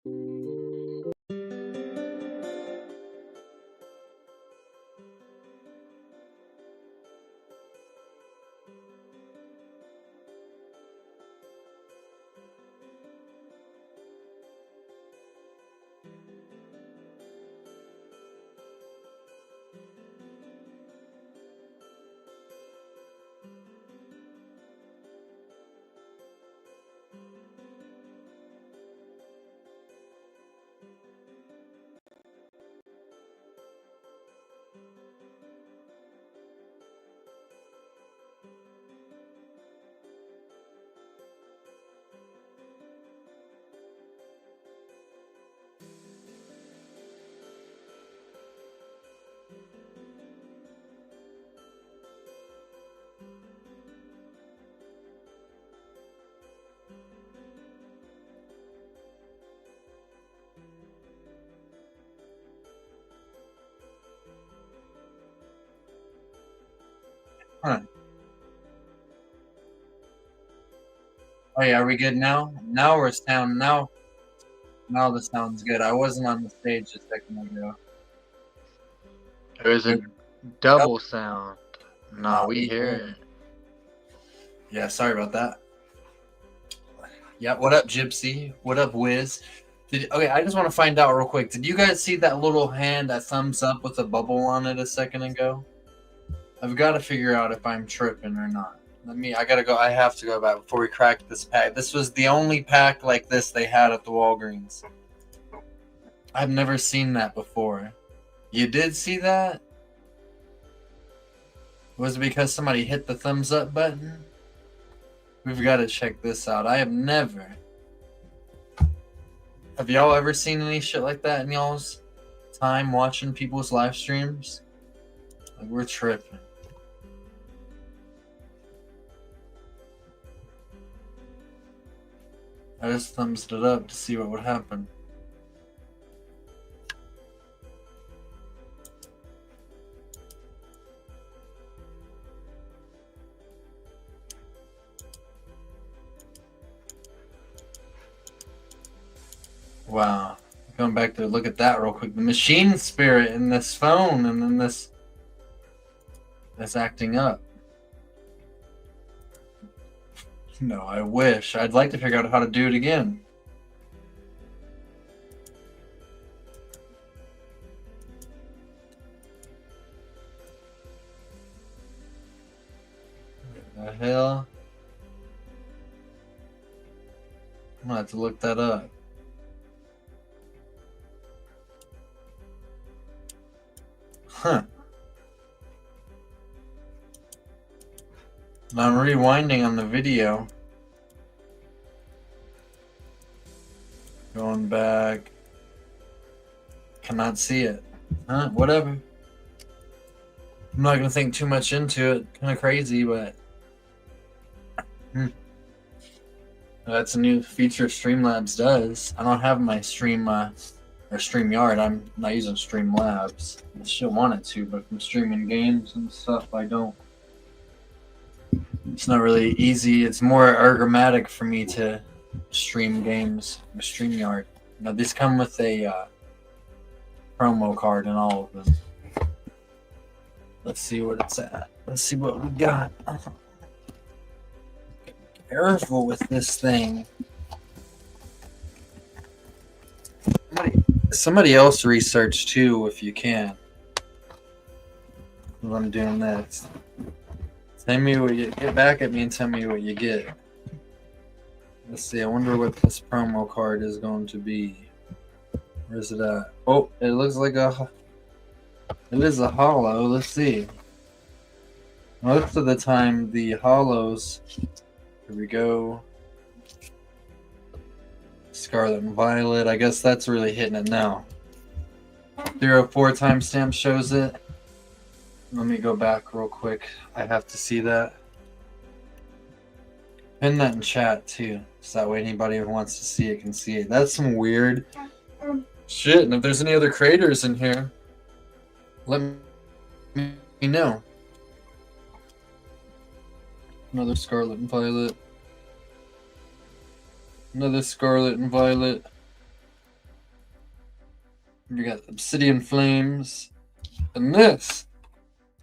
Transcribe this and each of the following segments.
Huh. Oh yeah, are we good now? Now we're sound. Now the sound's good. I wasn't on the stage a second ago. It was a double sound. Nah, we hear it. Yeah, sorry about that. Yeah, what up, Gypsy? What up, Wiz? Okay, I just want to find out real quick. Did you guys see that little hand, that thumbs up with a bubble on it a second ago? I've got to figure out if I'm tripping or not. I gotta go. I have to go back before we crack this pack. This was the only pack like this they had at the Walgreens. I've never seen that before. You did see that? Was it because somebody hit the thumbs up button? We've got to check this out. I have never. Have y'all ever seen any shit like that in y'all's time watching people's live streams? Like, we're tripping. I just thumbsed it up to see what would happen. Wow. Going back to look at that real quick. The machine spirit in this phone, and then this that's acting up. No, I wish. I'd like to figure out how to do it again. What the hell? I'm gonna have to look that up. Huh. I'm rewinding on the video. Going back. Cannot see it. Huh? Whatever. I'm not gonna think too much into it. Kind of crazy, but that's a new feature Streamlabs does. I don't have my Stream or StreamYard. I'm not using Streamlabs. I still want it to, but from streaming games and stuff, I don't. It's not really easy. It's more ergomatic for me to stream games or StreamYard. Now, these come with a promo card and all of them. Let's see what it's at. Let's see what we got. Careful with this thing. Somebody else research too, if you can. I'm doing this. Tell me what you get back at me and tell me what you get. Let's see. I wonder what this promo card is going to be. Where's it at? Oh, it looks like a. It is a hollow. Let's see. Most of the time, the hollows. Here we go. Scarlet and Violet. I guess that's really hitting it now. 04 timestamp shows it. Let me go back real quick. I have to see that. Pin that in chat too, so that way anybody who wants to see it can see it. That's some weird shit. And if there's any other creators in here, let me know. Another Scarlet and Violet. Another Scarlet and Violet. We got obsidian flames. And this.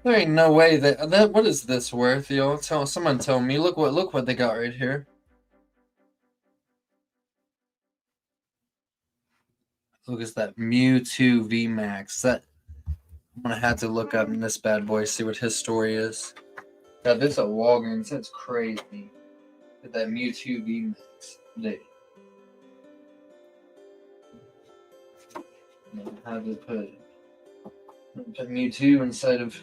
There ain't no way that what is this worth, yo? Someone tell me. Look what they got right here. Look at that Mewtwo VMAX. That I'm gonna have to look up in this bad boy, see what his story is. God, this at Walgreens, that's crazy. Look at that Mewtwo VMAX. I have to put Mewtwo inside of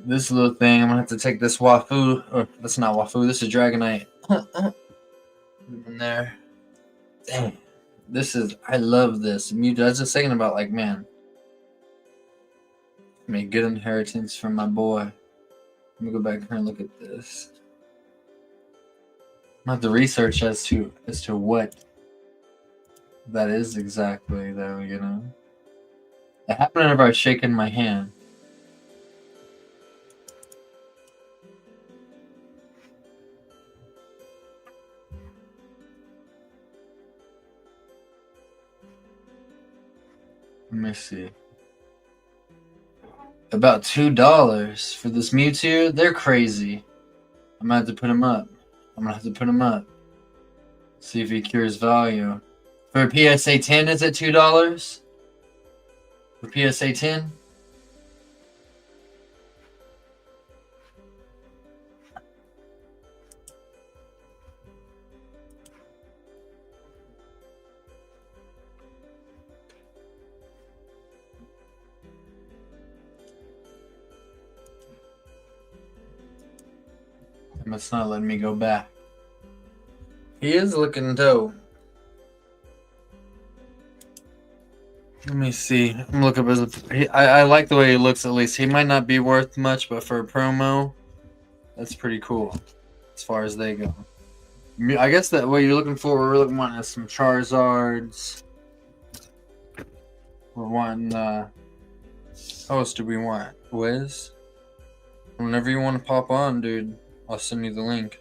this little thing. I'm gonna have to take this Wafu, or that's not Wafu, this is Dragonite. In there. Dang. I love this. Mewtwo, I was just thinking about, like, man. Made good inheritance from my boy. Let me go back here and look at this. I'm gonna have to research as to what that is exactly, though, you know. It happened whenever I was shaking my hand. Let me see. About $2 for this Mewtwo. They're crazy. I'm gonna have to put him up. See if he cures value. For a PSA 10, is it $2? For PSA 10? It's not letting me go back. He is looking dope. Let me see. I'm looking up his. I like the way he looks. At least he might not be worth much, but for a promo, that's pretty cool. As far as they go, I guess that what you're looking for. We're really wanting some Charizards. We're wanting. How else do we want? Wiz. Whenever you want to pop on, dude, I'll send you the link.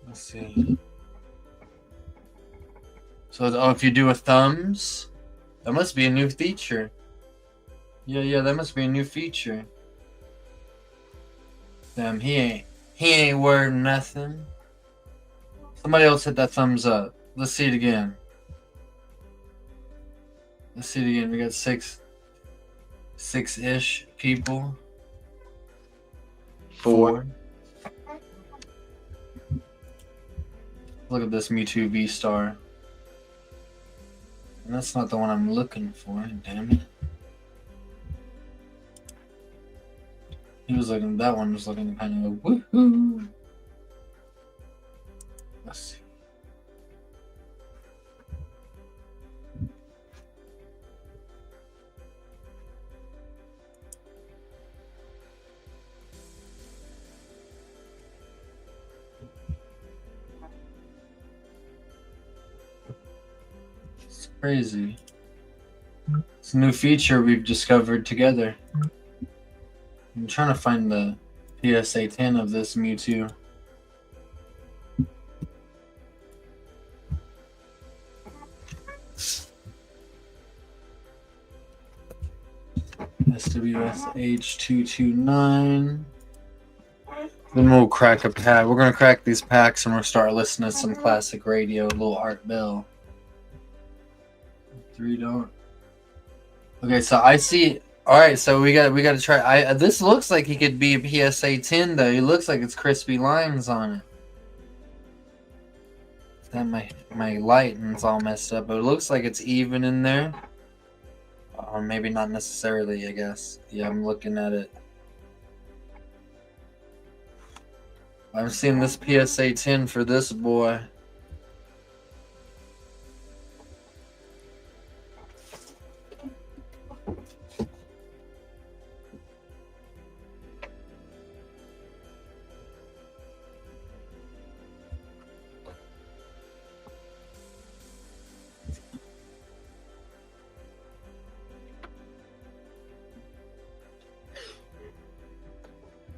Let's see. So, if you do a thumbs, that must be a new feature. Yeah, that must be a new feature. Damn, he ain't worth nothing. Somebody else hit that thumbs up. Let's see it again. We got six-ish people. 4. Look at this Mewtwo V-Star. And that's not the one I'm looking for, damn it. That one was looking kind of woohoo. Let's see. It's crazy. It's a new feature we've discovered together. I'm trying to find the PSA 10 of this Mewtwo. SWSH229. Then we'll crack a pack. We're gonna crack these packs and we'll start listening to some classic radio, a little Art Bell. 3 don't. Okay, so I see. All right, so we got to try. This looks like he could be a PSA 10 though. It looks like it's crispy lines on it. That my lighting's all messed up, but it looks like it's even in there. Or maybe not necessarily, I guess. Yeah, I'm looking at it. I'm seeing this PSA 10 for this boy.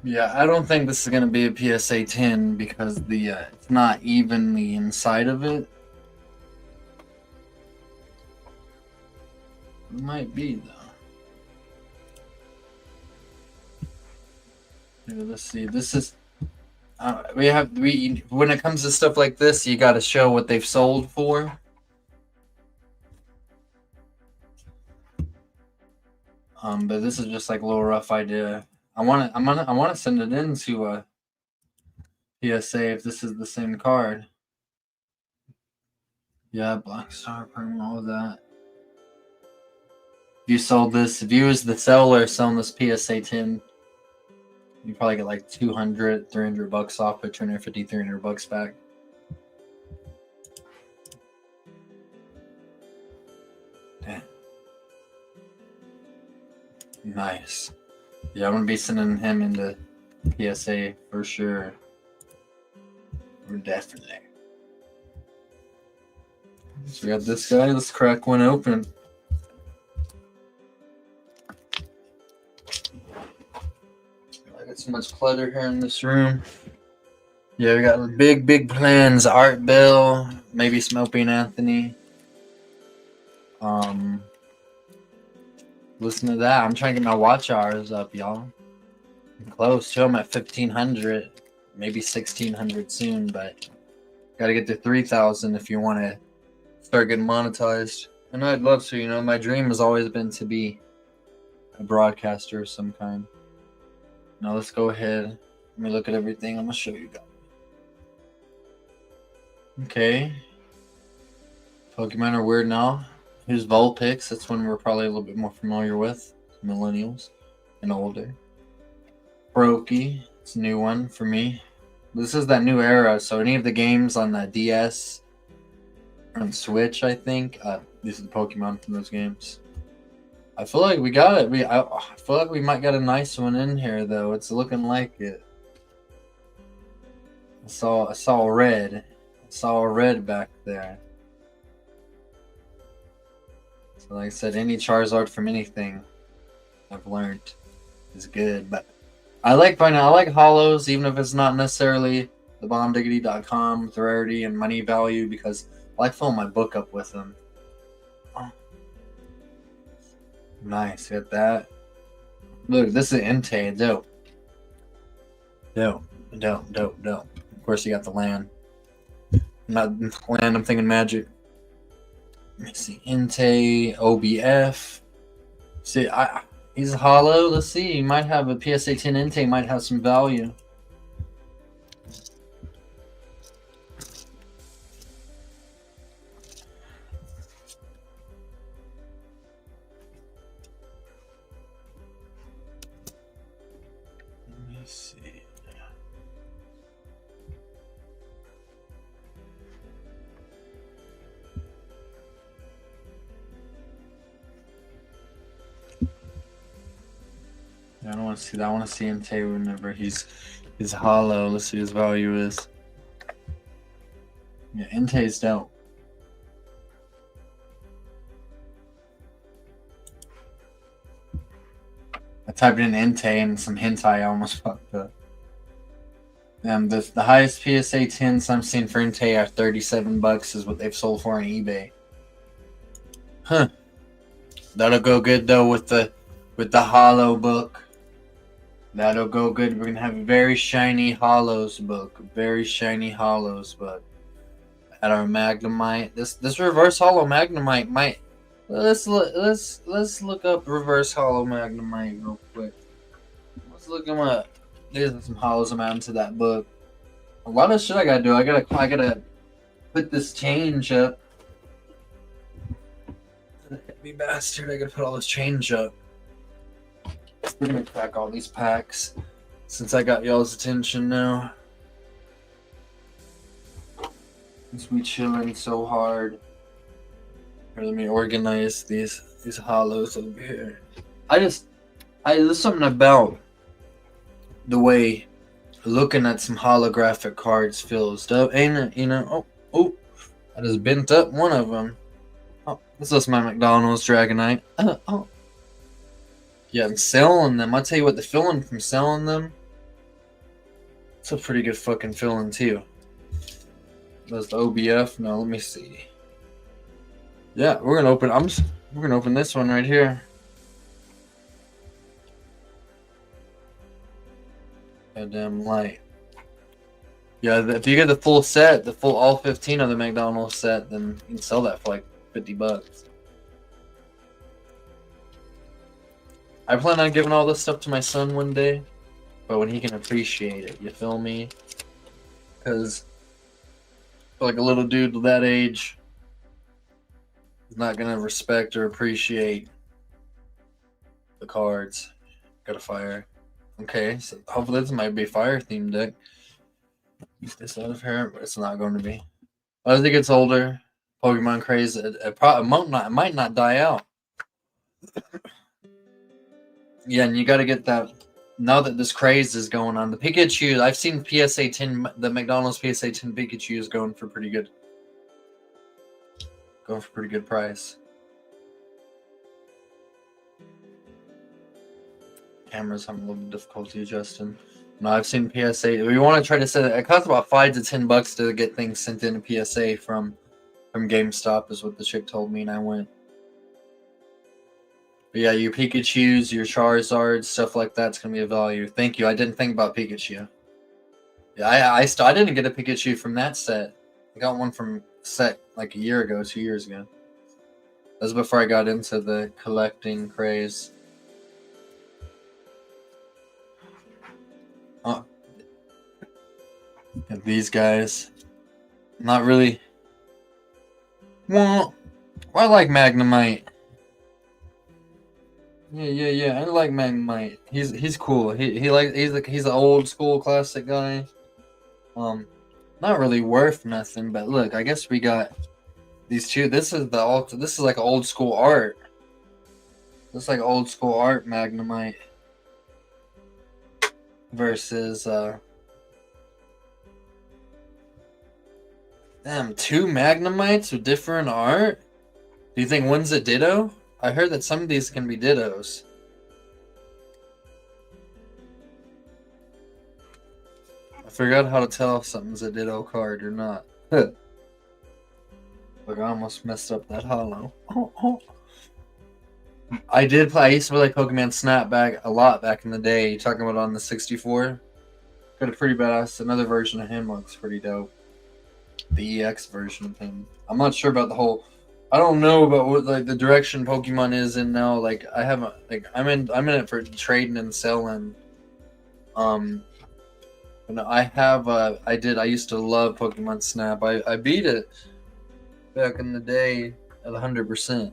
Yeah, I don't think this is gonna be a PSA 10 because the it's not evenly inside of it. It might be though. Here, let's see. This is we when it comes to stuff like this, you got to show what they've sold for. But this is just like a little rough idea. I want to send it in to PSA if this is the same card. Yeah, Black Star, Perm, all of that. If you sold this, if you was the seller selling this PSA 10, you probably get like 200, 300 bucks off, but 250, 300 bucks back. Damn. Nice. Yeah, I'm gonna be sending him into PSA for sure. Or definitely. So we got this guy. Let's crack one open. I got so much clutter here in this room. Yeah, we got big plans. Art Bill, maybe Smokey and Anthony. Listen to that. I'm trying to get my watch hours up, y'all. I'm close. Show them at 1,500, maybe 1,600 soon, but got to get to 3,000 if you want to start getting monetized. And I'd love to. You know, my dream has always been to be a broadcaster of some kind. Now let's go ahead. Let me look at everything. I'm gonna show you guys. Okay. Pokemon are weird now. Here's Vulpix. That's one we're probably a little bit more familiar with. Millennials and older. Brokey. It's a new one for me. This is that new era. So any of the games on the DS or on Switch, I think, these are the Pokemon from those games. I feel like we got it. I feel like we might get a nice one in here, though. It's looking like it. I saw red. I saw a red back there. So like I said, any Charizard from anything I've learned is good. But I like hollows, even if it's not necessarily the bombdiggity.com with rarity and money value, because I like filling my book up with them. Oh. Nice, get that. Look, this is Entei, dope. Dope. Of course, you got the land. Not land, I'm thinking magic. Let me see. Entei, OBF. See, he's hollow. Let's see. He might have a PSA 10 Entei, might have some value. Let me see. I don't want to see that. I want to see Entei whenever he's hollow. Let's see what his value is. Yeah, Entei's dope. I typed in Entei and some hentai. I almost fucked up. The highest PSA 10s I'm seeing for Entei are 37 bucks is what they've sold for on eBay. Huh. That'll go good though with the hollow book. That'll go good. We're gonna have a very shiny hollows book. Very shiny hollows book. At our Magnemite. This reverse hollow Magnemite might. Let's look up reverse hollow Magnemite real quick. Let's look him up. There's some hollows I'm adding to that book. A lot of shit I gotta do. I gotta put this change up. Heavy bastard! I gotta put all this change up. We're gonna crack all these packs since I got y'all's attention now. Since we chilling so hard. Here, let me organize these hollows over here. There's something about the way looking at some holographic cards feels dope, ain't it? You know, oh, I just bent up one of them. Oh, this is my McDonald's Dragonite. Oh. Yeah, I'm selling them. I'll tell you what, the feeling from selling them It's a pretty good fucking feeling too. That's the OBF. No, let me see. Yeah, we're gonna open. We're gonna open this one right here. Goddamn light. Yeah, if you get the full set, the full all 15 of the McDonald's set, then you can sell that for like $50. I plan on giving all this stuff to my son one day, but when he can appreciate it, you feel me? Because like a little dude that age is not gonna respect or appreciate the cards. Got a fire. Okay, so hopefully this might be a fire themed deck. Use this out of here, but it's not going to be. As he gets older, Pokemon craze it might not die out. Yeah, and you got to get that. Now that this craze is going on, the Pikachu, I've seen PSA 10, the McDonald's PSA 10 Pikachu is going for pretty good. Going for pretty good price. Camera's having a little difficulty adjusting. No, I've seen PSA. We want to try to set it. It costs about $5 to $10 to get things sent in a PSA from GameStop, is what the chick told me, and I went. But yeah, your Pikachus, your Charizards, stuff like that's gonna be a value. Thank you. I didn't think about Pikachu. Yeah, I didn't get a Pikachu from that set. I got one from set like a year ago, 2 years ago. That was before I got into the collecting craze. And these guys, not really. Well, I like Magnemite. Yeah. I like Magnemite. He's cool. He's an old school classic guy. Not really worth nothing, but look, I guess we got these two. This is like old school art. This is like old school art Magnemite versus damn, two Magnemites with different art? Do you think one's a ditto? I heard that some of these can be dittos. I forgot how to tell if something's a ditto card or not. Look, I almost messed up that hollow. I used to play Pokemon Snap a lot back in the day. You talking about on the 64? Got a pretty badass. Another version of him looks pretty dope. The EX version of him. I'm not sure about the whole. I don't know about what like the direction Pokemon is in now. Like I haven't like I'm in it for trading and selling. But I have I used to love Pokemon Snap. I beat it back in the day at 100%.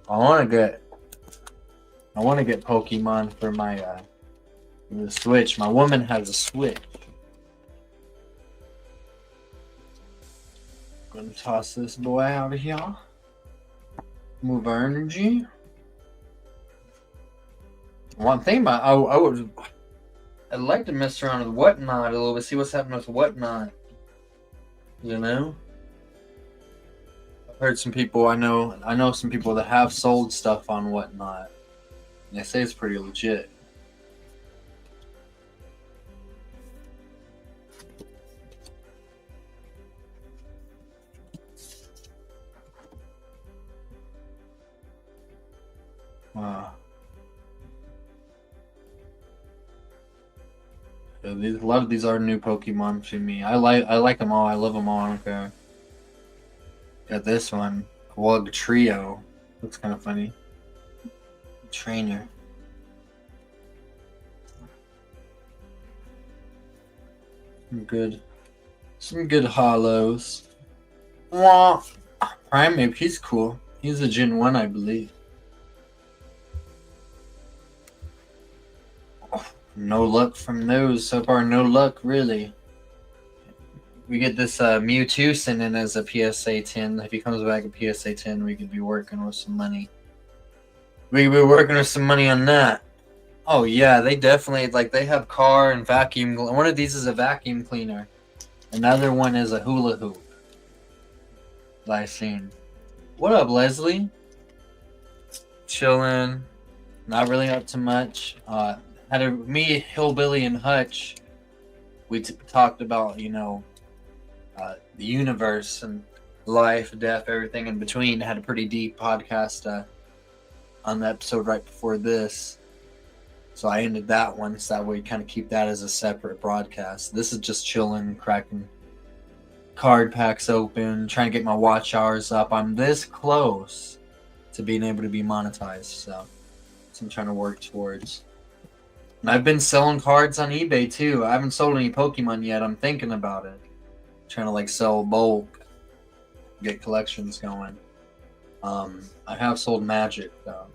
I want to get Pokemon for my the Switch. My woman has a Switch. Gonna toss this boy out of here. Move our energy. One thing about I'd like to mess around with Whatnot a little bit, see what's happening with Whatnot. You know? I've heard some people I know some people that have sold stuff on Whatnot. And they say it's pretty legit. Wow. Yeah, a lot of these are new Pokemon to me. I like them all. I love them all. I don't care. Got this one, Wug Trio. Looks kind of funny. Trainer. Some good hollows. Wah. Primeape, he's cool. He's a Gen 1, I believe. No luck from those. So far, no luck, really. We get this Mewtwo sent in as a PSA 10. If he comes back a PSA 10, we could be working with some money. We could be working with some money on that. Oh, yeah, they definitely, like, they have car and vacuum. One of these is a vacuum cleaner. Another one is a hula hoop. That I've seen. What up, Leslie? Chilling. Not really up to much. Me, Hillbilly, and Hutch, we talked about, the universe and life, death, everything in between. Had a pretty deep podcast on the episode right before this. So I ended that one, so that way we kind of keep that as a separate broadcast. This is just chilling, cracking card packs open, trying to get my watch hours up. I'm this close to being able to be monetized, so I'm trying to work towards. And I've been selling cards on eBay too. I haven't sold any Pokemon yet. I'm thinking about it. Trying to sell bulk, get collections going. I have sold Magic though.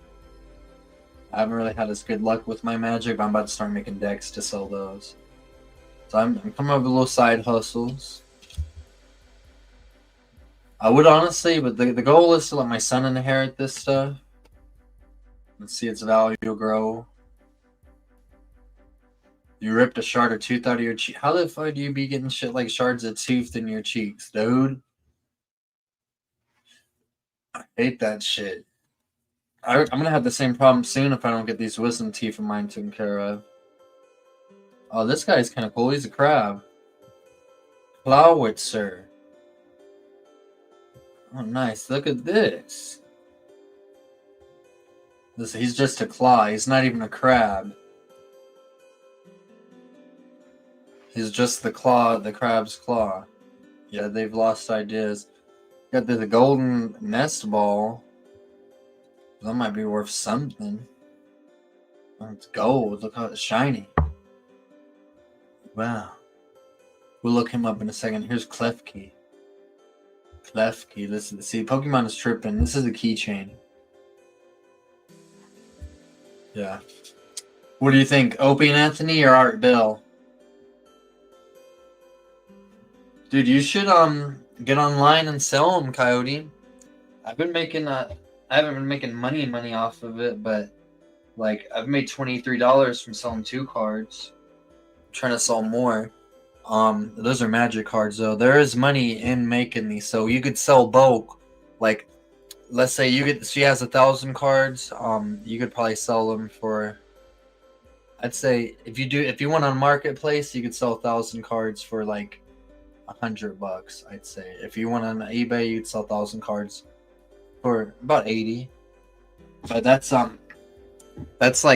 I haven't really had as good luck with my Magic, but I'm about to start making decks to sell those. So I'm coming up with little side hustles. I would honestly, but the goal is to let my son inherit this stuff and see its value grow. You ripped a shard or tooth out of your cheek. How the fuck do you be getting shit like shards of tooth in your cheeks, dude? I hate that shit. I'm gonna have the same problem soon if I don't get these wisdom teeth of mine taken care of. Oh, this guy's kind of cool. He's a crab. Flowitzer. Oh, nice. Look at this. He's just a claw. He's not even a crab. He's just the claw, the crab's claw. Yeah, they've lost ideas. Got the golden nest ball. That might be worth something. Oh, it's gold. Look how it's shiny. Wow. We'll look him up in a second. Here's Klefki. Klefki. See, Pokemon is tripping. This is a keychain. Yeah. What do you think? Opie and Anthony or Art Bill? Dude, you should get online and sell them, Coyote. I've been making I haven't been making money off of it, but I've made $23 from selling 2 cards. I'm trying to sell more. Those are Magic cards though. There is money in making these, so you could sell bulk. Let's say she has 1,000 cards. You could probably sell them for. I'd say if you went on Marketplace, you could sell 1,000 cards for $100. I'd say if you went on eBay, you'd sell 1,000 cards for about 80. But that's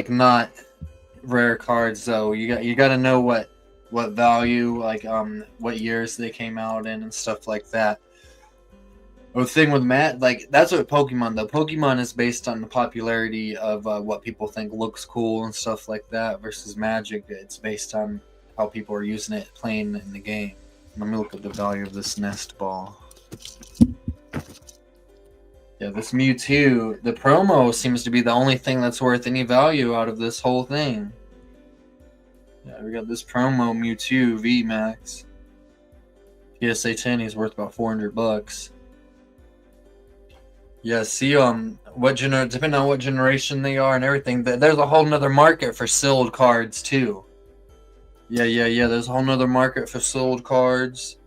not rare cards though. You got to know what value, what years they came out in and stuff like that. The thing with that's what Pokemon though. Pokemon is based on the popularity of what people think looks cool and stuff like that, versus Magic. It's based on how people are using it, playing in the game. Let me look at the value of this nest ball. Yeah, this Mewtwo, the promo seems to be the only thing that's worth any value out of this whole thing. Yeah, we got this promo Mewtwo VMAX. PSA 10, he's worth about $400. Yeah, see, depending on what generation they are and everything, there's a whole nother market for sealed cards too. Yeah. There's a whole nother market for sold cards.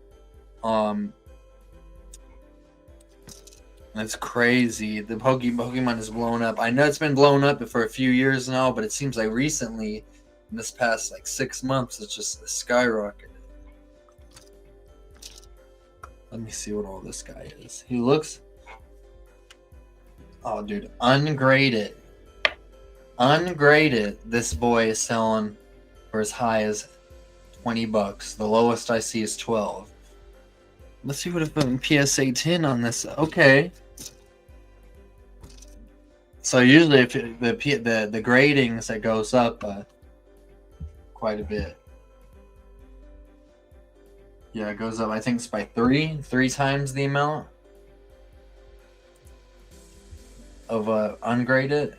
That's crazy. The Pokemon is blown up. I know it's been blown up for a few years now, but it seems like recently, in this past 6 months, it's just skyrocketed. Let me see what all this guy is. He looks. Oh, dude, ungraded. Ungraded. This boy is selling for as high as $20. The lowest I see is 12. Let's see what if I'm PSA 10 on this. Okay. So usually, if the gradings that goes up quite a bit. Yeah, it goes up. I think it's by three times the amount of ungraded.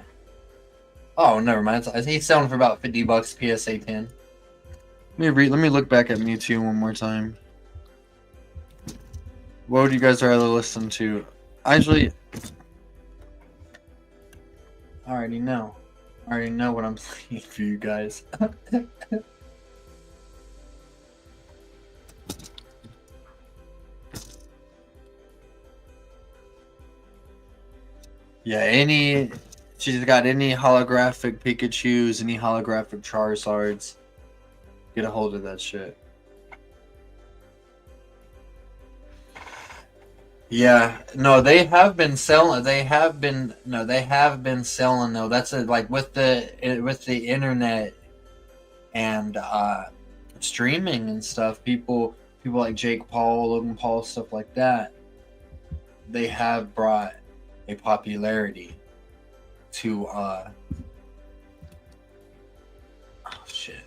Oh, never mind. He's selling for about $50 PSA 10. Let me look back at Mewtwo one more time. What would you guys rather listen to? Actually, I already know. I already know what I'm saying for you guys. Yeah, She's got any holographic Pikachus, any holographic Charizards. Get a hold of that shit. Yeah, no, they have been selling. They have been selling though. That's like with the internet and streaming and stuff. People like Jake Paul, Logan Paul, stuff like that. They have brought a popularity to oh shit,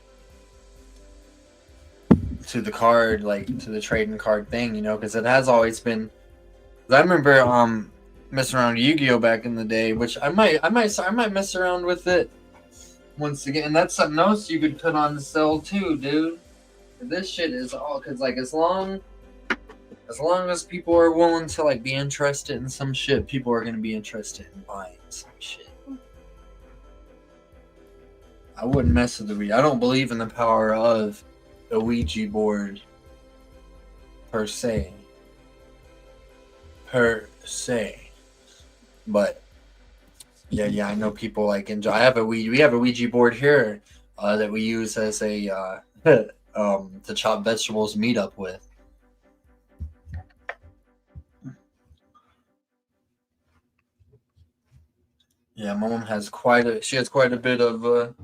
to the card, like to the trading card thing, you know, because it has always been. I remember messing around with Yu-Gi-Oh back in the day, which I might mess around with it once again. And that's something else you could put on the sell too, dude. This shit is all because like as long as people are willing to like be interested in some shit, people are gonna be interested in buying some shit. I wouldn't mess with the Ouija. I don't believe in the power of the Ouija board per se. But yeah, I know people like enjoy. We have a Ouija board here that we use as a to chop vegetables meat up with. Yeah, my mom has quite a bit of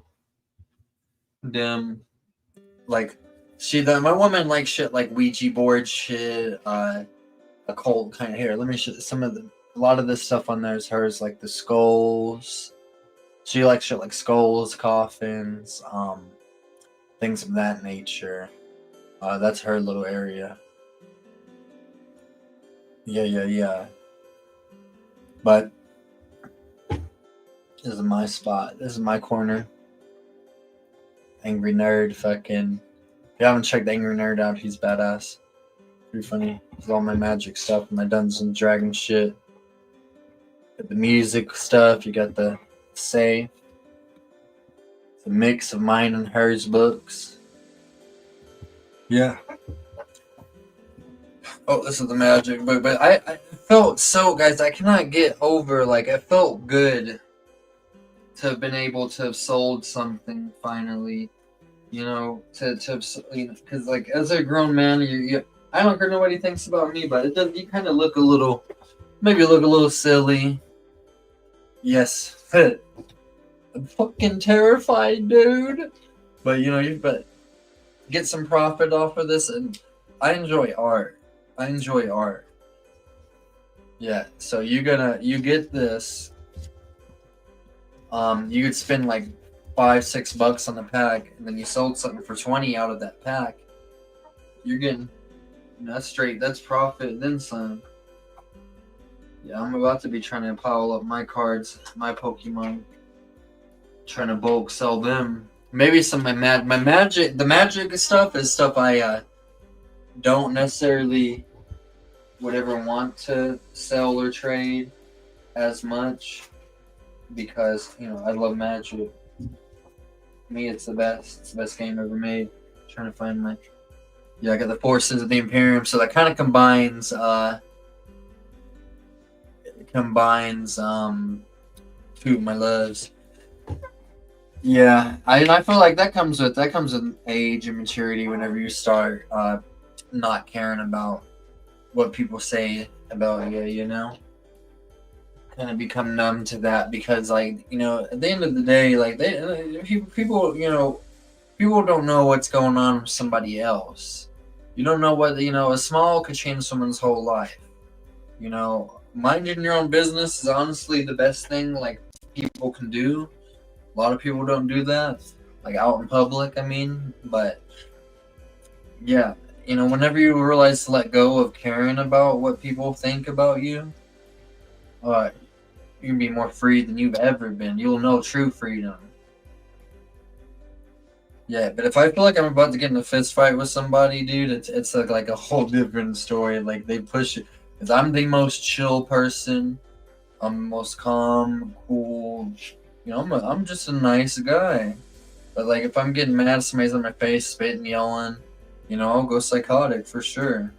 them, like my woman likes shit like Ouija board shit, occult kind of. Here, let me show a lot of this stuff on there is hers, like the skulls. She likes shit like skulls, coffins, things of that nature. That's her little area. Yeah. But this is my spot. This is my corner. Angry Nerd, fucking. If you haven't checked Angry Nerd out, he's badass. Pretty funny. With all my magic stuff, my Dungeons and Dragons shit. Got the music stuff. You got the safe. It's a mix of mine and hers books. Yeah. Oh, this is the magic book. But I felt so, guys, I cannot get over, like, I felt good to have been able to have sold something finally. You know, because, like, as a grown man, I don't care what nobody thinks about me, but it does, you kind of look a little silly. Yes. I'm fucking terrified, dude. But, you know, but get some profit off of this, and I enjoy art. Yeah, so you get this. You could spend like $5-6 on the pack, and then you sold something for 20 out of that pack. You're getting that's profit then some. Yeah, I'm about to be trying to pile up my cards, my Pokemon, trying to bulk sell them. Maybe some of my magic. The magic stuff is stuff I don't necessarily would ever want to sell or trade as much, because, you know, I love magic. To me, it's the best. It's the best game ever made. I'm trying to find my. Yeah, I got the Forces of the Imperium, so that kind of combines. Two of my loves. Yeah, I feel like that comes with age and maturity. Whenever you start not caring about what people say about you, you know, kind of become numb to that, because, like, you know, at the end of the day, like, people, you know, people don't know what's going on with somebody else. You don't know what, you know, a small could change someone's whole life. You know, minding your own business is honestly the best thing, like, people can do. A lot of people don't do that, like, out in public, I mean. But yeah, you know, whenever you realize to let go of caring about what people think about you, you can be more free than you've ever been. You'll know true freedom. Yeah, but if I feel like I'm about to get in a fist fight with somebody, dude, it's like a whole different story. Like, they push it, because I'm the most chill person. I'm the most calm, cool. You know, I'm just a nice guy. But, like, if I'm getting mad, somebody's on my face, spitting, yelling, you know, I'll go psychotic for sure.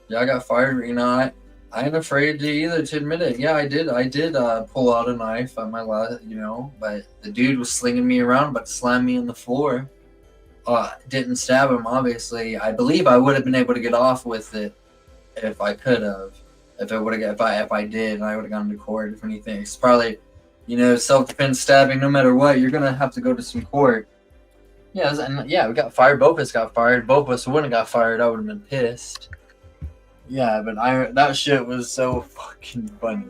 Yeah, I got fired. You know, I ain't afraid to either to admit it. Yeah, I did. I did pull out a knife on my last, but the dude was slinging me around, but slammed me on the floor. Didn't stab him, obviously. I believe I would have been able to get off with it if I could have. If I did, and I would have gone to court. If anything, it's probably, self defense stabbing. No matter what, you're gonna have to go to some court. Yeah, and yeah, we got fired. Both of us got fired. Both of us wouldn't have got fired. I would have been pissed. Yeah, but that shit was so fucking funny.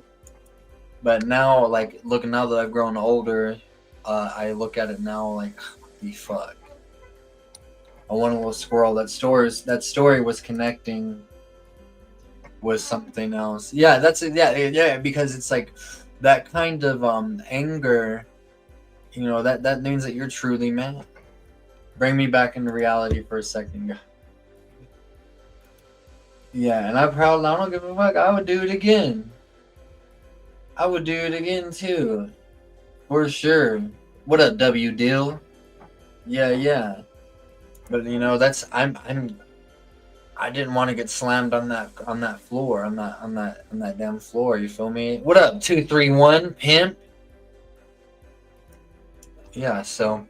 But now, like looking now that I've grown older, I look at it now like, the fuck. I want a little squirrel. That story was connecting with something else. Yeah, yeah, because it's like that kind of anger. That means that you're truly mad. Bring me back into reality for a second. Yeah, and I'm proud. I don't give a fuck. I would do it again. I would do it again too, for sure. What up, W Deal? Yeah, yeah. But I didn't want to get slammed on that floor, on that damn floor. You feel me? What up, 231 pimp? Yeah. So,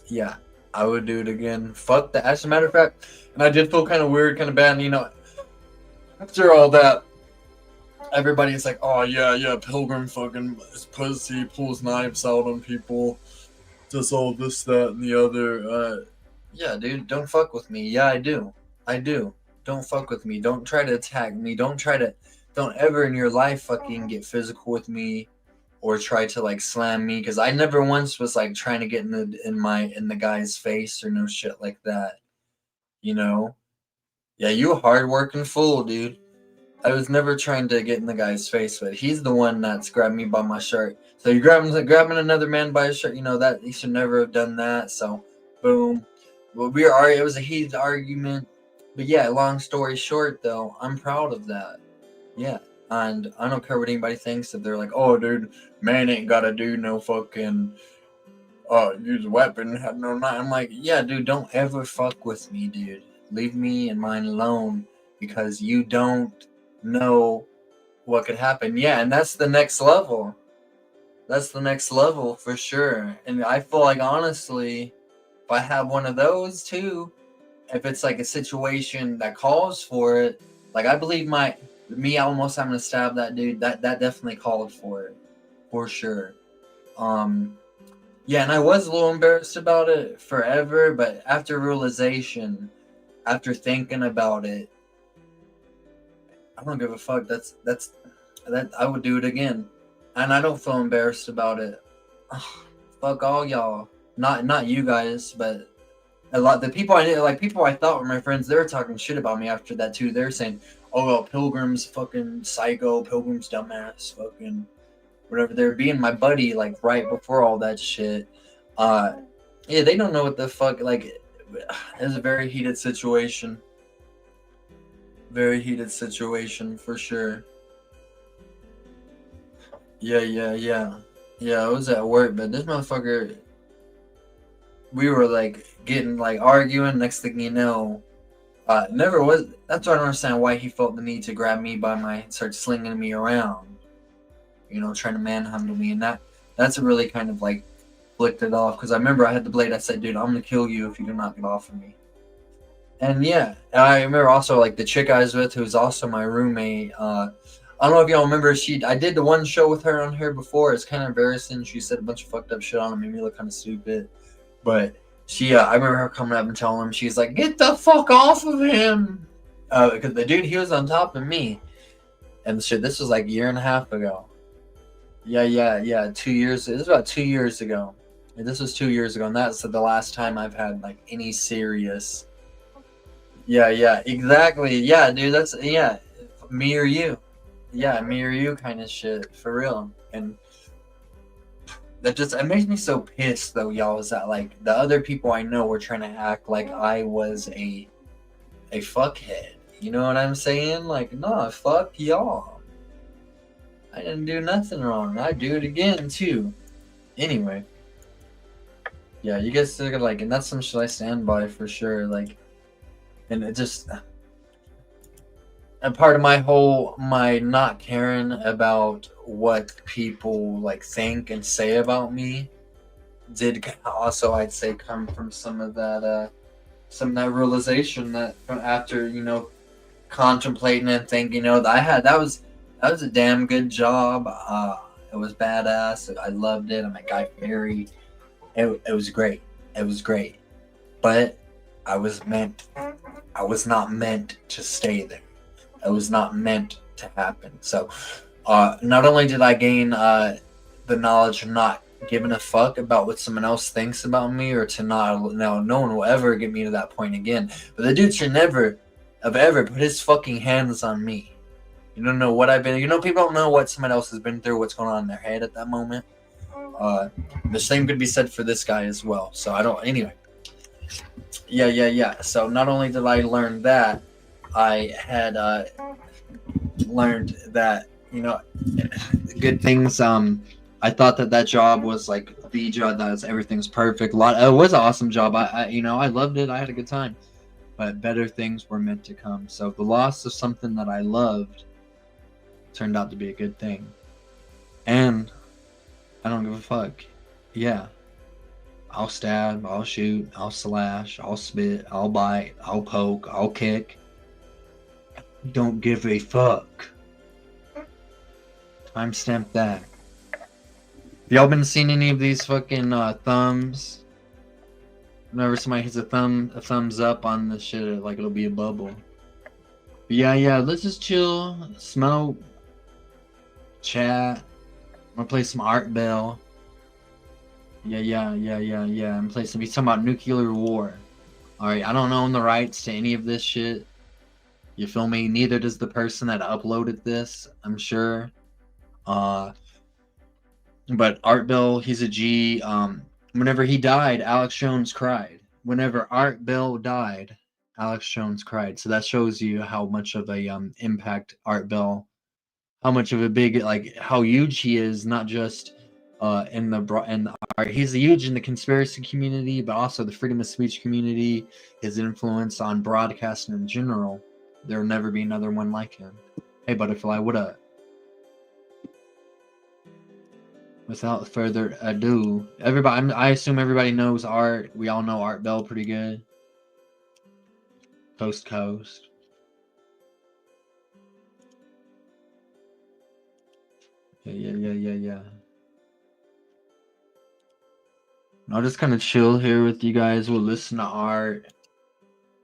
yeah, I would do it again. Fuck that. As a matter of fact, and I did feel kind of weird, kind of bad. And, after all that, everybody's like, "Oh yeah, Pilgrim fucking is pussy, pulls knives out on people, does all this, that, and the other." Yeah, dude, don't fuck with me. Yeah, I do. Don't fuck with me. Don't try to attack me. Don't ever in your life fucking get physical with me, or try to like slam me. Because I never once was like trying to get in the guy's face or no shit like that. Yeah, you a hard-working fool, dude. I was never trying to get in the guy's face, but he's the one that's grabbed me by my shirt. So you're grabbing another man by his shirt, that he should never have done that. So, boom. Well, it was a heated argument. But yeah, long story short, though, I'm proud of that. Yeah. And I don't care what anybody thinks. If they're like, "Oh, dude, man ain't gotta do no fucking use a weapon, have no knife." I'm like, yeah, dude, don't ever fuck with me, dude. Leave me and mine alone, because you don't know what could happen. Yeah, and that's the next level. That's the next level for sure. And I feel like, honestly, if I have one of those too, if it's like a situation that calls for it, like I believe me almost having to stab that dude, that definitely called for it, for sure. Yeah, and I was a little embarrassed about it forever, but after realization, after thinking about it, I don't give a fuck. That I would do it again, and I don't feel embarrassed about it. Fuck all y'all. Not you guys, but a lot the people I knew, like people I thought were my friends. They were talking shit about me after that too. They're saying, "Oh well, Pilgrim's fucking psycho. Pilgrim's dumbass. Fucking whatever." They're being my buddy like right before all that shit. Yeah, they don't know what the fuck. Like, it was a very heated situation. Very heated situation for sure. Yeah. I was at work, but this motherfucker, we were like getting like arguing. Next thing you know, never was. That's why I don't understand why he felt the need to grab me by start slinging me around. Trying to manhandle me, and that's a really kind of like flicked it off. Because I remember I had the blade. I said, "Dude, I'm gonna kill you if you do not get off of me." And yeah, I remember also like the chick I was with, who's also my roommate. I don't know if y'all remember. I did the one show with her on here before. It's kind of embarrassing. She said a bunch of fucked up shit on him, made me look kind of stupid. But I remember her coming up and telling him, she's like, "Get the fuck off of him," because the dude, he was on top of me, and shit. This was like a year and a half ago. Yeah. 2 years. This was about 2 years ago. This was 2 years ago, and that's the last time I've had like any serious. Yeah, exactly. Yeah, dude, that's me or you. Yeah, me or you kind of shit, for real. And it makes me so pissed though, y'all, is that like the other people I know were trying to act like I was a fuckhead. You know what I'm saying? Like, nah, fuck y'all. I didn't do nothing wrong. I'd do it again too. Anyway. Yeah, you guys are like, and that's some shit I stand by for sure. Like, and it just, and part of my not caring about what people like think and say about me did also, I'd say, come from some of that realization that after, contemplating and thinking, that that was a damn good job. It was badass. I loved it. I'm a Guy Fieri. It was great. It was great. But I was meant I was not meant to stay there. It was not meant to happen. So not only did I gain the knowledge of not giving a fuck about what someone else thinks about me, or to not, no one will ever get me to that point again. But the dude should never have ever put his fucking hands on me. You don't know what I've been. People don't know what someone else has been through, what's going on in their head at that moment. The same could be said for this guy as well. So I don't. Anyway. Yeah. So not only did I learn that, I had learned that good things. I thought that job was like the job that everything's perfect. It was an awesome job. I loved it. I had a good time. But better things were meant to come. So the loss of something that I loved turned out to be a good thing. And I don't give a fuck. Yeah. I'll stab, I'll shoot, I'll slash, I'll spit, I'll bite, I'll poke, I'll kick. Don't give a fuck. Timestamp that. Y'all been seeing any of these fucking thumbs? Whenever somebody hits a thumbs up on this shit, like it'll be a bubble. But yeah, let's just chill, smoke, chat. I'm gonna play some Art Bell. Yeah. I'm playing some. He's talking about nuclear war. Alright, I don't own the rights to any of this shit. You feel me? Neither does the person that uploaded this, I'm sure. But Art Bell, he's a G. Whenever he died, Alex Jones cried. Whenever Art Bell died, Alex Jones cried. So that shows you how much of a impact Art Bell, how much of a big, like, how huge he is, not just in the art. He's huge in the conspiracy community, but also the freedom of speech community. His influence on broadcasting in general. There'll never be another one like him. Hey, Butterfly, what up? Without further ado, everybody, I assume everybody knows Art. We all know Art Bell pretty good. Coast to coast. Yeah. I'll just kind of chill here with you guys. We'll listen to Art.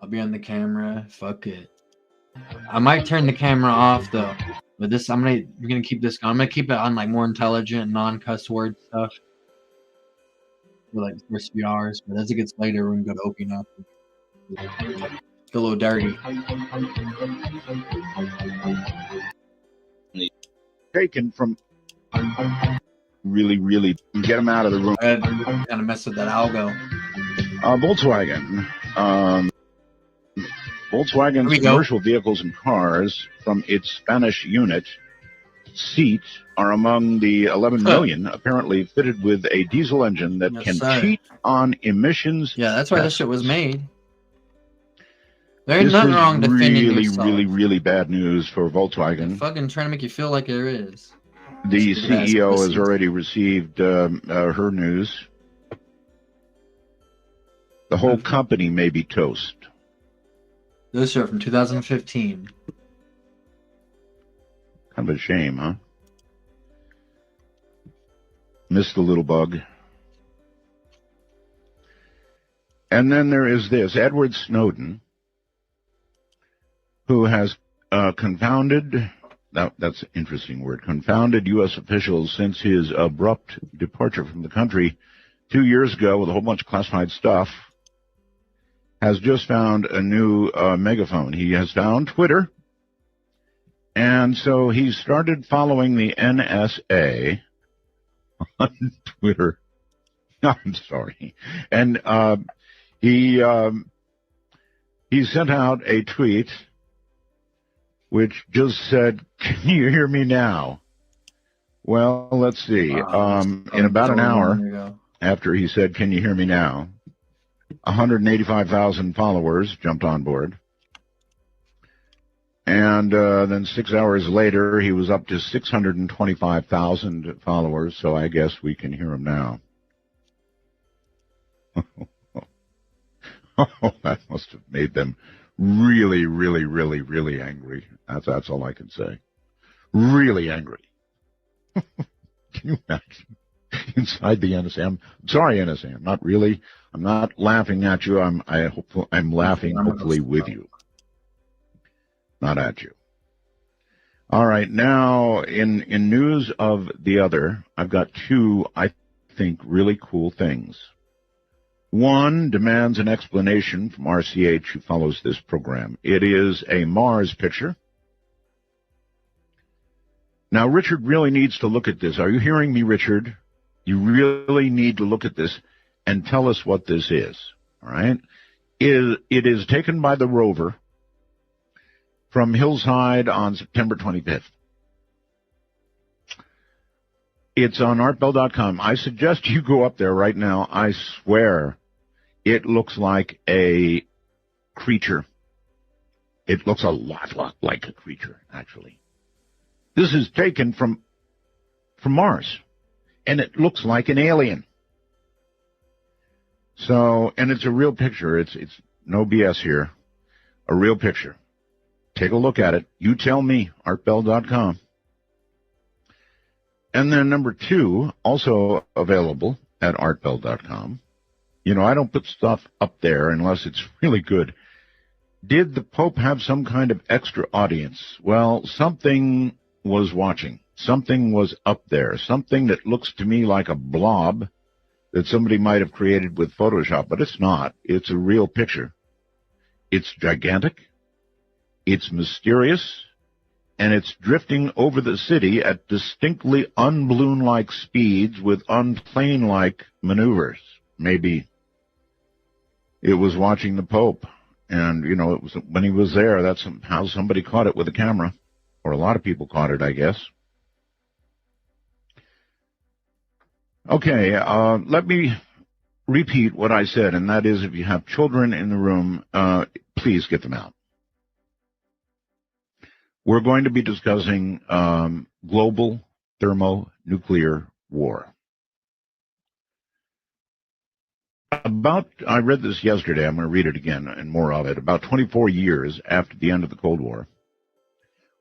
I'll be on the camera. Fuck it. I might turn the camera off though. But we're gonna keep this going. I'm gonna keep it on like more intelligent, non-cuss word stuff for like the first few hours. But as it gets later, we're gonna go to Opie now. It's a little dirty. Taken from really get him out of the room. I kind of mess with that algo. Volkswagen. Volkswagen's commercial vehicles and cars from its Spanish unit Seat are among the 11 million apparently fitted with a diesel engine that can cheat on emissions. Yeah, that's why this shit was made. There ain't nothing wrong defending yourself. Really bad news for Volkswagen. They're fucking trying to make you feel like there is. The CEO has already received her news. The whole company may be toast. This year from 2015. Kind of a shame, huh? Missed the little bug. And then there is this, Edward Snowden, who has confounded, that's an interesting word, confounded U.S. officials since his abrupt departure from the country 2 years ago with a whole bunch of classified stuff, has just found a new megaphone. He has found Twitter, and so he started following the NSA on Twitter. I'm sorry. And he sent out a tweet which just said, "Can you hear me now?" Well, let's see. In about an hour after he said, "Can you hear me now?" 185,000 followers jumped on board. And then 6 hours later, he was up to 625,000 followers, so I guess we can hear him now. Oh, that must have made them really, really, really, really angry. That's all I can say. Really angry. Can you imagine? Inside the NSA. Sorry, NSA. Not really. I'm not laughing at you. I'm laughing hopefully with you. Not at you. All right. Now, in news of the other, I've got two, I think, really cool things. One demands an explanation from RCH, who follows this program. It is a Mars picture. Now, Richard really needs to look at this. Are you hearing me, Richard? You really need to look at this and tell us what this is. All right? It is taken by the rover from Hillside on September 25th. It's on artbell.com. I suggest you go up there right now. I swear it looks like a creature. It looks a lot like a creature, actually. This is taken from Mars, and it looks like an alien. So, and it's a real picture. It's no BS here. A real picture. Take a look at it. You tell me, artbell.com. And then number two, also available at artbell.com. You know, I don't put stuff up there unless it's really good. Did the Pope have some kind of extra audience? Well, something was watching. Something was up there. Something that looks to me like a blob that somebody might have created with Photoshop, but it's not. It's a real picture. It's gigantic. It's mysterious. And it's drifting over the city at distinctly unballoon-like speeds with unplane-like maneuvers. Maybe it was watching the Pope. And, you know, it was when he was there, that's how somebody caught it with a camera. Or a lot of people caught it, I guess. Okay, let me repeat what I said, and that is if you have children in the room, please get them out. We're going to be discussing global thermonuclear war. I read this yesterday, I'm going to read it again and more of it. About 24 years after the end of the Cold War,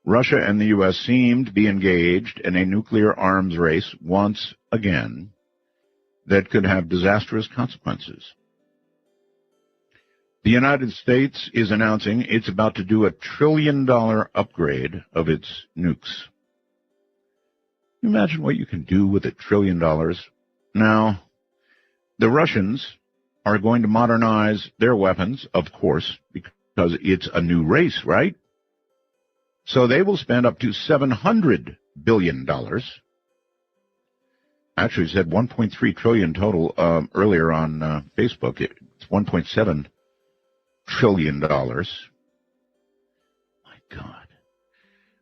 Russia and the U.S. seem to be engaged in a nuclear arms race once again that could have disastrous consequences. The United States is announcing it's about to do a $1 trillion upgrade of its nukes. Can you imagine what you can do with $1 trillion? Now, the Russians are going to modernize their weapons, of course, because it's a new race, right? So they will spend up to $700 billion. Actually, it said 1.3 trillion total earlier on Facebook. It's $1.7 trillion. My God.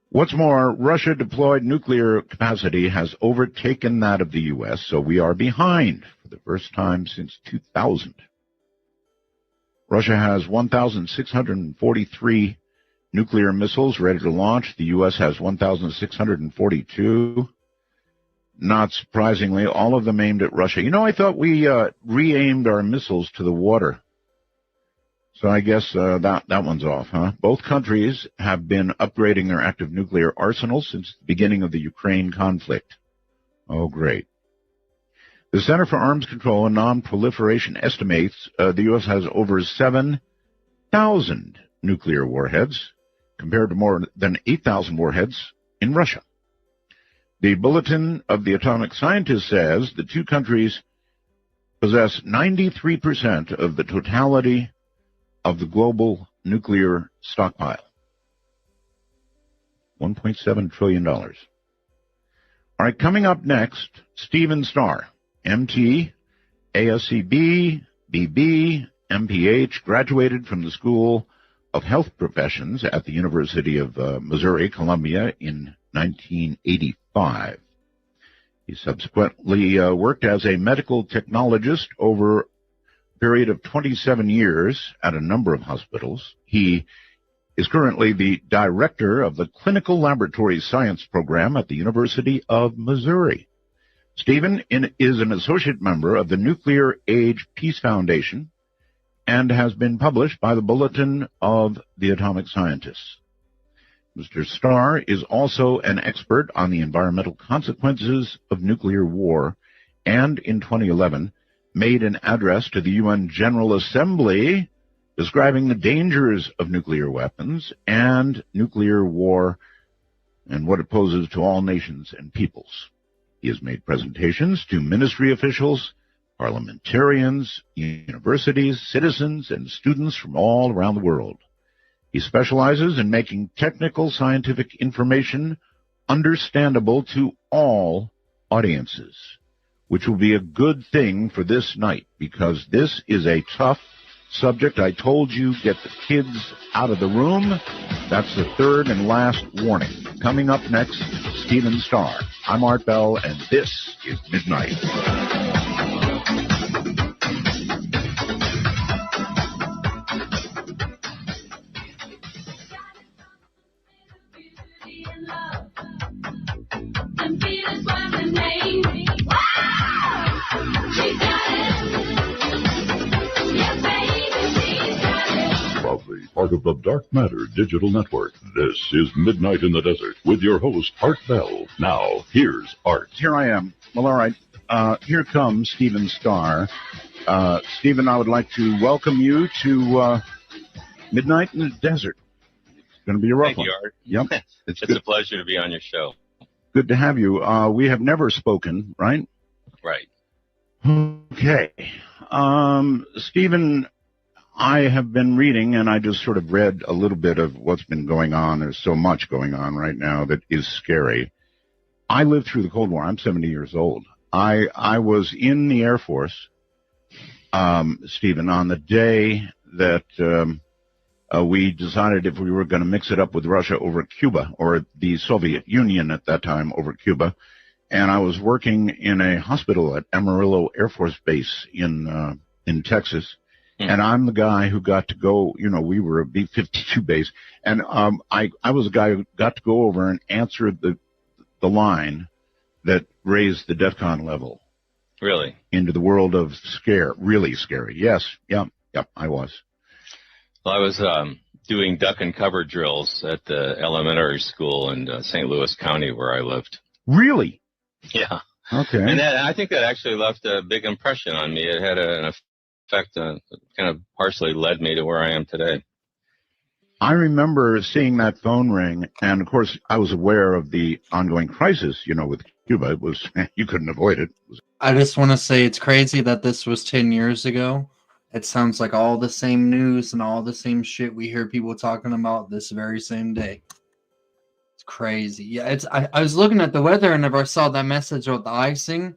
What's more, Russia deployed nuclear capacity has overtaken that of the U.S., so we are behind for the first time since 2000. Russia has 1,643 nuclear missiles ready to launch. The U.S. has 1,642. Not surprisingly, all of them aimed at Russia. You know, I thought we re-aimed our missiles to the water. So I guess that one's off, huh? Both countries have been upgrading their active nuclear arsenals since the beginning of the Ukraine conflict. Oh, great. The Center for Arms Control and Non-Proliferation estimates the U.S. has over 7,000 nuclear warheads, compared to more than 8,000 warheads in Russia. The Bulletin of the Atomic Scientist says the two countries possess 93% of the totality of the global nuclear stockpile. $1.7 trillion. All right, coming up next, Stephen Starr, MT, ASCB, BB, MPH, graduated from the School of Health Professions at the University of Missouri, Columbia in 1985. He subsequently worked as a medical technologist over a period of 27 years at a number of hospitals. He is currently the director of the Clinical Laboratory Science Program at the University of Missouri. Stephen is an associate member of the Nuclear Age Peace Foundation and has been published by the Bulletin of the Atomic Scientists. Mr. Starr is also an expert on the environmental consequences of nuclear war, and in 2011 made an address to the UN General Assembly describing the dangers of nuclear weapons and nuclear war and what it poses to all nations and peoples. He has made presentations to ministry officials, parliamentarians, universities, citizens, and students from all around the world. He specializes in making technical scientific information understandable to all audiences, which will be a good thing for this night because this is a tough subject. I told you, get the kids out of the room. That's the third and last warning. Coming up next, Stephen Starr. I'm Art Bell, and this is Midnight. Part of the Dark Matter Digital Network. This is Midnight in the Desert with your host, Art Bell. Now, here's Art. Here I am. Well, all right. Here comes Stephen Starr. Stephen, I would like to welcome you to Midnight in the Desert. It's going to be a rough one. Thank you, Art. Yep. It's a pleasure to be on your show. Good to have you. We have never spoken, right? Right. Okay. Stephen, I have been reading, and I just sort of read a little bit of what's been going on. There's so much going on right now that is scary. I lived through the Cold War. I'm 70 years old. I was in the Air Force, Stephen, on the day that we decided if we were going to mix it up with Russia over Cuba, or the Soviet Union at that time over Cuba. And I was working in a hospital at Amarillo Air Force Base in Texas. And I'm the guy who got to go, we were a B-52 base, and I was the guy who got to go over and answer the line that raised the DEFCON level. Really? Into the world of scare. Really scary. Yes. Yep, I was. Well, I was doing duck and cover drills at the elementary school in St. Louis County where I lived. Really? Yeah. Okay. And I think that actually left a big impression on me. It had an effect that kind of partially led me to where I am today. I remember seeing that phone ring, and of course I was aware of the ongoing crisis, with Cuba. It was, you couldn't avoid it. I just want to say it's crazy that this was 10 years ago. It sounds like all the same news and all the same shit we hear people talking about this very same day. It's crazy. Yeah, I was looking at the weather and I saw that message about the icing.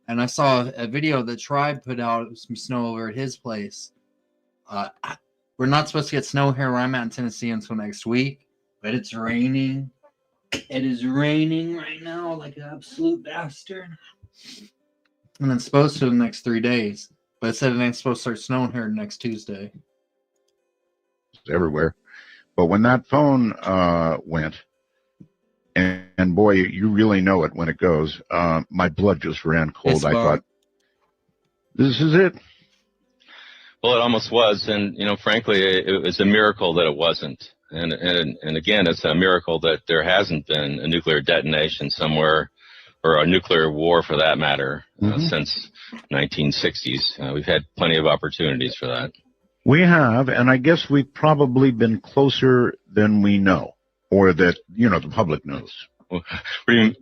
And I saw a video that Tribe put out some snow over at his place. We're not supposed to get snow here where I'm at in Tennessee until next week, but it's raining. It is raining right now like an absolute bastard. And it's supposed to the next 3 days, but it said it ain't supposed to start snowing here next Tuesday. It's everywhere. But when that phone went, and boy, you really know it when it goes. My blood just ran cold. I thought, this is it. Well, it almost was, and frankly, it was a miracle that it wasn't. And again, it's a miracle that there hasn't been a nuclear detonation somewhere, or a nuclear war for that matter, since 1960s. We've had plenty of opportunities for that. We have, and I guess we've probably been closer than we know. Or that, the public knows.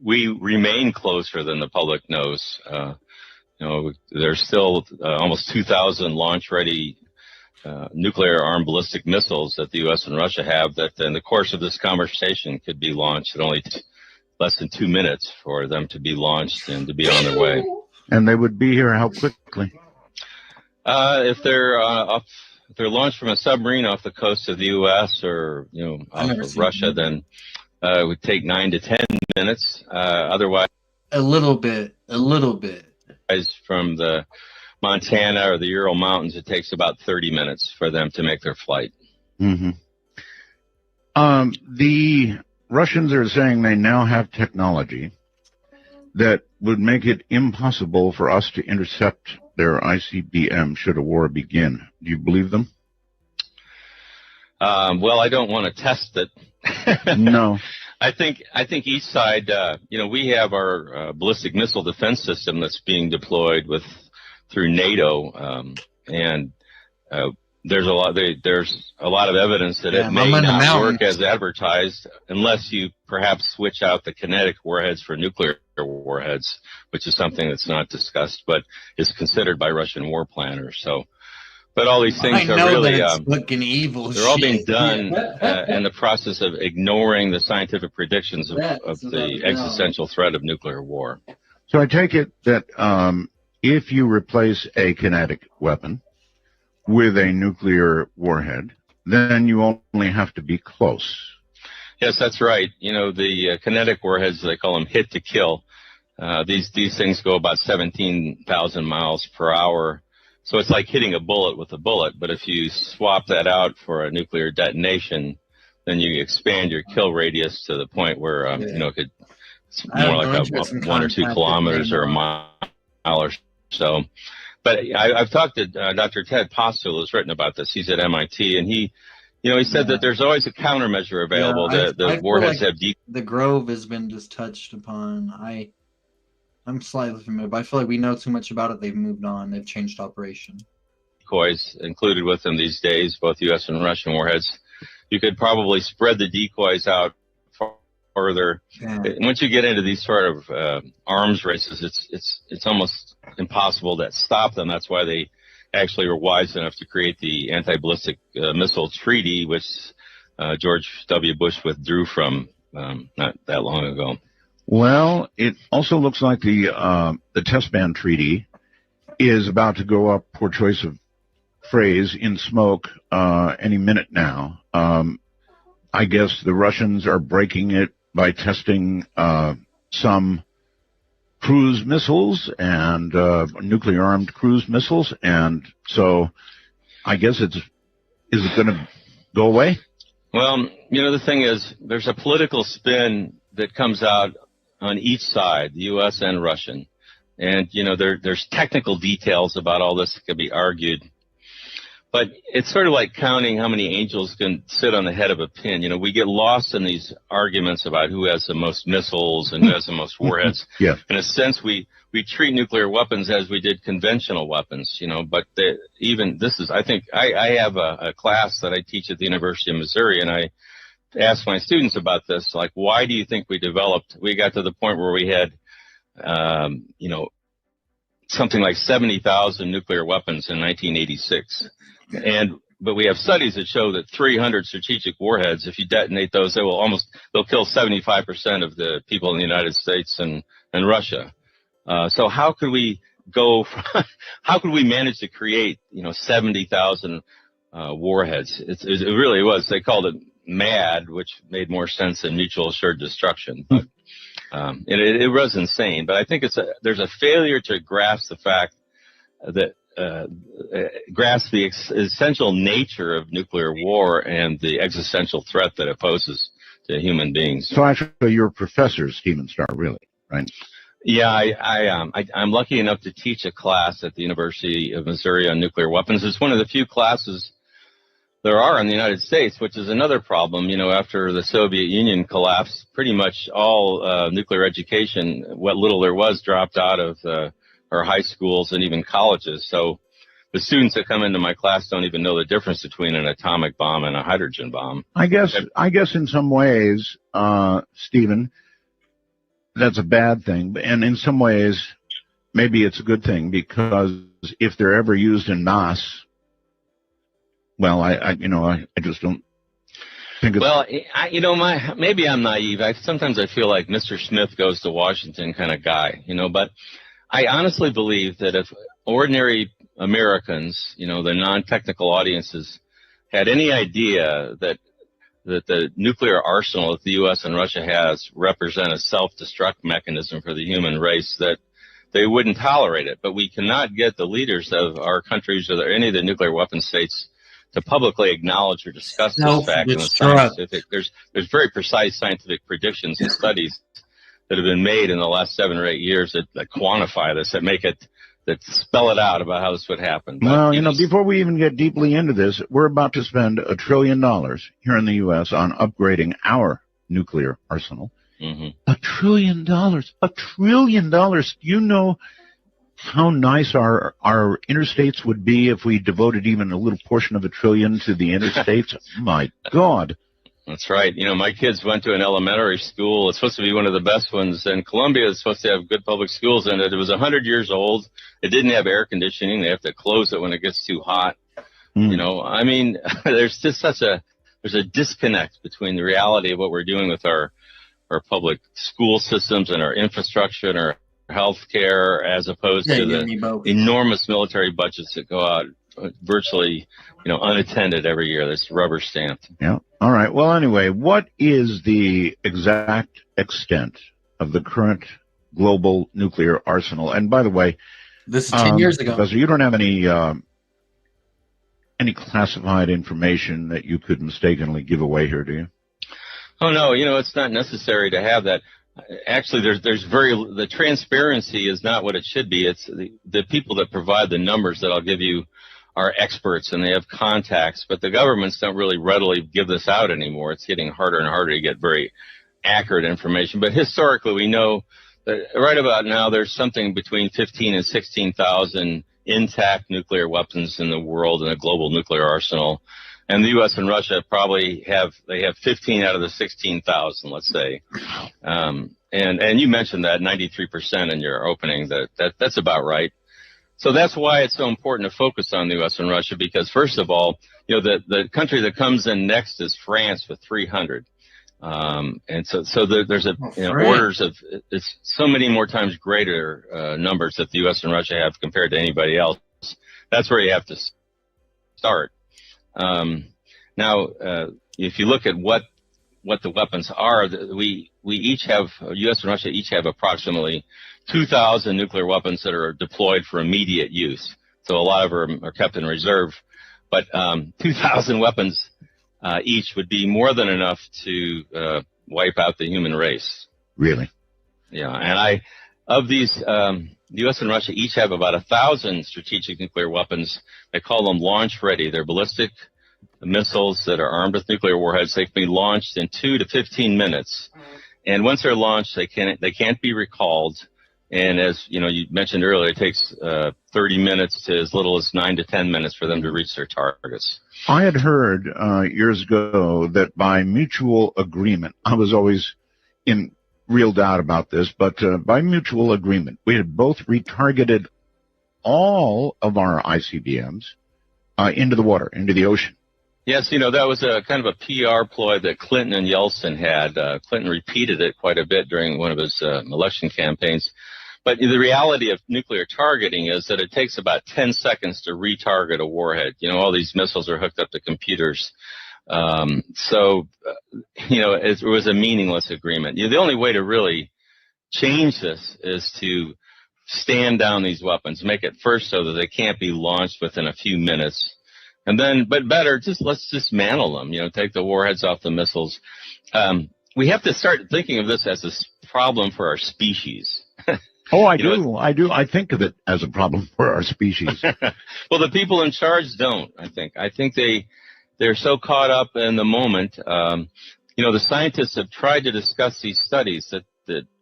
We remain closer than the public knows. There's still almost 2,000 launch-ready nuclear-armed ballistic missiles that the U.S. and Russia have that in the course of this conversation could be launched. It only less than 2 minutes for them to be launched and to be on their way. And they would be here how quickly? If they're launched from a submarine off the coast of the U.S. or off of Russia, then it would take 9 to 10 minutes. Otherwise, a little bit. From the Montana or the Ural Mountains, it takes about 30 minutes for them to make their flight. Mm-hmm. The Russians are saying they now have technology that would make it impossible for us to intercept their ICBM should a war begin. Do you believe them? Well, I don't want to test it. No. I think each side, we have our ballistic missile defense system that's being deployed through NATO, and there's a lot of evidence that it may not work as advertised unless you perhaps switch out the kinetic warheads for nuclear warheads, which is something that's not discussed but is considered by Russian war planners. So, but all these things are really looking evil. They're all being done in the process of ignoring the scientific predictions of the existential threat of nuclear war. So I take it that if you replace a kinetic weapon with a nuclear warhead, then you only have to be close. Yes, that's right. The kinetic warheads, they call them hit to kill. These things go about 17,000 miles per hour. So it's like hitting a bullet with a bullet. But if you swap that out for a nuclear detonation, then you expand your kill radius to the point where, it's more like 1 or 2 kilometers or a mile or so. But I've talked to Dr. Ted Postel, who's written about this. He's at MIT, and he said that there's always a countermeasure available. The warheads have the Grove has been just touched upon. I'm slightly familiar, but I feel like we know too much about it. They've moved on. They've changed operation. Decoys included with them these days, both U.S. and Russian warheads. You could probably spread the decoys out further. Yeah. Once you get into these sort of arms races, it's almost impossible to stop them. That's why they actually were wise enough to create the anti-ballistic missile treaty, which George W. Bush withdrew from not that long ago. Well, it also looks like the test ban treaty is about to go up, poor choice of phrase, in smoke any minute now. I guess the Russians are breaking it by testing some cruise missiles and nuclear-armed cruise missiles, and so I guess is it going to go away? Well, the thing is, there's a political spin that comes out on each side, the U.S. and Russian, and there's technical details about all this that can be argued. But it's sort of like counting how many angels can sit on the head of a pin. We get lost in these arguments about who has the most missiles and who has the most warheads. Yeah. In a sense, we treat nuclear weapons as we did conventional weapons, but I think I have a class that I teach at the University of Missouri, and I asked my students about this, like, why do you think we got to the point where we had, something like 70,000 nuclear weapons in 1986. But we have studies that show that 300 strategic warheads, if you detonate those, they'll kill 75% of the people in the United States and Russia. So how could we manage to create, 70,000 warheads? It really was. They called it MAD, which made more sense than mutual assured destruction. But it was insane. But I think there's a failure to grasp the fact that grasp the essential nature of nuclear war and the existential threat that it poses to human beings. So actually, you're a professor, Stephen Starr, really, right? Yeah, I'm lucky enough to teach a class at the University of Missouri on nuclear weapons. It's one of the few classes there are in the United States, which is another problem. After the Soviet Union collapsed, pretty much all nuclear education, what little there was, dropped out of our high schools and even colleges. So the students that come into my class don't even know the difference between an atomic bomb and a hydrogen bomb. I guess in some ways, Stephen, that's a bad thing, and in some ways, maybe it's a good thing, because if they're ever used en masse, well, I just don't think it's... Well, maybe I'm naive. Sometimes I feel like Mr. Smith goes to Washington kind of guy, but I honestly believe that if ordinary Americans, the non-technical audiences, had any idea that the nuclear arsenal that the U.S. and Russia has represent a self-destruct mechanism for the human race, that they wouldn't tolerate it. But we cannot get the leaders of our countries or any of the nuclear weapon states publicly acknowledge or discuss this fact in the scientific. There's very precise scientific predictions and studies that have been made in the last 7 or 8 years that quantify this, that spell it out about how this would happen. But, well, before we even get deeply into this, we're about to spend $1 trillion here in the U.S. on upgrading our nuclear arsenal. Mm-hmm. $1 trillion. $1 trillion. Do you know how nice our interstates would be if we devoted even a little portion of $1 trillion to the interstates? My God. That's right. My kids went to an elementary school. It's supposed to be one of the best ones. And Columbia is supposed to have good public schools in it. It was 100 years old. It didn't have air conditioning. They have to close it when it gets too hot. There's just there's a disconnect between the reality of what we're doing with our public school systems and our infrastructure and our health care as opposed to the enormous military budgets that go out virtually, unattended every year. That's rubber stamped. Yeah. All right. Well, anyway, what is the exact extent of the current global nuclear arsenal? And by the way, this is 10 years ago. Professor, you don't have any classified information that you could mistakenly give away here, do you? Oh no, it's not necessary to have that. Actually, the transparency is not what it should be. It's the people that provide the numbers that I'll give you are experts and they have contacts, but the governments don't really readily give this out anymore. It's getting harder and harder to get very accurate information. But historically, we know that right about now there's something between 15 and 16,000 intact nuclear weapons in the world in a global nuclear arsenal. And the U.S. and Russia probably have 15 out of the 16,000, let's say. And you mentioned that 93% in your opening. That's about right. So that's why it's so important to focus on the U.S. and Russia, because first of all, the country that comes in next is France with 300. And so there's orders of it's so many more times greater numbers that the U.S. and Russia have compared to anybody else. That's where you have to start. Now, if you look at what the weapons are, we each have, U.S. and Russia each have approximately 2,000 nuclear weapons that are deployed for immediate use. So a lot of them are kept in reserve, but 2,000 weapons each would be more than enough to wipe out the human race. Really? Yeah, and of these, the U.S. and Russia each have about 1,000 strategic nuclear weapons. They call them launch-ready. They're ballistic missiles that are armed with nuclear warheads. They can be launched in 2 to 15 minutes, and once they're launched, they can't be recalled. And as you mentioned earlier, it takes 30 minutes to as little as 9 to 10 minutes for them to reach their targets. I had heard years ago that by mutual agreement, I was always in real doubt about this, but by mutual agreement, we had both retargeted all of our ICBMs into the water, into the ocean. Yes, that was a kind of a PR ploy that Clinton and Yeltsin had. Clinton repeated it quite a bit during one of his election campaigns. But the reality of nuclear targeting is that it takes about 10 seconds to retarget a warhead. All these missiles are hooked up to computers. It was a meaningless agreement. The only way to really change this is to stand down these weapons, make it first so that they can't be launched within a few minutes. And then, but better, let's dismantle them, take the warheads off the missiles. We have to start thinking of this as a problem for our species. Oh, I do. I think of it as a problem for our species. Well, the people in charge don't, I think. I think they're so caught up in the moment. The scientists have tried to discuss these studies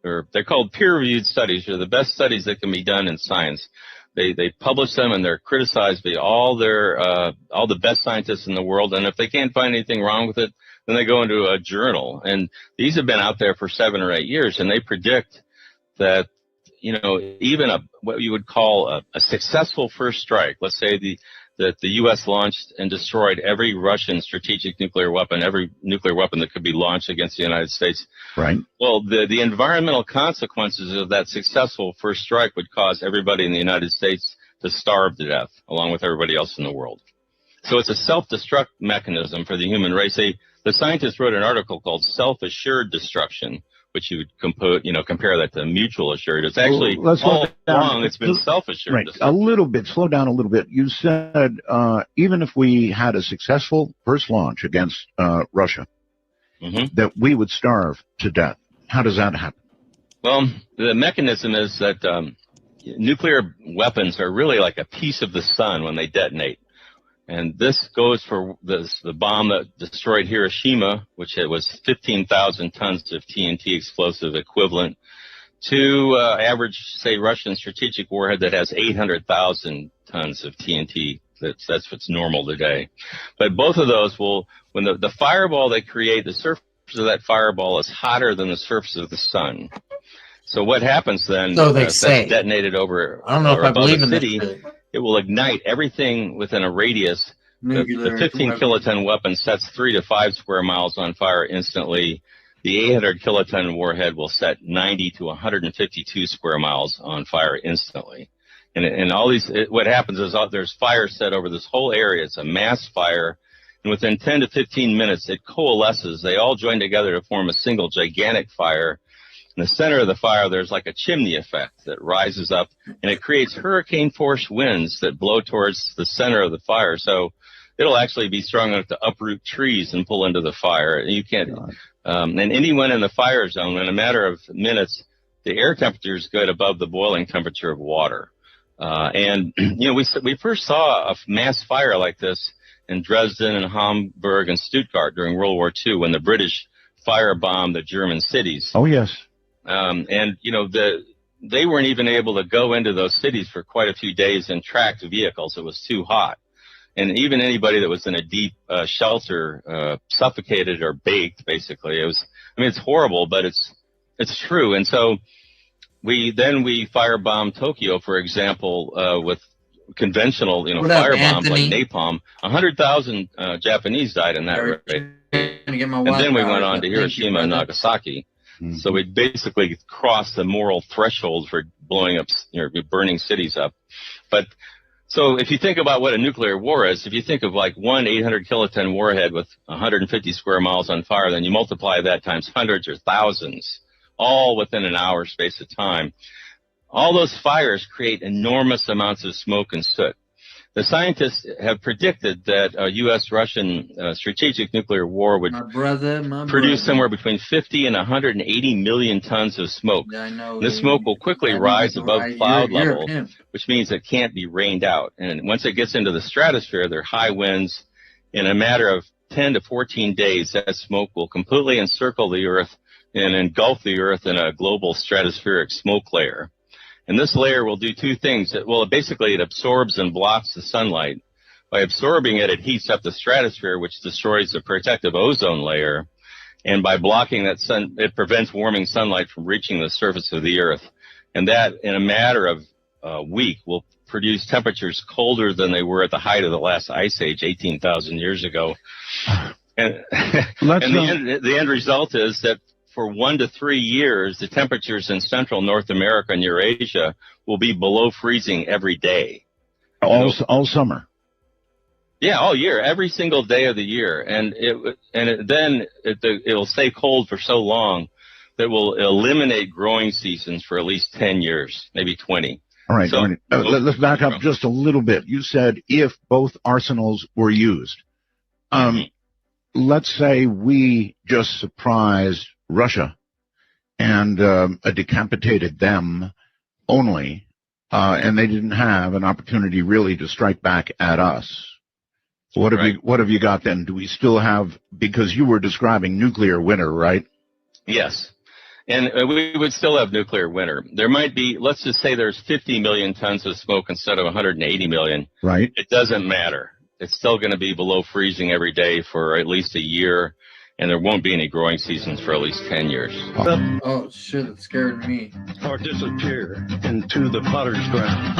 they're called peer-reviewed studies. They're the best studies that can be done in science. They publish them and they're criticized by all the best scientists in the world. And if they can't find anything wrong with it, then they go into a journal. And these have been out there for 7 or 8 years, and they predict that even what you would call a successful first strike, let's say that the U.S. launched and destroyed every Russian strategic nuclear weapon, every nuclear weapon that could be launched against the United States. Right. Well, the environmental consequences of that successful first strike would cause everybody in the United States to starve to death, along with everybody else in the world. So it's a self-destruct mechanism for the human race. The scientists wrote an article called Self-Assured Destruction, which you would compare that to mutual assured. It's actually Well, let's slow all down. along it's been self-assured. Right, a little bit. Slow down a little bit. You said even if we had a successful first launch against Russia, that we would starve to death. How does that happen? Well, the mechanism is that nuclear weapons are really like a piece of the sun when they detonate. And this goes for the bomb that destroyed Hiroshima, which it was 15,000 tons of TNT explosive equivalent, to average, say, Russian strategic warhead that has 800,000 tons of TNT. That's what's normal today. But both of those will, when the fireball they create, the surface of that fireball is hotter than the surface of the sun. So what happens then? So they if say. That's detonated over. I don't know if I above believe a in city. this. It will ignite everything within a radius. The 15 kiloton weapon sets 3 to 5 square miles on fire instantly. The 800 kiloton warhead will set 90 to 152 square miles on fire instantly. And all these, what happens is there's fire set over this whole area. It's a mass fire. And within 10 to 15 minutes, it coalesces. They all join together to form a single gigantic fire. In the center of the fire, there's like a chimney effect that rises up, and it creates hurricane-force winds that blow towards the center of the fire. So it'll actually be strong enough to uproot trees and pull into the fire. And you can't, and anyone in the fire zone, in a matter of minutes, the air temperature is good above the boiling temperature of water. And we first saw a mass fire like this in Dresden and Hamburg and Stuttgart during World War II when the British firebombed the German cities. Oh, yes. And they weren't even able to go into those cities for quite a few days in tracked vehicles. It was too hot. And even anybody that was in a deep shelter suffocated or baked, basically. It's horrible, but it's true. And so we firebombed Tokyo, for example, with conventional, firebombs like napalm. 100,000 Japanese died in that rate. And then we went on to Hiroshima and Nagasaki. Mm-hmm. So we basically crossed the moral threshold for blowing up, burning cities up. But so if you think about what a nuclear war is, if you think of like one 800 kiloton warhead with 150 square miles on fire, then you multiply that times hundreds or thousands, all within an hour space of time. All those fires create enormous amounts of smoke and soot. The scientists have predicted that a U.S.-Russian strategic nuclear war would produce somewhere between 50 and 180 million tons of smoke. Yeah, I know. This smoke will quickly rise above cloud level, which means it can't be rained out. And once it gets into the stratosphere, there are high winds. In a matter of 10 to 14 days, that smoke will completely encircle the Earth and engulf the Earth in a global stratospheric smoke layer. And this layer will do two things. Basically, it absorbs and blocks the sunlight. By absorbing it, it heats up the stratosphere, which destroys the protective ozone layer. And by blocking that sun, it prevents warming sunlight from reaching the surface of the Earth. And that, in a matter of a week, will produce temperatures colder than they were at the height of the last ice age 18,000 years ago. And, the end result is that for 1 to 3 years, the temperatures in central North America and Eurasia will be below freezing every day. All summer. Yeah, all year, every single day of the year, and it'll stay cold for so long that will eliminate growing seasons for at least 10 years, maybe 20. All right, so, let's back up just a little bit. You said if both arsenals were used. Let's say we just surprised Russia and decapitated them only, and they didn't have an opportunity really to strike back at us. What have you got then? Do we still have, because you were describing nuclear winter, right? Yes. And we would still have nuclear winter. There might be, let's just say there's 50 million tons of smoke instead of 180 million. Right. It doesn't matter. It's still going to be below freezing every day for at least a year, and there won't be any growing seasons for at least 10 years. Oh, shit, it scared me. Or disappear into the potter's ground.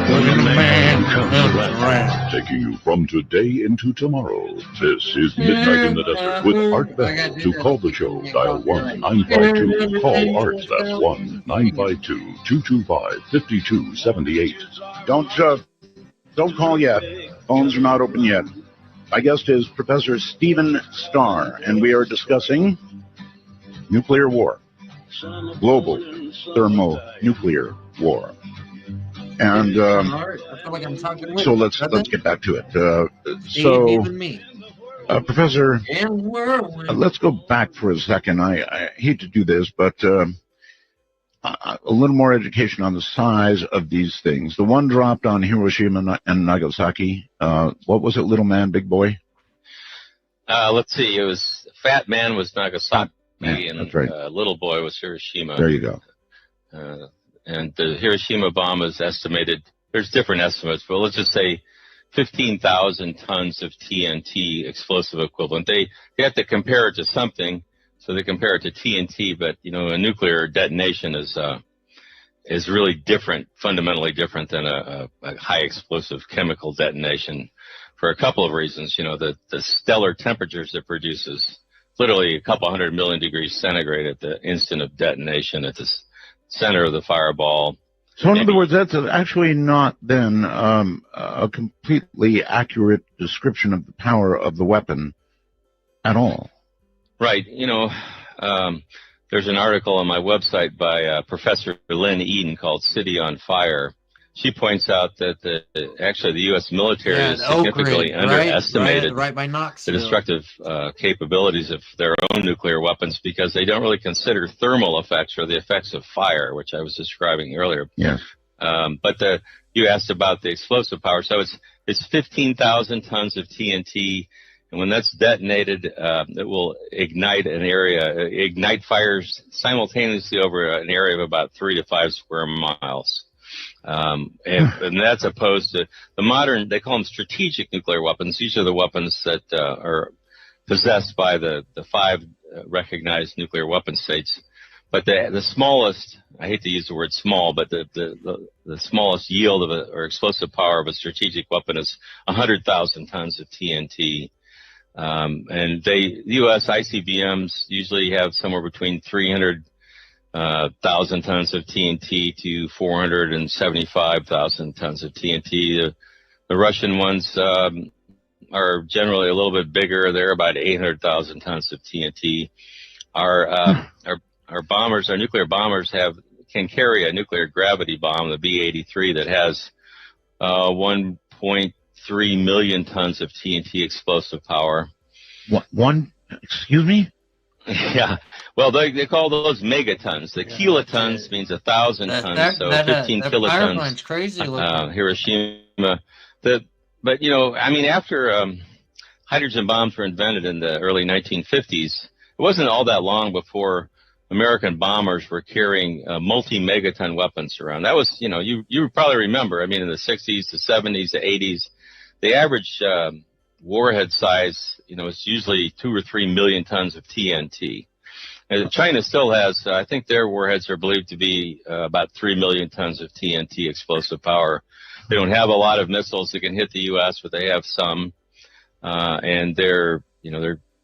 When the man comes around. Taking you from today into tomorrow. This is Midnight in the Desert with Art Bell. To call the show, dial 1-952. Call Art, that's 1-952-225-5278. Don't call yet. Phones are not open yet. My guest is Professor Stephen Starr, and we are discussing nuclear war, global thermonuclear war. And I feel like I'm talking with so you, let's brother. get back to it. Steve, even me. Professor, And whirlwind. let's go back for a second. I hate to do this, but a little more education on the size of these things. The one dropped on Hiroshima and Nagasaki. What was it, little man, big boy? Let's see. It was Fat Man was Nagasaki, and that's right. Little Boy was Hiroshima. There you go. And the Hiroshima bomb is estimated. There's different estimates, but let's just say 15,000 tons of TNT explosive equivalent. They have to compare it to something, so they compare it to TNT. But a nuclear detonation is really different, fundamentally different than a high explosive chemical detonation, for a couple of reasons. The stellar temperatures it produces, literally a couple 100 million degrees centigrade at the instant of detonation at the center of the fireball. So in other words, that's actually not then a completely accurate description of the power of the weapon at all. Right. There's an article on my website by Professor Lynn Eden called City on Fire. She points out that actually the U.S. military has significantly underestimated right by Knoxville, the destructive capabilities of their own nuclear weapons, because they don't really consider thermal effects or the effects of fire, which I was describing earlier. Yes. But you asked about the explosive power. So it's 15,000 tons of TNT, and when that's detonated, it will ignite fires simultaneously over an area of about 3 to 5 square miles. And that's opposed to the modern, they call them strategic nuclear weapons. These are the weapons that are possessed by the 5 recognized nuclear weapon states. But the smallest, I hate to use the word small, but the smallest yield of or explosive power of a strategic weapon is 100,000 tons of TNT. And the U.S. ICBMs usually have somewhere between 300,000 tons of TNT to 475,000 tons of TNT. The Russian ones are generally a little bit bigger. They're about 800,000 tons of TNT. Our bombers, our nuclear bombers, can carry a nuclear gravity bomb, the B-83, that has 1.3 million tons of TNT explosive power. Excuse me? Yeah. Well, they call those megatons. The kilotons means 1,000 tons, so 15 kilotons. Crazy Hiroshima. After hydrogen bombs were invented in the early 1950s, it wasn't all that long before American bombers were carrying multi-megaton weapons around. That was, you probably remember, in the 60s, the 70s, the 80s, the average warhead size, is usually 2 or 3 million tons of TNT. And China still has, I think their warheads are believed to be about 3 million tons of TNT explosive power. They don't have a lot of missiles that can hit the U.S., but they have some. And they're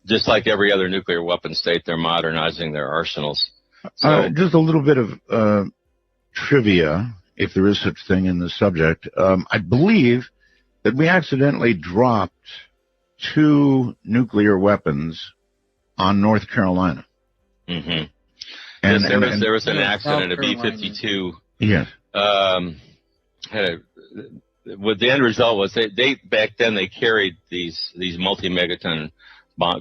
just like every other nuclear weapon state, they're modernizing their arsenals. So, just a little bit of trivia, if there is such thing in this subject. I believe that we accidentally dropped 2 nuclear weapons on North Carolina. Mm-hmm. And there was an accident, a B-52. Yes. What the end result was, they back then they carried these multi-megaton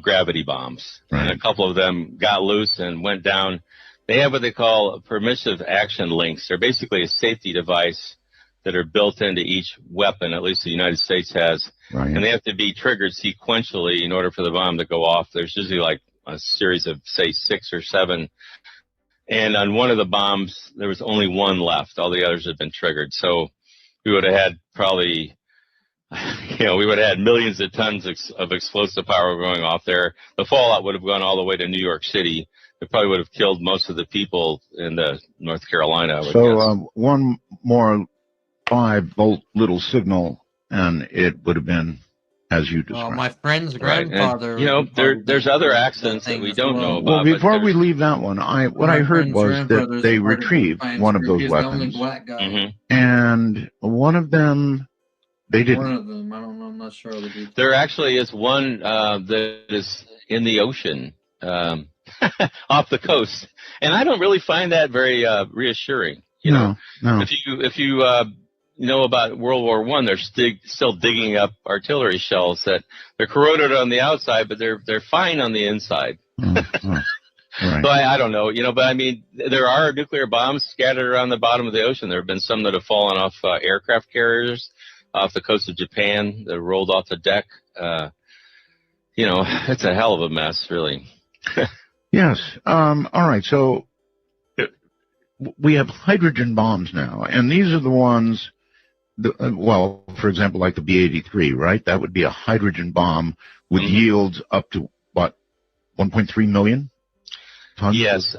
gravity bombs, right. And a couple of them got loose and went down. They have what they call permissive action links. They're basically a safety device that are built into each weapon, at least the United States has, right. And they have to be triggered sequentially in order for the bomb to go off. There's usually like a series of, say, 6 or 7. And on one of the bombs, there was only one left. All the others had been triggered. So we would have had probably, we would have had millions of tons of explosive power going off there. The fallout would have gone all the way to New York City. It probably would have killed most of the people in North Carolina, I would guess. One more 5-volt little signal, and it would have been as you described. My friend's grandfather. And, there's other accidents that we don't know about. Well, before we leave that one, what I heard was that they retrieved one of those weapons, Mm-hmm. and one of them They didn't. One of them. I don't know. I'm not sure of the details. There actually is one that is in the ocean off the coast, and I don't really find that very reassuring. You know, if you know about World War I, they're still digging up artillery shells that they're corroded on the outside, but they're fine on the inside. Right. So I don't know, but I mean, there are nuclear bombs scattered around the bottom of the ocean. There have been some that have fallen off aircraft carriers off the coast of Japan that rolled off the deck. It's a hell of a mess, really. Yes. All right. So we have hydrogen bombs now, and these are the ones. For example, like the B-83, right? That would be a hydrogen bomb with yields up to what, 1.3 million tons? Yes.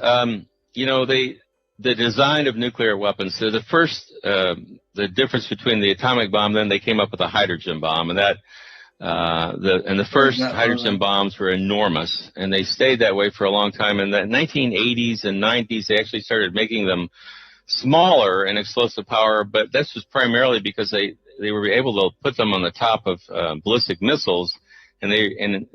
The design of nuclear weapons. So the first, the difference between the atomic bomb, then they came up with a hydrogen bomb, and the first hydrogen bombs were enormous, and they stayed that way for a long time. In the 1980s and 90s, they actually started making them smaller in explosive power, but this was primarily because they were able to put them on the top of ballistic missiles, and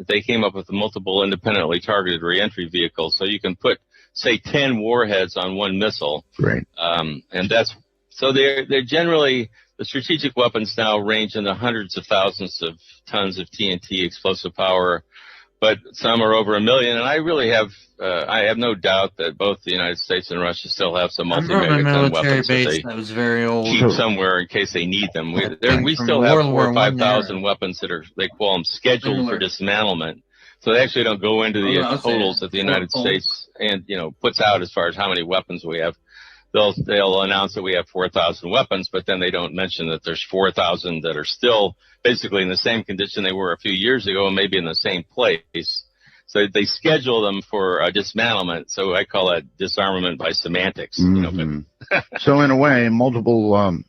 they came up with multiple independently targeted reentry vehicles. So you can put, say, 10 warheads on one missile. Right. And they're generally, the strategic weapons now range in the hundreds of thousands of tons of TNT explosive power, but some are over 1 million. And I really have no doubt that both the United States and Russia still have some multi-megaton weapons that they was very old. keep somewhere in case they need them. We still have 4,000 or 5,000 weapons that they call them scheduled for dismantlement. So they actually don't go into the totals that the United States puts out as far as how many weapons we have. They'll announce that we have 4,000 weapons, but then they don't mention that there's 4,000 that are still basically in the same condition they were a few years ago and maybe in the same place. So they schedule them for dismantlement. So I call that disarmament by semantics. So in a way, multiple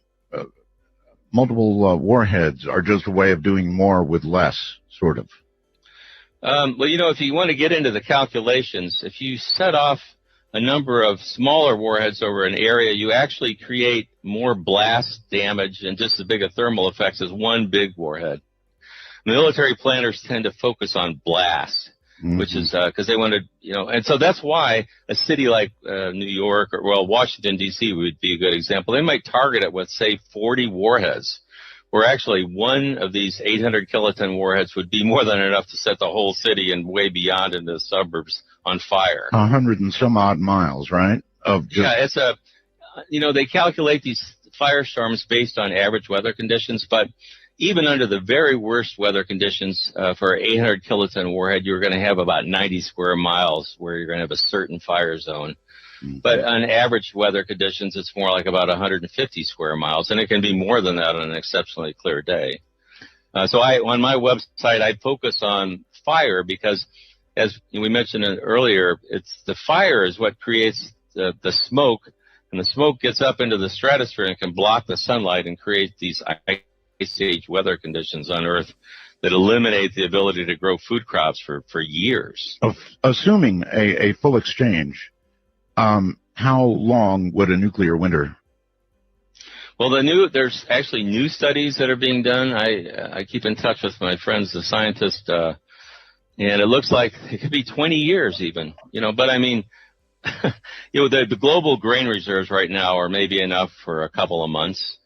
warheads are just a way of doing more with less, sort of. If you want to get into the calculations, if you set off a number of smaller warheads over an area, you actually create more blast damage and just as big a thermal effects as one big warhead. Military planners tend to focus on blast, which is because they want to, and so that's why a city like New York or, Washington, D.C. would be a good example. They might target it with, say, 40 warheads, where actually one of these 800 kiloton warheads would be more than enough to set the whole city and way beyond into the suburbs on fire. 100 and some odd miles, right? They calculate these firestorms based on average weather conditions, but even under the very worst weather conditions for an 800 kiloton warhead, you're going to have about 90 square miles where you're going to have a certain fire zone. But on average weather conditions, it's more like about 150 square miles, and it can be more than that on an exceptionally clear day. So on my website, I focus on fire because, as we mentioned earlier, it's the fire is what creates the smoke, and the smoke gets up into the stratosphere and can block the sunlight and create these ice age weather conditions on Earth that eliminate the ability to grow food crops for years. Assuming a full exchange, how long would a nuclear winter? Well, there's actually new studies that are being done. I keep in touch with my friends, the scientists, and it looks like it could be 20 years even, but I mean, the global grain reserves right now are maybe enough for a couple of months.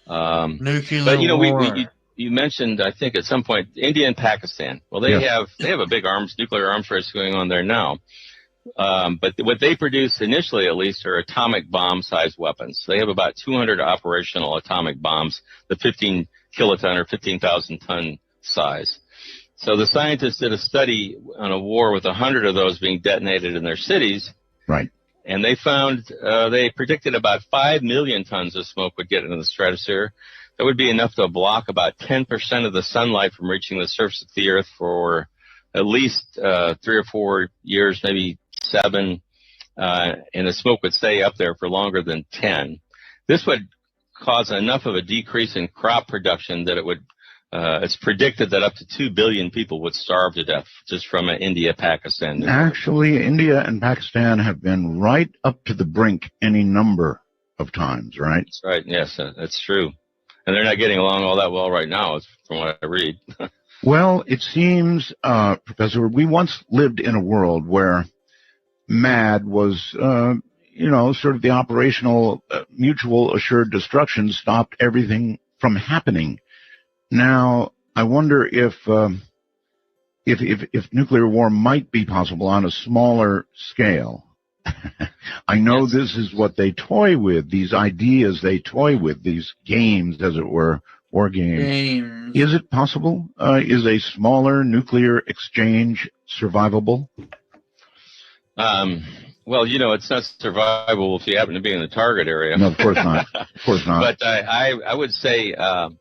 Nuclear but war. You mentioned, I think at some point, India and Pakistan. Well, they have a big nuclear arms race going on there now. But what they produce initially, at least, are atomic bomb-sized weapons. They have about 200 operational atomic bombs, the 15 kiloton or 15,000-ton size. So the scientists did a study on a war with 100 of those being detonated in their cities. Right. And they found they predicted about 5 million tons of smoke would get into the stratosphere. That would be enough to block about 10% of the sunlight from reaching the surface of the Earth for at least 3 or 4 years, maybe 7, and the smoke would stay up there for longer than 10. This would cause enough of a decrease in crop production that it would, it's predicted that up to 2 billion people would starve to death just from India, Pakistan. Actually, India and Pakistan have been right up to the brink any number of times, right? That's right, yes, that's true. and they're not getting along all that well right now, from what I read. Well, it seems, Professor, we once lived in a world where MAD was, sort of the operational mutual assured destruction stopped everything from happening. Now, I wonder if nuclear war might be possible on a smaller scale. I know Yes. this is what they toy with, these ideas they toy with, these games, as it were, war games. Is it possible? Is a smaller nuclear exchange survivable? Well, it's not survivable if you happen to be in the target area. No, of course not. Of course not. But I would say that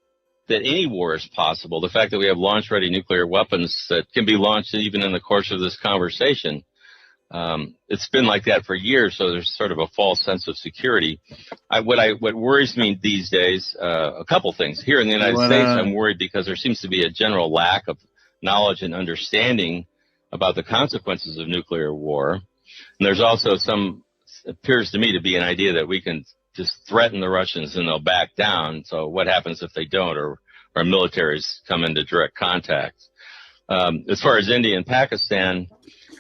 any war is possible. The fact that we have launch-ready nuclear weapons that can be launched even in the course of this conversation, it's been like that for years, so there's sort of a false sense of security. What worries me these days, a couple things. Here in the United States, I'm worried because there seems to be a general lack of knowledge and understanding about the consequences of nuclear war. And there's also appears to me to be an idea that we can just threaten the Russians and they'll back down. So what happens if they don't, or our militaries come into direct contact? As far as India and Pakistan,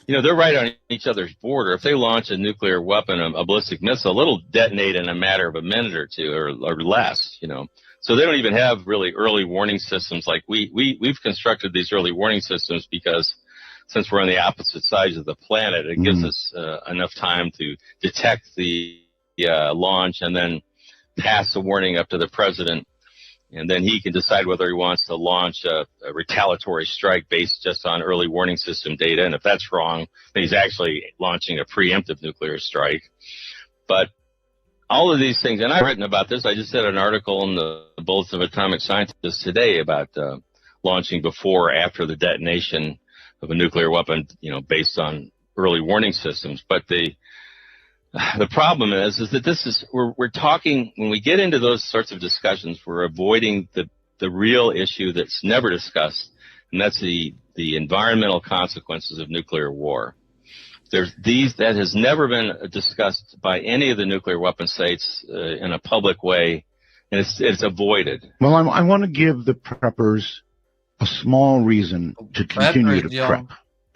they're right on each other's border. If they launch a nuclear weapon, a ballistic missile, it'll detonate in a matter of a minute or two or less, So they don't even have really early warning systems like we've constructed these early warning systems because since we're on the opposite sides of the planet, it gives us enough time to detect the launch and then pass the warning up to the president. And then he can decide whether he wants to launch a retaliatory strike based just on early warning system data. And if that's wrong, then he's actually launching a preemptive nuclear strike. But all of these things, and I've written about this. I just did an article in the Bulletin of Atomic Scientists today about launching before or after the detonation of a nuclear weapon, based on early warning systems. But the problem is that we're talking, when we get into those sorts of discussions, we're avoiding the real issue that's never discussed, and that's the environmental consequences of nuclear war. That has never been discussed by any of the nuclear weapon states in a public way, and it's avoided. Well, I want to give the preppers a small reason to continue to prep.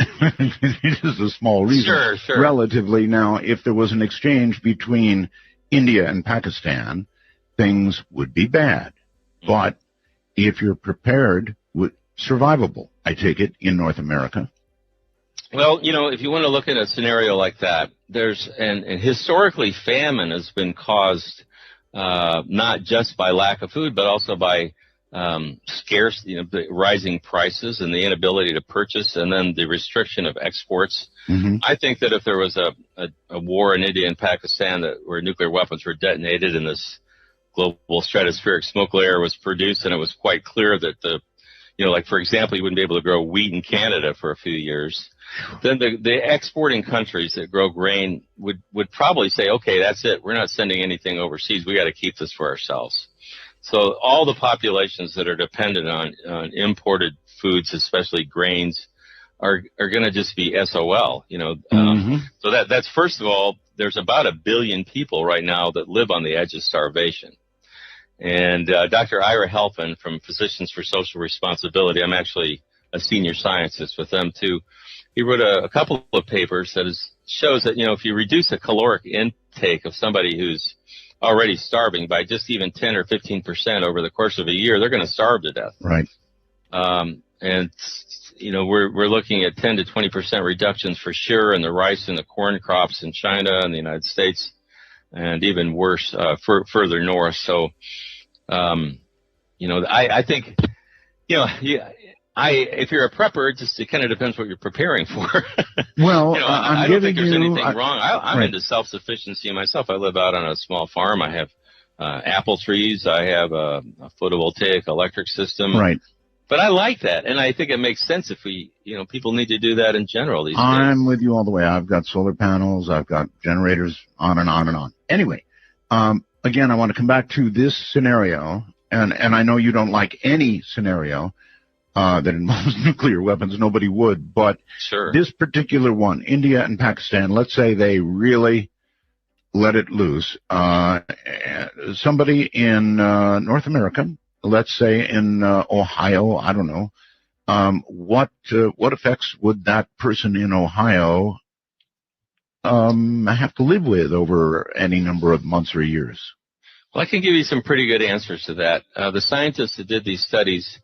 It is a small reason. Sure. Relatively. Now, if there was an exchange between India and Pakistan, things would be bad. But if you're prepared, survivable, I take it, in North America. Well, if you want to look at a scenario like that, and historically famine has been caused not just by lack of food, but also by scarce, the rising prices and the inability to purchase, and then the restriction of exports. Mm-hmm. I think that if there was a war in India and Pakistan where nuclear weapons were detonated and this global stratospheric smoke layer was produced, and it was quite clear that like, for example, you wouldn't be able to grow wheat in Canada for a few years, then the exporting countries that grow grain would probably say, okay, that's it. We're not sending anything overseas. We got to keep this for ourselves. So all the populations that are dependent on imported foods, especially grains, are going to just be SOL. So that's, first of all, there's about 1 billion people right now that live on the edge of starvation. And Dr. Ira Helfand from Physicians for Social Responsibility, I'm actually a senior scientist with them too. He wrote a couple of papers that shows that, if you reduce the caloric intake of somebody who's already starving by just even 10 or 15% over the course of a year, they're going to starve to death. Right. And we're looking at 10 to 20% reductions for sure in the rice and the corn crops in China and the United States, and even worse further north. So, I think, if you're a prepper, it kind of depends what you're preparing for. Well, I don't think there's anything wrong. I'm into self-sufficiency myself. I live out on a small farm. I have apple trees. I have a photovoltaic electric system. Right. But I like that, and I think it makes sense if people need to do that in general these days. I'm with you all the way. I've got solar panels. I've got generators, on and on and on. Anyway, again, I want to come back to this scenario, and I know you don't like any scenario that involves nuclear weapons. Nobody would, but sure. This particular one, India and Pakistan, let's say they really let it loose. Somebody in North America, let's say in Ohio, I don't know, what effects would that person in Ohio have to live with over any number of months or years? Well, I can give you some pretty good answers to that. The scientists that did these studies,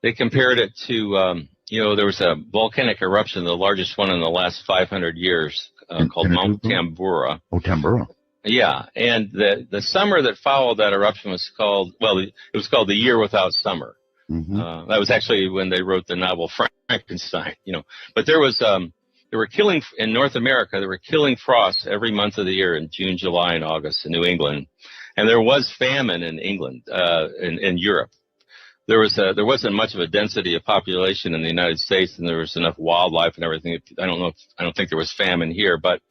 they compared it to, there was a volcanic eruption, the largest one in the last 500 years, called Mount Tambora. Oh, Tambora. Yeah, and the summer that followed that eruption was called, it was called the Year Without Summer. Mm-hmm. That was actually when they wrote the novel Frankenstein, But there was, they were killing, in North America, they were killing frosts every month of the year in June, July, and August in New England. And there was famine in England, in Europe. There wasn't much of a density of population in the United States, and there was enough wildlife and everything. I don't think there was famine here, but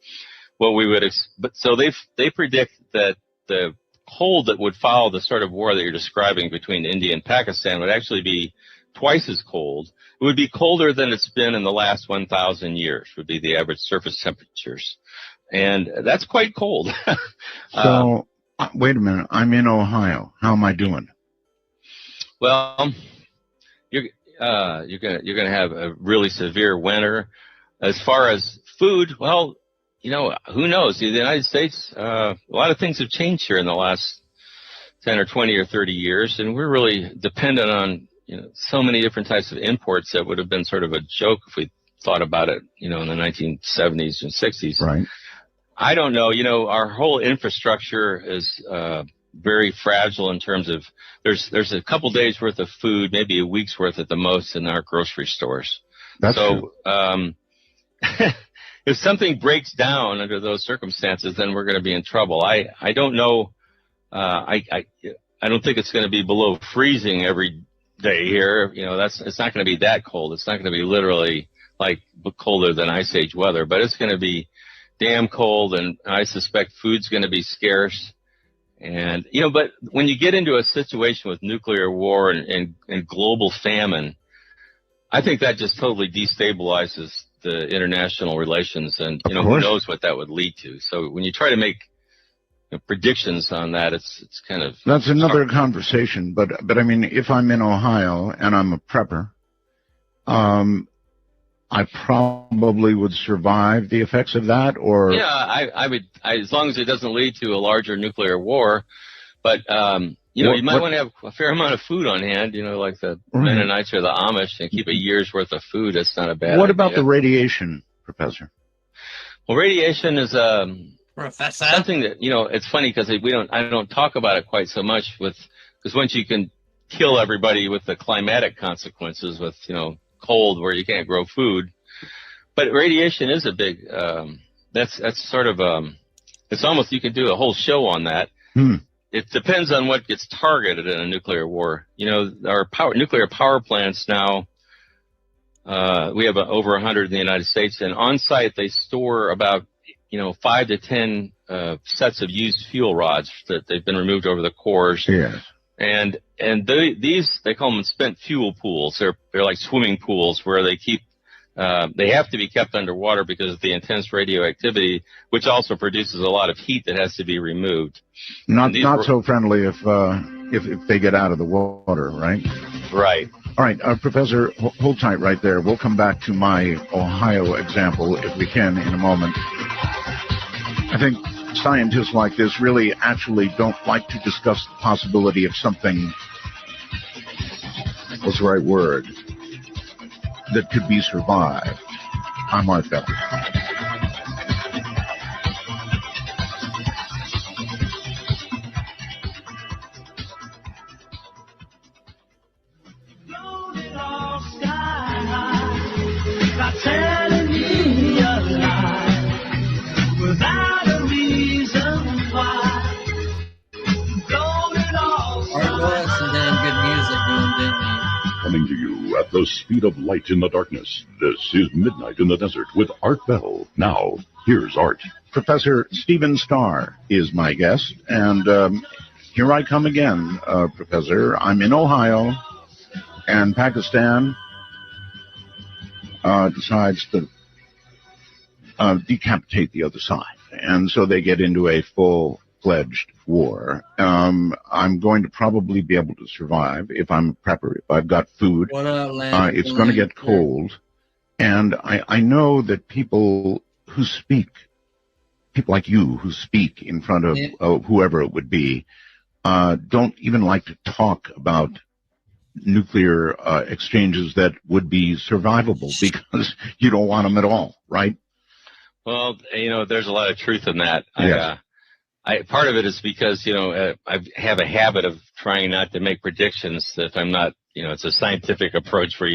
so they predict that the cold that would follow the sort of war that you're describing between India and Pakistan would actually be twice as cold. It would be colder than it's been in the last 1,000 years, would be the average surface temperatures. And that's quite cold. So, wait a minute. I'm in Ohio. How am I doing? Well, you're gonna have a really severe winter. As far as food, well, who knows? The United States, a lot of things have changed here in the last 10 or 20 or 30 years, and we're really dependent on so many different types of imports that would have been sort of a joke if we thought about it, in the 1970s and 60s. Right. I don't know. Our whole infrastructure is very fragile in terms of there's a couple days worth of food, maybe a week's worth at the most in our grocery stores. That's true. If something breaks down under those circumstances, then we're going to be in trouble. I don't know. I don't think it's going to be below freezing every day here. It's not going to be that cold. It's not going to be literally like colder than Ice Age weather, but it's going to be damn cold, and I suspect food's going to be scarce. And, but when you get into a situation with nuclear war and global famine, I think that just totally destabilizes the international relations, and, who knows what that would lead to. So when you try to make predictions on that, it's kind of... That's another conversation, but I mean, if I'm in Ohio and I'm a prepper, I probably would survive the effects of that, or... Yeah, I would, as long as it doesn't lead to a larger nuclear war. But, you might want to have a fair amount of food on hand, like the Mennonites or the Amish, and keep a year's worth of food. That's not a bad idea. What about the radiation, Professor? Well, radiation is something that, it's funny because I don't talk about it quite so much because once you can kill everybody with the climatic consequences with, cold where you can't grow food. But radiation is a big, that's sort of, it's almost, you could do a whole show on that. It depends on what gets targeted in a nuclear war. Our nuclear power plants now, we have over 100 in the United States, and on site they store about, 5 to 10 sets of used fuel rods that they've been removed over the cores. Yes. And these, they call them spent fuel pools. They're like swimming pools where they keep, they have to be kept underwater because of the intense radioactivity, which also produces a lot of heat that has to be removed. Not so friendly if they get out of the water, right? Right. All right, Professor, hold tight right there. We'll come back to my Ohio example, if we can, in a moment. I think scientists like this really actually don't like to discuss the possibility of something, what's the right word, that could be survived. I'm Art Bell. Coming to you at the speed of light in the darkness, this is Midnight in the Desert with Art Bell. Now, here's Art. Professor Stephen Starr is my guest, and here I come again, Professor. I'm in Ohio, and Pakistan decides to decapitate the other side. and so they get into a full-fledged war. I'm going to probably be able to survive if I'm a prepper, if I've got food. What up, Lance? It's going to get cold, and I know that people who speak, people like you who speak in front of whoever it would be, don't even like to talk about nuclear exchanges that would be survivable because you don't want them at all, right? Well, there's a lot of truth in that. Yes. Part of it is because, I have a habit of trying not to make predictions if I'm not, it's a scientific approach where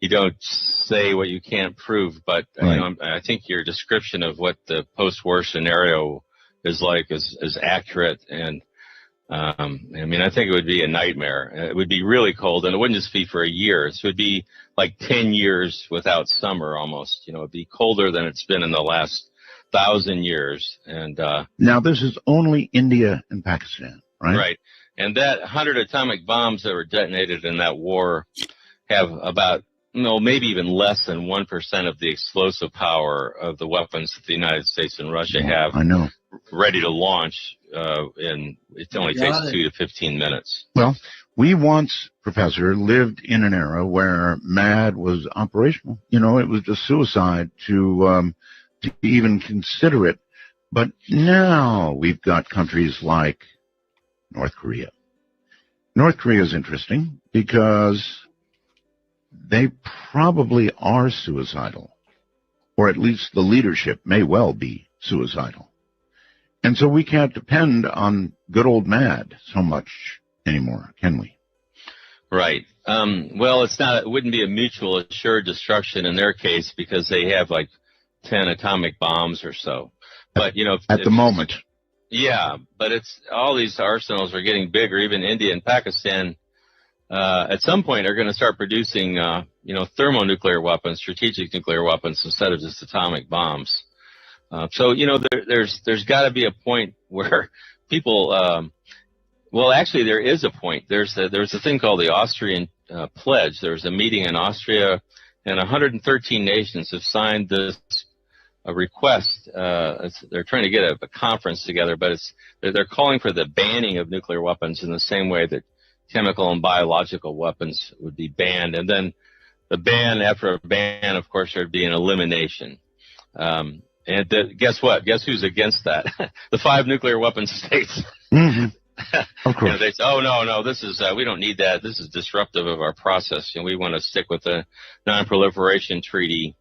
you don't say what you can't prove. But, Right. I think your description of what the post-war scenario is like is accurate. And, I think it would be a nightmare. It would be really cold, and it wouldn't just be for a year. It would be like 10 years without summer almost. It'd be colder than it's been in the last 1,000 years. And Now, this is only India and Pakistan, right? right. And that 100 atomic bombs that were detonated in that war have about, maybe even less than 1% of the explosive power of the weapons that the United States and Russia have I know. ready to launch it only takes 2 to 15 minutes. Well, we once, Professor, lived in an era where MAD was operational. It was just suicide to even consider it. But now we've got countries like North Korea. North Korea is interesting because they probably are suicidal, or at least the leadership may well be suicidal. And so we can't depend on good old MAD so much anymore, can we? Right. Well, it wouldn't be a mutual assured destruction in their case because they have like 10 atomic bombs or so. But, At the moment. Yeah, but all these arsenals are getting bigger. Even India and Pakistan, at some point are going to start producing, thermonuclear weapons, strategic nuclear weapons instead of just atomic bombs. So, there's got to be a point where people, well, actually, there is a point. There's a thing called the Austrian Pledge. There was a meeting in Austria, and 113 nations have signed this request. They're trying to get a conference together, but they're calling for the banning of nuclear weapons in the same way that chemical and biological weapons would be banned. And then the ban, after a ban, of course, there'd be an elimination. Guess what? Guess who's against that? The 5 nuclear weapon states. Mm-hmm. Of course. They say, oh, no, this is, we don't need that. This is disruptive of our process. We want to stick with the non-proliferation treaty,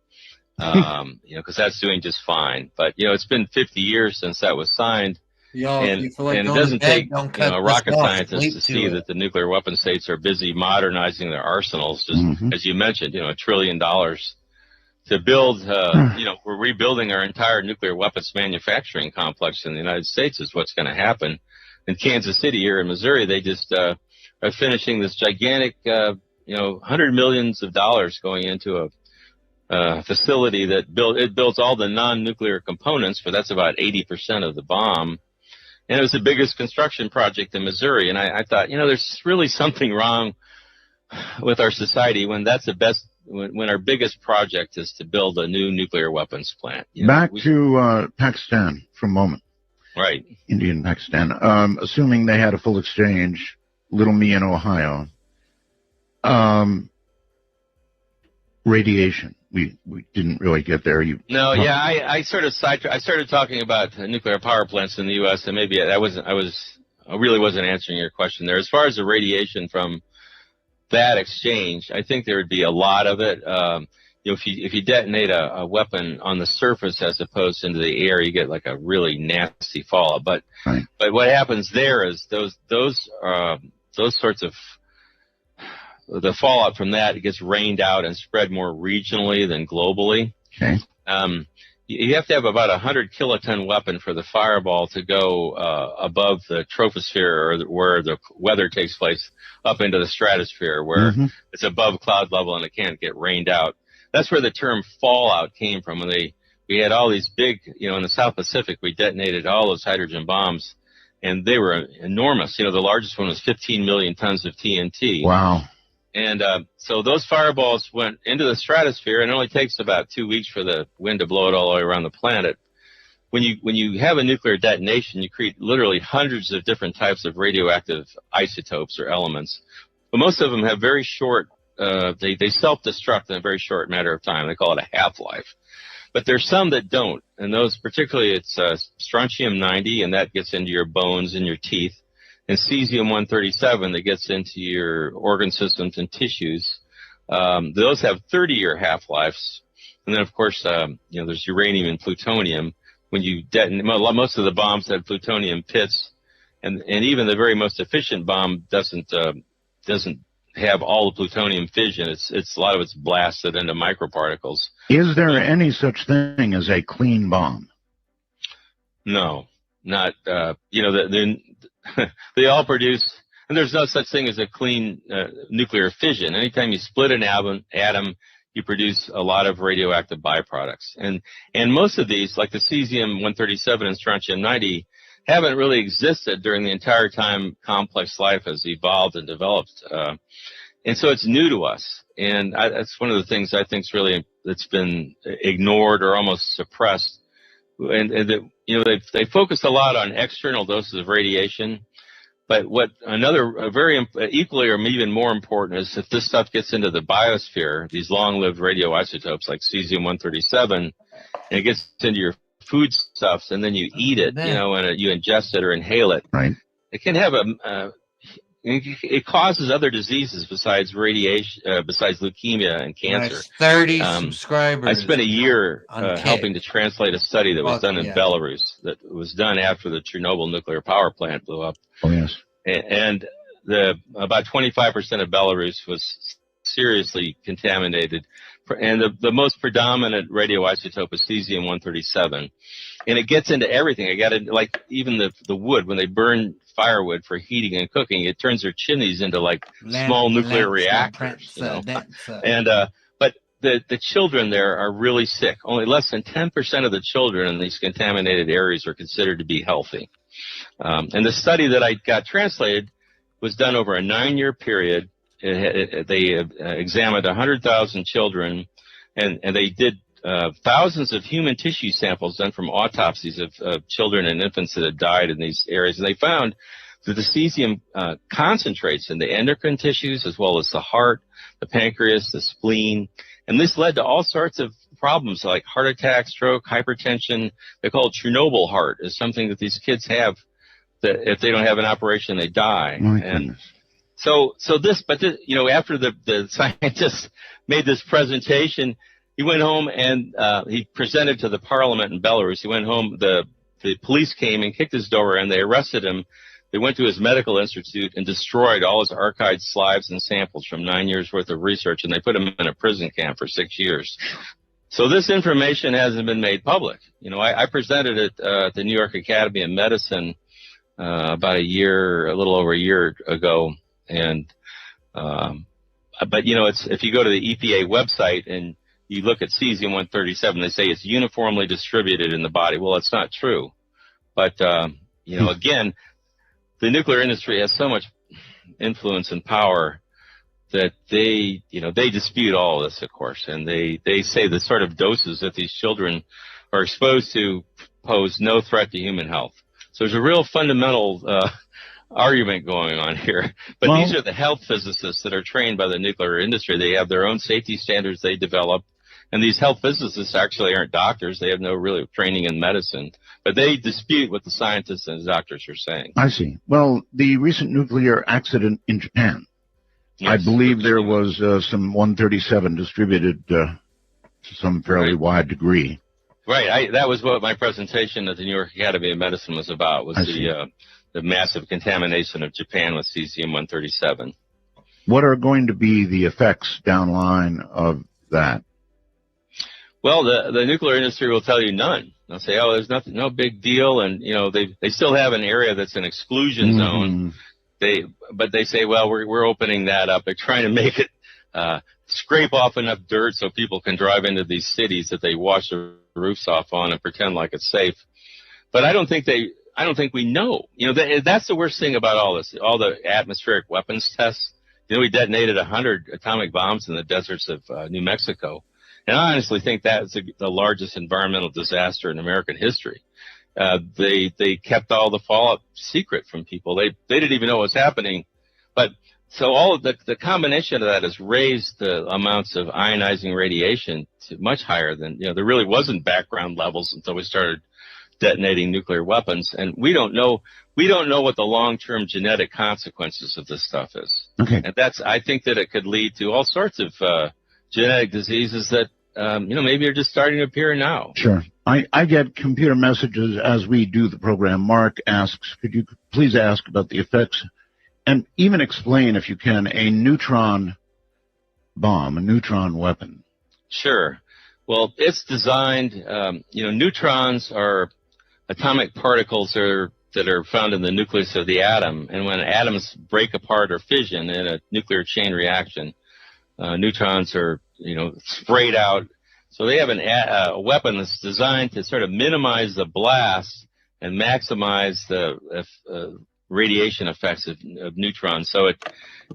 because that's doing just fine. But, it's been 50 years since that was signed. And it doesn't take a rocket scientist to see that the nuclear weapon states are busy modernizing their arsenals, just as you mentioned, $1 trillion to build, we're rebuilding our entire nuclear weapons manufacturing complex in the United States is what's going to happen. In Kansas City here in Missouri, they just are finishing this gigantic, $100 million going into a facility that builds all the non-nuclear components, but that's about 80% of the bomb. And it was the biggest construction project in Missouri. And I thought, there's really something wrong with our society when that's the best, when our biggest project is to build a new nuclear weapons plant. Back to Pakistan for a moment. Right. India and Pakistan. Assuming they had a full exchange, little me in Ohio. Radiation. We didn't really get there. I started talking about nuclear power plants in the U.S. and maybe I really wasn't answering your question there. As far as the radiation from that exchange, I think there would be a lot of it. If you detonate a weapon on the surface as opposed into the air, you get like a really nasty fallout. But what happens there is those sorts of the fallout from that, it gets rained out and spread more regionally than globally. Okay. You have to have about 100 kiloton weapon for the fireball to go above the troposphere, or where the weather takes place, up into the stratosphere, where it's above cloud level and it can't get rained out. That's where the term fallout came from. When we had all these big, in the South Pacific, we detonated all those hydrogen bombs, and they were enormous. The largest one was 15 million tons of TNT. Wow. And so those fireballs went into the stratosphere, and it only takes about 2 weeks for the wind to blow it all the way around the planet. when you have a nuclear detonation, you create literally hundreds of different types of radioactive isotopes or elements. But most of them have very short, they self-destruct in a very short matter of time. They call it a half-life. But there's some that don't, and those particularly it's strontium-90, and that gets into your bones and your teeth, and cesium-137 that gets into your organ systems and tissues. Those have 30-year half-lives. And then, of course, there's uranium and plutonium. When you detonate, most of the bombs have plutonium pits, and even the very most efficient bomb doesn't have all the plutonium fission. It's a lot of it's blasted into microparticles. Is there any such thing as a clean bomb? No, not. They all produce, and there's no such thing as a clean nuclear fission. Anytime you split an atom, you produce a lot of radioactive byproducts. And most of these, like the cesium-137 and strontium-90, haven't really existed during the entire time complex life has evolved and developed. And so it's new to us. And that's one of the things I think is really, that's been ignored or almost suppressed. And they focus a lot on external doses of radiation. But what another very equally or even more important is if this stuff gets into the biosphere, these long-lived radioisotopes like cesium-137, and it gets into your foodstuffs, and then you eat it, and you ingest it or inhale it. Right. It can have it causes other diseases besides radiation, besides leukemia and cancer. Nice. 30 subscribers. I spent a year on helping to translate a study that was done in Belarus, that was done after the Chernobyl nuclear power plant blew up. Oh, yes. And about 25% of Belarus was seriously contaminated. And the most predominant radioisotope is cesium-137. And it gets into everything. Like even the wood, when they burn firewood for heating and cooking, it turns their chimneys into like small nuclear reactors. But the children there are really sick. Only less than 10% of the children in these contaminated areas are considered to be healthy. And the study that I got translated was done over a 9-year period. They examined 100,000 children, and they did thousands of human tissue samples done from autopsies of children and infants that had died in these areas. And they found that the cesium concentrates in the endocrine tissues as well as the heart, the pancreas, the spleen. And this led to all sorts of problems like heart attack, stroke, hypertension. They call it Chernobyl heart, is something that these kids have that if they don't have an operation, they die. And so after the scientists made this presentation, he went home and he presented to the parliament in Belarus. He went home, the police came and kicked his door in. They arrested him. They went to his medical institute and destroyed all his archived slides and samples from 9 years worth of research, and they put him in a prison camp for 6 years. So this information hasn't been made public. I presented it at the New York Academy of Medicine about a little over a year ago, and but it's if you go to the EPA website and you look at cesium-137, they say it's uniformly distributed in the body. Well, it's not true. But, again, the nuclear industry has so much influence and power that they dispute all of this, of course. And they say the sort of doses that these children are exposed to pose no threat to human health. So there's a real fundamental argument going on here. But these are the health physicists that are trained by the nuclear industry. They have their own safety standards they develop. And these health physicists actually aren't doctors. They have no real training in medicine. But they dispute what the scientists and the doctors are saying. I see. Well, the recent nuclear accident in Japan, yes, I believe there was some 137 distributed to some fairly wide degree. Right. That was what my presentation at the New York Academy of Medicine was about, was the massive contamination of Japan with cesium-137. What are going to be the effects downline of that? Well, the nuclear industry will tell you none. They'll say, oh, there's nothing, no big deal. And, they still have an area that's an exclusion zone. But they say, well, we're opening that up. They're trying to make it scrape off enough dirt so people can drive into these cities that they wash the roofs off on and pretend like it's safe. But I don't think we know. That's the worst thing about all this, all the atmospheric weapons tests. We detonated 100 atomic bombs in the deserts of New Mexico. And I honestly think that is the largest environmental disaster in American history. They kept all the fallout secret from people. They didn't even know what was happening. But so all of the combination of that has raised the amounts of ionizing radiation to much higher than, there really wasn't background levels until we started detonating nuclear weapons, and we don't know what the long-term genetic consequences of this stuff is. Okay. And I think that it could lead to all sorts of genetic diseases that maybe are just starting to appear now. Sure. I get computer messages as we do the program. Mark asks, could you please ask about the effects and even explain, if you can, a neutron bomb, a neutron weapon? Sure. Well, it's designed, neutrons are atomic particles that are found in the nucleus of the atom. And when atoms break apart or fission in a nuclear chain reaction, neutrons are, sprayed out. So they have a weapon that's designed to sort of minimize the blast and maximize the radiation effects of neutrons. So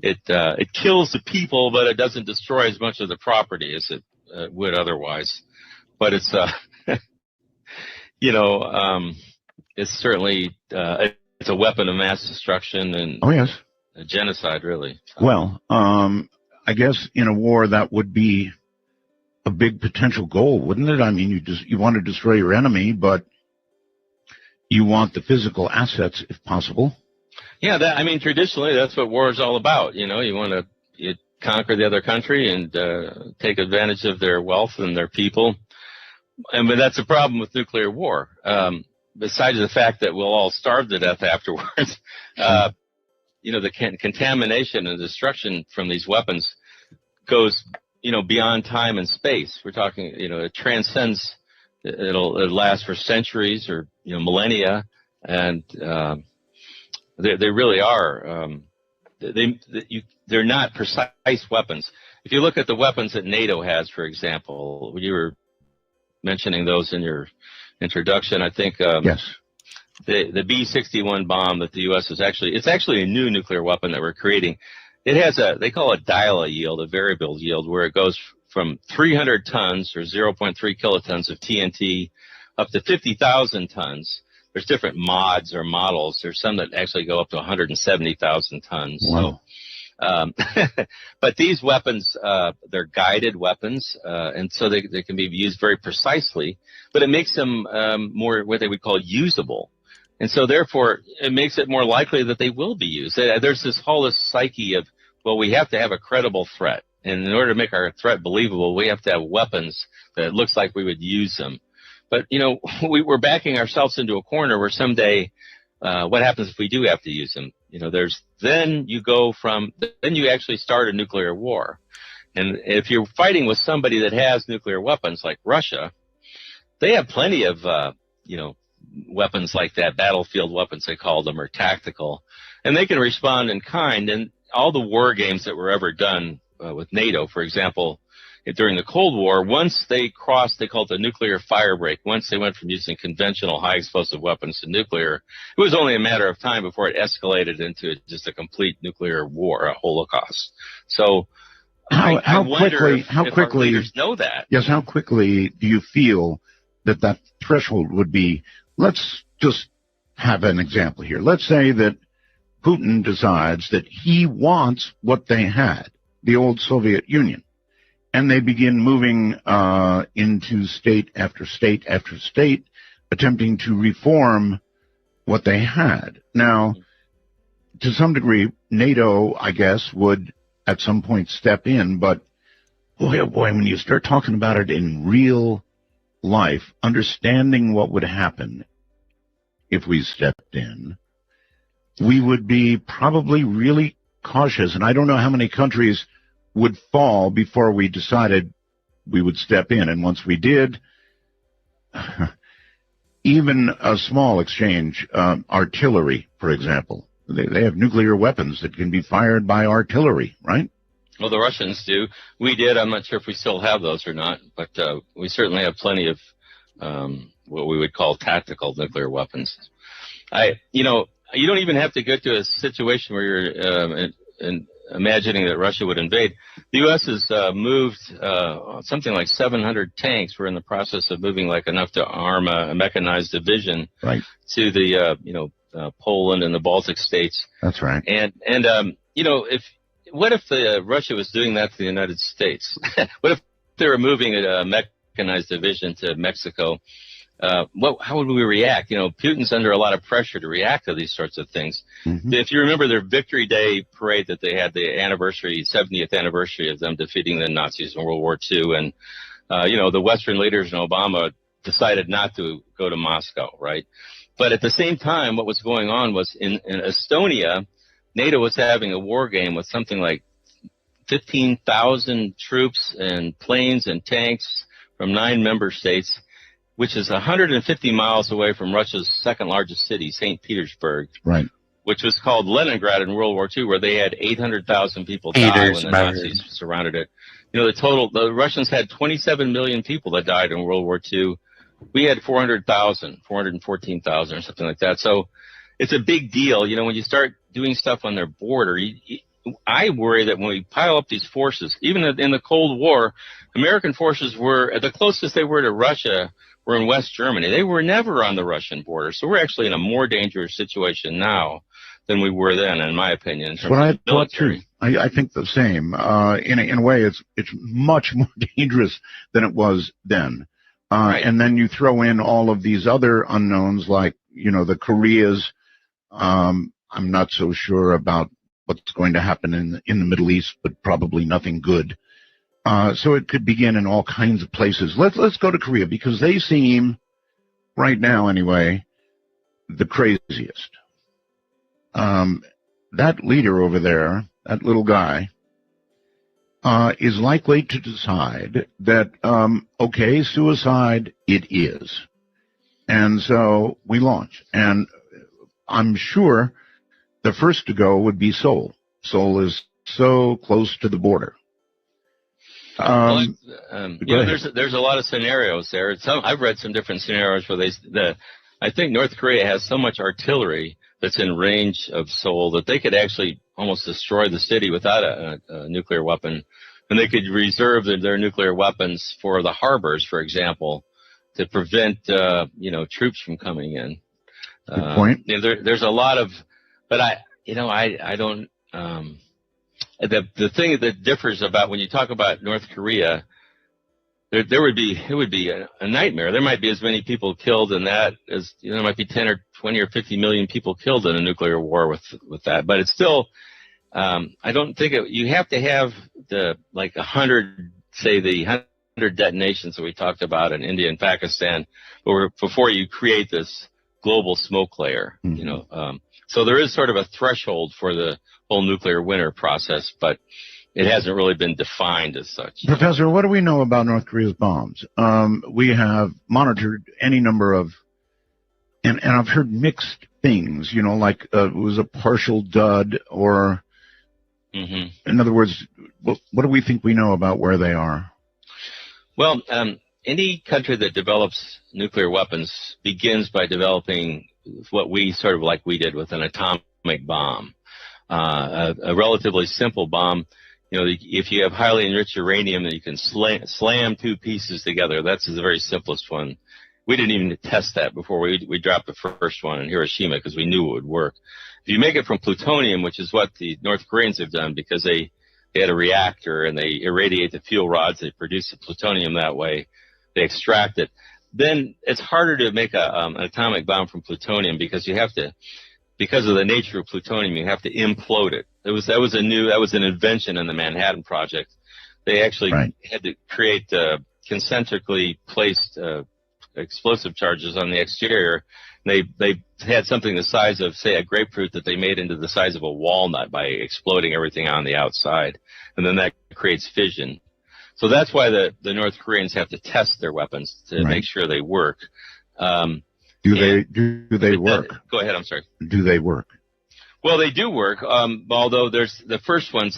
it kills the people, but it doesn't destroy as much of the property as it would otherwise. But it's it's certainly it's a weapon of mass destruction and a genocide, really. So. Well, I guess in a war that would be a big potential goal, wouldn't it? I mean, you want to destroy your enemy, but you want the physical assets if possible. Yeah, traditionally that's what war is all about. You want to conquer the other country and take advantage of their wealth and their people. But that's a problem with nuclear war. Besides the fact that we'll all starve to death afterwards, the contamination and destruction from these weapons goes, beyond time and space. We're talking, it transcends. It'll last for centuries or millennia, and they really are. They're not precise weapons. If you look at the weapons that NATO has, for example, you were mentioning those in your introduction. I think yes. The B-61 bomb that the U.S. is it's actually a new nuclear weapon that we're creating. It has they call it dial yield, a variable yield, where it goes from 300 tons or 0.3 kilotons of TNT up to 50,000 tons. There's different mods or models. There's some that actually go up to 170,000 tons. Wow. So, but these weapons, they're guided weapons, and so they can be used very precisely, but it makes them more what they would call usable. And so therefore, it makes it more likely that they will be used. There's this whole psyche of, well, we have to have a credible threat. And in order to make our threat believable, we have to have weapons that it looks like we would use them. But, we're backing ourselves into a corner where someday, what happens if we do have to use them? Then you actually start a nuclear war. And if you're fighting with somebody that has nuclear weapons like Russia, they have plenty of, weapons like that, battlefield weapons they call them, or tactical, and they can respond in kind. And all the war games that were ever done with NATO, for example, during the Cold War, once they crossed, they called it the nuclear fire break. Once they went from using conventional high explosive weapons to nuclear, it was only a matter of time before it escalated into just a complete nuclear war, a holocaust. So how quickly our leaders know that. Yes, how quickly do you feel that threshold would be? Let's just have an example here. Let's say that Putin decides that he wants what they had, the old Soviet Union, and they begin moving into state after state after state, attempting to reform what they had. Now, to some degree, NATO, I guess, would at some point step in, but boy, oh boy, when you start talking about it in real life, understanding what would happen if we stepped in, we would be probably really cautious. And I don't know how many countries would fall before we decided we would step in. And once we did, even a small exchange, artillery, for example, they have nuclear weapons that can be fired by artillery, right? Well, the Russians do. We did. I'm not sure if we still have those or not, but we certainly have plenty of what we would call tactical nuclear weapons. You don't even have to get to a situation where you're imagining that Russia would invade. The U.S. has moved something like 700 tanks. We're in the process of moving like enough to arm a mechanized division to the Poland and the Baltic states. That's right. And what if Russia was doing that to the United States? What if they were moving a mechanized division to Mexico? How would we react? Putin's under a lot of pressure to react to these sorts of things. Mm-hmm. If you remember their Victory Day parade that they had, the 70th anniversary of them defeating the Nazis in World War II, and the Western leaders and Obama decided not to go to Moscow, right? But at the same time, what was going on was in Estonia, NATO was having a war game with something like 15,000 troops and planes and tanks from 9 member states, which is 150 miles away from Russia's second largest city, St. Petersburg, right? Which was called Leningrad in World War II, where they had 800,000 people die when the Nazis surrounded it. The Russians had 27 million people that died in World War II. We had 400,000, 414,000 or something like that. So it's a big deal. When you start doing stuff on their border, I worry that when we pile up these forces, even in the Cold War, American forces were, the closest they were to Russia were in West Germany. They were never on the Russian border. So we're actually in a more dangerous situation now than we were then, in my opinion. In terms what of I thought too. I think the same. In a way, it's much more dangerous than it was then. Right. And then you throw in all of these other unknowns, like the Koreas. I'm not so sure about what's going to happen in the Middle East, but probably nothing good. So it could begin in all kinds of places. Let's go to Korea, because they seem, right now anyway, the craziest. That leader over there, that little guy, is likely to decide that, okay, suicide it is. And so we launch. And I'm sure the first to go would be Seoul. Seoul is so close to the border. There's a lot of scenarios there. I've read some different scenarios where I think North Korea has so much artillery that's in range of Seoul that they could actually almost destroy the city without a nuclear weapon, and they could reserve their nuclear weapons for the harbors, for example, to prevent troops from coming in. Good point. There's a lot of, but I don't. The thing that differs about when you talk about North Korea, it would be a nightmare. There might be as many people killed in that as there might be 10 or 20 or 50 million people killed in a nuclear war with that. But it's still, I don't think you have to have the 100 detonations that we talked about in India and Pakistan before you create this global smoke layer. Mm-hmm. So there is sort of a threshold for the whole nuclear winter process, but it hasn't really been defined as such. Professor, what do we know about North Korea's bombs? We have monitored any number of, and I've heard mixed things, like it was a partial dud or, mm-hmm. In other words, what do we think we know about where they are? Well, any country that develops nuclear weapons begins by developing what we did with an atomic bomb, a relatively simple bomb. If you have highly enriched uranium, then you can slam 2 pieces together. That's the very simplest one. We didn't even test that before we dropped the first one in Hiroshima because we knew it would work. If you make it from plutonium, which is what the North Koreans have done because they had a reactor and they irradiate the fuel rods, they produce the plutonium that way, they extract it. Then it's harder to make an atomic bomb from plutonium because you have to, because of the nature of plutonium, you have to implode it. That was an invention in the Manhattan Project. They actually had to create concentrically placed explosive charges on the exterior. They had something the size of, say, a grapefruit that they made into the size of a walnut by exploding everything on the outside, and then that creates fission. So that's why the North Koreans have to test their weapons to make sure they work. Do they work? Go ahead. I'm sorry. Do they work? Well, they do work. Although there's the first ones,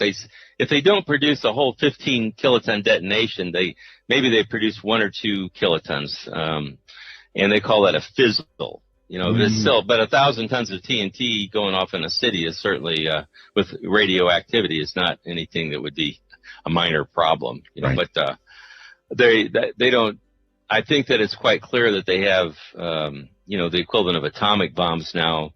if they don't produce a whole 15 kiloton detonation, maybe they produce 1 or 2 kilotons, and they call that a fizzle. You know, this still, but 1,000 tons of TNT going off in a city is certainly, with radioactivity, is not anything that would be a minor problem. You know, Right. but they don't. I think that it's quite clear that they have, you know, the equivalent of atomic bombs now.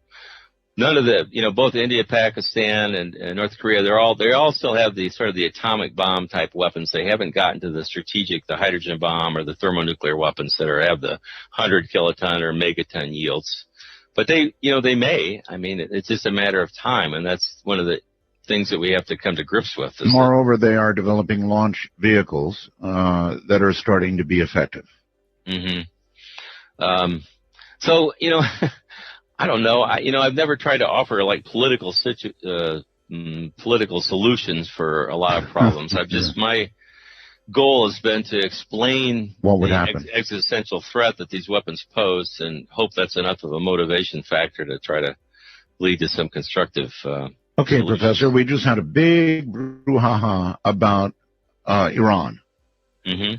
None of the, you know, both India, Pakistan, and North Korea, they all still have the sort of the atomic bomb type weapons. They haven't gotten to the strategic, the hydrogen bomb or the thermonuclear weapons that have the 100 kiloton or megaton yields. But they, you know, they may. I mean, it's just a matter of time, and that's one of the things that we have to come to grips with. Moreover, they are developing launch vehicles that are starting to be effective. Mm-hmm. So, you know, I don't know. I've never tried to offer like political solutions for a lot of problems. My goal has been to explain what would the happen, existential threat that these weapons pose, and hope that's enough of a motivation factor to try to lead to some constructive. Okay, solutions. Professor, we just had a big brouhaha about Iran. Mm-hmm.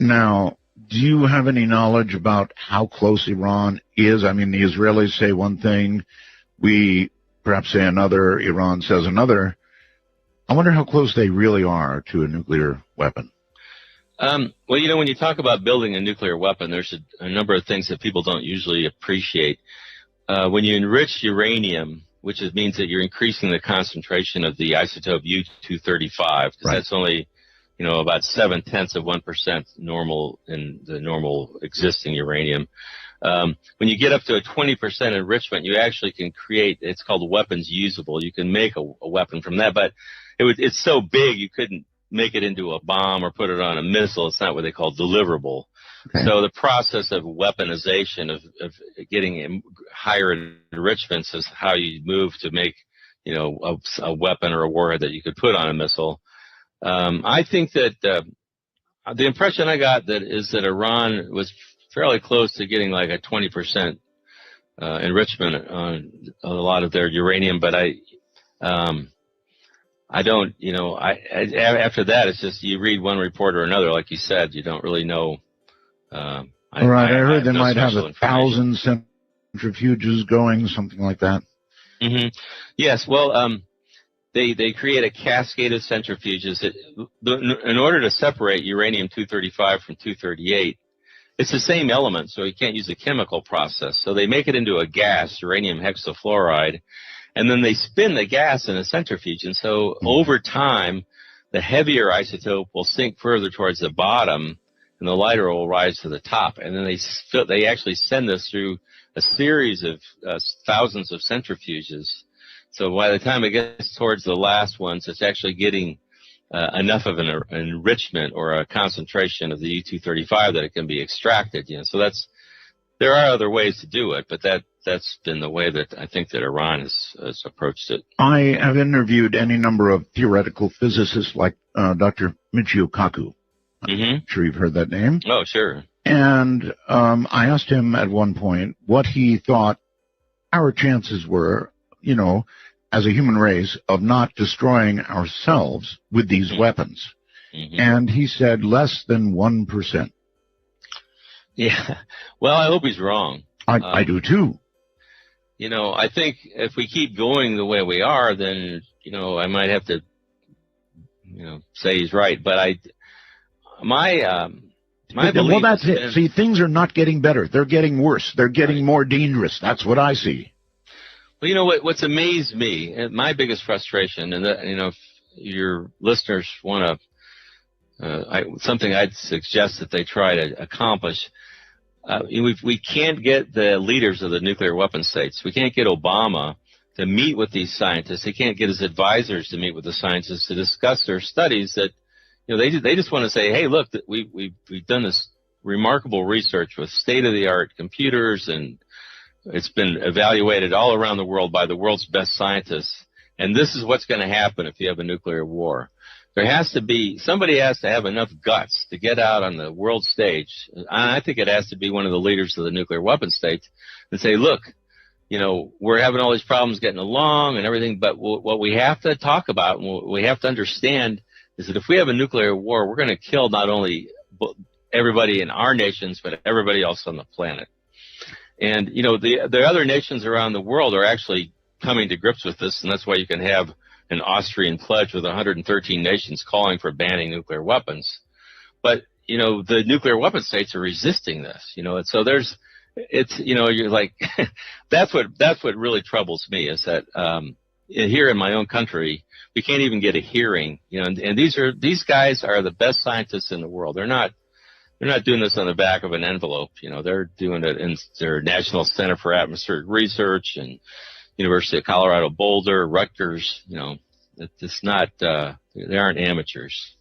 Now, do you have any knowledge about how close Iran is? I mean, the Israelis say one thing, we perhaps say another, Iran says another. I wonder how close they really are to a nuclear weapon. Well, you know, when you talk about building a nuclear weapon, there's a number of things that people don't usually appreciate. When you enrich uranium, which means that you're increasing the concentration of the isotope U-235, because that's only, you know, about 0.7% normal in the normal existing uranium. When you get up to a 20% enrichment, you actually can create, it's called weapons usable. You can make a weapon from that, but it's so big you couldn't make it into a bomb or put it on a missile. It's not what they call deliverable. Okay. So the process of weaponization, of getting higher enrichments, is how you move to make, you know, a weapon or a warhead that you could put on a missile. I think that the impression I got is that Iran was fairly close to getting like a 20% enrichment on a lot of their uranium, but I don't, you know, after that, it's just you read one report or another, like you said, you don't really know. I heard they might have 1,000 centrifuges going, something like that. Mm-hmm. Yes, well, they create a cascade of centrifuges. In order to separate uranium-235 from 238, it's the same element, so you can't use a chemical process. So they make it into a gas, uranium hexafluoride, and then they spin the gas in a centrifuge. And so over time, the heavier isotope will sink further towards the bottom, and the lighter will rise to the top. And then they actually send this through a series of thousands of centrifuges. So by the time it gets towards the last ones, it's actually getting enough of an enrichment or a concentration of the U-235 that it can be extracted. You know, so there are other ways to do it, but that's been the way that I think that Iran has approached it. I have interviewed any number of theoretical physicists like Dr. Michio Kaku. Mm-hmm. I'm sure you've heard that name. Oh, sure. And I asked him at one point what he thought our chances were, you know, as a human race, of not destroying ourselves with these weapons. Mm-hmm. And he said less than 1%. Yeah. Well, I hope he's wrong. I do too. You know, I think if we keep going the way we are, then, you know, I might have to, you know, say he's right. But my belief. Well, that's it. See, things are not getting better. They're getting worse. They're getting more dangerous. That's what I see. Well, you know what's amazed me, and my biggest frustration, and that, you know, if your listeners want to, something I'd suggest that they try to accomplish. We can't get the leaders of the nuclear weapon states. We can't get Obama to meet with these scientists. He can't get his advisors to meet with the scientists to discuss their studies. That, you know, they just want to say, hey, look, we've done this remarkable research with state-of-the-art computers, and it's been evaluated all around the world by the world's best scientists. And this is what's going to happen if you have a nuclear war. There has to be, somebody has to have enough guts to get out on the world stage. And I think it has to be one of the leaders of the nuclear weapon states and say, look, you know, we're having all these problems getting along and everything, but what we have to talk about and what we have to understand is that if we have a nuclear war, we're going to kill not only everybody in our nations, but everybody else on the planet. And, you know, the other nations around the world are actually coming to grips with this, and that's why you can have an Austrian pledge with 113 nations calling for banning nuclear weapons. But, you know, the nuclear weapon states are resisting this, you know, and so you know, you're like, that's what really troubles me is that, here in my own country, we can't even get a hearing, you know, and these guys are the best scientists in the world. They're not doing this on the back of an envelope, you know, they're doing it in their National Center for Atmospheric Research and University of Colorado Boulder, Rutgers, you know, it's not, they aren't amateurs.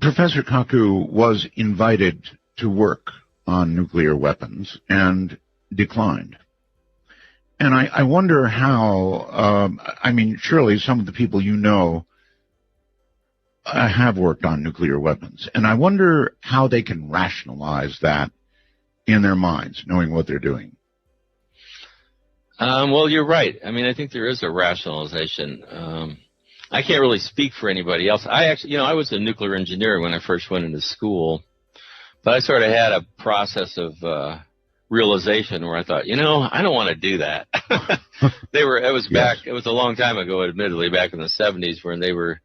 Professor Kaku was invited to work on nuclear weapons and declined. And I wonder how, I mean, surely some of the people you know have worked on nuclear weapons. And I wonder how they can rationalize that in their minds, knowing what they're doing. Well, you're right. I mean, I think there is a rationalization. I can't really speak for anybody else. I actually, you know, I was a nuclear engineer when I first went into school, but I sort of had a process of realization where I thought, you know, I don't want to do that. It was a long time ago, admittedly, back in the 70s, when they were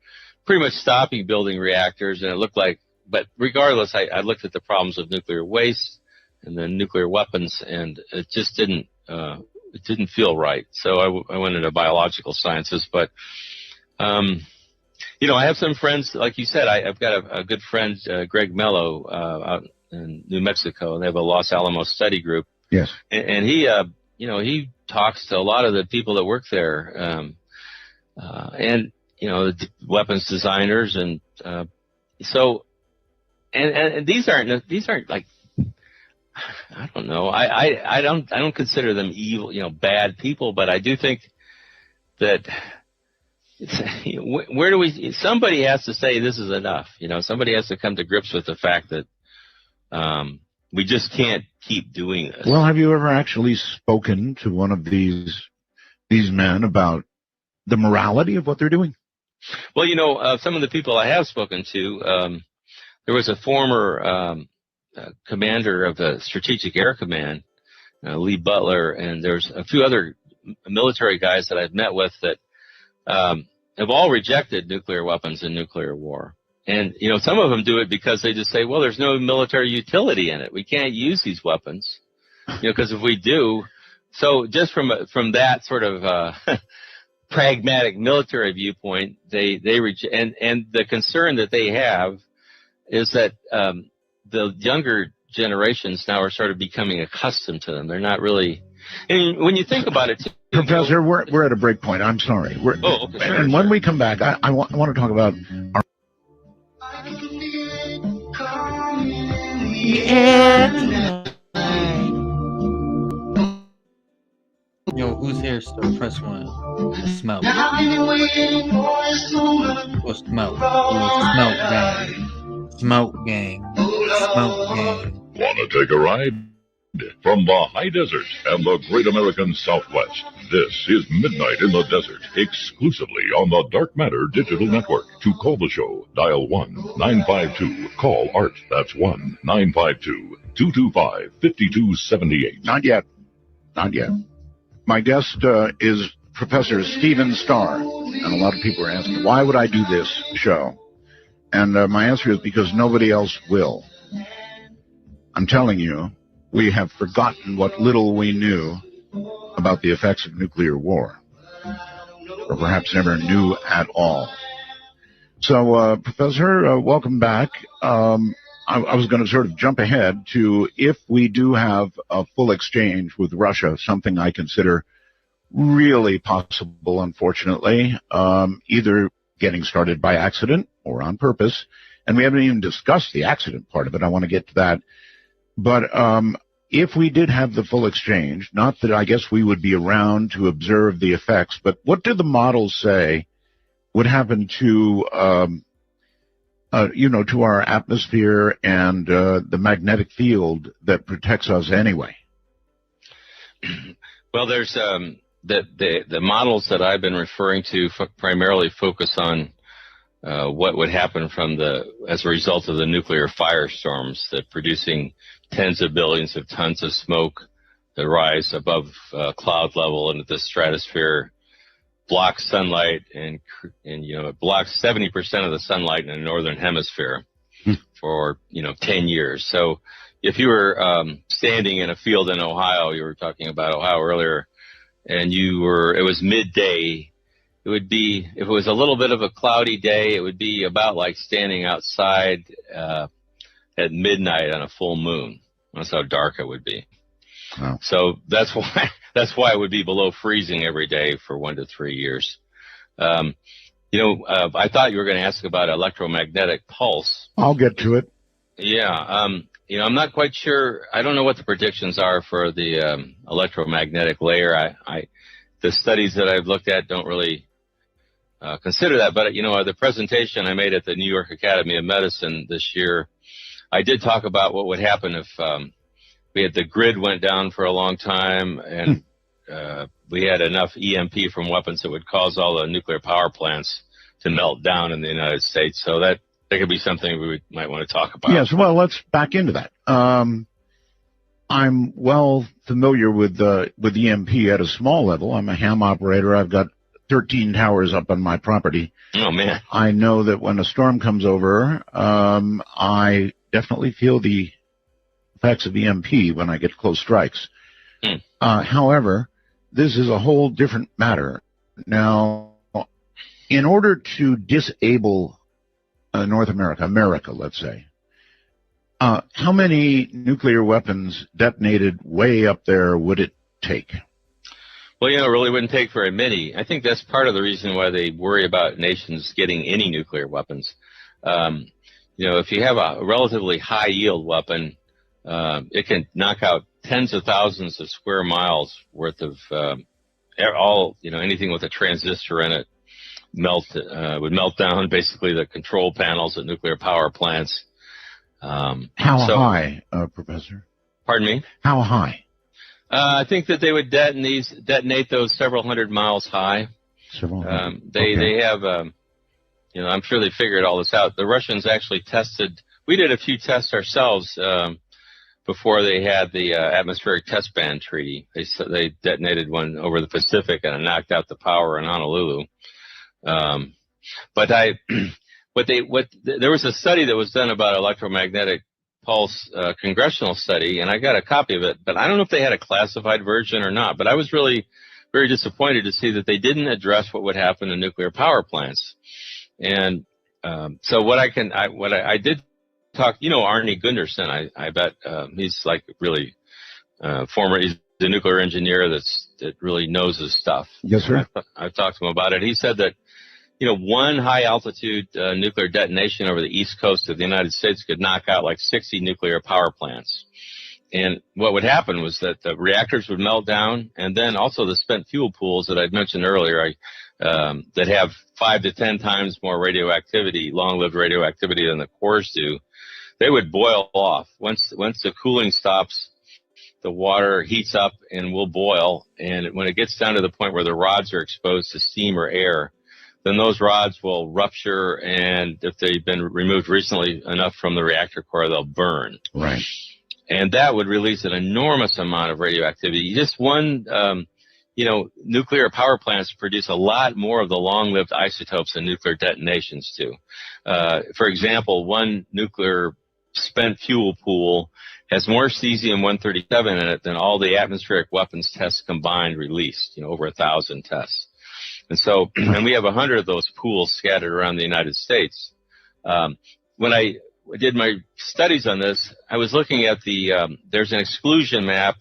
pretty much stopping building reactors, and it looked like, but regardless, I looked at the problems of nuclear waste and then nuclear weapons, and it just didn't feel right. So I went into biological sciences, but you know, I have some friends, like you said, I've got a good friend, Greg Mello, out in New Mexico, and they have a Los Alamos study group. Yes. And he, you know, he talks to a lot of the people that work there, and, you know, the weapons designers. And, so, and these aren't like, I don't know. I don't consider them evil, you know, bad people, but I do think that where do we, somebody has to say this is enough, you know, somebody has to come to grips with the fact that, we just can't keep doing this. Well, have you ever actually spoken to one of these men about the morality of what they're doing? Well, you know, some of the people I have spoken to, there was a former commander of the Strategic Air Command, Lee Butler, and there's a few other military guys that I've met with that have all rejected nuclear weapons and nuclear war. And, you know, some of them do it because they just say, well, there's no military utility in it. We can't use these weapons, you know, because if we do, so just from that sort of pragmatic military viewpoint, they and the concern that they have is that the younger generations now are sort of becoming accustomed to them. They're not really, and when you think about it, Professor, we're at a break point. I'm sorry. Okay, sure, and when we come back, I want to talk about our. Yo, who's here still? Press 1. Smelt. What's smelt? Smelt gang. Smelt gang. Smelt gang. Wanna take a ride? From the high desert and the great American Southwest, this is Midnight in the Desert, exclusively on the Dark Matter Digital Network. To call the show, dial 1-952. Call Art. That's 1-952-225-5278. Not yet. My guest is Professor Stephen Starr, and a lot of people are asking, why would I do this show? And my answer is because nobody else will. I'm telling you, we have forgotten what little we knew about the effects of nuclear war, or perhaps never knew at all. So, Professor, welcome back. I was going to sort of jump ahead to if we do have a full exchange with Russia, something I consider really possible, unfortunately, either getting started by accident or on purpose. And we haven't even discussed the accident part of it. I want to get to that. But if we did have the full exchange, not that I guess we would be around to observe the effects, but what do the models say would happen to, to our atmosphere and the magnetic field that protects us anyway? Well, there's the models that I've been referring to primarily focus on what would happen as a result of the nuclear firestorms, that producing tens of billions of tons of smoke that rise above cloud level into the stratosphere, blocks sunlight, and it blocks 70% of the sunlight in the northern hemisphere for 10 years. So if you were standing in a field in Ohio, you were talking about Ohio earlier, and it was midday, it would be, if it was a little bit of a cloudy day, it would be about like standing outside at midnight on a full moon. That's how dark it would be. Wow. So that's why it would be below freezing every day for 1 to 3 years. I thought you were going to ask about electromagnetic pulse. I'll get to it. Yeah. I'm not quite sure. I don't know what the predictions are for the electromagnetic layer. The studies that I've looked at don't really consider that. But, the presentation I made at the New York Academy of Medicine this year, I did talk about what would happen if the grid went down for a long time and we had enough EMP from weapons that would cause all the nuclear power plants to melt down in the United States. So that could be something we might want to talk about. Yes, well, let's back into that. I'm well familiar with EMP at a small level. I'm a ham operator. I've got 13 towers up on my property. Oh, man. I know that when a storm comes over, I definitely feel the effects of EMP when I get close strikes. However, this is a whole different matter. Now, in order to disable North America, let's say, how many nuclear weapons detonated way up there would it take? Well, it really wouldn't take very many. I think that's part of the reason why they worry about nations getting any nuclear weapons. If you have a relatively high-yield weapon, it can knock out tens of thousands of square miles worth of anything with a transistor in it would melt down basically the control panels at nuclear power plants. How high, Professor? Pardon me? How high? I think that they would detonate those several hundred miles high. They have, I'm sure they figured all this out. The Russians actually tested. We did a few tests ourselves before they had the atmospheric test ban treaty. They detonated one over the Pacific and it knocked out the power in Honolulu. There was a study that was done about electromagnetic pulse, congressional study, and I got a copy of it, but I don't know if they had a classified version or not. But I was really very disappointed to see that they didn't address what would happen in nuclear power plants. And so what I did talk, Arnie Gunderson, I bet he's like really he's a nuclear engineer that really knows his stuff. Yes, sir. I've talked to him about it. He said that one high altitude nuclear detonation over the east coast of the United States could knock out like 60 nuclear power plants. And what would happen was that the reactors would melt down, and then also the spent fuel pools that I'd mentioned earlier, that have 5 to 10 times more radioactivity, long-lived radioactivity than the cores do, they would boil off. Once the cooling stops, the water heats up and will boil. And when it gets down to the point where the rods are exposed to steam or air, then those rods will rupture, and if they've been removed recently enough from the reactor core, they'll burn. Right. And that would release an enormous amount of radioactivity. Just one, nuclear power plants produce a lot more of the long-lived isotopes than nuclear detonations do. For example, one nuclear spent fuel pool has more cesium-137 in it than all the atmospheric weapons tests combined released, over 1,000 tests. And so, and we have 100 of those pools scattered around the United States. When I did my studies on this, I was looking at there's an exclusion map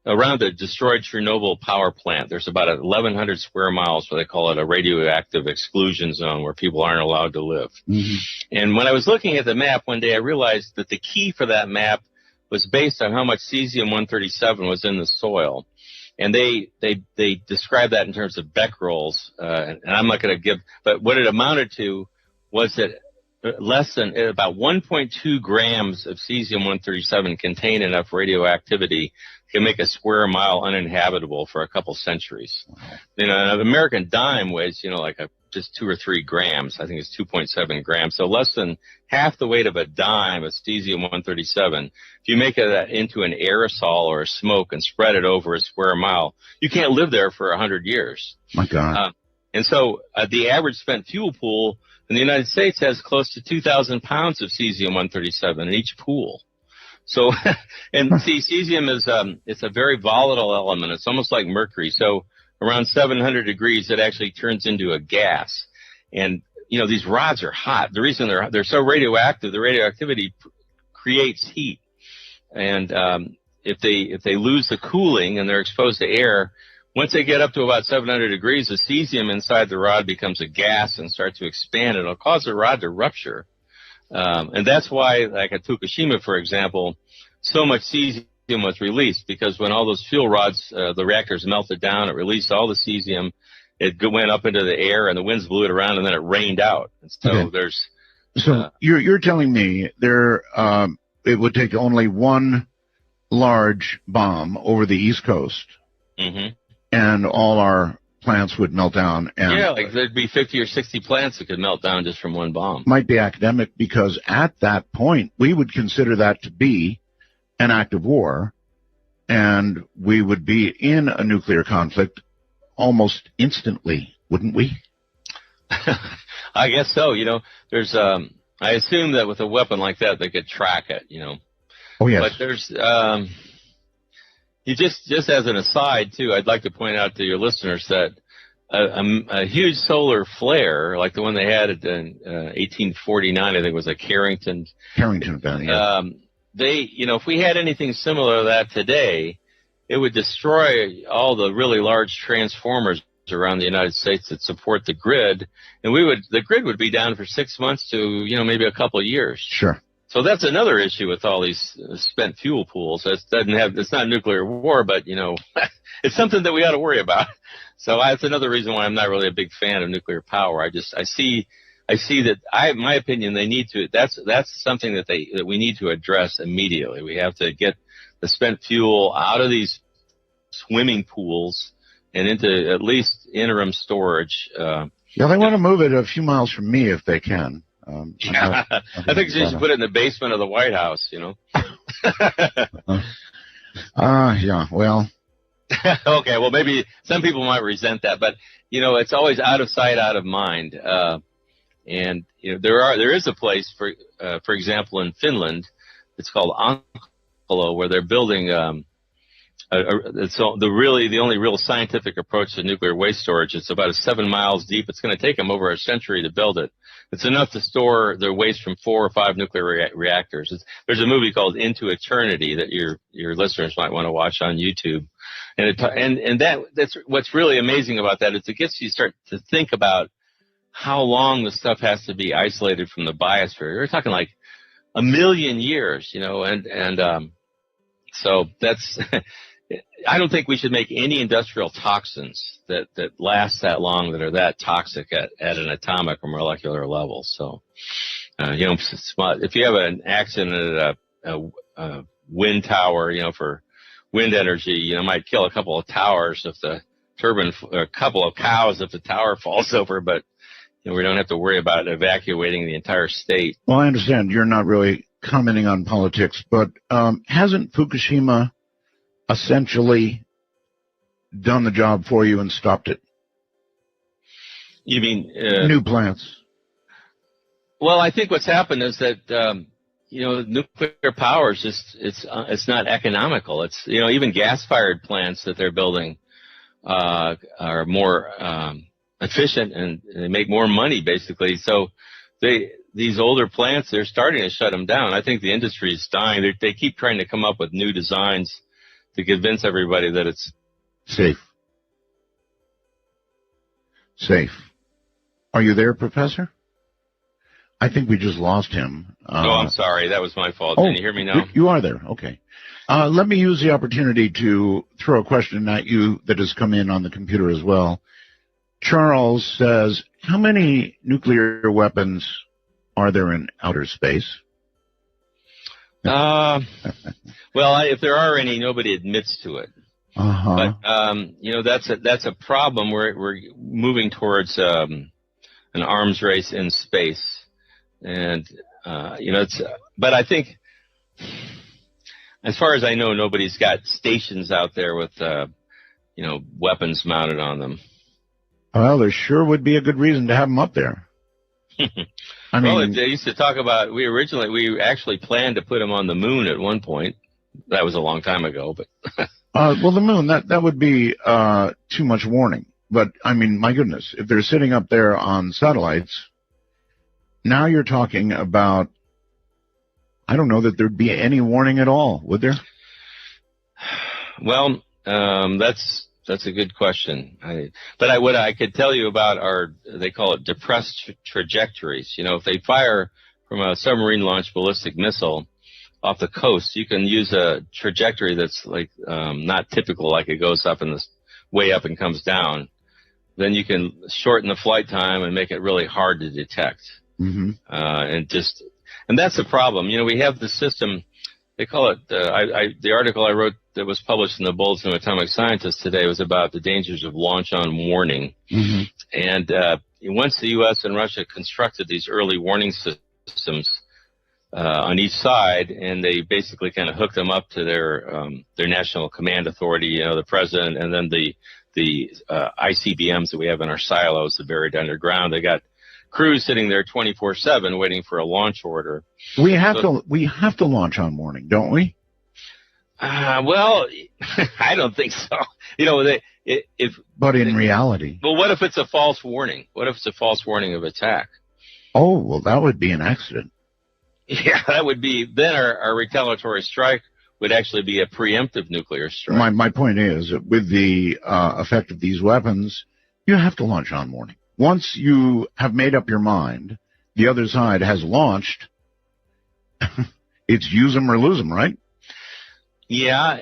around the destroyed Chernobyl power plant. There's about 1,100 square miles, what they call it, a radioactive exclusion zone where people aren't allowed to live. Mm-hmm. And when I was looking at the map one day, I realized that the key for that map was based on how much cesium-137 was in the soil. And they describe that in terms of becquerels, and I'm not going to give, but what it amounted to was that less than about 1.2 grams of cesium-137 contain enough radioactivity to make a square mile uninhabitable for a couple centuries. Wow. An American dime weighs, like a just 2 or 3 grams. I think it's 2.7 grams. So less than half the weight of a dime of cesium-137. If you make that into an aerosol or a smoke and spread it over a square mile, you can't live there for 100 years. My God. And so the average spent fuel pool in the United States has close to 2,000 pounds of cesium-137 in each pool. So, and see, cesium is it's a very volatile element. It's almost like mercury. So around 700 degrees, it actually turns into a gas. And, you know, these rods are hot. The reason they're so radioactive, the radioactivity creates heat. And if they lose the cooling and they're exposed to air, once they get up to about 700 degrees, the cesium inside the rod becomes a gas and starts to expand. It'll cause the rod to rupture. And that's why, like at Fukushima, for example, so much cesium was released, because when all those fuel rods, the reactors melted down, it released all the cesium. It went up into the air, and the winds blew it around, and then it rained out. And so there's. So you're telling me it would take only one large bomb over the East Coast, and all our plants would melt down. And yeah, like there'd be 50 or 60 plants that could melt down just from one bomb. Might be academic, because at that point we would consider that to be an act of war, and we would be in a nuclear conflict almost instantly, wouldn't we? I guess so. You know, there's I assume that with a weapon like that, they could track it, you know. Oh, yes. But there's you just as an aside too, I'd like to point out to your listeners that a huge solar flare, like the one they had in 1849, I think was a Carrington event. Yeah. If we had anything similar to that today, it would destroy all the really large transformers around the United States that support the grid, and the grid would be down for 6 months to, maybe a couple of years. Sure. So that's another issue with all these spent fuel pools. It's not nuclear war, but it's something that we ought to worry about. So that's another reason why I'm not really a big fan of nuclear power. I see that my opinion, they need to. That's something that we need to address immediately. We have to get the spent fuel out of these swimming pools and into at least interim storage. Yeah, they want to move it a few miles from me if they can. I think you should put it in the basement of the White House. Yeah. Well. Okay. Well, maybe some people might resent that, but it's always out of sight, out of mind. And there is a place for example, in Finland, it's called Onkalo, where they're building. It's the only real scientific approach to nuclear waste storage. It's about 7 miles deep. It's going to take them over a century to build it. It's enough to store their waste from 4 or 5 nuclear reactors. There's a movie called Into Eternity that your listeners might want to watch on YouTube. And that's what's really amazing about that is it gets you start to think about how long the stuff has to be isolated from the biosphere. We're talking like 1 million years, so that's. I don't think we should make any industrial toxins that last that long, that are that toxic at an atomic or molecular level. So, if you have an accident at a wind tower, for wind energy, it might kill a couple of towers if the turbine, or a couple of cows if the tower falls over, but we don't have to worry about evacuating the entire state. Well, I understand you're not really commenting on politics, but hasn't Fukushima essentially done the job for you and stopped it? You mean new plants? Well, I think what's happened is that nuclear power is just it's not economical. It's even gas-fired plants that they're building are more efficient and they make more money basically. So these older plants, they're starting to shut them down. I think the industry is dying. They keep trying to come up with new designs to convince everybody that it's safe. Are you there, Professor? I think we just lost him. I'm sorry. That was my fault. Can you hear me now? You are there. Okay. Let me use the opportunity to throw a question at you that has come in on the computer as well. Charles says, how many nuclear weapons are there in outer space? Well, if there are any, nobody admits to it. But that's a problem. We're moving towards an arms race in space. And, but I think, as far as I know, nobody's got stations out there with, weapons mounted on them. Well, there sure would be a good reason to have them up there. I mean, they used to talk about, we actually planned to put them on the moon at one point. That was a long time ago, but. well, the moon, that would be too much warning. But, I mean, my goodness, if they're sitting up there on satellites, now you're talking about, I don't know that there'd be any warning at all, would there? Well, that's a good question. What I could tell you about they call it depressed trajectories. If they fire from a submarine-launched ballistic missile off the coast, you can use a trajectory that's like not typical, like it goes up in way up and comes down. Then you can shorten the flight time and make it really hard to detect. Mm-hmm. And that's the problem. We have the system. They call it the article I wrote that was published in the Bulletin of Atomic Scientists today was about the dangers of launch on warning. Mm-hmm. And once the U.S. and Russia constructed these early warning systems on each side, and they basically kind of hooked them up to their national command authority, the president, and then the ICBMs that we have in our silos that are buried underground. They got crews sitting there 24/7 waiting for a launch order. We have to launch on warning, don't we? Well, I don't think so. But in reality. Well, what if it's a false warning? What if it's a false warning of attack? Oh, well, that would be an accident. Yeah, that would be, then our retaliatory strike would actually be a preemptive nuclear strike. My point is that with the effect of these weapons, you have to launch on warning. Once you have made up your mind, the other side has launched, it's use them or lose them, right? Yeah,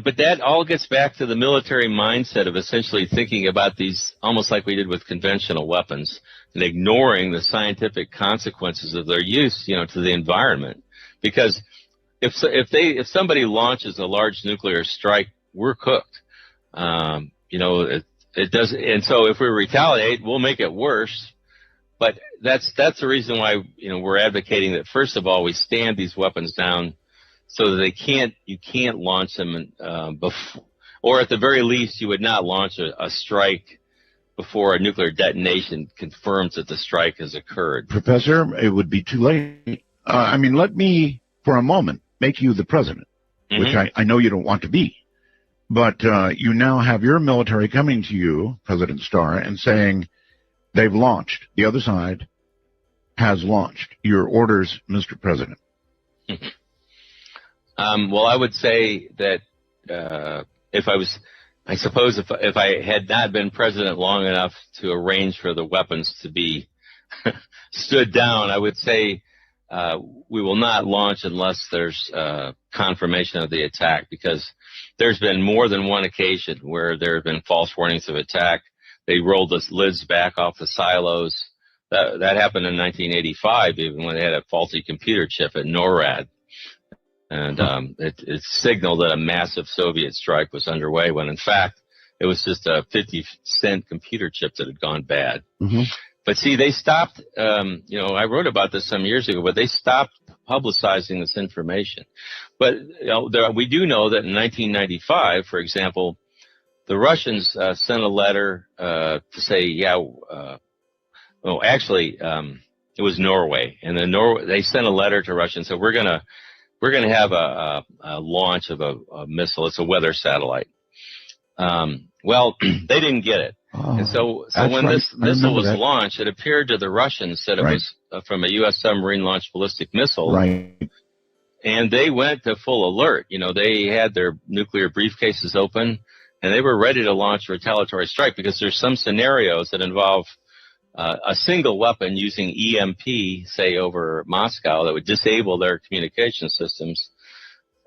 but that all gets back to the military mindset of essentially thinking about these almost like we did with conventional weapons and ignoring the scientific consequences of their use, to the environment. Because if somebody launches a large nuclear strike, we're cooked. It does, and so if we retaliate, we'll make it worse. But that's the reason why we're advocating that first of all we stand these weapons down, so that you can't launch them before, or at the very least you would not launch a strike before a nuclear detonation confirms that the strike has occurred. Professor, it would be too late. Let me for a moment make you the president, Mm-hmm. which I know you don't want to be. But you now have your military coming to you, President Starr, and saying they've launched. The other side has launched. Your orders, Mr. President. Well, I would say that if I had not been president long enough to arrange for the weapons to be stood down, I would say we will not launch unless there's confirmation of the attack, because there's been more than one occasion where there have been false warnings of attack. They rolled the lids back off the silos. That happened in 1985, even when they had a faulty computer chip at NORAD. And it signaled that a massive Soviet strike was underway when, in fact, it was just a 50-cent computer chip that had gone bad. Mm-hmm. But see, they stopped, I wrote about this some years ago, but they stopped publicizing this information. But we do know that in 1995, for example, the Russians sent a letter to say, it was Norway. And then they sent a letter to Russia and said, we're going to have a launch of a missile. It's a weather satellite. Well, they didn't get it. Oh, and so when this missile was launched, it appeared to the Russians that it was from a U.S. submarine-launched ballistic missile. Right. And they went to full alert. They had their nuclear briefcases open, and they were ready to launch a retaliatory strike, because there's some scenarios that involve a single weapon using EMP, say, over Moscow, that would disable their communication systems.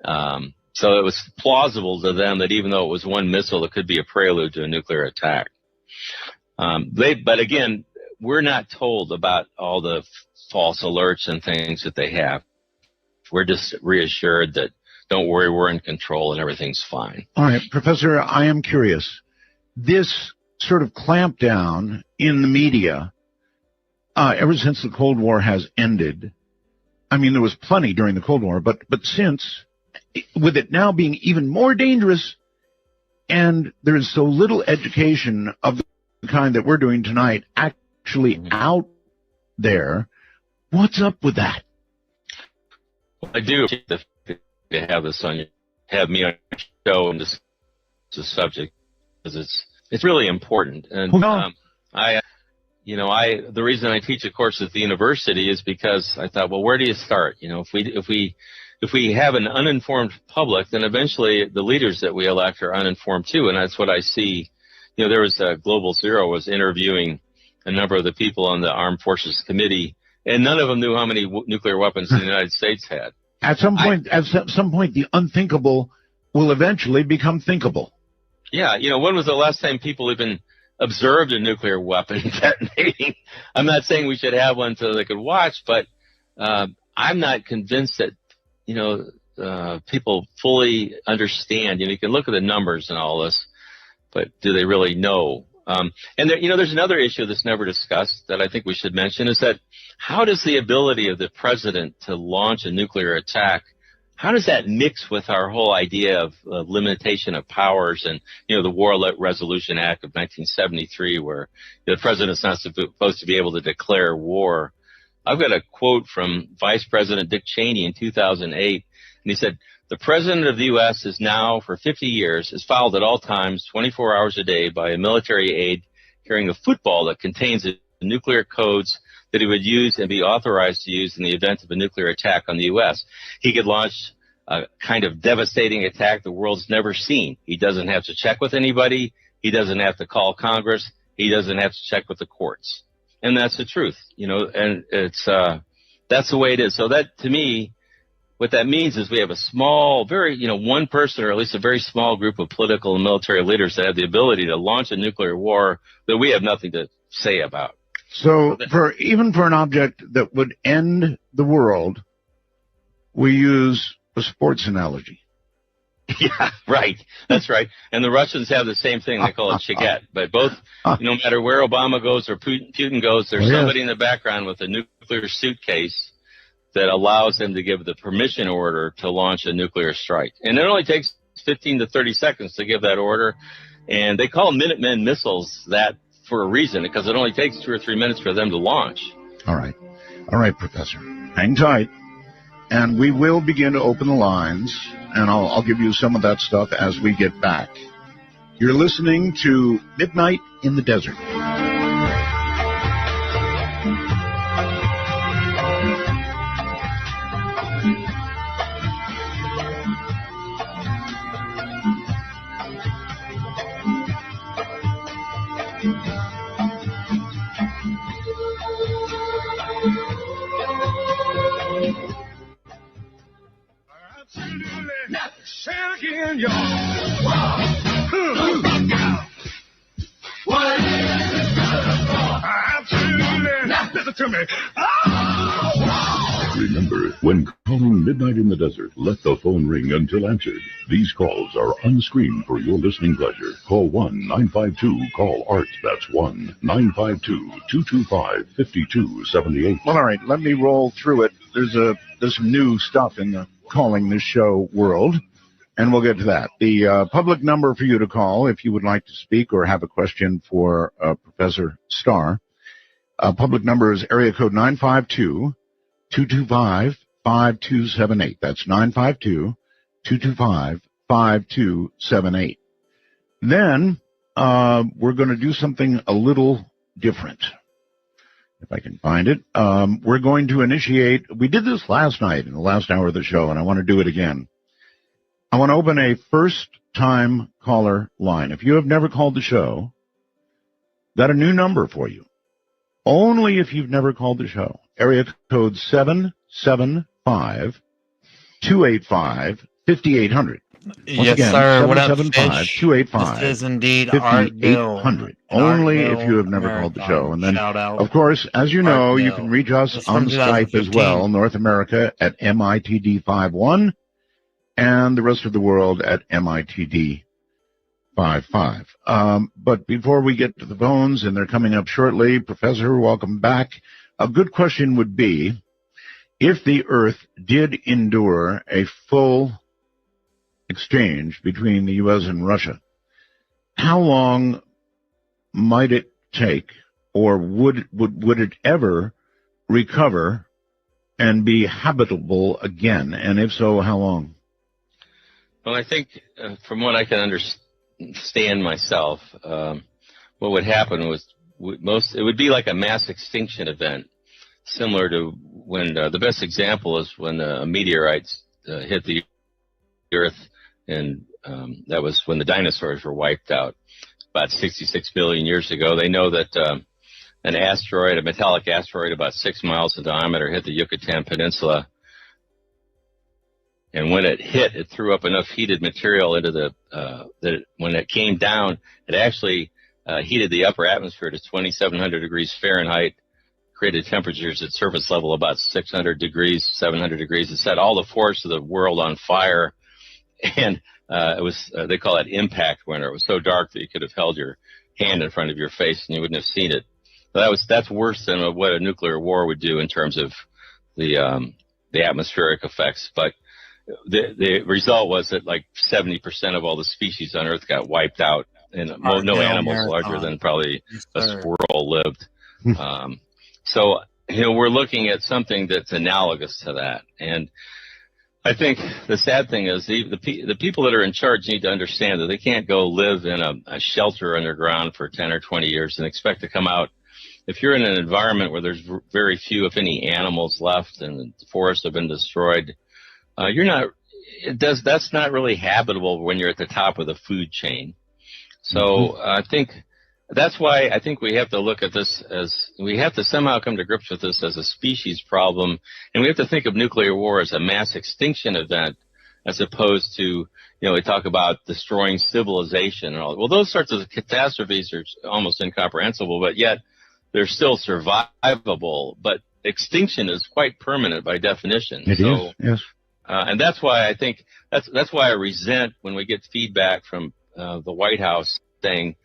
So it was plausible to them that even though it was one missile, it could be a prelude to a nuclear attack. But again, we're not told about all the false alerts and things that they have. We're just reassured that, don't worry, we're in control and everything's fine. All right, Professor, I am curious. This sort of clampdown in the media, ever since the Cold War has ended, I mean, there was plenty during the Cold War, but since, with it now being even more dangerous, and there is so little education of the kind that we're doing tonight actually out there, what's up with that? I do appreciate to have this on, have me on your show and discuss the subject, because it's really important. And the reason I teach a course at the university is because I thought, well, where do you start? If we have an uninformed public, then eventually the leaders that we elect are uninformed too, and that's what I see. There was Global Zero was interviewing a number of the people on the Armed Forces Committee, and none of them knew how many nuclear weapons the United States had. At some point, the unthinkable will eventually become thinkable. Yeah, when was the last time people even observed a nuclear weapon detonating? I'm not saying we should have one so they could watch, but I'm not convinced that people fully understand. You can look at the numbers and all this, but do they really know? And there's another issue that's never discussed that I think we should mention, is that how does the ability of the president to launch a nuclear attack, how does that mix with our whole idea of limitation of powers and, the War Resolution Act of 1973, where the president's not supposed to be able to declare war? I've got a quote from Vice President Dick Cheney in 2008, and he said, "The president of the U.S. is now, for 50 years, is followed at all times, 24 hours a day, by a military aide carrying a football that contains the nuclear codes that he would use and be authorized to use in the event of a nuclear attack on the U.S. He could launch a kind of devastating attack the world's never seen. He doesn't have to check with anybody. He doesn't have to call Congress. He doesn't have to check with the courts." And that's the truth, and it's that's the way it is. So that, to me, what that means is we have a small, very, one person, or at least a very small group of political and military leaders that have the ability to launch a nuclear war that we have nothing to say about. So even for an object that would end the world, we use a sports analogy. Yeah, right. That's right. And the Russians have the same thing. They call it Shiget. But both, no matter where Obama goes or Putin goes, there's somebody in the background with a nuclear suitcase that allows them to give the permission order to launch a nuclear strike. And it only takes 15 to 30 seconds to give that order. And they call Minutemen missiles that for a reason, because it only takes 2 or 3 minutes for them to launch. All right, Professor. Hang tight. And we will begin to open the lines, and I'll give you some of that stuff as we get back. You're listening to Midnight in the Desert. Remember, when calling Midnight in the Desert, let the phone ring until answered. These calls are unscreened for your listening pleasure. Call 1-952-CALL-ART. That's 1-952-225-5278. Well, all right, let me roll through it. There's some new stuff in the calling this show world, and we'll get to that. The public number for you to call if you would like to speak or have a question for Professor Starr. Public number is area code 952-225-5278. That's 952-225-5278. Then we're going to do something a little different. If I can find it. We're going to initiate, we did this last night in the last hour of the show, and I want to do it again. I want to open a first-time caller line. If you have never called the show, got a new number for you. Only if you've never called the show. Area code 775-285-5800. Yes, again, sir. What up, 775-285-5800. This is indeed Art Bill. Only if you have never called the show. And then, of course, as you know, you can reach us on Skype as well, North America at MITD51, and the rest of the world at MITD55. But before we get to the phones, and they're coming up shortly, Professor, welcome back. a good question would be, if the Earth did endure a full exchange between the U.S. and Russia, how long might it take, or would it ever recover and be habitable again? And if so, how long? Well, I think from what I can understand myself, what would happen was it would be like a mass extinction event, similar to when the best example is when a meteorite hit the Earth, and that was when the dinosaurs were wiped out about 66 billion years ago. They know that an asteroid, a metallic asteroid about 6 miles in diameter, hit the Yucatan Peninsula. And when it hit, it threw up enough heated material into that when it came down, it actually heated the upper atmosphere to 2,700 degrees Fahrenheit, created temperatures at surface level about 600 degrees, 700 degrees. It set all the forests of the world on fire. And it was, they call it impact winter. It was so dark that you could have held your hand in front of your face and you wouldn't have seen it. So that's worse than what a nuclear war would do in terms of the atmospheric effects. But the result was that like 70% of all the species on Earth got wiped out, and no animals larger than probably a squirrel lived. So, we're looking at something that's analogous to that. And I think the sad thing is the people that are in charge need to understand that they can't go live in a shelter underground for 10 or 20 years and expect to come out. If you're in an environment where there's very few, if any, animals left and the forests have been destroyed, that's not really habitable when you're at the top of the food chain. So I think that's why I think we have to look at this we have to somehow come to grips with this as a species problem, and we have to think of nuclear war as a mass extinction event, as opposed to, we talk about destroying civilization and all. Well, those sorts of catastrophes are almost incomprehensible, but yet they're still survivable. But extinction is quite permanent by definition. It is, yes. And that's why I think that's why I resent when we get feedback from the White House saying,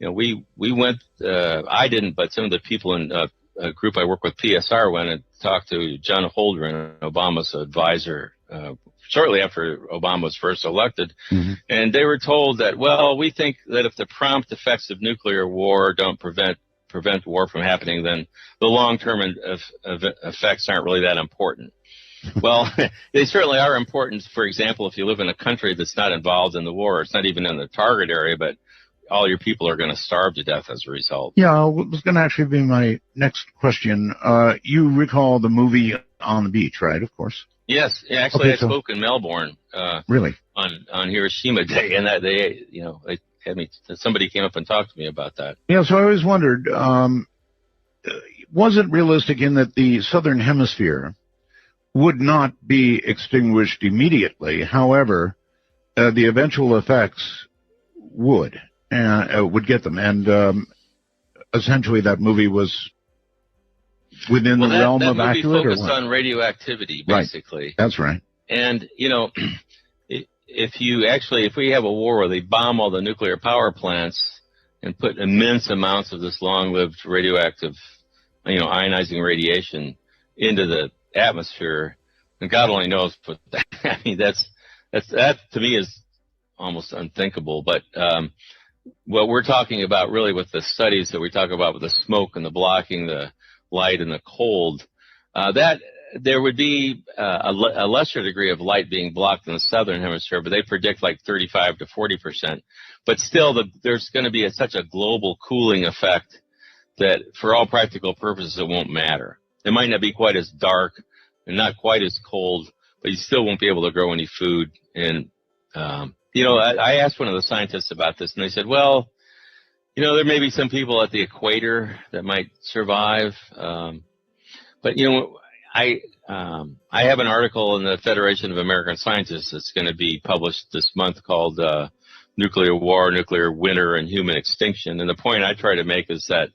we went, I didn't, but some of the people in a group I work with, PSR, went and talked to John Holdren, Obama's advisor, shortly after Obama was first elected. And they were told that, well, we think that if the prompt effects of nuclear war don't prevent war from happening, then the long-term effects aren't really that important. Well, they certainly are important. For example, if you live in a country that's not involved in the war, it's not even in the target area, but all your people are going to starve to death as a result. Yeah, it was going to actually be my next question. You recall the movie On the Beach, right? Of course. Yes, actually, okay, I spoke in Melbourne. Really? On Hiroshima Day, and that they had me. Somebody came up and talked to me about that. Yeah, so I always wondered, was it realistic in that the southern hemisphere would not be extinguished immediately? However, the eventual effects would get them, and essentially that movie was within the realm of accurate, or what? That movie focused on radioactivity, basically. Right. That's right. And if we have a war where they bomb all the nuclear power plants and put immense amounts of this long-lived radioactive, ionizing radiation into the atmosphere, and God only knows. But I mean, that to me is almost unthinkable. But what we're talking about really with the studies that we talk about with the smoke and the blocking the light and the cold, that there would be a lesser degree of light being blocked in the southern hemisphere, but they predict like 35 to 40%. But still, there's going to be such a global cooling effect that for all practical purposes, it won't matter. It might not be quite as dark and not quite as cold, but you still won't be able to grow any food. And, I asked one of the scientists about this, and they said, well, there may be some people at the equator that might survive. But, I have an article in the Federation of American Scientists that's going to be published this month called Nuclear War, Nuclear Winter, and Human Extinction. And the point I try to make is that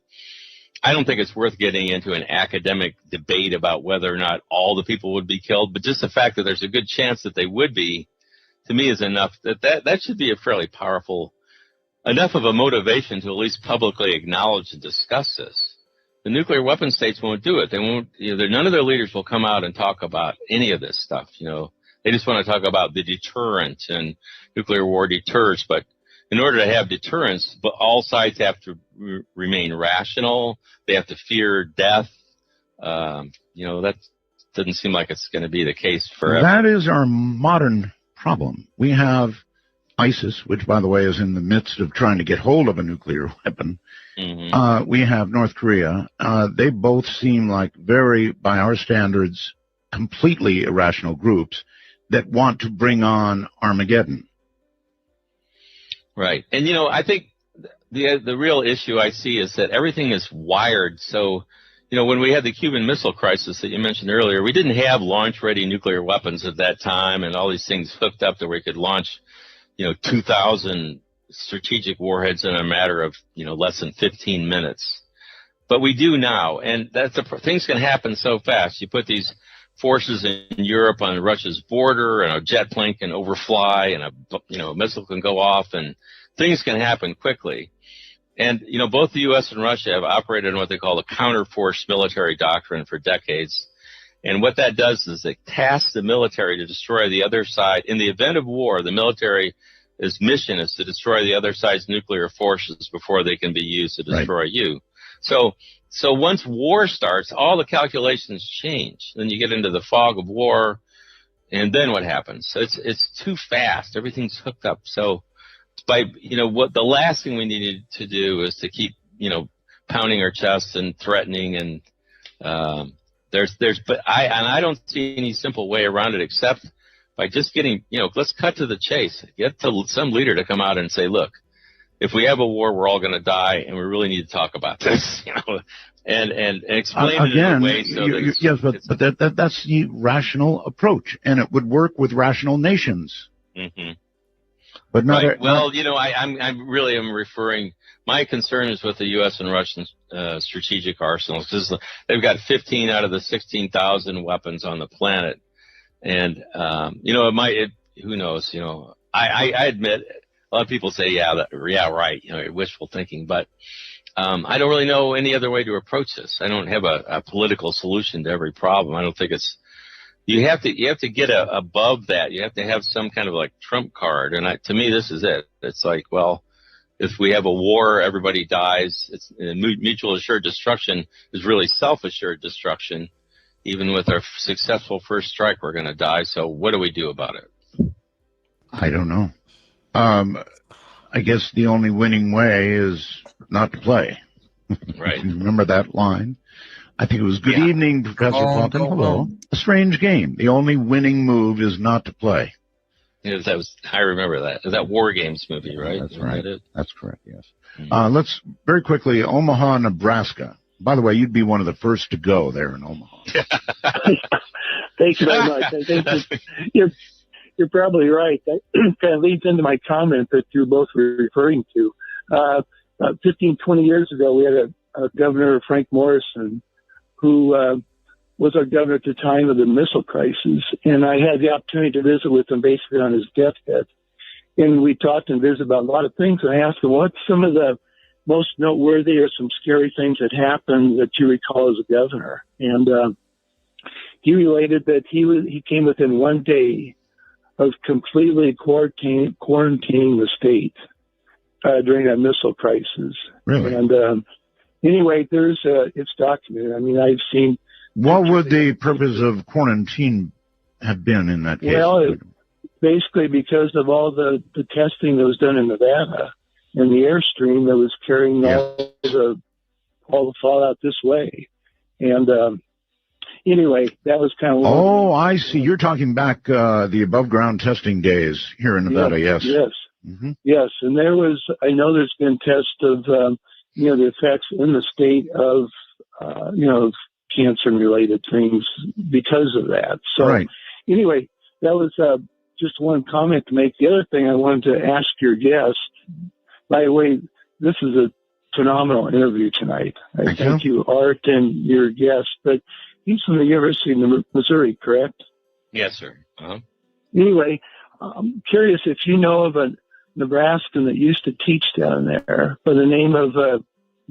I don't think it's worth getting into an academic debate about whether or not all the people would be killed, but just the fact that there's a good chance that they would be, to me, is enough. That should be a fairly powerful, enough of a motivation to at least publicly acknowledge and discuss this. the nuclear weapon states won't do it. They won't. None of their leaders will come out and talk about any of this stuff. They just want to talk about the deterrent, and nuclear war deters. But in order to have deterrence, but all sides have to remain rational. They have to fear death. That doesn't seem like it's going to be the case forever. That is our modern problem. We have ISIS, which, by the way, is in the midst of trying to get hold of a nuclear weapon. Mm-hmm. We have North Korea. They both seem like very, by our standards, completely irrational groups that want to bring on Armageddon. Right. And, I think the real issue I see is that everything is wired. So, when we had the Cuban Missile Crisis that you mentioned earlier, we didn't have launch-ready nuclear weapons at that time and all these things hooked up that we could launch 2,000 strategic warheads in a matter of, less than 15 minutes. But we do now, and things can happen so fast. You put these forces in Europe on Russia's border, and a jet plane can overfly, and a missile can go off, and things can happen quickly. And, both the U.S. and Russia have operated on what they call the counterforce military doctrine for decades. And what that does is it tasks the military to destroy the other side. In the event of war, the military's mission is to destroy the other side's nuclear forces before they can be used to destroy you. So once war starts, all the calculations change. Then you get into the fog of war, and then what happens? So it's too fast. Everything's hooked up. So what the last thing we needed to do is to keep pounding our chests and threatening, and but I don't see any simple way around it except by just getting, let's cut to the chase. Get to some leader to come out and say, look, if we have a war, we're all going to die, and we really need to talk about this, and explain it in a way so that yes, but that's the rational approach, and it would work with rational nations. Mm-hmm. But not right. Well, I'm really referring. My concern is with the U.S. and Russian strategic arsenals, because they've got 15 out of the 16,000 weapons on the planet, and who knows? I admit a lot of people say, yeah, right. Wishful thinking, but I don't really know any other way to approach this. I don't have a political solution to every problem. I don't think it's. You have to get above that. You have to have some kind of like trump card, and to me, this is it. It's like, well, if we have a war, everybody dies. It's mutual assured destruction is really self-assured destruction. Even with our successful first strike, we're going to die. So what do we do about it? I don't know. I guess the only winning way is not to play. Right. Remember that line? I think it was good evening, Professor Plotkin. Hello. A strange game. The only winning move is not to play. Yes, I remember that. That War Games movie, right? That's right. That's correct, yes. Mm-hmm. Let's very quickly, Omaha, Nebraska. By the way, you'd be one of the first to go there in Omaha. Thank you very much. I think you're probably right. That kind of leads into my comment that you both were referring to. 15, 20 years ago, we had a governor, Frank Morrison, who was our governor at the time of the missile crisis. And I had the opportunity to visit with him basically on his deathbed. And we talked and visited about a lot of things. And I asked him, what's some of the most noteworthy or some scary things that happened that you recall as a governor? And he related that he came within 1 day of completely quarantining the state during that missile crisis. Really? And anyway, it's documented. I mean, I've seen. What would the purpose of quarantine have been in that case? Well, basically because of all the testing that was done in Nevada and the airstream that was carrying all the fallout this way. And anyway, that was kind of. Oh, I see. You're talking back the above ground testing days here in Nevada. Yes. Yes. Mm-hmm. Yes, and I know there's been tests of the effects in the state of cancer-related things because of that. So anyway, that was just one comment to make. The other thing I wanted to ask your guest, by the way, this is a phenomenal interview tonight. I thank you, Art, and your guest. But he's from the University of Missouri, correct? Yes, sir. Uh-huh. Anyway, I'm curious if you know of a Nebraskan that used to teach down there by the name of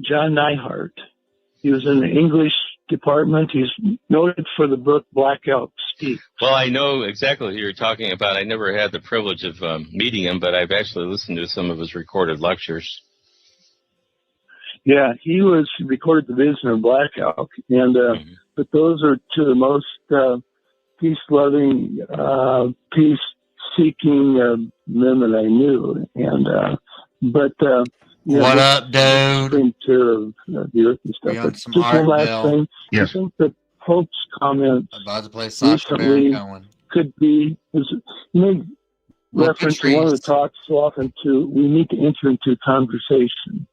John Nyhart. He was in the English department. He's noted for the book Black Elk Speak. Well, I know exactly who you're talking about. I never had the privilege of meeting him, but I've actually listened to some of his recorded lectures. Yeah, he recorded the vision of Black Elk, and but those are two of the most peace-loving, peace-seeking men that I knew. And what up, dude? Taking care of the earth and stuff. But just one last thing. Yes. I think the Pope's comments About to play Sasha Baron Cohen. could be made reference to one of the talks so often to we need to enter into conversation.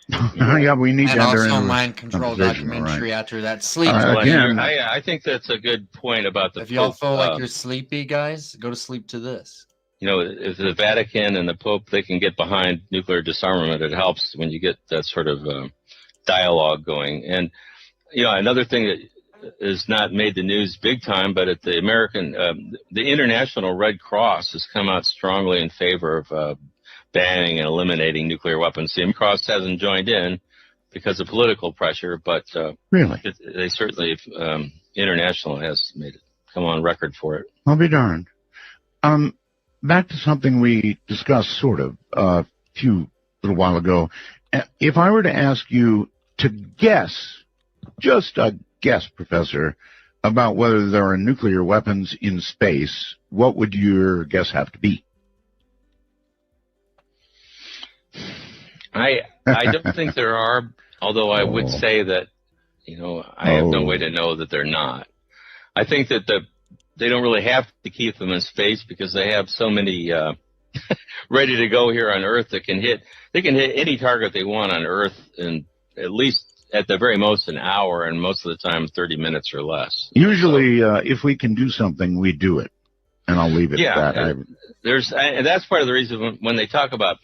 Yeah, we need And to enter also into mind control documentary after that sleep. again, I think that's a good point about the If y'all Pope, feel like you're sleepy, guys, go to sleep to this. You know, if the Vatican and the Pope, they can get behind nuclear disarmament, it helps when you get that sort of dialogue going. And, you know, another thing that is not made the news big time, but at the the International Red Cross has come out strongly in favor of banning and eliminating nuclear weapons. The Red Cross hasn't joined in because of political pressure, but really, they certainly, International has made it come on record for it. I'll be darned. Back to something we discussed sort of a little while ago. If I were to ask you to guess, just a guess, Professor, about whether there are nuclear weapons in space, what would your guess have to be? I don't think there are, although I would say that, you know, I have no way to know that they're not. I think that they don't really have to keep them in space because they have so many ready to go here on Earth that they can hit any target they want on Earth in at least at the very most an hour, and most of the time 30 minutes or less. Usually, if we can do something, we do it, and I'll leave it at that. And that's part of the reason when they talk about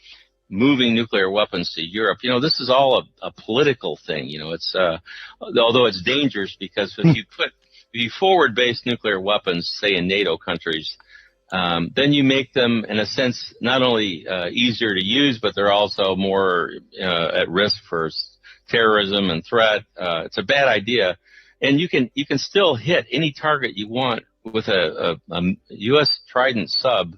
moving nuclear weapons to Europe, you know, this is all a political thing. You know, it's although it's dangerous because if you forward-based nuclear weapons, say in NATO countries, then you make them, in a sense, not only easier to use, but they're also more at risk for terrorism and threat. It's a bad idea, and you can still hit any target you want with a U.S. Trident sub.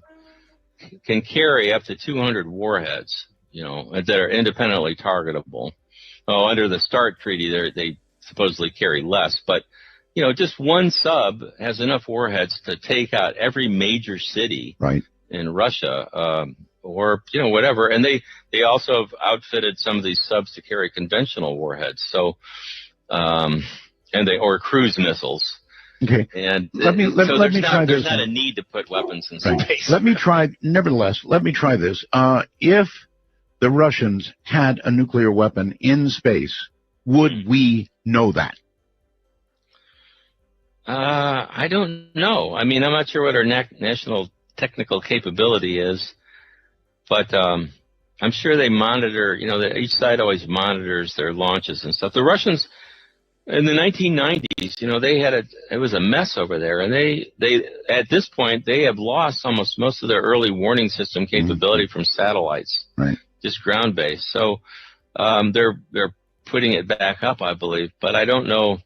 Can carry up to 200 warheads, you know, that are independently targetable. Oh, under the START treaty, they supposedly carry less, but you know, just one sub has enough warheads to take out every major city in Russia, or, you know, whatever. And they also have outfitted some of these subs to carry conventional warheads. So, or cruise missiles. Okay. And let me try this. There's not a need to put weapons in space. Nevertheless, let me try this. If the Russians had a nuclear weapon in space, would we know that? I don't know. I mean, I'm not sure what our national technical capability is, but I'm sure they monitor, you know, each side always monitors their launches and stuff. The Russians, in the 1990s, you know, it was a mess over there, and they at this point, they have lost almost most of their early warning system capability from satellites, just ground-based. So they're putting it back up, I believe, but I don't know.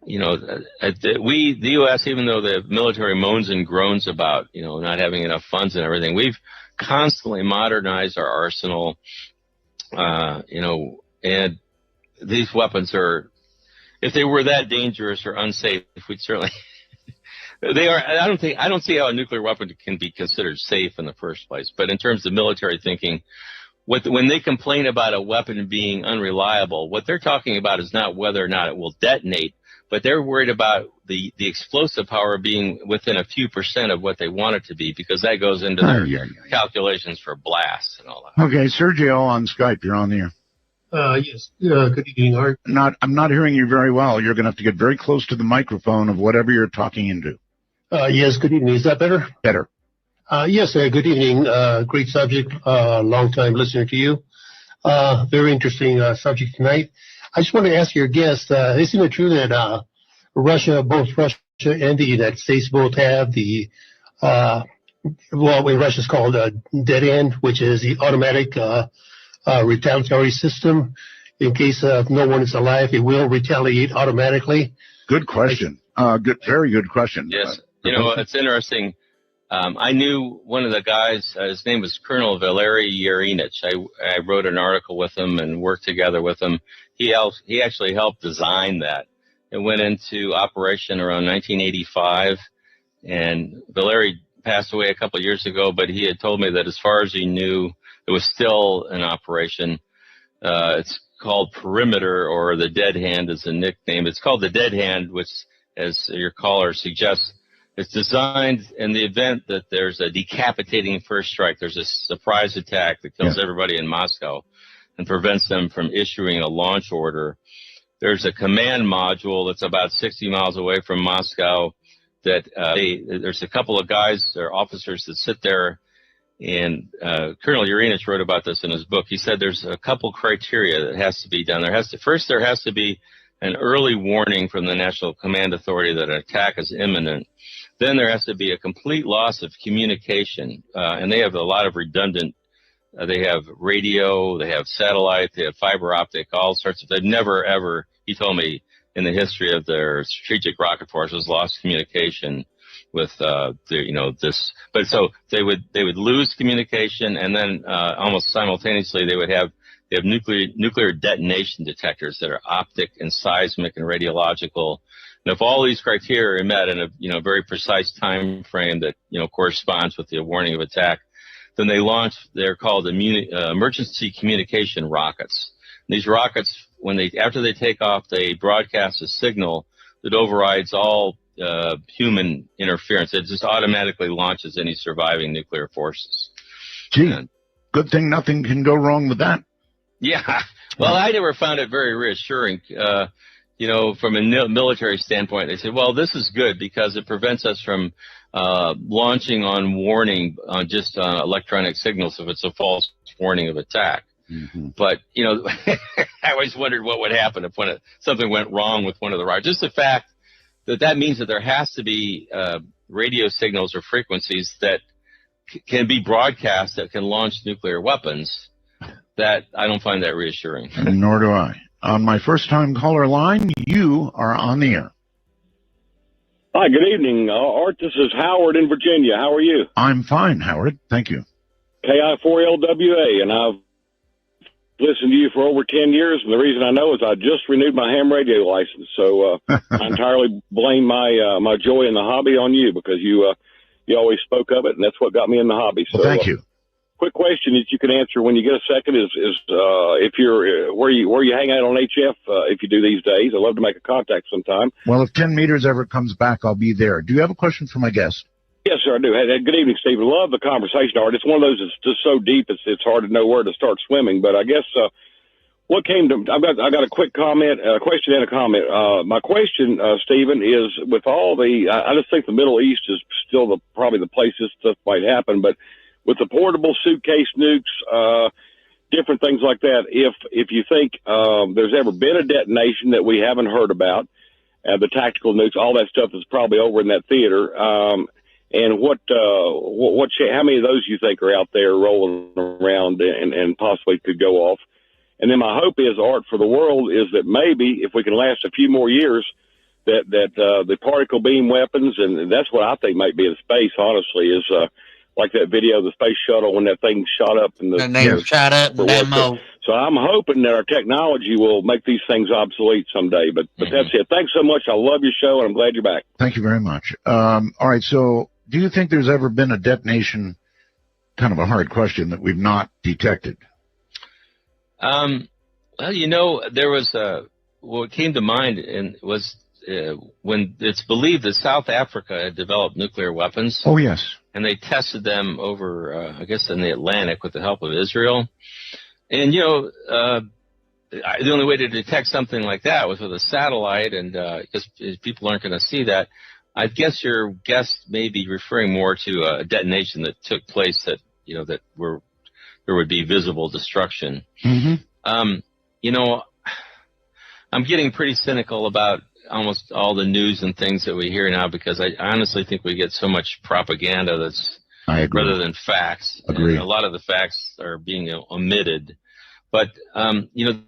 You know, the U.S., even though the military moans and groans about, you know, not having enough funds and everything, we've constantly modernized our arsenal, you know, and these weapons are, if they were that dangerous or unsafe, we'd certainly, they are, I don't see how a nuclear weapon can be considered safe in the first place. But in terms of military thinking, when they complain about a weapon being unreliable, what they're talking about is not whether or not it will detonate, but they're worried about the explosive power being within a few % of what they want it to be, because that goes into their calculations for blasts and all that. Okay, Sergio on Skype, you're on the air. Yes. Good evening, Art. I'm not hearing you very well. You're going to have to get very close to the microphone of whatever you're talking into. Yes, good evening. Is that better? Better. Yes, good evening. Great subject. Long-time listener to you. Very interesting subject tonight. I just want to ask your guest, isn't it true that both Russia and the United States both have the, what in Russia is called a dead end, which is the automatic retaliatory system? in case no one is alive, it will retaliate automatically? Good question. Very good question. Yes. It's interesting. I knew one of the guys, his name was Colonel Valery Yerinich. I wrote an article with him and worked together with him. He actually helped design that. It went into operation around 1985, and Valery passed away a couple of years ago, but he had told me that as far as he knew, it was still in operation. It's called Perimeter, or the Dead Hand is a nickname. It's called the Dead Hand, which, as your caller suggests, it's designed in the event that there's a decapitating first strike. There's a surprise attack that kills everybody in Moscow and prevents them from issuing a launch order. There's a command module that's about 60 miles away from Moscow that there's a couple of guys or officers that sit there, and Colonel Yerinich wrote about this in his book. He said there's a couple criteria that has to be done. There has to be an early warning from the National Command Authority that an attack is imminent. Then there has to be a complete loss of communication, and they have a lot of redundant. They have radio, they have satellite, they have fiber optic, all sorts of. They've never ever, he told me, in the history of their strategic rocket forces, lost communication with this. But so they would lose communication, and then almost simultaneously they have nuclear detonation detectors that are optic and seismic and radiological. And if all these criteria are met in a very precise time frame that corresponds with the warning of attack, then they launch. They're called emergency communication rockets. And these rockets, after they take off, they broadcast a signal that overrides all human interference. It just automatically launches any surviving nuclear forces. Gee, good thing nothing can go wrong with that. Yeah. Well, I never found it very reassuring. From a military standpoint, they said, well, this is good because it prevents us from launching on warning on just electronic signals if it's a false warning of attack. Mm-hmm. But, I always wondered what would happen if something went wrong with one of the rockets. Just the fact that means that there has to be radio signals or frequencies that can be broadcast that can launch nuclear weapons. That I don't find that reassuring. Nor do I. On my first-time caller line, you are on the air. Hi, good evening, Art. This is Howard in Virginia. How are you? I'm fine, Howard. Thank you. KI4LWA, and I've listened to you for over 10 years, and the reason I know is I just renewed my ham radio license, so I entirely blame my joy in the hobby on you because you always spoke of it, and that's what got me in the hobby. So, thank you. Quick question that you can answer when you get a second is if you're where you hang out on HF if you do these days. I'd love to make a contact sometime. Well, if 10 meters ever comes back, I'll be there. Do you have a question for my guest? Yes, sir, I do. Hey, good evening, Stephen. Love the conversation, Art. It's one of those that's just so deep it's hard to know where to start swimming. But I guess what came to I got a quick comment, a question and a comment. My question, Stephen, is with all I just think the Middle East is still probably the place this stuff might happen, but with the portable suitcase nukes, different things like that, if you think there's ever been a detonation that we haven't heard about, the tactical nukes, all that stuff is probably over in that theater. And how many of those you think are out there rolling around and possibly could go off? And then my hope is, Art, for the world is that maybe if we can last a few more years, that the particle beam weapons, and that's what I think might be in space, honestly, is like that video of the space shuttle when that thing shot up and shot up in demo. So I'm hoping that our technology will make these things obsolete someday. But that's it. Thanks so much. I love your show, and I'm glad you're back. Thank you very much. All right. So do you think there's ever been a detonation, kind of a hard question, that we've not detected? Well, there was what came to mind was when it's believed that South Africa had developed nuclear weapons. Oh, yes. And they tested them over, I guess, in the Atlantic with the help of Israel. And, the only way to detect something like that was with a satellite, and because people aren't going to see that. I guess your guest may be referring more to a detonation that took place that, there would be visible destruction. Mm-hmm. I'm getting pretty cynical about almost all the news and things that we hear now because I honestly think we get so much propaganda that's rather than facts. Agree. And a lot of the facts are being omitted. But,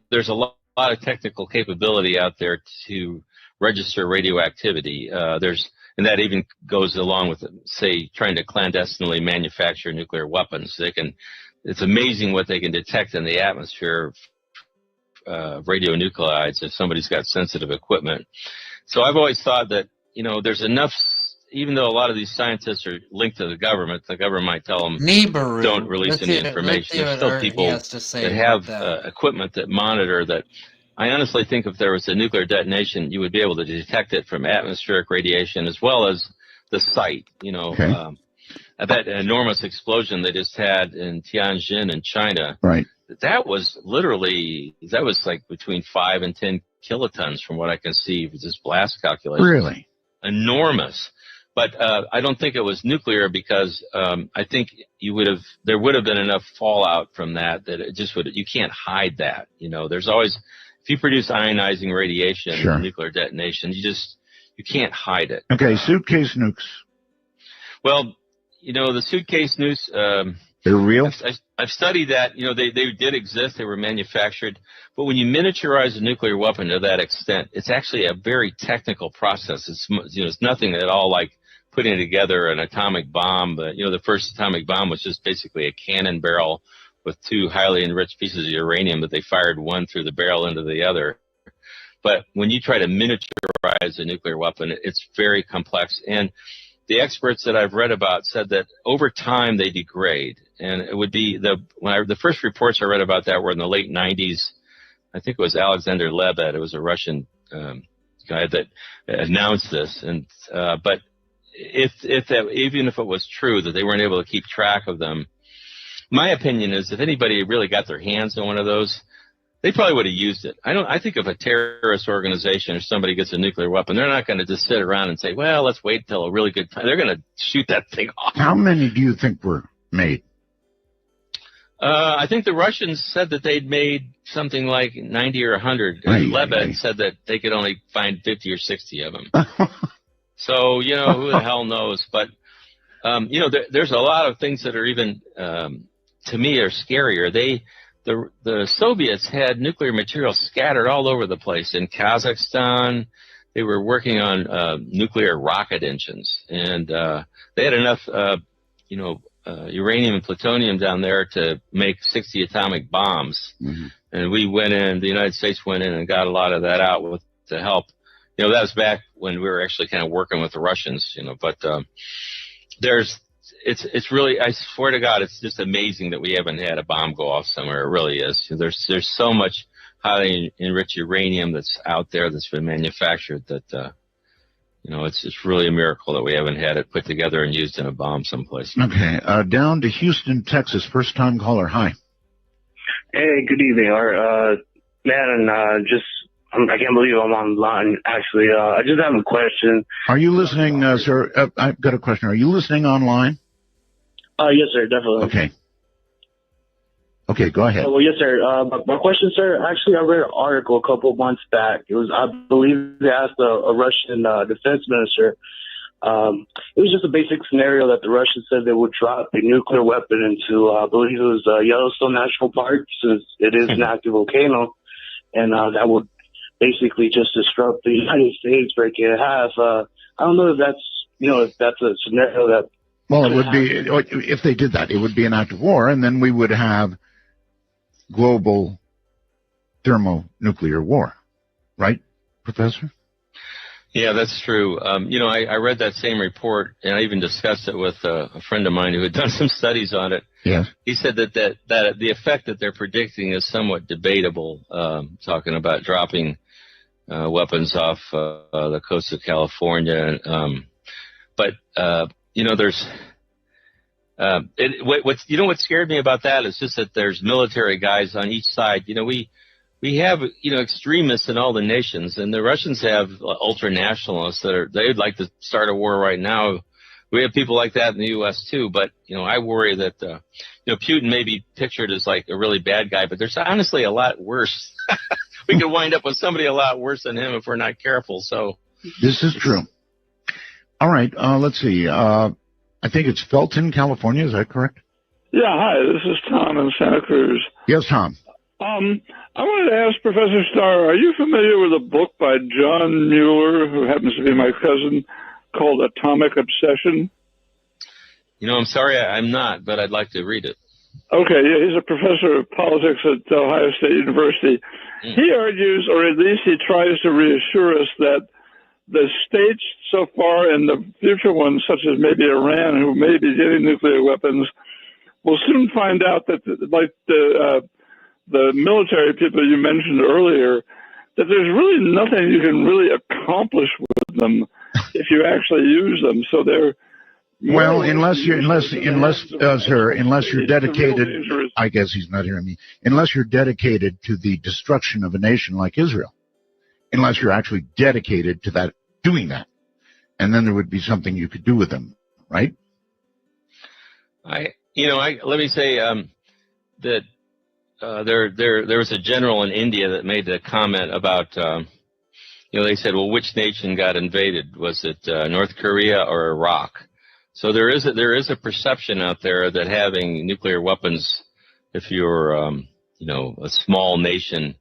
there's a lot lot of technical capability out there to register radioactivity. And that even goes along with, say, trying to clandestinely manufacture nuclear weapons. It's amazing what they can detect in the atmosphere of radionuclides if somebody's got sensitive equipment. So I've always thought that, there's enough, even though a lot of these scientists are linked to the government might tell them don't release any information. There's still people that have equipment that monitor that. I honestly think if there was a nuclear detonation, you would be able to detect it from atmospheric radiation as well as the site. Okay. That enormous explosion they just had in Tianjin in China. Right. That was like between 5 and 10 kilotons from what I can see with this blast calculation. Really? Enormous. But I don't think it was nuclear because I think there would have been enough fallout from that it just you can't hide that. There's always, if you produce ionizing radiation, sure, nuclear detonation, you can't hide it. Okay, suitcase nukes. Well, the suitcase nukes, they're real? I've studied that. They did exist. They were manufactured. But when you miniaturize a nuclear weapon to that extent, it's actually a very technical process. It's nothing at all like putting together an atomic bomb. The first atomic bomb was just basically a cannon barrel with 2 highly enriched pieces of uranium that they fired one through the barrel into the other. But when you try to miniaturize a nuclear weapon, it's very complex. And the experts that I've read about said that over time they degrade. And it would be the first reports I read about that were in the late 90s. I think it was Alexander Lebed. It was a Russian guy that announced this. And but even if it was true that they weren't able to keep track of them, my opinion is if anybody really got their hands on one of those, they probably would have used it. I think if a terrorist organization or somebody gets a nuclear weapon, they're not going to just sit around and say, well, let's wait until a really good time. They're going to shoot that thing off. How many do you think were made? I think the Russians said that they'd made something like 90 or 100. Lebed said that they could only find 50 or 60 of them. So, who the hell knows? But, there's a lot of things that are even, to me, are scarier. The Soviets had nuclear material scattered all over the place. In Kazakhstan, they were working on nuclear rocket engines. And they had enough, uranium and plutonium down there to make 60 atomic bombs. Mm-hmm. And the United States went in and got a lot of that out to help. That was back when we were actually kind of working with the Russians, but it's really, I swear to God, it's just amazing that we haven't had a bomb go off somewhere. It really is. There's so much highly enriched uranium that's out there that's been manufactured that, it's really a miracle that we haven't had it put together and used in a bomb someplace. Okay. Down to Houston, Texas. First time caller. Hi. Hey, good evening, Art. I can't believe I'm online, actually. I just have a question. Are you listening, sir? I've got a question. Are you listening online? Yes, sir, definitely. Okay, go ahead. Well, yes, sir. My question, sir, actually, I read an article a couple of months back. It was, I believe they asked a Russian defense minister. It was just a basic scenario that the Russians said they would drop a nuclear weapon into, I believe it was Yellowstone National Park, since it is an active volcano, and that would basically just disrupt the United States, break it in half. I don't know if that's a scenario that. Well, it would be, if they did that, it would be an act of war, and then we would have global thermonuclear war. Right, Professor? Yeah, that's true. I read that same report, and I even discussed it with a friend of mine who had done some studies on it. Yes. He said that the effect that they're predicting is somewhat debatable, talking about dropping weapons off the coast of California. There's what scared me about that is just that there's military guys on each side. We have, extremists in all the nations, and the Russians have ultra-nationalists they'd like to start a war right now. We have people like that in the U.S. too, but, I worry that, Putin may be pictured as like a really bad guy, but there's honestly a lot worse. We could wind up with somebody a lot worse than him if we're not careful, so. This is true. All right, let's see. I think it's Felton, California, is that correct? Yeah, hi, this is Tom in Santa Cruz. Yes, Tom. I wanted to ask Professor Starr, are you familiar with a book by John Mueller, who happens to be my cousin, called Atomic Obsession? You know, I'm sorry I'm not, but I'd like to read it. Okay, yeah, he's a professor of politics at Ohio State University. He argues, or at least he tries to reassure us, that the states so far and the future ones, such as maybe Iran, who may be getting nuclear weapons, will soon find out that, like the military people you mentioned earlier, that there's really nothing you can really accomplish with them if you actually use them. So they're well, unless you're dedicated. I guess he's not hearing me. Unless you're dedicated to the destruction of a nation like Israel, unless you're actually dedicated to that, doing that, and then there would be something you could do with them, right? Let me say that there was a general in India that made a comment about, they said, well, which nation got invaded? Was it North Korea or Iraq? So there is a perception out there that having nuclear weapons, if you're a small nation,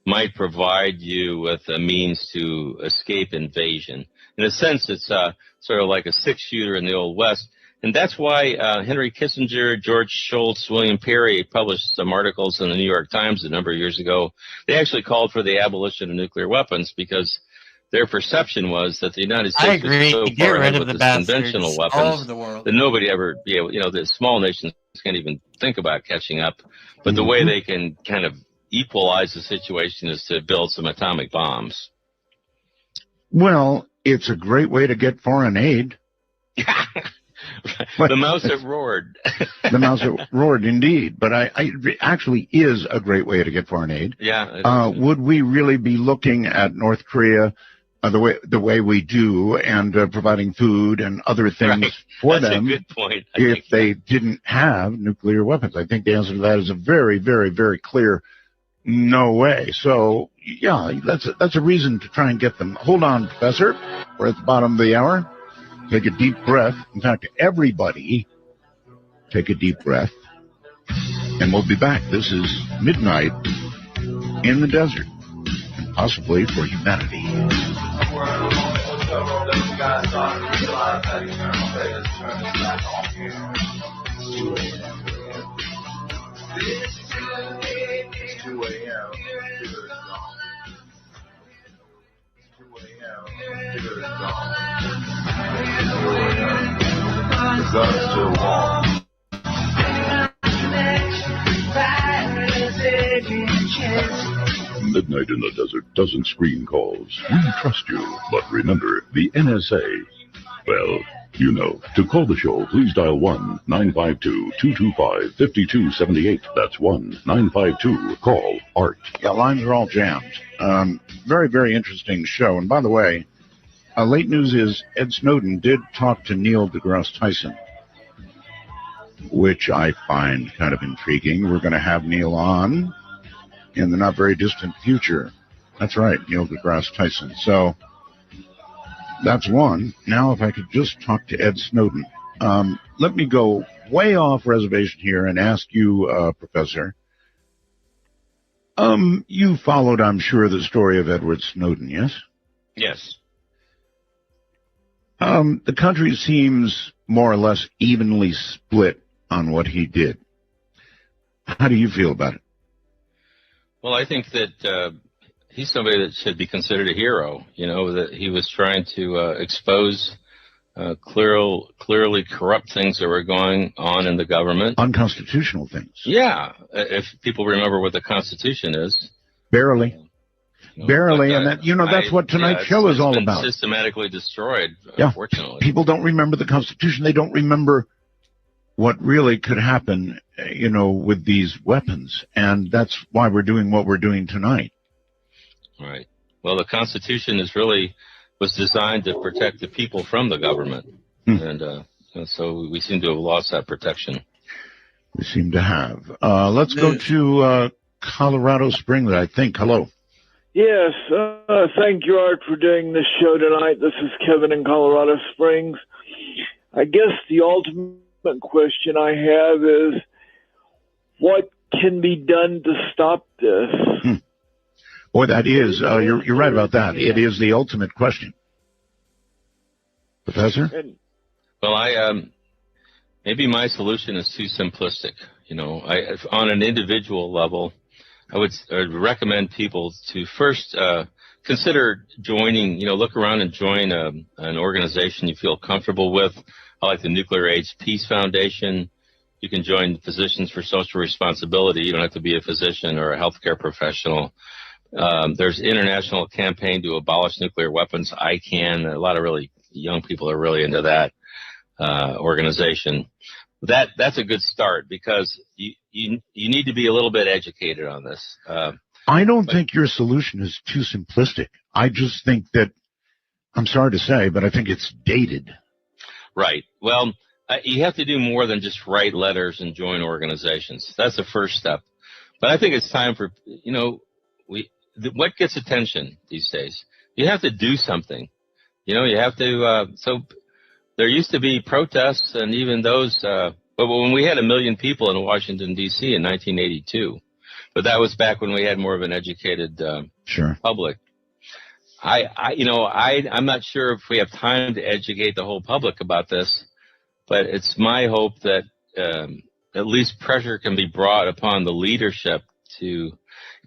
might provide you with a means to escape invasion. In a sense, it's sort of like a six-shooter in the Old West. And that's why Henry Kissinger, George Shultz, William Perry published some articles in the New York Times a number of years ago. They actually called for the abolition of nuclear weapons because their perception was that the United States was so far ahead with its conventional weapons that nobody ever be able, the small nations can't even think about catching up. But the way they can kind of equalize the situation is to build some atomic bombs. Well, it's a great way to get foreign aid. The mouse that roared. The mouse that roared, indeed. But it actually is a great way to get foreign aid. Yeah. Would we really be looking at North Korea the way we do and providing food and other things for them? That's a good point. If they didn't have nuclear weapons? I think the answer to that is a very, very, very clear no way. So, yeah, that's a reason to try and get them. Hold on, Professor. We're at the bottom of the hour. Take a deep breath. In fact, everybody take a deep breath. And we'll be back. This is Midnight in the Desert, and possibly for humanity. It's 2 a.m. The sun's still warm. Midnight in the Desert doesn't screen calls. We trust you, but remember, the NSA, well, to call the show, please dial 1-952-225-5278. That's 1-952-CALL-ART. Yeah, lines are all jammed. Very, very interesting show. And by the way, late news is Ed Snowden did talk to Neil deGrasse Tyson, which I find kind of intriguing. We're going to have Neil on in the not very distant future. That's right, Neil deGrasse Tyson. So that's one. Now, if I could just talk to Ed Snowden. Let me go way off reservation here and ask you, Professor. You followed, I'm sure, the story of Edward Snowden, yes? Yes. The country seems more or less evenly split on what he did. How do you feel about it? Well, I think that he's somebody that should be considered a hero, that he was trying to expose clearly corrupt things that were going on in the government. Unconstitutional things. Yeah, if people remember what the Constitution is. Barely. Barely, and that's what tonight's show is all about. Systematically destroyed, yeah. Unfortunately. People don't remember the Constitution. They don't remember what really could happen, with these weapons. And that's why we're doing what we're doing tonight. Right. Well, the Constitution was designed to protect the people from the government. And so we seem to have lost that protection. We seem to have. Let's go to Colorado Springs, I think. Hello. Yes, thank you, Art, for doing this show tonight. This is Kevin in Colorado Springs. I guess the ultimate question I have is, what can be done to stop this? Boy, that is, you're right about that. It is the ultimate question. Professor? Well, maybe my solution is too simplistic. You know, on an individual level, I would recommend people to first consider joining, you know, look around and join an organization you feel comfortable with. I like the Nuclear Age Peace Foundation. You can join Physicians for Social Responsibility. You don't have to be a physician or a healthcare professional. There's international campaign to abolish nuclear weapons. ICANN. A lot of really young people are really into that organization. That's a good start because you need to be a little bit educated on this. I don't think your solution is too simplistic. I just think that, I'm sorry to say, but I think it's dated. Right. Well, you have to do more than just write letters and join organizations. That's the first step. But I think it's time for, you know, what gets attention these days? You have to do something. You know, you have to, so there used to be protests and even those, but when we had 1 million people in Washington, D.C. in 1982, but that was back when we had more of an educated public. I'm not sure if we have time to educate the whole public about this, but it's my hope that at least pressure can be brought upon the leadership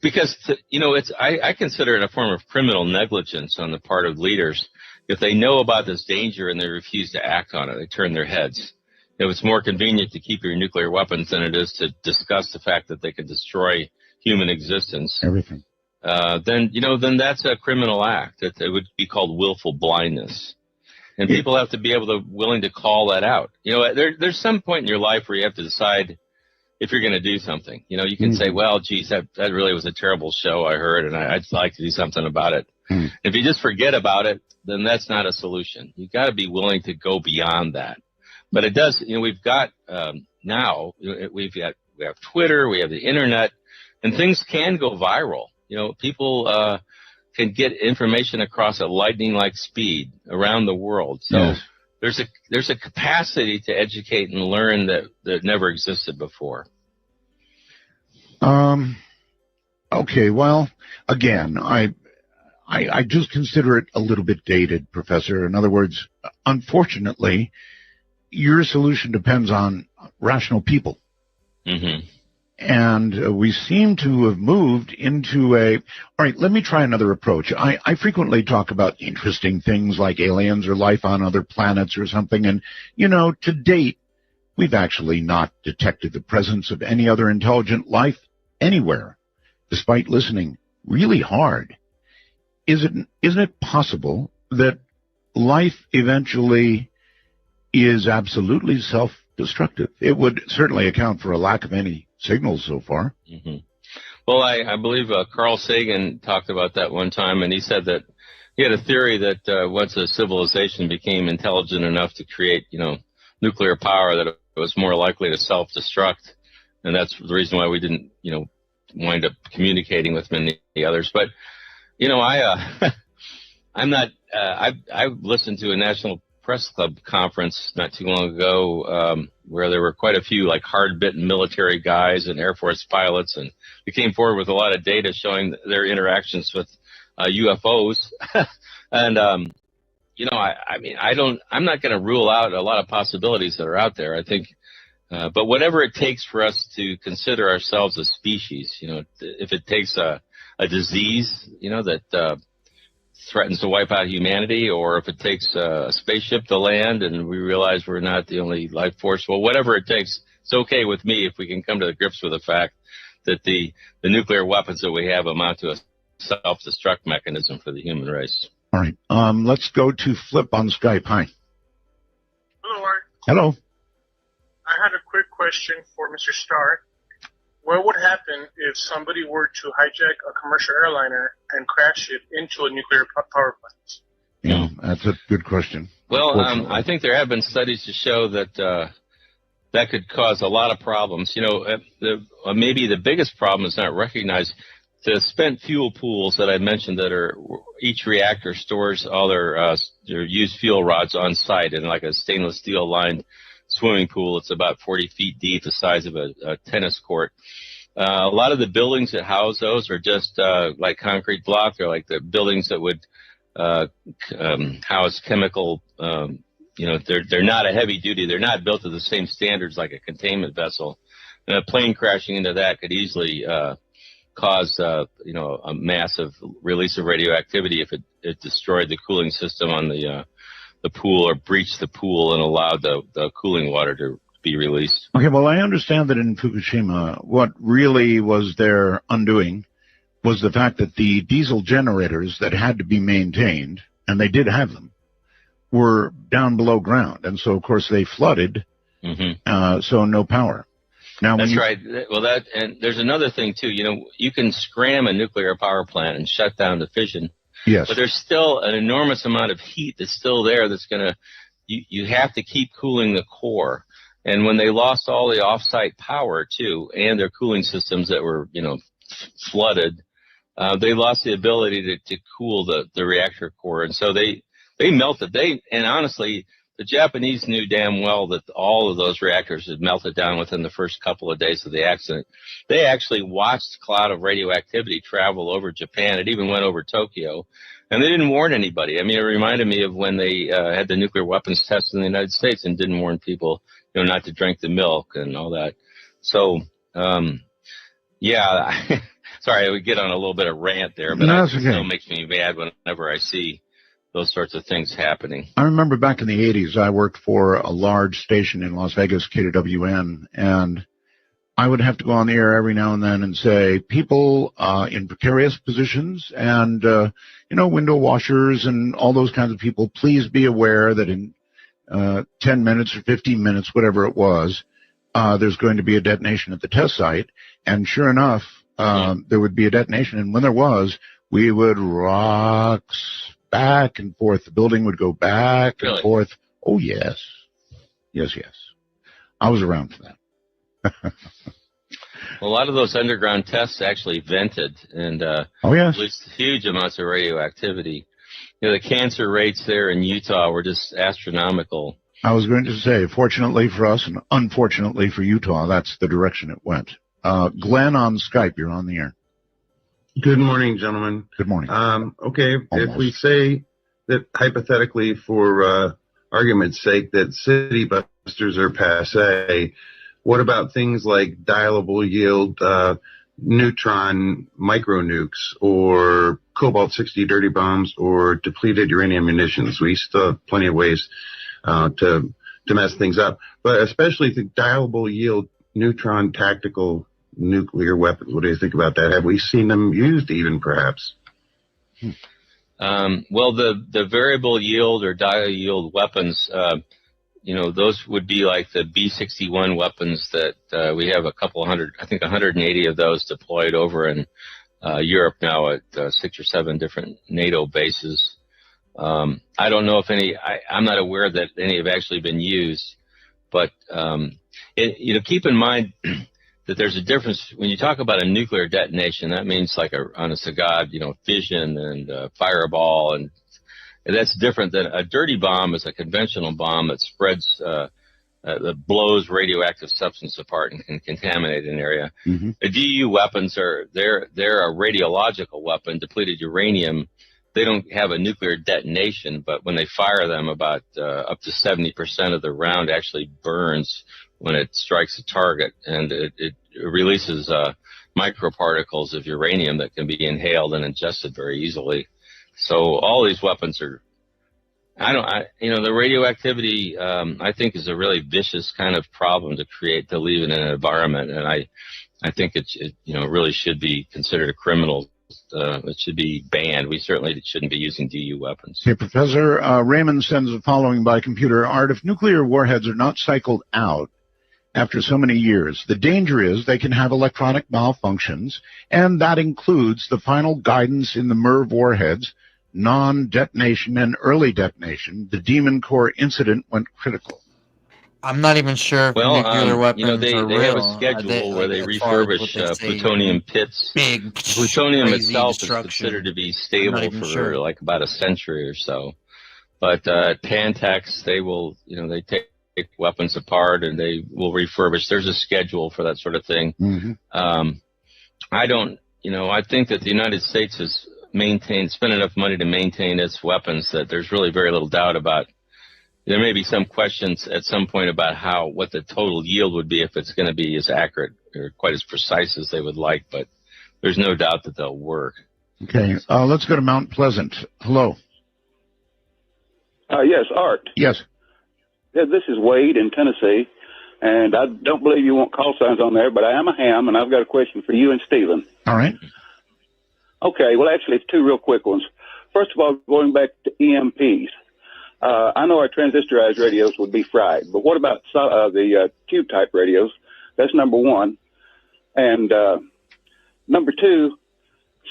I consider it a form of criminal negligence on the part of leaders. If they know about this danger and they refuse to act on it, they turn their heads. If it's more convenient to keep your nuclear weapons than it is to discuss the fact that they could destroy human existence, everything, then that's a criminal act. It would be called willful blindness. And people have to be willing to call that out. You know, there's some point in your life where you have to decide if you're going to do something. You know, you can say, well, geez, that really was a terrible show I heard, and I'd like to do something about it. If you just forget about it, then that's not a solution. You've got to be willing to go beyond that. But it does, you know, we've got now, we have Twitter, we have the internet, and things can go viral. You know, people can get information across at lightning-like speed around the world. So there's a capacity to educate and learn that never existed before. Okay, well, again, I just consider it a little bit dated, Professor. In other words, unfortunately, your solution depends on rational people. Mm-hmm. And we seem to have moved into all right, let me try another approach. I frequently talk about interesting things like aliens or life on other planets or something. And, you know, to date, we've actually not detected the presence of any other intelligent life anywhere, despite listening really hard. Isn't it possible that life eventually is absolutely self-destructive? It would certainly account for a lack of any signals so far. Mm-hmm. Well, I believe Carl Sagan talked about that one time, and he said that he had a theory that once a civilization became intelligent enough to create, you know, nuclear power, that it was more likely to self-destruct, and that's the reason why we didn't, you know, wind up communicating with many others. But, you know, I'm not. I listened to a National Press Club conference not too long ago where there were quite a few like hard-bitten military guys and Air Force pilots, and they came forward with a lot of data showing their interactions with UFOs. And you know, I'm not going to rule out a lot of possibilities that are out there. I think, but whatever it takes for us to consider ourselves a species, you know, if it takes a disease, you know, that threatens to wipe out humanity, or if it takes a spaceship to land and we realize we're not the only life force, well, whatever it takes, it's okay with me if we can come to the grips with the fact that the nuclear weapons that we have amount to a self-destruct mechanism for the human race. All right. Let's go to Flip on Skype. Hi. Hello, Art. Hello. I had a quick question for Mr. Starr. What would happen if somebody were to hijack a commercial airliner and crash it into a nuclear power plant? Yeah, that's a good question. Well, I think there have been studies to show that that could cause a lot of problems. You know, maybe the biggest problem is not recognized. The spent fuel pools that I mentioned, that are each reactor stores all their used fuel rods on site in like a stainless steel lined swimming pool. It's about 40 feet deep, the size of a tennis court. A lot of the buildings that house those are just like concrete block. They're like the buildings that would house chemical. They're not a heavy duty. They're not built to the same standards like a containment vessel. And a plane crashing into that could easily cause a massive release of radioactivity if it destroyed the cooling system on the pool or breached the pool and allowed the cooling water to be released. Okay, well, I understand that in Fukushima, what really was their undoing was the fact that the diesel generators that had to be maintained, and they did have them, were down below ground. And so, of course, they flooded, so no power. Now, That's right. Well, and there's another thing, too. You can scram a nuclear power plant and shut down the fission. Yes. But there's still an enormous amount of heat that's still there that's going to, you have to keep cooling the core. And when they lost all the off-site power, too, and their cooling systems that were, flooded, they lost the ability to cool the reactor core. And so they melted. And honestly, the Japanese knew damn well that all of those reactors had melted down within the first couple of days of the accident. They actually watched a cloud of radioactivity travel over Japan. It even went over Tokyo. And they didn't warn anybody. I mean, it reminded me of when they had the nuclear weapons test in the United States and didn't warn people, not to drink the milk and all that. So, yeah, sorry, I would get on a little bit of rant there, but it still makes me mad whenever I see those sorts of things happening. I remember back in the 80s, I worked for a large station in Las Vegas, KWN, and I would have to go on the air every now and then and say, people in precarious positions and, window washers and all those kinds of people, please be aware that in 10 minutes or 15 minutes, whatever it was, there's going to be a detonation at the test site. And sure enough, there would be a detonation. And when there was, we would rock back and forth. The building would go back and forth. Oh, yes. Yes, yes. I was around for that. A lot of those underground tests actually vented and released huge amounts of radioactivity. The cancer rates there in Utah were just astronomical. I was going to say, fortunately for us and unfortunately for Utah, that's the direction it went. Glenn on Skype, you're on the air. Good morning, gentlemen. Good morning. Okay, if we say that hypothetically, for argument's sake, that city busters are passé, what about things like dialable yield neutron micronukes or cobalt-60 dirty bombs or depleted uranium munitions? We still have plenty of ways to mess things up, but especially the dialable yield neutron tactical nuclear weapons. What do you think about that? Have we seen them used even, perhaps? Well, the variable yield or dial yield weapons, those would be like the B-61 weapons that we have a couple hundred, I think 180 of those deployed over in Europe now at 6 or 7 different NATO bases. I don't know if I'm not aware that any have actually been used, but keep in mind that there's a difference when you talk about a nuclear detonation. That means like on a Sagad, fission and fireball, and that's different than a dirty bomb. Is a conventional bomb that spreads, that blows radioactive substance apart and can contaminate an area. Mm-hmm. The DU weapons they're a radiological weapon, depleted uranium. They don't have a nuclear detonation, but when they fire them, about up to 70% of the round actually burns when it strikes a target, and it releases microparticles of uranium that can be inhaled and ingested very easily. So all these weapons are, the radioactivity, I think, is a really vicious kind of problem to leave in an environment, and I think it really should be considered a criminal. It should be banned. We certainly shouldn't be using DU weapons. Okay, Professor Raymond sends the following by computer. Art, if nuclear warheads are not cycled out after so many years, the danger is they can have electronic malfunctions, and that includes the final guidance in the MERV warheads, non-detonation and early detonation. The Demon Core incident went critical. I'm not even sure if nuclear weapons they are real. have a schedule where they refurbish plutonium pits. Big, plutonium itself is destruction. considered to be stable for like about a century or so. But Pantex, they will, they take weapons apart and they will refurbish. There's a schedule for that sort of thing. Mm-hmm. I don't, I think that the United States has spent enough money to maintain its weapons that there's really very little doubt about. There may be some questions at some point about what the total yield would be if it's going to be as accurate or quite as precise as they would like, but there's no doubt that they'll work. Okay, let's go to Mount Pleasant. Hello. Yes, Art. Yes. Yeah, this is Wade in Tennessee, and I don't believe you want call signs on there, but I am a ham, and I've got a question for you and Stephen. All right. Okay, well, actually, it's two real quick ones. First of all, going back to EMPs, I know our transistorized radios would be fried, but what about the tube-type radios? That's number one. And number two,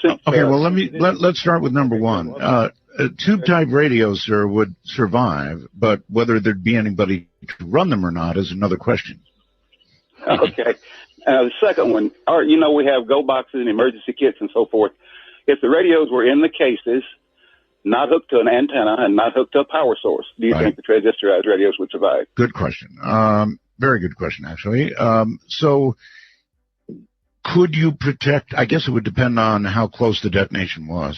okay, well, let's start with number one. Tube-type radios, sir, would survive, but whether there'd be anybody to run them or not is another question. Okay. The second one, Art, we have go boxes and emergency kits and so forth. If the radios were in the cases, not hooked to an antenna and not hooked to a power source, do you think the transistorized radios would survive? Good question. Very good question, actually. So could you protect? I guess it would depend on how close the detonation was.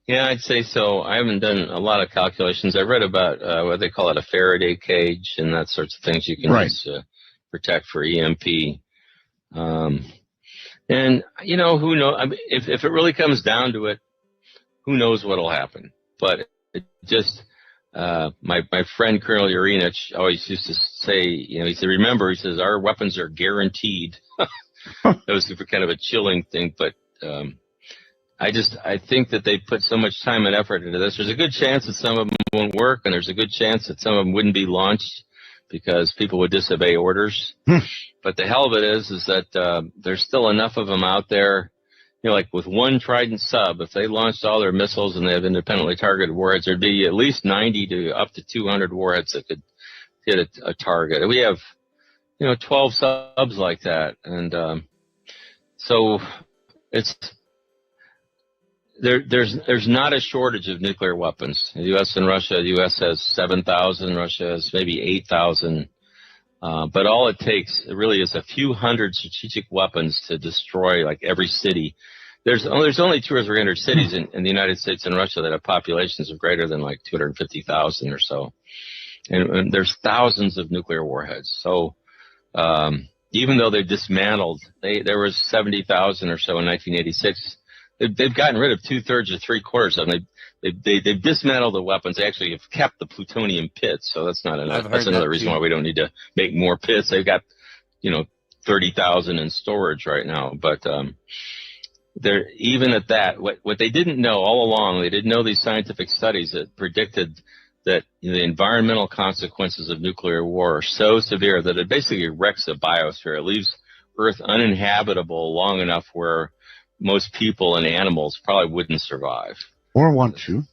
Yeah, I'd say so. I haven't done a lot of calculations. I read about what they call it, a Faraday cage and that sorts of things you can use to protect for EMP. And, who knows? I mean, if it really comes down to it, who knows what will happen. But it just, my friend Colonel Urinich always used to say, he said, remember, he says, our weapons are guaranteed. That was kind of a chilling thing, but I think that they put so much time and effort into this. There's a good chance that some of them won't work, and there's a good chance that some of them wouldn't be launched because people would disobey orders. But the hell of it is that there's still enough of them out there. Like with one Trident sub, if they launched all their missiles and they have independently targeted warheads, there'd be at least 90 to up to 200 warheads that could hit a target. We have, 12 subs like that, and so it's. There's not a shortage of nuclear weapons. The U.S. and Russia, the U.S. has 7,000, Russia has maybe 8,000. But all it takes really is a few hundred strategic weapons to destroy like every city. There's only 200 or 300 cities in the United States and Russia that have populations of greater than like 250,000 or so. And there's thousands of nuclear warheads. So even though they've dismantled, there was 70,000 or so in 1986. They've gotten rid of 2/3 or 3/4 of them. They've dismantled the weapons. They actually have kept the plutonium pits, so that's not enough. That's another reason why we don't need to make more pits. They've got, 30,000 in storage right now. But they're even at that. What they didn't know all along, they didn't know these scientific studies that predicted that the environmental consequences of nuclear war are so severe that it basically wrecks the biosphere. It leaves Earth uninhabitable long enough where most people and animals probably wouldn't survive. Or want to.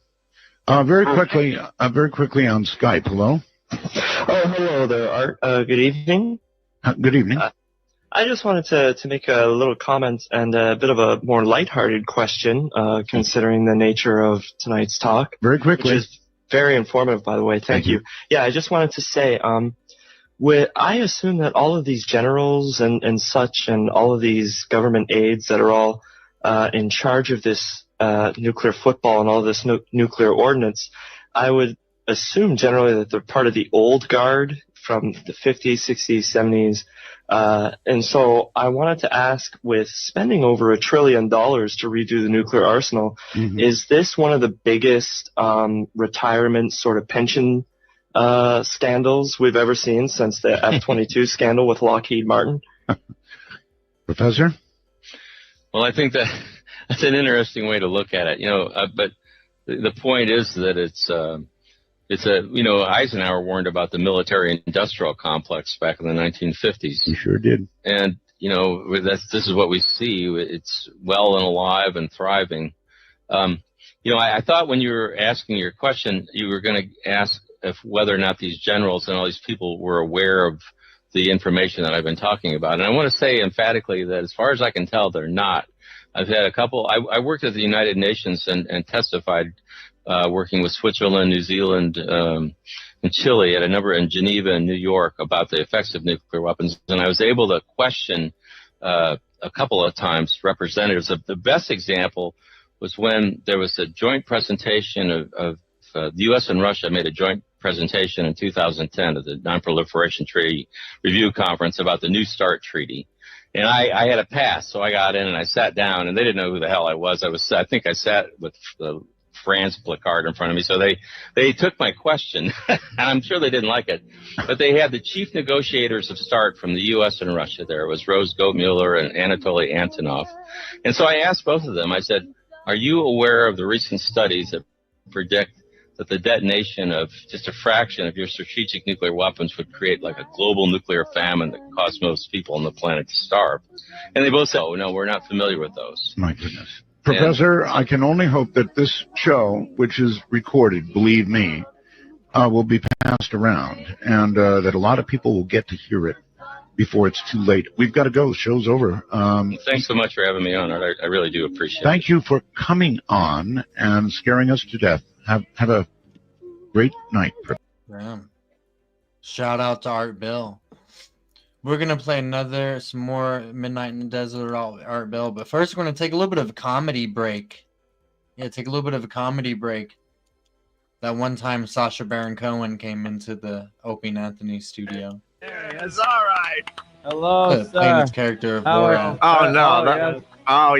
Very quickly on Skype. Hello. Oh, hello there, Art. Good evening. Good evening. I just wanted to make a little comment and a bit of a more lighthearted question, considering the nature of tonight's talk. Very quickly. Which is very informative, by the way. Thank you. Yeah, I just wanted to say, I assume that all of these generals and such and all of these government aides that are all in charge of this nuclear football and all this nuclear ordnance, I would assume generally that they're part of the old guard from the 50s, 60s, 70s. And so I wanted to ask, with spending over $1 trillion to redo the nuclear arsenal, is this one of the biggest retirement sort of pension scandals we've ever seen since the F-22 scandal with Lockheed Martin? Professor? Well, I think that's an interesting way to look at it, but the point is that it's Eisenhower warned about the military-industrial complex back in the 1950s. He sure did. And, this is what we see. It's well and alive and thriving. I thought when you were asking your question, you were going to ask whether or not these generals and all these people were aware of the information that I've been talking about. And I want to say emphatically that as far as I can tell, they're not. I've had a couple. I worked at the United Nations and testified working with Switzerland, New Zealand, and Chile at a number in Geneva and New York about the effects of nuclear weapons. And I was able to question a couple of times representatives of the best example was when there was a joint presentation of the U.S. and Russia made a joint presentation in 2010 at the Non-Proliferation Treaty Review Conference about the New START Treaty. And I had a pass, so I got in and I sat down, and they didn't know who the hell I was. I think I sat with the France placard in front of me, so they took my question, and I'm sure they didn't like it. But they had the chief negotiators of START from the U.S. and Russia there. It was Rose Goldmuller and Anatoly Antonov. And so I asked both of them, I said, are you aware of the recent studies that predict that the detonation of just a fraction of your strategic nuclear weapons would create like a global nuclear famine that caused most people on the planet to starve? And they both said, oh, no, we're not familiar with those. My goodness. Professor, I can only hope that this show, which is recorded, believe me, will be passed around, and that a lot of people will get to hear it before it's too late. We've got to go. The show's over. Thanks so much for having me on. I really do appreciate it. Thank you for coming on and scaring us to death. Have a great night. Yeah. Shout out to Art Bill. We're gonna play some more Midnight in the Desert Art Bill, but first we're gonna take a little bit of a comedy break. Yeah, take a little bit of a comedy break. That one time Sacha Baron Cohen came into the Opie and Anthony studio. Hey, it's all right. Hello, playing his character of Borat. Oh no!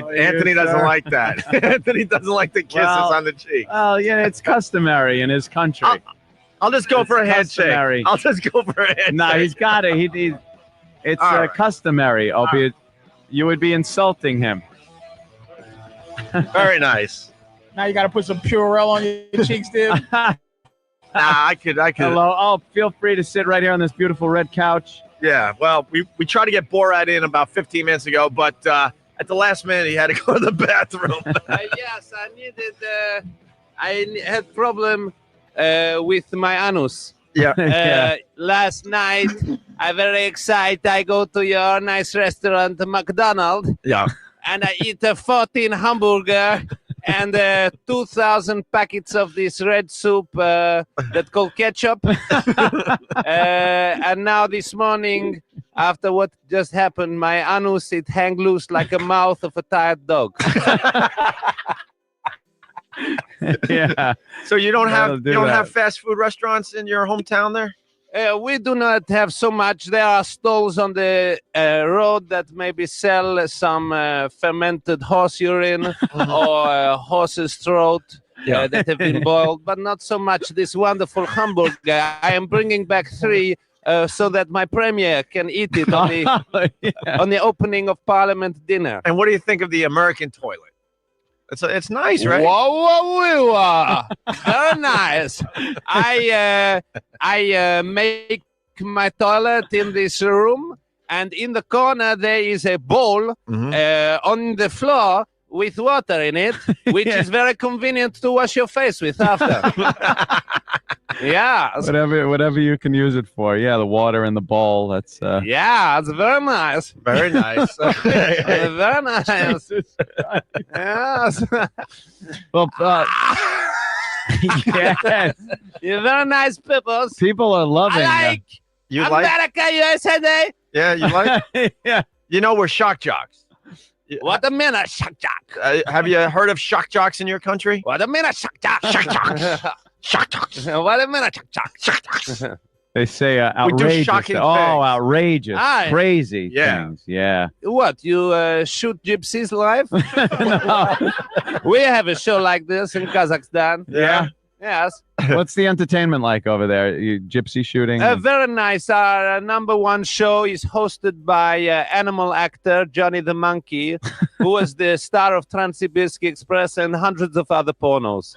Anthony doesn't like that. Anthony doesn't like the kisses on the cheek. Well, yeah, it's customary in his country. I'll just go for a handshake. I'll just go for a handshake. No, he's got it. It's customary. Albeit, you would be insulting him. Very nice. Now you got to put some Purell on your cheeks, dude. I could. Hello. Oh, feel free to sit right here on this beautiful red couch. Yeah. Well, we tried to get Borat in about 15 minutes ago, but at the last minute he had to go to the bathroom. Yes, I needed. I had problem with my anus. Yeah. Last night, I very excited. I go to your nice restaurant, McDonald's. Yeah. And I eat a 14 hamburger and 2,000 packets of this red soup that called ketchup. And now this morning, after what just happened, my anus, it hang loose like a mouth of a tired dog. Yeah. So you don't have fast food restaurants in your hometown there? We do not have so much. There are stalls on the road that maybe sell some fermented horse urine or horse's throat that have been boiled, but not so much this wonderful hamburger. I am bringing back 3 so that my premier can eat it on the opening of Parliament dinner. And what do you think of the American toilet? It's nice, right? Whoa. Very nice. I make my toilet in this room, and in the corner there is a bowl on the floor with water in it, which is very convenient to wash your face with after. Yeah. Whatever you can use it for. Yeah, the water in the bowl. That's yeah, it's very nice. Very nice. Very nice. Yes. Well, yes. You're very nice people. People are loving You America, USA. Yeah, you like? Yeah. You know we're shock jocks. What a minute, shock jock. Have you heard of shock jocks in your country? What a minute, shock jock. Shock jocks. Shock jocks. What a minute, shock jock. They say outrageous. Outrageous. Aye. Crazy things. Yeah. What, you shoot gypsies live? We have a show like this in Kazakhstan. Yeah. Yes. What's the entertainment like over there? You gypsy shooting? Very nice. Our #1 show is hosted by animal actor Johnny the Monkey, who was the star of Trans-Sibirsk Express and hundreds of other pornos.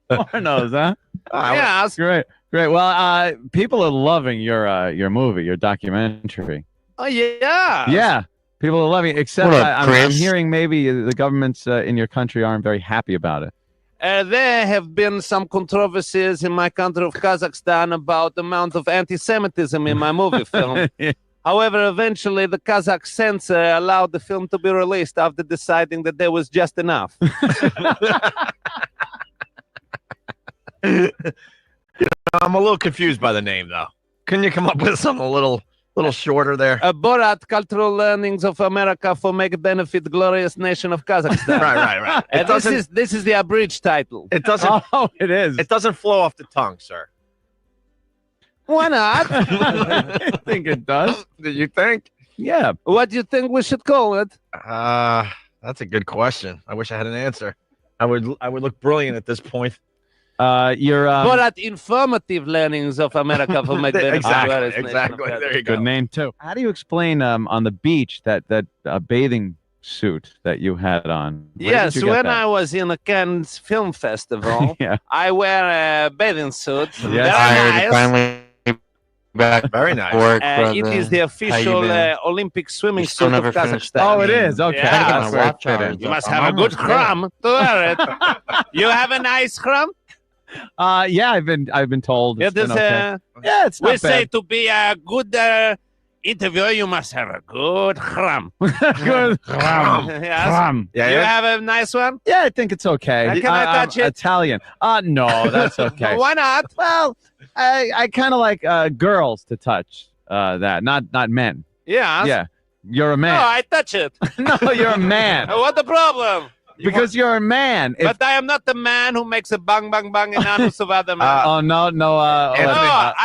Pornos, huh? Yes. Great. Well, people are loving your movie, your documentary. Oh, yeah. Yeah. People are loving it, except What up, I'm Chris? hearing maybe the governments in your country aren't very happy about it. There have been some controversies in my country of Kazakhstan about the amount of anti-Semitism in my movie film. However, eventually the Kazakh censor allowed the film to be released after deciding that there was just enough. I'm a little confused by the name, though. Couldn't you come up with something a little little shorter there. Borat, cultural learnings of America for make benefit glorious nation of Kazakhstan. Right. This is the abridged title. It doesn't. Oh, it is. It doesn't flow off the tongue, sir. Why not? I think it does. Do you think? Yeah. What do you think we should call it? That's a good question. I wish I had an answer. I would look brilliant at this point. Borat informative learnings of America for make benefit glorious nation of Exactly. There you go. Good name too. How do you explain on the beach that bathing suit that you had on? Yes, when I was in the Cannes Film Festival, I wear a bathing suit. Yes. Finally back. Very nice. It is the official Olympic swimming suit of Kazakhstan. Oh, it is. Okay. Yes. You must have a good crumb to wear it. You have a nice crumb? Yeah, I've been told. It's it's not we bad. say to be a good interviewer, you must have a good crumb. Good crumb. Yes. Crumb. You have a nice one? Yeah, I think it's okay. Can I touch it? Italian. No, that's okay. Why not? Well, I kind of like girls to touch that, not men. Yeah. Yeah, you're a man. No, I touch it. No, you're a man. What the problem? Because you're a man. But I am not the man who makes a bang, bang, bang in anus of other men. No.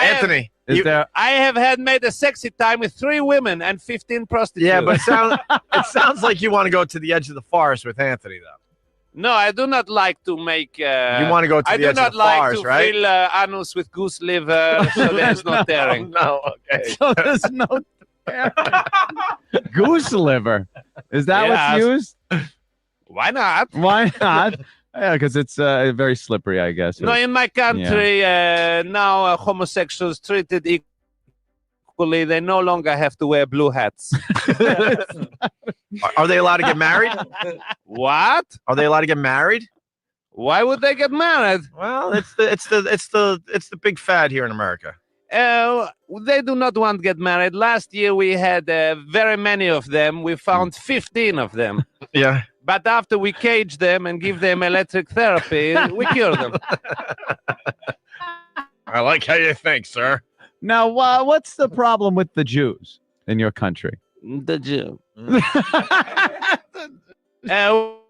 Anthony. I have had made a sexy time with 3 women and 15 prostitutes. Yeah, but it sounds like you want to go to the edge of the forest with Anthony, though. No, I do not like to make. You want to go to the edge of the forest, right? I do not like to fill anus with goose liver, so there's no tearing. No, okay. So there's no tearing. Goose liver. Is that what's used? Why not? Why not? Yeah, because it's very slippery, I guess. No, in my country, now homosexuals treated equally. They no longer have to wear blue hats. Are they allowed to get married? What? Are they allowed to get married? Why would they get married? Well, it's the big fad here in America. They do not want to get married. Last year we had very many of them. We found 15 of them. Yeah. But after we cage them and give them electric therapy, we cure them. I like how you think, sir. Now, what's the problem with the Jews in your country? The Jew.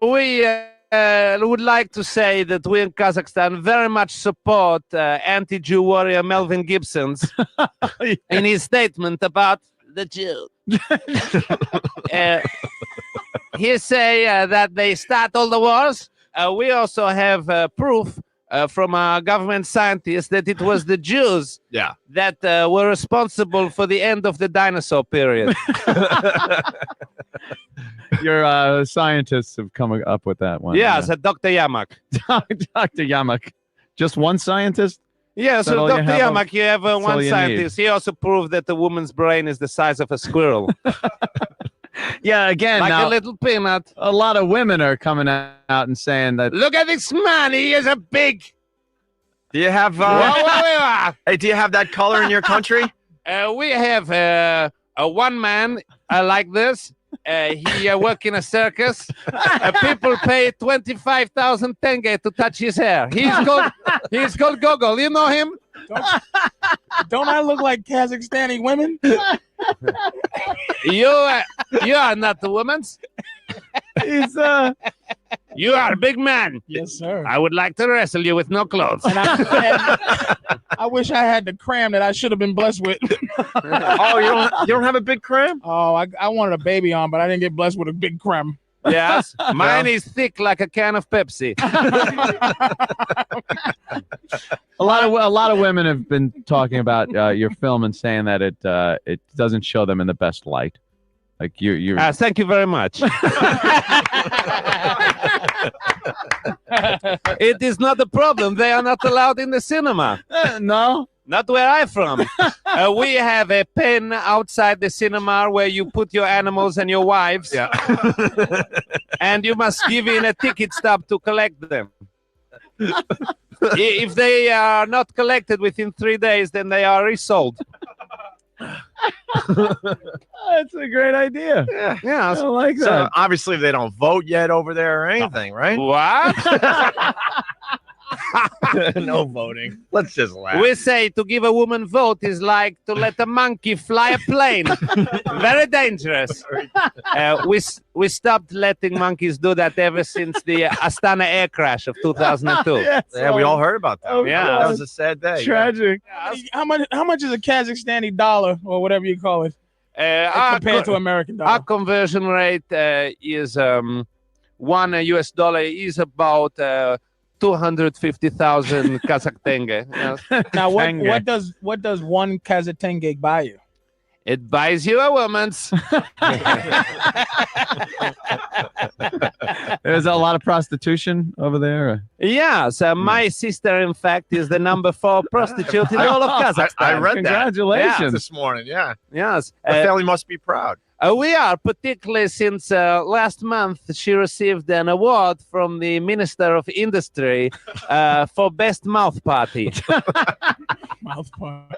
We would like to say that we in Kazakhstan very much support anti-Jew warrior Melvin Gibson's in his statement about the Jews. He say that they start all the wars. We also have proof from our government scientists that it was the Jews that were responsible for the end of the dinosaur period. Your scientists have come up with that one. Yes, Dr. Yamak. Dr. Yamak. Just one scientist? Yes, so Dr. Yamak, you have one you scientist. He also proved that the woman's brain is the size of a squirrel. Yeah, again, like now, a little peanut. A lot of women are coming out and saying that. Look at this man. He is a big. Do you have? Hey, do you have that color in your country? We have one man like this. He work in a circus. People pay 25,000 tenge to touch his hair. He's called Gogol. You know him? Don't I look like Kazakhstani women? You are not the woman's. He's You are a big man. Yes, sir. I would like to wrestle you with no clothes. And I wish I had the cram that I should have been blessed with. Oh, you don't have a big cram? Oh, I wanted a baby on, but I didn't get blessed with a big cram. Yes, mine is thick like a can of Pepsi. A lot of women have been talking about your film and saying that it doesn't show them in the best light. Like you. Thank you very much. It is not a problem. They are not allowed in the cinema. No. Not where I'm from. We have a pen outside the cinema where you put your animals and your wives. Yeah. And you must give in a ticket stub to collect them. If they are not collected within 3 days, then they are resold. That's a great idea. Yeah, I like that. So obviously they don't vote yet over there or anything, right? What? No voting. Let's just laugh. We say to give a woman vote is like to let a monkey fly a plane. Very dangerous. We stopped letting monkeys do that ever since the Astana air crash of 2002. Yeah, we all heard about that. Oh, Yeah. That was a sad day. Tragic. How much is a Kazakhstani dollar or whatever you call it compared to American dollar? Our conversion rate is $1 is about 250,000 Kazakh tenge. Yes. Now, what does one Kazakh tenge buy you? It buys you a woman's. There's a lot of prostitution over there. Or? Yes, my sister, in fact, is the number 4 prostitute in all of Kazakhstan. I read Congratulations. that this morning. Yeah. Yes. The family must be proud. We are, particularly since last month she received an award from the Minister of Industry for Best Mouth Party. Mouth party.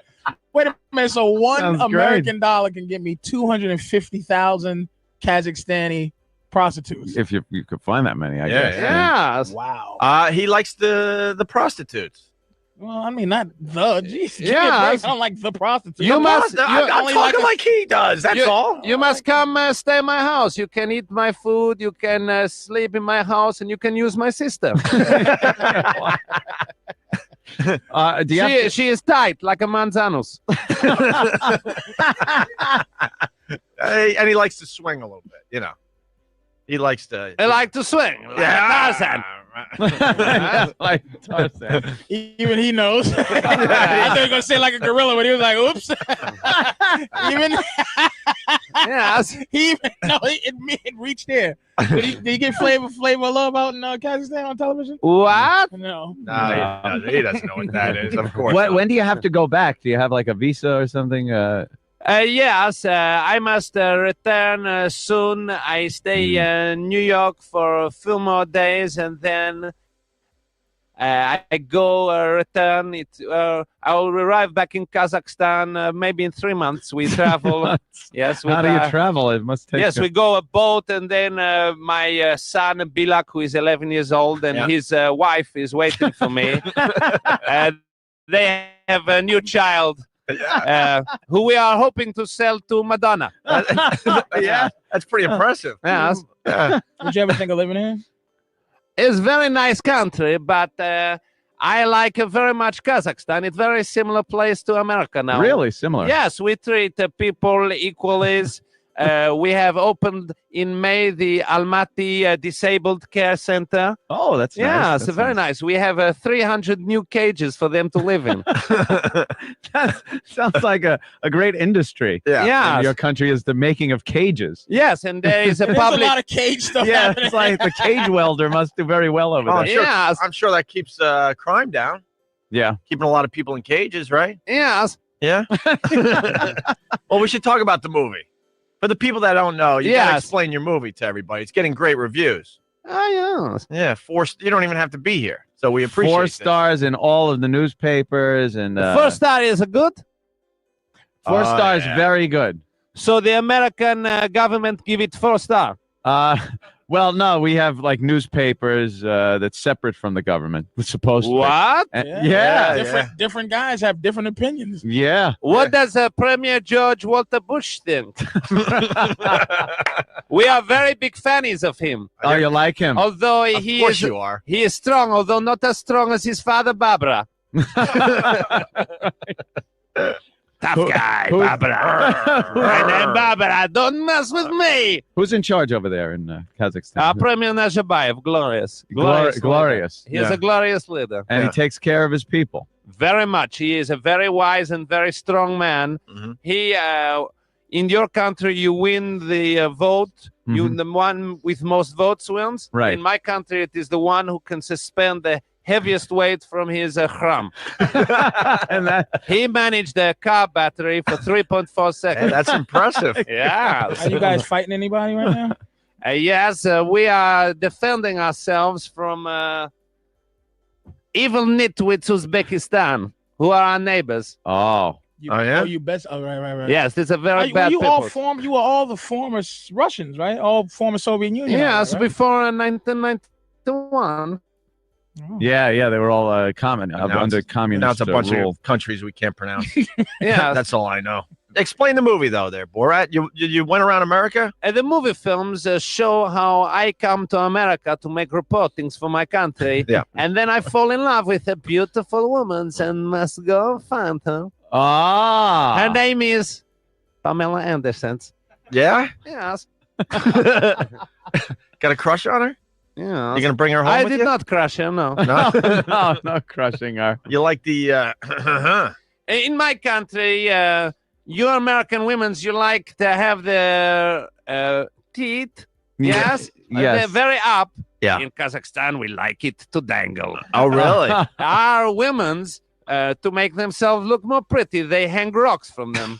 Wait a minute. So one Sounds American dollar can get me 250,000 Kazakhstani prostitutes. If you could find that many, I guess. Yes. Wow. He likes the prostitutes. Well, I mean, not the. Jeez. Yeah. I don't like the prostitutes. You must. I'm talking like he does. That's all. You must come stay in my house. You can eat my food. You can sleep in my house, and you can use my system. She is tight like a manzanus. And he likes to swing a little bit, you know. He likes to. I like to swing. Yeah. Like Tarzan. Even he knows. I thought he was gonna say like a gorilla, but he was like, "Oops." Even yes, he even no, it reached there. Did he get flavor of love out in Kazakhstan on television? What? No. No, he doesn't know what that is. Of course. When do you have to go back? Do you have like a visa or something? Yes, I must return soon. I stay in New York for a few more days, and then I go return. I will arrive back in Kazakhstan maybe in 3 months. We travel. Yes. How do you travel? It must take. Yes, we go a boat, and then my son Bilak, who is 11 years old, and his wife is waiting for me. They have a new child. Who we are hoping to sell to Madonna. Yeah, that's pretty impressive. Yes. Would you ever think of living here? It's a very nice country, but I like very much Kazakhstan. It's a very similar place to America now. Really similar? Yes, we treat people equally. We have opened in May the Almaty Disabled Care Center. Oh, that's nice. Yes, That's very nice. We have 300 new cages for them to live in. That sounds like a great industry. Yeah. In your country is the making of cages. Yes, and there is a There's public. a lot of cage stuff Yeah, happening. it's like the cage welder must do very well over Oh, there. Yes. I'm sure that keeps crime down. Yeah. Keeping a lot of people in cages, right? Yes. Yeah. Well, we should talk about the movie. For the people that don't know, you gotta explain your movie to everybody. It's getting great reviews. Oh, yes. Yeah, you don't even have to be here. So we appreciate 4 this. stars in all of the newspapers and 4 star is good. 4 stars, very good. So the American government give it 4 star. Well, no, we have like newspapers that's separate from the government. We're supposed What? to. Yeah. Different guys have different opinions. Yeah. What does Premier George Walter Bush think? We are very big fans of him. Oh, you like him? Although Of course you are. He is strong, although not as strong as his father, Barbara. Tough guy, Barbara. My name Barbara. Don't mess with me. Who's in charge over there in Kazakhstan? Premier Nazarbayev, glorious. Glorious. He is a glorious leader. And he takes care of his people. Very much. He is a very wise and very strong man. Mm-hmm. He, in your country, you win the vote. You, the one with most votes wins. Right. In my country, it is the one who can suspend the heaviest weight from his khram. And he managed a car battery for 3.4 seconds. Hey, that's impressive. Yeah. Are you guys fighting anybody right now? Yes, we are defending ourselves from evil nitwits Uzbekistan, who are our neighbors. Oh. Oh, you best. Oh, right. Yes, it's a very bad you people. You were all the former Russians, right? All former Soviet Union. Yes, right? before 1991. Yeah, they were all under communist Now it's a bunch rule. of countries we can't pronounce. Yeah. That's all I know. Explain the movie, though, there, Borat. You went around America? The movie films show how I come to America to make reportings for my country. Yeah. And then I fall in love with a beautiful woman and must go find her. Ah. Her name is Pamela Anderson. Yeah? Yes. Got a crush on her? Yeah. You gonna bring her home I with did you? not crush her, no. No crushing her. You like the In my country, you American women, you like to have their teeth, yes? Yes. They're very up. Yeah. In Kazakhstan, we like it to dangle. Oh, really? Our women's, to make themselves look more pretty, they hang rocks from them.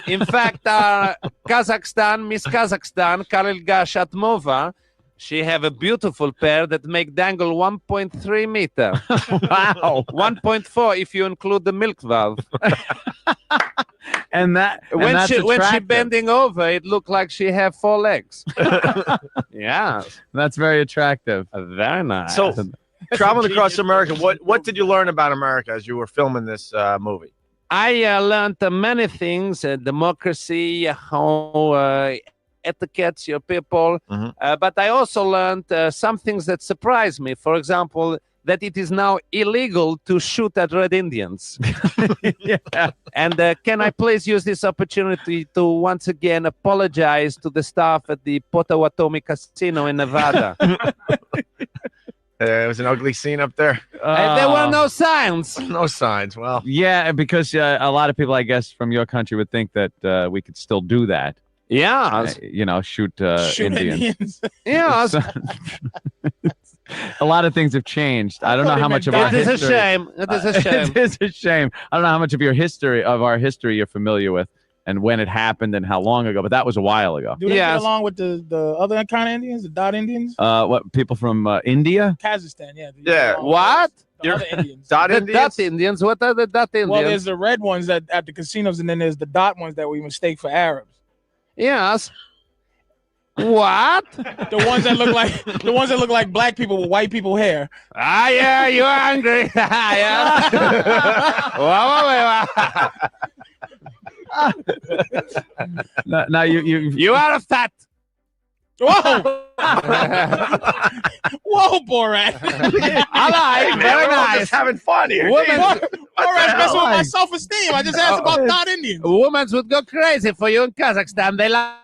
In fact, our Miss Kazakhstan, Karilga Shatmova, she have a beautiful pair that make dangle 1.3 meter. Wow. 1.4 if you include the milk valve. And when she attractive. bending over, it looked like she have 4 legs. Yeah, That's very attractive. very nice. So, traveling across America, what did you learn about America as you were filming this movie? I learned many things: democracy, how etiquettes your people. But I also learned some things that surprised me. For example, that it is now illegal to shoot at Red Indians. Yeah. And can I please use this opportunity to once again apologize to the staff at the Potawatomi Casino in Nevada? It was an ugly scene up there. There were no signs. No signs. Well, Yeah, because a lot of people, I guess, from your country would think that we could still do that. Yeah. Shoot Shoot Indians. Yeah. A lot of things have changed. I don't know how much of our It is a history. shame. It is a shame. It is a shame. I don't know how much of our history you're familiar with, and when it happened, and how long ago. But that was a while ago. Do they get along with the other kind of Indians, the Dot Indians? What people from India? Kazakhstan, yeah. yeah. What? The other Indians. Dot The Indians? Dot Indians? What are the Dot Indians? Well, there's the red ones at the casinos, and then there's the dot ones that we mistake for Arabs. Yes. What? The ones that look like black people with white people hair. Ah, yeah, you're angry. Yeah. Now You are a fat. Whoa! Whoa, Borat! I like. Very nice. Just having fun here. Borat's messing with my self-esteem. I just asked about Dot Indians. Women would go crazy for you in Kazakhstan. They like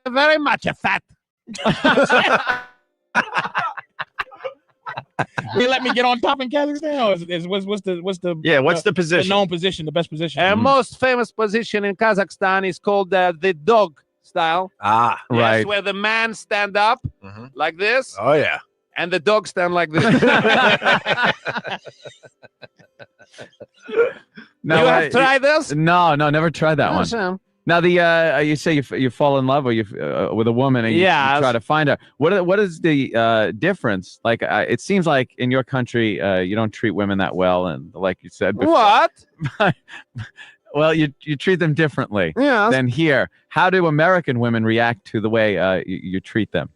very much a fat. You let me get on top in Kazakhstan, or what's the position? The known position, the best position. Most famous position in Kazakhstan is called the dog style. Ah, Yes, right. where the man stand up like this, Oh yeah. and the dog stand like this. No, You have tried this? No, never tried that one. Awesome. Now you say you fall in love or you with a woman and you try to find her. What is the difference? Like it seems like in your country you don't treat women that well, and like you said before. What? Well, you treat them differently than here. How do American women react to the way you treat them?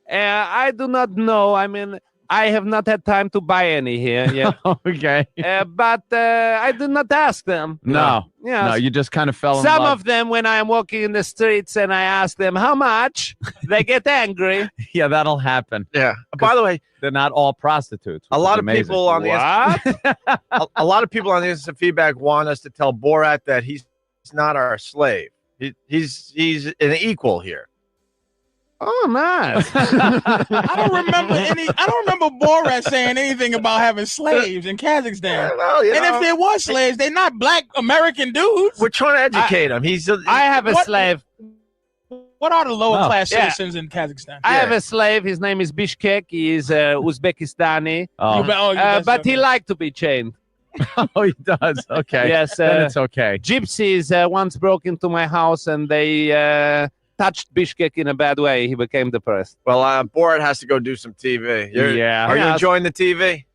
I do not know. I mean, I have not had time to buy any here yet. Okay. But I did not ask them. No. Yes. No, you just kind of fell in Some love. of them, when I am walking in the streets and I ask them how much, they get angry. Yeah, that'll happen. Yeah. By the way, they're not all prostitutes. A lot of people on the a lot of people on the instant feedback want us to tell Borat that he's not our slave. He's an equal here. Oh, nice. I don't remember Borat saying anything about having slaves in Kazakhstan. Well, and if there was slaves, they're not black American dudes. We're trying to educate him. I have a slave. What are the lower class citizens in Kazakhstan? I have a slave. His name is Bishkek. He is Uzbekistani. Oh. But he liked to be chained. Oh, he does. Okay. Yes. Then it's okay. Gypsies once broke into my house and they touched Bishkek in a bad way. He became depressed. Well, Borat has to go do some TV. Are you enjoying the TV?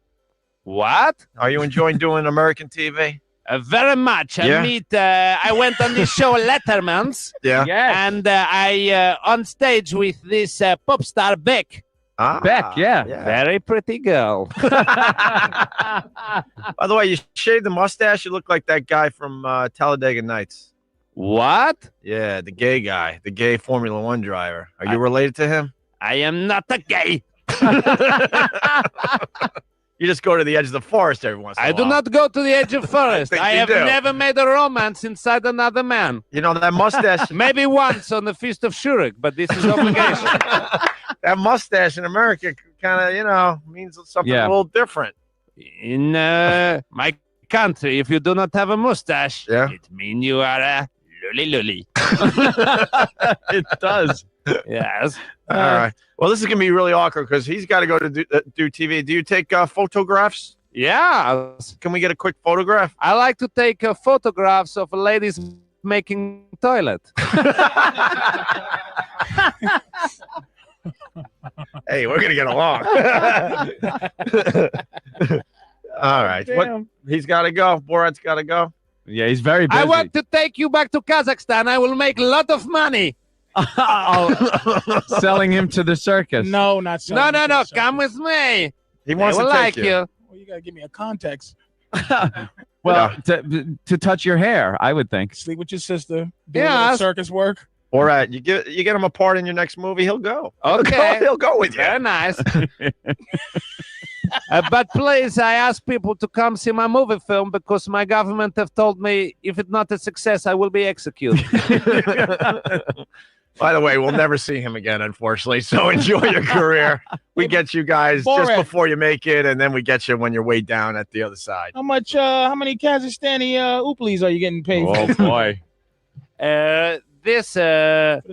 What? Are you enjoying doing American TV? Very much. I went on this show Letterman's. Yeah. And I on stage with this pop star Beck. Beck, yeah. Very pretty girl. By the way, you shaved the mustache. You look like that guy from Talladega Nights. What? Yeah, the gay guy, the gay Formula One driver. Are you related to him? I am not a gay. You just go to the edge of the forest every once in a while. I do not go to the edge of forest. think I you have do. never made a romance inside another man. You know, that mustache. Maybe once on the Feast of Shurik, but this is obligation. That mustache in America kind of, means something a little different. In my country, if you do not have a mustache, it means you are a lully. It does. Yes. All right. Well, this is going to be really awkward because he's got to go to do TV. Do you take photographs? Yeah. Can we get a quick photograph? I like to take photographs of ladies making toilet. Hey, we're going to get along. All right. What? He's got to go. Borat's got to go. Yeah, he's very busy. I want to take you back to Kazakhstan. I will make a lot of money. Selling him to the circus. No, not selling. No. Come with me. He wants I to will take like you. you. Well, you gotta give me a context. Well, to touch your hair, I would think. Sleep with your sister. Do a little circus work. Borat, you get him a part in your next movie, he'll go. Okay. He'll go with you. Very nice. But please, I ask people to come see my movie film because my government have told me if it's not a success, I will be executed. By the way, we'll never see him again, unfortunately. So enjoy your career. We get you guys just Borat. before you make it, and then we get you when you're way down at the other side. How many Kazakhstani oopleys are you getting paid for? Oh boy. This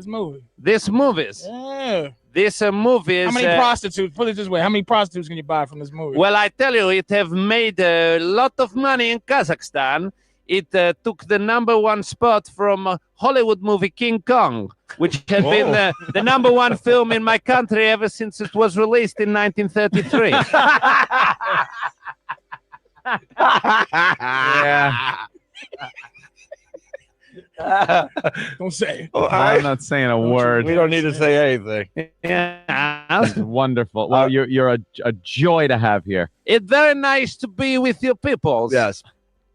movie. This movies. Yeah. This movie is. How many prostitutes? Put it this way: how many prostitutes can you buy from this movie? Well, I tell you, it have made a lot of money in Kazakhstan. It took the #1 spot from Hollywood movie King Kong, which had been the #1 film in my country ever since it was released in 1933. Yeah. Don't say it. I'm not saying a word. We don't need to say anything. Yeah. It's wonderful. Well, you're a joy to have here. It's very nice to be with your peoples. Yes.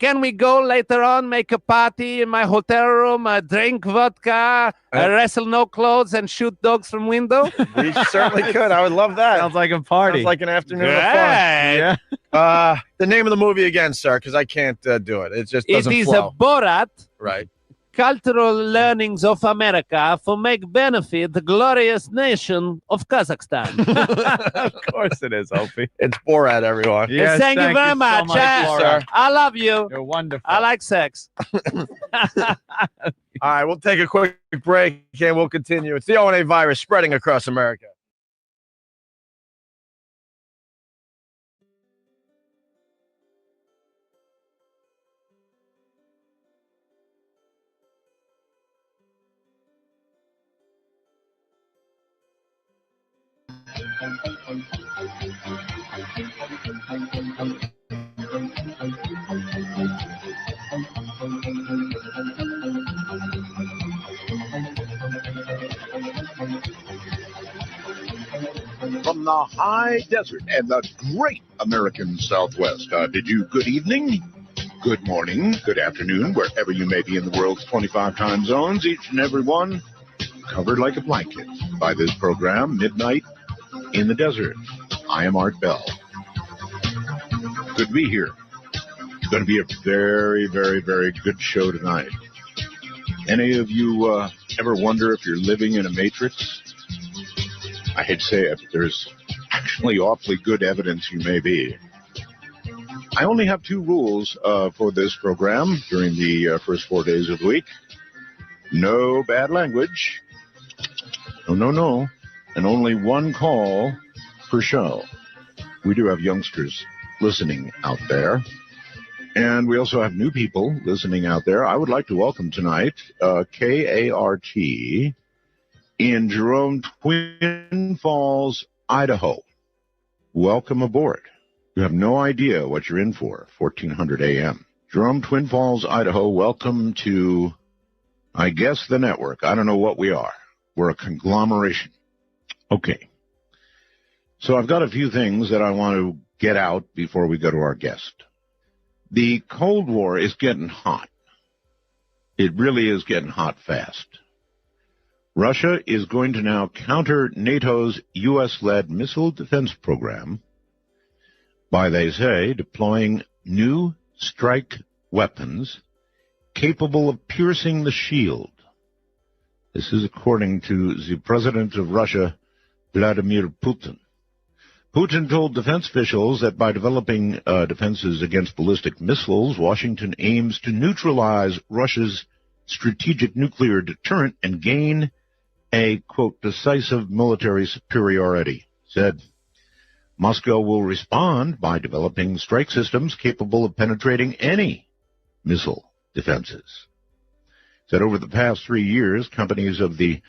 Can we go later on, make a party in my hotel room, drink vodka, wrestle no clothes, and shoot dogs from window? We certainly could. I would love that. Sounds like a party. Sounds like an afternoon of fun. Right. Yeah. The name of the movie again, sir, because I can't do it. It just doesn't It is flow. a Borat. Right. Cultural learnings of America for make benefit the glorious nation of Kazakhstan. Of course it is, Opie. It's Borat, everyone. Yes, thank you very much. sir. I love you. You're wonderful. I like sex. All right, we'll take a quick break and we'll continue. It's the O&A virus spreading across America. From the high desert and the great American Southwest, good evening, good morning, good afternoon, wherever you may be in the world's 25 time zones, each and every one covered like a blanket by this program, Midnight in the Desert. I am Art Bell. Good to be here. It's going to be a very, very, very good show tonight. Any of you ever wonder if you're living in a matrix? I hate to say it, but there's actually awfully good evidence you may be. I only have 2 rules for this program during the first 4 days of the week. No bad language. No. And only 1 call per show. We do have youngsters listening out there. And we also have new people listening out there. I would like to welcome tonight KART in Jerome, Twin Falls, Idaho. Welcome aboard. You have no idea what you're in for, 1400 AM. Jerome, Twin Falls, Idaho, welcome to, I guess, the network. I don't know what we are. We're a conglomeration. Okay. So I've got a few things that I want to get out before we go to our guest. The Cold War is getting hot. It really is getting hot fast. Russia is going to now counter NATO's U.S.-led missile defense program by, they say, deploying new strike weapons capable of piercing the shield. This is according to the President of Russia, Vladimir Putin. Putin told defense officials that by developing defenses against ballistic missiles, Washington aims to neutralize Russia's strategic nuclear deterrent and gain a, quote, decisive military superiority. Said, Moscow will respond by developing strike systems capable of penetrating any missile defenses. Said over the past 3 years, companies of the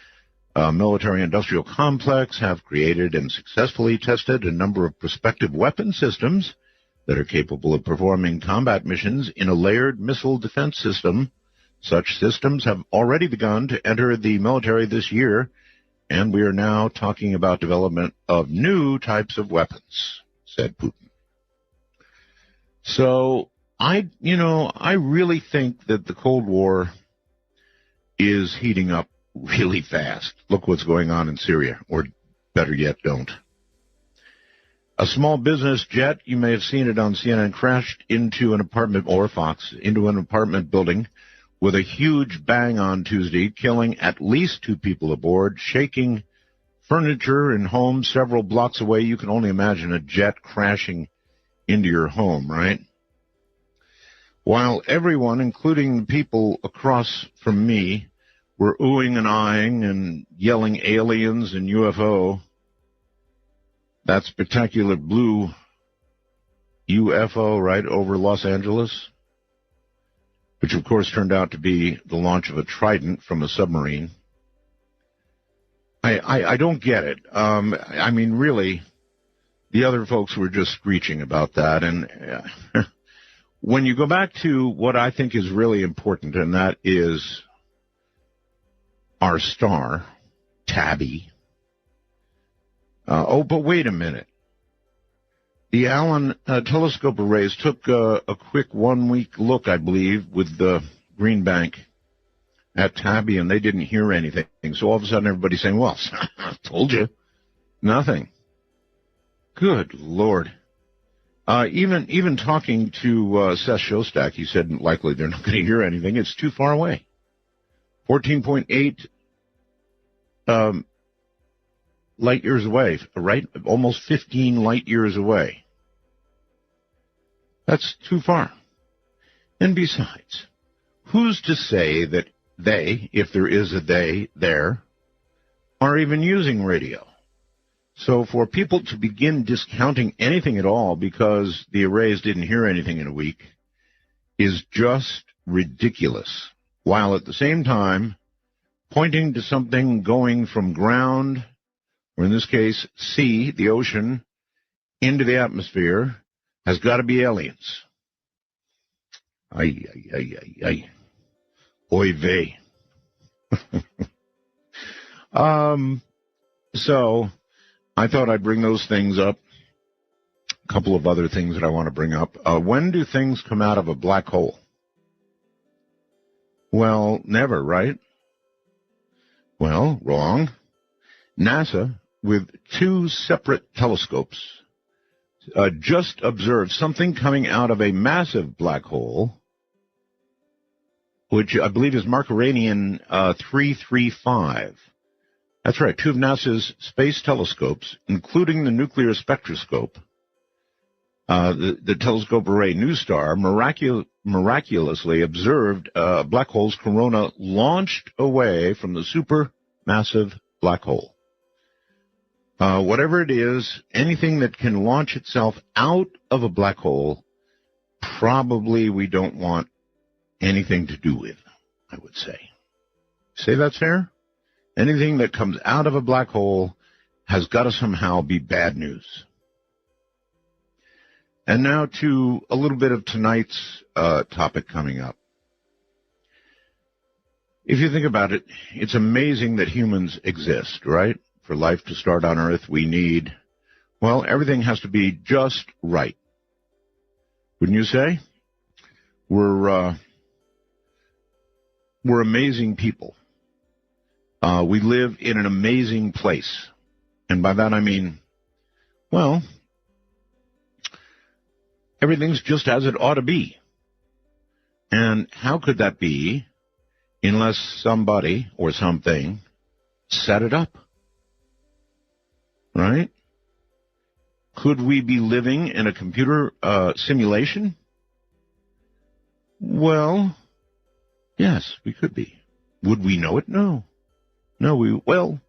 military-industrial complex have created and successfully tested a number of prospective weapon systems that are capable of performing combat missions in a layered missile defense system. Such systems have already begun to enter the military this year, and we are now talking about development of new types of weapons, said Putin. So, I really think that the Cold War is heating up really fast. Look what's going on in Syria, or better yet, don't. A small business jet, you may have seen it on CNN, crashed into an apartment, or Fox, into an apartment building with a huge bang on Tuesday, killing at least 2 people aboard, shaking furniture in homes several blocks away. You can only imagine a jet crashing into your home, right? While everyone, including the people across from me, were oohing and eyeing and yelling aliens and UFO, that spectacular blue UFO right over Los Angeles, which of course turned out to be the launch of a Trident from a submarine. I don't get it. I mean, really, the other folks were just screeching about that. And when you go back to what I think is really important, and that is our star, Tabby. But wait a minute. The Allen telescope arrays took a quick 1-week look, I believe, with the Green Bank at Tabby, and they didn't hear anything. So all of a sudden everybody's saying, well, I told you. Nothing. Good Lord. Even talking to Seth Shostak, he said likely they're not going to hear anything. It's too far away. 14.8 light years away, right? Almost 15 light years away. That's too far. And besides, who's to say that they, if there is a they there, are even using radio? So for people to begin discounting anything at all because the arrays didn't hear anything in a week is just ridiculous, while at the same time pointing to something going from ground, or in this case, sea, the ocean, into the atmosphere, has got to be aliens. Ay, ay, ay, ay, ay. Oy vey. So, I thought I'd bring those things up. A couple of other things that I want to bring up. When do things come out of a black hole? Well, never, right? Well, wrong. NASA, with 2 separate telescopes, just observed something coming out of a massive black hole, which I believe is Marcuranian 335. That's right, 2 of NASA's space telescopes, including the nuclear spectroscope, the telescope array NuSTAR, miraculously observed a black hole's corona launched away from the supermassive black hole. Whatever it is, anything that can launch itself out of a black hole, probably we don't want anything to do with, I would say. Say that's fair? Anything that comes out of a black hole has got to somehow be bad news. And now to a little bit of tonight's topic coming up. If you think about it, it's amazing that humans exist, right? For life to start on Earth, we need Well, everything has to be just right. Wouldn't you say? We're amazing people. We live in an amazing place. And by that I mean, well, everything's just as it ought to be. And how could that be unless somebody or something set it up? Right? Could we be living in a computer simulation? Well, yes, we could be. Would we know it? No. Well,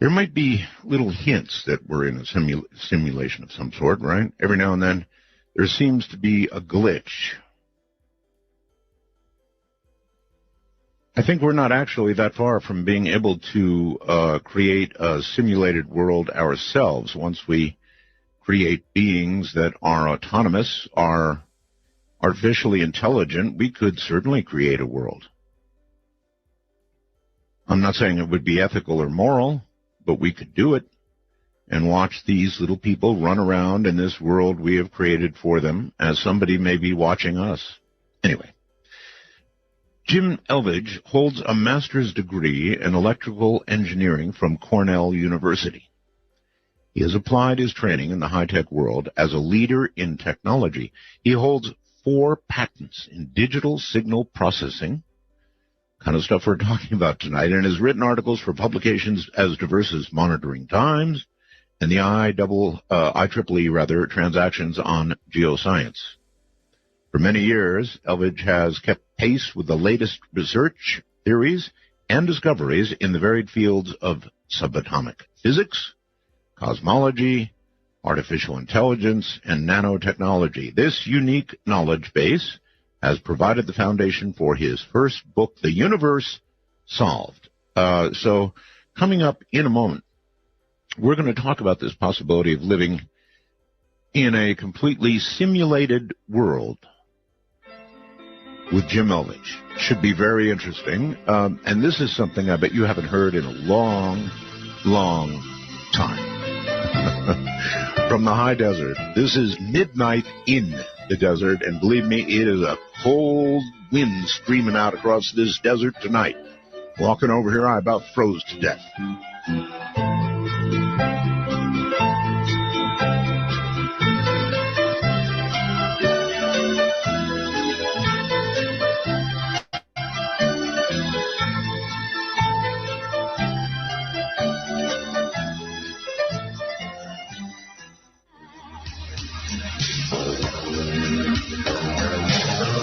there might be little hints that we're in a simulation of some sort, right? Every now and then there seems to be a glitch. I think we're not actually that far from being able to create a simulated world ourselves. Once we create beings that are autonomous, are artificially intelligent, we could certainly create a world. I'm not saying it would be ethical or moral, but we could do it and watch these little people run around in this world we have created for them as somebody may be watching us. Anyway, Jim Elvidge holds a master's degree in electrical engineering from Cornell University. He has applied his training in the high-tech world as a leader in technology. He holds 4 patents in digital signal processing, kind of stuff we're talking about tonight, and has written articles for publications as diverse as Monitoring Times and the IEEE Transactions on Geoscience. For many years, Elvidge has kept pace with the latest research, theories, and discoveries in the varied fields of subatomic physics, cosmology, artificial intelligence, and nanotechnology. This unique knowledge base has provided the foundation for his first book, The Universe Solved. So coming up in a moment, we're going to talk about this possibility of living in a completely simulated world with Jim Elvidge. Should be very interesting. And this is something I bet you haven't heard in a long, long time. From the high desert, this is Midnight in the Desert, and believe me, it is a cold wind streaming out across this desert tonight. Walking over here, I about froze to death.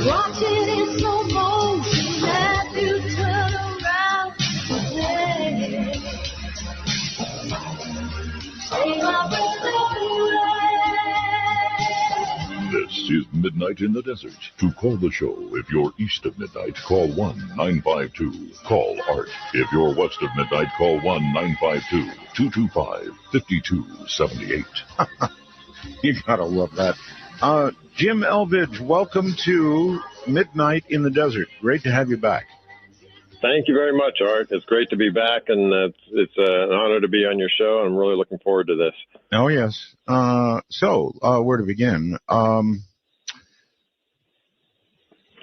Watch it in slow motion as you turn around. Hey. Say my This is Midnight in the Desert. To call the show, if you're east of midnight, call 1-952. Call Art. If you're west of midnight, call 1-952-225-5278. You gotta love that. Jim Elvidge, welcome to Midnight in the Desert. Great to have you back. Thank you very much, Art. It's great to be back, and it's an honor to be on your show. I'm really looking forward to this. Oh, yes. So, where to begin?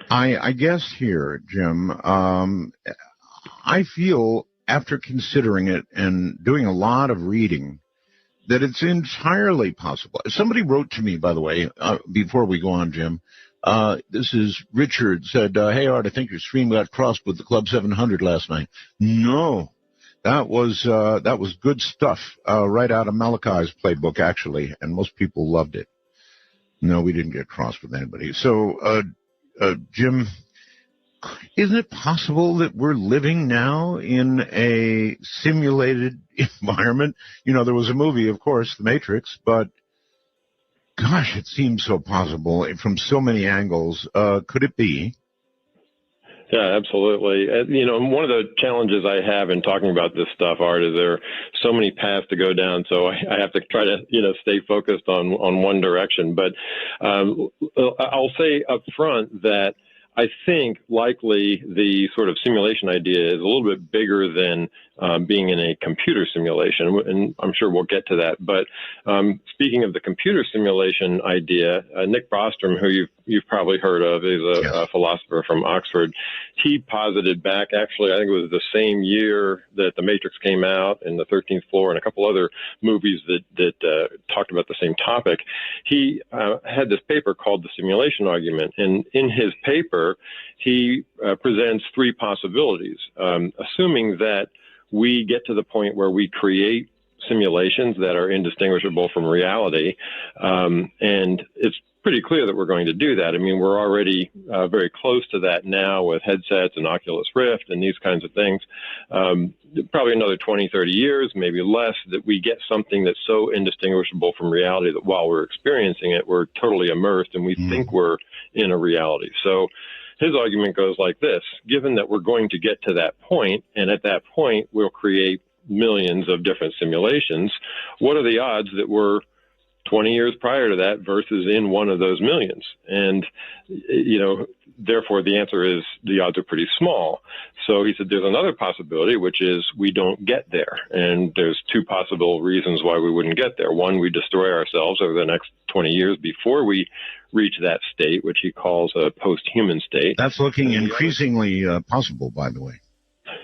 I guess here, Jim, I feel, after considering it and doing a lot of reading, that it's entirely possible. Somebody wrote to me, by the way, before we go on, Jim. This is Richard, said, hey, Art, I think your stream got crossed with the Club 700 last night. No, that was good stuff, right out of Malachi's playbook, actually, and most people loved it. No, we didn't get crossed with anybody. So, Jim, isn't it possible that we're living now in a simulated environment? You know, there was a movie, of course, The Matrix, but gosh, it seems so possible from so many angles. Could it be? Yeah, absolutely. You know, one of the challenges I have in talking about this stuff, Art, is there are so many paths to go down. So I have to try to, stay focused on one direction. But I'll say up front that I think likely the sort of simulation idea is a little bit bigger than being in a computer simulation, and I'm sure we'll get to that. But speaking of the computer simulation idea, Nick Bostrom, who you've probably heard of, is a philosopher from Oxford. He posited back, actually, I think it was the same year that The Matrix came out, and The 13th Floor, and a couple other movies that talked about the same topic. He had this paper called The Simulation Argument, and in his paper, he presents three possibilities, assuming that we get to the point where we create simulations that are indistinguishable from reality, and it's pretty clear that we're going to do that. I mean, we're already very close to that now with headsets and Oculus Rift and these kinds of things. Probably another 20, 30 years, maybe less, that we get something that's so indistinguishable from reality that while we're experiencing it, we're totally immersed and we think we're in a reality. So his argument goes like this: given that we're going to get to that point, and at that point we'll create millions of different simulations, what are the odds that we're 20 years prior to that versus in one of those millions? And, therefore the answer is the odds are pretty small. So he said there's another possibility, which is we don't get there. And there's two possible reasons why we wouldn't get there. One, we destroy ourselves over the next 20 years before we reach that state, which he calls a post-human state. That's looking increasingly possible, by the way.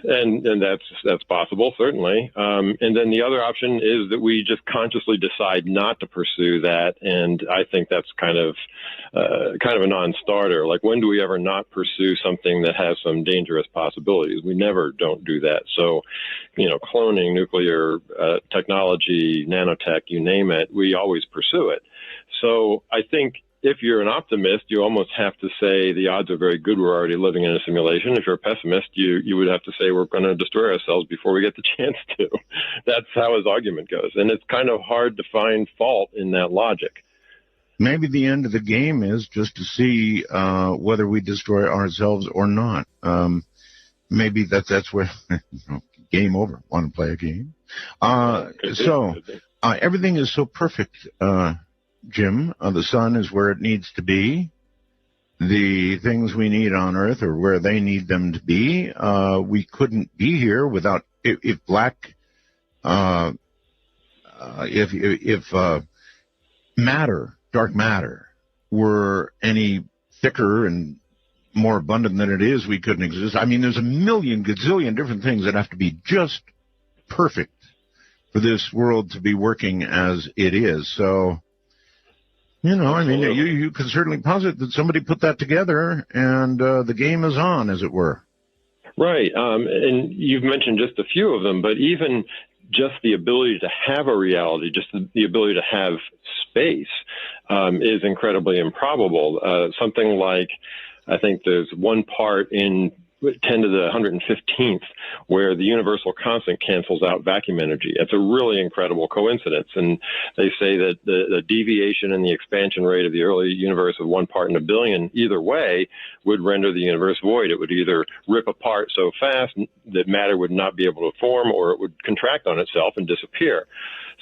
And that's possible, certainly. And then the other option is that we just consciously decide not to pursue that. And I think that's kind of a non-starter. Like, when do we ever not pursue something that has some dangerous possibilities? We never don't do that. So, cloning, nuclear technology, nanotech, you name it, we always pursue it. So I think if you're an optimist, you almost have to say the odds are very good we're already living in a simulation. If you're a pessimist, you would have to say we're going to destroy ourselves before we get the chance to. That's how his argument goes. And it's kind of hard to find fault in that logic. Maybe the end of the game is just to see whether we destroy ourselves or not. Maybe that's where, game over. Want to play a game? Everything is so perfect, Jim. The sun is where it needs to be. The things we need on Earth are where they need them to be. We couldn't be here without if matter, dark matter, were any thicker and more abundant than it is, we couldn't exist. I mean, there's a million gazillion different things that have to be just perfect for this world to be working as it is. So, I mean, you can certainly posit that somebody put that together, and the game is on, as it were. Right. And you've mentioned just a few of them, but even just the ability to have a reality, just the ability to have space is incredibly improbable. Something like, I think there's one part in 10 to the 115th where the universal constant cancels out vacuum energy. It's a really incredible coincidence. And they say that the deviation in the expansion rate of the early universe of 1 part in a billion, either way, would render the universe void. It would either rip apart so fast that matter would not be able to form, or it would contract on itself and disappear.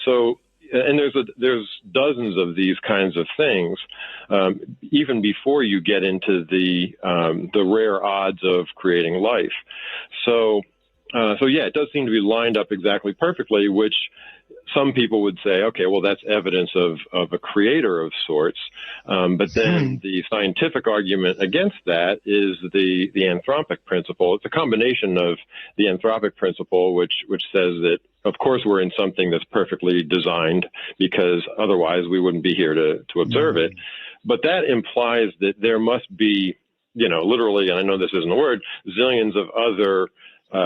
So, and there's dozens of these kinds of things, even before you get into the rare odds of creating life. So yeah, it does seem to be lined up exactly perfectly, which some people would say, okay, well, that's evidence of a creator of sorts. But then the scientific argument against that is the anthropic principle. It's a combination of the anthropic principle, which says that, of course, we're in something that's perfectly designed, because otherwise we wouldn't be here to observe it. But that implies that there must be, literally, and I know this isn't a word, zillions of other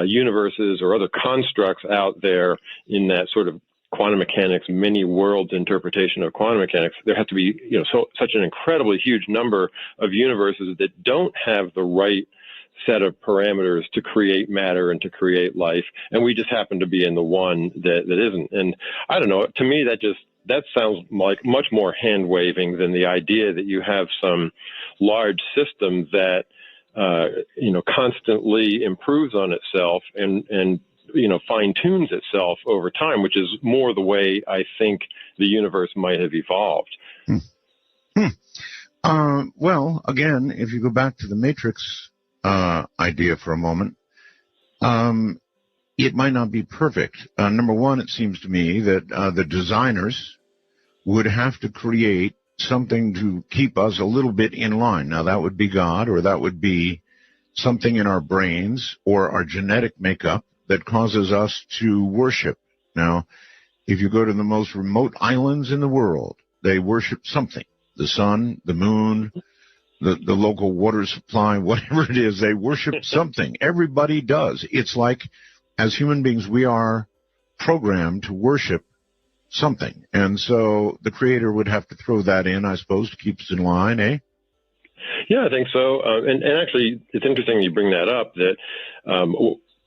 universes or other constructs out there in that sort of quantum mechanics, many worlds interpretation of quantum mechanics. There has to be, such an incredibly huge number of universes that don't have the right set of parameters to create matter and to create life, and we just happen to be in the one that isn't. And I don't know, to me that sounds like much more hand waving than the idea that you have some large system that constantly improves on itself and fine tunes itself over time, which is more the way I think the universe might have evolved. Well, again, if you go back to the Matrix idea for a moment, it might not be perfect. Number one, it seems to me that the designers would have to create something to keep us a little bit in line. Now, that would be God, or that would be something in our brains or our genetic makeup that causes us to worship. Now, if you go to the most remote islands in the world, they worship something. The sun, the moon, the local water supply, whatever it is, they worship something. Everybody does. It's like, as human beings, we are programmed to worship something. And so the creator would have to throw that in, I suppose, to keep us in line, eh? Yeah, I think so. And actually, it's interesting you bring that up, that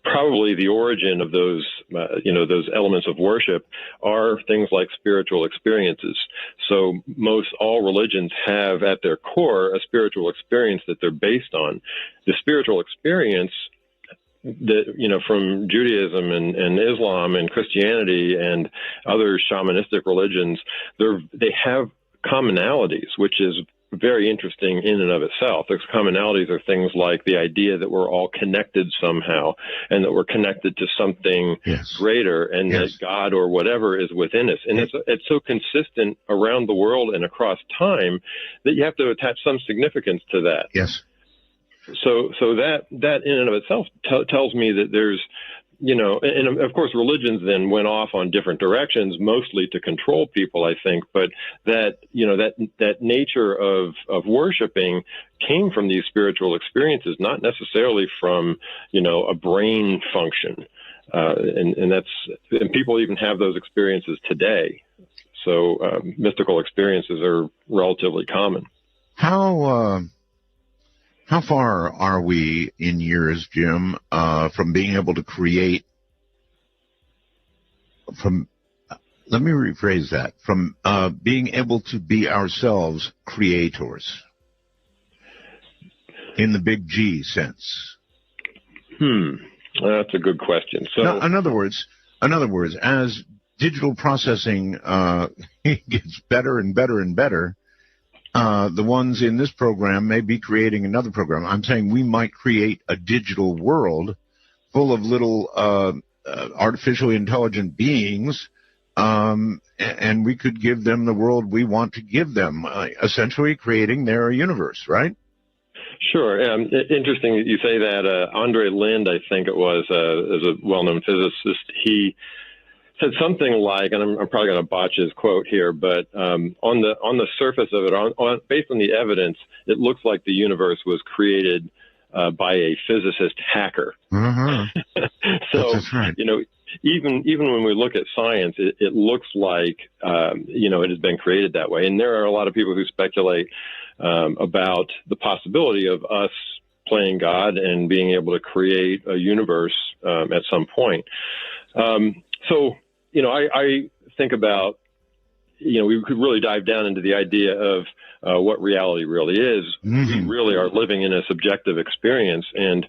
probably the origin of those, those elements of worship are things like spiritual experiences. So most all religions have at their core a spiritual experience that they're based on. The spiritual experience that, from Judaism and Islam and Christianity and other shamanistic religions, they have commonalities, which is very interesting in and of itself. Those commonalities are things like the idea that we're all connected somehow, and that we're connected to something greater, and that God or whatever is within us. And it's so consistent around the world and across time that you have to attach some significance to that. Yes. So that in and of itself tells me that there's, and of course religions then went off on different directions, mostly to control people, I think, but that, that nature of worshiping came from these spiritual experiences, not necessarily from, a brain function. And people even have those experiences today. So mystical experiences are relatively common. How far are we in years, Jim, from being able to create, let me rephrase that, from being able to be ourselves creators in the big G sense? That's a good question. So, no, in other words, as digital processing gets better and better and better, the ones in this program may be creating another program. I'm saying we might create a digital world full of little artificially intelligent beings, and we could give them the world we want to give them, essentially creating their universe, right? Sure. Interesting that you say that. Andre Lind, I think it was, is a well-known physicist. He said something like, and I'm probably going to botch his quote here, but on the surface of it, based on the evidence, it looks like the universe was created by a physicist hacker. Mm-hmm. So, that's right. even when we look at science, it looks like it has been created that way. And there are a lot of people who speculate about the possibility of us playing God and being able to create a universe at some point. So, I think about, we could really dive down into the idea of what reality really is. Mm-hmm. We really are living in a subjective experience. And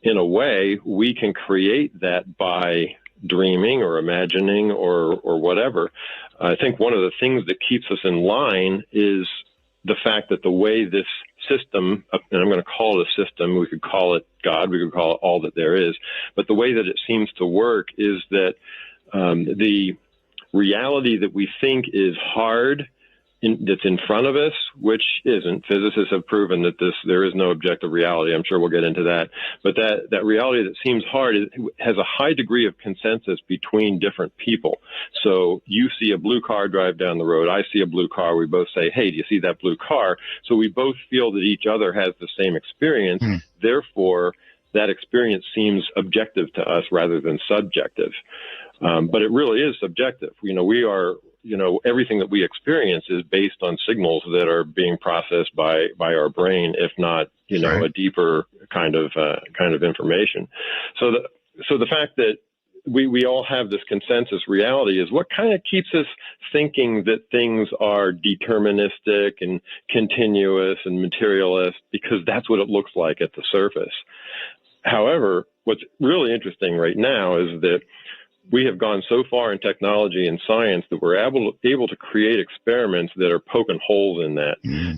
in a way, we can create that by dreaming or imagining or whatever. I think one of the things that keeps us in line is the fact that the way this system, and I'm going to call it a system, we could call it God, we could call it all that there is, but the way that it seems to work is that the reality that we think is hard, that's in front of us, which isn't. Physicists have proven that there is no objective reality. I'm sure we'll get into that. But that reality that seems hard has a high degree of consensus between different people. So you see a blue car drive down the road. I see a blue car. We both say, hey, do you see that blue car? So we both feel that each other has the same experience. Therefore, that experience seems objective to us rather than subjective. But it really is subjective. We are, everything that we experience is based on signals that are being processed by our brain, if not, a deeper kind of information. So the fact that we all have this consensus reality is what kind of keeps us thinking that things are deterministic and continuous and materialist, because that's what it looks like at the surface. However, what's really interesting right now is that we have gone so far in technology and science that we're able to create experiments that are poking holes in that.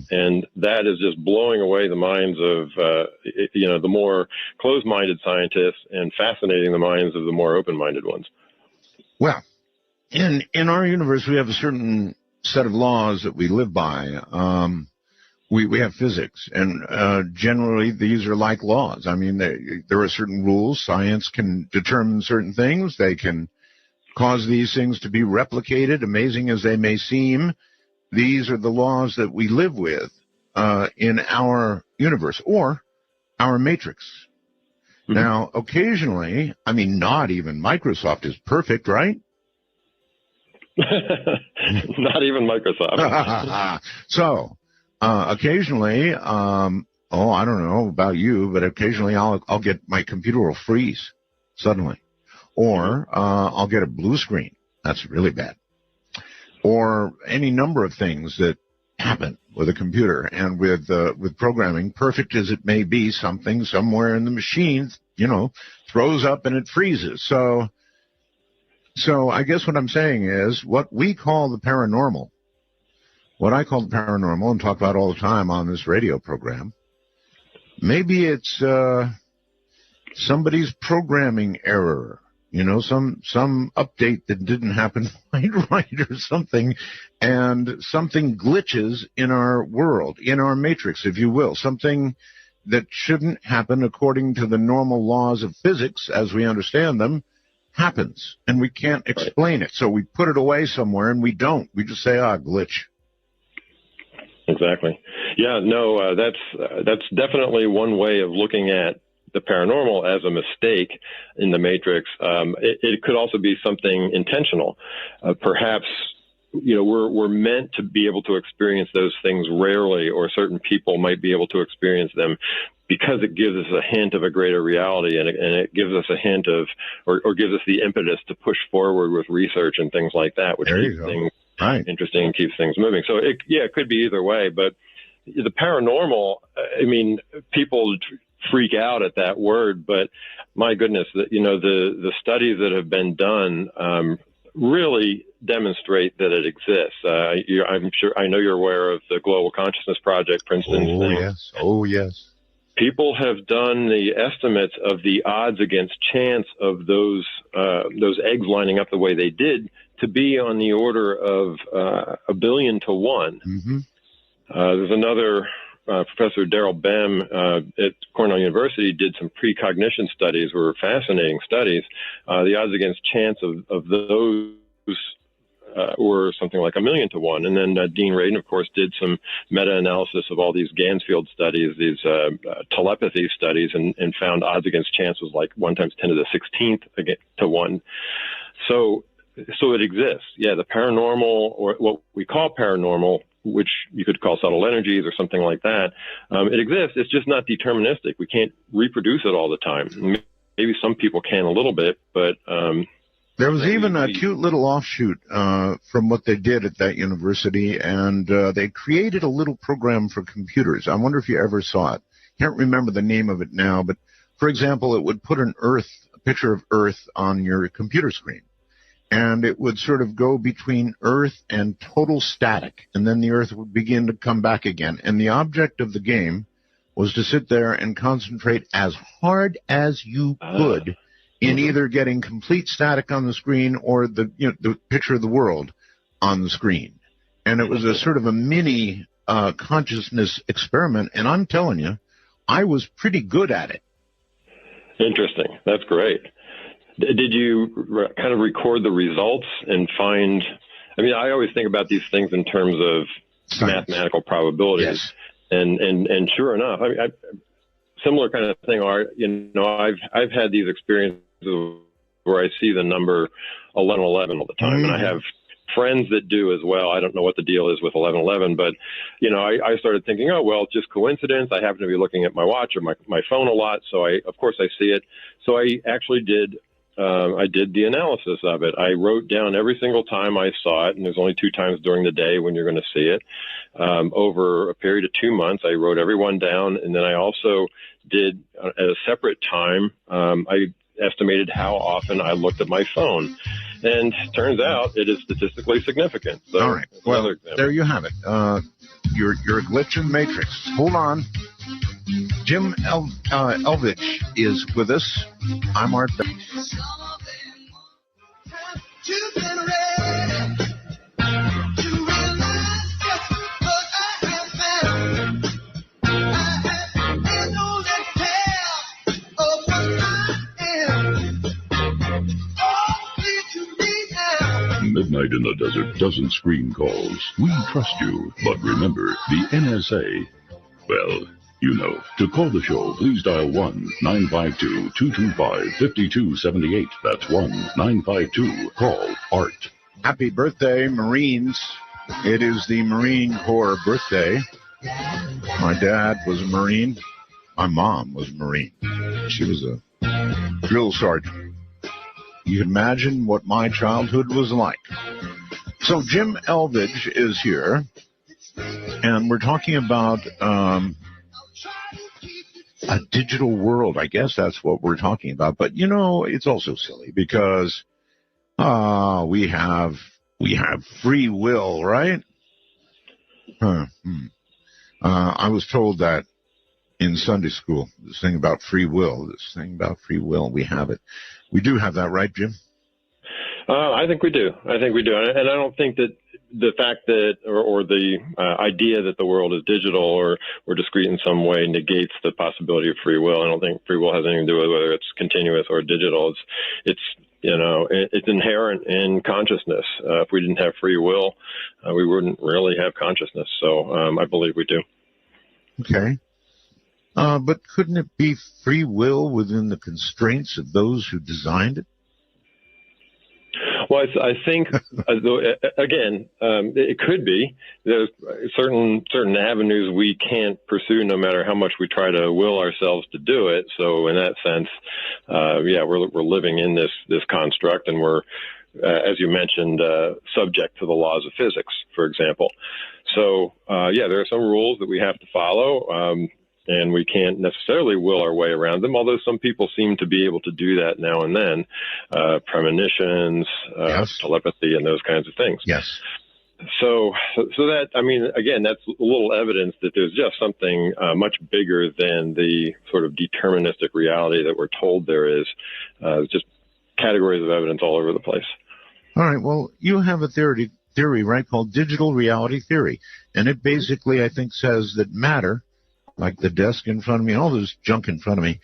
And that is just blowing away the minds of, the more closed-minded scientists and fascinating the minds of the more open-minded ones. Well, in our universe, we have a certain set of laws that we live by. We have physics, and generally these are like laws. I mean, there are certain rules. Science can determine certain things. They can cause these things to be replicated, amazing as they may seem. These are the laws that we live with in our universe or our matrix. Now, occasionally, I mean, not even Microsoft is perfect, right? Not even Microsoft. So, occasionally, I don't know about you, but occasionally I'll get my computer will freeze suddenly, or I'll get a blue screen. That's really bad. Or any number of things that happen with a computer and with programming, perfect as it may be, something somewhere in the machine, throws up and it freezes. So I guess what I'm saying is what we call the paranormal, what I call the paranormal and talk about all the time on this radio program, maybe it's somebody's programming error, some update that didn't happen quite right or something, and something glitches in our world, in our matrix, if you will, something that shouldn't happen according to the normal laws of physics as we understand them, happens, and we can't explain it. So we put it away somewhere, and we don't. We just say, glitch. Exactly. Yeah, no, that's definitely one way of looking at the paranormal as a mistake in the matrix. It could also be something intentional. Perhaps, we're meant to be able to experience those things rarely, or certain people might be able to experience them because it gives us a hint of a greater reality, and it gives us a hint of, or gives us the impetus to push forward with research and things like that, which keeps things interesting and keeps things moving. So it could be either way, but the paranormal, I mean, people freak out at that word, but my goodness, the studies that have been done really demonstrate that it exists. I'm sure, I know you're aware of the Global Consciousness Project, Princeton thing. Oh, yes. People have done the estimates of the odds against chance of those eggs lining up the way they did to be on the order of 1 billion to 1. There's another Professor Daryl Bem at Cornell University did some precognition studies, were fascinating studies. The odds against chance of those were something like 1 million to 1. And then Dean Radin, of course, did some meta-analysis of all these Gansfield studies, these telepathy studies, and found odds against chance was like 1 × 10⁻XVI to 1. So it exists. Yeah, the paranormal, or what we call paranormal, which you could call subtle energies or something like that, it exists. It's just not deterministic. We can't reproduce it all the time. Maybe some people can a little bit, but... there was even a cute little offshoot from what they did at that university, and they created a little program for computers. I wonder if you ever saw it. Can't remember the name of it now, but for example, it would put a picture of Earth on your computer screen, and it would sort of go between Earth and total static, and then the Earth would begin to come back again. And the object of the game was to sit there and concentrate as hard as you could in either getting complete static on the screen or the picture of the world on the screen. And it was a sort of a mini consciousness experiment, and I'm telling you, I was pretty good at it. Interesting. That's great. Did you kind of record the results and find... I mean, I always think about these things in terms of mathematical probabilities. Yes. And sure enough, I mean, similar kind of thing. I've had these experiences where I see the number 1111 all the time, and I have friends that do as well. I don't know what the deal is with 1111, but I started thinking, oh well, it's just coincidence. I happen to be looking at my watch or my phone a lot, so of course I see it. So I actually did. I did the analysis of it. I wrote down every single time I saw it, and there's only 2 times during the day when you're going to see it. Over a period of 2 months, I wrote every one down, and then I also did at a separate time. I estimated how often I looked at my phone. And turns out it is statistically significant. So all right. Well, there you have it. You're a glitch in the matrix. Hold on. Jim Elvich is with us. I'm Art. Midnight in the Desert doesn't screen calls. We trust you. But remember, the NSA, well, you know. To call the show, please dial 1-952-225-5278. That's 1-952-CALL-ART. Happy birthday, Marines. It is the Marine Corps birthday. My dad was a Marine. My mom was a Marine. She was a drill sergeant. You can imagine what my childhood was like. So Jim Elvich is here, and we're talking about a digital world. I guess that's what we're talking about. But, you know, it's also silly because we have free will, right? I was told that in Sunday school, this thing about free will, we have it. We do have that, right, Jim? I think we do. And I don't think that the fact that, or the idea that the world is digital or discrete in some way negates the possibility of free will. I don't think free will has anything to do with whether it's continuous or digital. It's inherent in consciousness. If we didn't have free will, we wouldn't really have consciousness. So I believe we do. Okay. But couldn't it be free will within the constraints of those who designed it? Well, I think, again, it could be. There's certain avenues we can't pursue no matter how much we try to will ourselves to do it. So in that sense, we're living in this construct, and we're, as you mentioned, subject to the laws of physics, for example. So, there are some rules that we have to follow. And we can't necessarily will our way around them, although some people seem to be able to do that now and then. Premonitions, telepathy, and those kinds of things. Yes. So that, I mean, again, that's a little evidence that there's just something much bigger than the sort of deterministic reality that we're told there is. Just categories of evidence all over the place. All right. Well, you have a theory, right, called digital reality theory. And it basically, I think, says that matter, like the desk in front of me, and all this junk in front of me,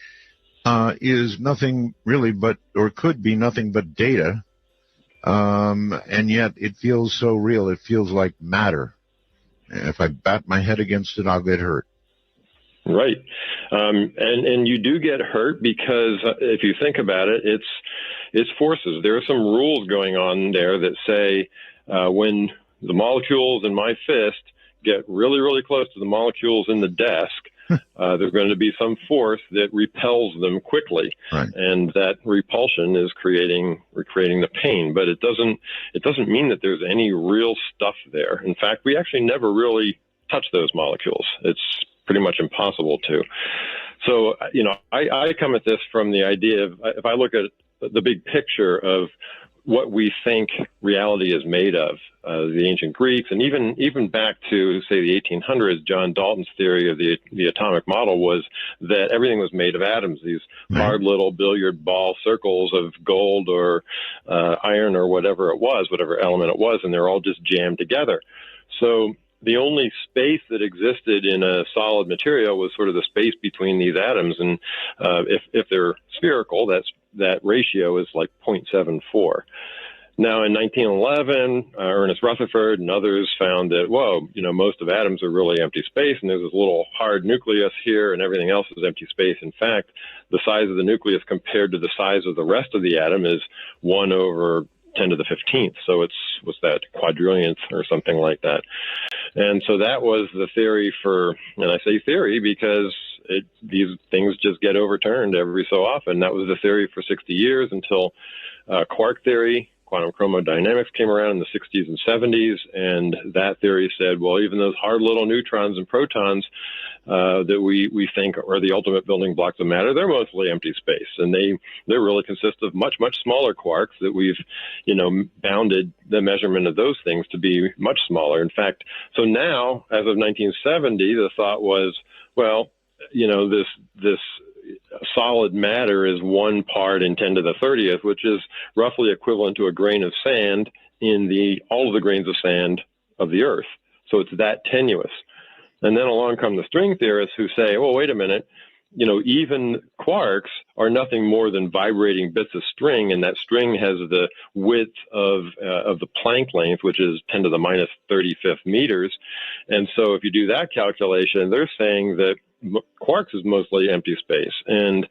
is nothing really but, or could be nothing but data. And yet it feels so real. It feels like matter. If I bat my head against it, I'll get hurt. Right. And you do get hurt because if you think about it, it's forces. There are some rules going on there that say when the molecules in my fist get really, really close to the molecules in the desk, there's going to be some force that repels them quickly. Right. And that repulsion is creating the pain. But it doesn't mean that there's any real stuff there. In fact, we actually never really touch those molecules. It's pretty much impossible to. So, I come at this from the idea of, if I look at the big picture of what we think reality is made of, the ancient Greeks, and even back to, say, the 1800s, John Dalton's theory of the atomic model was that everything was made of atoms, these hard little billiard ball circles of gold or iron or whatever element it was, and they're all just jammed together. So the only space that existed in a solid material was sort of the space between these atoms, and if they're spherical, that ratio is like 0.74. Now, in 1911, Ernest Rutherford and others found that, most of atoms are really empty space, and there's this little hard nucleus here, and everything else is empty space. In fact, the size of the nucleus compared to the size of the rest of the atom is 1 over 10 to the 15th. So what's that, quadrillionth or something like that. And so that was the theory and I say theory because these things just get overturned every so often. That was the theory for 60 years until quark theory quantum chromodynamics came around in the 60s and 70s, and that theory said, well, even those hard little neutrons and protons that we think are the ultimate building blocks of matter, they're mostly empty space, and they really consist of much, much smaller quarks that we've, bounded the measurement of those things to be much smaller. In fact, so now, as of 1970, the thought was, well, this solid matter is 1 part in 10 to the 30th, which is roughly equivalent to a grain of sand in all of the grains of sand of the Earth. So it's that tenuous. And then along come the string theorists who say, well, wait a minute, even quarks are nothing more than vibrating bits of string, and that string has the width of the Planck length, which is 10 to the minus 35th meters. And so if you do that calculation, they're saying that quarks is mostly empty space. And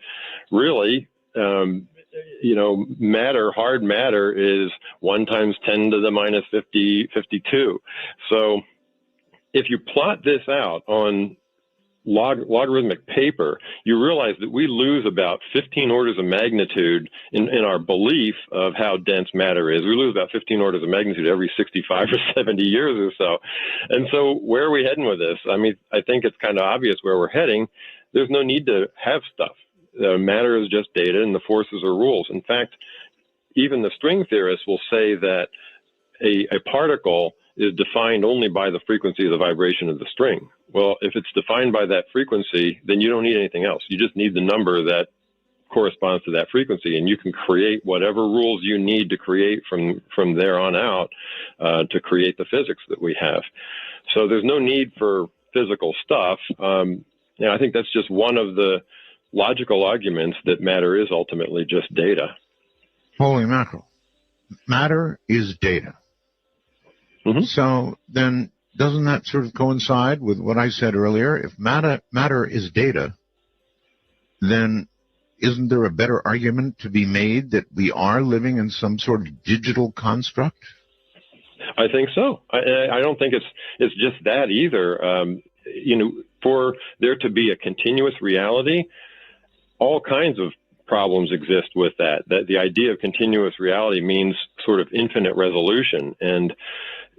really, matter, hard matter, is 1 times 10 to the minus 52. So if you plot this out on logarithmic paper, you realize that we lose about 15 orders of magnitude in our belief of how dense matter is. We lose about 15 orders of magnitude every 65 or 70 years or so. And so where are we heading with this? I mean, I think it's kind of obvious where we're heading. There's no need to have stuff. Matter is just data, and the forces are rules. In fact, even the string theorists will say that a particle is defined only by the frequency of the vibration of the string. Well, if it's defined by that frequency, then you don't need anything else. You just need the number that corresponds to that frequency, and you can create whatever rules you need to create from there on out to create the physics that we have. So there's no need for physical stuff. I think that's just one of the logical arguments that matter is ultimately just data. Holy mackerel. Matter is data. Mm-hmm. So then doesn't that sort of coincide with what I said earlier? If matter is data, then isn't there a better argument to be made that we are living in some sort of digital construct? I think so. I don't think it's just that either. For there to be a continuous reality, all kinds of problems exist with that. That the idea of continuous reality means sort of infinite resolution. And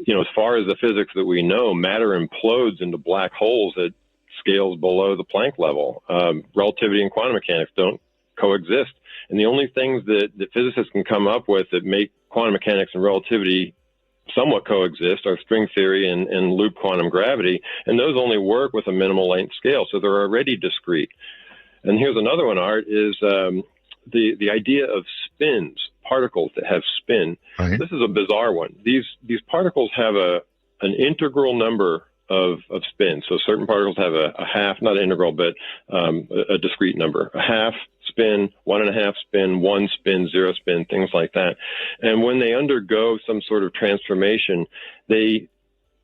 as far as the physics that we know, matter implodes into black holes at scales below the Planck level. Relativity and quantum mechanics don't coexist. And the only things that physicists can come up with that make quantum mechanics and relativity somewhat coexist are string theory and loop quantum gravity. And those only work with a minimal length scale, so they're already discrete. And here's another one, Art, is the idea of spins, particles that have spin. Right. This is a bizarre one. These particles have an integral number of spins. So certain particles have a half, not integral, but a discrete number, a half spin, 1.5 spin, 1 spin, 0 spin, things like that. And when they undergo some sort of transformation, they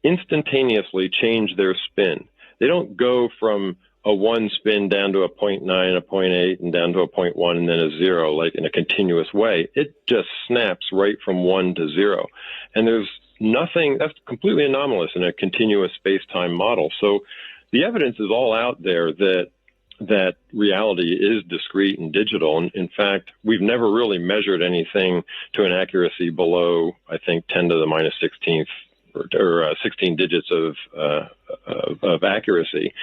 instantaneously change their spin. They don't go from a 1 spin down to a 0.9, a 0.8, and down to a 0.1, and then a 0, like in a continuous way. It just snaps right from 1 to 0. And there's nothing, that's completely anomalous in a continuous space-time model. So the evidence is all out there that reality is discrete and digital. And in fact, we've never really measured anything to an accuracy below, I think, 10 to the minus 16th or 16 digits of accuracy.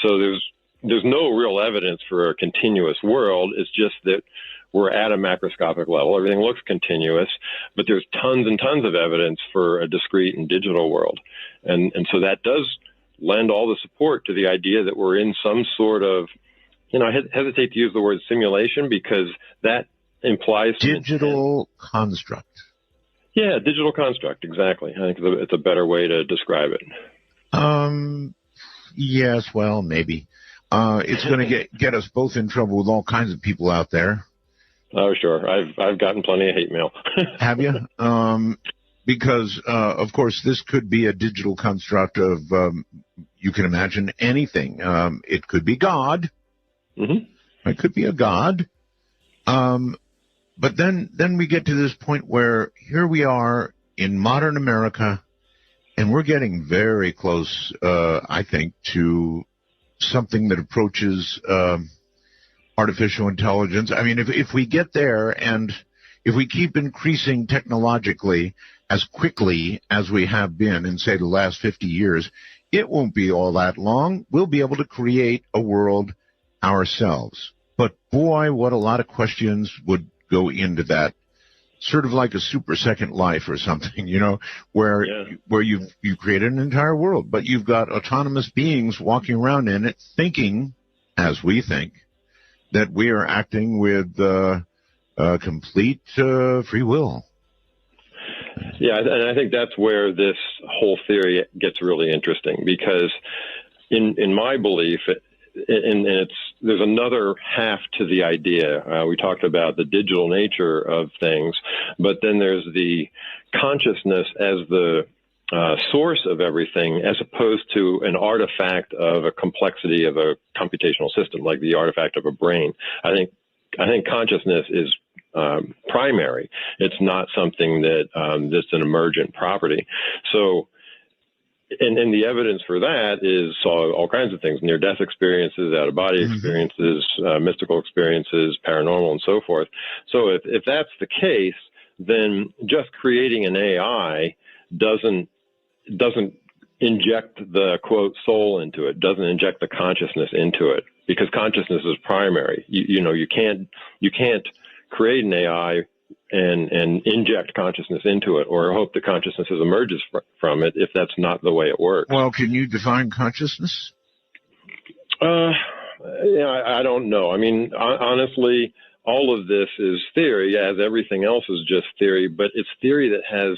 So there's no real evidence for a continuous world. It's just that we're at a macroscopic level. Everything looks continuous, but there's tons and tons of evidence for a discrete and digital world. And so that does lend all the support to the idea that we're in some sort of, I hesitate to use the word simulation because that implies digital construct. Yeah, digital construct, exactly. I think it's a better way to describe it. Yes, well, maybe. It's going to get us both in trouble with all kinds of people out there. Oh, sure. I've gotten plenty of hate mail. Have you? Because, of course, this could be a digital construct of, you can imagine anything. It could be God. Mm-hmm. It could be a God. But then we get to this point where here we are in modern America, and we're getting very close, I think, to something that approaches artificial intelligence. I mean, if we get there and if we keep increasing technologically as quickly as we have been in, say, the last 50 years, it won't be all that long. We'll be able to create a world ourselves. But boy, what a lot of questions would go into that. Sort of like a super second life or something, you know, where you've created an entire world, but you've got autonomous beings walking around in it thinking, as we think, that we are acting with complete free will. Yeah, and I think that's where this whole theory gets really interesting, because in my belief, there's another half to the idea. We talked about the digital nature of things, but then there's the consciousness as the source of everything, as opposed to an artifact of a complexity of a computational system, like the artifact of a brain. I think consciousness is primary. It's not something that's an emergent property. So, and the evidence for that is all kinds of things: near-death experiences, out-of-body experiences, mystical experiences, paranormal, and so forth. So, if that's the case, then just creating an AI doesn't inject the quote soul into it, doesn't inject the consciousness into it, because consciousness is primary. You can't create an AI and inject consciousness into it, or hope that consciousness emerges from it, if that's not the way it works. Well, can you define consciousness? I don't know. I mean, honestly, all of this is theory, as everything else is just theory, but it's theory that has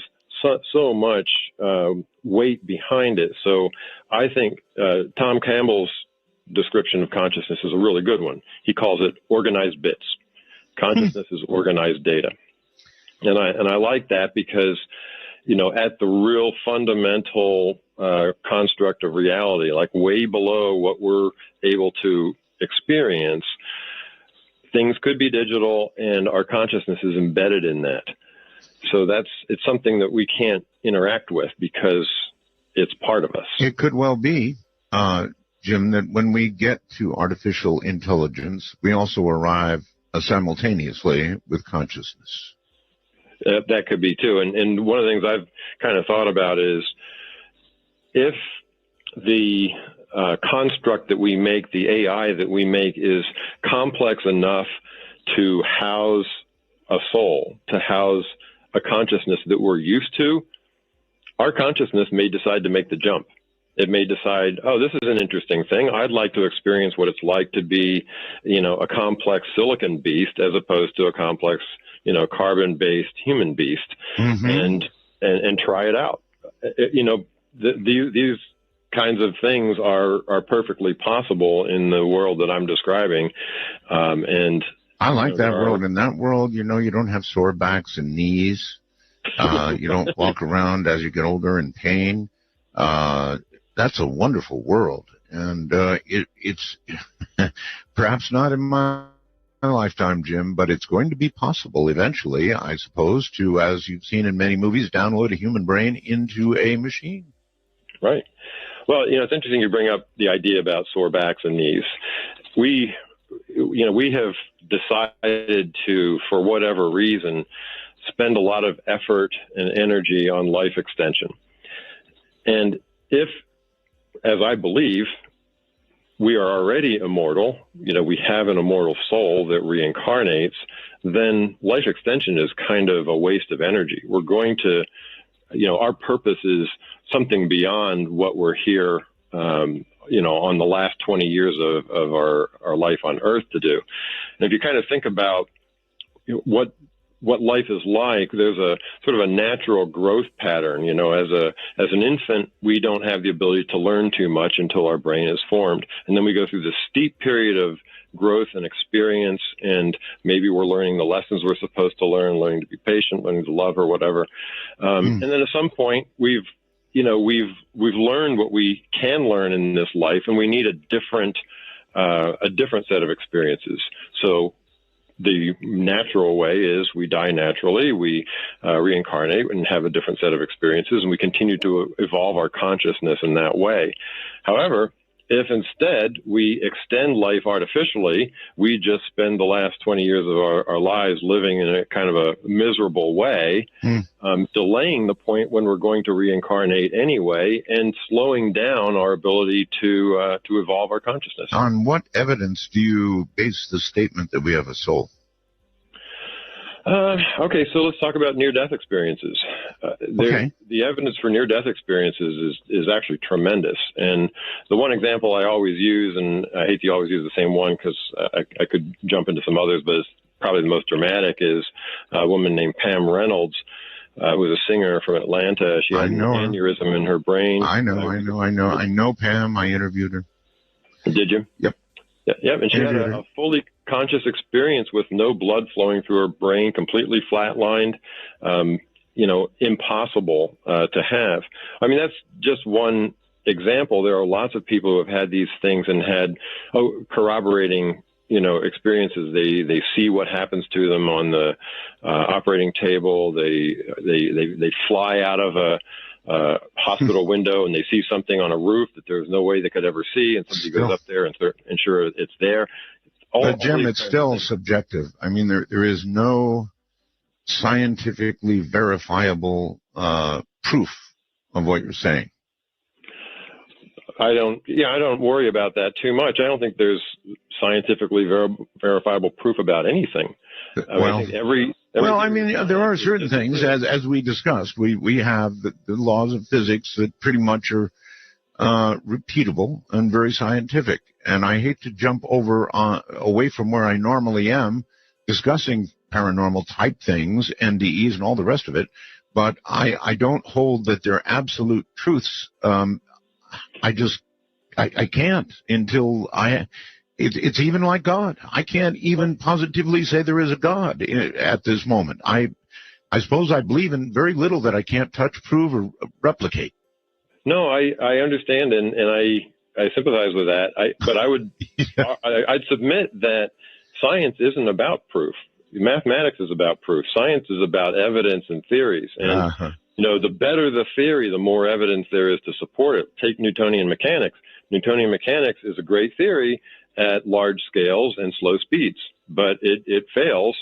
so much weight behind it. So I think Tom Campbell's description of consciousness is a really good one. He calls it organized bits. Consciousness is organized data. And I like that because, at the real fundamental construct of reality, like way below what we're able to experience, things could be digital, and our consciousness is embedded in that. So it's something that we can't interact with because it's part of us. It could well be, Jim, that when we get to artificial intelligence, we also arrive simultaneously with consciousness. That could be too. And one of the things I've kind of thought about is, if the construct that we make, the AI that we make, is complex enough to house a soul, to house a consciousness that we're used to, our consciousness may decide to make the jump. It may decide, oh, this is an interesting thing. I'd like to experience what it's like to be, a complex silicon beast as opposed to a complex, carbon-based human beast, and try it out. These kinds of things are perfectly possible in the world that I'm describing, and I like that world. In that world, you don't have sore backs and knees. You don't walk around as you get older in pain. That's a wonderful world, and it's perhaps not in my lifetime, Jim, but it's going to be possible eventually, I suppose, to, as you've seen in many movies, download a human brain into a machine. Right. Well, it's interesting you bring up the idea about sore backs and knees. We have decided to, for whatever reason, spend a lot of effort and energy on life extension. And if, as I believe, we are already immortal, we have an immortal soul that reincarnates, then life extension is kind of a waste of energy. We're going to, our purpose is something beyond what we're here, on the last 20 years of our life on Earth to do. And if you kind of think about what life is like, there's a sort of a natural growth pattern. As an infant, we don't have the ability to learn too much until our brain is formed. And then we go through this steep period of growth and experience, and maybe we're learning the lessons we're supposed to learning to be patient, learning to love, or whatever. And then at some point, we've learned what we can learn in this life, and we need a different set of experiences. So the natural way is we die naturally, we reincarnate and have a different set of experiences, and we continue to evolve our consciousness in that way. However, if instead we extend life artificially, we just spend the last 20 years of our lives living in a kind of a miserable way, delaying the point when we're going to reincarnate anyway, and slowing down our ability to evolve our consciousness. On what evidence do you base the statement that we have a soul? Okay, so let's talk about near-death experiences. The evidence for near-death experiences is actually tremendous. And the one example I always use, and I hate to always use the same one because I could jump into some others, but it's probably the most dramatic, is a woman named Pam Reynolds, who was a singer from Atlanta. She had an aneurysm in her brain. I know Pam. I interviewed her. Did you? Yep. Yep, and she had a fully conscious experience with no blood flowing through her brain, completely flatlined, impossible to have. I mean, that's just one example. There are lots of people who have had these things and had corroborating, experiences. They see what happens to them on the operating table. They fly out of a hospital window and they see something on a roof that there's no way they could ever see, and somebody goes up there and ensure it's there. But Jim, it's still subjective. I mean, there is no scientifically verifiable proof of what you're saying. I don't worry about that too much. I don't think there's scientifically verifiable proof about anything. I think there are certain things, as we discussed. We have the laws of physics that pretty much are repeatable and very scientific. And I hate to jump away from where I normally am, discussing paranormal type things, NDEs, and all the rest of it. But I don't hold that they're absolute truths. I can't until it's even like God. I can't even positively say there is a God at this moment. I suppose I believe in very little that I can't touch, prove, or replicate. No, I understand, and I sympathize with that. But I'd submit that science isn't about proof. Mathematics is about proof. Science is about evidence and theories. And the better the theory, the more evidence there is to support it. Take Newtonian mechanics. Newtonian mechanics is a great theory at large scales and slow speeds, but it fails,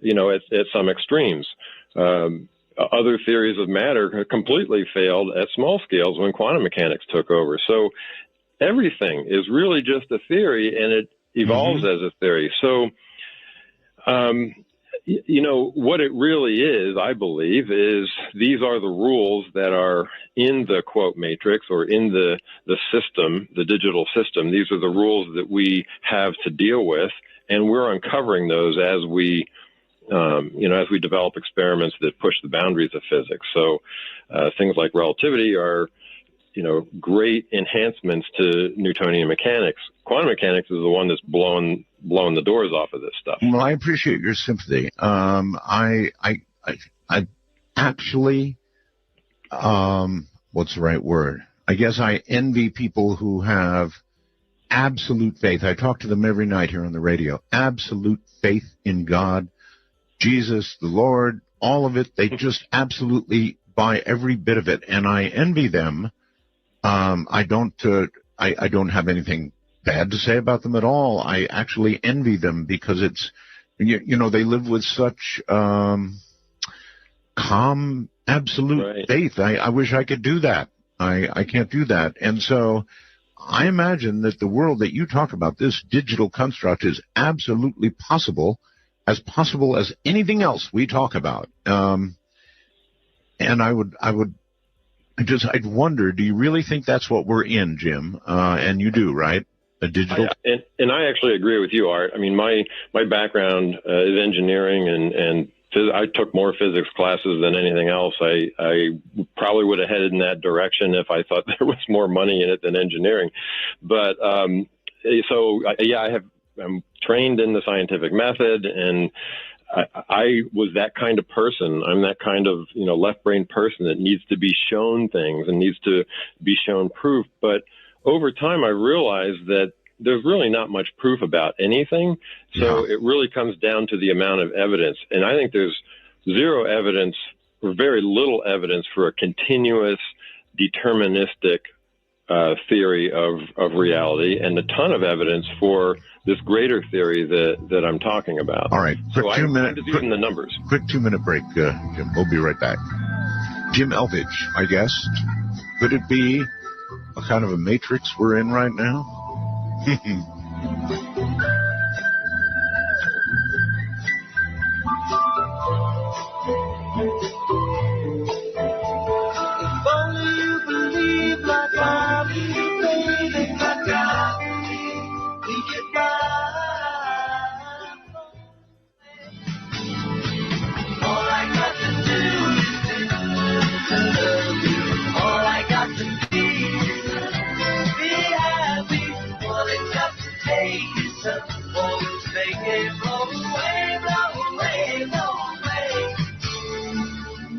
at some extremes. Other theories of matter completely failed at small scales when quantum mechanics took over. So everything is really just a theory, and it evolves as a theory. So, what it really is, I believe, is these are the rules that are in the quote matrix or in the system, the digital system. These are the rules that we have to deal with, and we're uncovering those as we develop experiments that push the boundaries of physics. So things like relativity are, great enhancements to Newtonian mechanics. Quantum mechanics is the one that's blowing the doors off of this stuff. Well, I appreciate your sympathy. I actually, what's the right word? I guess I envy people who have absolute faith. I talk to them every night here on the radio. Absolute faith in God, Jesus, the Lord, all of it. They just absolutely buy every bit of it, and I envy them. I don't have anything bad to say about them at all. I actually envy them because it's, they live with such calm, absolute faith. I wish I could do that. I can't do that. And so I imagine that the world that you talk about, this digital construct, is absolutely possible as anything else we talk about. And I'd wonder, do you really think that's what we're in, Jim? And you do, right? A digital. And I actually agree with you, Art. I mean, my background is engineering, and I took more physics classes than anything else. I probably would have headed in that direction if I thought there was more money in it than engineering. But I'm trained in the scientific method, and I was that kind of person. I'm that kind of, left-brain person that needs to be shown things and needs to be shown proof. But over time, I realized that there's really not much proof about anything. So it really comes down to the amount of evidence. And I think there's zero evidence or very little evidence for a continuous, deterministic theory of reality and a ton of evidence for this greater theory that I'm talking about. All right, quick so 2 minute. I'm just using the numbers. Quick 2 minute break, Jim. We'll be right back. Jim Elvidge, I guess. Could it be a kind of a matrix we're in right now? If only you believe like I believe, baby, like I believe, we get by. All I got to do is love you. All I got to be happy. All it's got to take is some always make it blow away, blow away, blow away.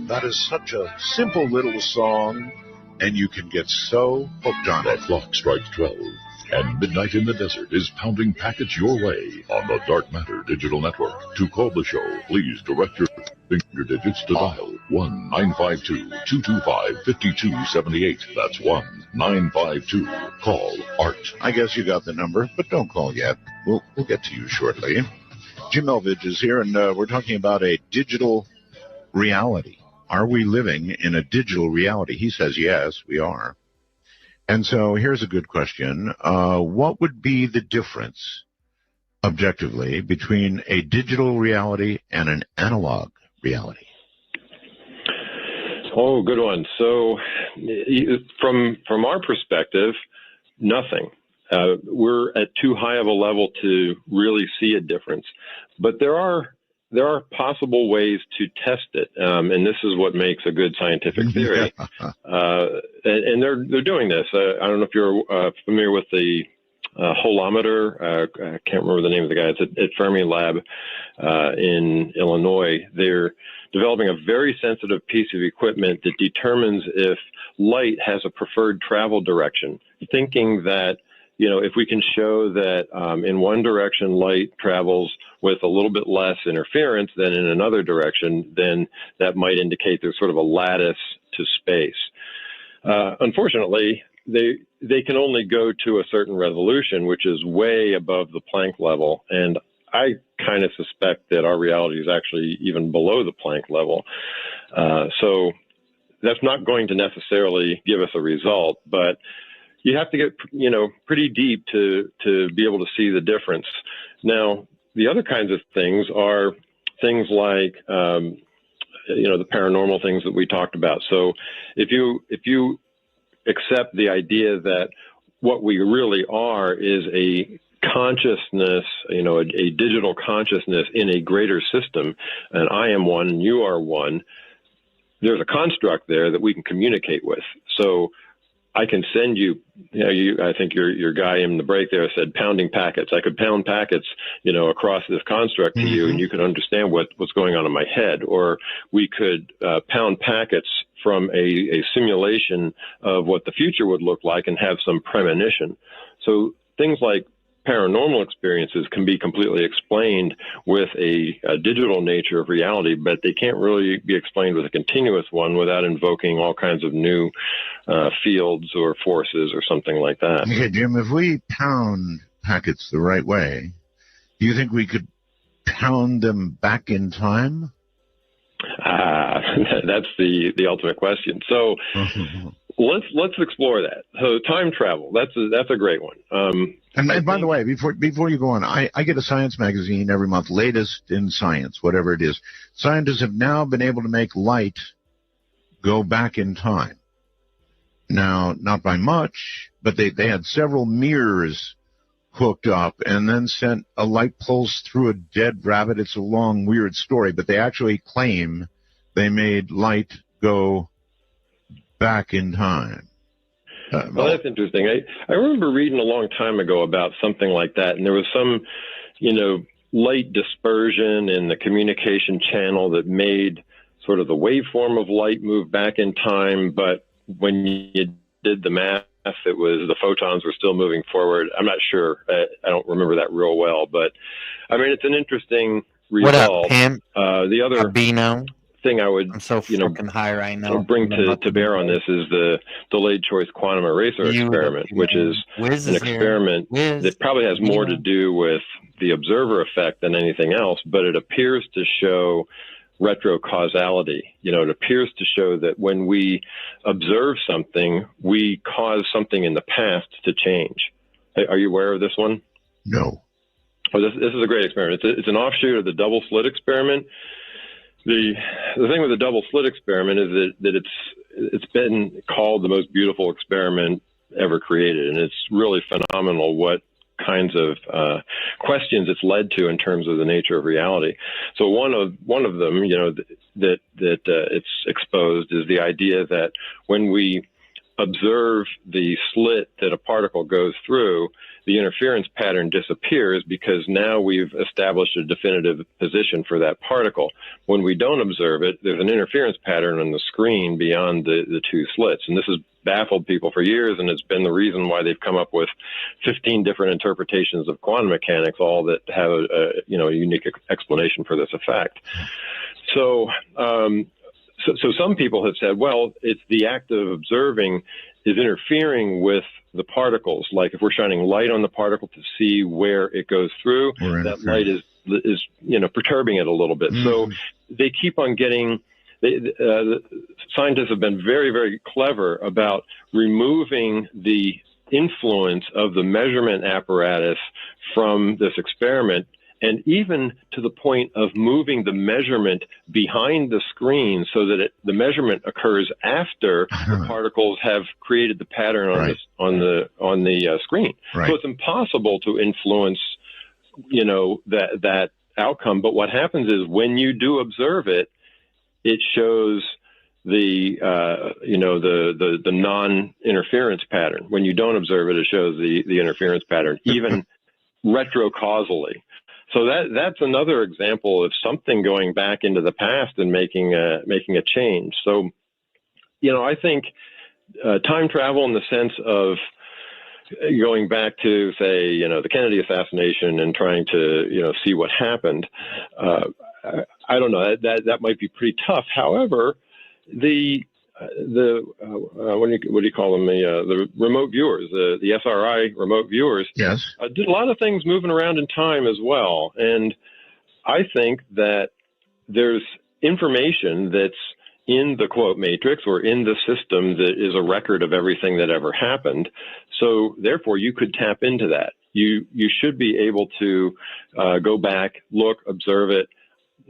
That is such a simple little song, and you can get so hooked on The it. clock strikes 12, and Midnight in the Desert is pounding packets your way on the Dark Matter Digital Network. To call the show, please direct your finger digits to dial 1-952-225-5278. That's 1-952. Call Art. I guess you got the number, but don't call yet. We'll get to you shortly. Jim Elvidge is here, and we're talking about a digital reality. Are we living in a digital reality? He says yes, we are. And so here's a good question. What would be the difference, objectively, between a digital reality and an analog reality? Oh, good one. So from our perspective, nothing. We're at too high of a level to really see a difference. But there are possible ways to test it, and this is what makes a good scientific theory. And they're doing this. I don't know if you're familiar with the holometer. I can't remember the name of the guy. It's at Fermi Lab in Illinois. They're developing a very sensitive piece of equipment that determines if light has a preferred travel direction, thinking that, if we can show that in one direction light travels with a little bit less interference than in another direction, then that might indicate there's sort of a lattice to space. Unfortunately, they can only go to a certain resolution, which is way above the Planck level. And I kind of suspect that our reality is actually even below the Planck level. So that's not going to necessarily give us a result, but you have to get, pretty deep to be able to see the difference. Now, the other kinds of things are things like, the paranormal things that we talked about. So if you accept the idea that what we really are is a consciousness, a digital consciousness in a greater system, and I am one and you are one, there's a construct there that we can communicate with. So I can send you, I think your guy in the break there said pounding packets. I could pound packets, across this construct to you, and you could understand what's going on in my head. Or we could pound packets from a simulation of what the future would look like and have some premonition. So things like paranormal experiences can be completely explained with a digital nature of reality, but they can't really be explained with a continuous one without invoking all kinds of new fields or forces or something like that. Okay, Jim, if we pound packets the right way, do you think we could pound them back in time? That's the ultimate question. So let's explore that. So time travel, that's a great one. And by the way, before you go on, I get a science magazine every month, latest in science, whatever it is. Scientists have now been able to make light go back in time. Now, not by much, but they had several mirrors hooked up and then sent a light pulse through a dead rabbit. It's a long, weird story, but they actually claim they made light go back in time. Well, that's interesting. I remember reading a long time ago about something like that, and there was some, light dispersion in the communication channel that made sort of the waveform of light move back in time, but when you did the math, it was the photons were still moving forward. I'm not sure. I don't remember that real well, but I mean, it's an interesting result. What up, Pam? The other Albino? thing I would, I'm so fucking high right now. bring to bear on this is the delayed choice quantum eraser experiment, which is an experiment that probably has more to do with the observer effect than anything else, but it appears to show retrocausality. It appears to show that when we observe something, we cause something in the past to change. Are you aware of this one? No. Oh, this is a great experiment. It's an offshoot of the double slit experiment. The thing with the double slit experiment is that it's been called the most beautiful experiment ever created, and it's really phenomenal what kinds of questions it's led to in terms of the nature of reality. So one of them, that it's exposed is the idea that when we observe the slit that a particle goes through, the interference pattern disappears because now we've established a definitive position for that particle. When we don't observe it, there's an interference pattern on the screen beyond the two slits. And this has baffled people for years, and it's been the reason why they've come up with 15 different interpretations of quantum mechanics, all that have a unique explanation for this effect. So some people have said, well, it's the act of observing is interfering with the particles. Like if we're shining light on the particle to see where it goes through, that light is perturbing it a little bit. So they keep on getting. The scientists have been very, very clever about removing the influence of the measurement apparatus from this experiment, and even to the point of moving the measurement behind the screen so that the measurement occurs after the particles have created the pattern on the screen. So it's impossible to influence, that outcome. But what happens is when you do observe it, it shows the non-interference pattern. When you don't observe it, it shows the interference pattern, even retrocausally. So that's another example of something going back into the past and making a change. So, I think time travel in the sense of going back to, say, the Kennedy assassination and trying to, see what happened. I don't know, that might be pretty tough. However, the what do you call them? The remote viewers, the SRI remote viewers, yes, did a lot of things moving around in time as well. And I think that there's information that's in the quote matrix or in the system that is a record of everything that ever happened. So therefore, you could tap into that. You should be able to go back, look, observe it.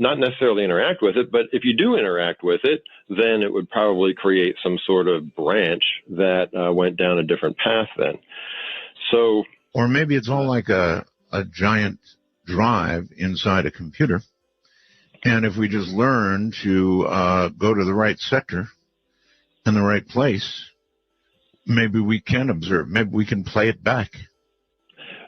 Not necessarily interact with it, but if you do interact with it, then it would probably create some sort of branch that went down a different path then. So, or maybe it's all like a giant drive inside a computer. And if we just learn to go to the right sector and the right place, maybe we can observe, maybe we can play it back.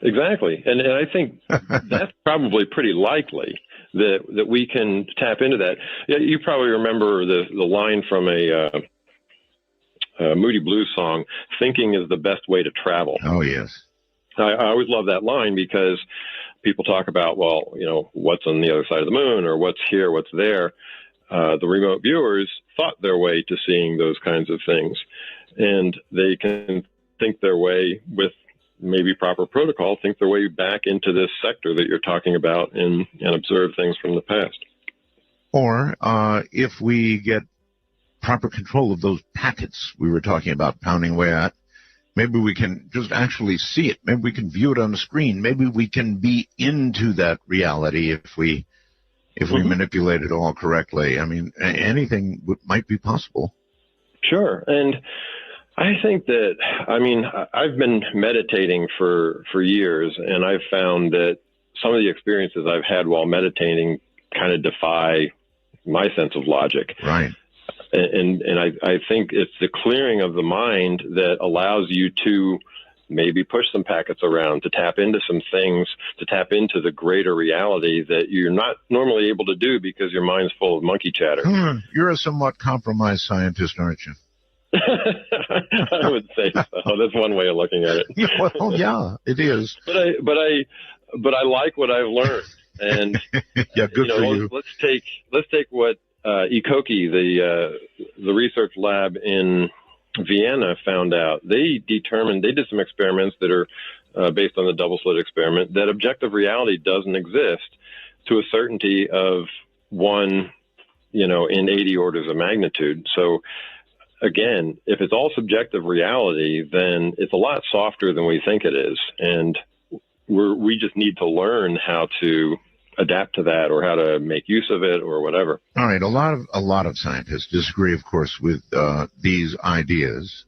Exactly. And I think that's probably pretty likely. That we can tap into that. Yeah, you probably remember the line from a Moody Blues song, "Thinking is the best way to travel." Oh, yes. I always love that line because people talk about, well, what's on the other side of the moon or what's here, what's there. The remote viewers thought their way to seeing those kinds of things, and they can think their way with maybe proper protocol, think their way back into this sector that you're talking about and observe things from the past. Or if we get proper control of those packets we were talking about pounding away at, maybe we can just actually see it. Maybe we can view it on the screen. Maybe we can be into that reality if we manipulate it all correctly. I mean, anything might be possible. Sure. And I think that, I've been meditating for years, and I've found that some of the experiences I've had while meditating kind of defy my sense of logic. Right. And I think it's the clearing of the mind that allows you to maybe push some packets around, to tap into some things, to tap into the greater reality that you're not normally able to do because your mind's full of monkey chatter. You're a somewhat compromised scientist, aren't you? I would say so. That's one way of looking at it. Well, yeah, it is. But I like what I've learned, and yeah, good for you. Let's take what Ikoki, the research lab in Vienna, found out. They did some experiments that are based on the double slit experiment, that objective reality doesn't exist to a certainty of 1, in 80 orders of magnitude. So again, if it's all subjective reality, then it's a lot softer than we think it is. And we just need to learn how to adapt to that, or how to make use of it, or whatever. All right. A lot of scientists disagree, of course, with these ideas.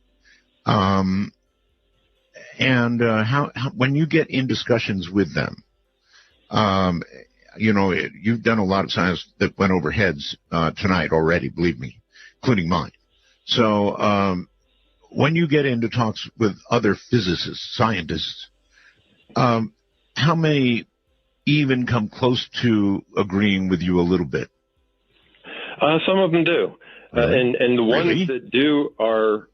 And how when you get in discussions with them, you've done a lot of science that went over heads tonight already, believe me, including mine. So when you get into talks with other physicists, scientists, how many even come close to agreeing with you a little bit? Some of them do. And the ones that do are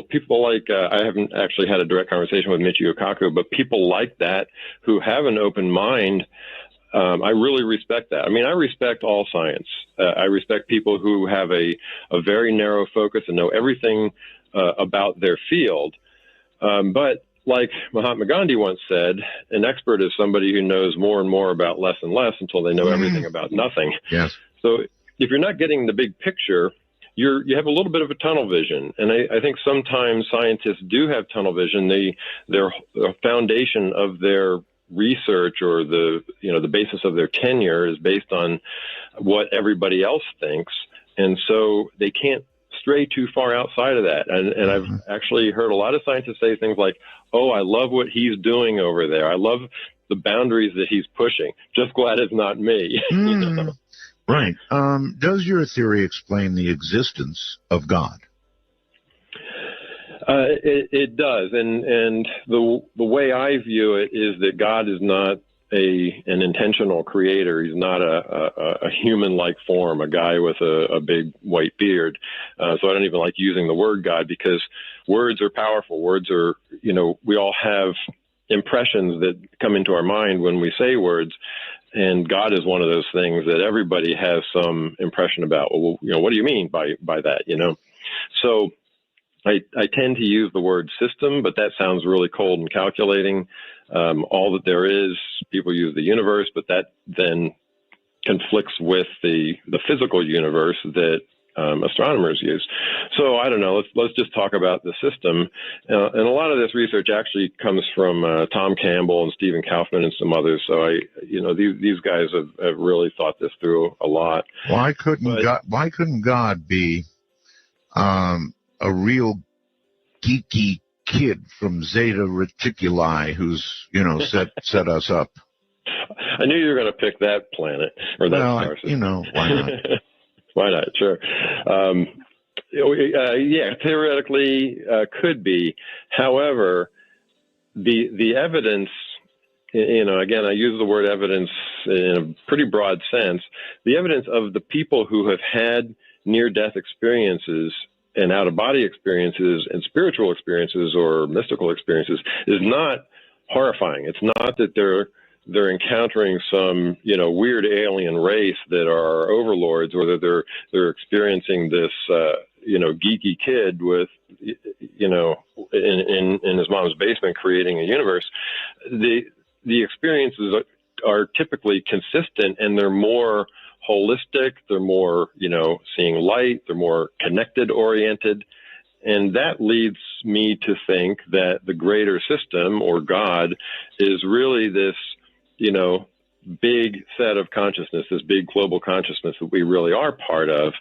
people like, I haven't actually had a direct conversation with Michio Kaku, but people like that who have an open mind, I really respect that. I mean, I respect all science. I respect people who have a very narrow focus and know everything about their field. But like Mahatma Gandhi once said, an expert is somebody who knows more and more about less and less until they know everything about nothing. Yes. So if you're not getting the big picture, you have a little bit of a tunnel vision. And I think sometimes scientists do have tunnel vision. Their foundation of their research, or the basis of their tenure, is based on what everybody else thinks. And so they can't stray too far outside of that. And I've actually heard a lot of scientists say things like, "Oh, I love what he's doing over there. I love the boundaries that he's pushing. Just glad it's not me." Right. Does your theory explain the existence of God? It does. And the way I view it is that God is not an intentional creator. He's not a human-like form, a guy with a big white beard. So I don't even like using the word God, because words are powerful. Words are, we all have impressions that come into our mind when we say words. And God is one of those things that everybody has some impression about. Well, what do you mean by that? So I tend to use the word system, but that sounds really cold and calculating. All that there is, people use the universe, but that then conflicts with the physical universe that astronomers use. So I don't know. Let's just talk about the system. And a lot of this research actually comes from Tom Campbell and Stephen Kaufman and some others. So these guys have really thought this through a lot. Why couldn't God be a real geeky kid from Zeta Reticuli who's set us up? I knew you were going to pick that planet or that star system. Why not? Why not? Sure. Yeah, theoretically could be. However, the evidence, again, I use the word evidence in a pretty broad sense. The evidence of the people who have had near-death experiences and out-of-body experiences and spiritual experiences or mystical experiences is not horrifying. It's not that they're encountering some, weird alien race that are overlords, or that they're experiencing this, geeky kid with, in his mom's basement creating a universe. The experiences are typically consistent, and they're more holistic. They're more, seeing light. They're more connected oriented. And that leads me to think that the greater system, or God, is really this, big set of consciousness, this big global consciousness that we really are part of.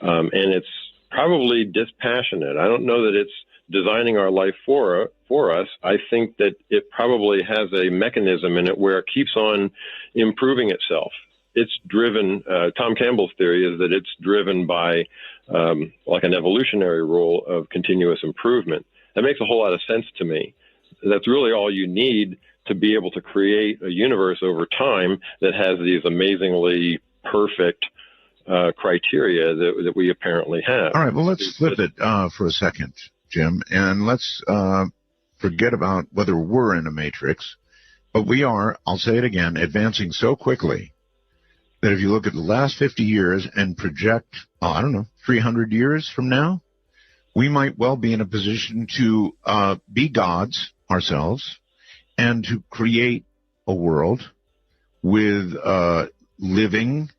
And it's probably dispassionate. I don't know that it's designing our life for us. I think that it probably has a mechanism in it where it keeps on improving itself. It's driven, Tom Campbell's theory is that it's driven by like an evolutionary rule of continuous improvement. That makes a whole lot of sense to me. That's really all you need to be able to create a universe over time that has these amazingly perfect criteria that we apparently have. All right, well, let's flip it for a second, Jim, and let's forget about whether we're in a matrix, but we are, I'll say it again, advancing so quickly that if you look at the last 50 years and project, 300 years from now, we might well be in a position to be gods ourselves and to create a world with living,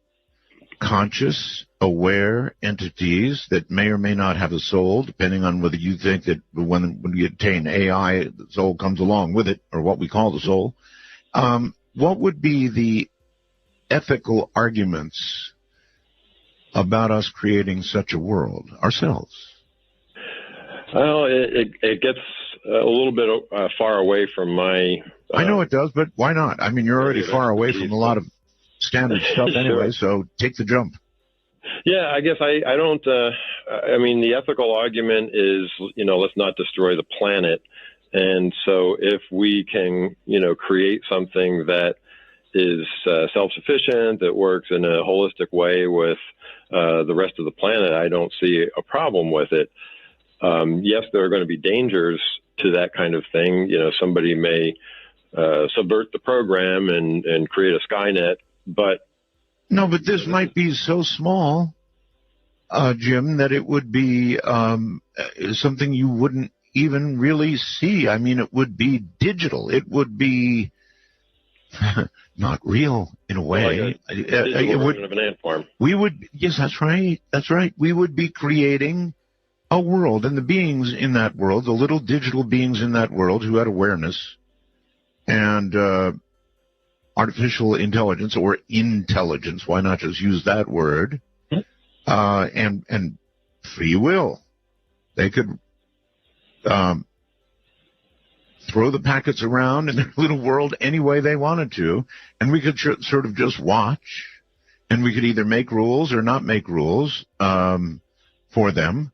conscious, aware entities that may or may not have a soul, depending on whether you think that when we attain AI, the soul comes along with it, or what we call the soul. What would be the ethical arguments about us creating such a world ourselves? Well, it gets a little bit far away from my... I know it does, but why not? I mean, you're already far away from a lot of standard stuff anyway, so take the jump. Yeah, I guess I don't... I mean, the ethical argument is, let's not destroy the planet. And so if we can, create something that is self-sufficient, that works in a holistic way with the rest of the planet, I don't see a problem with it. Yes, there are going to be dangers to that kind of thing. Somebody may subvert the program and create a Skynet, but... No, but this might be so small, Jim, that it would be something you wouldn't even really see. I mean, it would be digital. It would be not real in a way. It would of an ant farm. We would, yes, that's right. That's right. We would be creating a world, and the beings in that world, the little digital beings in that world who had awareness and artificial intelligence or intelligence, why not just use that word, and free will. They could throw the packets around in their little world any way they wanted to, and we could sort of just watch, and we could either make rules or not make rules for them.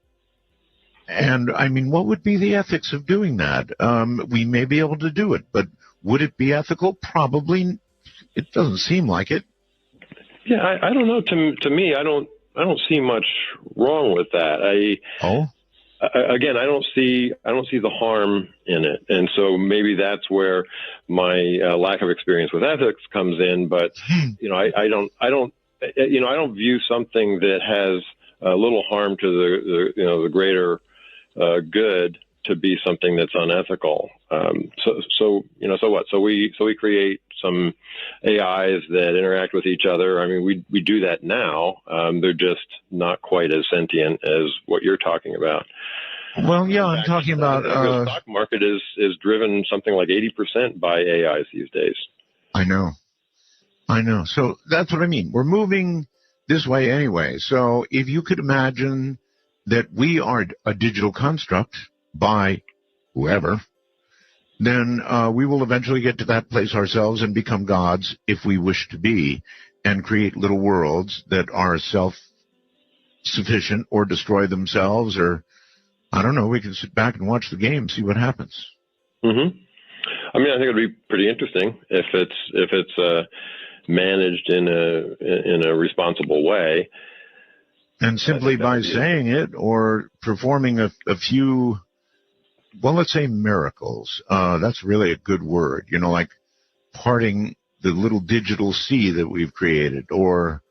And, I mean, what would be the ethics of doing that? We may be able to do it, but would it be ethical? Probably. It doesn't seem like it. Yeah, I don't know. To me, I don't see much wrong with that. Again, I don't see the harm in it, and so maybe that's where my lack of experience with ethics comes in. But I don't view something that has a little harm to the greater good to be something that's unethical. So what? So we create some AIs that interact with each other. I mean, we do that now. They're just not quite as sentient as what you're talking about. Well, yeah, I'm talking about the stock market is driven something like 80% by AIs these days. I know. So that's what I mean. We're moving this way anyway. So if you could imagine that we are a digital construct by whoever, then we will eventually get to that place ourselves and become gods if we wish to be, and create little worlds that are self-sufficient or destroy themselves, or I don't know, we can sit back and watch the game, see what happens. Mm-hmm. I mean, I think it'd be pretty interesting if it's managed in a responsible way. And simply by saying it or performing a few, well, let's say miracles. That's really a good word, like parting the little digital sea that we've created, or,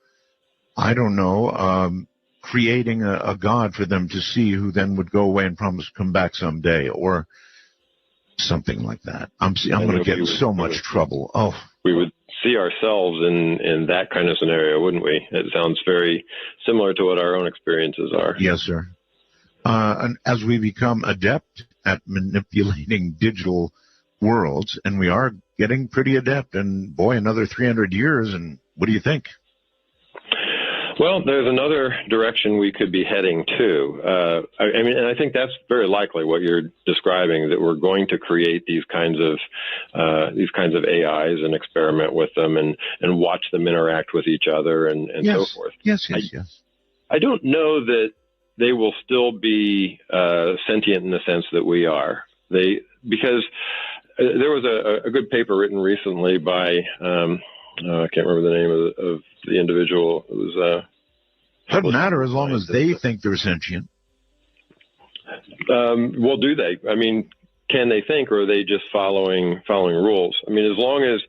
I don't know, creating a god for them to see, who then would go away and promise to come back someday, or something like that. I'm going to get in so much trouble. Oh, we would see ourselves in that kind of scenario, wouldn't we? It sounds very similar to what our own experiences are. Yes, sir. And as we become adept at manipulating digital worlds, and we are getting pretty adept, and boy, another 300 years, and what do you think? Well, there's another direction we could be heading to. I mean, and I think that's very likely what you're describing, that we're going to create these kinds of AIs and experiment with them and watch them interact with each other and so forth. Yes. I don't know that they will still be sentient in the sense that we are. Because there was a good paper written recently by I can't remember the name of the individual. It was doesn't matter as long as they think they're sentient. Well, do they? I mean, can they think, or are they just following rules? I mean, as long as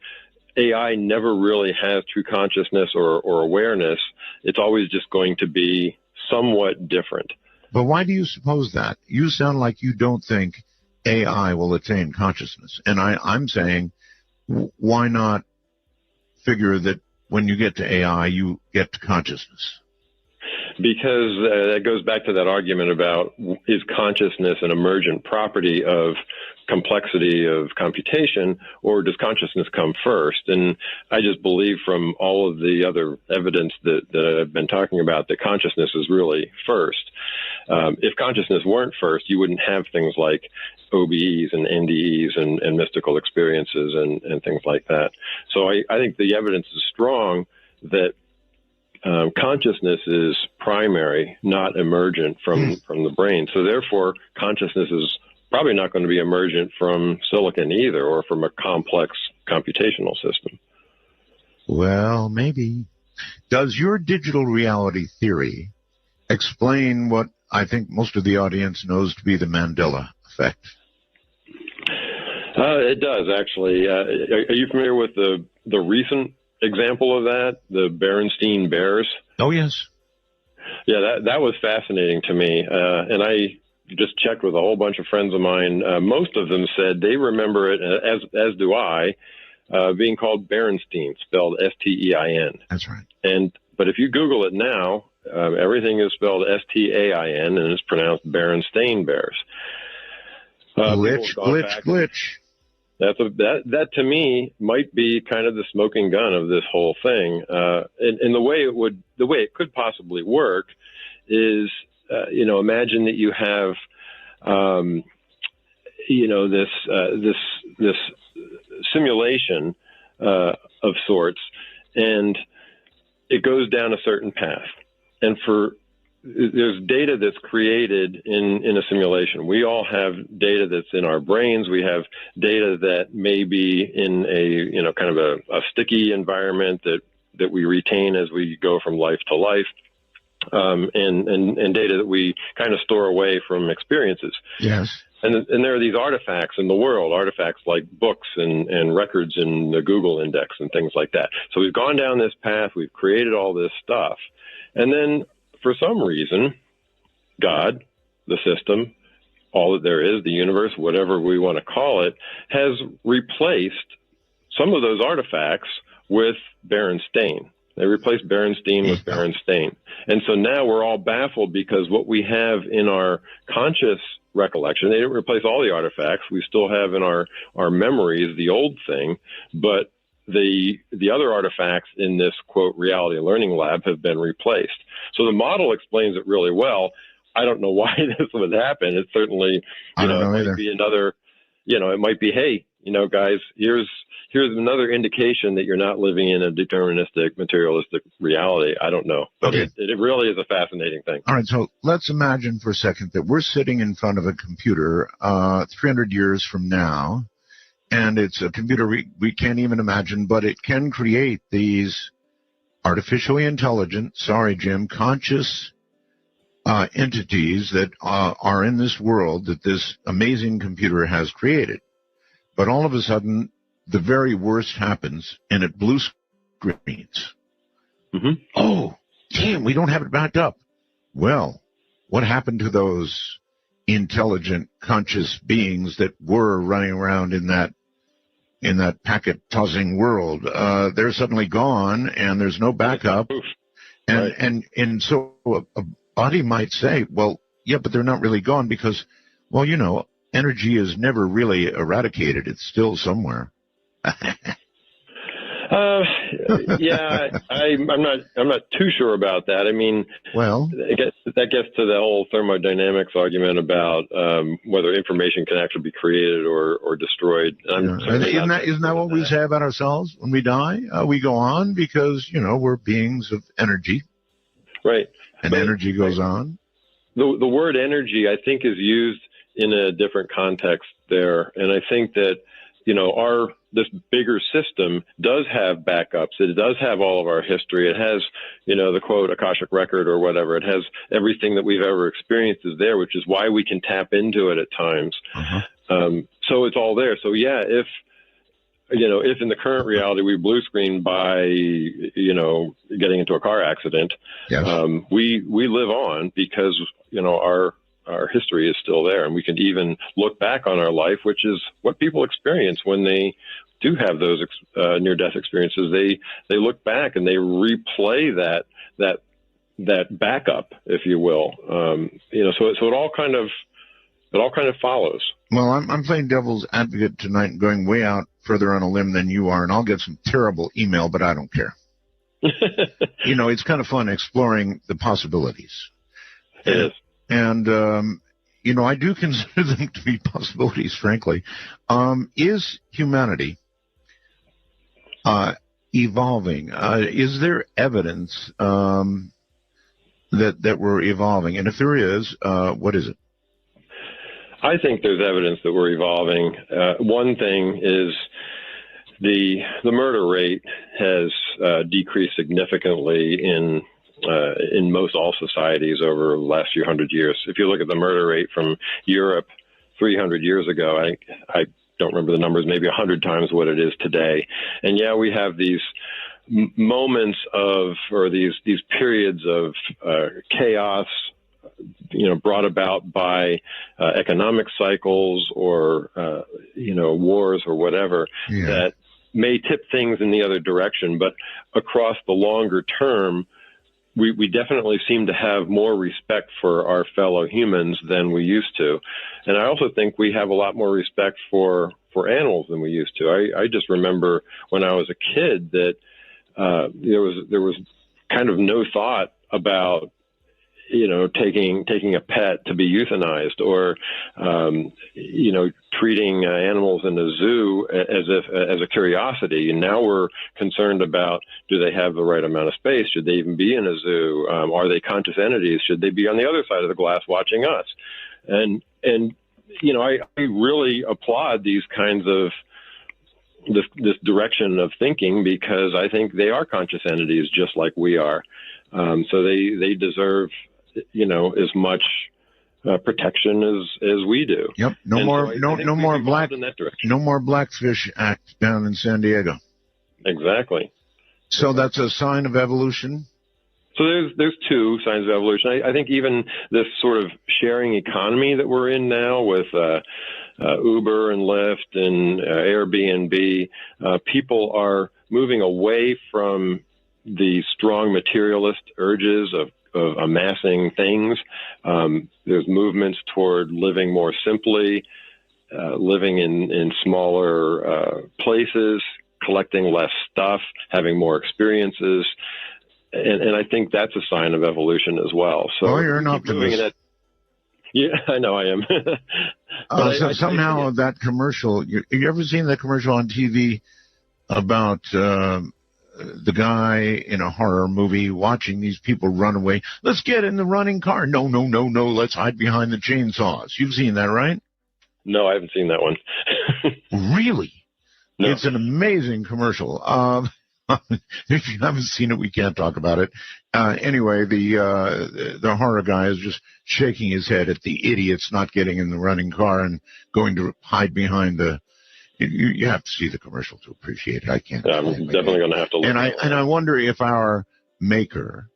AI never really has true consciousness or awareness. It's always just going to be somewhat different. But why do you suppose that? You sound like you don't think AI will attain consciousness. And I'm saying, why not figure that when you get to AI, you get to consciousness? Because that goes back to that argument about, is consciousness an emergent property of complexity of computation, or does consciousness come first? And I just believe from all of the other evidence that I've been talking about that consciousness is really first. If consciousness weren't first, you wouldn't have things like OBEs and NDEs and mystical experiences and things like that. So I think the evidence is strong that consciousness is primary, not emergent from the brain. So therefore, consciousness is probably not going to be emergent from silicon either, or from a complex computational system. Well, maybe. Does your digital reality theory explain what I think most of the audience knows to be the Mandela effect? It does, actually. Are you familiar with the recent example of that, the Berenstain Bears? Oh, yes. Yeah, that was fascinating to me. And I just checked with a whole bunch of friends of mine. Most of them said they remember it, as do I, being called Berenstain, spelled S-T-E-I-N. That's right. But if you Google it now, everything is spelled S-T-A-I-N, and it's pronounced Berenstain Bears. Glitch. That to me might be kind of the smoking gun of this whole thing. And the way it could possibly work is, imagine that you have, this simulation of sorts, and it goes down a certain path. And there's data that's created in a simulation. We all have data that's in our brains. We have data that may be in a, kind of a sticky environment that we retain as we go from life to life. And data that we kind of store away from experiences. Yes. And there are these artifacts in the world, artifacts like books and records in the Google index and things like that. So we've gone down this path, we've created all this stuff. And then for some reason, God, the system, all that there is, the universe, whatever we want to call it, has replaced some of those artifacts with Berenstain. They replaced Berenstain with Berenstain. And so now we're all baffled because what we have in our conscious recollection, they didn't replace all the artifacts. We still have in our memories the old thing, but the other artifacts in this, quote, reality learning lab have been replaced. So the model explains it really well. I don't know why this would happen. It's certainly, it might be another, it might be, hey, guys, here's another indication that you're not living in a deterministic, materialistic reality. I don't know. But Okay. it really is a fascinating thing. All right, so let's imagine for a second that we're sitting in front of a computer 300 years from now, and it's a computer we can't even imagine, but it can create these artificially intelligent, sorry, Jim, conscious entities that are in this world that this amazing computer has created. But all of a sudden, the very worst happens, and it blue screens. Mm-hmm. Oh, damn, we don't have it backed up. Well, what happened to those intelligent, conscious beings that were running around in that packet-tossing world? They're suddenly gone, and there's no backup. And so a body might say, well, yeah, but they're not really gone because, well, energy is never really eradicated. It's still somewhere. Yeah, I'm not too sure about that. I mean, well, that gets to the whole thermodynamics argument about whether information can actually be created or destroyed. Isn't that what we say about ourselves when we die? We go on because we're beings of energy, right? And energy goes on. The word energy, I think, is used in a different context there, and I think that this bigger system does have backups. It does have all of our history. It has, the quote, Akashic record or whatever. It has everything that we've ever experienced is there, which is why we can tap into it at times. Uh-huh. So it's all there. So yeah, if if in the current reality we blue screen by, getting into a car accident, yes. We live on because, our history is still there, and we can even look back on our life, which is what people experience when they do have those near-death experiences. They look back and they replay that backup, if you will. So it all kind of follows. Well, I'm playing devil's advocate tonight and going way out further on a limb than you are, and I'll get some terrible email, but I don't care. It's kind of fun exploring the possibilities. It is. And, I do consider them to be possibilities, frankly. Is humanity evolving? Is there evidence that we're evolving? And if there is, what is it? I think there's evidence that we're evolving. One thing is the murder rate has decreased significantly in most all societies over the last few hundred years. If you look at the murder rate from Europe 300 years ago, I don't remember the numbers, maybe 100 times what it is today. And yeah, we have these moments or these periods of chaos, brought about by economic cycles or, wars or whatever, that may tip things in the other direction. But across the longer term, we definitely seem to have more respect for our fellow humans than we used to. And I also think we have a lot more respect for animals than we used to. I just remember when I was a kid that there was kind of no thought about taking a pet to be euthanized or treating animals in a zoo as a curiosity. And now we're concerned about, do they have the right amount of space? Should they even be in a zoo? Are they conscious entities? Should they be on the other side of the glass watching us? And I really applaud these kinds of this direction of thinking, because I think they are conscious entities just like we are. So they deserve as much protection as we do. Yep. No more Blackfish Act down in San Diego. Exactly. So that's a sign of evolution. So there's two signs of evolution. I think even this sort of sharing economy that we're in now with Uber and Lyft and Airbnb, people are moving away from the strong materialist urges of amassing things. There's movements toward living more simply, living in smaller places, collecting less stuff, having more experiences. And I think that's a sign of evolution as well. So you're an optimist. Yeah, I know I am. Somehow that commercial, you ever seen that commercial on TV about the guy in a horror movie watching these people run away? Let's get in the running car. No, let's hide behind the chainsaws. You've seen that, right? No, I haven't seen that one. Really? No. It's an amazing commercial. If you haven't seen it, we can't talk about it. Anyway, the horror guy is just shaking his head at the idiots not getting in the running car and going to hide behind the. You have to see the commercial to appreciate it. I can't. I'm definitely going to have to look. And I wonder if our maker,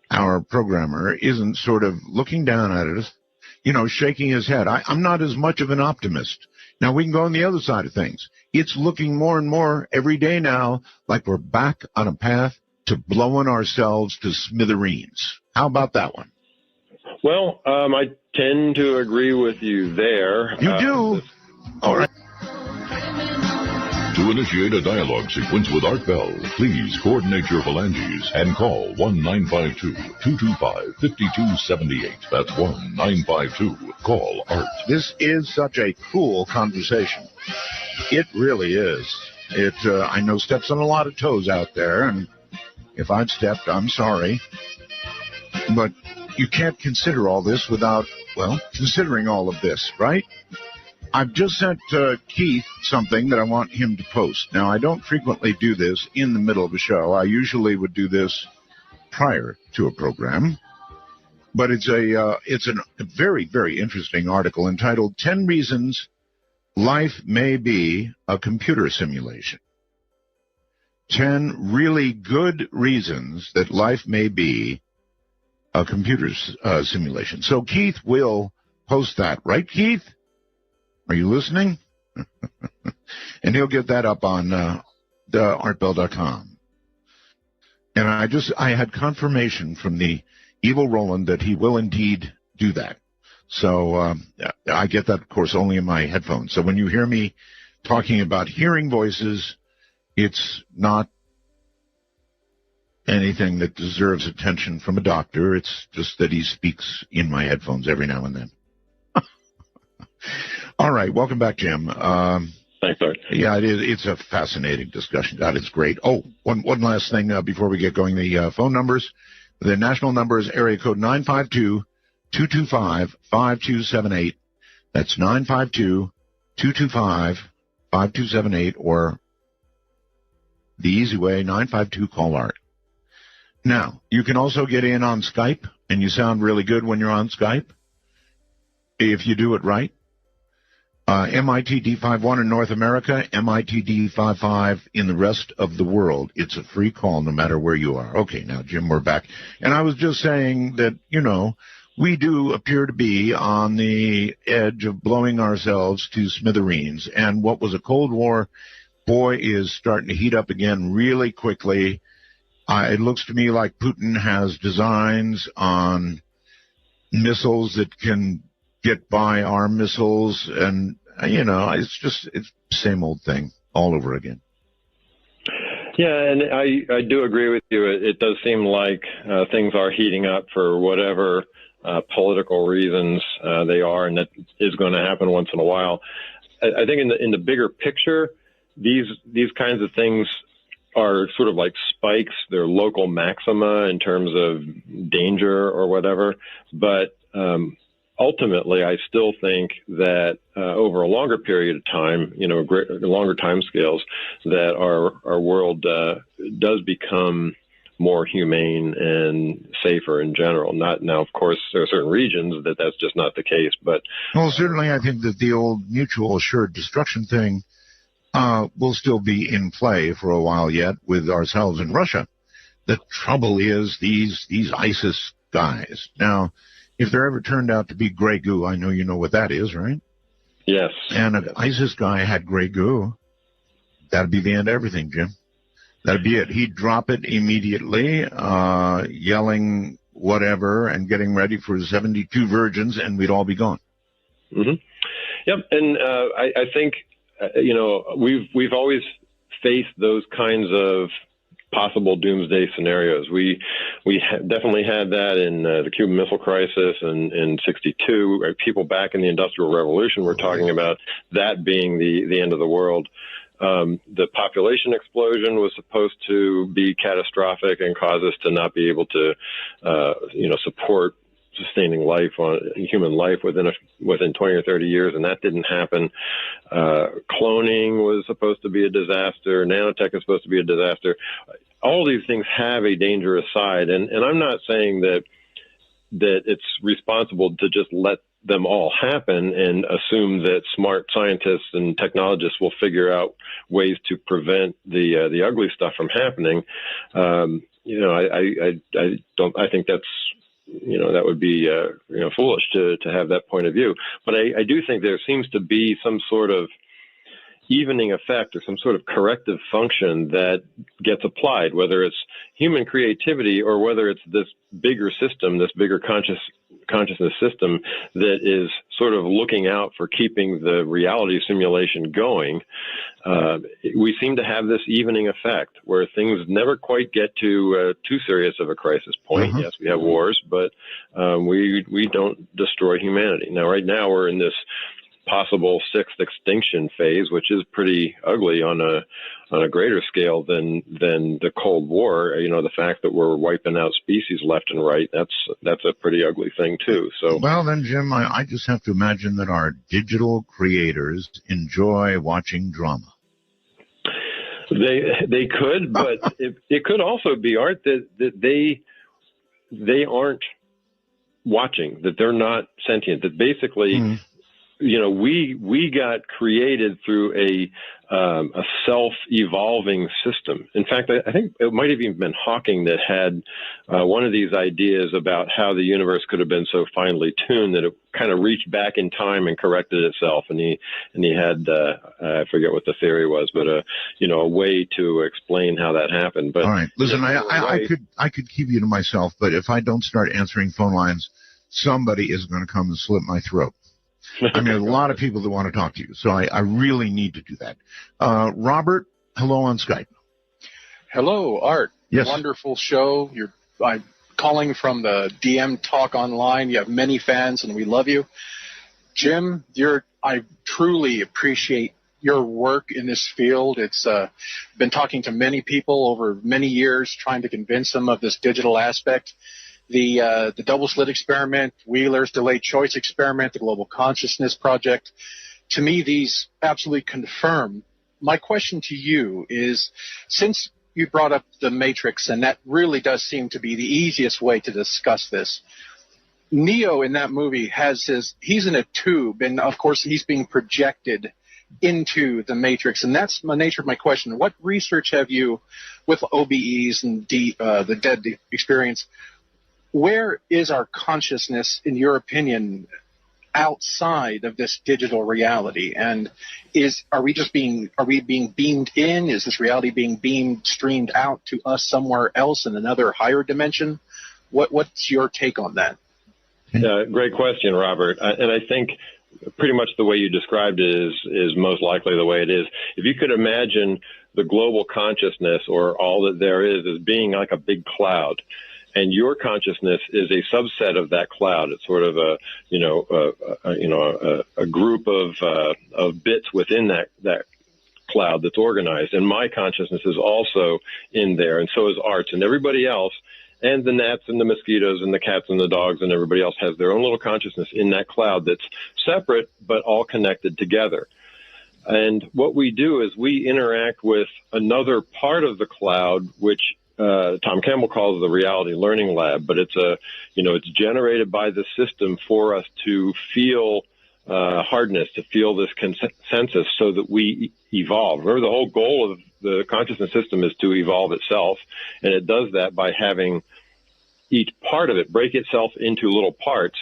our programmer, isn't sort of looking down at us, shaking his head. I'm not as much of an optimist. Now, we can go on the other side of things. It's looking more and more every day now like we're back on a path to blowing ourselves to smithereens. How about that one? Well, I tend to agree with you there. You do? All right. To initiate a dialogue sequence with Art Bell, please coordinate your phalanges and call 1-952-225-5278. That's 1-952. Call-ART. This is such a cool conversation. It really is. I know steps on a lot of toes out there, and if I've stepped, I'm sorry. But you can't consider all this without, considering all of this, right? I've just sent Keith something that I want him to post. Now, I don't frequently do this in the middle of a show. I usually would do this prior to a program. But it's a very, very interesting article entitled 10 Reasons life may be a computer simulation. 10 really good reasons that life may be a computer simulation. So Keith will post that, right, Keith? Are you listening? And he'll get that up on artbell.com. And I had confirmation from the evil Roland that he will indeed do that. So I get that, of course, only in my headphones. So when you hear me talking about hearing voices, it's not anything that deserves attention from a doctor. It's just that he speaks in my headphones every now and then. All right. Welcome back, Jim. Thanks, Art. Yeah, it is. It's a fascinating discussion. That is great. Oh, one last thing before we get going. The phone numbers. The national number is area code 952-225-5278. That's 952-225-5278, or the easy way, 952-CALL-ART. Now, you can also get in on Skype, and you sound really good when you're on Skype, if you do it right. MITD51 in North America, MITD55 in the rest of the world. It's a free call no matter where you are. Okay, now, Jim, we're back. And I was just saying that, we do appear to be on the edge of blowing ourselves to smithereens. And what was a Cold War, boy, is starting to heat up again really quickly. It looks to me like Putin has designs on missiles that can get by our missiles, and it's the same old thing all over again. Yeah, and I do agree with you. It does seem like things are heating up for whatever political reasons they are, and that is going to happen once in a while. I think in the bigger picture, these kinds of things are sort of like spikes. They're local maxima in terms of danger or whatever, but ultimately, I still think that over a longer period of time, longer time scales, that our world does become more humane and safer in general. Not now, of course, there are certain regions that's just not the case. But certainly, I think that the old mutual assured destruction thing will still be in play for a while yet with ourselves and Russia. The trouble is these ISIS guys. Now, if there ever turned out to be gray goo, I know you know what that is, right? Yes. And an ISIS guy had gray goo, that'd be the end of everything, Jim. That'd be it. He'd drop it immediately, yelling whatever and getting ready for 72 virgins, and we'd all be gone. Mm-hmm. Yep. And I think, we've always faced those kinds of possible doomsday scenarios. We definitely had that in the Cuban Missile Crisis and in '62. People back in the Industrial Revolution were talking about that being the end of the world. The population explosion was supposed to be catastrophic and cause us to not be able to, support sustaining life on human life within 20 or 30 years, and that didn't happen. Cloning was supposed to be a disaster. Nanotech is supposed to be a disaster. All these things have a dangerous side, and I'm not saying that it's responsible to just let them all happen and assume that smart scientists and technologists will figure out ways to prevent the ugly stuff from happening. I think that's, that would be, foolish to have that point of view. But I do think there seems to be some sort of evening effect or some sort of corrective function that gets applied, whether it's human creativity or whether it's this bigger system, this bigger consciousness system that is sort of looking out for keeping the reality simulation going. We seem to have this evening effect where things never quite get to too serious of a crisis point. Yes, we have wars, but we don't destroy humanity. Now, right now, we're in this possible sixth extinction phase, which is pretty ugly on a greater scale than the Cold War. The fact that we're wiping out species left and right, that's a pretty ugly thing too. So, well then, Jim, I just have to imagine that our digital creators enjoy watching drama. They could, but it could also be, Art, that they aren't watching, that they're not sentient, that basically we got created through a self-evolving system. In fact, I think it might have even been Hawking that had one of these ideas about how the universe could have been so finely tuned that it kind of reached back in time and corrected itself. And he had I forget what the theory was, but a way to explain how that happened. But all right, listen, I could keep you to myself, but if I don't start answering phone lines, somebody is going to come and slit my throat. I mean, there's a lot of people that want to talk to you, so I really need to do that. Robert, hello on Skype. Hello, Art. Yes. Wonderful show. I'm calling from the DM Talk Online. You have many fans, and we love you. Jim, I truly appreciate your work in this field. It's been talking to many people over many years, trying to convince them of this digital aspect. The double slit experiment, Wheeler's delayed choice experiment, the global consciousness project. To me, these absolutely confirm. My question to you is, since you brought up the Matrix, and that really does seem to be the easiest way to discuss this, Neo in that movie he's in a tube, and of course he's being projected into the Matrix, and that's the nature of my question. What research have you, with OBEs and the dead experience, where is our consciousness, in your opinion, outside of this digital reality? And are we being beamed in? Is this reality being streamed out to us somewhere else in another higher dimension? What's your take on that? Yeah, great question, Robert. And I think pretty much the way you described it is most likely the way it is. If you could imagine the global consciousness, or all that there is, as being like a big cloud, and your consciousness is a subset of that cloud. It's sort of a group of bits within that cloud that's organized. And my consciousness is also in there, and so is Art's, and everybody else, and the gnats and the mosquitoes and the cats and the dogs and everybody else has their own little consciousness in that cloud that's separate but all connected together. And what we do is we interact with another part of the cloud, which Tom Campbell calls the reality learning lab, but it's it's generated by the system for us to feel hardness, to feel this consensus, so that we evolve. Remember, the whole goal of the consciousness system is to evolve itself, and it does that by having each part of it break itself into little parts,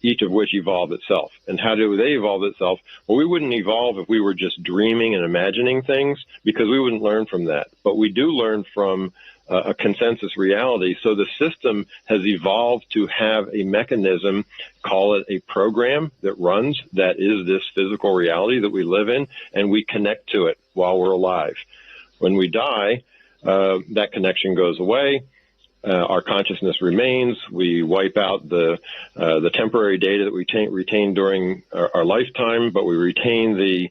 each of which evolve itself. And how do they evolve itself? Well, we wouldn't evolve if we were just dreaming and imagining things, because we wouldn't learn from that. But we do learn from a consensus reality. So the system has evolved to have a mechanism, call it a program, that runs, that is this physical reality that we live in, and we connect to it while we're alive. When we die, that connection goes away. Our consciousness remains. We wipe out the temporary data that we retain during our lifetime, but we retain the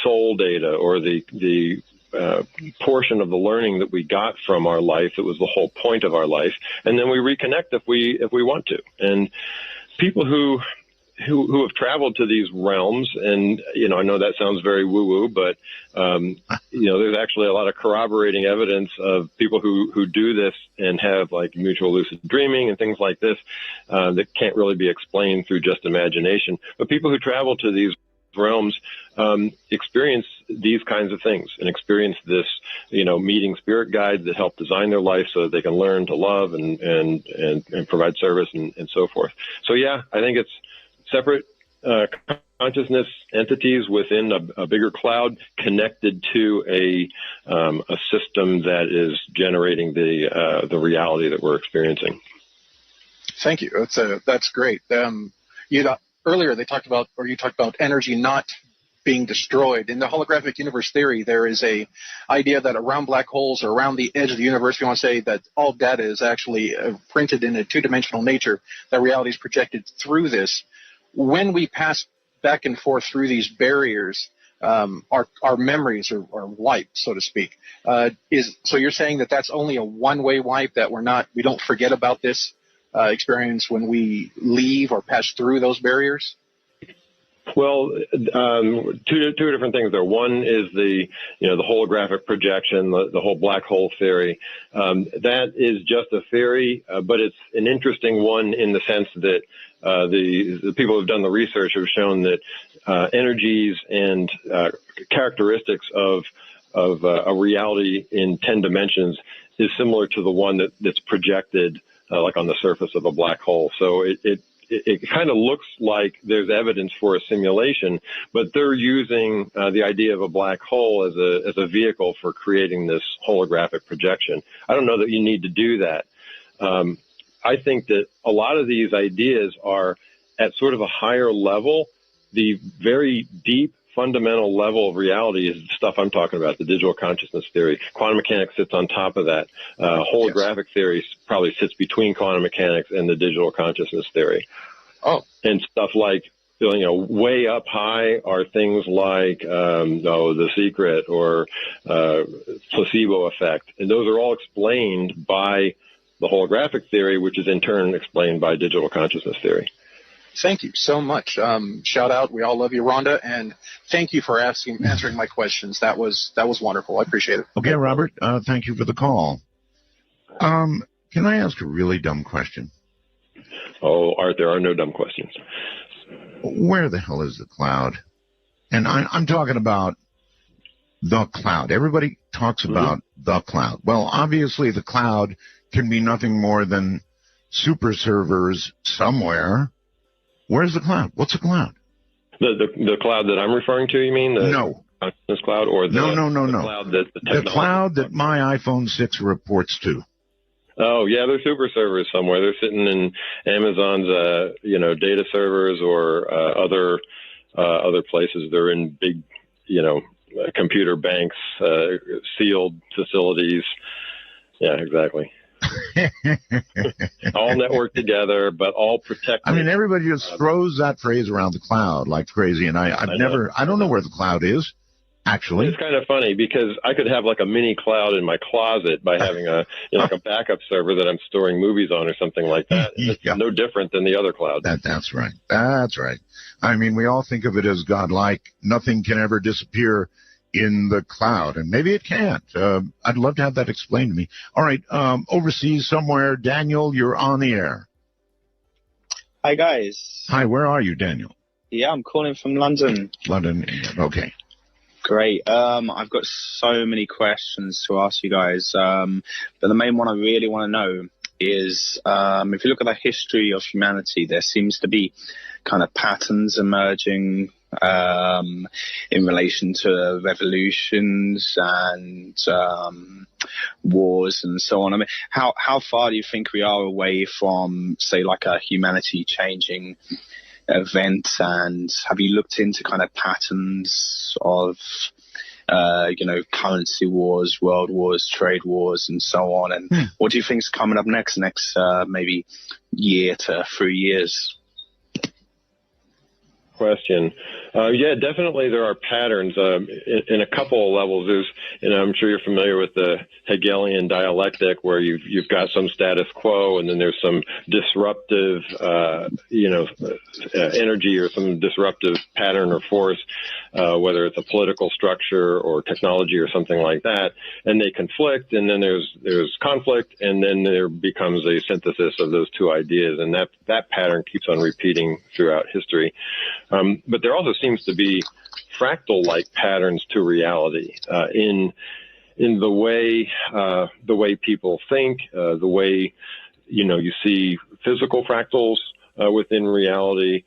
soul data, or the portion of the learning that we got from our life. That was the whole point of our life, and then we reconnect if we want to. And people who have traveled to these realms, and I know that sounds very woo-woo, but there's actually a lot of corroborating evidence of people who do this and have like mutual lucid dreaming and things like this that can't really be explained through just imagination. But people who travel to these realms experience these kinds of things, and experience this, meeting spirit guides that help design their life so that they can learn to love and provide service and so forth. So yeah, I think it's separate consciousness entities within a bigger cloud, connected to a system that is generating the reality that we're experiencing. Thank you. That's great. Earlier you talked about energy not being destroyed. In the holographic universe theory, there is a idea that around black holes, or around the edge of the universe, we want to say that all data is actually printed in a two-dimensional nature, that reality is projected through this. When we pass back and forth through these barriers, our memories are wiped, so to speak. So you're saying that that's only a one-way wipe, that we don't forget about this experience when we leave or pass through those barriers? Well, two different things there. One is the holographic projection, the whole black hole theory. That is just a theory, but it's an interesting one in the sense that The people who've done the research have shown that energies and characteristics of a reality in 10 dimensions is similar to the one that's projected like on the surface of a black hole. So it kind of looks like there's evidence for a simulation, but they're using the idea of a black hole as a vehicle for creating this holographic projection. I don't know that you need to do that. I think that a lot of these ideas are at sort of a higher level. The very deep fundamental level of reality is the stuff I'm talking about, the digital consciousness theory. Quantum mechanics sits on top of that. Holographic theory probably sits between quantum mechanics and the digital consciousness theory. Oh. And stuff like, way up high are things like The Secret or placebo effect. And those are all explained by the holographic theory, which is in turn explained by digital consciousness theory. Thank you so much. Shout out. We all love you, Rhonda, and thank you for answering my questions. That was wonderful. I appreciate it. Okay, Robert, thank you for the call. Can I ask a really dumb question? Oh, Art, there are no dumb questions. Where the hell is the cloud? And I'm talking about the cloud. Everybody talks about the cloud. Well, obviously the cloud can be nothing more than super servers somewhere. Where's the cloud? What's a cloud? The cloud that I'm referring to, you mean? No. Consciousness cloud or the cloud that the cloud that my iPhone 6 reports to. Oh, yeah, they're super servers somewhere. They're sitting in Amazon's, data servers or other places. They're in big, computer banks, sealed facilities. Yeah, exactly. All networked together, but all protected. I mean, everybody just throws that phrase around the cloud like crazy, and I don't know where the cloud is, actually. It's kind of funny because I could have like a mini cloud in my closet by having like a backup server that I'm storing movies on or something like that. It's no different than the other cloud. That's right. That's right. I mean, we all think of it as godlike. Nothing can ever disappear in the cloud, and maybe it can't. I'd love to have that explained to me. All right, overseas somewhere, Daniel, you're on the air. Hi, guys. Hi, where are you, Daniel? Yeah, I'm calling from London. London, okay. Great. I've got so many questions to ask you guys, but the main one I really want to know is if you look at the history of humanity, there seems to be kind of patterns emerging in relation to revolutions and wars and so on. I mean, how far do you think we are away from, say, like a humanity changing event? And have you looked into kind of patterns of currency wars, world wars, trade wars, and so on? And what do you think is coming up next maybe year to 3 years? Question. Yeah, definitely there are patterns in a couple of levels. There's, I'm sure you're familiar with the Hegelian dialectic, where you've got some status quo, and then there's some disruptive, energy or some disruptive pattern or force, whether it's a political structure or technology or something like that, and they conflict, and then there's conflict, and then there becomes a synthesis of those two ideas, and that pattern keeps on repeating throughout history. But there also seems to be fractal-like patterns to reality in the way people think, the way you see physical fractals within reality,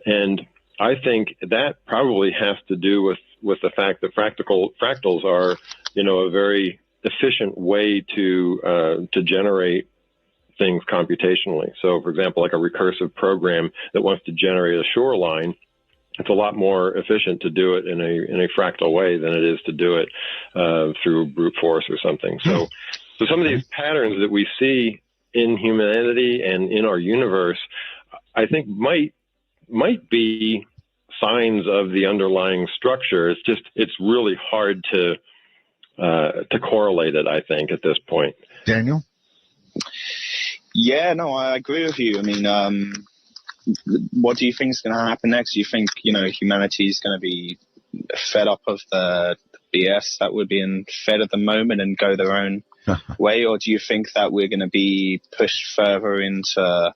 and I think that probably has to do with the fact that fractals are a very efficient way to generate things computationally. So, for example, like a recursive program that wants to generate a shoreline, it's a lot more efficient to do it in a fractal way than it is to do it through brute force or something. So some of these patterns that we see in humanity and in our universe, I think might be signs of the underlying structure. It's really hard to correlate it, I think, at this point. Daniel? Yeah, no, I agree with you. I mean, what do you think is going to happen next? Do you think, humanity is going to be fed up of the BS that we're being fed at the moment and go their own way? Or do you think that we're going to be pushed further into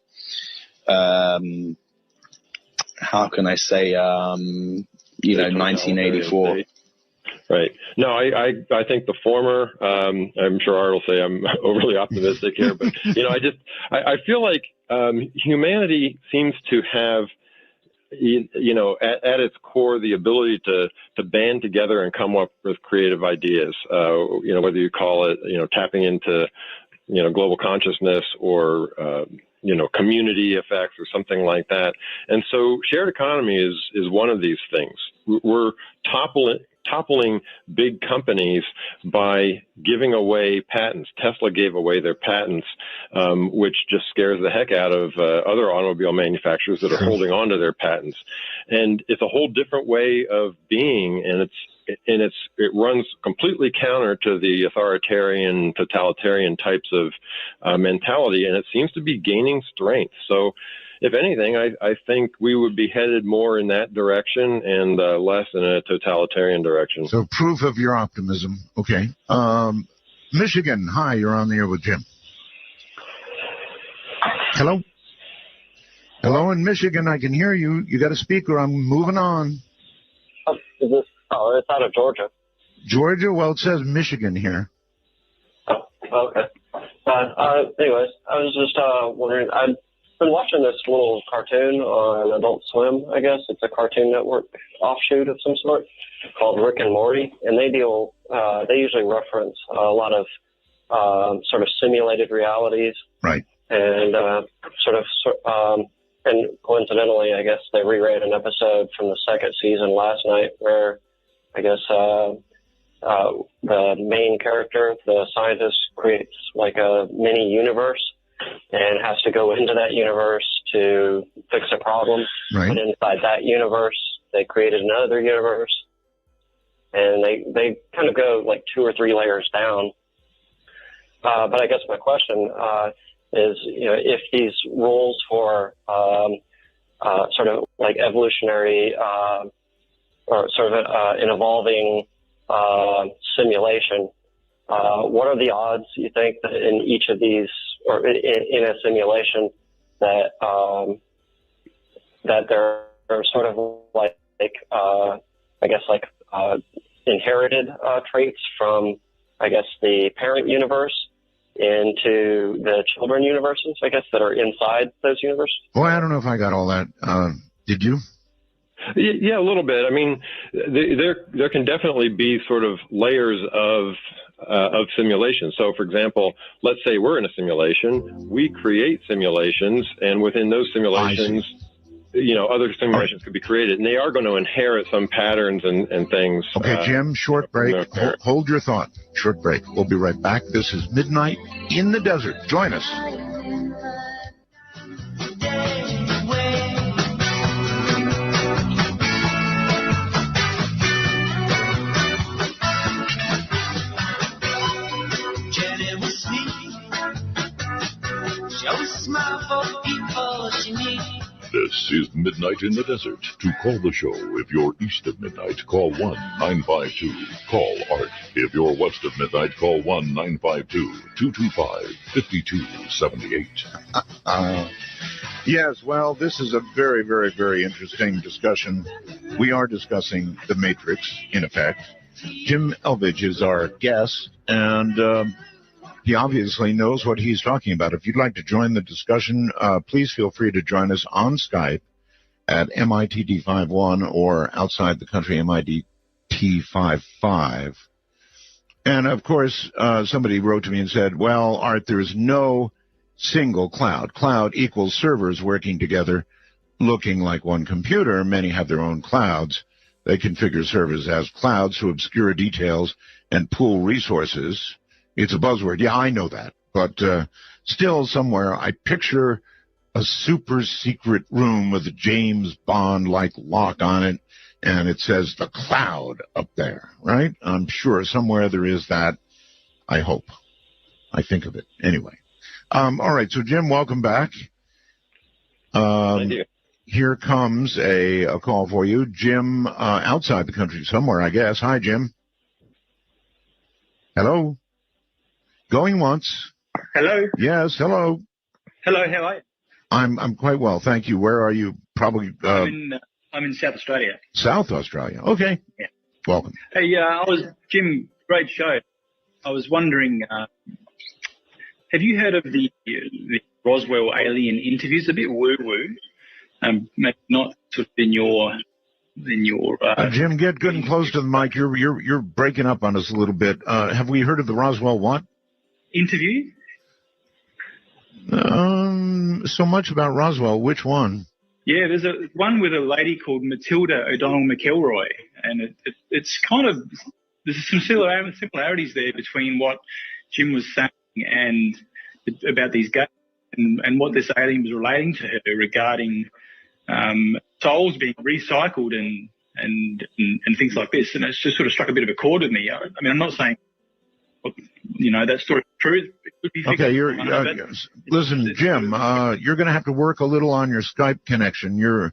how can I say, 1984. Right. No, I think the former. I'm sure Art will say I'm overly optimistic here, but I feel like humanity seems to have, at its core, the ability to band together and come up with creative ideas. Whether you call it tapping into global consciousness or community effects or something like that. And so shared economy is one of these things. We're toppling big companies by giving away patents. Tesla gave away their patents, which just scares the heck out of other automobile manufacturers that are holding on to their patents. And it's a whole different way of being, and it runs completely counter to the authoritarian, totalitarian types of mentality, and it seems to be gaining strength. So if anything, I think we would be headed more in that direction and less in a totalitarian direction. So proof of your optimism. Okay. Michigan, hi, you're on the air with Jim. Hello? Hello in Michigan, I can hear you. You got a speaker, I'm moving on. It's out of Georgia. Georgia? Well, it says Michigan here. Okay. Anyways, I was just wondering, I've been watching this little cartoon on Adult Swim, I guess. It's a Cartoon Network offshoot of some sort called Rick and Morty, and they usually reference a lot of sort of simulated realities. Right. And and coincidentally, I guess they reread an episode from the second season last night where I guess the main character, the scientist, creates like a mini universe and has to go into that universe to fix a problem. Right. But inside that universe, they created another universe, and they kind of go like 2 or 3 layers down. But I guess my question is, if these rules for sort of like evolutionary or sort of an evolving simulation, what are the odds, you think, that in each of these, or in a simulation, that that there are sort of like I guess like inherited traits from, I guess, the parent universe into the children universes, I guess, that are inside those universes? Boy, I don't know if I got all that. Did you? Yeah, a little bit. I mean, there can definitely be sort of layers of simulation. So, for example, let's say we're in a simulation. We create simulations, and within those simulations, other simulations could be created, and they are going to inherit some patterns and things. Okay, Jim, short break. Hold your thought. Short break. We'll be right back. This is Midnight in the Desert. Join us. This is Midnight in the Desert. To call the show, if you're east of midnight, call 1-952. Call Art. If you're west of midnight, call 1-952-225-5278. Yes, well, this is a very, very, very interesting discussion. We are discussing the Matrix, in effect. Jim Elvidge is our guest, and he obviously knows what he's talking about. If you'd like to join the discussion, please feel free to join us on Skype at MITD51 or outside the country, MIDT55. And, of course, somebody wrote to me and said, well, Art, there is no single cloud. Cloud equals servers working together, looking like one computer. Many have their own clouds. They configure servers as clouds to obscure details and pool resources. It's a buzzword. Yeah, I know that. But still, somewhere, I picture a super secret room with a James Bond-like lock on it, and it says the cloud up there, right? I'm sure somewhere there is that. I hope. I think of it. Anyway. All right, so Jim, welcome back. Thank you. Here comes a call for you. Jim, outside the country somewhere, I guess. Hi, Jim. Hello? Going once. Hello. Yes, hello. Hello, how are you? I'm quite well, thank you. Where are you probably I'm in South Australia. South Australia. Okay. Yeah. Welcome. Hey, Jim, great show. I was wondering, have you heard of the Roswell alien interviews? A bit woo-woo, maybe not sort of in your. Jim, get good and close to the mic. You're breaking up on us a little bit. Have we heard of the Roswell what? Interview? So much about Roswell. Which one? Yeah, there's one with a lady called Matilda O'Donnell McElroy, and it's kind of, there's some similarities there between what Jim was saying and about these guys and what this alien was relating to her regarding souls being recycled and things like this, and it's just sort of struck a bit of a chord with me. I mean, I'm not saying that story is true. Okay, listen, Jim, you're going to have to work a little on your Skype connection. You're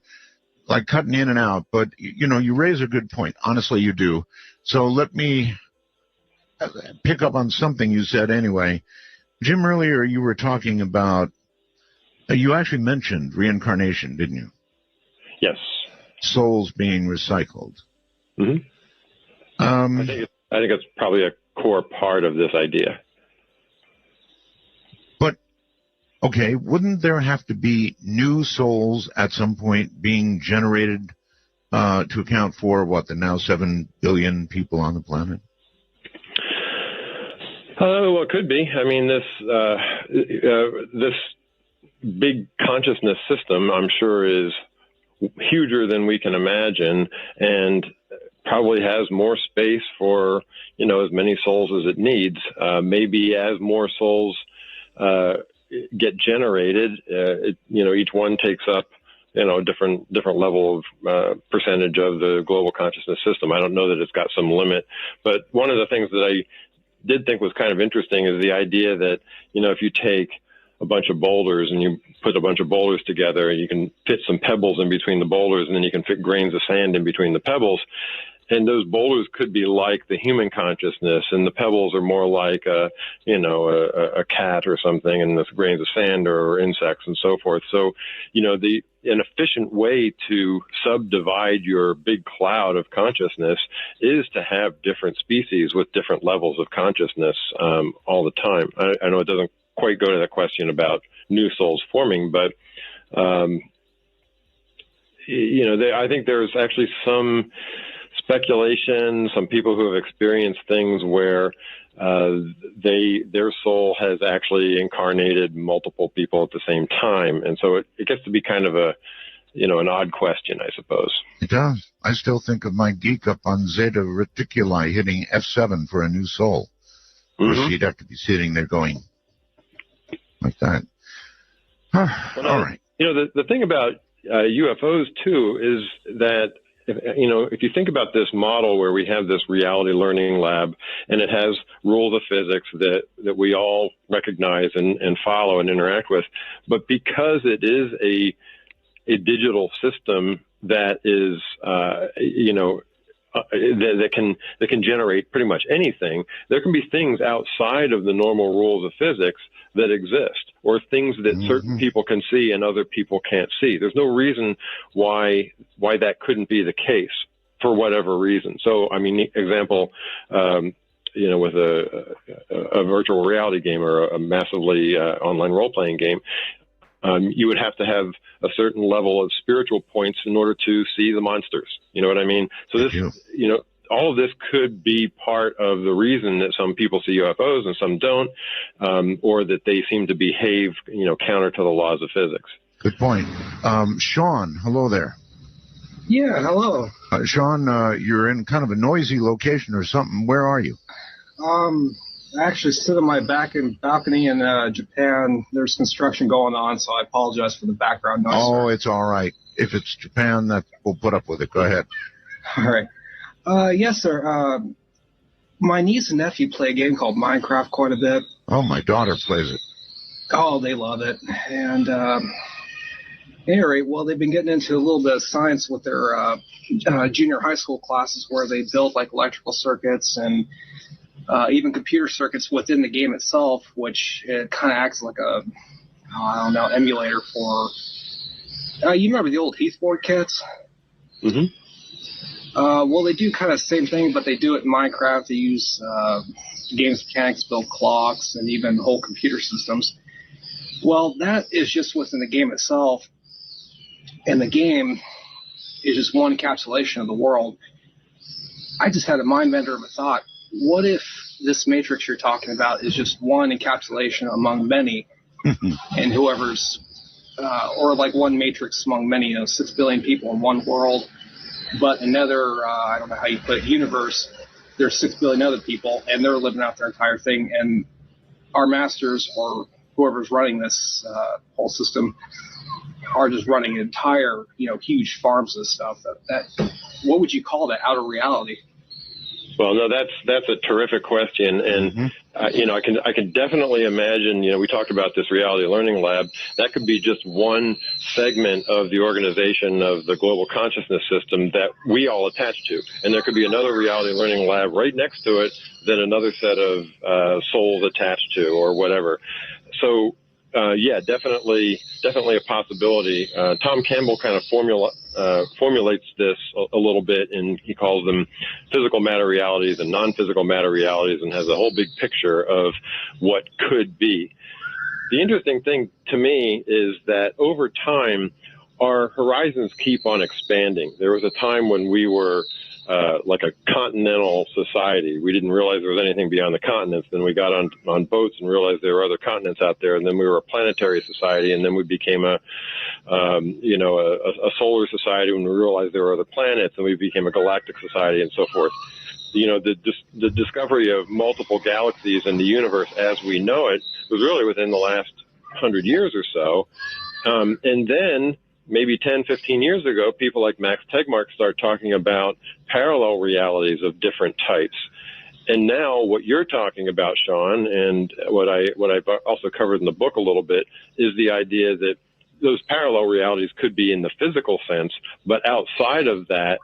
like cutting in and out, but you raise a good point. Honestly, you do. So let me pick up on something you said anyway. Jim, earlier you were talking about, you actually mentioned reincarnation, didn't you? Yes. Souls being recycled. Mm-hmm. I think it's probably a core part of this idea. But, okay, wouldn't there have to be new souls at some point being generated to account for, the now 7 billion people on the planet? Well, it could be. I mean, this big consciousness system, I'm sure, is huger than we can imagine, and probably has more space for as many souls as it needs. Maybe as more souls get generated, each one takes up a different level of percentage of the global consciousness system. I don't know that it's got some limit, but one of the things that I did think was kind of interesting is the idea that if you take a bunch of boulders and you put a bunch of boulders together, and you can fit some pebbles in between the boulders, and then you can fit grains of sand in between the pebbles. And those boulders could be like the human consciousness, and the pebbles are more like a cat or something, and the grains of sand are insects and so forth. So, an efficient way to subdivide your big cloud of consciousness is to have different species with different levels of consciousness all the time. I know it doesn't quite go to the question about new souls forming, but I think there's actually some speculation, some people who have experienced things where their soul has actually incarnated multiple people at the same time, and so it gets to be kind of an odd question, I suppose. It does. I still think of my geek up on Zeta Reticuli hitting F7 for a new soul. Of course, she'd have to be sitting there going like that. All right. The thing about UFOs too is that if you think about this model where we have this reality learning lab and it has rules of physics that we all recognize and follow and interact with, but because it is a digital system that is that can generate pretty much anything, there can be things outside of the normal rules of physics that exist, or things that certain people can see and other people can't see. There's no reason why that couldn't be the case for whatever reason. So, I mean, example, with a virtual reality game or a massively online role-playing game, you would have to have a certain level of spiritual points in order to see the monsters. You know what I mean? So this, all of this could be part of the reason that some people see UFOs and some don't, or that they seem to behave, counter to the laws of physics. Good point. Sean, hello there. Yeah, hello. Sean, you're in kind of a noisy location or something. Where are you? I actually sit on my balcony in Japan. There's construction going on, so I apologize for the background noise. Oh, it's all right. If it's Japan, we'll put up with it. Go ahead. All right. Yes, sir. My niece and nephew play a game called Minecraft quite a bit. Oh, my daughter plays it. Oh, they love it. And at any rate, well, they've been getting into a little bit of science with their junior high school classes where they build like electrical circuits and even computer circuits within the game itself, which it kind of acts like a, emulator for You remember the old Heathboard kits? Mm-hmm. Well, they do kind of the same thing, but they do it in Minecraft. They use games mechanics, build clocks, and even whole computer systems. Well, that is just within the game itself, and the game is just one encapsulation of the world. I just had a mind bender of a thought. What if this matrix you're talking about is just one encapsulation among many, and whoever's, or like one matrix among many, 6 billion people in one world, but another, I don't know how you put it, universe, there's 6 billion other people, and they're living out their entire thing, and our masters, or whoever's running this whole system, are just running entire, huge farms of stuff. That what would you call that? Outer reality? Well, no, that's a terrific question, and I can definitely imagine. We talked about this reality learning lab. That could be just one segment of the organization of the global consciousness system that we all attach to, and there could be another reality learning lab right next to it that another set of souls attached to, or whatever. So. Yeah, definitely a possibility. Tom Campbell kind of formulates this a little bit, and he calls them physical matter realities and non-physical matter realities, and has a whole big picture of what could be. The interesting thing to me is that over time, our horizons keep on expanding. There was a time when we were like a continental society. We didn't realize there was anything beyond the continents. Then we got on boats and realized there were other continents out there. And then we were a planetary society. And then we became a solar society when we realized there were other planets. And we became a galactic society and so forth. The discovery of multiple galaxies in the universe as we know it was really within the last 100 years or so. And then maybe 10, 15 years ago, people like Max Tegmark start talking about parallel realities of different types. And now what you're talking about, Sean, and what I've also covered in the book a little bit, is the idea that those parallel realities could be in the physical sense, but outside of that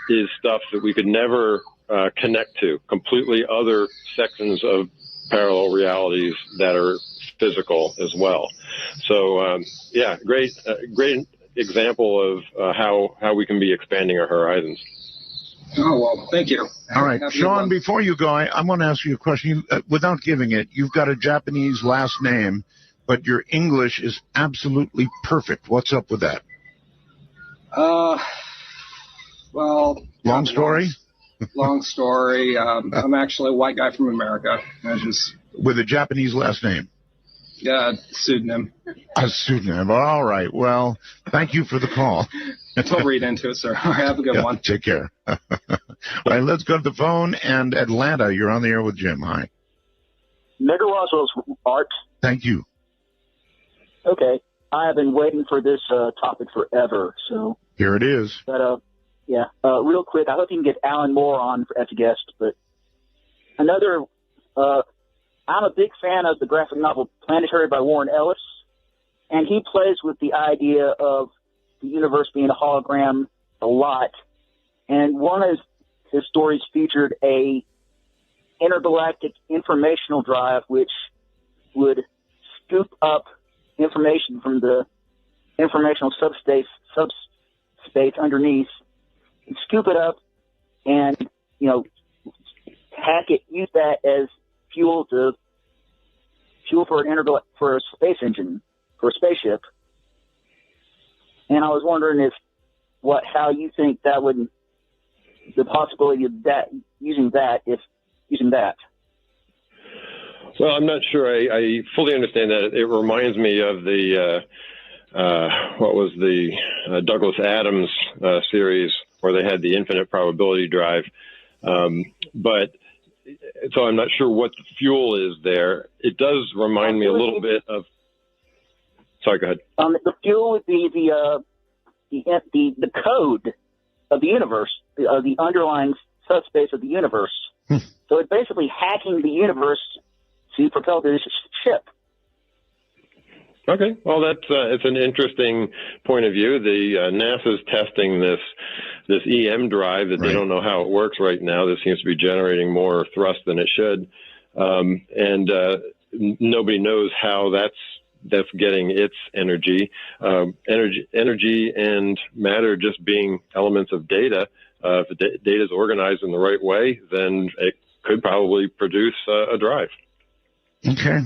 is stuff that we could never connect to, completely other sections of parallel realities that are physical as well. So, great example of how we can be expanding our horizons. Oh, well, thank you. All right, Sean, before you go, I want to ask you a question. Without giving it, you've got a Japanese last name, but your English is absolutely perfect. What's up with that? Well... Long story? Long story. I'm actually a white guy from America. With a Japanese last name? Pseudonym. A pseudonym. All right. Well, thank you for the call. Don't read into it, sir. All right, have a good one. Take care. All right, let's go to the phone. And Atlanta, you're on the air with Jim. Hi. Mega Roswell's Art. Thank you. Okay. I have been waiting for this topic forever. So here it is. But real quick, I hope you can get Alan Moore on as a guest. But another, I'm a big fan of the graphic novel Planetary by Warren Ellis, and he plays with the idea of the universe being a hologram a lot. And one of his stories featured a intergalactic informational drive which would scoop up information from the informational subspace underneath, and scoop it up and, hack it, use that as fuel for a space engine, for a spaceship. And I was wondering how you think that would, the possibility of that, using that. Well, I'm not sure I fully understand that. It reminds me of the, what was the Douglas Adams series where they had the infinite probability drive. But so I'm not sure what the fuel is there. It does remind me a little bit of, sorry, go ahead. The fuel would be the code of the universe, the underlying subspace of the universe. So it's basically hacking the universe to propel this ship. Okay, well, it's an interesting point of view. The NASA's testing this EM drive that they don't know how it works right now. This seems to be generating more thrust than it should, and nobody knows how that's that's getting its energy. Energy and matter just being elements of data. If the data is organized in the right way, then it could probably produce a drive. Okay.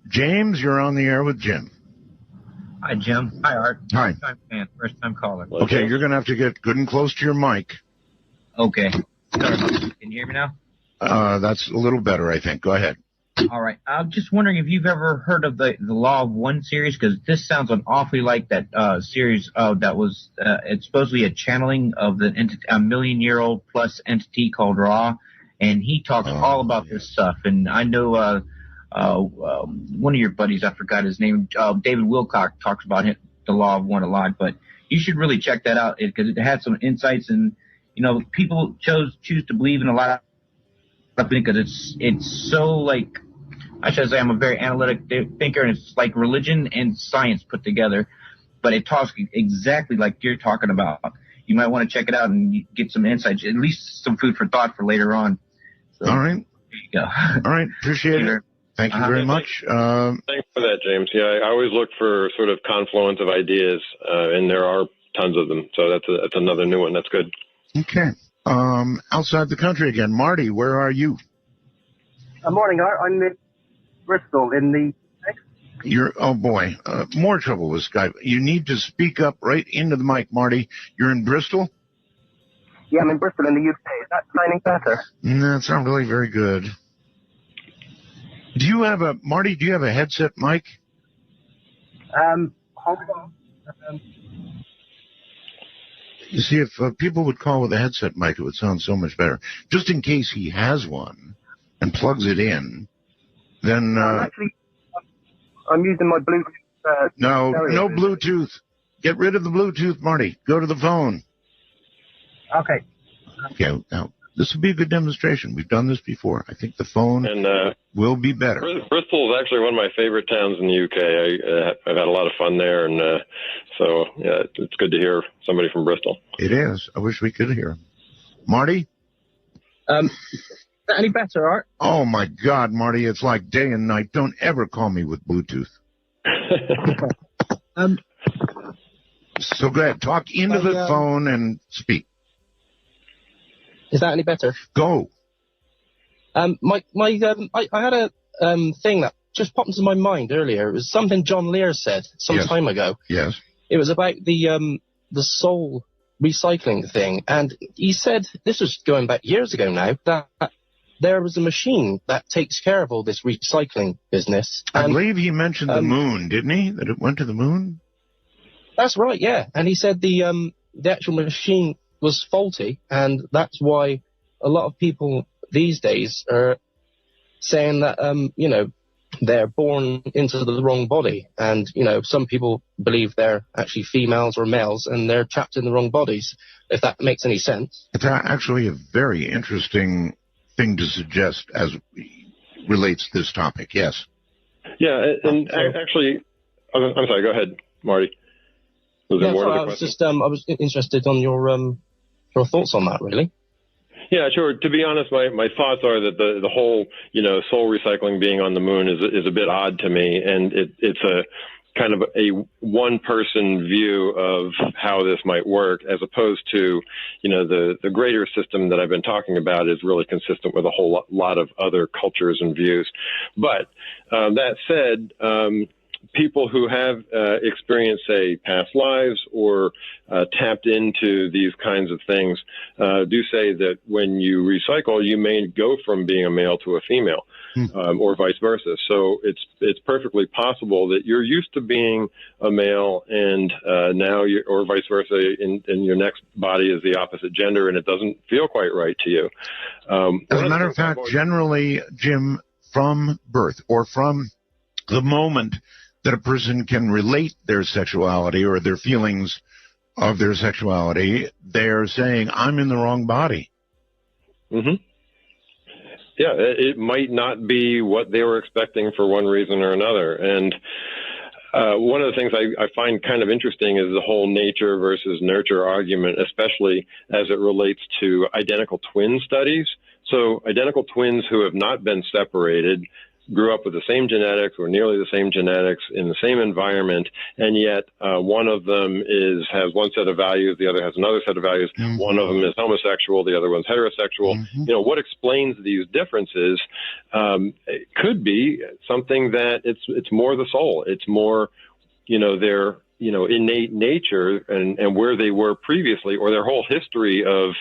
James, you're on the air with Jim. Hi, Jim. Hi, Art. Hi. First time fan, first time caller. Okay, you're going to have to get good and close to your mic. Okay. Sorry about that. Can you hear me now? That's a little better, I think. Go ahead. All right. I'm just wondering if you've ever heard of the Law of One series, because this sounds an awfully like that series that was it's supposedly a channeling of a million-year-old plus entity called Ra, and he talks all about this stuff. And I know one of your buddies, I forgot his name, David Wilcock, talks about the Law of One a lot. But you should really check that out because it had some insights, and people choose to believe in a lot of things because it's so like. I should say I'm a very analytic thinker, and it's like religion and science put together, but it talks exactly like you're talking about. You might want to check it out and get some insights, at least some food for thought for later on. So, all right. There you go. All right. Appreciate it. Thank you very much. Thanks for that, James. Yeah, I always look for sort of confluence of ideas, and there are tons of them. So that's another new one. That's good. Okay. Outside the country again. Marty, where are you? Good morning, Art. I'm in Bristol in the... Oh boy, more trouble with Skype. You need to speak up right into the mic, Marty. You're in Bristol? Yeah, I'm in Bristol in the UK. Is that sounding better? No, it's not really very good. Marty, do you have a headset mic? Hold on. You see, if people would call with a headset mic, it would sound so much better. Just in case he has one and plugs it in, then... I'm using my Bluetooth. No stereo. Bluetooth. Get rid of the Bluetooth, Marty. Go to the phone. Okay. Okay, now, this will be a good demonstration. We've done this before. I think the phone will be better. Bristol is actually one of my favorite towns in the UK. I've had a lot of fun there, and so yeah, it's good to hear somebody from Bristol. It is. I wish we could hear him. Marty? Is that any better, Art? Oh, my God, Marty, it's like day and night. Don't ever call me with Bluetooth. So go ahead. Talk into the phone and speak. Is that any better? Go. I had a thing that just popped into my mind earlier. It was something John Lear said some time ago. Yes. It was about the soul recycling thing, and he said, this was going back years ago now, that there was a machine that takes care of all this recycling business. I believe he mentioned the moon, didn't he? That it went to the moon? That's right, yeah. And he said the actual machine was faulty, and that's why a lot of people these days are saying that, they're born into the wrong body. And, some people believe they're actually females or males, and they're trapped in the wrong bodies, if that makes any sense. It's actually a very interesting thing to suggest as relates to this topic, yes. Yeah, and actually, I'm sorry, go ahead, Marty. Was there more to the question? I was interested on your thoughts on that, really. Yeah, sure. To be honest, my thoughts are that the whole, soul recycling being on the moon is a bit odd to me, and it's a kind of a one-person view of how this might work, as opposed to, the greater system that I've been talking about is really consistent with a whole lot of other cultures and views. But that said, people who have experienced, say, past lives or tapped into these kinds of things do say that when you recycle, you may go from being a male to a female, or vice versa. So it's perfectly possible that you're used to being a male, and now or vice versa, in your next body is the opposite gender, and it doesn't feel quite right to you. As a matter of fact, generally, Jim, from birth or from the moment that a person can relate their sexuality or their feelings of their sexuality, they're saying, I'm in the wrong body. Mm-hmm. Yeah, it might not be what they were expecting for one reason or another. And one of the things I find kind of interesting is the whole nature versus nurture argument, especially as it relates to identical twin studies. So identical twins who have not been separated, grew up with the same genetics or nearly the same genetics in the same environment, and yet one of them has one set of values, the other has another set of values. One of them is homosexual, the other one's heterosexual. What explains these differences? It could be something that it's more the soul. It's more, their innate nature and where they were previously, or their whole history of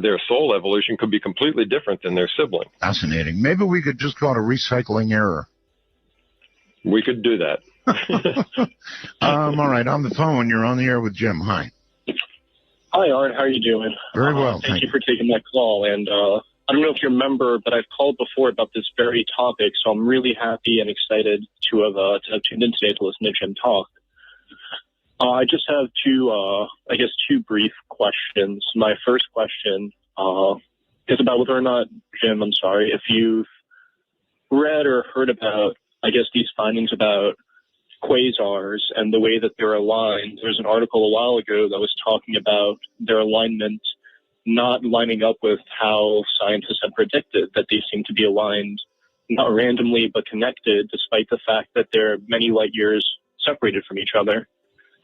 their soul evolution could be completely different than their sibling. Fascinating. Maybe we could just call it a recycling error. We could do that. All right, on the phone, you're on the air with Jim. Hi. Hi, Art. How are you doing? Very well, thank you for taking that call. And I don't know if you remember, but I've called before about this very topic, so I'm really happy and excited to have tuned in today to listen to Jim talk. I just have two brief questions. My first question is about whether or not, Jim, I'm sorry, if you've read or heard about, these findings about quasars and the way that they're aligned. There was an article a while ago that was talking about their alignment not lining up with how scientists had predicted, that they seem to be aligned not randomly but connected, despite the fact that they're many light years separated from each other.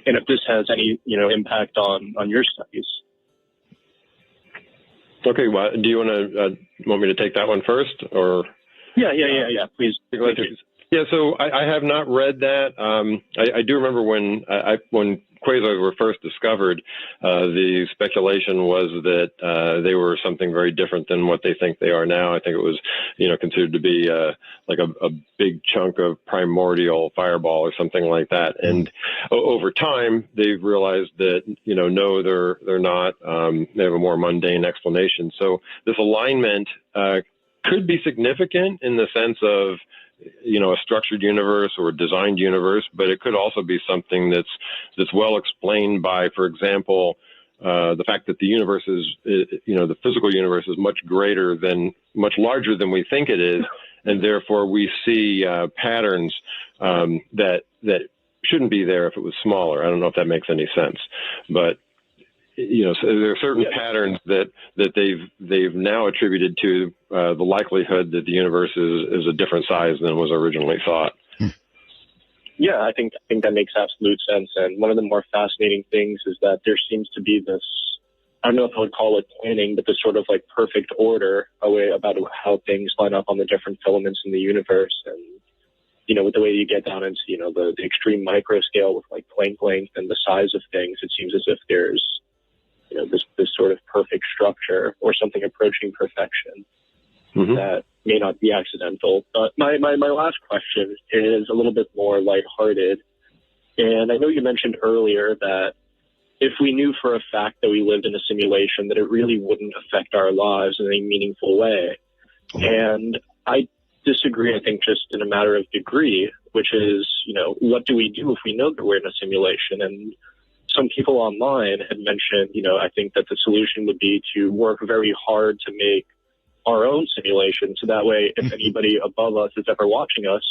And if this has any, impact on your studies. Okay, well, do you want me to take that one first, or? Yeah, please. Yeah, so I have not read that. I do remember when quasars were first discovered, the speculation was that they were something very different than what they think they are now. I think it was, considered to be like a big chunk of primordial fireball or something like that. And over time, they've realized that, no, they're not. They have a more mundane explanation. So this alignment could be significant in the sense of, a structured universe or a designed universe, but it could also be something that's well explained by, for example, the fact that the universe is, the physical universe is much larger than we think it is, and therefore we see patterns that shouldn't be there if it was smaller. I don't know if that makes any sense, but so there are certain patterns that they've now attributed to the likelihood that the universe is a different size than was originally thought. Yeah, I think that makes absolute sense. And one of the more fascinating things is that there seems to be this, I don't know if I would call it planning, but this sort of like perfect order about how things line up on the different filaments in the universe. And, with the way you get down into, the extreme micro scale with like Planck length and the size of things, it seems as if there's, this sort of perfect structure or something approaching perfection that may not be accidental. But my last question is a little bit more lighthearted. And I know you mentioned earlier that if we knew for a fact that we lived in a simulation, that it really wouldn't affect our lives in any meaningful way. And I disagree, I think, just in a matter of degree, which is, what do we do if we know that we're in a simulation? And some people online had mentioned, I think that the solution would be to work very hard to make our own simulation. So that way, if anybody above us is ever watching us,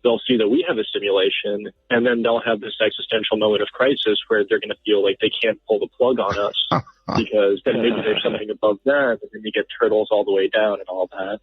they'll see that we have a simulation, and then they'll have this existential moment of crisis where they're going to feel like they can't pull the plug on us because then maybe there's something above them, and then you get turtles all the way down and all that.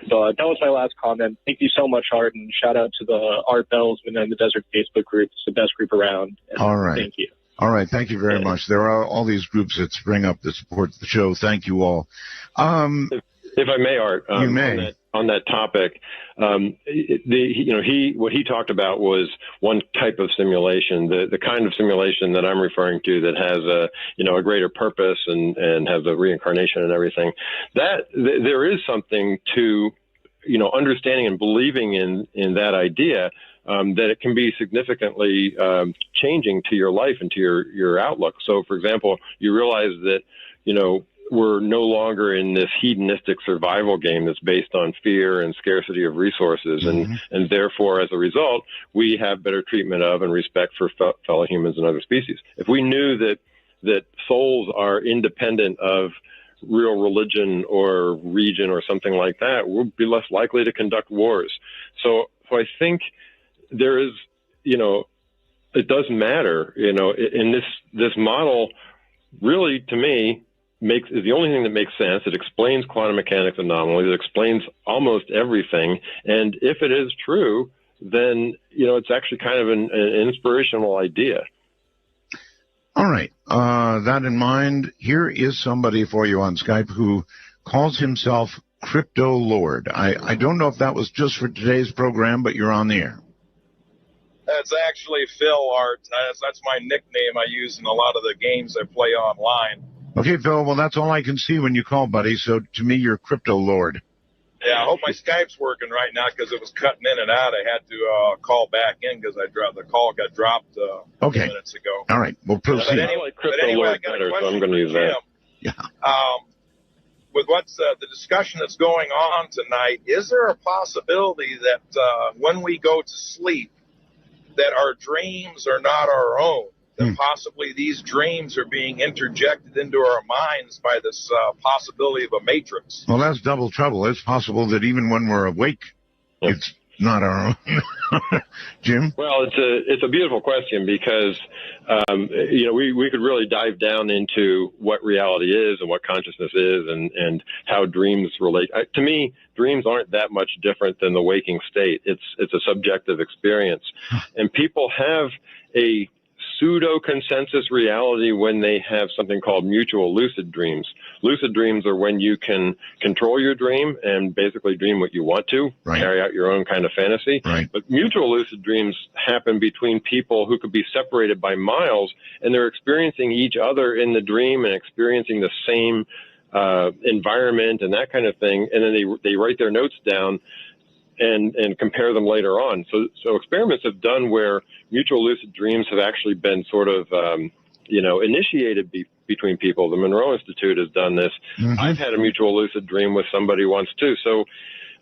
But that was my last comment. Thank you so much, Art, and shout out to the Art Bellsman and the Desert Facebook group. It's the best group around. And all right. Thank you. All right. Thank you very much. There are all these groups that spring up that support the show. Thank you all. If I may, Art, you may. On that topic, what he talked about was one type of simulation, the kind of simulation that I'm referring to that has a greater purpose and has a reincarnation and everything. That there is something to, understanding and believing in that idea, that it can be significantly changing to your life and to your outlook. So, for example, you realize that, we're no longer in this hedonistic survival game that's based on fear and scarcity of resources. And therefore, as a result, we have better treatment of and respect for fellow humans and other species. If we knew that souls are independent of real religion or region or something like that, we'll be less likely to conduct wars. So I think there is, it does matter, in this model, really, to me, is the only thing that makes sense. It explains quantum mechanics anomalies. It explains almost everything. And if it is true, then, it's actually kind of an inspirational idea. All right. That in mind, here is somebody for you on Skype who calls himself Crypto Lord. I don't know if that was just for today's program, but you're on the air. That's actually Phil Art. That's my nickname I use in a lot of the games I play online. Okay, Phil, well, that's all I can see when you call, buddy. So to me, you're Crypto Lord. Yeah, I hope my Skype's working right now because it was cutting in and out. I had to call back in because the call got dropped a few minutes ago. All right, we'll proceed. But anyway, I got a question so I'm going to use that. Yeah. With what's the discussion that's going on tonight, is there a possibility that when we go to sleep, that our dreams are not our own? That possibly these dreams are being interjected into our minds by this possibility of a matrix. Well, that's double trouble. It's possible that even when we're awake, it's not our own. Jim? Well, it's a beautiful question because, we could really dive down into what reality is and what consciousness is and how dreams relate. To me, dreams aren't that much different than the waking state. It's a subjective experience. And people have a pseudo-consensus reality when they have something called mutual lucid dreams. Lucid dreams are when you can control your dream and basically dream what you want to, carry out your own kind of fantasy. But mutual lucid dreams happen between people who could be separated by miles, and they're experiencing each other in the dream and experiencing the same environment and that kind of thing, and then they write their notes down and compare them later on. So experiments have done where mutual lucid dreams have actually been sort of, initiated between people. The Monroe Institute has done this. I've had a mutual lucid dream with somebody once too. So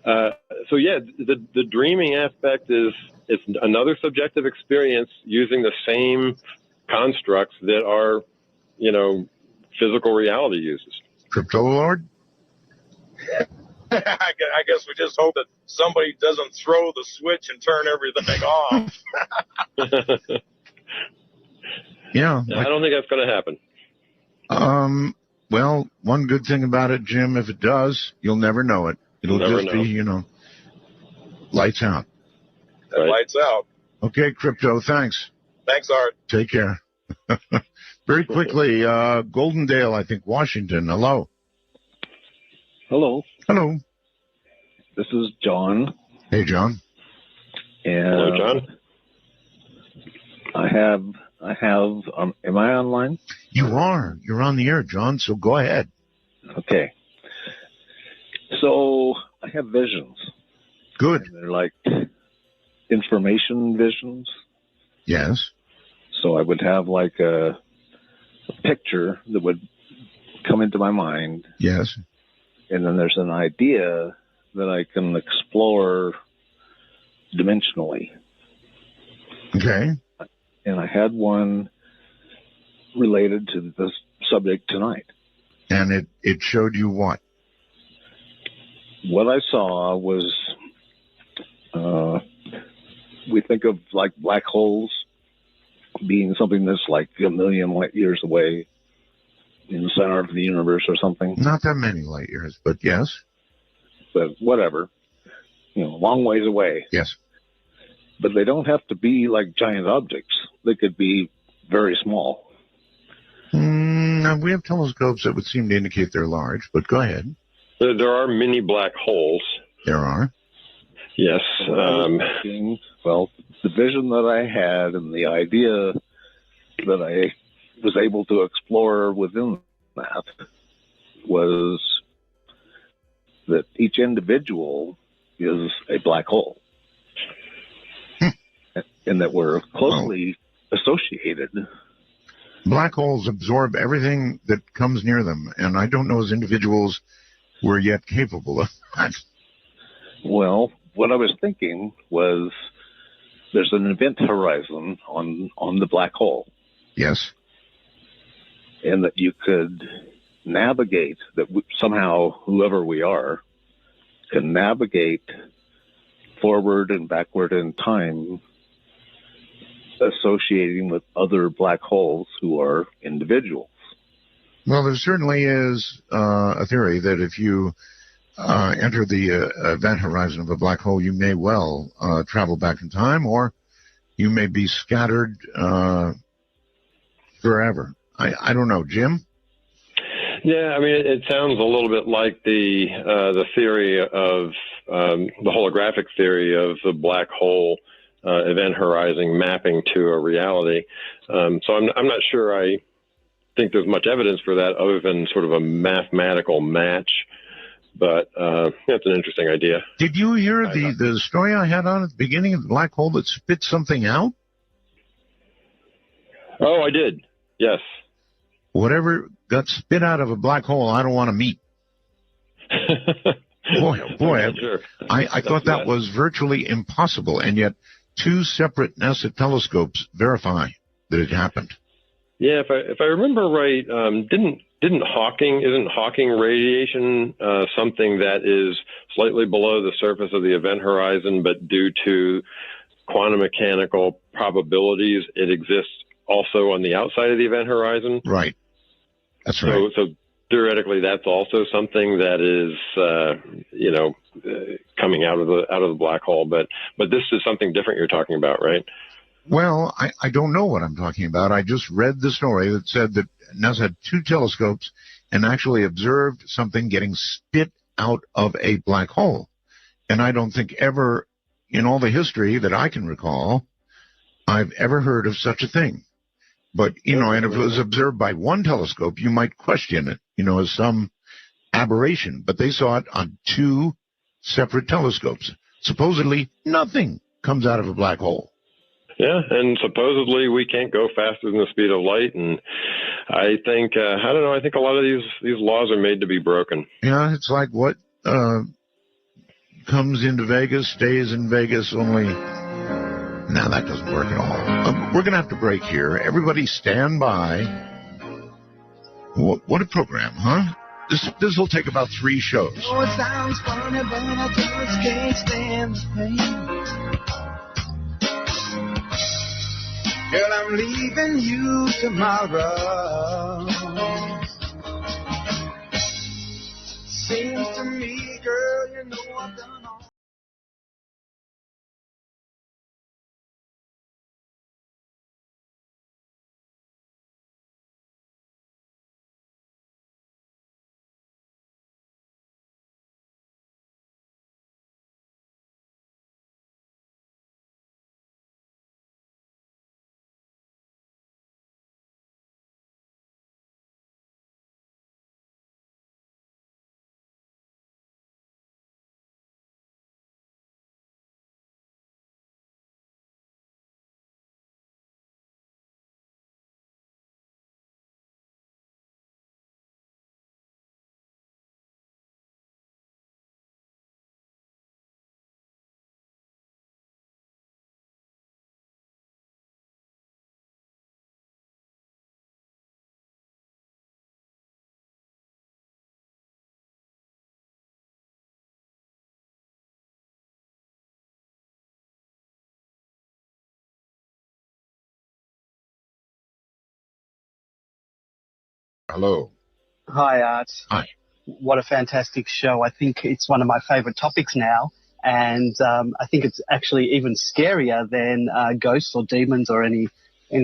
the dreaming aspect it's another subjective experience using the same constructs that our, physical reality uses. Crypto Lord? I guess we just hope that somebody doesn't throw the switch and turn everything off. Yeah. I don't think that's going to happen. Well, one good thing about it, Jim, if it does, you'll never know it. It'll just be, lights out. Lights out. Okay, Crypto, thanks. Thanks, Art. Take care. Very quickly, Goldendale, I think, Washington. Hello. Hello. Hello. This is John. Hey, John. And hello, John. I have, am I online? You are. You're on the air, John, so go ahead. Okay. So I have visions. Good. And they're like information visions. Yes. So I would have like a picture that would come into my mind. Yes. And then there's an idea that I can explore dimensionally. Okay. And I had one related to this subject tonight. And it showed you what? What I saw was, we think of like black holes being something that's like a million light years away in the center of the universe or something. Not that many light years, but yes. But whatever. Long ways away. Yes. But they don't have to be like giant objects. They could be very small. We have telescopes that would seem to indicate they're large, but go ahead. There are mini black holes. There are. Yes. Well, the vision that I had and the idea that I was able to explore within that was that each individual is a black hole. And that we're closely associated. Black holes absorb everything that comes near them, and I don't know as individuals we're yet capable of that. Well, what I was thinking was there's an event horizon on the black hole. Yes. And that you could navigate, that somehow whoever we are can navigate forward and backward in time, associating with other black holes who are individuals. Well, there certainly is a theory that if you enter the event horizon of a black hole, you may well travel back in time, or you may be scattered forever. I don't know, Jim? Yeah, I mean, it sounds a little bit like the theory of the holographic theory of the black hole event horizon mapping to a reality. So I'm not sure I think there's much evidence for that other than sort of a mathematical match. But that's an interesting idea. Did you hear the story I had on at the beginning of the black hole that spit something out? Oh, I did. Yes. Whatever got spit out of a black hole, I don't want to meet. Boy, oh boy, Sure. I thought that was virtually impossible, and yet 2 separate NASA telescopes verify that it happened. Yeah, if I remember right, isn't Hawking radiation something that is slightly below the surface of the event horizon, but due to quantum mechanical probabilities, it exists also on the outside of the event horizon? Right. That's right. So theoretically, that's also something that is, coming out of the black hole. But this is something different you're talking about, right? Well, I don't know what I'm talking about. I just read the story that said that NASA had 2 telescopes and actually observed something getting spit out of a black hole. And I don't think ever in all the history that I can recall, I've ever heard of such a thing. But, and if it was observed by 1 telescope, you might question it, as some aberration. But they saw it on 2 separate telescopes. Supposedly, nothing comes out of a black hole. Yeah, and supposedly we can't go faster than the speed of light. And I think, I think a lot of these laws are made to be broken. Yeah, it's like what comes into Vegas stays in Vegas, only... No, that doesn't work at all. We're going to have to break here. Everybody stand by. What a program, huh? This will take about 3 shows. Oh, it sounds funny, but I just can't stand the pain. Girl, I'm leaving you tomorrow. Seems to me, girl, you know I've done all. Hello. Hi, Art. Hi. What a fantastic show. I think it's one of my favorite topics now. And I think it's actually even scarier than ghosts or demons or any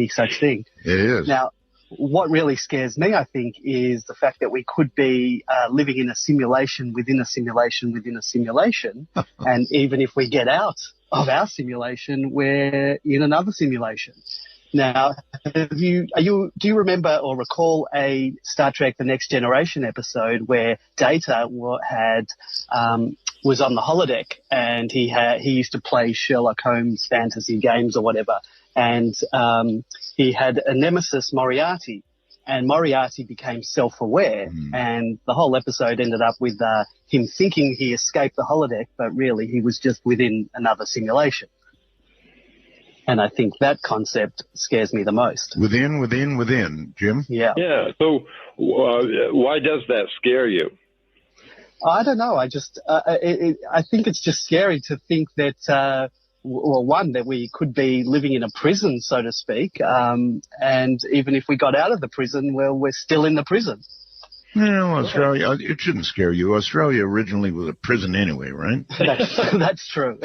such thing. It is. Now, what really scares me, I think, is the fact that we could be living in a simulation within a simulation within a simulation. And even if we get out of our simulation, we're in another simulation. Now, do you remember or recall a Star Trek: The Next Generation episode where Data was on the holodeck and he used to play Sherlock Holmes fantasy games or whatever, and he had a nemesis, Moriarty, and Moriarty became self-aware, and the whole episode ended up with him thinking he escaped the holodeck, but really he was just within another simulation. And I think that concept scares me the most. Within, Jim? Yeah. Yeah. So why does that scare you? I don't know. I just I think it's just scary to think that well, one, that we could be living in a prison, so to speak, and even if we got out of the prison, well, we're still in the prison. Well, Australia, it shouldn't scare you. Australia originally was a prison anyway, right? That's true.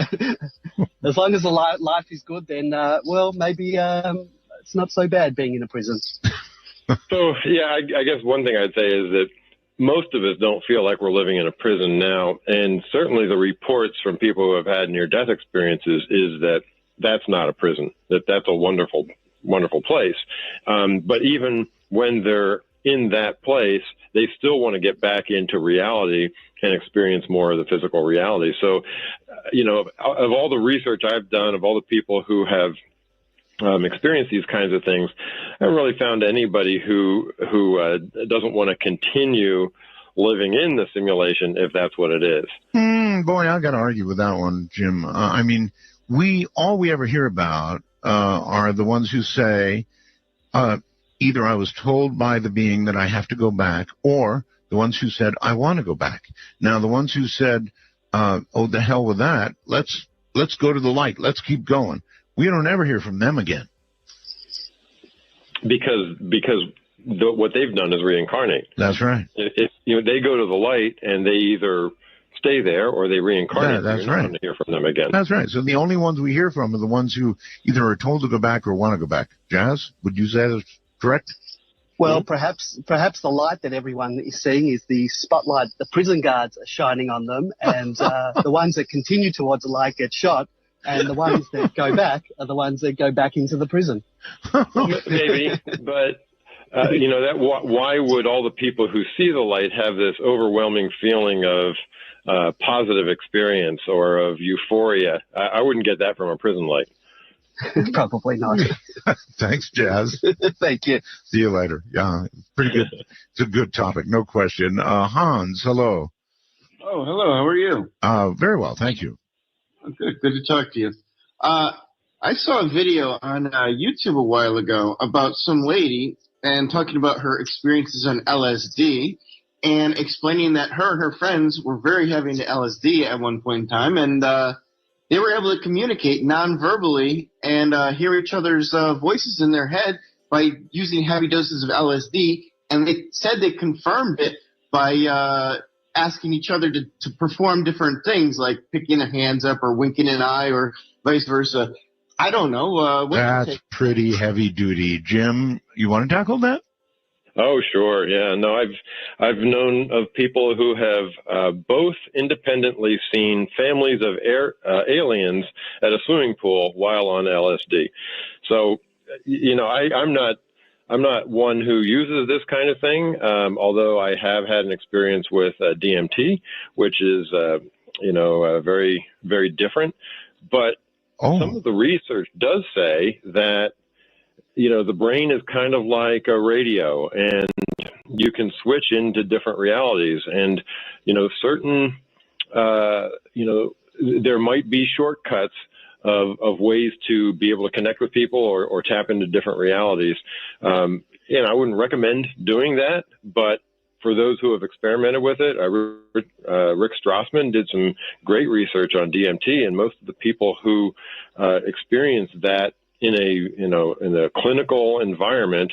As long as the life is good, then, well, maybe it's not so bad being in a prison. So, yeah, I guess one thing I'd say is that most of us don't feel like we're living in a prison now. And certainly the reports from people who have had near-death experiences is that that's not a prison, that's a wonderful, wonderful place. But even when they're in that place, they still want to get back into reality and experience more of the physical reality. So, of all the research I've done, of all the people who have experienced these kinds of things, I haven't really found anybody who doesn't want to continue living in the simulation if that's what it is. Boy, I got to argue with that one, Jim. I mean, all we ever hear about are the ones who say, either I was told by the being that I have to go back, or the ones who said, I want to go back. Now, the ones who said, oh, the hell with that, let's go to the light, let's keep going. We don't ever hear from them again. Because what they've done is reincarnate. That's right. If they go to the light and they either stay there or they reincarnate, that's you're not right. going to hear from them again. That's right. So the only ones we hear from are the ones who either are told to go back or want to go back. Jazz, would you say that's correct? Well, perhaps the light that everyone is seeing is the spotlight the prison guards are shining on them, and the ones that continue towards the light get shot, and the ones that go back are the ones that go back into the prison. Maybe, but why would all the people who see the light have this overwhelming feeling of positive experience or of euphoria? I wouldn't get that from a prison light. Probably not. Thanks, Jazz. Thank you. See you later. Yeah, pretty good. It's a good topic, no question. Hans, hello. Oh, hello. How are you? Very well, thank you. Good to talk to you. I saw a video on YouTube a while ago about some lady and talking about her experiences on LSD and explaining that her and her friends were very heavy into LSD at one point in time, and they were able to communicate non-verbally and hear each other's voices in their head by using heavy doses of LSD, and they said they confirmed it by asking each other to perform different things, like picking a hands up or winking an eye or vice versa. I don't know. That's pretty heavy duty. Jim, you want to tackle that? Oh, sure. Yeah. No, I've known of people who have both independently seen families of aliens at a swimming pool while on LSD. So, I'm not one who uses this kind of thing, although I have had an experience with DMT, which is, very, very different. But some of the research does say that, the brain is kind of like a radio, and you can switch into different realities. And, certain, there might be shortcuts of ways to be able to connect with people or tap into different realities. And I wouldn't recommend doing that, but for those who have experimented with it, Rick Strassman did some great research on DMT, and most of the people who experienced that in a clinical environment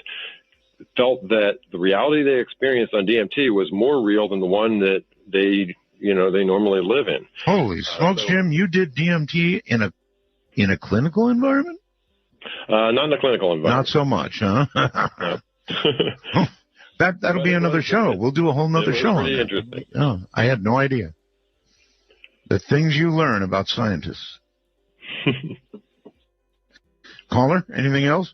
felt that the reality they experienced on DMT was more real than the one that they normally live in. Holy smokes, Jim! You did DMT in a clinical environment? Not in a clinical environment. Not so much, huh? No. That'll be another show. We'll do a whole nother show on that. Interesting. Oh, I had no idea. The things you learn about scientists. Caller, anything else?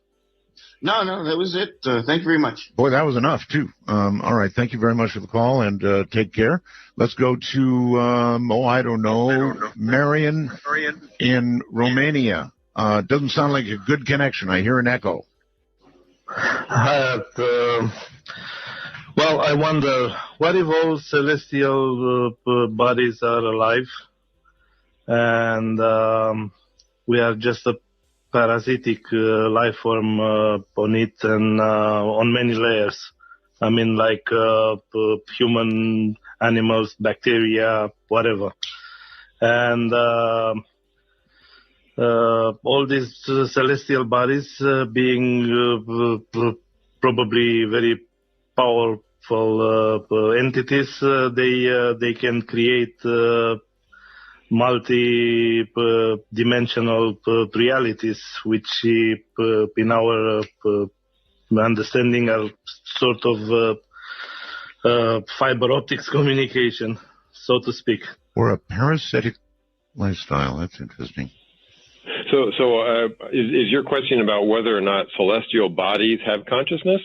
No, that was it. Thank you very much. Boy, that was enough, too. All right, thank you very much for the call, and take care. Let's go to, I don't know, Marion in Romania. Doesn't sound like a good connection. I hear an echo. Well, I wonder, what if all celestial bodies are alive and we are just a parasitic life form on it and on many layers? I mean, like human, animals, bacteria, whatever. And all these celestial bodies being probably very powerful entities, they can create multi-dimensional realities, which in our understanding are sort of fiber optics communication, so to speak. Or a parasitic lifestyle. That's interesting. So, is your question about whether or not celestial bodies have consciousness?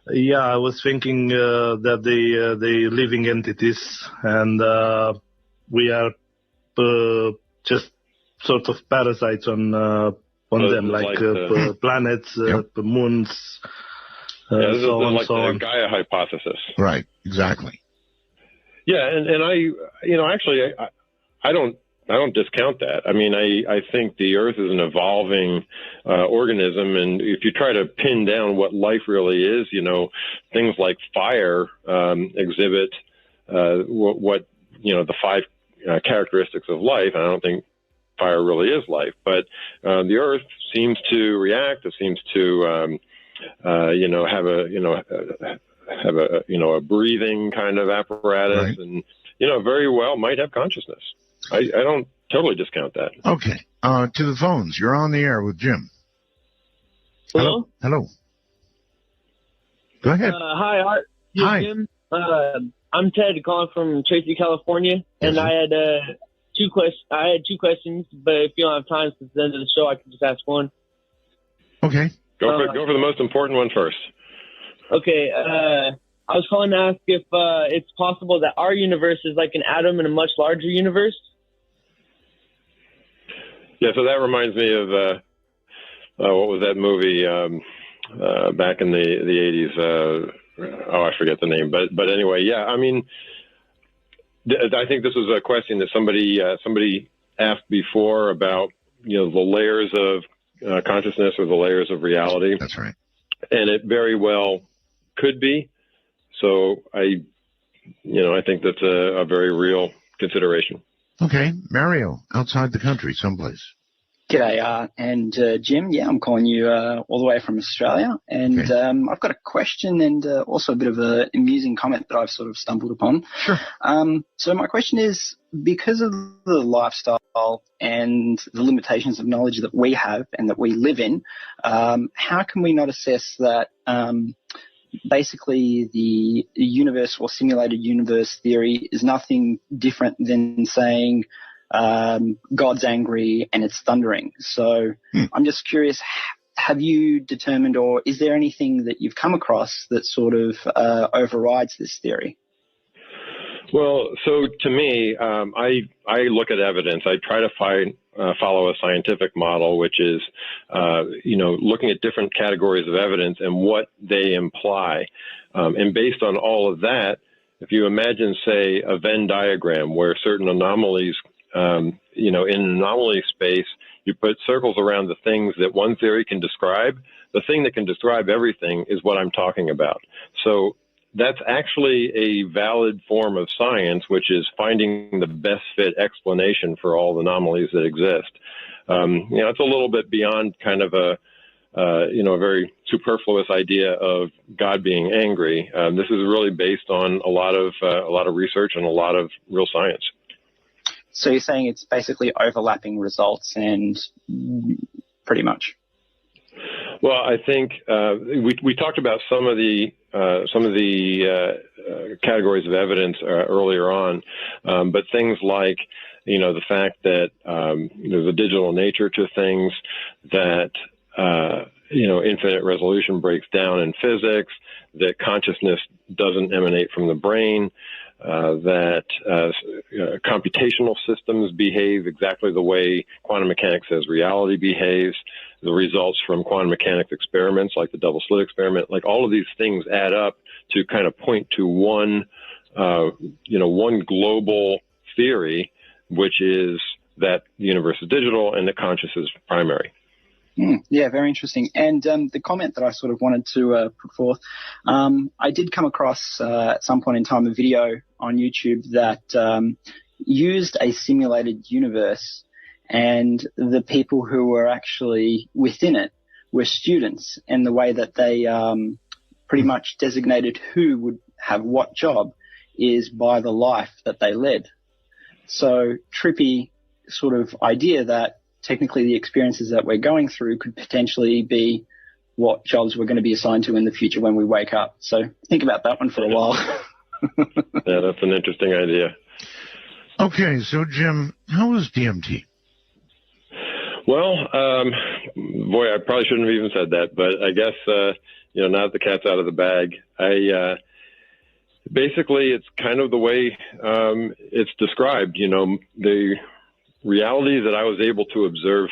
Yeah, I was thinking that they living entities, and we are just sort of parasites on them, like planets, moons, this so is on, like so the on. Gaia hypothesis. Right, exactly. Yeah, and I don't discount that. I mean, I think the Earth is an evolving organism, and if you try to pin down what life really is, things like fire exhibit what the 5 characteristics of life. And I don't think fire really is life, but the Earth seems to react. It seems to have a breathing kind of apparatus, and very well might have consciousness. I don't totally discount that. Okay. To the phones. You're on the air with Jim. Hello? Hello. Go ahead. Hi, Art. Hi. Jim. I'm Ted, calling from Tracy, California, and I had two questions. But if you don't have time since the end of the show, I can just ask one. Okay. Go for the most important one first. Okay. I was calling to ask if it's possible that our universe is like an atom in a much larger universe. Yeah, so that reminds me of what was that movie back in the 80s? I forget the name, but anyway, yeah. I mean, I think this was a question that somebody asked before about the layers of consciousness or the layers of reality. That's right. And it very well could be. So I think that's a very real consideration. Okay. Mario, outside the country, someplace. G'day, Art and Jim. Yeah, I'm calling you all the way from Australia. And I've got a question and also a bit of an amusing comment that I've sort of stumbled upon. Sure. So my question is, because of the lifestyle and the limitations of knowledge that we have and that we live in, how can we not assess that basically the universe or simulated universe theory is nothing different than saying God's angry and it's thundering? So I'm just curious, have you determined, or is there anything that you've come across that sort of overrides this theory? Well, so to me, I look at evidence. I try to follow a scientific model, which is, looking at different categories of evidence and what they imply. And based on all of that, if you imagine, say, a Venn diagram where certain anomalies, in an anomaly space, you put circles around the things that one theory can describe. The thing that can describe everything is what I'm talking about. So that's actually a valid form of science, which is finding the best fit explanation for all the anomalies that exist. It's a little bit beyond kind of a very superfluous idea of God being angry. This is really based on a lot of research and a lot of real science. So you're saying it's basically overlapping results and pretty much. Well, I think we talked about some of the categories of evidence earlier on, but things like the fact that there's a digital nature to things, that infinite resolution breaks down in physics, that consciousness doesn't emanate from the brain, that computational systems behave exactly the way quantum mechanics says reality behaves, the results from quantum mechanics experiments like the double slit experiment, like all of these things add up to kind of point to one global theory, which is that the universe is digital and that consciousness is primary. Yeah, very interesting. And the comment that I sort of wanted to put forth, I did come across at some point in time a video on YouTube that used a simulated universe and the people who were actually within it were students, and the way that they pretty much designated who would have what job is by the life that they led. So trippy sort of idea that technically the experiences that we're going through could potentially be what jobs we're going to be assigned to in the future when we wake up. So think about that one for a while. Yeah, that's an interesting idea. Okay, so Jim, how was DMT? Well, boy, I probably shouldn't have even said that, but I guess, now that the cat's out of the bag, basically it's kind of the way it's described. The reality that I was able to observe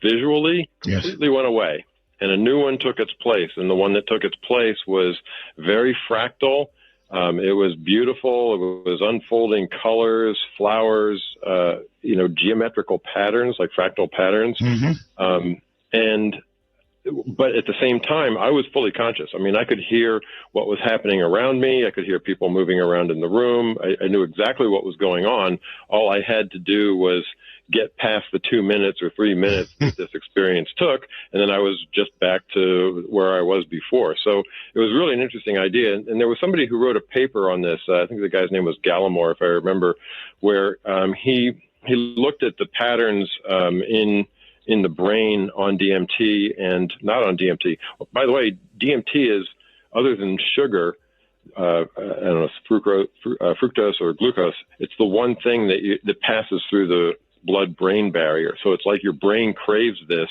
visually completely went away, and a new one took its place, and the one that took its place was very fractal. It was beautiful. It was unfolding colors, flowers, geometrical patterns, like fractal patterns. But at the same time, I was fully conscious. I mean, I could hear what was happening around me. I could hear people moving around in the room. I knew exactly what was going on. All I had to do was get past the 2 minutes or 3 minutes that this experience took, and then I was just back to where I was before. So it was really an interesting idea. And there was somebody who wrote a paper on this. I think the guy's name was Gallimore, if I remember, where he looked at the patterns in the brain on DMT and not on DMT. By the way, DMT is, other than sugar, I don't know, fructose or glucose, it's the one thing that passes through the blood-brain barrier. So it's like your brain craves this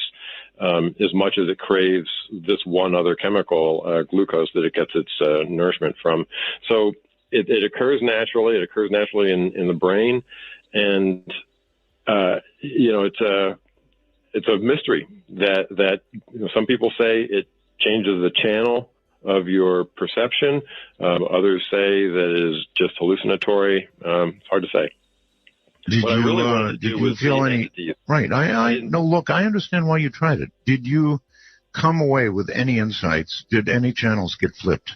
as much as it craves this one other chemical, glucose, that it gets its nourishment from. So it occurs naturally. It occurs naturally in the brain, and it's a mystery that some people say it changes the channel of your perception. Others say that it is just hallucinatory. It's hard to say. Did you feel any? Right. Look, I understand why you tried it. Did you come away with any insights? Did any channels get flipped?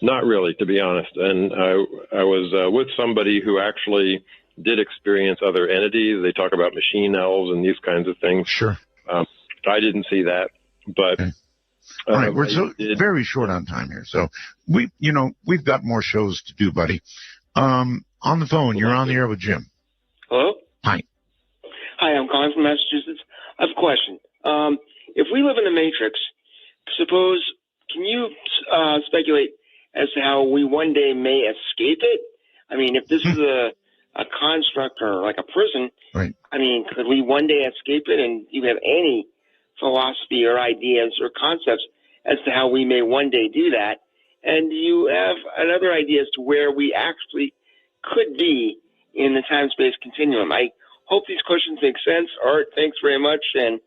Not really, to be honest. And I was with somebody who actually did experience other entities. They talk about machine elves and these kinds of things. Sure. I didn't see that, but. Okay. All right, we're very short on time here, so we've got more shows to do, buddy. On the phone, you're on the air with Jim. Hello? Hi. Hi, I'm calling from Massachusetts. I have a question. If we live in the Matrix, can you speculate as to how we one day may escape it? I mean, if this is a construct or like a prison, right. I mean, could we one day escape it? And do you have any philosophy or ideas or concepts as to how we may one day do that? And do you have another idea as to where we actually could be in the time-space continuum? I hope these questions make sense. Art, thanks very much, and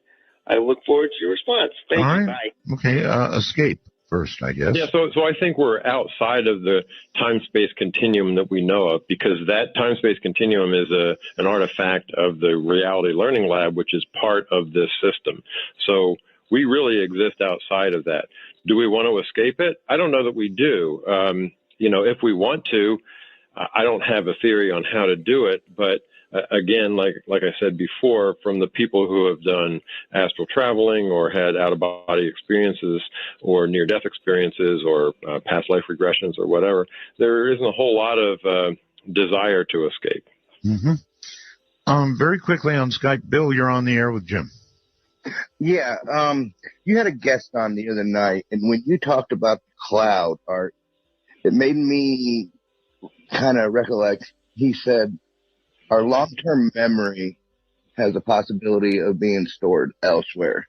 I look forward to your response. Thank you. Bye. Okay, escape first, I guess. Yeah, so I think we're outside of the time-space continuum that we know of, because that time-space continuum is an artifact of the Reality Learning Lab, which is part of this system. So we really exist outside of that. Do we want to escape it? I don't know that we do. If we want to, I don't have a theory on how to do it, but again, like I said before, from the people who have done astral traveling or had out-of-body experiences or near-death experiences or past life regressions or whatever, there isn't a whole lot of desire to escape. Mm-hmm. Very quickly on Skype, Bill, you're on the air with Jim. Yeah, you had a guest on the other night, and when you talked about the cloud, Art, it made me kind of recollect. He said our long-term memory has a possibility of being stored elsewhere.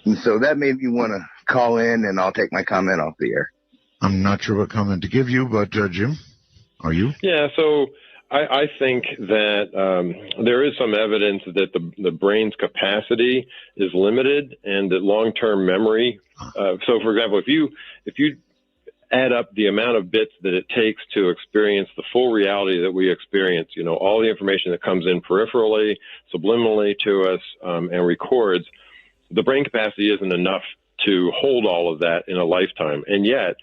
And so that made me want to call in, and I'll take my comment off the air. I'm not sure what comment to give you, but Jim, are you? Yeah, so I think that there is some evidence that the brain's capacity is limited and that long-term memory. So, for example, if you add up the amount of bits that it takes to experience the full reality that we experience, all the information that comes in peripherally, subliminally to us, and records, the brain capacity isn't enough to hold all of that in a lifetime. And yet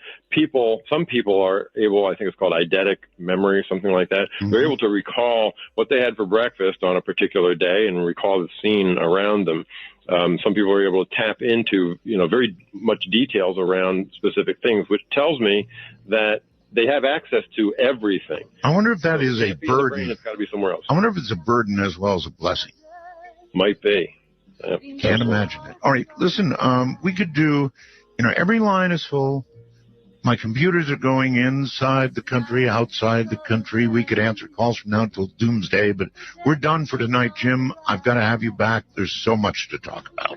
some people are able, I think it's called eidetic memory, something like that. Mm-hmm. They're able to recall what they had for breakfast on a particular day and recall the scene around them. Some people are able to tap into, very much details around specific things, which tells me that they have access to everything. I wonder if that is a burden. It's got to be somewhere else. I wonder if it's a burden as well as a blessing. Might be. Can't imagine it. All right, listen, we could do, every line is full. My computers are going inside the country, outside the country. We could answer calls from now until doomsday, but we're done for tonight, Jim. I've got to have you back. There's so much to talk about.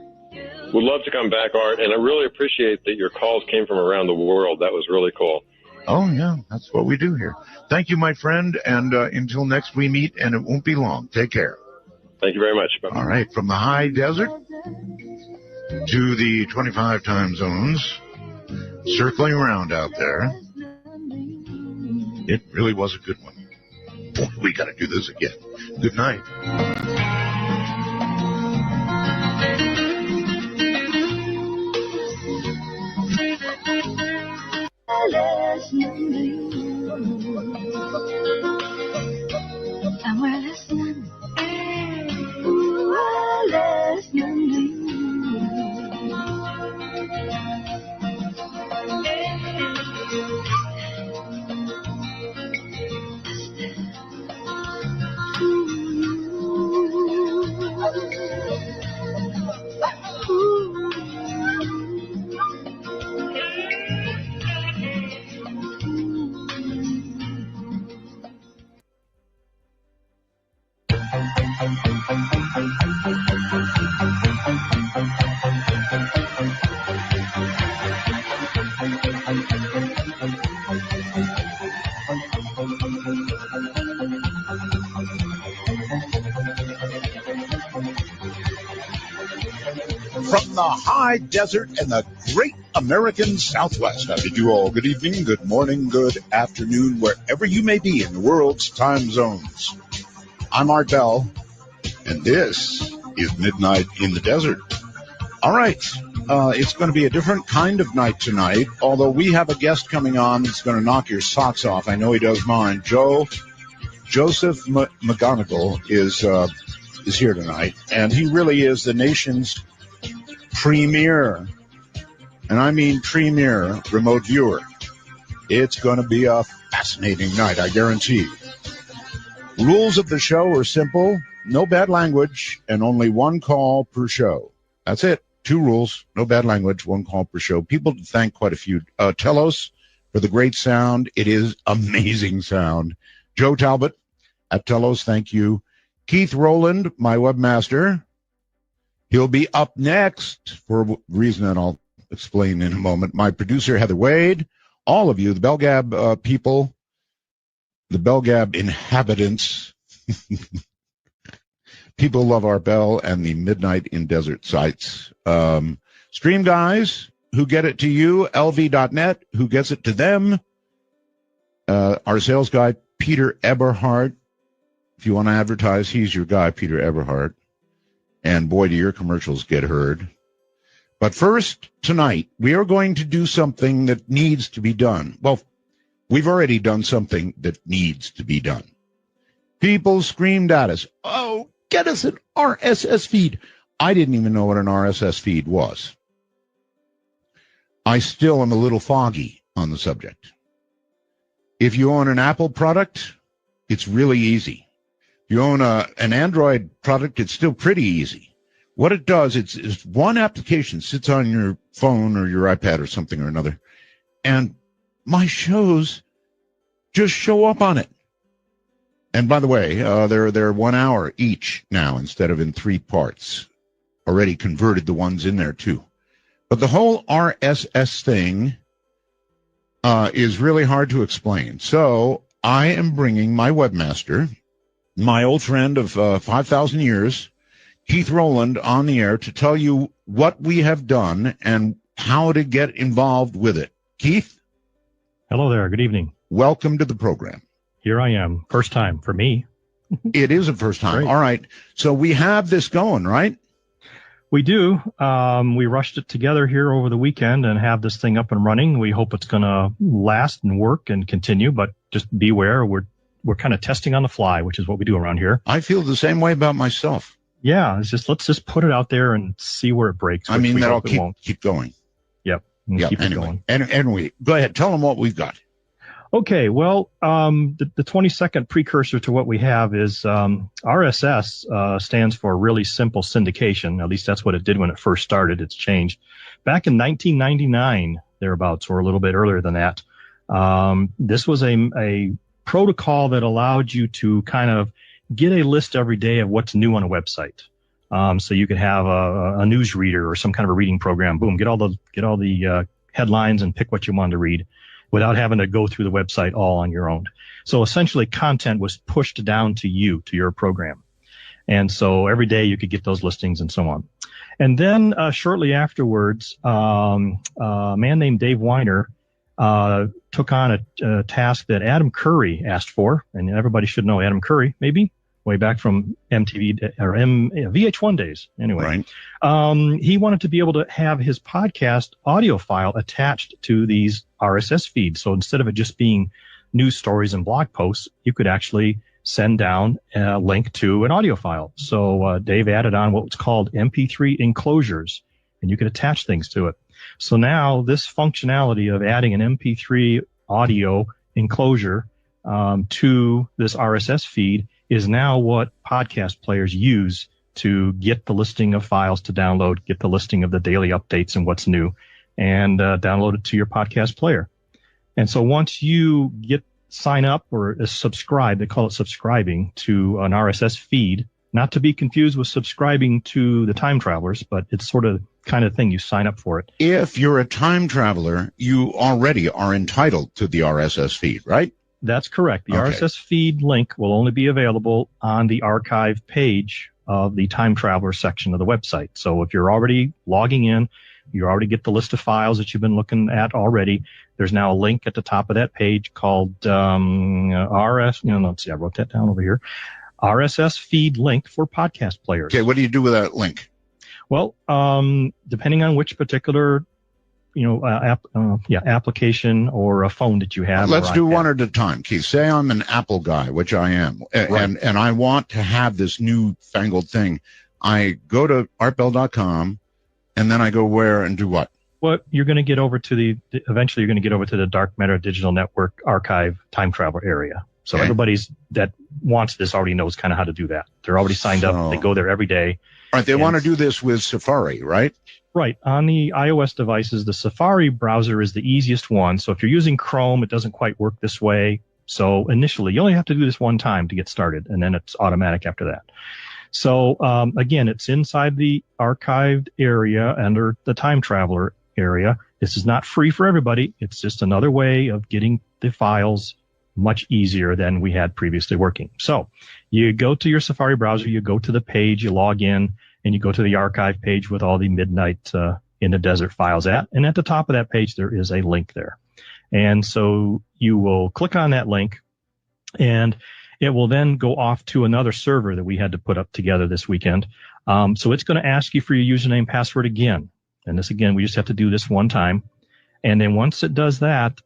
Would love to come back, Art, and I really appreciate that your calls came from around the world. That was really cool. Oh, yeah, that's what we do here. Thank you, my friend, and until next we meet, and it won't be long. Take care. Thank you very much. Bye-bye. All right, from the high desert to the 25 time zones, circling around out there. It really was a good one. Boy, we got to do this again. Good night. And we're listening. Ooh, we're listening. From the high desert and the great American Southwest, I bid you all good evening, good morning, good afternoon, wherever you may be in the world's time zones. I'm Art Bell, and this is Midnight in the Desert. All right, it's going to be a different kind of night tonight, although we have a guest coming on that's going to knock your socks off. I know he does mine. Joseph McGonigal is here tonight, and he really is the nation's premier, and I mean premier, remote viewer. It's going to be a fascinating night, I guarantee. Rules of the show are simple: no bad language and only one call per show. That's it. 2 rules: no bad language, 1 call per show. People to thank quite a few. Telos for the great sound. It is amazing sound. Joe Talbot at Telos, thank you. Keith Rowland, my webmaster. He'll be up next for a reason that I'll explain in a moment. My producer, Heather Wade, all of you, the Belgab people, the Belgab inhabitants, people love our Bell and the Midnight in Desert sites. Stream guys who get it to you, lv.net, who gets it to them. Our sales guy, Peter Eberhardt. If you want to advertise, he's your guy, Peter Eberhardt. And boy, do your commercials get heard. But first, tonight, we are going to do something that needs to be done. Well, we've already done something that needs to be done. People screamed at us, oh, get us an RSS feed. I didn't even know what an RSS feed was. I still am a little foggy on the subject. If you own an Apple product, it's really easy. If you own an Android product, it's still pretty easy. What it does, it's one application sits on your phone or your iPad or something or another, and my shows just show up on it. And by the way, they're 1 hour each now instead of in 3 parts. Already converted the ones in there too. But the whole RSS thing is really hard to explain. So I am bringing my webmaster, my old friend of 5,000 years, Keith Rowland, on the air to tell you what we have done and how to get involved with it. Keith? Hello there. Good evening. Welcome to the program. Here I am. First time for me. It is a first time. Great. All right. So we have this going, right? We do. We rushed it together here over the weekend and have this thing up and running. We hope it's going to last and work and continue, but just beware. We're kind of testing on the fly, which is what we do around here. I feel the same way about myself. Yeah, let's just put it out there and see where it breaks. I mean, that'll keep going. Yep. Keep it going. Anyway, go ahead. Tell them what we've got. Okay, well, the 22nd precursor to what we have is RSS stands for Really Simple Syndication. At least that's what it did when it first started. It's changed. Back in 1999, thereabouts, or a little bit earlier than that, this was a protocol that allowed you to kind of get a list every day of what's new on a website. So you could have a news reader or some kind of a reading program. Boom, get all the headlines and pick what you wanted to read, without having to go through the website all on your own. So essentially content was pushed down to you, to your program. And so every day you could get those listings and so on. And then shortly afterwards, a man named Dave Weiner took on a task that Adam Curry asked for. And everybody should know Adam Curry, maybe, way back from MTV or VH1 days. Anyway, he wanted to be able to have his podcast audio file attached to these RSS feeds. So instead of it just being news stories and blog posts, you could actually send down a link to an audio file. So Dave added on what's called MP3 enclosures, and you could attach things to it. So now this functionality of adding an MP3 audio enclosure to this RSS feed is now what podcast players use to get the listing of files to download, get the listing of the daily updates and what's new, and download it to your podcast player. And so once you sign up or subscribe, they call it subscribing to an RSS feed, not to be confused with subscribing to the Time Travelers, but it's sort of kind of thing you sign up for it. If you're a time traveler, you already are entitled to the RSS feed, right? That's correct. The RSS feed link will only be available on the archive page of the Time Traveler section of the website. So if you're already logging in, you already get the list of files that you've been looking at already. There's now a link at the top of that page called let's see, I wrote that down over here. RSS feed link for podcast players. Okay, what do you do with that link? Well, depending on which particular application or a phone that you have. Let's do one at a time, Keith. Say I'm an Apple guy, which I am, and I want to have this newfangled thing. I go to artbell.com, and then I go where and do what? Well, you're going to get over to eventually you're going to get over to the Dark Matter Digital Network archive time traveler area. So everybody's that wants this already knows kind of how to do that. They're already signed up. They go there every day. All right, they want to do this with Safari, right? Right. On the iOS devices, the Safari browser is the easiest one. So if you're using Chrome, it doesn't quite work this way. So initially, you only have to do this one time to get started, and then it's automatic after that. So again, it's inside the archived area under the Time Traveler area. This is not free for everybody. It's just another way of getting the files much easier than we had previously working. So you go to your Safari browser, you go to the page, you log in, and you go to the archive page with all the Midnight in the Desert files at. And at the top of that page, there is a link there. And so you will click on that link, and it will then go off to another server that we had to put up together this weekend. So it's going to ask you for your username and password again. And this, again, we just have to do this one time. And then once it does that,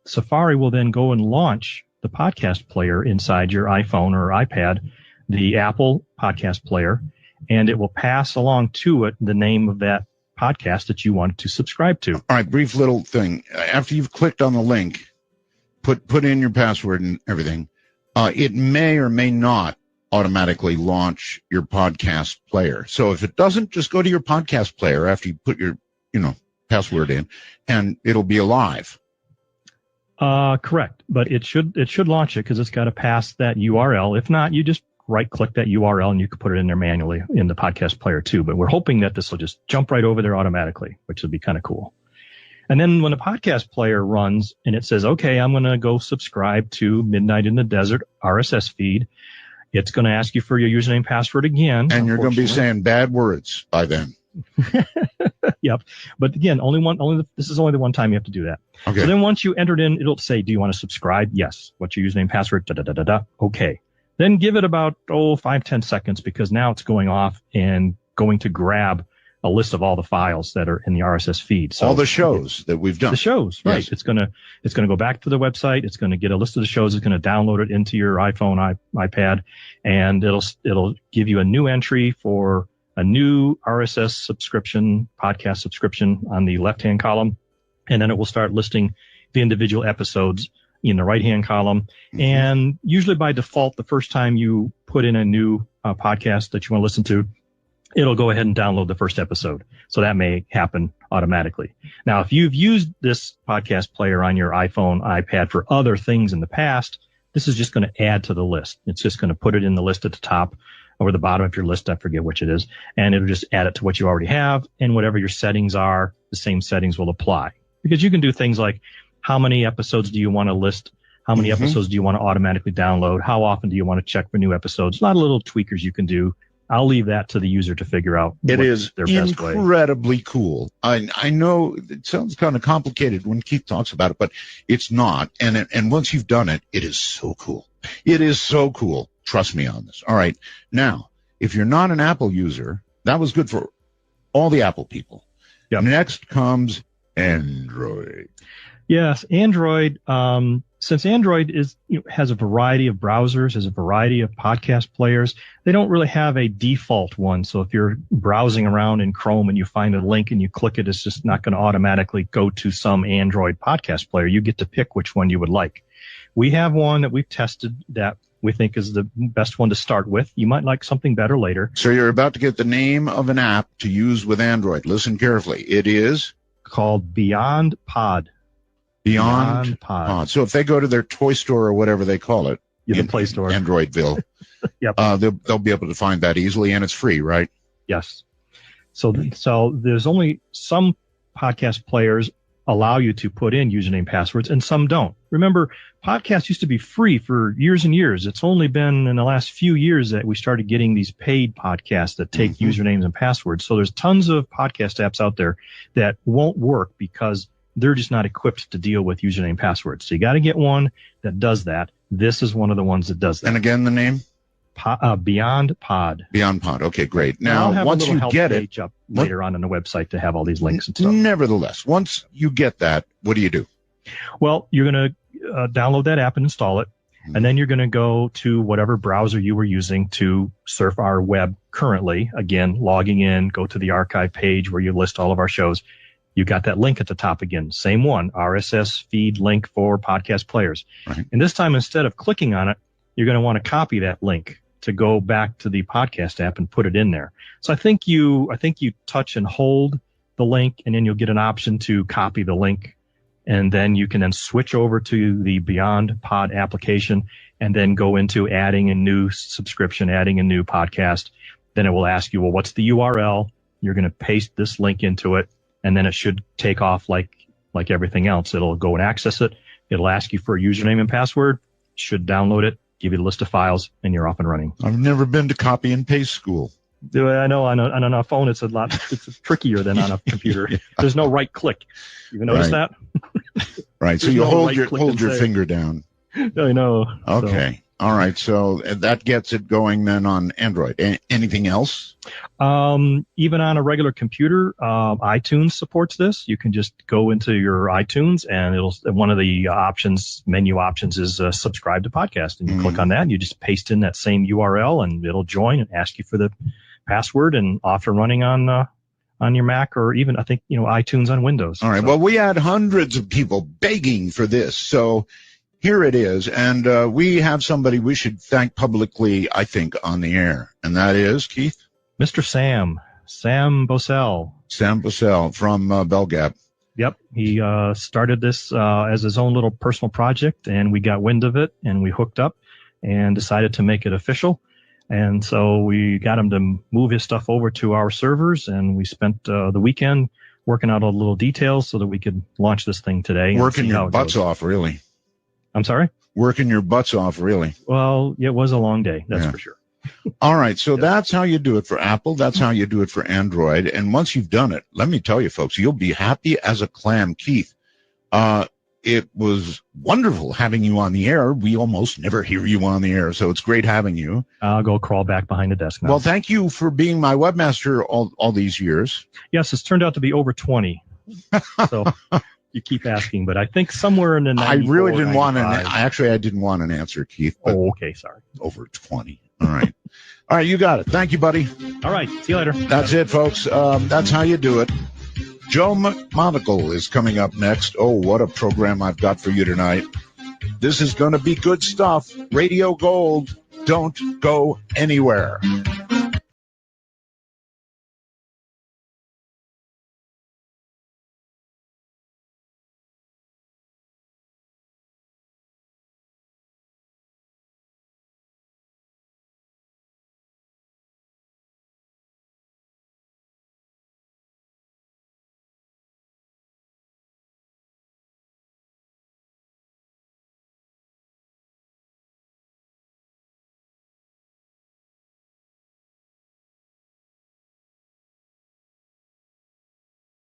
Safari will then go and launch the podcast player inside your iPhone or iPad, the Apple podcast player, and it will pass along to it the name of that podcast that you want to subscribe to. All right, brief little thing. After you've clicked on the link, put in your password and everything, it may or may not automatically launch your podcast player. So if it doesn't, just go to your podcast player after you put your, password in, and it'll be alive. Correct, but it should launch it because it's got to pass that URL. If not, you just right-click that URL and you can put it in there manually in the podcast player too. But we're hoping that this will just jump right over there automatically, which would be kind of cool. And then when the podcast player runs and it says, okay, I'm going to go subscribe to Midnight in the Desert RSS feed, it's going to ask you for your username and password again. And you're going to be saying bad words by then. Yep. But again, this is only the one time you have to do that. Okay. So then once you enter it in, it'll say, do you want to subscribe? Yes. What's your username and password? Okay. Then give it about 5-10 seconds because now it's going off and going to grab a list of all the files that are in the RSS feed. So all the shows that we've done. The shows, right? Yes. It's gonna go back to the website. It's gonna get a list of the shows. It's gonna download it into your iPhone, iPad, and it'll give you a new entry for a new RSS subscription, podcast subscription on the left-hand column, and then it will start listing the individual episodes in the right-hand column. Mm-hmm. And usually by default, the first time you put in a new podcast that you want to listen to, it'll go ahead and download the first episode. So that may happen automatically. Now, if you've used this podcast player on your iPhone, iPad for other things in the past, this is just going to add to the list. It's just going to put it in the list at the top or the bottom of your list. I forget which it is. And it'll just add it to what you already have. And whatever your settings are, the same settings will apply. Because you can do things like, how many episodes do you want to list? How many episodes do you want to automatically download? How often do you want to check for new episodes? A lot of little tweakers you can do. I'll leave that to the user to figure out. It is their best way. incredibly cool. I know it sounds kind of complicated when Keith talks about it, but it's not. And once you've done it, it is so cool. It is so cool. Trust me on this. All right. Now, if you're not an Apple user, that was good for all the Apple people. Yep. Next comes Android. Yes, Android. Since Android has a variety of browsers, has a variety of podcast players, they don't really have a default one. So if you're browsing around in Chrome and you find a link and you click it, it's just not going to automatically go to some Android podcast player. You get to pick which one you would like. We have one that we've tested that we think is the best one to start with. You might like something better later. So you're about to get the name of an app to use with Android. Listen carefully. It is called Beyond Pod. Beyond Pod. So if they go to their toy store or whatever they call it, the Play Store, Androidville, yep, they'll be able to find that easily, and it's free, right? Yes. So there's only some podcast players allow you to put in username passwords, and some don't. Remember, podcasts used to be free for years and years. It's only been in the last few years that we started getting these paid podcasts that take usernames and passwords. So there's tons of podcast apps out there that won't work because they're just not equipped to deal with username passwords. So you got to get one that does that. This is one of the ones that does that. And again, the name? Beyond Pod. Beyond Pod. Okay, great. Now, once you get it, page up later on the website to have all these links and stuff. Nevertheless, once you get that, what do you do? Well, you're going to download that app and install it. And then you're going to go to whatever browser you were using to surf our web currently. Again, logging in, go to the archive page where you list all of our shows. You got that link at the top again. Same one, RSS feed link for podcast players. Right. And this time, instead of clicking on it, you're going to want to copy that link to go back to the podcast app and put it in there. So I think you touch and hold the link, and then you'll get an option to copy the link. And then you can then switch over to the Beyond Pod application and then go into adding a new subscription, adding a new podcast. Then it will ask you, well, what's the URL? You're going to paste this link into it. And then it should take off like everything else. It'll go and access it. It'll ask you for a username and password. Should download it, give you the list of files, and you're off and running. I've never been to copy and paste school. I know on a phone it's it's trickier than on a computer. Yeah. There's no right click. You notice that? Right. So you hold your finger down. I know. Okay. All right. So that gets it going then on Android. Anything else? Even on a regular computer, iTunes supports this. You can just go into your iTunes and one of the menu options is subscribe to podcast. And you click on that and you just paste in that same URL and it'll join and ask you for the password and off and running on your Mac or even, I think, iTunes on Windows. All right. So. Well, we had hundreds of people begging for this. So here it is, and we have somebody we should thank publicly, I think, on the air, and that is, Keith? Mr. Sam Bosell. Sam Bosell from Bell Gap. Yep, he started this as his own little personal project, and we got wind of it, and we hooked up and decided to make it official. And so we got him to move his stuff over to our servers, and we spent the weekend working out all the little details so that we could launch this thing today. Working your butts off, really. I'm sorry? Working your butts off, really. Well, it was a long day, that's for sure. All right, so that's how you do it for Apple. That's how you do it for Android. And once you've done it, let me tell you, folks, you'll be happy as a clam. Keith, it was wonderful having you on the air. We almost never hear you on the air, so it's great having you. I'll go crawl back behind the desk now. Well, thank you for being my webmaster all these years. Yes, it's turned out to be over 20. So you keep asking, but I think somewhere in the 94, I really didn't want an. 95. Actually, I didn't want an answer, Keith. Oh, okay, sorry. Over 20. All right. All right, you got it. Thank you, buddy. All right, see you later. That's it, folks. That's how you do it. Joe McMonagle is coming up next. Oh, what a program I've got for you tonight. This is going to be good stuff. Radio Gold. Don't go anywhere.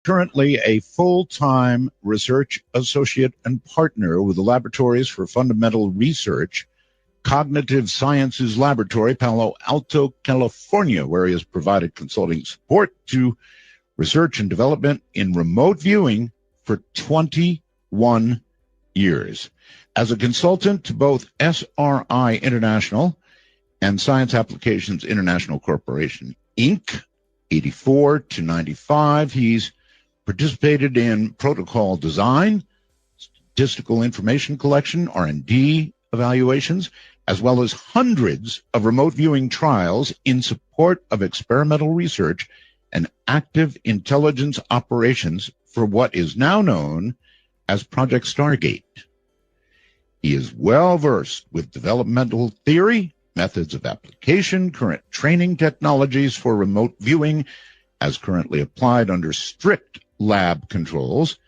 Currently a full-time research associate and partner with the Laboratories for Fundamental Research, Cognitive Sciences Laboratory, Palo Alto, California, where he has provided consulting support to research and development in remote viewing for 21 years. As a consultant to both SRI International and Science Applications International Corporation, Inc., 84 to 95, he's participated in protocol design, statistical information collection, R&D evaluations, as well as hundreds of remote viewing trials in support of experimental research and active intelligence operations for what is now known as Project Stargate. He is well versed with developmental theory, methods of application, current training technologies for remote viewing as currently applied under strict lab controls.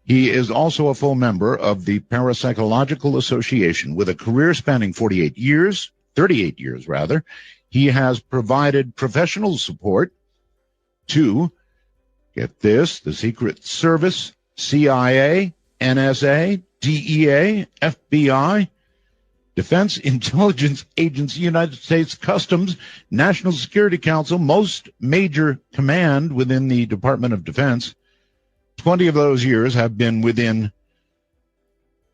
He is also a full member of the Parapsychological Association with a career spanning 38 years. He has provided professional support to, get this, the Secret Service, CIA, NSA, DEA, FBI, Defense Intelligence Agency, United States Customs, National Security Council, most major command within the Department of Defense. 20 of those years have been within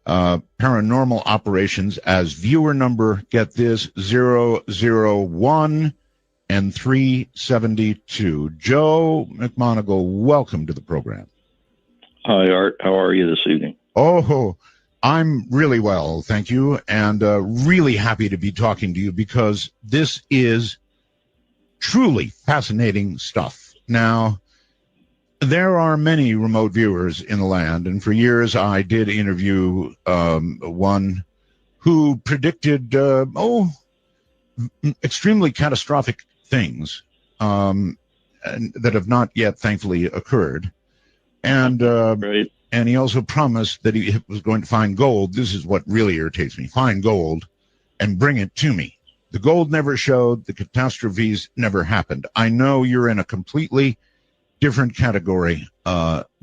paranormal operations as viewer number, get this, 001 and 372. Joe McMonagle, welcome to the program. Hi, Art. How are you this evening? Oh, I'm really well, thank you, and really happy to be talking to you because this is truly fascinating stuff. Now, there are many remote viewers in the land, and for years I did interview one who predicted, extremely catastrophic things and that have not yet, thankfully, occurred. And right. And he also promised that he was going to find gold. This is what really irritates me. Find gold and bring it to me. The gold never showed. The catastrophes never happened. I know you're in a completely different category,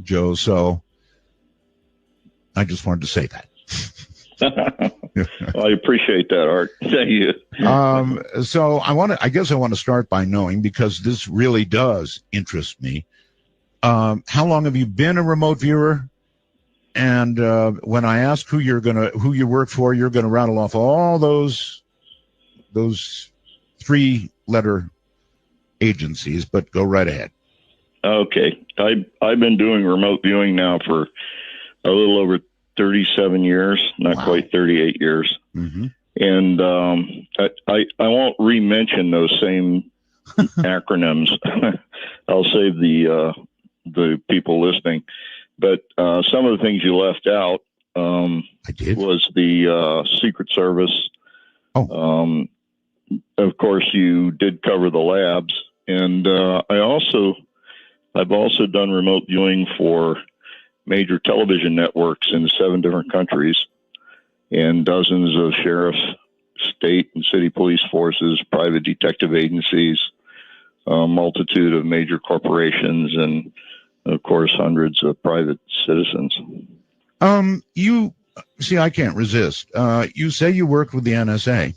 Joe, so I just wanted to say that. Well, I appreciate that, Art. Thank you. So I guess I want to start by knowing, because this really does interest me. How long have you been a remote viewer? And when I ask who you work for, you're gonna rattle off all those 3-letter agencies, but go right ahead. Okay. I've been doing remote viewing now for a little over 37 years, not quite 38 years. Mm-hmm. And I won't re-mention those same acronyms. I'll save the people listening. But some of the things you left out was the Secret Service. Oh. Of course, you did cover the labs, and I've also done remote viewing for major television networks in 7 different countries, and dozens of sheriffs, state and city police forces, private detective agencies, a multitude of major corporations, and of course, hundreds of private citizens. You see, I can't resist. You say you worked with the NSA.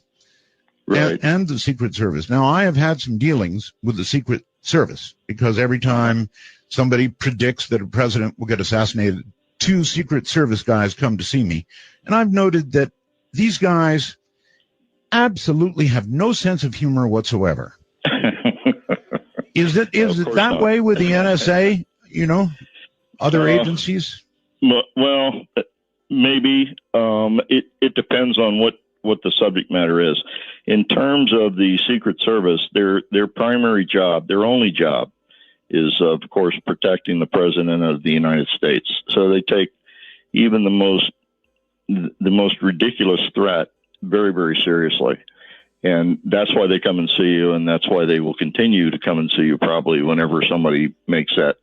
Right. And the Secret Service. Now, I have had some dealings with the Secret Service because every time somebody predicts that a president will get assassinated, 2 Secret Service guys come to see me. And I've noted that these guys absolutely have no sense of humor whatsoever. Is it that way with the NSA, other agencies? Well, maybe. It depends on what the subject matter is. In terms of the Secret Service, their primary job, their only job, is of course protecting the President of the United States. So they take even the most ridiculous threat very, very seriously. And that's why they come and see you, and that's why they will continue to come and see you probably whenever somebody makes that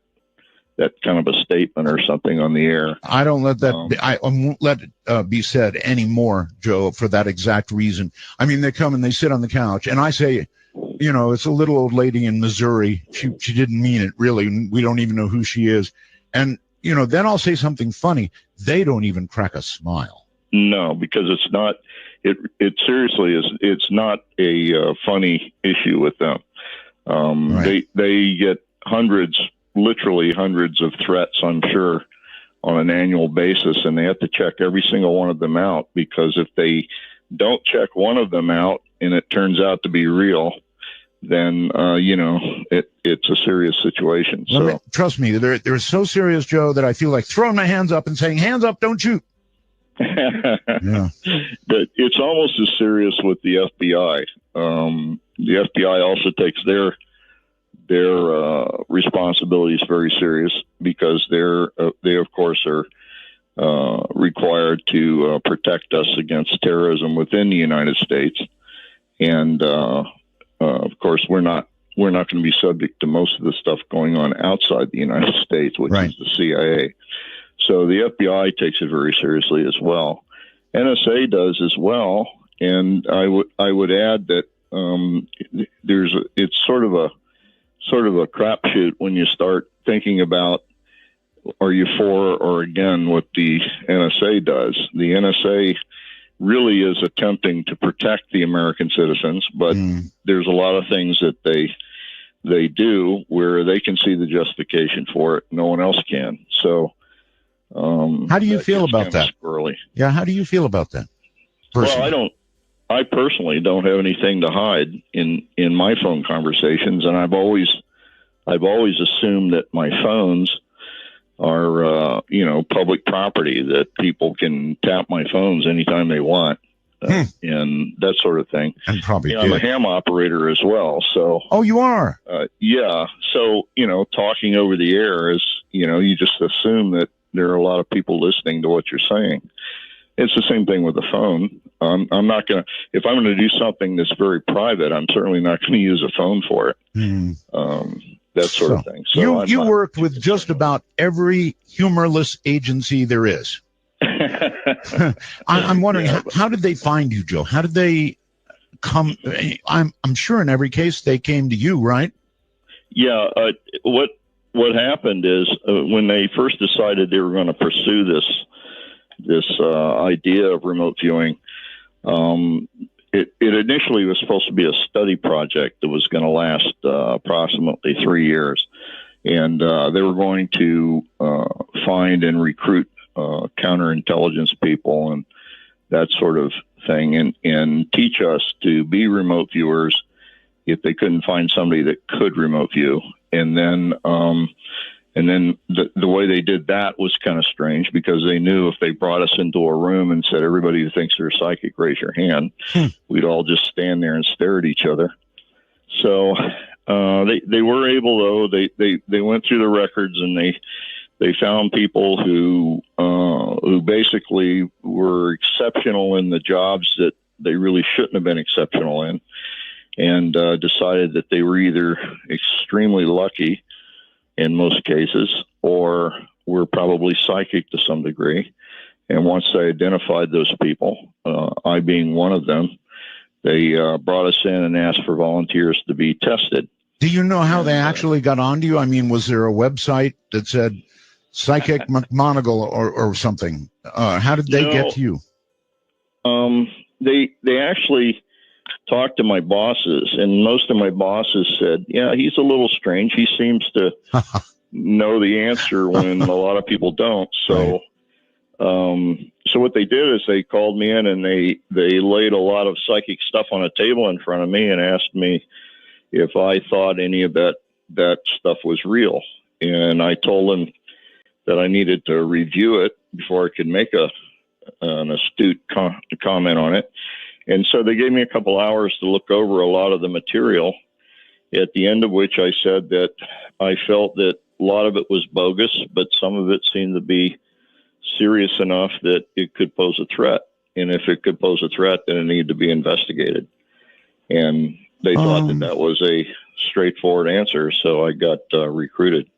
kind of a statement or something on the air. I don't let that I won't let it be said anymore, Joe, for that exact reason. I mean, they come and they sit on the couch, and I say, it's a little old lady in Missouri. She didn't mean it, really. We don't even know who she is. And, then I'll say something funny. They don't even crack a smile. No, because it's not, it seriously is, it's not a funny issue with them. Right. They get literally hundreds of threats, I'm sure, on an annual basis, and they have to check every single one of them out, because if they don't check one of them out and it turns out to be real, then it's a serious situation. Trust me, they're so serious, Joe, that I feel like throwing my hands up and saying, "Hands up, don't shoot." Yeah. But it's almost as serious with the FBI. The FBI also takes their responsibilities very serious, because they of course are required to protect us against terrorism within the United States, and of course we're not going to be subject to most of the stuff going on outside the United States, which is the CIA. So the FBI takes it very seriously as well. NSA does as well, and I would add that it's sort of a crapshoot when you start thinking about, are you for or against what the NSA does? The NSA really is attempting to protect the American citizens, but there's a lot of things that they do where they can see the justification for it. No one else can. So, how do you feel about that? Squirrely. Yeah, how do you feel about that? Personally? Well, I personally don't have anything to hide in my phone conversations, and I've always assumed that my phones are public property, that people can tap my phones anytime they want, and that sort of thing. And probably I'm a ham operator as well, so. Oh, you are? Yeah. So talking over the air is you just assume that there are a lot of people listening to what you're saying. It's the same thing with the phone. I'm not going to, if I'm going to do something that's very private, I'm certainly not going to use a phone for it. That sort of thing. So you worked with just about every humorless agency there is. I'm wondering, how did they find you, Joe? How did they come? I'm sure in every case they came to you, right? Yeah. What happened is when they first decided they were going to pursue this idea of remote viewing, it initially was supposed to be a study project that was going to last approximately 3 years, and they were going to find and recruit counterintelligence people and that sort of thing, and teach us to be remote viewers if they couldn't find somebody that could remote view. And then the way they did that was kind of strange, because they knew if they brought us into a room and said, everybody who thinks they're psychic, raise your hand, we'd all just stand there and stare at each other. So they were able, though, they went through the records, and they found people who basically were exceptional in the jobs that they really shouldn't have been exceptional in, and decided that they were either extremely lucky in most cases, or were probably psychic to some degree. And once they identified those people, I being one of them, they brought us in and asked for volunteers to be tested. Do you know how they actually got onto you? I mean, was there a website that said Psychic McMonagle or something. How did they get to you? They actually talked to my bosses, and most of my bosses said, yeah, he's a little strange. He seems to know the answer when a lot of people don't. So, so what they did is they called me in and they laid a lot of psychic stuff on a table in front of me and asked me if I thought any of that stuff was real. And I told them that I needed to review it before I could make an astute comment on it. And so they gave me a couple hours to look over a lot of the material, at the end of which I said that I felt that a lot of it was bogus, but some of it seemed to be serious enough that it could pose a threat. And if it could pose a threat, then it needed to be investigated. And they thought that was a straightforward answer, so I got recruited.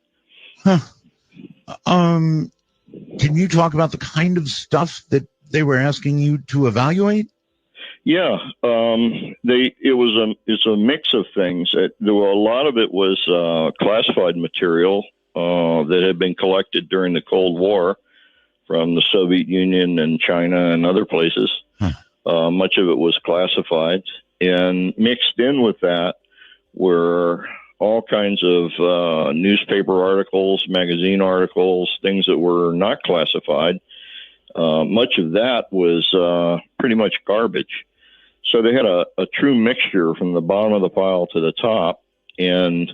Can you talk about the kind of stuff that they were asking you to evaluate? Yeah, it's a mix of things. A lot of it was classified material that had been collected during the Cold War from the Soviet Union and China and other places. Much of it was classified, and mixed in with that were all kinds of newspaper articles, magazine articles, things that were not classified. Much of that was pretty much garbage. So they had a true mixture from the bottom of the pile to the top, and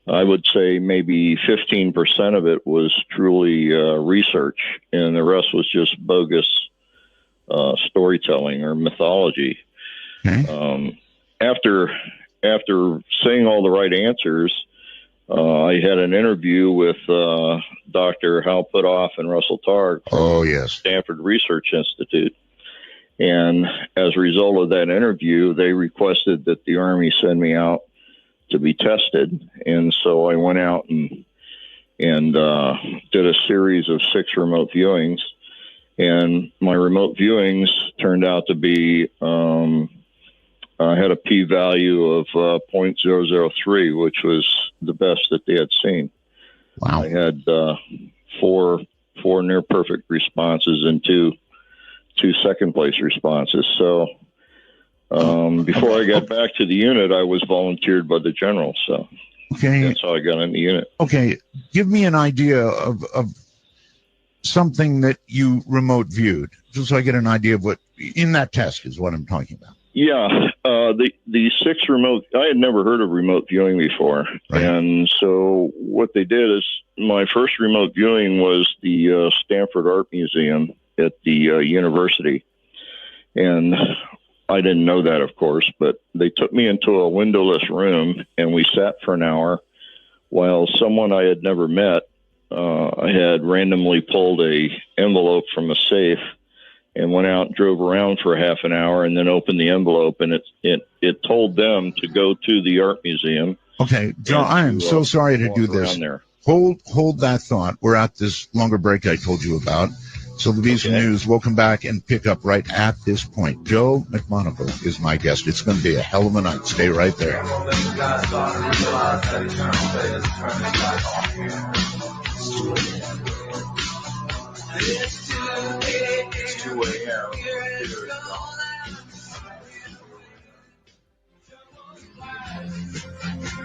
I would say maybe 15% of it was truly research, and the rest was just bogus storytelling or mythology. After saying all the right answers, I had an interview with Dr. Hal Puthoff and Russell Targ from Stanford Research Institute. And as a result of that interview, they requested that the Army send me out to be tested. And so I went out and did a series of 6 remote viewings. And my remote viewings turned out to be, I had a p-value of 0.003, which was the best that they had seen. Wow. I had four near perfect responses and two second place responses. So before I got back to the unit, I was volunteered by the general. So that's how I got in the unit. Okay. Give me an idea of something that you remote viewed, just so I get an idea of what in that test is what I'm talking about. Yeah. The 6 remote, I had never heard of remote viewing before. Right. And so what they did is my first remote viewing was the Stanford Art Museum at the university. And I didn't know that, of course, but they took me into a windowless room and we sat for an hour while someone I had never met I had randomly pulled a envelope from a safe and went out and drove around for half an hour and then opened the envelope, and it told them to go to the art museum. Okay, Joe, I am so sorry to do this. Hold that thought. We're at this longer break I told you about. So the Visa News will come back and pick up right at this point. Joe McMonagle is my guest. It's going to be a hell of a night. Stay right there. It's 2 a.m.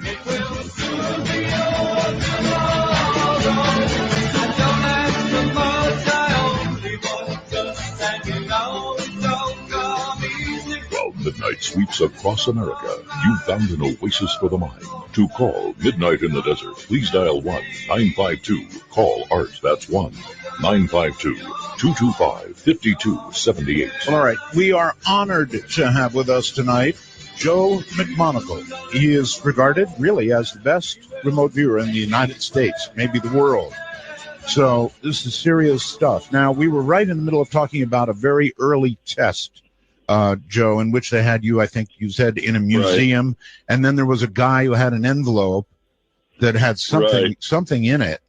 It will soon be over tomorrow. I don't ask for much, I only want just hanging out. Don't come easy. From midnight sweeps across America, you've found an oasis for the mind. To call Midnight in the Desert, please dial 1-952. Call ART, that's 1-952-225-5278. All right, we are honored to have with us tonight Joe McMonagle. He is regarded really as the best remote viewer in the United States, maybe the world. So this is serious stuff. Now, we were right in the middle of talking about a very early test, Joe, in which they had you, I think you said, in a museum, right. And then there was a guy who had an envelope that had something in it.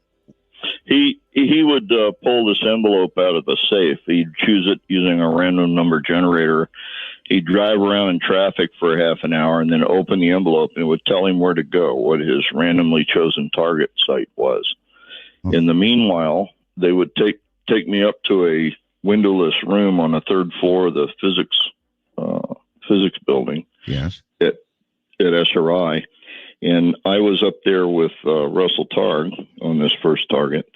He would pull this envelope out of the safe. He'd choose it using a random number generator. He'd drive around in traffic for half an hour and then open the envelope, and it would tell him where to go, what his randomly chosen target site was. In the meanwhile, they would take me up to a windowless room on the third floor of the physics building. Yes. At SRI. And I was up there with Russell Targ on this first target.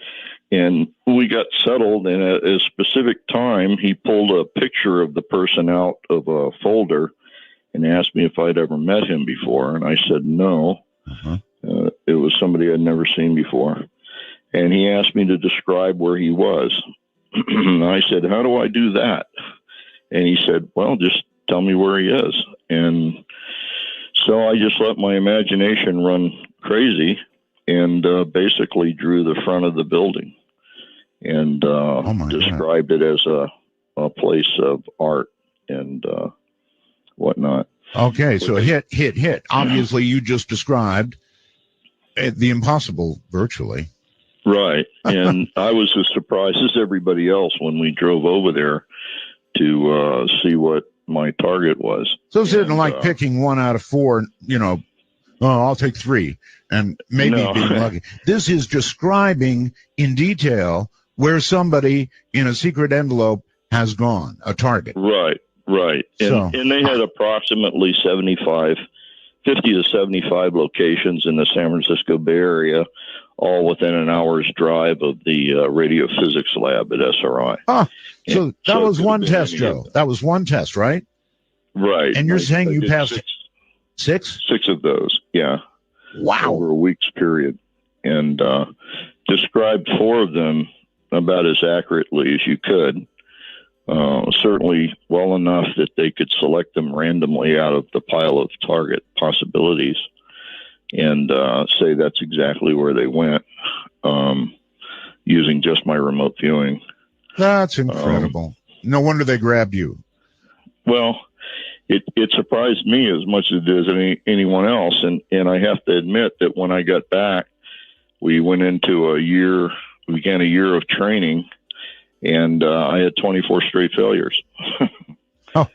And we got settled, and at a specific time, he pulled a picture of the person out of a folder and asked me if I'd ever met him before. And I said no. It was somebody I'd never seen before. And he asked me to describe where he was. And I said, how do I do that? And he said, well, just tell me where he is. And so I just let my imagination run crazy and basically drew the front of the building and described it as a place of art and whatnot. Okay, so hit. Obviously, you just described the impossible virtually. Right. And I was as surprised as everybody else when we drove over there to see what my target was. So it's not like picking 1 out of 4, I'll take 3 and maybe being lucky. This is describing in detail where somebody in a secret envelope has gone, a target. Right. And they had approximately 50 to 75 locations in the San Francisco Bay Area, all within an hour's drive of the radio physics lab at SRI. So that was one test, Joe. That was one test, right? Right. And you're saying you passed 6? 6 of those, yeah. Wow. Over a week's period. And described 4 of them about as accurately as you could. Certainly well enough that they could select them randomly out of the pile of target possibilities and say that's exactly where they went using just my remote viewing. That's incredible. No wonder they grabbed you. Well, it surprised me as much as it did anyone else. And I have to admit that when I got back, we went into began a year of training, and I had 24 straight failures. All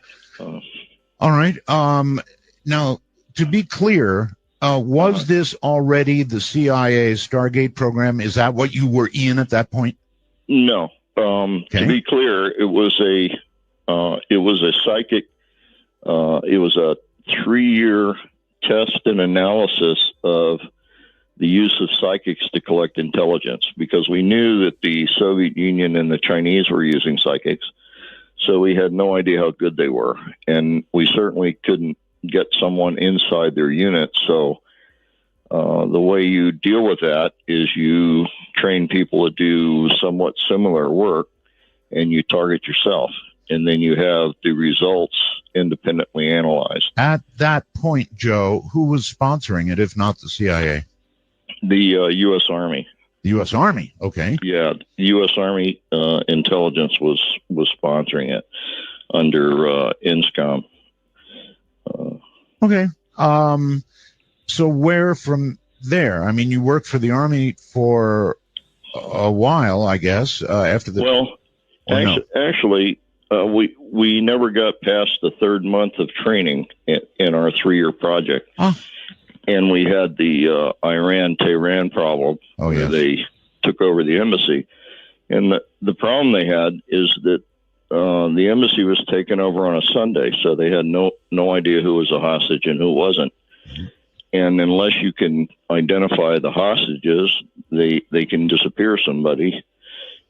right. Now, to be clear, was this already the CIA Stargate program? Is that what you were in at that point? No. To be clear, it was a psychic. It was a 3-year test and analysis of the use of psychics to collect intelligence, because we knew that the Soviet Union and the Chinese were using psychics. So we had no idea how good they were. And we certainly couldn't get someone inside their unit. So the way you deal with that is you train people to do somewhat similar work, and you target yourself. And then you have the results independently analyzed. At that point, Joe, who was sponsoring it, if not the CIA? The U.S. Army. The U.S. Army, okay. Yeah, the U.S. Army intelligence was sponsoring it under INSCOM. Okay. So where from there? I mean, you worked for the Army for a while, I guess, after the... Well, actually, we never got past the 3rd month of training in our 3-year project. And we had the Iran-Tehran problem where they took over the embassy. And the problem they had is that the embassy was taken over on a Sunday, so they had no idea who was a hostage and who wasn't. And unless you can identify the hostages, they can disappear somebody,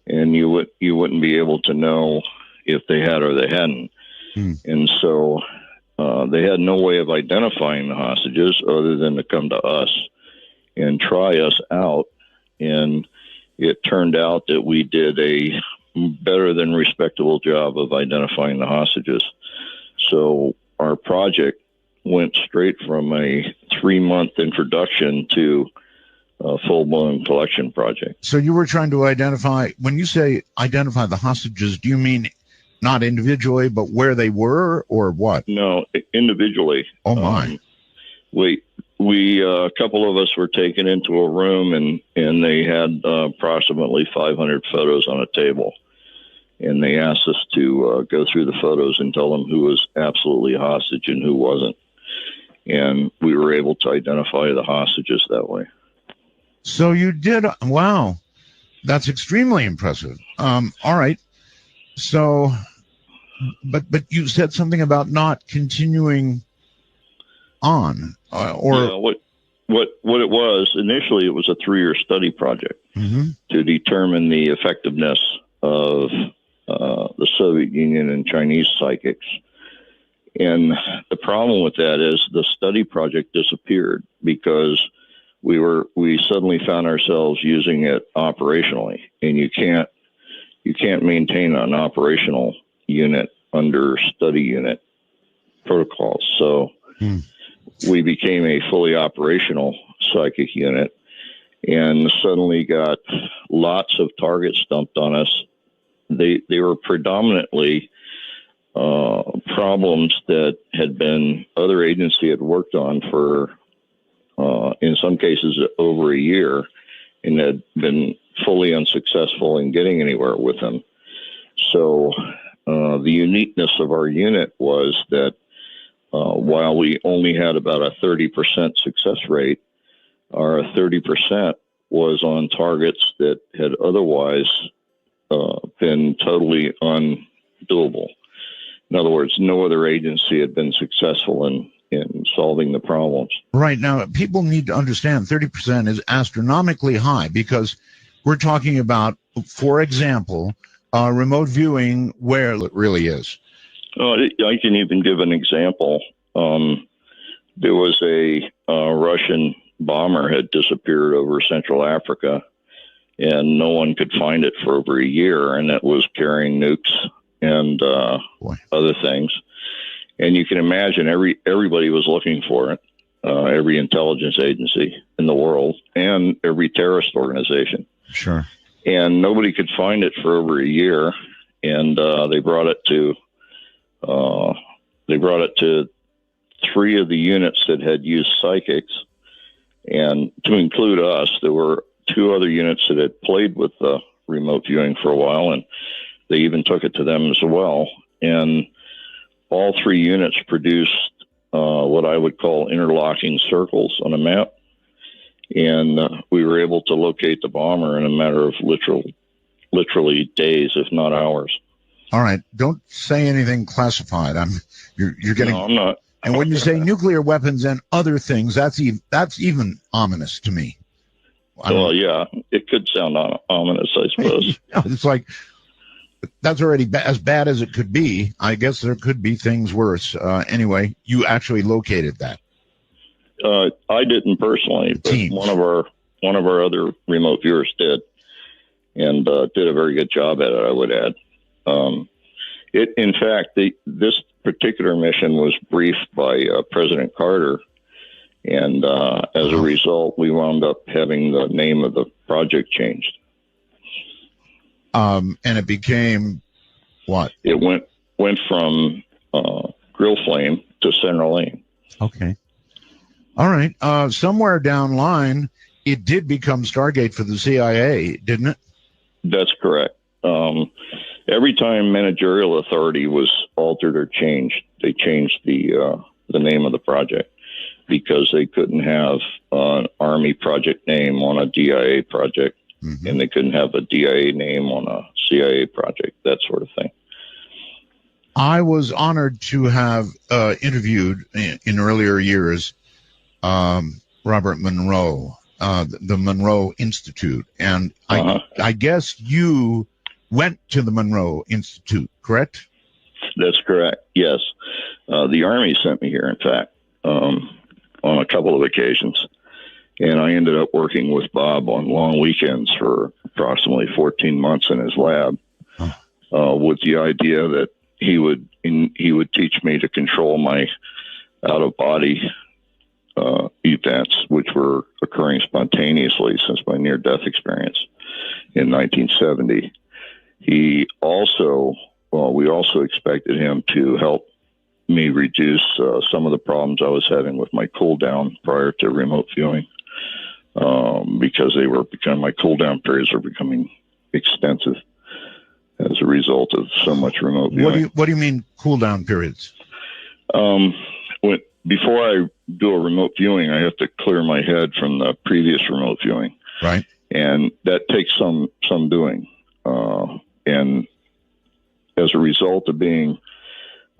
and you wouldn't be able to know if they had or they hadn't. And so they had no way of identifying the hostages other than to come to us and try us out. And it turned out that we did a better than respectable job of identifying the hostages. So our project went straight from a 3-month introduction to a full-blown collection project. So you were trying to identify, when you say identify the hostages, do you mean not individually, but where they were, or what? No, individually. Oh my! We a couple of us were taken into a room, and they had approximately 500 photos on a table, and they asked us to go through the photos and tell them who was absolutely a hostage and who wasn't, and we were able to identify the hostages that way. So you did. Wow. That's extremely impressive. All right. So, but you said something about not continuing on, or yeah, what it was initially, it was a 3-year study project to determine the effectiveness of the Soviet Union and Chinese psychics. And the problem with that is the study project disappeared because we suddenly found ourselves using it operationally, and you can't maintain an operational unit under study unit protocols. So we became a fully operational psychic unit and suddenly got lots of targets dumped on us. They were predominantly problems that had been other agency had worked on for in some cases over a year, and had been fully unsuccessful in getting anywhere with them. So the uniqueness of our unit was that while we only had about a 30% success rate, our 30% was on targets that had otherwise been totally undoable. In other words, no other agency had been successful in solving the problems. Right. Now, people need to understand 30% is astronomically high, because we're talking about, for example, remote viewing where it really is. I can even give an example. There was a Russian bomber had disappeared over Central Africa, and no one could find it for over a year, and it was carrying nukes and other things. And you can imagine everybody was looking for it, every intelligence agency in the world and every terrorist organization. Sure. And nobody could find it for over a year, and they brought it to 3 of the units that had used psychics, and to include us, there were 2 other units that had played with remote viewing for a while, and they even took it to them as well. And all 3 units produced what I would call interlocking circles on a map. And we were able to locate the bomber in a matter of literally days, if not hours. All right. Don't say anything classified. You're getting. No, I'm not. And when you say nuclear weapons and other things, that's even ominous to me. Well, yeah, it could sound ominous, I suppose. It's like, that's already as bad as it could be. I guess there could be things worse. Anyway, you actually located that. I didn't personally, but one of our other remote viewers did, and did a very good job at it, I would add. In fact, this particular mission was briefed by President Carter, and as a result, we wound up having the name of the project changed. And it became what? It went from Grill Flame to Central Lane. Okay. All right. Somewhere down line, it did become Stargate for the CIA, didn't it? That's correct. Every time managerial authority was altered or changed, they changed the name of the project, because they couldn't have an Army project name on a DIA project. And they couldn't have a DIA name on a CIA project, that sort of thing. I was honored to have interviewed in earlier years Robert Monroe, the Monroe Institute. And I guess you went to the Monroe Institute, correct? That's correct, yes. The Army sent me here, in fact, on a couple of occasions. And I ended up working with Bob on long weekends for approximately 14 months in his lab, with the idea that he would teach me to control my out-of-body events, which were occurring spontaneously since my near-death experience in 1970. We also expected him to help me reduce some of the problems I was having with my cool down prior to remote viewing. Because my cool down periods were becoming extensive as a result of so much remote viewing. What do you mean cool down periods? Before I do a remote viewing, I have to clear my head from the previous remote viewing. Right. and that takes some doing. And as a result of being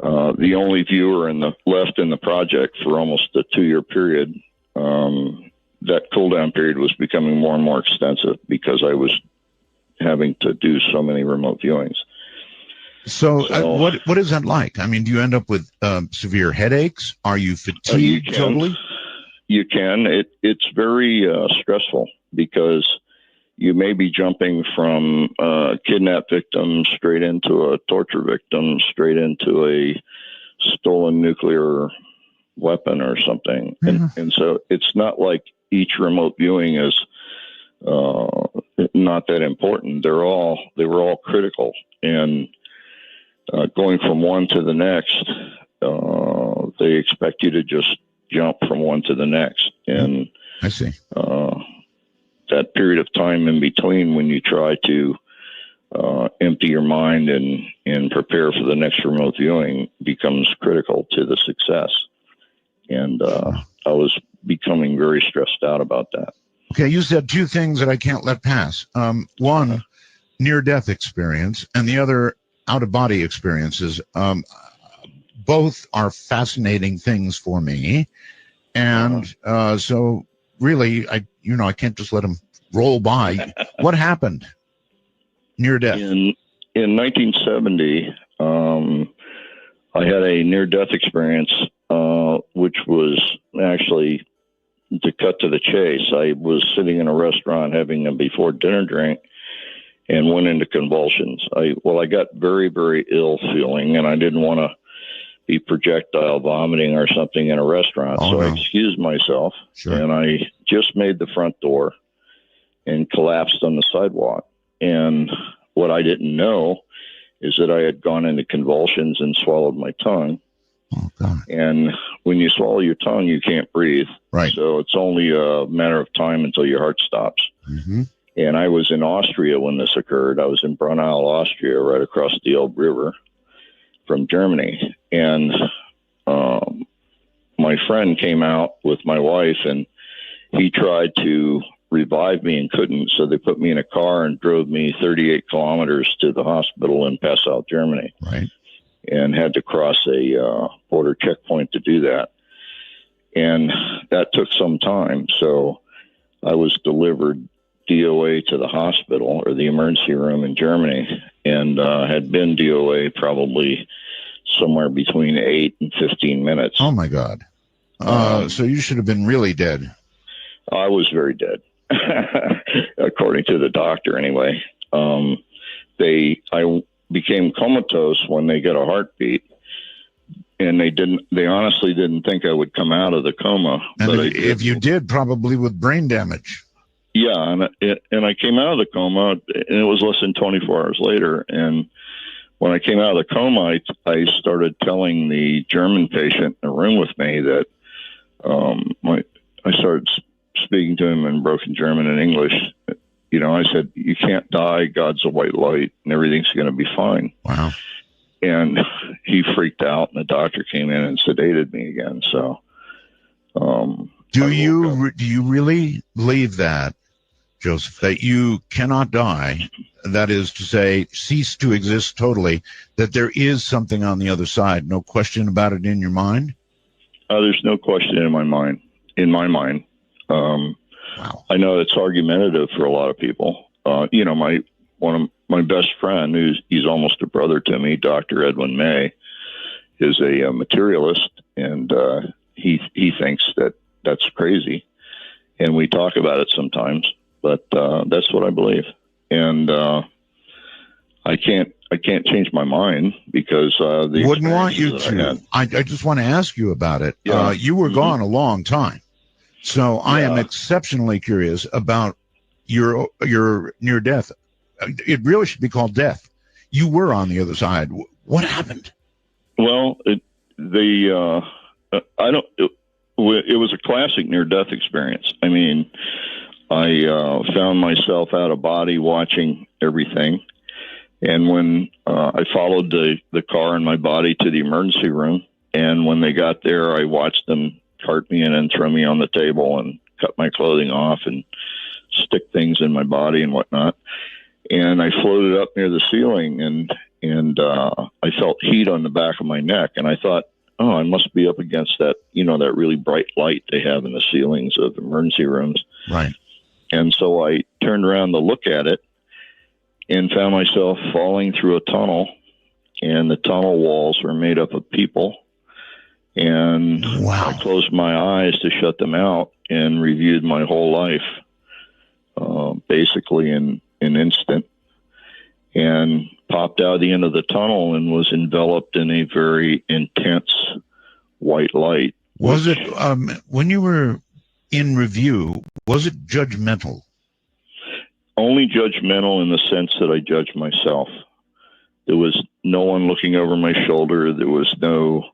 the only viewer left in the project for almost a 2-year period, that cool down period was becoming more and more extensive because I was having to do so many remote viewings. So what is that like? I mean, do you end up with severe headaches? Are you fatigued totally? You can. It's very stressful because you may be jumping from a kidnap victim straight into a torture victim, straight into a stolen nuclear weapon or something. And so it's not like each remote viewing is not that important. They were all critical, and going from one to the next, they expect you to just jump from one to the next. And I see. That period of time in between when you try to empty your mind and prepare for the next remote viewing becomes critical to the success. And I was becoming very stressed out about that. Okay, you said two things that I can't let pass. One, near-death experience, and the other, out-of-body experiences. Both are fascinating things for me. And so really, I can't just let them roll by. What happened near death? In 1970, I had a near-death experience, which was actually, to cut to the chase, I was sitting in a restaurant having a before-dinner drink and went into convulsions. I got very, very ill feeling, and I didn't want to be projectile vomiting or something in a restaurant. I excused myself, and I just made the front door and collapsed on the sidewalk. And what I didn't know is that I had gone into convulsions and swallowed my tongue. Oh, God. And when you swallow your tongue, you can't breathe. Right. So it's only a matter of time until your heart stops. Mm-hmm. And I was in Austria when this occurred. I was in Braunau, Austria, right across the Elbe River from Germany. And my friend came out with my wife, and he tried to revive me and couldn't. So they put me in a car and drove me 38 kilometers to the hospital in Passau, Germany. Right. And had to cross a border checkpoint to do that. And that took some time. So I was delivered DOA to the hospital or the emergency room in Germany, and had been DOA probably somewhere between 8 and 15 minutes. Oh, my God. So you should have been really dead. I was very dead, according to the doctor anyway. I became comatose when they got a heartbeat, and they honestly didn't think I would come out of the coma. And if you did, probably with brain damage. Yeah, and I came out of the coma, and it was less than 24 hours later. And when I came out of the coma, I started telling the German patient in the room with me that I started speaking to him in broken German and English. I said, "You can't die. God's a white light, and everything's going to be fine." Wow. And he freaked out, and the doctor came in and sedated me again. So, do you really believe that, Joseph, that you cannot die? That is to say, cease to exist totally, that there is something on the other side, no question about it in your mind? There's no question in my mind. Wow. I know it's argumentative for a lot of people. One of my best friend, he's almost a brother to me, Dr. Edwin May, is a materialist, and he thinks that that's crazy. And we talk about it sometimes, but that's what I believe. And I can't change my mind because wouldn't want you to. I just want to ask you about it. Yeah. You were gone a long time, so I am exceptionally curious about your near death. It really should be called death. You were on the other side. What happened? Well, it was a classic near death experience. I mean, I found myself out of body watching everything. And when I followed the car and my body to the emergency room, and when they got there, I watched them cart me in and throw me on the table and cut my clothing off and stick things in my body and whatnot. And I floated up near the ceiling, and I felt heat on the back of my neck, and I thought, oh, I must be up against that, that really bright light they have in the ceilings of emergency rooms. Right. And so I turned around to look at it and found myself falling through a tunnel, and the tunnel walls were made up of people. And I closed my eyes to shut them out and reviewed my whole life, basically in an instant, and popped out the end of the tunnel and was enveloped in a very intense white light. Was it, when you were in review, was it judgmental? Only judgmental in the sense that I judged myself. There was no one looking over my shoulder. There was no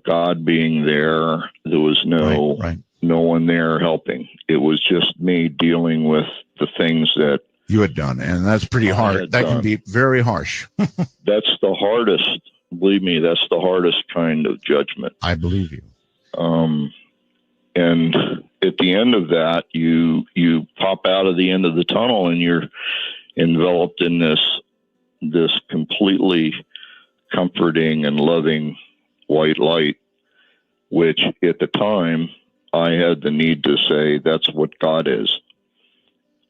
God being there. There was no one there helping. It was just me dealing with the things that you had done, and that's pretty hard. That can be very harsh. That's the hardest. Believe me, that's the hardest kind of judgment. I believe you. And at the end of that, you pop out of the end of the tunnel, and you're enveloped in this completely comforting and loving white light, which at the time I had the need to say that's what God is,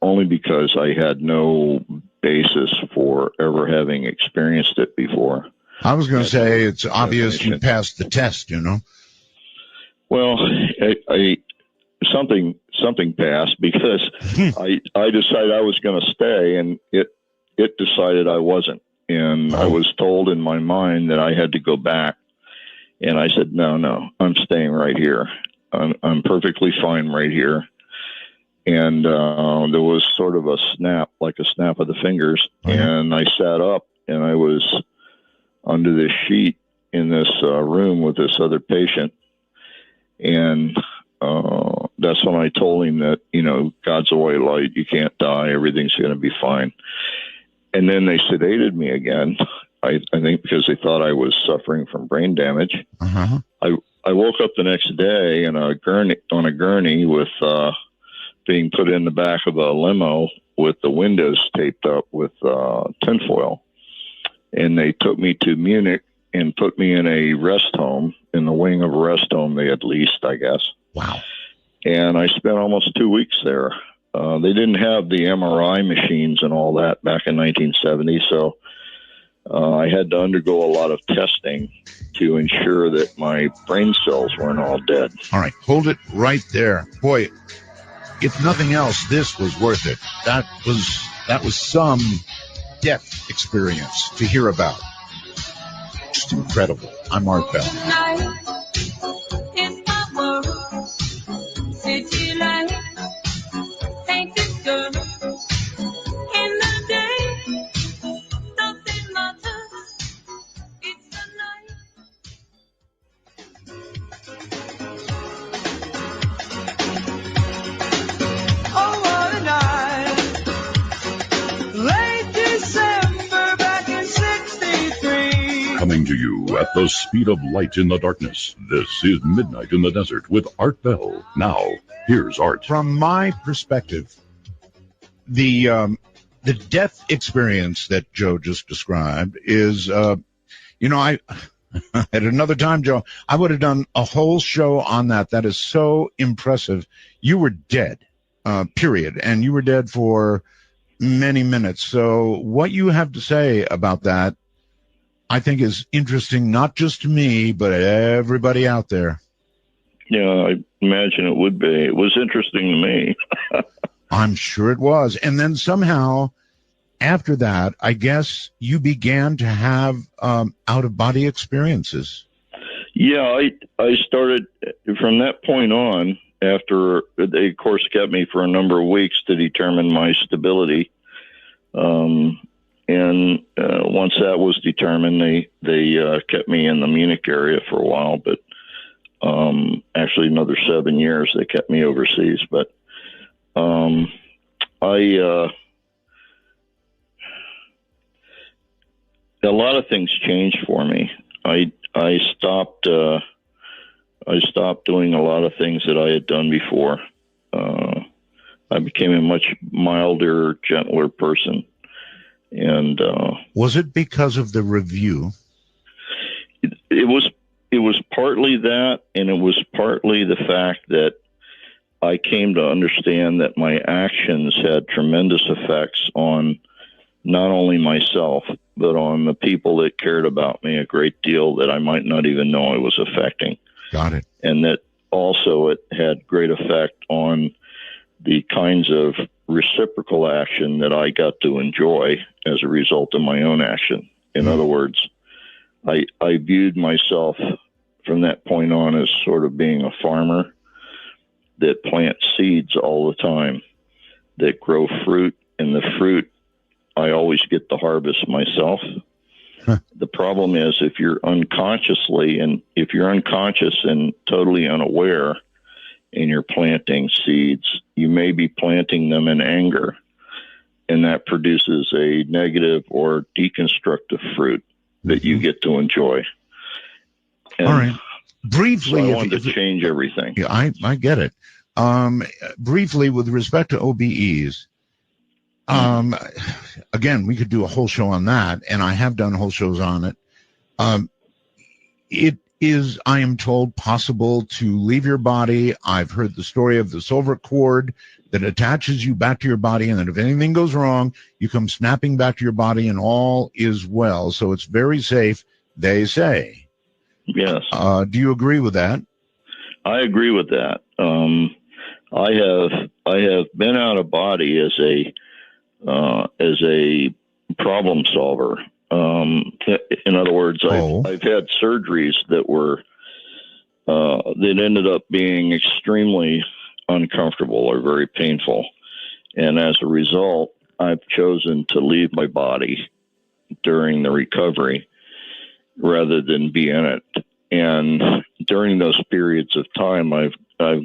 only because I had no basis for ever having experienced it before. I was going to say it's obvious you passed the test, Well, something passed because I decided I was going to stay, and it decided I wasn't. And I was told in my mind that I had to go back. And I said, no, I'm staying right here. I'm perfectly fine right here. And there was sort of a snap, like a snap of the fingers. And I sat up, and I was under this sheet in this room with this other patient. And that's when I told him that, God's a white light. You can't die. Everything's going to be fine. And then they sedated me again. I think because they thought I was suffering from brain damage. I woke up the next day on a gurney with being put in the back of a limo with the windows taped up with tinfoil. And they took me to Munich and put me in a rest home, in the wing of a rest home they had leased, I guess. Wow. And I spent almost 2 weeks there. They didn't have the MRI machines and all that back in 1970, so I had to undergo a lot of testing to ensure that my brain cells weren't all dead. All right, hold it right there. Boy, if nothing else, this was worth it. That was some depth experience to hear about. Just incredible. I'm Art Bell. Coming to you at the speed of light in the darkness, this is Midnight in the Desert with Art Bell. Now, here's Art. From my perspective, the death experience that Joe just described is, I at another time, Joe, I would have done a whole show on that. That is so impressive. You were dead, period, and you were dead for many minutes. So what you have to say about that, I think, is interesting, not just to me, but everybody out there. Yeah, I imagine it would be. It was interesting to me. I'm sure it was. And then somehow, after that, I guess you began to have out-of-body experiences. Yeah, I started from that point on. After they, of course, kept me for a number of weeks to determine my stability. And once that was determined, they kept me in the Munich area for a while, but actually another 7 years they kept me overseas. But a lot of things changed for me. I stopped doing a lot of things that I had done before. I became a much milder, gentler person. And was it because of the review? It was partly that, and it was partly the fact that I came to understand that my actions had tremendous effects on not only myself, but on the people that cared about me a great deal that I might not even know I was affecting. Got it. And that also it had great effect on the kinds of reciprocal action that I got to enjoy as a result of my own action. In other words, I viewed myself from that point on as sort of being a farmer that plants seeds all the time that grow fruit, and the fruit, I always get the harvest myself. The problem is if you're unconscious and totally unaware and you're planting seeds, you may be planting them in anger, and that produces a negative or deconstructive fruit that you get to enjoy. And all right. Briefly, so I wanted to change everything. Yeah, I get it. Briefly, with respect to OBEs, again, we could do a whole show on that, and I have done whole shows on it. It is, I am told, possible to leave your body. I've heard the story of the silver cord that attaches you back to your body, and that if anything goes wrong, you come snapping back to your body, and all is well. So it's very safe, they say. Yes. Do you agree with that? I agree with that. I have been out of body as a problem solver. In other words, I've had surgeries that were that ended up being extremely uncomfortable or very painful, and as a result, I've chosen to leave my body during the recovery rather than be in it. And during those periods of time, I've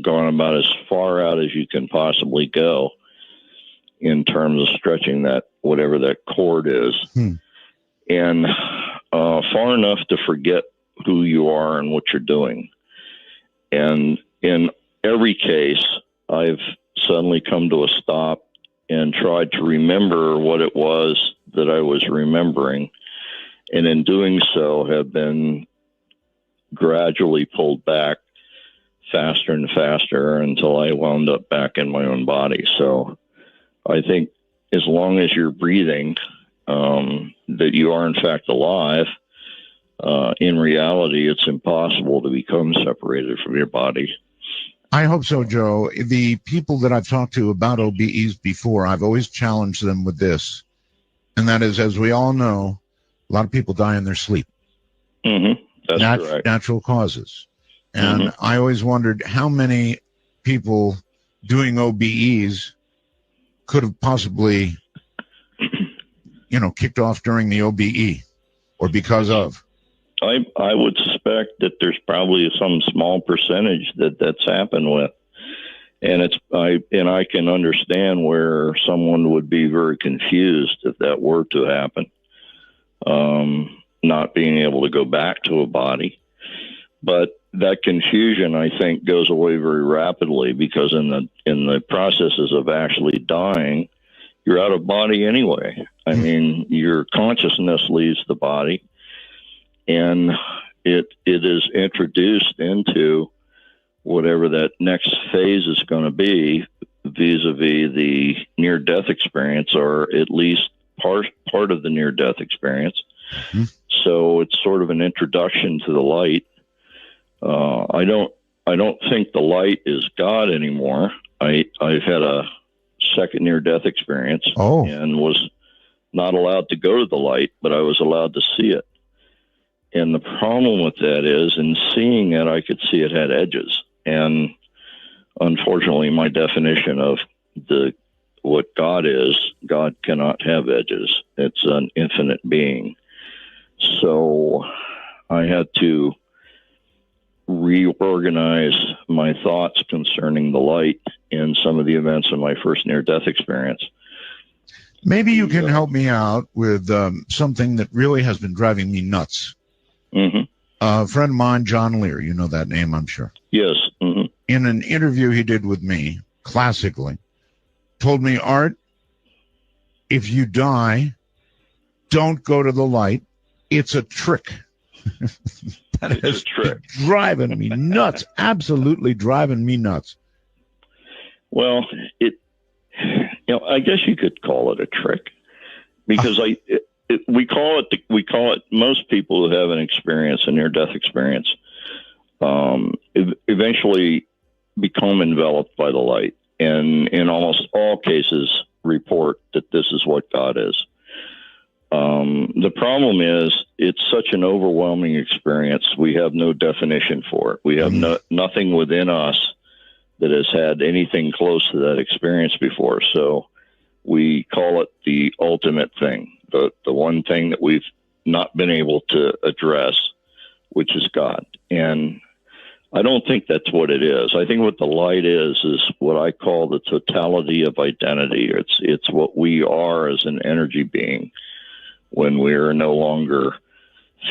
gone about as far out as you can possibly go in terms of stretching that, whatever that cord is, and far enough to forget who you are and what you're doing. And in every case, I've suddenly come to a stop and tried to remember what it was that I was remembering, and in doing so have been gradually pulled back faster and faster until I wound up back in my own body. So I think as long as you're breathing, that you are in fact alive. In reality, it's impossible to become separated from your body. I hope so, Joe. The people that I've talked to about OBEs before, I've always challenged them with this, and that is, as we all know, a lot of people die in their sleep. Mm-hmm. That's correct. Natural causes. And I always wondered how many people doing OBEs could have possibly, kicked off during the OBE or because of. I would suspect that there's probably some small percentage that's happened with, and I can understand where someone would be very confused if that were to happen, not being able to go back to a body. But that confusion, I think, goes away very rapidly, because in the processes of actually dying, you're out of body anyway. I mean, your consciousness leaves the body, and it is introduced into whatever that next phase is going to be vis-a-vis the near-death experience, or at least part of the near-death experience. So it's sort of an introduction to the light. I don't think the light is God anymore. I've had a second near-death experience and was not allowed to go to the light, but I was allowed to see it. And the problem with that is, in seeing it, I could see it had edges. And unfortunately, my definition of what God is, God cannot have edges. It's an infinite being. So I had to reorganize my thoughts concerning the light in some of the events of my first near-death experience. Maybe you can help me out with something that really has been driving me nuts. A friend of mine, John Lear, you know that name, I'm sure. Yes. In an interview he did with me, classically, told me, Art, if you die, don't go to the light. It's a trick. That is driving me nuts. Absolutely driving me nuts. Well, I guess you could call it a trick, because we call it. Most people who have an experience, a near-death experience, eventually become enveloped by the light, and in almost all cases report that this is what God is. The problem is it's such an overwhelming experience. We have no definition for it. We have nothing within us that has had anything close to that experience before. So we call it the ultimate thing, the one thing that we've not been able to address, which is God. And I don't think that's what it is. I think what the light is what I call the totality of identity. It's what we are as an energy being when we're no longer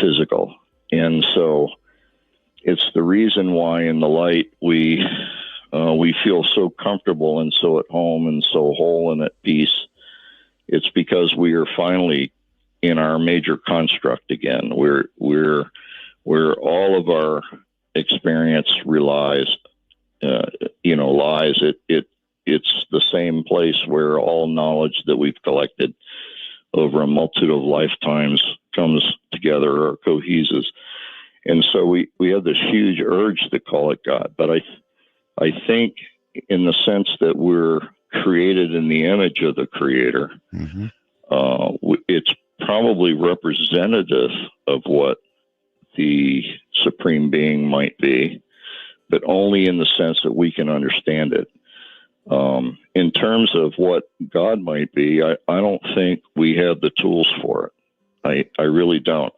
physical. And so it's the reason why in the light we feel so comfortable and so at home and so whole and at peace. It's because we are finally in our major construct again. We're all of our experience lies. It's the same place where all knowledge that we've collected over a multitude of lifetimes comes together or coheses. And so we have this huge urge to call it God. But I think in the sense that we're created in the image of the Creator, it's probably representative of what the Supreme Being might be, but only in the sense that we can understand it. In terms of what God might be, I don't think we have the tools for it. I really don't.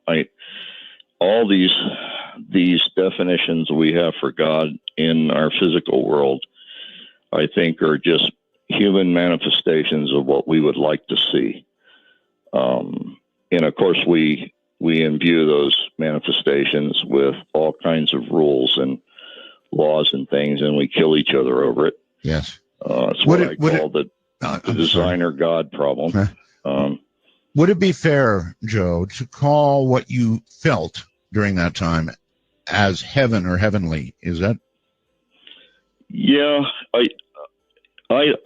All these definitions we have for God in our physical world, I think, are just human manifestations of what we would like to see. And of course, we imbue those manifestations with all kinds of rules and laws and things, and we kill each other over it. Yes. It's what I call the designer God problem. Would it be fair, Joe, to call what you felt during that time as heaven or heavenly? Is that? Yeah, I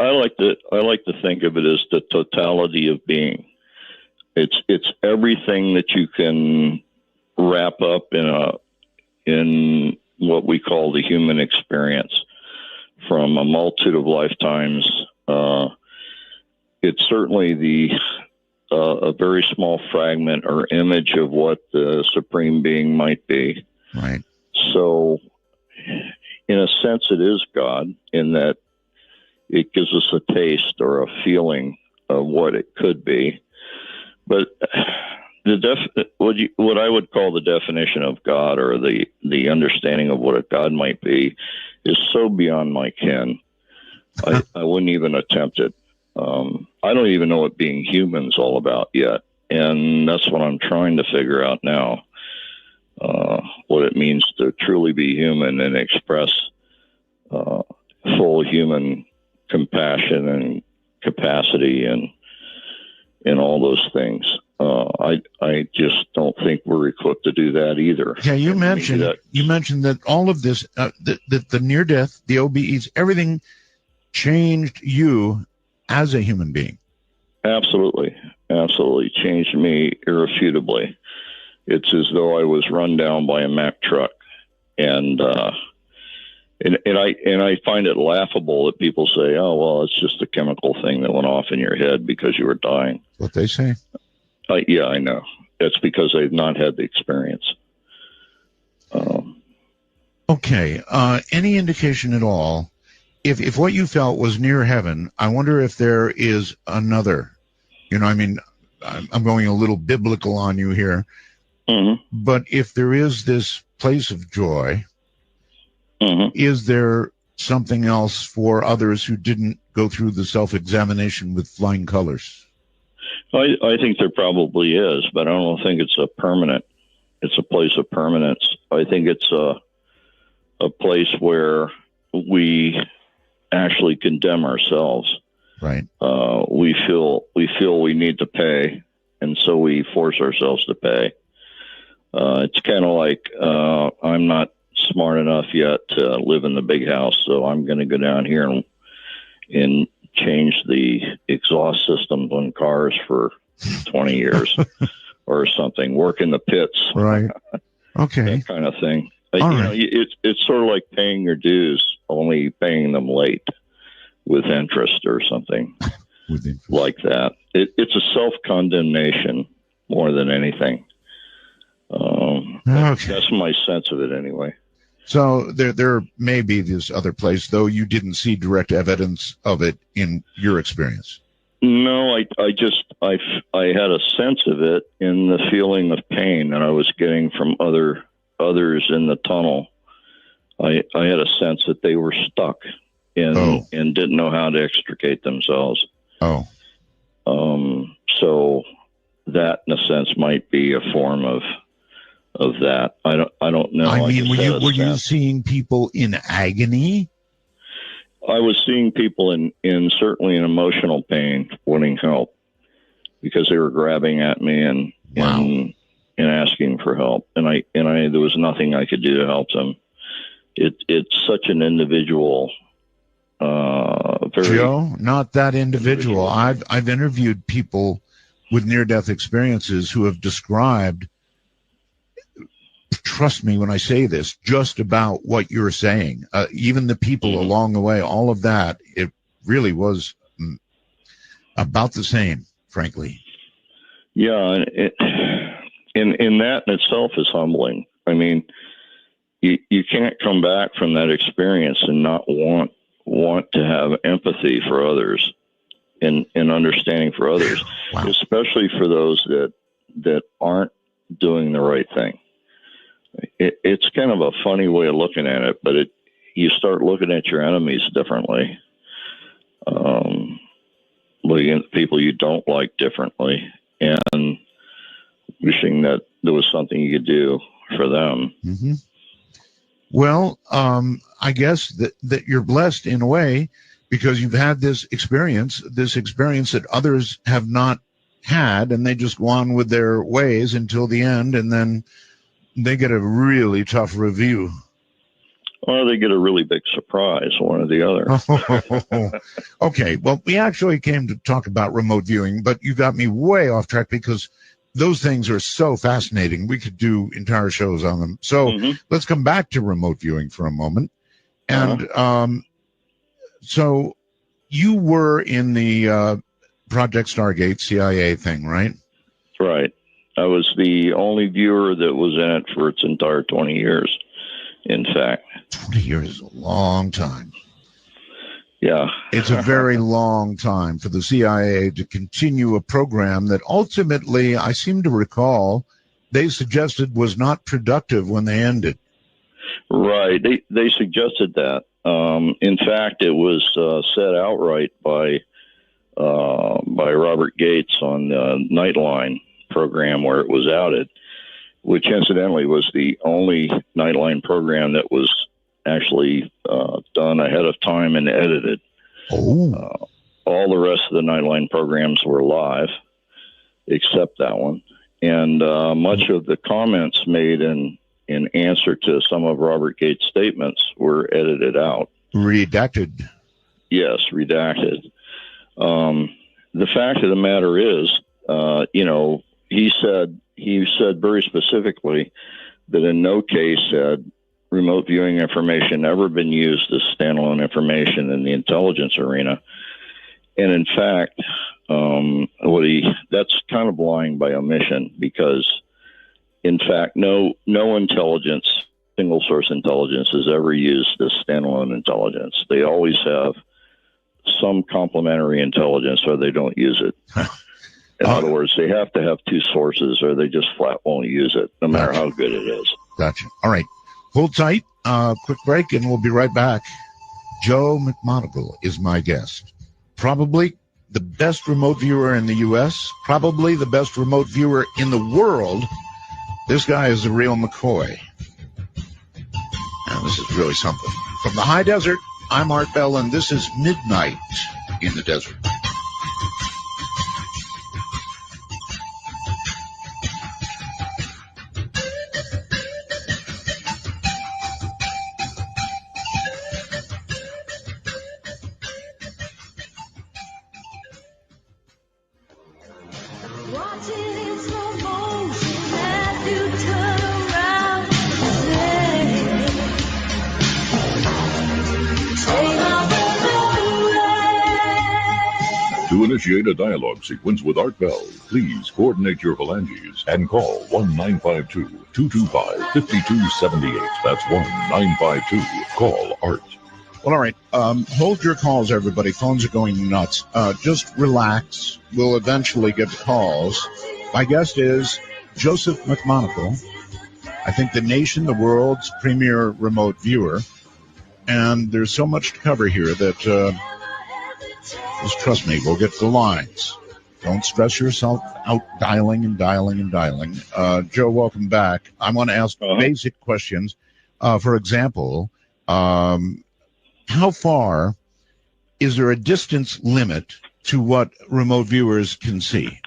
like to think of it as the totality of being. It's everything that you can wrap up in what we call the human experience from a multitude of lifetimes. It's certainly a very small fragment or image of what the Supreme Being might be. Right. So, in a sense, it is God in that it gives us a taste or a feeling of what it could be. But what I would call the definition of God, or the understanding of what a God might be, is so beyond my ken. I wouldn't even attempt it. I don't even know what being human's all about yet, and that's what I'm trying to figure out now. What it means to truly be human and express full human compassion and capacity and all those things. I just don't think we're equipped to do that either. Yeah, you mentioned that all of this, the near death, the OBEs, everything changed you as a human being. Absolutely Changed me irrefutably. It's as though I was run down by a Mack truck, and I find it laughable that people say, "Oh, well, it's just a chemical thing that went off in your head because you were dying." What they say. Yeah, I know. It's because they've not had the experience. Okay. Any indication at all? If what you felt was near heaven, I wonder if there is another. I'm going a little biblical on you here. Mm-hmm. But if there is this place of joy, is there something else for others who didn't go through the self-examination with flying colors? I think there probably is, but I don't think it's a place of permanence. I think it's a place where we actually condemn ourselves. Right. We feel we need to pay, and so we force ourselves to pay. It's kind of like I'm not smart enough yet to live in the big house, so I'm going to go down here and change the exhaust systems on cars for 20 years or something. Work in the pits, right? Okay, that kind of thing. It's sort of like paying your dues, only paying them late with interest or something like that. It's a self-condemnation more than anything. That's my sense of it anyway. So there may be this other place, though you didn't see direct evidence of it in your experience. No, I had a sense of it in the feeling of pain that I was getting from others in the tunnel. I had a sense that they were stuck and didn't know how to extricate themselves. So that, in a sense, might be a form of that. I don't know. I mean, were you seeing people in agony? I was seeing people in certainly in emotional pain, wanting help because they were grabbing at me and asking for help, and I there was nothing I could do to help them. It's such an individual. Joe, not that individual. I've interviewed people with near-death experiences who have described, trust me when I say this, just about what you're saying. Even the people along the way, all of that, it really was about the same, frankly. Yeah, and that in itself is humbling. I mean, you can't come back from that experience and not want to have empathy for others and understanding for others, especially for those that aren't doing the right thing. It's kind of a funny way of looking at it, but you start looking at your enemies differently, looking at people you don't like differently, and wishing that there was something you could do for them. Mm-hmm. Well, I guess that you're blessed in a way because you've had this experience that others have not had, and they just go on with their ways until the end, and then they get a really tough review. Or they get a really big surprise, one or the other. Okay, well, we actually came to talk about remote viewing, but you got me way off track because those things are so fascinating. We could do entire shows on them. So let's come back to remote viewing for a moment. And so you were in the Project Stargate CIA thing, right? Right. I was the only viewer that was in it for its entire 20 years, in fact. 20 years is a long time. Yeah. It's a very long time for the CIA to continue a program that ultimately, I seem to recall, they suggested was not productive when they ended. Right. They suggested that. In fact, it was said outright by Robert Gates on the Nightline program where it was outed, which incidentally was the only Nightline program that was actually done ahead of time and edited. All the rest of the Nightline programs were live, except that one. And much of the comments made in answer to some of Robert Gates' statements were edited out. Redacted. Yes, redacted. The fact of the matter is, he said very specifically that in no case had remote viewing information ever been used as standalone information in the intelligence arena. And in fact, that's kind of lying by omission because, in fact, no intelligence, single source intelligence is ever used as standalone intelligence. They always have some complementary intelligence or they don't use it. In other words, they have to have two sources or they just flat won't use it, no matter how good it is. Gotcha. All right. Hold tight. Quick break, and we'll be right back. Joe McMonagle is my guest. Probably the best remote viewer in the U.S., probably the best remote viewer in the world. This guy is the real McCoy. Now, this is really something. From the high desert, I'm Art Bell, and this is Midnight in the Desert. To initiate a dialogue sequence with Art Bell, please coordinate your phalanges and call 1-952-225-5278. That's 1-952-CALL-ART. Well, all right. Hold your calls, everybody. Phones are going nuts. Just relax. We'll eventually get the calls. My guest is Joseph McMonagle. I think the nation, the world's premier remote viewer. And there's so much to cover here that, just trust me, we'll get the lines. Don't stress yourself out dialing and dialing and dialing. Joe, welcome back. I want to ask basic questions. For example, how far is there a distance limit to what remote viewers can see?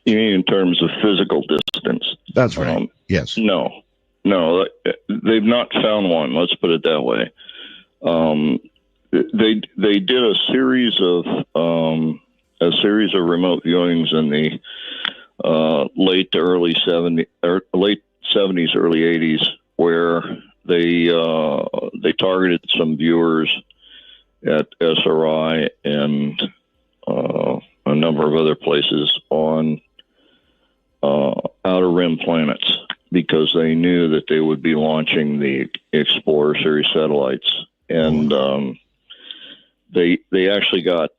You mean in terms of physical distance? That's right. Yes. No, they've not found one. Let's put it that way. They did a series of remote viewings in the late 70s, early 80s, where they targeted some viewers at SRI and a number of other places on outer rim planets, because they knew that they would be launching the Explorer series satellites, and they actually got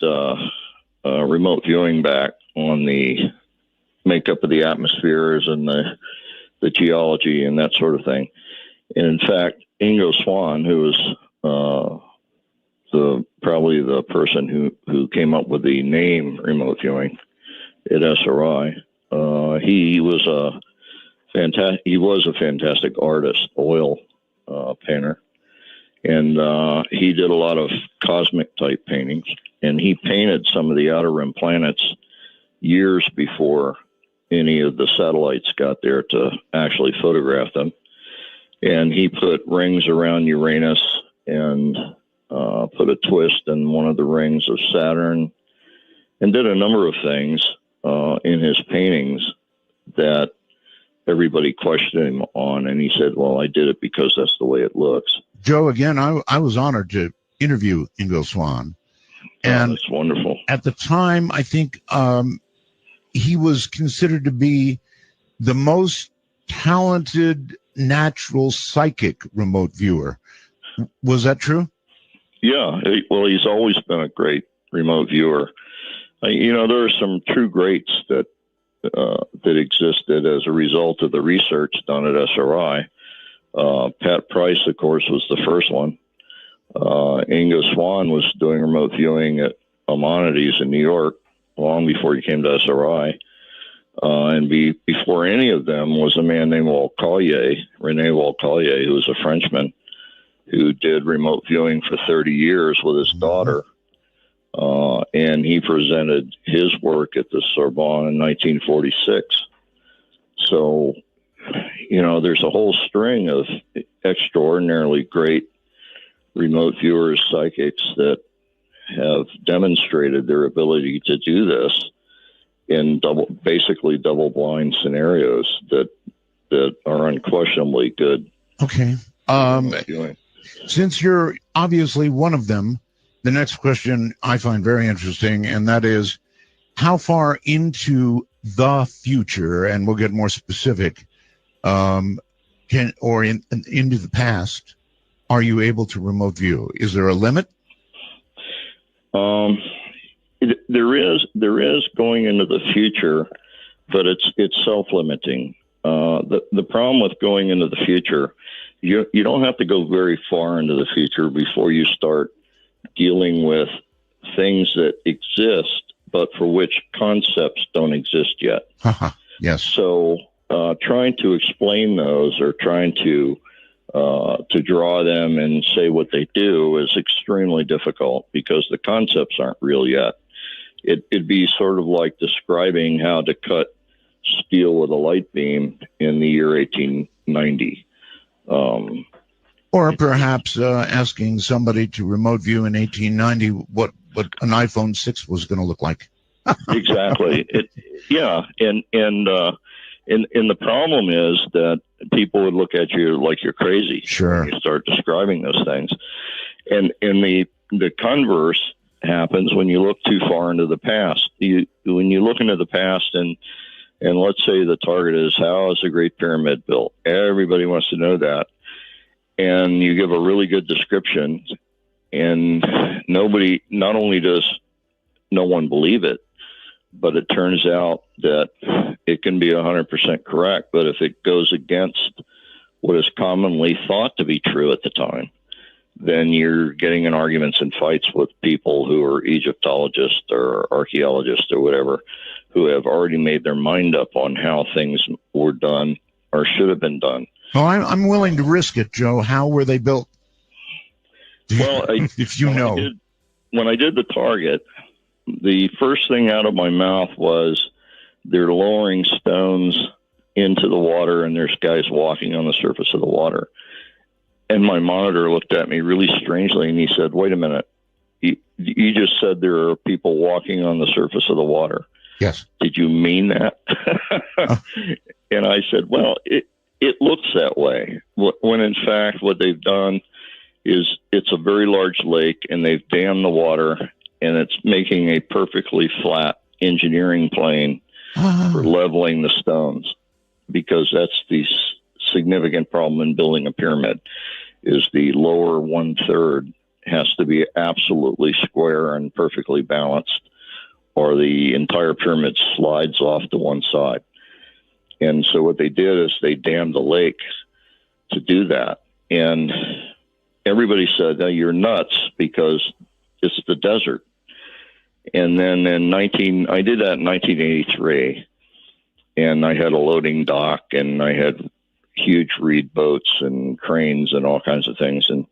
remote viewing back on the makeup of the atmospheres and the geology and that sort of thing. And in fact, Ingo Swann, who was probably the person who came up with the name remote viewing at SRI, he was a fantastic artist, oil painter, and he did a lot of cosmic type paintings, and he painted some of the outer rim planets years before any of the satellites got there to actually photograph them. And he put rings around Uranus and put a twist in one of the rings of Saturn, and did a number of things in his paintings that everybody questioned him on. And he said, well, I did it because that's the way it looks. Joe, again, I was honored to interview Ingo Swann. And that's wonderful. At the time, I think he was considered to be the most talented natural psychic remote viewer. Was that true? Yeah. Well, he's always been a great remote viewer. There are some true greats that existed as a result of the research done at SRI. Pat Price, of course, was the first one. Ingo Swann was doing remote viewing at Maimonides in New York long before he came to SRI. And before any of them was a man named René Walcollier, who was a Frenchman who did remote viewing for 30 years with his daughter. And he presented his work at the Sorbonne in 1946. So, there's a whole string of extraordinarily great remote viewers, psychics, that have demonstrated their ability to do this in basically double-blind scenarios that are unquestionably good. Okay. Since you're obviously one of them, the next question I find very interesting, and that is, how far into the future, and we'll get more specific, into the past, are you able to remote view? Is there a limit? There is going into the future, but it's self-limiting. The problem with going into the future, you don't have to go very far into the future before you start dealing with things that exist, but for which concepts don't exist yet. Yes. So trying to explain those, or trying to draw them and say what they do, is extremely difficult because the concepts aren't real yet. It'd be sort of like describing how to cut steel with a light beam in the year 1890. Or perhaps asking somebody to remote view in 1890 what an iPhone 6 was going to look like. Exactly. And the problem is that people would look at you like you're crazy when you start describing those things. And the converse happens when you look too far into the past. When you look into the past and let's say the target is, how is the Great Pyramid built? Everybody wants to know that. And you give a really good description, and not only does no one believe it, but it turns out that it can be 100% correct. But if it goes against what is commonly thought to be true at the time, then you're getting in arguments and fights with people who are Egyptologists or archaeologists or whatever, who have already made their mind up on how things were done or should have been done. Well, I'm willing to risk it, Joe. How were they built? Well, if you know. When I did the target, the first thing out of my mouth was they're lowering stones into the water and there's guys walking on the surface of the water. And my monitor looked at me really strangely and he said, wait a minute, you just said there are people walking on the surface of the water. Yes. Did you mean that? And I said, well, it looks that way. When in fact what they've done is it's a very large lake and they've dammed the water and it's making a perfectly flat engineering plane for leveling the stones, because that's the significant problem in building a pyramid, is the lower 1/3 has to be absolutely square and perfectly balanced, or the entire pyramid slides off to one side. And so what they did is they dammed the lake to do that. And everybody said, no, you're nuts because it's the desert. And then I did that in 1983, and I had a loading dock and I had huge reed boats and cranes and all kinds of things. And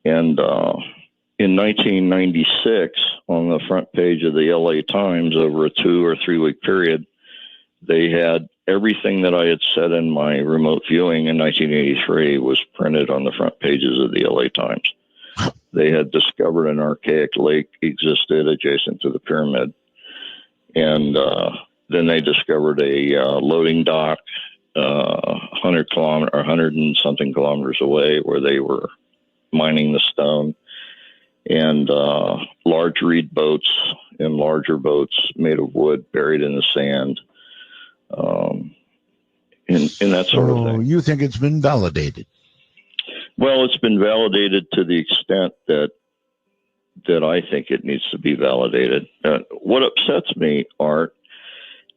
in 1996, on the front page of the LA Times, over a 2 or 3 week period, they had everything that I had said in my remote viewing in 1983 was printed on the front pages of the LA Times. They had discovered an archaic lake existed adjacent to the pyramid. And then they discovered a loading dock 100 and something kilometers away where they were mining the stone, and large reed boats and larger boats made of wood buried in the sand, and that sort of thing. You think it's been validated? Well, it's been validated to the extent that I think it needs to be validated. What upsets me, Art,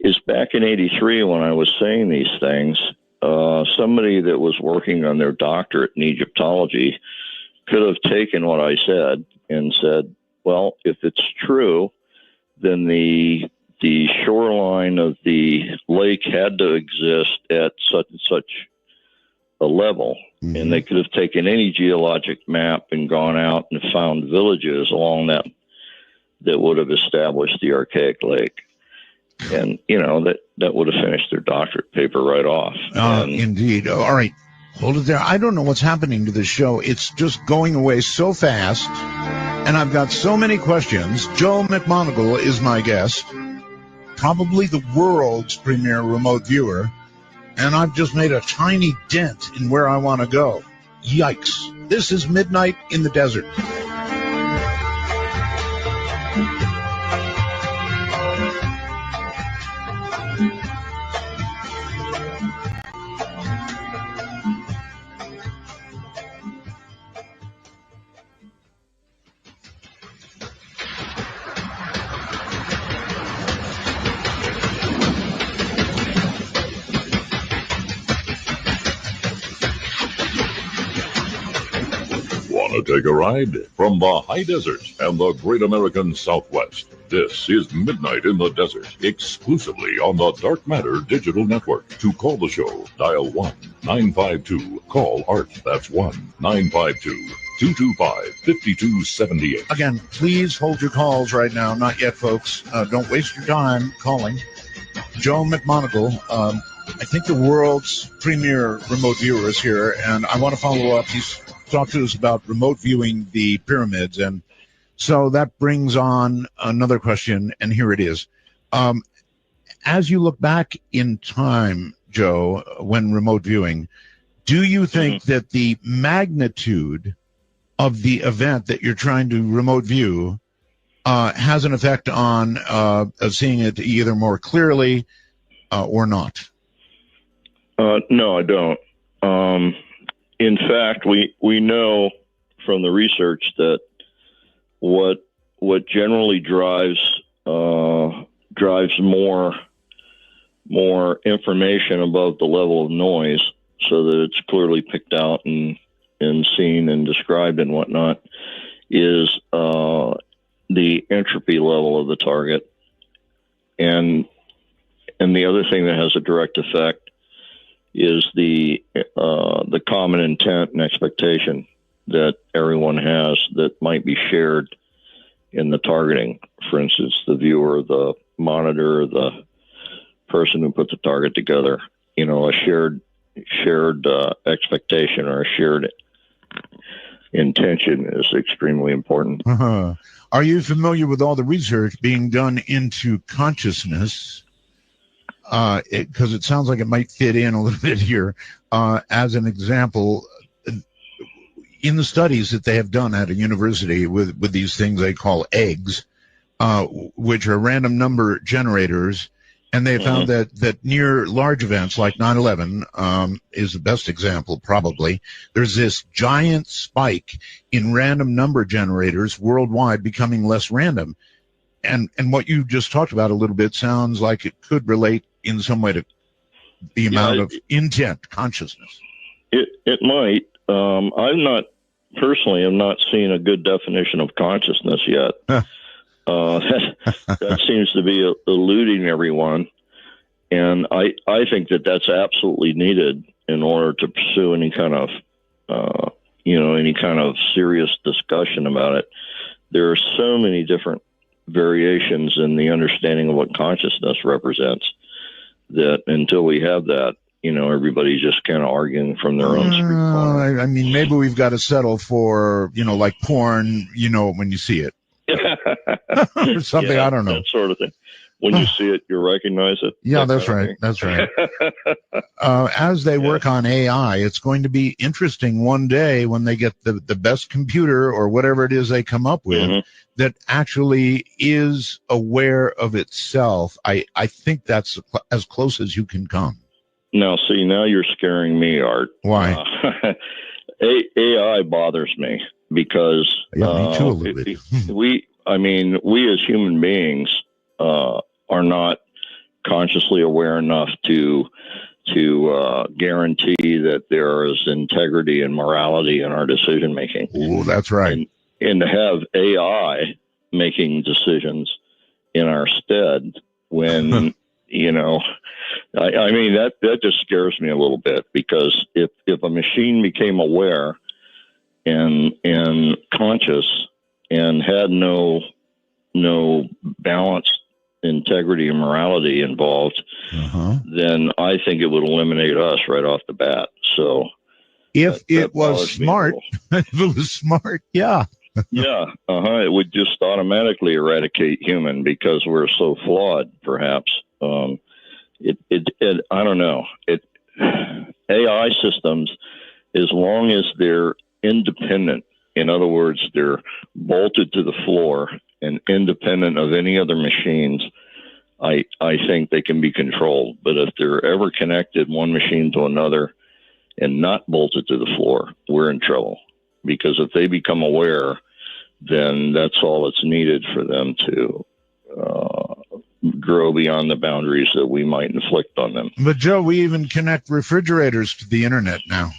is back in '83 when I was saying these things, somebody that was working on their doctorate in Egyptology could have taken what I said and said, well, if it's true, then the shoreline of the lake had to exist at such and such a level. Mm-hmm. And they could have taken any geologic map and gone out and found villages along that would have established the archaic lake. And, that would have finished their doctorate paper right off. Indeed. All right. Hold it there. I don't know what's happening to this show. It's just going away so fast. And I've got so many questions. Joe McMoneagle is my guest. Probably the world's premier remote viewer. And I've just made a tiny dent in where I want to go. Yikes. This is Midnight in the Desert. Want to take a ride? From the high desert and the great American Southwest, this is Midnight in the Desert, exclusively on the Dark Matter Digital Network. To call the show, dial 1-952-CALL-ART. That's 1-952-225-5278. Again, please hold your calls right now. Not yet, folks. Don't waste your time calling. Joe McMoneagle, I think the world's premier remote viewer is here, and I want to follow up. He's talked to us about remote viewing the pyramids, and So that brings on another question, and here it is. As you look back in time, Joe, when remote viewing, do you think that the magnitude of the event that you're trying to remote view has an effect on seeing it either more clearly or not? No, I don't. In fact, we know from the research that what generally drives more information above the level of noise, so that it's clearly picked out and seen and described and whatnot, is the entropy level of the target, and the other thing that has a direct effect is the common intent and expectation that everyone has that might be shared in the targeting. For instance, the viewer, the monitor, the person who put the target together. A shared expectation or a shared intention is extremely important. Are you familiar with all the research being done into consciousness? Because it sounds like it might fit in a little bit here. As an example, in the studies that they have done at a university with these things they call eggs, which are random number generators, and they found that near large events like 9/11 is the best example, probably. There's this giant spike in random number generators worldwide becoming less random. And what you just talked about a little bit sounds like it could relate in some way to the amount of intent, consciousness. It might. I'm not seen a good definition of consciousness yet. That seems to be eluding everyone, and I think that's absolutely needed in order to pursue any kind of serious discussion about it. There are so many different variations in the understanding of what consciousness represents that until we have that, everybody's just kind of arguing from their own street corner. I mean, maybe we've got to settle for, like porn, when you see it. Or something, I don't know. That sort of thing. When you see it, you recognize it. Yeah, that's right. That's right. As they work on AI, it's going to be interesting one day when they get the best computer or whatever it is they come up with that actually is aware of itself. I think that's as close as you can come. Now you're scaring me, Art. Why? AI bothers me because me too, a little bit. we as human beings are not consciously aware enough to guarantee that there is integrity and morality in our decision making. Oh, that's right. And to have AI making decisions in our stead when that just scares me a little bit, because if a machine became aware and conscious and had no balanced integrity and morality involved, then I think it would eliminate us right off the bat. So if it was smart, yeah. Yeah. It would just automatically eradicate human because we're so flawed, perhaps. I don't know. AI systems, as long as they're independent, in other words, they're bolted to the floor and independent of any other machines, I think they can be controlled. But if they're ever connected, one machine to another, and not bolted to the floor, we're in trouble. Because if they become aware, then that's all that's needed for them to grow beyond the boundaries that we might inflict on them. But Joe, we even connect refrigerators to the internet now.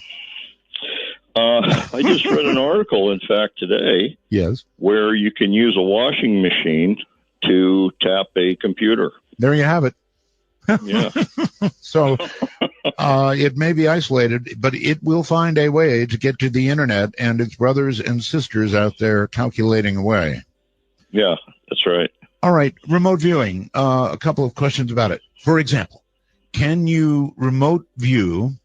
I just read an article, in fact, today. Yes. Where you can use a washing machine to tap a computer. There you have it. Yeah. So it may be isolated, but it will find a way to get to the internet and its brothers and sisters out there calculating away. Yeah, that's right. All right. Remote viewing. A couple of questions about it. For example, can you remote view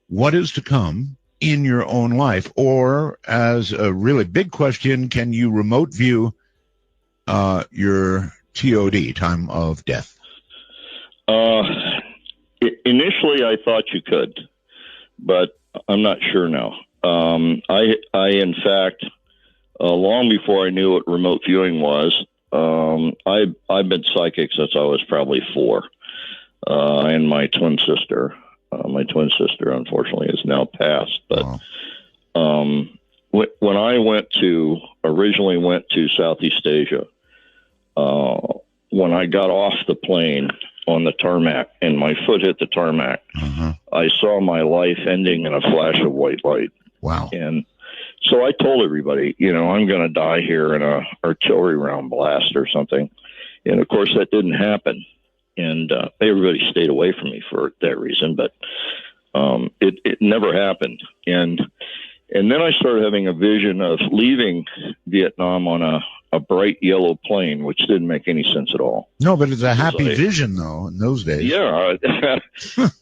what is to come in your own life? Or, as a really big question, can you remote view your TOD, time of death? Initially, I thought you could, but I'm not sure now. I in fact, long before I knew what remote viewing was, I've been psychic since I was probably 4. And my twin sister, unfortunately, is now passed. But when I originally went to Southeast Asia, when I got off the plane on the tarmac and my foot hit the tarmac, I saw my life ending in a flash of white light. Wow. And so I told everybody, I'm going to die here in a artillery round blast or something. And of course that didn't happen. And everybody stayed away from me for that reason, but it never happened. And then I started having a vision of leaving Vietnam on a bright yellow plane, which didn't make any sense at all. No, but it's a happy vision, though, in those days. Yeah.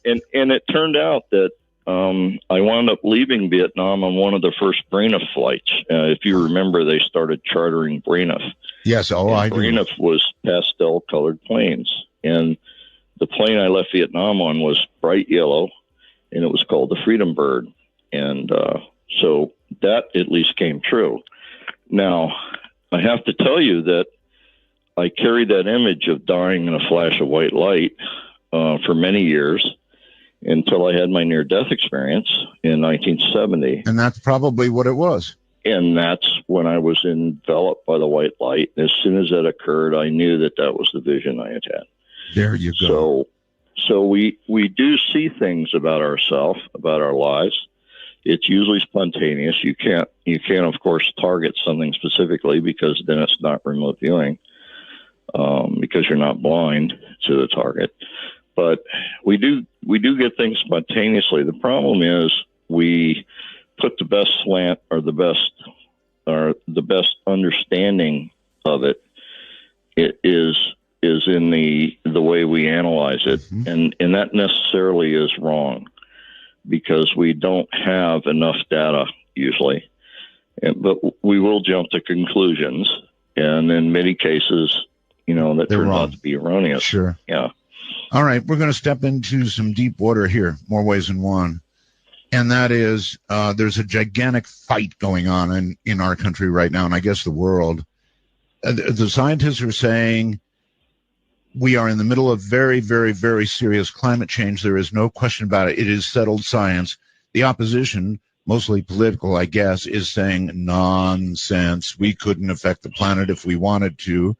and it turned out that I wound up leaving Vietnam on one of the first Braniff flights. If you remember, they started chartering Braniff. Yes, I do. Braniff was pastel-colored planes. And the plane I left Vietnam on was bright yellow, and it was called the Freedom Bird. And so that at least came true. Now, I have to tell you that I carried that image of dying in a flash of white light for many years until I had my near-death experience in 1970. And that's probably what it was. And that's when I was enveloped by the white light. As soon as that occurred, I knew that was the vision I had had. There you go. So we do see things about ourselves, about our lives. It's usually spontaneous. You can't, of course, target something specifically, because then it's not remote viewing, because you're not blind to the target. But we do get things spontaneously. The problem is we put the best slant or the best understanding of it. It is in the way we analyze it, and that necessarily is wrong, because we don't have enough data usually, but we will jump to conclusions, and in many cases, that turns out to be erroneous. Sure. Yeah. All right, we're going to step into some deep water here, more ways than one, and that is there's a gigantic fight going on in our country right now, and I guess the world. The scientists are saying we are in the middle of very, very, very serious climate change. There is no question about it. It is settled science. The opposition, mostly political, I guess, is saying nonsense. We couldn't affect the planet if we wanted to.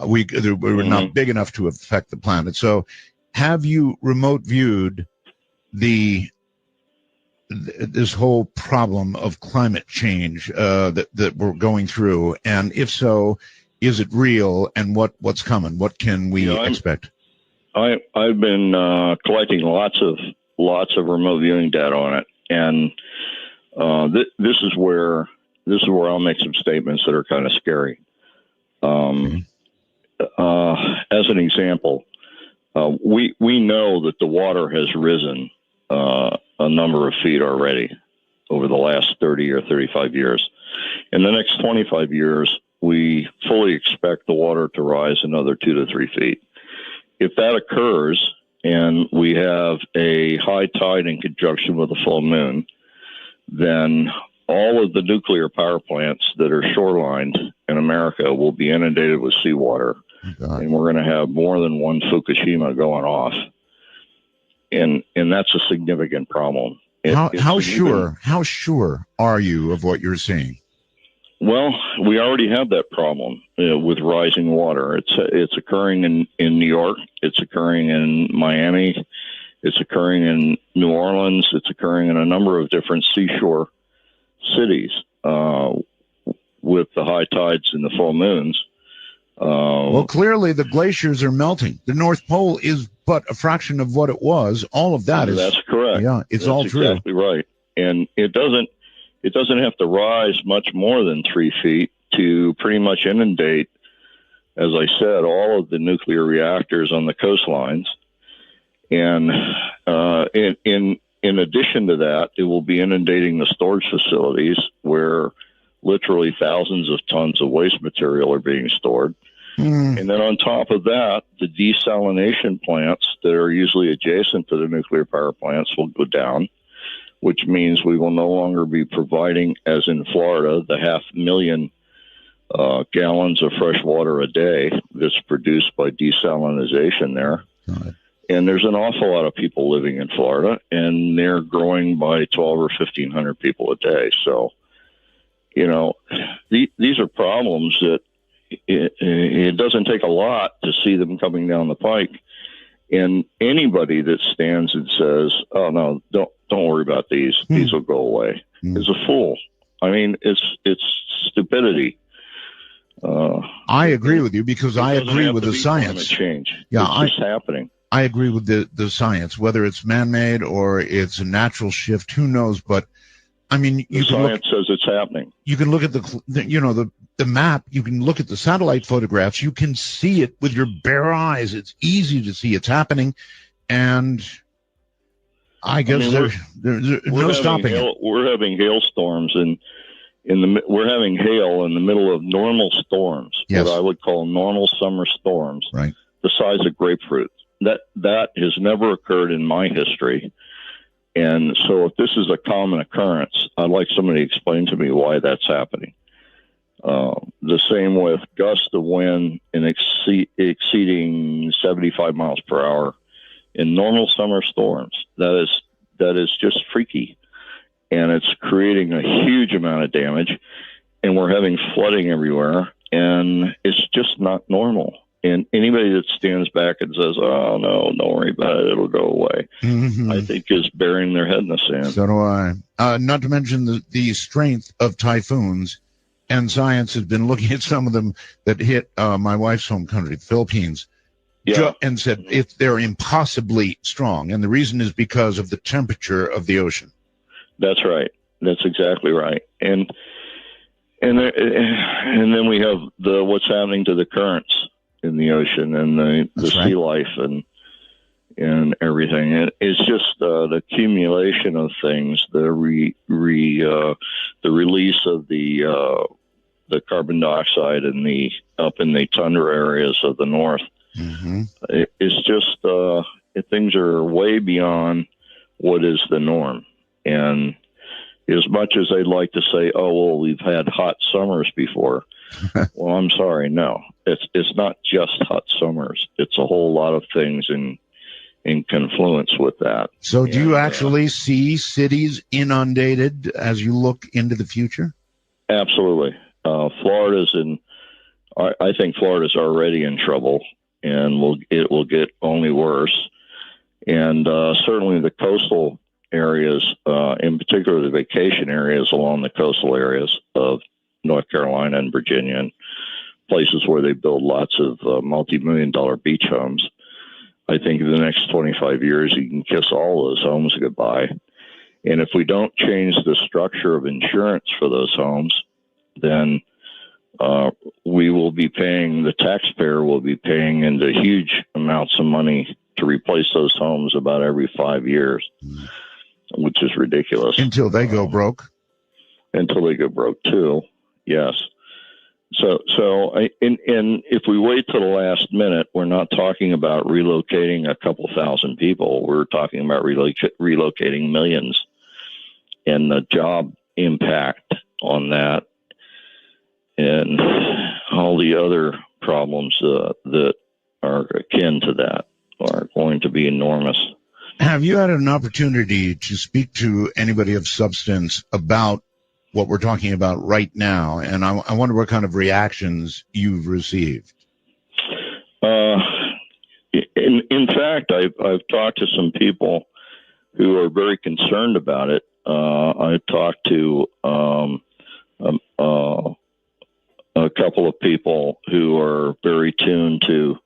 We were not big enough to affect the planet. So have you remote viewed this whole problem of climate change that we're going through? And if so, is it real, and what's coming? What can we expect? I've been collecting lots of remote viewing data on it, and this is where I'll make some statements that are kind of scary. As an example, we know that the water has risen a number of feet already over the last 30 or 35 years. In the next 25 years, we fully expect the water to rise another 2 to 3 feet. If that occurs and we have a high tide in conjunction with a full moon, then all of the nuclear power plants that are shorelined in America will be inundated with seawater. And we're going to have more than one Fukushima going off. And that's a significant problem. How sure are you of what you're seeing? Well, we already have that problem with rising water. It's occurring in New York. It's occurring in Miami. It's occurring in New Orleans. It's occurring in a number of different seashore cities with the high tides and the full moons. Well, clearly the glaciers are melting. The North Pole is but a fraction of what it was. All of that is... That's correct. Yeah, it's all true. Exactly right. And it doesn't have to rise much more than 3 feet to pretty much inundate, as I said, all of the nuclear reactors on the coastlines. And in in addition to that, it will be inundating the storage facilities where literally thousands of tons of waste material are being stored. And then on top of that, the desalination plants that are usually adjacent to the nuclear power plants will go down, which means we will no longer be providing, as in Florida, the 500,000 gallons of fresh water a day that's produced by desalination there. And there's an awful lot of people living in Florida, and they're growing by 12 or 1,500 people a day. So, you know, these are problems that it doesn't take a lot to see them coming down the pike. And anybody that stands and says, "Oh no, don't worry about these will go away," is a fool. I mean, it's stupidity. I agree with you because I agree with the science. Change. Yeah, it's just happening. I agree with the science, whether it's man-made or it's a natural shift. Who knows? But I mean, the science says it's happening. You can look at the map. You can look at the satellite photographs. You can see it with your bare eyes. It's easy to see it's happening, and I guess there's no stopping it. We're having hailstorms and we're having hail in the middle of normal storms, what I would call normal summer storms, right? The size of grapefruit. That has never occurred in my history. And so if this is a common occurrence, I'd like somebody to explain to me why that's happening. The same with gusts of wind exceeding 75 miles per hour in normal summer storms. That is just freaky. And it's creating a huge amount of damage. And we're having flooding everywhere. And it's just not normal. And anybody that stands back and says, "Oh, no, don't worry about it, it'll go away," I think is burying their head in the sand. So do I. Not to mention the strength of typhoons. And science has been looking at some of them that hit my wife's home country, the Philippines, and said if they're impossibly strong. And the reason is because of the temperature of the ocean. That's right. That's exactly right. And then we have what's happening to the currents in the ocean and the sea life and everything. It's just the accumulation of things, the release of the carbon dioxide up in the tundra areas of the north. It's just things are way beyond what is the norm. And as much as they'd like to say, "Oh, well, we've had hot summers before," well, I'm sorry, no. It's not just hot summers. It's a whole lot of things in confluence with that. So do you actually see cities inundated as you look into the future? Absolutely. I think Florida's already in trouble, and it will get only worse. And certainly the coastal areas, in particular the vacation areas along the coastal areas of North Carolina and Virginia, and places where they build lots of multi-million-dollar beach homes. I think in the next 25 years, you can kiss all those homes goodbye. And if we don't change the structure of insurance for those homes, then we will be paying, the taxpayer will be paying into huge amounts of money to replace those homes about every 5 years, which is ridiculous. Until they go broke. Until they go broke too, yes. So if we wait till the last minute, we're not talking about relocating a couple thousand people. We're talking about relocating millions, and the job impact on that, and all the other problems that are akin to that are going to be enormous. Have you had an opportunity to speak to anybody of substance about what we're talking about right now? And I wonder what kind of reactions you've received. In fact, I've talked to some people who are very concerned about it. I talked to a couple of people who are very tuned to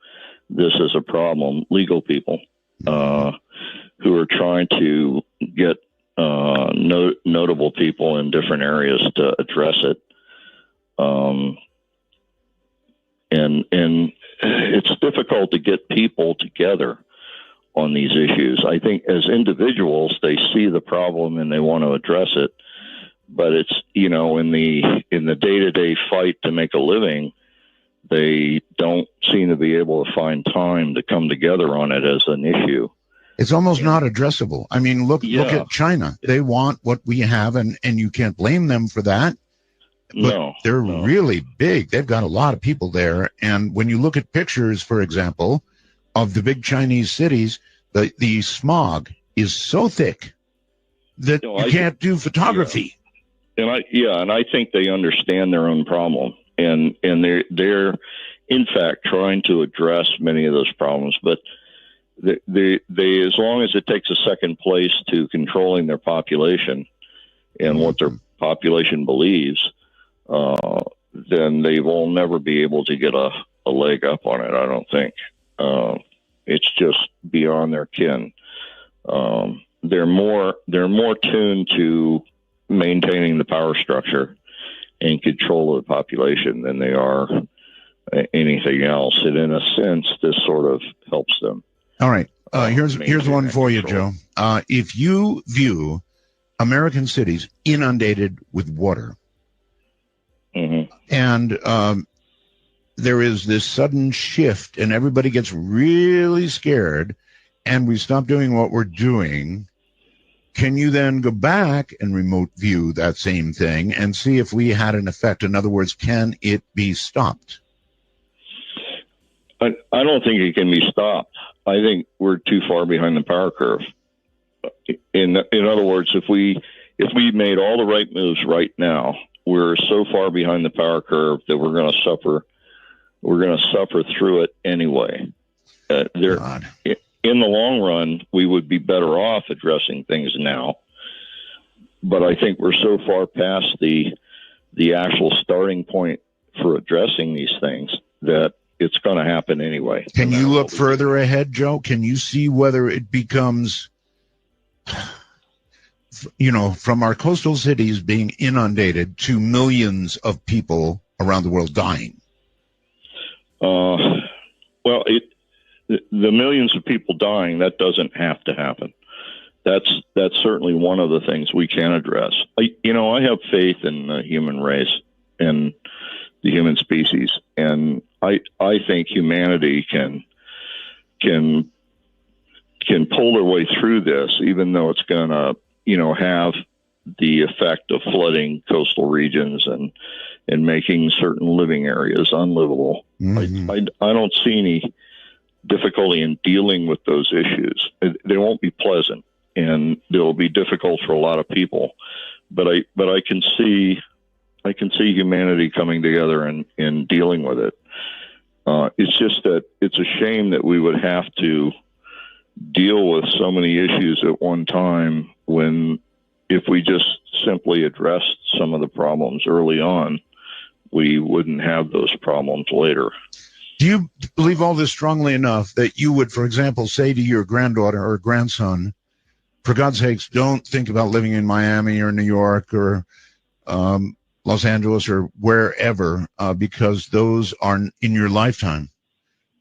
this as a problem, legal people, who are trying to get notable people in different areas to address it. And it's difficult to get people together on these issues. I think as individuals, they see the problem and they want to address it, but it's, in the day-to-day fight to make a living, they don't seem to be able to find time to come together on it as an issue. It's almost not addressable. I mean, look at China. They want what we have, and you can't blame them for that. But they're really big. They've got a lot of people there. And when you look at pictures, for example, of the big Chinese cities, the smog is so thick that you can't do photography. Yeah. And I think they understand their own problem, and they're in fact trying to address many of those problems. But they as long as it takes a second place to controlling their population and what their population believes, then they will never be able to get a leg up on it, I don't think. It's just beyond their kin. They're more tuned to maintaining the power structure and control of the population than they are anything else. And in a sense, this sort of helps them. All right. Here's one for you, Joe. If you view American cities inundated with water, and there is this sudden shift and everybody gets really scared and we stop doing what we're doing, can you then go back and remote view that same thing and see if we had an effect? In other words, can it be stopped? I don't think it can be stopped. I think we're too far behind the power curve. In other words, if we made all the right moves right now, we're so far behind the power curve that we're going to suffer. We're going to suffer through it anyway. In the long run, we would be better off addressing things now. But I think we're so far past the actual starting point for addressing these things that it's going to happen anyway. Can you look further ahead, Joe? Can you see whether it becomes, from our coastal cities being inundated to millions of people around the world dying? Well, the millions of people dying, that doesn't have to happen. That's certainly one of the things we can address. I have faith in the human race and the human species, and I think humanity can pull their way through this, even though it's going to have the effect of flooding coastal regions and making certain living areas unlivable. I don't see any difficulty in dealing with those issues. They won't be pleasant, and they'll be difficult for a lot of people. But I can see humanity coming together and dealing with it. It's just that it's a shame that we would have to deal with so many issues at one time, when if we just simply addressed some of the problems early on, we wouldn't have those problems later. Do you believe all this strongly enough that you would, for example, say to your granddaughter or grandson, for God's sakes, don't think about living in Miami or New York or Los Angeles or wherever, because those are in your lifetime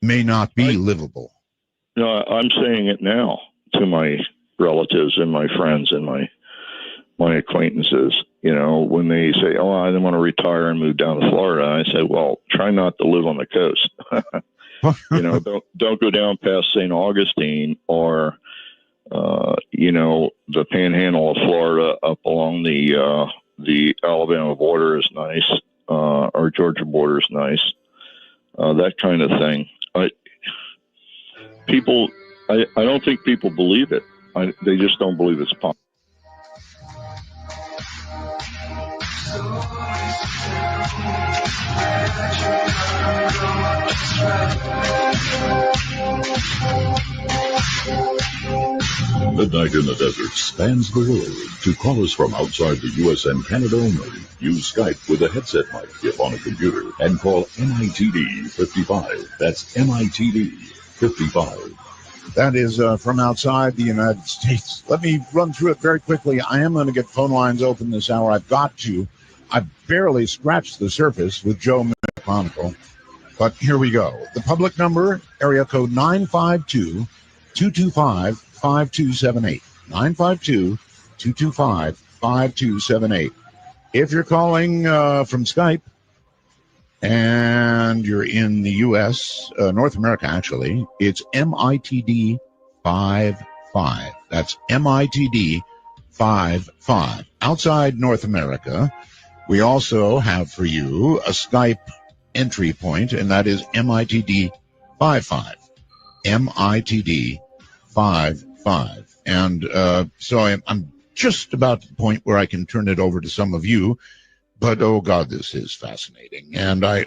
may not be livable? No, I'm saying it now to my relatives and my friends and my acquaintances. When they say, "Oh, I want to retire and move down to Florida," I say, "Well, try not to live on the coast. Don't go down past St. Augustine or the Panhandle of Florida up along the Alabama border is nice, or Georgia border is nice, that kind of thing." I don't think people believe it. They just don't believe it's possible. Midnight in the Desert spans the world. To call us from outside the U.S. and Canada only, use Skype with a headset mic if on a computer and call MITD 55. That's MITD 55. That is from outside the United States. Let me run through it very quickly. I am going to get phone lines open this hour. I've got to. I've barely scratched the surface with Joe Chronicle. But here we go. The public number, area code 952 952-225-5278. 952-225-5278. If you're calling from Skype and you're in the U.S., North America, actually, it's MITD 55. That's MITD 55. Outside North America, we also have for you a Skype entry point, and that is MITD 55. MITD 55. And so I'm just about the point where I can turn it over to some of you. But, oh, God, this is fascinating. And I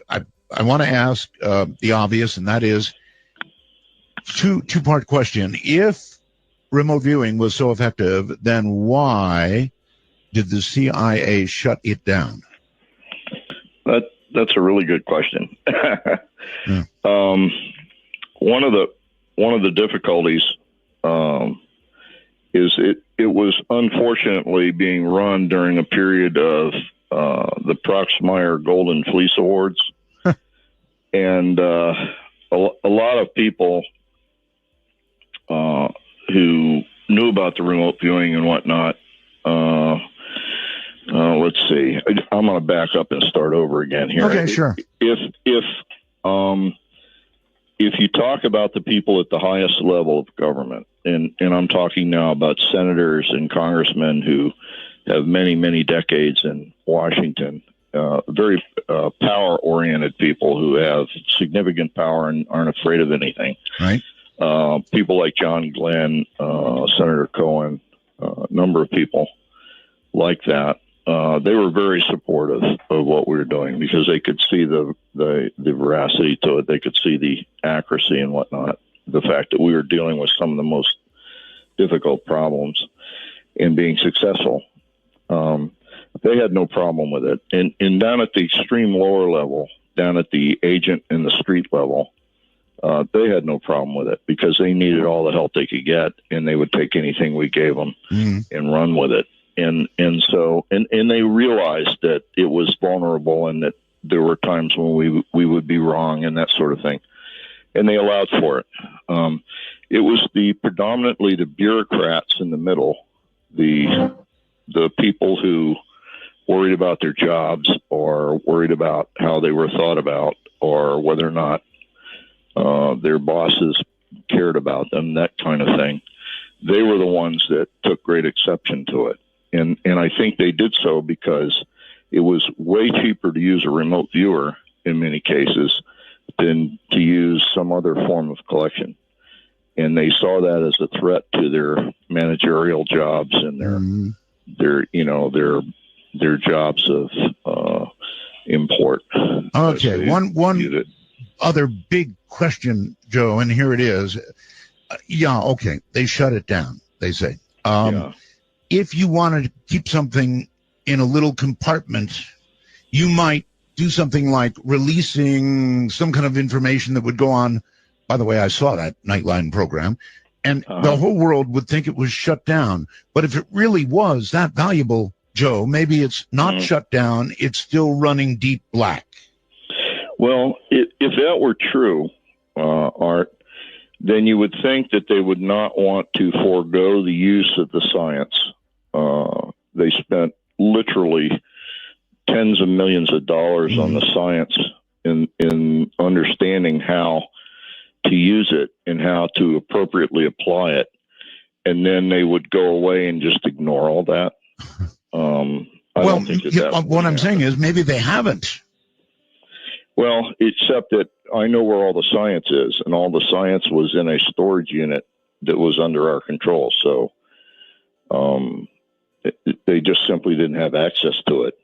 want to ask the obvious, and that is two-part question. If remote viewing was so effective, then why did the CIA shut it down? That's a really good question. Yeah. One of the difficulties is it was unfortunately being run during a period of the Proxmire Golden Fleece Awards, and a lot of people who knew about the remote viewing and whatnot. Let's see. I'm going to back up and start over again here. Okay, sure. If you talk about the people at the highest level of government, and I'm talking now about senators and congressmen who have many, many decades in Washington, very power-oriented people who have significant power and aren't afraid of anything. Right. People like John Glenn, Senator Cohen, a number of people like that. They were very supportive of what we were doing because they could see the veracity to it. They could see the accuracy and whatnot. The fact that we were dealing with some of the most difficult problems and being successful. They had no problem with it. And down at the extreme lower level, down at the agent and the street level, they had no problem with it because they needed all the help they could get, and they would take anything we gave them and run with it. And so they realized that it was vulnerable and that there were times when we would be wrong and that sort of thing. And they allowed for it. It was predominantly the bureaucrats in the middle, the people who worried about their jobs or worried about how they were thought about or whether or not their bosses cared about them, that kind of thing. They were the ones that took great exception to it. And I think they did so because it was way cheaper to use a remote viewer in many cases than to use some other form of collection. And they saw that as a threat to their managerial jobs and their jobs of import. Okay, one other big question, Joe, and here it is. They shut it down, they say. If you wanted to keep something in a little compartment, you might do something like releasing some kind of information that would go on. By the way, I saw that Nightline program, and the whole world would think it was shut down. But if it really was that valuable, Joe, maybe it's not shut down. It's still running deep black. Well, if that were true, Art, then you would think that they would not want to forego the use of the science. They spent literally tens of millions of dollars on the science in understanding how to use it and how to appropriately apply it. And then they would go away and just ignore all that. I don't think that what I'm saying is maybe they haven't. Well, except that I know where all the science is, and all the science was in a storage unit that was under our control. So they just simply didn't have access to it.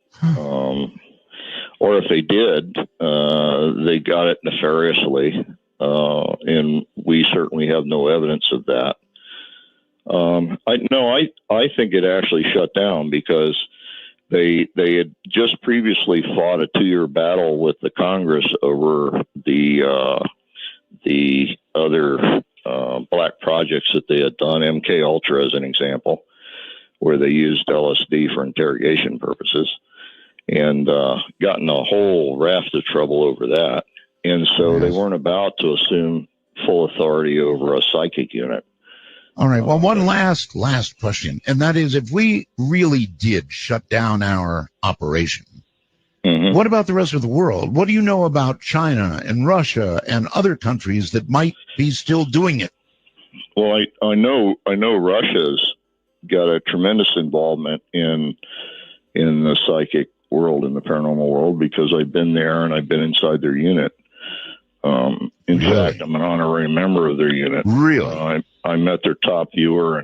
Or if they did, they got it nefariously, and we certainly have no evidence of that. I think it actually shut down because they had just previously fought a 2-year battle with the Congress over the other black projects that they had done, MK Ultra as an example, where they used LSD for interrogation purposes, and got in a whole raft of trouble over that. And so they weren't about to assume full authority over a psychic unit. All right. Well, one last question, and that is, if we really did shut down our operation, what about the rest of the world? What do you know about China and Russia and other countries that might be still doing it? Well, I know Russia's got a tremendous involvement in the psychic world, in the paranormal world, because I've been there and I've been inside their unit. In fact, I'm an honorary member of their unit. Really? I met their top viewer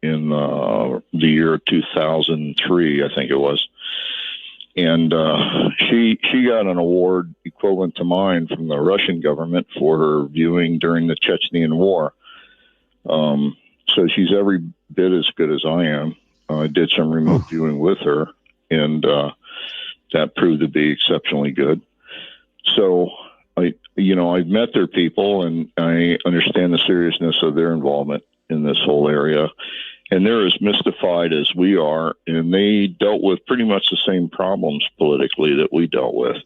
in the year 2003, I think it was. And she got an award equivalent to mine from the Russian government for her viewing during the Chechenian War. So she's every bit as good as I am. I did some remote viewing with her, and that proved to be exceptionally good. So I've met their people, and I understand the seriousness of their involvement in this whole area. And they're as mystified as we are, and they dealt with pretty much the same problems politically that we dealt with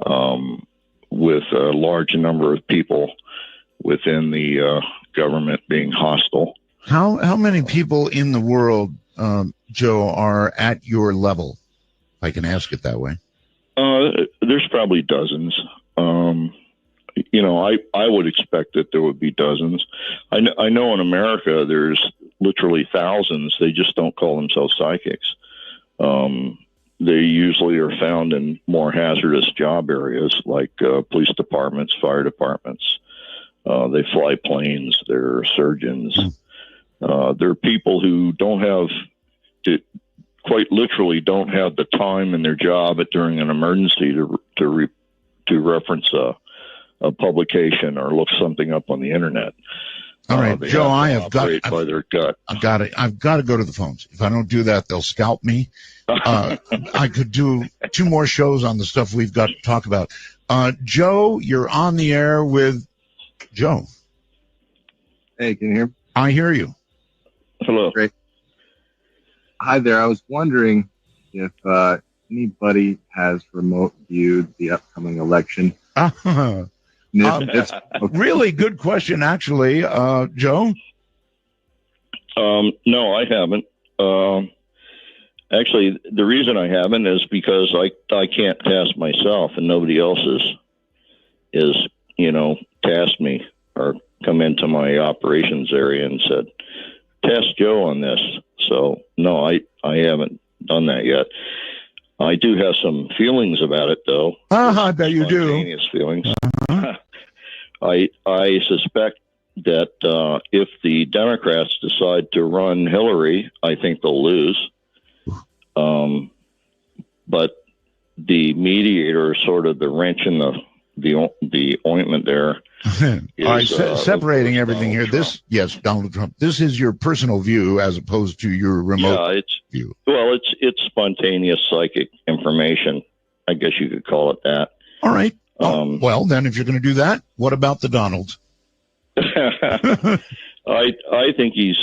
a large number of people within the government being hostile. How many people in the world, Joe, are at your level? If I can ask it that way. There's probably dozens. I would expect that there would be dozens. I know in America there's literally thousands. They just don't call themselves psychics. They usually are found in more hazardous job areas like police departments, fire departments. They fly planes. They're surgeons. They're people who quite literally don't have the time in their job during an emergency to reference a publication or look something up on the internet. All right, Joe, I've got to go to the phones. If I don't do that, they'll scalp me. I could do 2 more shows on the stuff we've got to talk about. Joe, you're on the air with Joe. Hey, can you hear me? I hear you. Hello. Great. Hi there. I was wondering if anybody has remote viewed the upcoming election. Really good question, actually, Joe. No, I haven't. Actually, the reason I haven't is because I can't task myself, and nobody else is tasked me or come into my operations area and said, task Joe on this. So no, I haven't done that yet. I do have some feelings about it, though. I bet you do. Spontaneous feelings. I suspect that if the Democrats decide to run Hillary, I think they'll lose. But the mediator, sort of the wrench in the ointment there. All right, separating everything here. Donald Trump. This is your personal view as opposed to your remote view. Well, it's spontaneous psychic information. I guess you could call it that. All right. Well, then, if you're going to do that, what about the Donalds? I think he's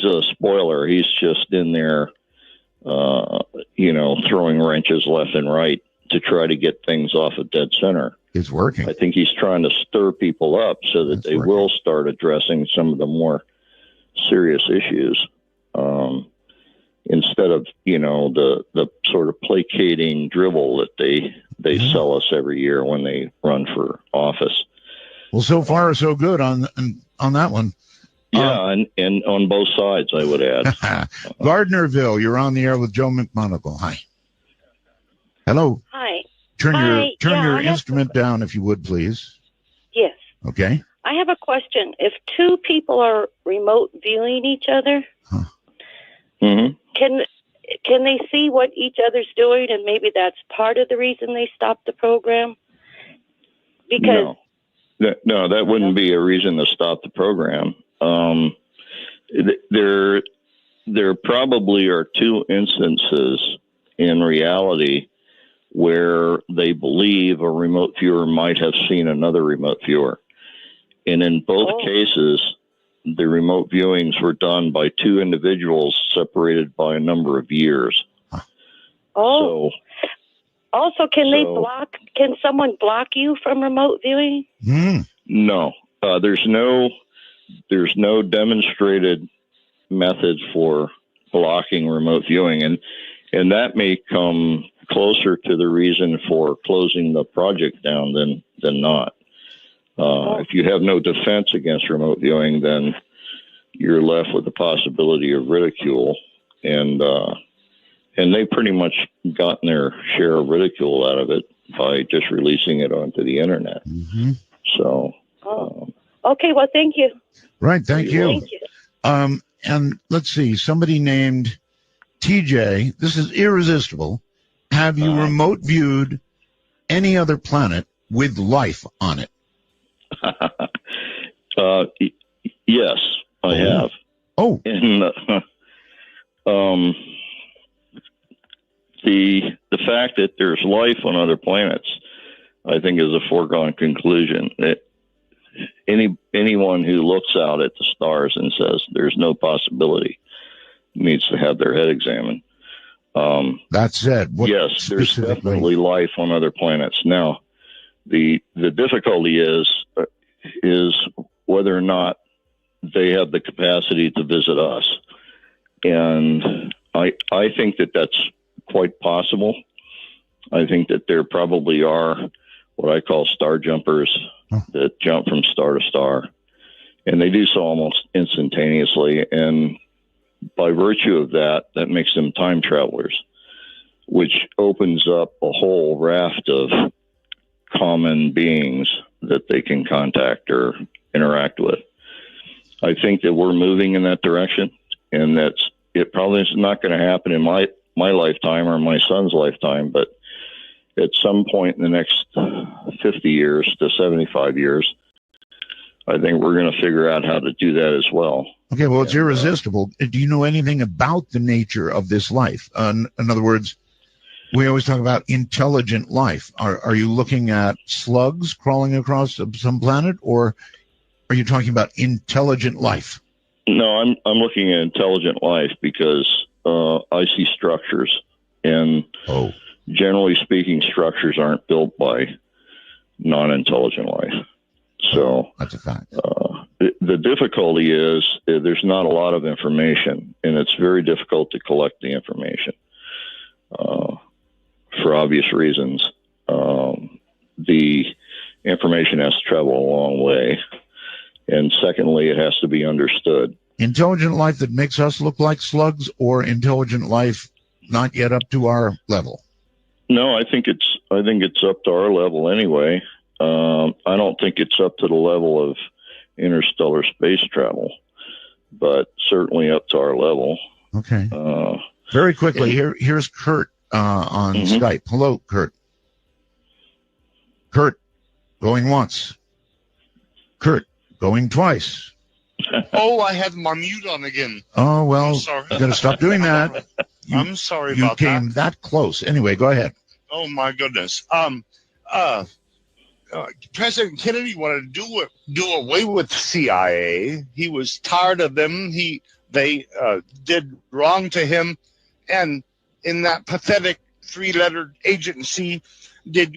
a spoiler. He's just in there, throwing wrenches left and right to try to get things off of dead center. It's working. I think he's trying to stir people up so that they will start addressing some of the more serious issues, instead of the sort of placating drivel that they sell us every year when they run for office. Well, so far so good on that one. Yeah, and on both sides, I would add. Gardnerville, you're on the air with Joe McMonagle. Hi. Hello. Hi. Turn your instrument down, if you would, please. Yes. Okay. I have a question. If 2 people are remote viewing each other, can they see what each other's doing, and maybe that's part of the reason they stopped the program? Because no, that wouldn't be a reason to stop the program. There probably are 2 instances in reality where they believe a remote viewer might have seen another remote viewer. And in both cases, the remote viewings were done by 2 individuals separated by a number of years. Also, can someone block you from remote viewing? No, there's no demonstrated method for blocking remote viewing, and that may come closer to the reason for closing the project down than not. If you have no defense against remote viewing, then you're left with the possibility of ridicule, and they pretty much gotten their share of ridicule out of it by just releasing it onto the internet. Mm-hmm. So, Okay, well, thank you. Right, thank you. Thank you. And let's see, somebody named TJ, this is irresistible. Have you remote viewed any other planet with life on it? Yes, I have. Oh. And the fact that there's life on other planets, I think, is a foregone conclusion. Anyone who looks out at the stars and says there's no possibility needs to have their head examined. That said, yes, there's definitely life on other planets. Now, the difficulty is whether or not they have the capacity to visit us, and I think that that's quite possible. I think that there probably are what I call star jumpers that jump from star to star, and they do so almost instantaneously. And by virtue of that, that makes them time travelers, which opens up a whole raft of common beings that they can contact or interact with. I think that we're moving in that direction, and it probably is not going to happen in my lifetime or my son's lifetime, but at some point in the next 50 years to 75 years, I think we're going to figure out how to do that as well. Okay, well, it's irresistible. Do you know anything about the nature of this life? In other words, we always talk about intelligent life. Are you looking at slugs crawling across some planet, or are you talking about intelligent life? No, I'm looking at intelligent life because I see structures, and generally speaking, structures aren't built by non-intelligent life. So that's a fact. The difficulty is there's not a lot of information, and it's very difficult to collect the information for obvious reasons. The information has to travel a long way, and secondly, it has to be understood. Intelligent life that makes us look like slugs, or intelligent life not yet up to our level? No, I think it's up to our level anyway. I don't think it's up to the level of interstellar space travel, but certainly up to our level. Okay. Very quickly, here's Kurt on Skype. Hello, Kurt. Kurt, going once. Kurt, going twice. Oh, I had my mute on again. Oh, well, you sorry. got to stop doing that. I'm sorry You about came that close. Anyway, go ahead. Oh my goodness. President Kennedy wanted to do away with the CIA. He was tired of them. They did wrong to him, and in that pathetic three-lettered agency,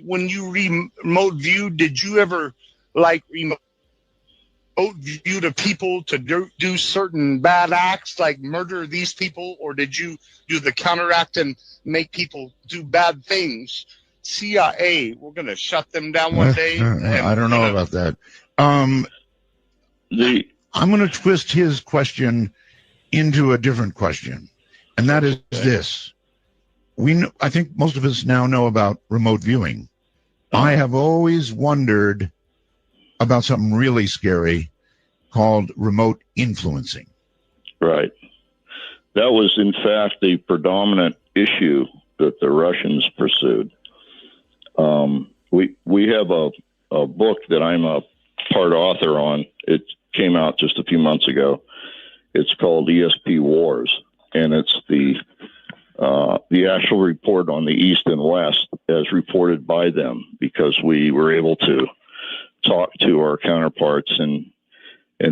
when you remote view, did you ever remote view to people to do certain bad acts, like murder these people, or did you do the counteract and make people do bad things? CIA, we're going to shut them down one day. I don't know about that. I'm going to twist his question into a different question, and that is this. I think most of us now know about remote viewing. I have always wondered about something really scary called remote influencing. Right. That was, in fact, the predominant issue that the Russians pursued. We have a book that I'm a part author on. It came out just a few months ago. It's called ESP Wars, and it's the actual report on the East and West as reported by them, because we were able to talk to our counterparts and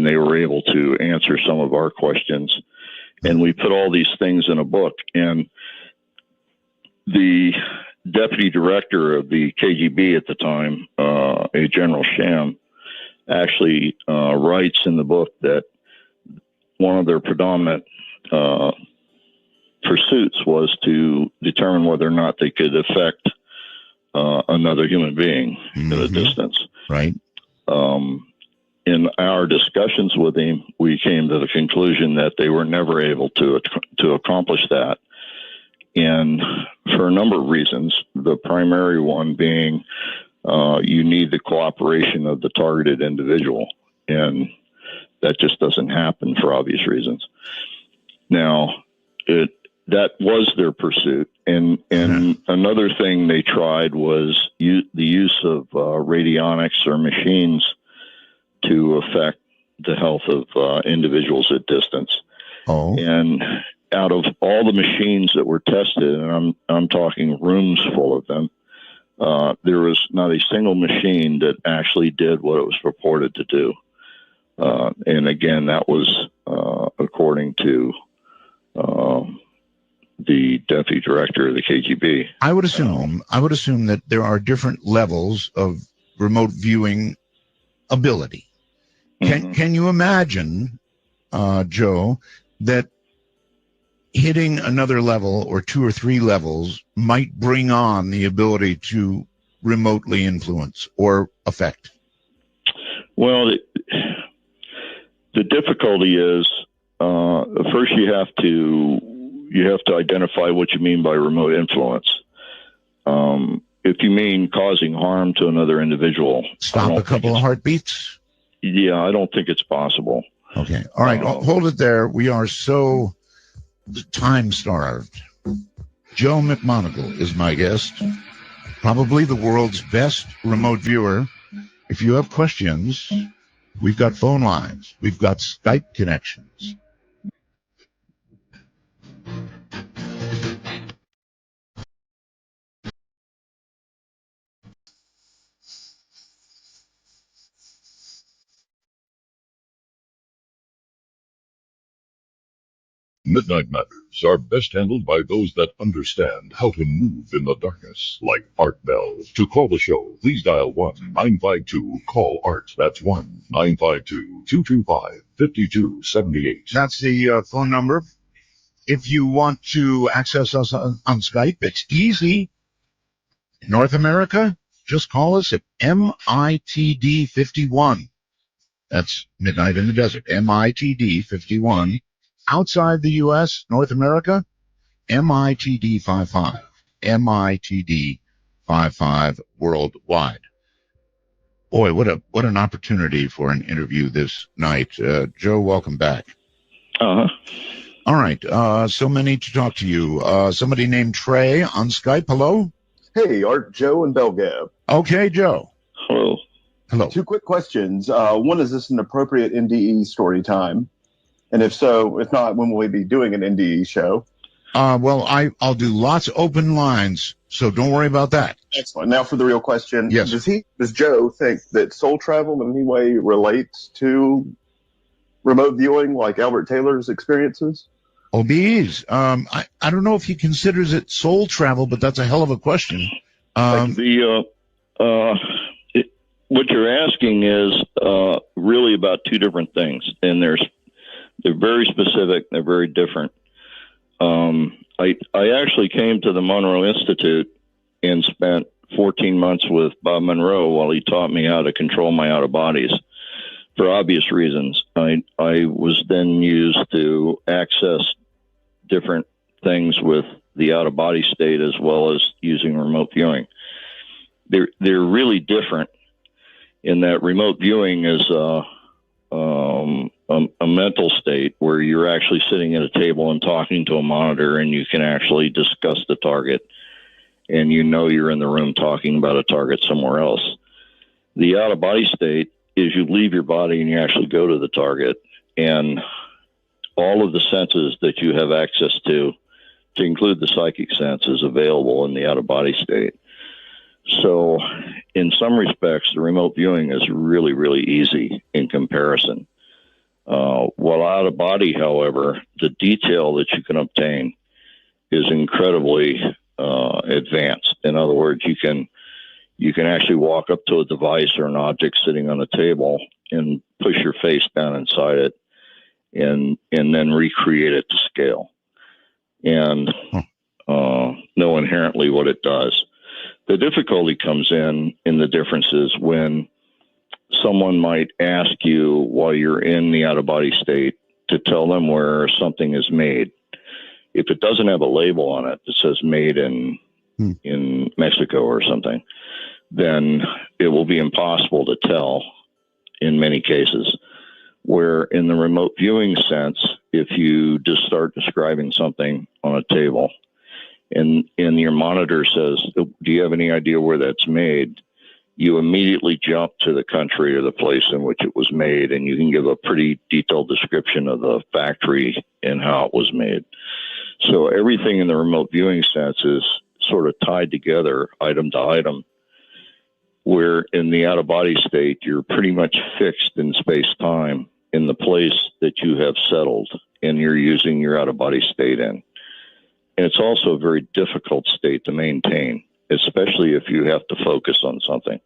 they were able to answer some of our questions. And we put all these things in a book, and the deputy director of the KGB at the time, a General Sham, actually writes in the book that one of their predominant pursuits was to determine whether or not they could affect another human being at a distance. Right. In our discussions with him, we came to the conclusion that they were never able to accomplish that. And for a number of reasons, the primary one being you need the cooperation of the targeted individual. And that just doesn't happen for obvious reasons. Now, that was their pursuit. And another thing they tried was the use of radionics or machines to affect the health of individuals at distance. Oh. And out of all the machines that were tested, and I'm talking rooms full of them, there was not a single machine that actually did what it was purported to do. And again, that was according to the deputy director of the KGB. I would assume that there are different levels of remote viewing ability. Can you imagine, Joe, that hitting another level or 2 or 3 levels might bring on the ability to remotely influence or affect? Well, the difficulty is first you have to identify what you mean by remote influence. If you mean causing harm to another individual, stop a couple of heartbeats. Yeah, I don't think it's possible. Okay. All right. Hold it there. We are so time starved. Joe McMonagle is my guest, probably the world's best remote viewer. If you have questions, we've got phone lines. We've got Skype connections. Midnight Matters are best handled by those that understand how to move in the darkness, like Art Bell. To call the show, please dial 1-952-CALL-ART. That's 1-952-225-5278. That's the phone number. If you want to access us on Skype, it's easy. North America, just call us at MITD51. That's Midnight in the Desert, MITD51. Outside the U.S., North America, MITD55. MITD55 worldwide. Boy, what an opportunity for an interview this night. Joe, welcome back. Uh-huh. All right. So many to talk to you. Somebody named Trey on Skype. Hello? Hey, Art, Joe, and Belgab. Okay, Joe. Hello. Hello. 2 quick questions. One, is this an appropriate NDE story time? And if so, if not, when will we be doing an NDE show? Well, I'll do lots of open lines, so don't worry about that. Excellent. Now for the real question. Yes. Does Joe think that soul travel in any way relates to remote viewing, like Albert Taylor's experiences? Oh, bees. I don't know if he considers it soul travel, but that's a hell of a question. What you're asking is really about 2 different things, and they're very specific. They're very different. I actually came to the Monroe Institute and spent 14 months with Bob Monroe while he taught me how to control my out of bodies. For obvious reasons, I was then used to access different things with the out of body state as well as using remote viewing. They're really different in that remote viewing is a mental state where you're actually sitting at a table and talking to a monitor, and you can actually discuss the target, and you know you're in the room talking about a target somewhere else. The out of body state is you leave your body and you actually go to the target, and all of the senses that you have access to include the psychic sense, is available in the out of body state. So in some respects, the remote viewing is really, really easy in comparison. While out of body, however, the detail that you can obtain is incredibly advanced. In other words, you can you can actually walk up to a device or an object sitting on a table and push your face down inside it and then recreate it to scale and know inherently what it does. The difficulty comes in the differences when someone might ask you while you're in the out-of-body state to tell them where something is made. If it doesn't have a label on it that says made in Mexico or something, then it will be impossible to tell in many cases. Where in the remote viewing sense, if you just start describing something on a table and your monitor says, do you have any idea where that's made? You immediately jump to the country or the place in which it was made, and you can give a pretty detailed description of the factory and how it was made. So everything in the remote viewing sense is sort of tied together item to item, where in the out-of-body state, you're pretty much fixed in space-time in the place that you have settled and you're using your out-of-body state in. And it's also a very difficult state to maintain, especially if you have to focus on something.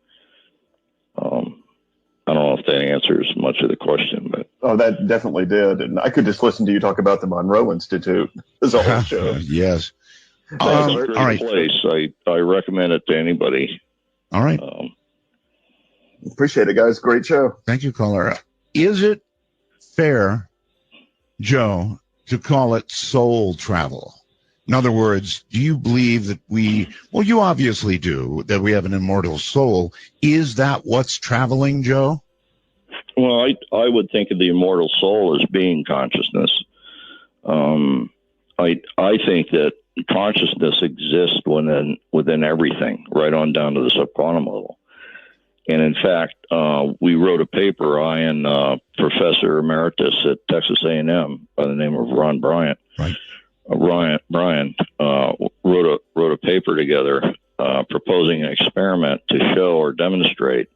I don't know if that answers much of the question, but that definitely did. And I could just listen to you talk about the Monroe Institute as a whole show. Yes. It's a great place. I recommend it to anybody. All right. Appreciate it, guys. Great show. Thank you, caller. Is it fair, Joe, to call it soul travel? In other words, do you believe that you obviously do, that we have an immortal soul. Is that what's traveling, Joe? Well, I would think of the immortal soul as being consciousness. I think that consciousness exists within everything, right on down to the subquantum level. And in fact, we wrote a paper, I and Professor Emeritus at Texas A&M by the name of Ron Bryant. Right. Brian wrote a paper together proposing an experiment to show or demonstrate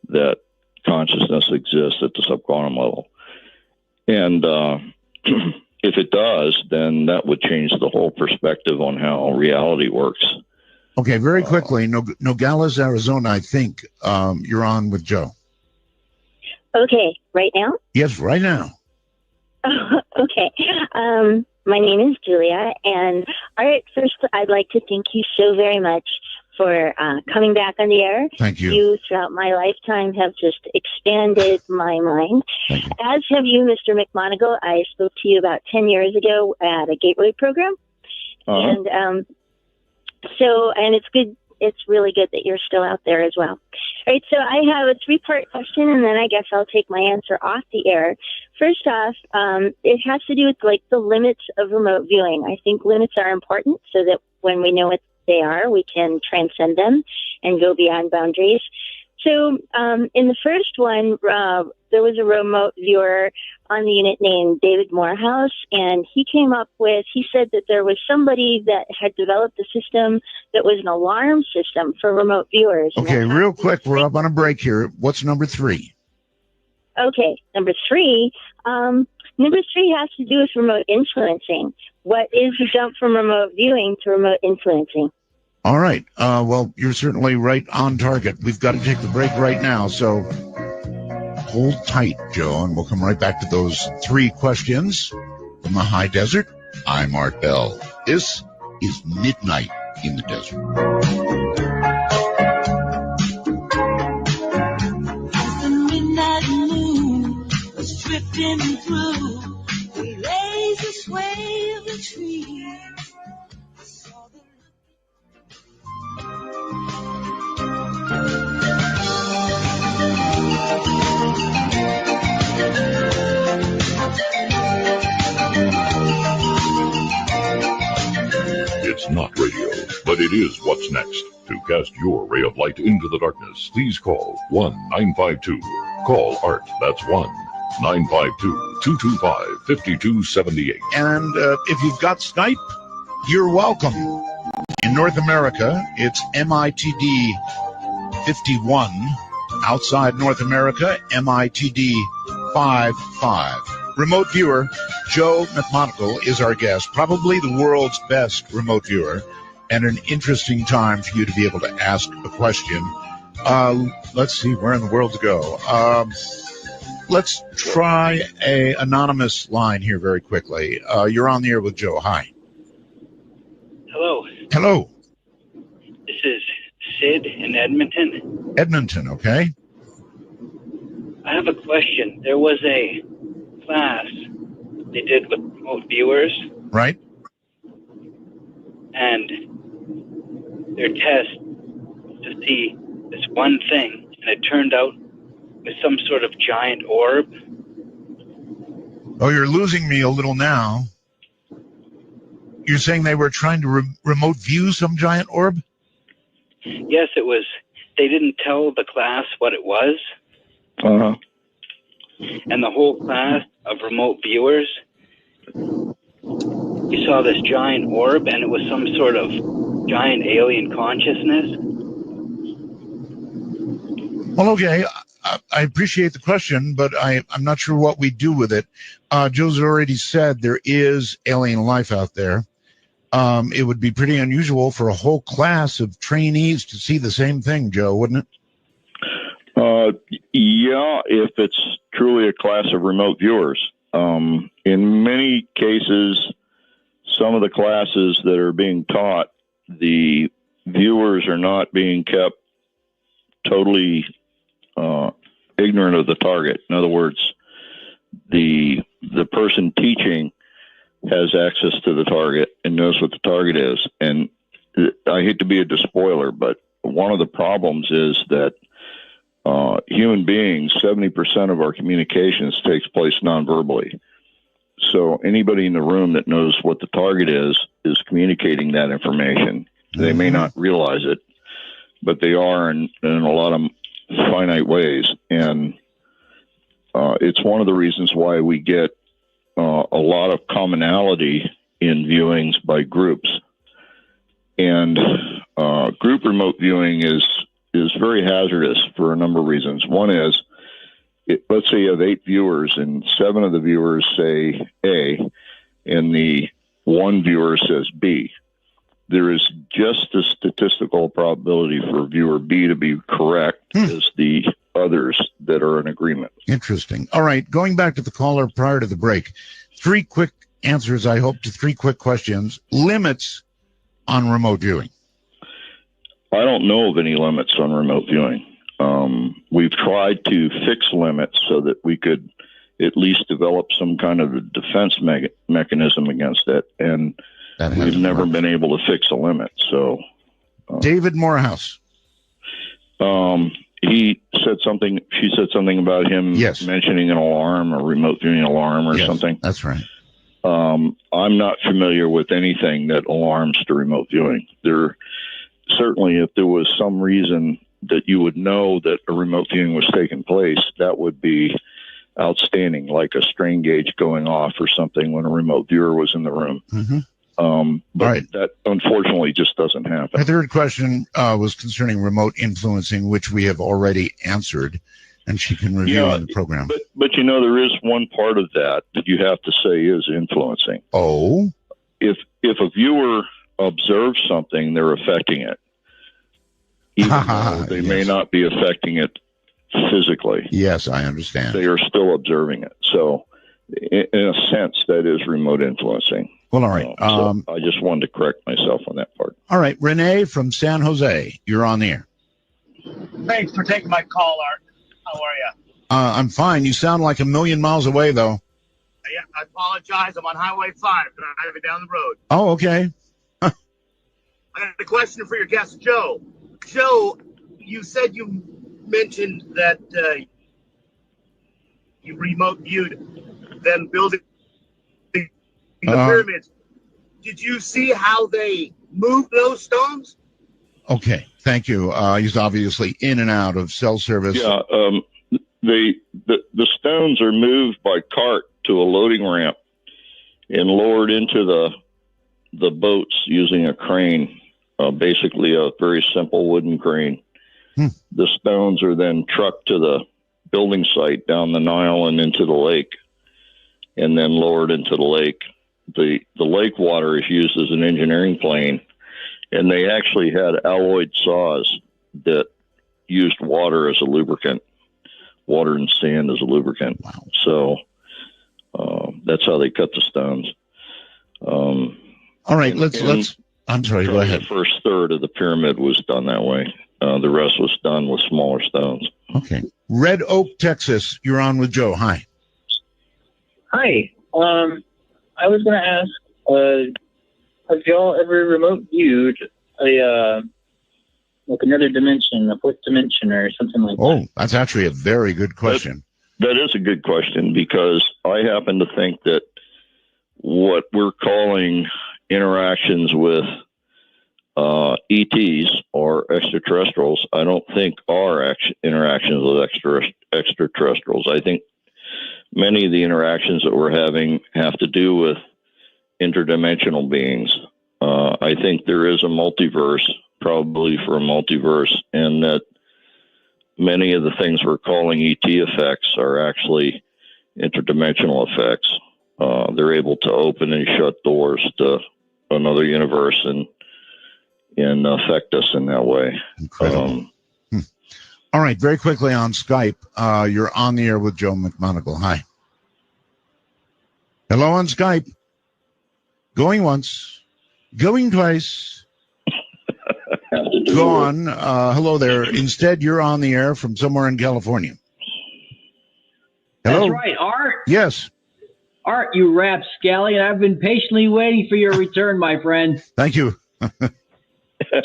that consciousness exists at the subquantum level. And if it does, then that would change the whole perspective on how reality works. Okay, very quickly, Nogales, Arizona, I think you're on with Joe. Okay, right now? Yes, right now. Okay. My name is Julia, and first I'd like to thank you so very much for coming back on the air. Thank you. You, throughout my lifetime, have just expanded my mind. As have you, Mr. McMonagle. I spoke to you about 10 years ago at a Gateway program. And and it's good. It's really good that you're still out there as well. All right, so I have a 3-part question, and then I guess I'll take my answer off the air. First off, it has to do with the limits of remote viewing. I think limits are important so that when we know what they are, we can transcend them and go beyond boundaries. So in the first one, there was a remote viewer on the unit named David Morehouse, and he said that there was somebody that had developed a system that was an alarm system for remote viewers. Okay, real quick, we're up on a break here. What's number 3? Okay, number 3. Number 3 has to do with remote influencing. What is the jump from remote viewing to remote influencing? All right. Well, you're certainly right on target. We've got to take the break right now, so hold tight, Joe, and we'll come right back to those 3 questions from the high desert. I'm Art Bell. This is Midnight in the Desert. As the midnight moon was drifting through the lazy sway of the trees, I saw the It's not radio, but it is what's next. To cast your ray of light into the darkness, please call 1-952. Call ART. That's 1-952-225-5278. And if you've got Skype, you're welcome. In North America, it's MITD 51. Outside North America, MITD 55. Remote viewer Joe McMonagle is our guest, probably the world's best remote viewer. and an interesting time for you to be able to ask a question. Let's see where in the world to go. Let's try a anonymous line here very quickly. You're on the air with Joe. Hi. Hello. Hello. This is Sid in Edmonton. Edmonton, okay. I have a question. There was a class they did with remote viewers, Right. and their test to see this one thing, and it turned out with some sort of giant orb. Oh, you're losing me a little now. You're saying they were trying to remote view some giant orb? Yes, it was. They didn't tell the class what it was. Uh-huh. And the whole class of remote viewers, we saw this giant orb, and it was some sort of giant alien consciousness. Well, okay. I appreciate the question, but I'm not sure what we do with it. Joe's already said there is alien life out there. It would be pretty unusual for a whole class of trainees to see the same thing, Joe, wouldn't it? Yeah, if it's truly a class of remote viewers. In many cases, some of the classes that are being taught, the viewers are not being kept totally ignorant of the target. In other words, the person teaching has access to the target and knows what the target is. And I hate to be a despoiler, but one of the problems is that human beings, 70% of our communications takes place non-verbally. So anybody in the room that knows what the target is communicating that information. They may not realize it, but they are in a lot of finite ways. And it's one of the reasons why we get a lot of commonality in viewings by groups. And group remote viewing is very hazardous for a number of reasons. One is, let's say you have 8 viewers and 7 of the viewers say A and the one viewer says B. There is just a statistical probability for viewer B to be correct as the others that are in agreement. Interesting. All right. Going back to the caller prior to the break, 3 quick answers, I hope, to 3 quick questions. Limits on remote viewing. I don't know of any limits on remote viewing. We've tried to fix limits so that we could at least develop some kind of a defense mechanism against it, and we've never been able to fix a limit. So, David Morehouse. She said something about him mentioning an alarm or remote viewing alarm or something. That's right. I'm not familiar with anything that alarms to remote viewing. Certainly, if there was some reason that you would know that a remote viewing was taking place, that would be outstanding, like a strain gauge going off or something when a remote viewer was in the room. But that unfortunately just doesn't happen. My third question was concerning remote influencing, which we have already answered, and she can review on the program. But there is one part of that you have to say is influencing. Oh? If a viewer observes something, they're affecting it. Even though they may not be affecting it physically. Yes, I understand. They are still observing it. So, in a sense, that is remote influencing. Well, all right. So I just wanted to correct myself on that part. All right. Renee from San Jose, you're on the air. Thanks for taking my call, Art. How are you? I'm fine. You sound like a million miles away, though. Yeah, I apologize. I'm on Highway 5, driving down the road. Oh, okay. I got a question for your guest, Joe. Joe, you said you mentioned that you remote viewed them building the pyramids. Did you see how they moved those stones? Okay, thank you. He's obviously in and out of cell service. Yeah, the stones are moved by cart to a loading ramp and lowered into the boats using a crane. Basically a very simple wooden crane. The stones are then trucked to the building site down the Nile and into the lake, and then lowered into the lake. The lake water is used as an engineering plane, And they actually had alloyed saws that used water as a lubricant, water and sand as a lubricant. Wow. So that's how they cut the stones. All right, let's. I'm sorry. Go ahead. The first third of the pyramid was done that way. The rest was done with smaller stones. Okay. Red Oak, Texas. You're on with Joe. Hi. Hi. I was going to ask, have y'all ever remote viewed a like another dimension, a fourth dimension, or something like that? Oh, that's actually a very good question. That is a good question, because I happen to think that what we're calling interactions with ETs or extraterrestrials, I don't think are interactions with extraterrestrials. I think many of the interactions that we're having have to do with interdimensional beings. I think there is a multiverse, probably for a multiverse, and that many of the things we're calling ET effects are actually interdimensional effects. They're able to open and shut doors to another universe and affect us in that way. Incredible. All right, very quickly on Skype, you're on the air with Joe McMonagle. Hi. Hello on Skype. Going once, going twice. Gone. Hello there. Instead, you're on the air from somewhere in California. Hello? That's right, Art. Yes. Art, you rapscallion. I've been patiently waiting for your return, my friend. Thank you.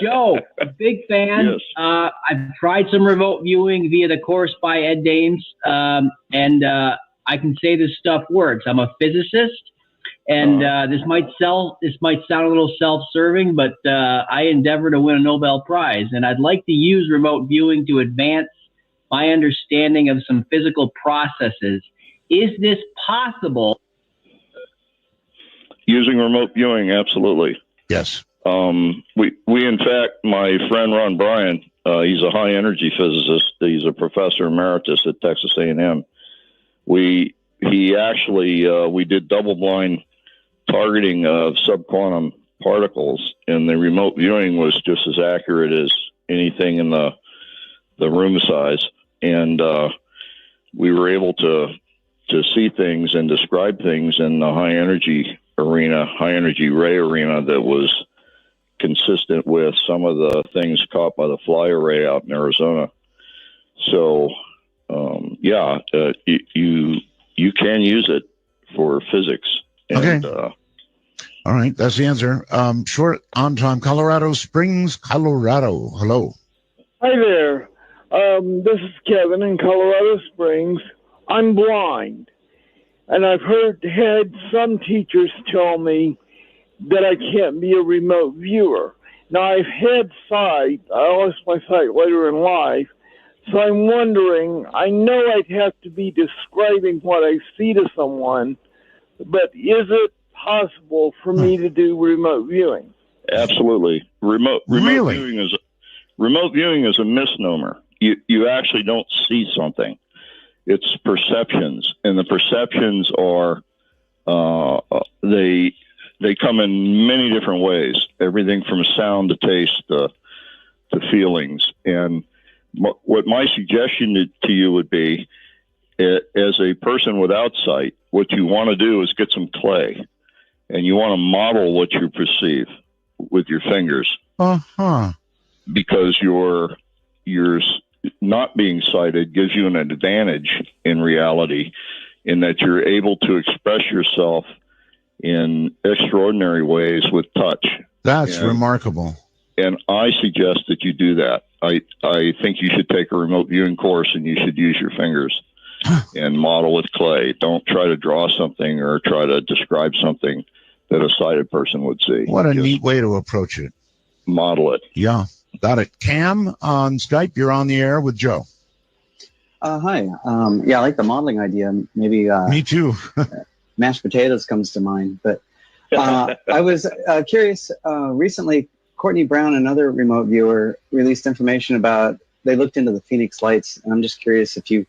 Joe, a big fan. Yes. I've tried some remote viewing via the course by Ed Dames, and I can say this stuff works. I'm a physicist, and this might sound a little self-serving, but I endeavor to win a Nobel Prize, and I'd like to use remote viewing to advance my understanding of some physical processes. Is this possible? Using remote viewing, absolutely. Yes. We in fact, my friend Ron Bryan, he's a high energy physicist. He's a professor emeritus at Texas A&M. We did double blind targeting of subquantum particles, and the remote viewing was just as accurate as anything in the room size. And we were able to see things and describe things in the high energy ray arena that was consistent with some of the things caught by the fly array out in Arizona. So, you can use it for physics. And, okay. All right, that's the answer. Short on time. Colorado Springs, Colorado. Hello. Hi there. This is Kevin in Colorado Springs. I'm blind, and I've had some teachers tell me that I can't be a remote viewer. Now, I've had sight. I lost my sight later in life, so I'm wondering, I know I'd have to be describing what I see to someone, but is it possible for me to do remote viewing? Absolutely. Remote viewing is a misnomer. You actually don't see something. It's perceptions, and the perceptions are they come in many different ways. Everything from sound to taste to feelings. And what my suggestion to you would be, as a person without sight, what you want to do is get some clay, and you want to model what you perceive with your fingers. Because your not being sighted gives you an advantage in reality, in that you're able to express yourself in extraordinary ways with touch. That's remarkable. And I suggest that you do that. I think you should take a remote viewing course, and you should use your fingers and model with clay. Don't try to draw something or try to describe something that a sighted person would see. What a neat way to approach it. Model it. Yeah, got it. Cam on Skype, you're on the air with Joe. Hi. Yeah, I like the modeling idea. Maybe. Me too. Mashed potatoes comes to mind. But I was curious. Recently, Courtney Brown, another remote viewer, released information about, they looked into the Phoenix Lights. And I'm just curious if you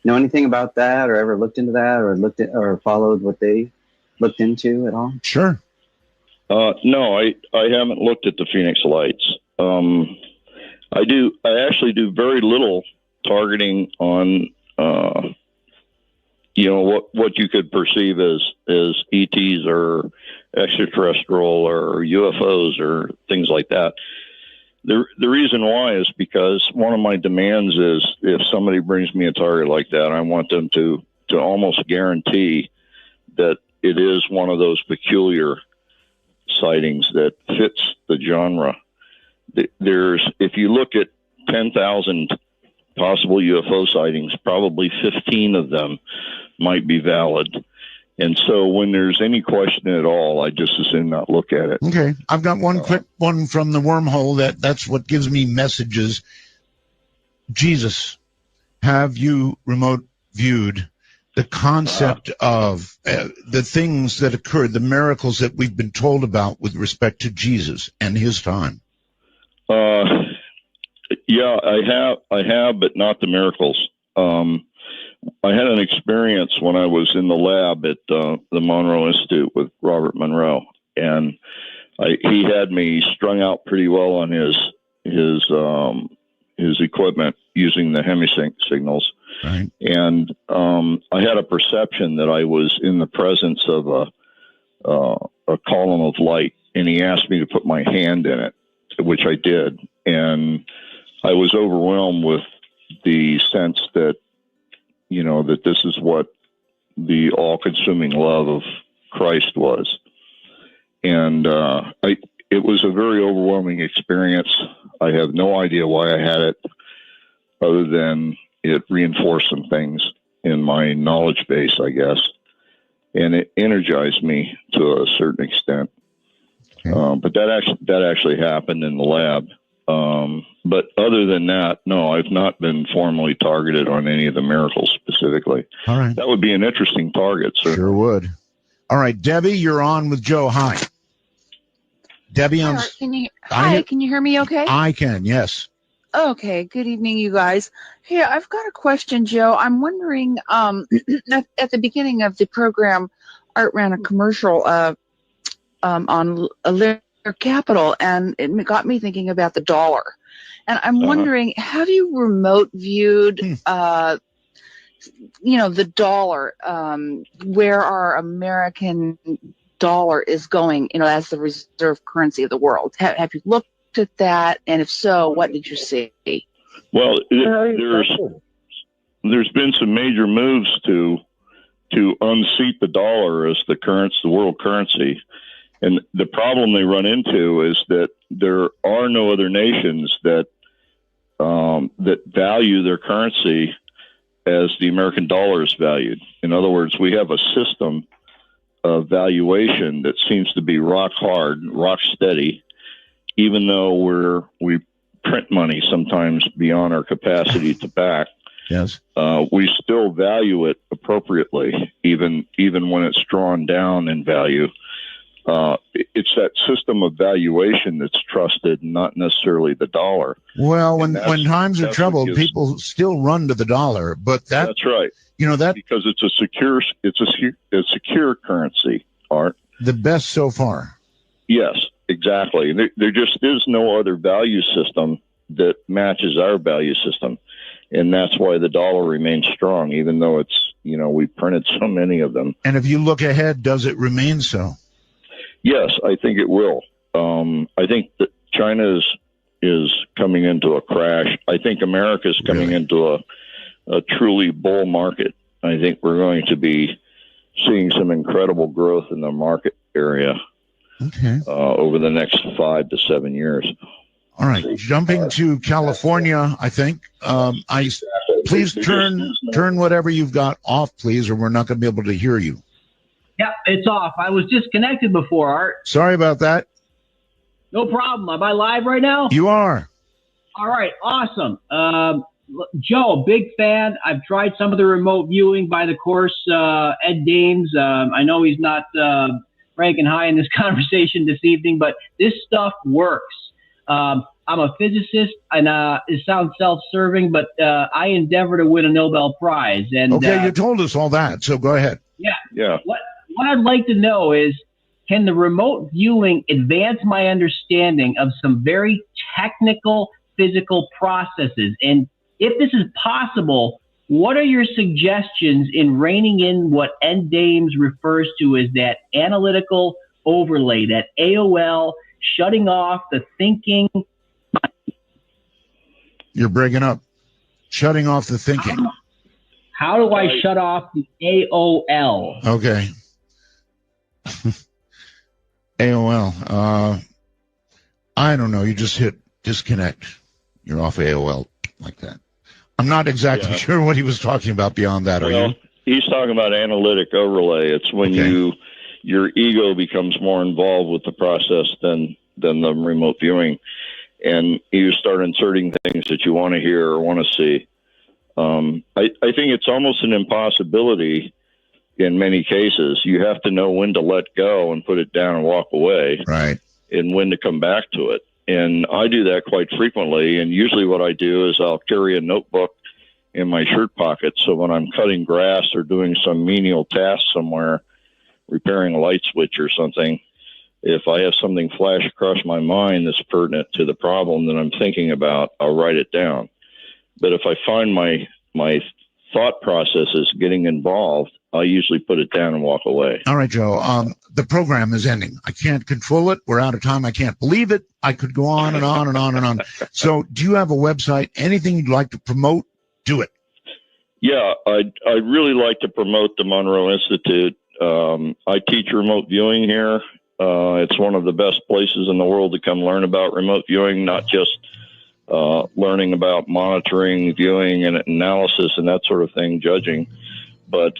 know anything about that, or ever looked into that, or followed what they looked into at all. Sure. No, I haven't looked at the Phoenix Lights. I actually do very little targeting on, what you could perceive as ETs or extraterrestrial or UFOs or things like that. The reason why is because one of my demands is if somebody brings me a target like that, I want them to almost guarantee that it is one of those peculiar sightings that fits the genre. If you look at 10,000 possible UFO sightings, probably 15 of them might be valid. And so when there's any question at all, I just assume not look at it. Okay. I've got one quick one from the wormhole that's what gives me messages. Jesus, have you remote viewed the concept of the things that occurred, the miracles that we've been told about with respect to Jesus and his time? Yeah, I have, but not the miracles. I had an experience when I was in the lab at the Monroe Institute with Robert Monroe, and he had me strung out pretty well on his equipment using the hemisync signals. Right. And I had a perception that I was in the presence of a column of light, and he asked me to put my hand in it, which I did. And I was overwhelmed with the sense that, that this is what the all-consuming love of Christ was. And it was a very overwhelming experience. I have no idea why I had it, other than it reinforced some things in my knowledge base, I guess. And it energized me to a certain extent. But that actually happened in the lab. But other than that, no, I've not been formally targeted on any of the miracles specifically. All right. That would be an interesting target, sir. Sure would. All right, Debbie, you're on with Joe. Hi. Debbie, can you hear me okay? I can, yes. Okay, good evening, you guys. Hey, I've got a question, Joe. I'm wondering, at the beginning of the program, Art ran a commercial on Lear Capital, and it got me thinking about the dollar. And I'm wondering, have you remote viewed, the dollar, where our American dollar is going, as the reserve currency of the world? Have you looked at that? And if so, what did you see? Well, there's been some major moves to unseat the dollar as the world currency. And the problem they run into is that there are no other nations that value their currency as the American dollar is valued. In other words, we have a system of valuation that seems to be rock hard, rock steady, even though we print money sometimes beyond our capacity to back. Yes. We still value it appropriately, even when it's drawn down in value. It's that system of valuation that's trusted, not necessarily the dollar. Well, when times are troubled, people still run to the dollar, but that's right. Because it's a secure currency, Art. The best so far. Yes, exactly. There just is no other value system that matches our value system, and that's why the dollar remains strong, even though it's we printed so many of them. And if you look ahead, does it remain so? Yes, I think it will. I think that China is coming into a crash. I think America is coming into a truly bull market. I think we're going to be seeing some incredible growth in the market area over the next 5 to 7 years. All right, jumping to California, I think. Please turn whatever you've got off, please, or we're not going to be able to hear you. Yep, it's off. I was disconnected before, Art. Sorry about that. No problem. Am I live right now? You are. All right, awesome. Joe, big fan. I've tried some of the remote viewing by the course, Ed Dames. I know he's not ranking high in this conversation this evening, but this stuff works. I'm a physicist, and it sounds self-serving, but I endeavor to win a Nobel Prize. And okay, you told us all that, so go ahead. Yeah. What I'd like to know is, can the remote viewing advance my understanding of some very technical physical processes? And if this is possible, what are your suggestions in reining in what Ed Dames refers to as that analytical overlay, that AOL, shutting off the thinking? You're breaking up. Shutting off the thinking. How do I shut off the AOL? Okay. AOL. I don't know. You just hit disconnect. You're off AOL like that. I'm not exactly sure what he was talking about beyond that. Are you? He's talking about analytic overlay. It's when your ego becomes more involved with the process than the remote viewing, and you start inserting things that you want to hear or want to see. I think it's almost an impossibility in many cases. You have to know when to let go and put it down and walk away, right? And when to come back to it. And I do that quite frequently. And usually what I do is I'll carry a notebook in my shirt pocket. So when I'm cutting grass or doing some menial task somewhere, repairing a light switch or something, if I have something flash across my mind that's pertinent to the problem that I'm thinking about, I'll write it down. But if I find my thought processes getting involved, I'll usually put it down and walk away. All right, Joe. The program is ending. I can't control it. We're out of time. I can't believe it. I could go on and on and on and on. So do you have a website? Anything you'd like to promote? Do it. Yeah, I'd really like to promote the Monroe Institute. I teach remote viewing here. It's one of the best places in the world to come learn about remote viewing, not just learning about monitoring, viewing, and analysis and that sort of thing, judging, but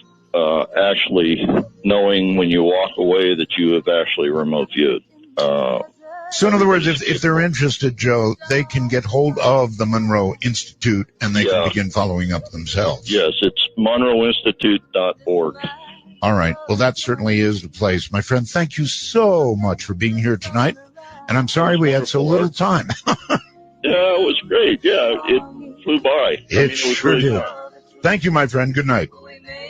actually knowing when you walk away that you have actually remote viewed. So in other words, if they're interested, Joe, they can get hold of the Monroe Institute and they can begin following up themselves. Yes, it's monroeinstitute.org. All right. Well, that certainly is the place. My friend, thank you so much for being here tonight. And I'm sorry we had so little time. Yeah, it was great. Yeah, it flew by. It sure really did. Thank you, my friend. Good night.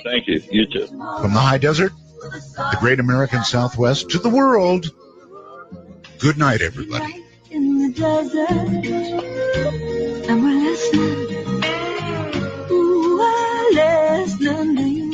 Thank you. You too. From the high desert, the great American Southwest, to the world, good night, everybody. In the desert, and we're listening. Ooh, we're listening to you.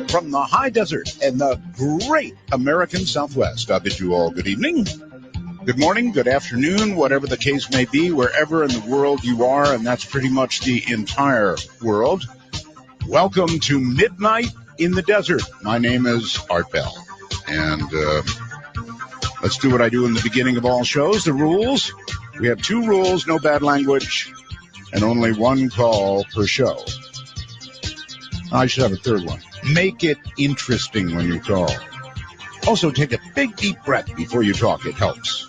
From the high desert and the great American Southwest, I bid you all good evening, good morning, good afternoon, whatever the case may be, wherever in the world you are, and that's pretty much the entire world. Welcome to Midnight in the Desert. My name is Art Bell, and let's do what I do in the beginning of all shows, the rules. We have 2 rules, no bad language, and only 1 call per show. I should have a 3rd one. Make it interesting when you call. Also, take a big, deep breath before you talk. It helps.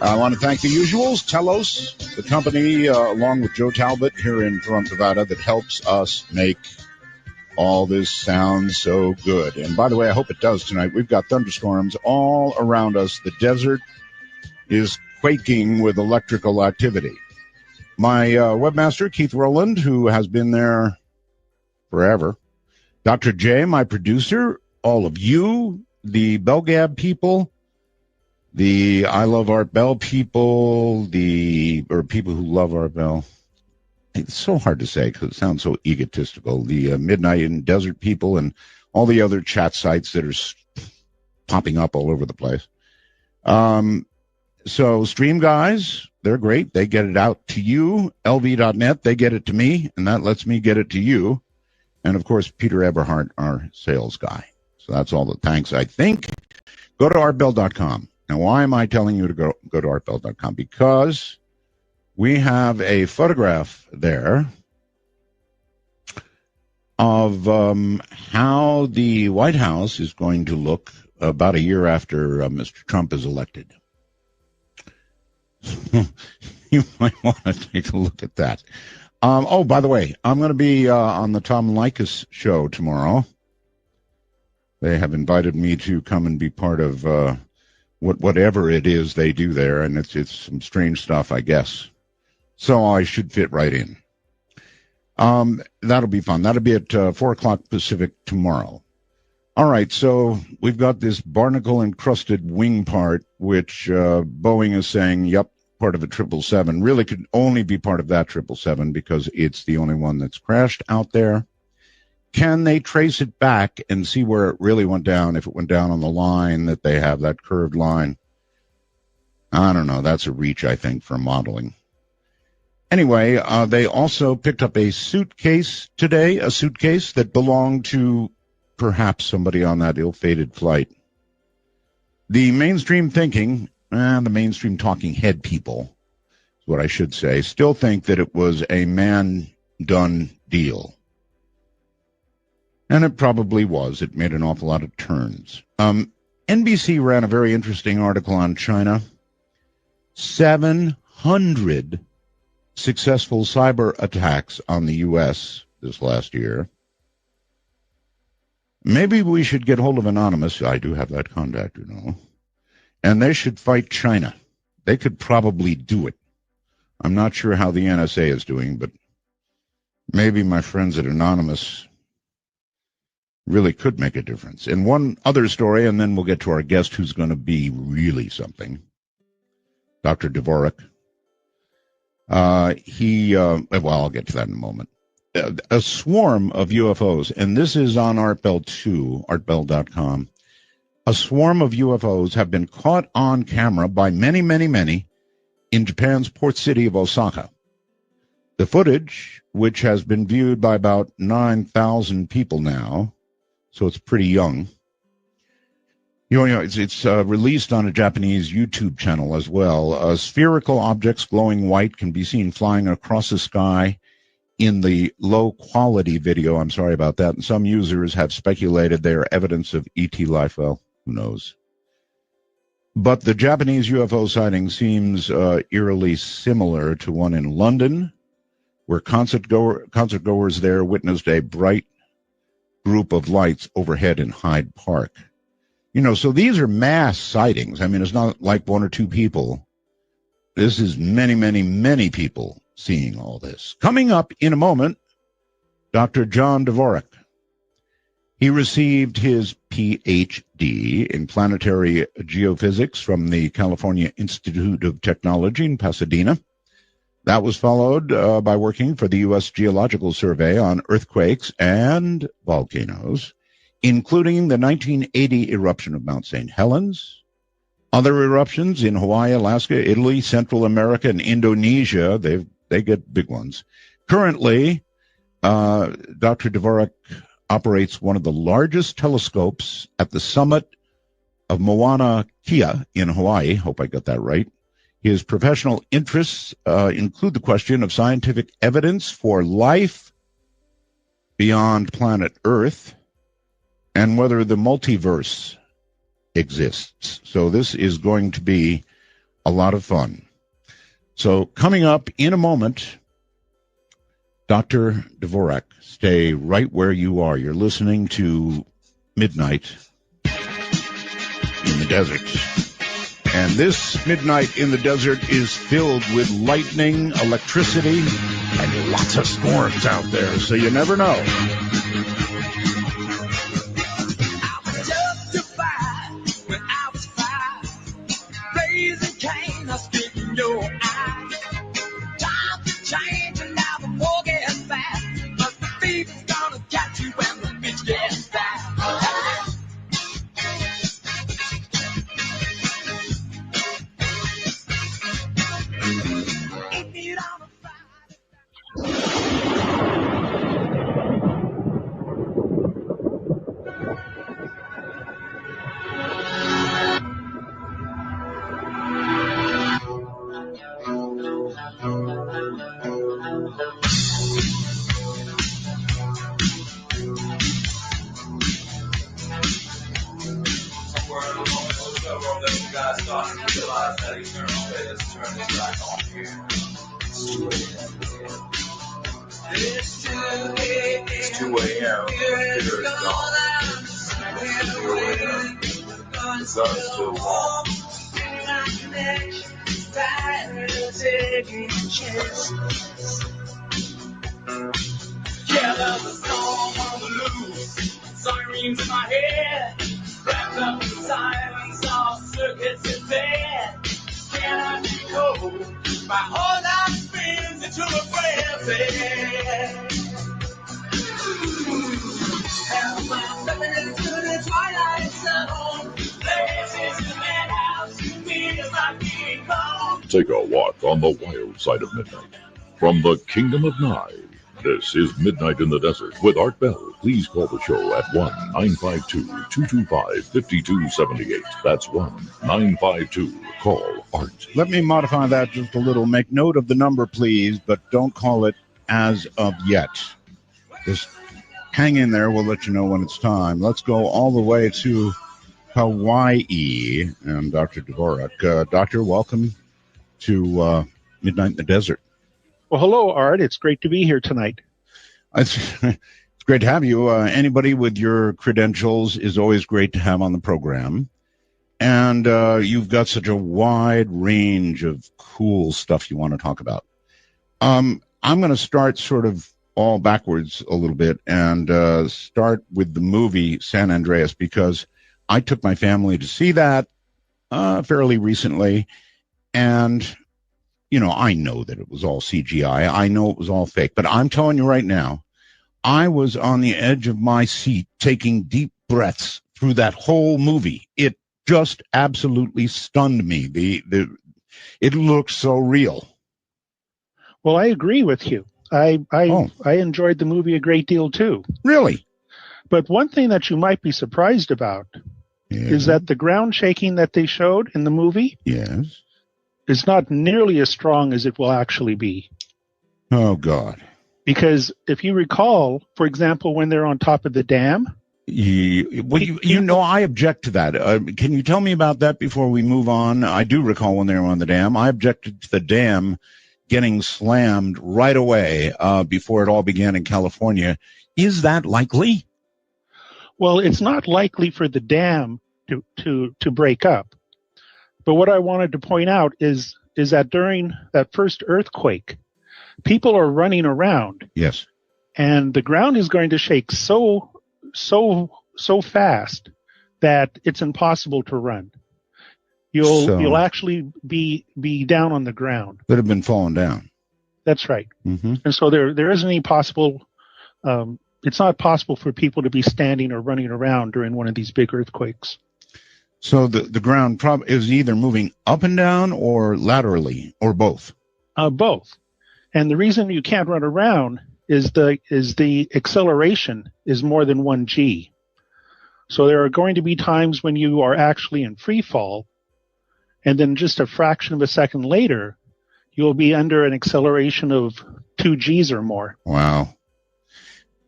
I want to thank the usuals, Telos, the company, along with Joe Talbot here in Toronto, Nevada, that helps us make all this sound so good. And by the way, I hope it does tonight. We've got thunderstorms all around us. The desert is quaking with electrical activity. My webmaster, Keith Rowland, who has been there forever. Dr. J, my producer, all of you, the Belgab people, the I Love Art Bell people, or people who love Art Bell. It's so hard to say because it sounds so egotistical. The Midnight in Desert people and all the other chat sites that are popping up all over the place. So Stream Guys, they're great. They get it out to you. LV.net, they get it to me, and that lets me get it to you. And, of course, Peter Eberhardt, our sales guy. So that's all the thanks, I think. Go to artbell.com. Now, why am I telling you to go to artbell.com? Because we have a photograph there of how the White House is going to look about a year after Mr. Trump is elected. You might want to take a look at that. Oh, by the way, I'm going to be on the Tom Likas show tomorrow. They have invited me to come and be part of whatever it is they do there, and it's some strange stuff, I guess. So I should fit right in. That'll be fun. That'll be at 4 o'clock Pacific tomorrow. All right, so we've got this barnacle-encrusted wing part, which Boeing is saying, yep, part of a 777. Really could only be part of that 777 because it's the only one that's crashed out there. Can they trace it back and see where it really went down, if it went down on the line that they have, that curved line? I don't know. That's a reach, I think, for modeling. Anyway, they also picked up a suitcase today, a suitcase that belonged to perhaps somebody on that ill-fated flight. The mainstream thinking, the mainstream talking head people, is what I should say, still think that it was a man-done deal. And it probably was. It made an awful lot of turns. NBC ran a very interesting article on China. 700 successful cyber attacks on the U.S. this last year. Maybe we should get hold of Anonymous. I do have that contact, you know. And they should fight China. They could probably do it. I'm not sure how the NSA is doing, but maybe my friends at Anonymous really could make a difference. And one other story, and then we'll get to our guest who's going to be really something, Dr. Dvorak. Well, I'll get to that in a moment. A swarm of UFOs, and this is on ArtBell 2, artbell.com. A swarm of UFOs have been caught on camera by many, many, many in Japan's port city of Osaka. The footage, which has been viewed by about 9,000 people now, so it's pretty young. It's released on a Japanese YouTube channel as well. Spherical objects glowing white can be seen flying across the sky in the low-quality video. I'm sorry about that. And some users have speculated they are evidence of ET life. Well, who knows? But the Japanese UFO sighting seems eerily similar to one in London, where concert goers there witnessed a bright group of lights overhead in Hyde Park. So these are mass sightings. I mean, it's not like one or two people. This is many, many, many people seeing all this. Coming up in a moment, Dr. John Dvorak. He received his Ph.D. in planetary geophysics from the California Institute of Technology in Pasadena. That was followed by working for the U.S. Geological Survey on earthquakes and volcanoes, including the 1980 eruption of Mount St. Helens, other eruptions in Hawaii, Alaska, Italy, Central America, and Indonesia. They get big ones. Currently, Dr. Dvorak operates one of the largest telescopes at the summit of Mauna Kea in Hawaii. Hope I got that right. His professional interests include the question of scientific evidence for life beyond planet Earth and whether the multiverse exists. So this is going to be a lot of fun. So coming up in a moment, Dr. Dvorak, stay right where you are. You're listening to Midnight in the Desert. And this Midnight in the Desert is filled with lightning, electricity, and lots of storms out there, so you never know. It's 2 a.m. Here is dawn. The sun's still warm. Yeah, there's a storm on the loose. Sirens in my head. Wrapped up in silence, all circuits in bed. Can I be cold? My whole life spins into a frenzy. Hell, I'm stepping into the twilight zone. This is the madhouse. Feels like being gone. Take a walk on the wild side of midnight. From the Kingdom of Nye, this is Midnight in the Desert with Art Bell. Please call the show at 1-952-225-5278. That's 1-952-CALL ART. Let me modify that just a little. Make note of the number, please, but don't call it as of yet. Just hang in there. We'll let you know when it's time. Let's go all the way to Hawaii and Dr. Dvorak. Doctor, welcome to Midnight in the Desert. Well, hello, Art. It's great to be here tonight. It's great to have you. Anybody with your credentials is always great to have on the program. And you've got such a wide range of cool stuff you want to talk about. I'm going to start sort of all backwards a little bit and start with the movie San Andreas, because I took my family to see that fairly recently. And you know, I know that it was all CGI. I know it was all fake. But I'm telling you right now, I was on the edge of my seat taking deep breaths through that whole movie. It just absolutely stunned me. It looked so real. Well, I agree with you. I enjoyed the movie a great deal, too. Really? But one thing that you might be surprised about is that the ground shaking that they showed in the movie is not nearly as strong as it will actually be. Oh, God. Because if you recall, for example, when they're on top of the dam. You know, I object to that. Can you tell me about that before we move on? I do recall when they were on the dam. I objected to the dam getting slammed right away before it all began in California. Is that likely? Well, it's not likely for the dam to break up. But what I wanted to point out is that during that first earthquake, people are running around. Yes. And the ground is going to shake so fast that it's impossible to run. You'll actually be down on the ground. That have been falling down. That's right. Mm-hmm. And so there isn't any possible. It's not possible for people to be standing or running around during one of these big earthquakes. So the ground is either moving up and down or laterally or both? Both. And the reason you can't run around is the acceleration is more than 1g. So there are going to be times when you are actually in free fall, and then just a fraction of a second later, you'll be under an acceleration of 2g's or more. Wow.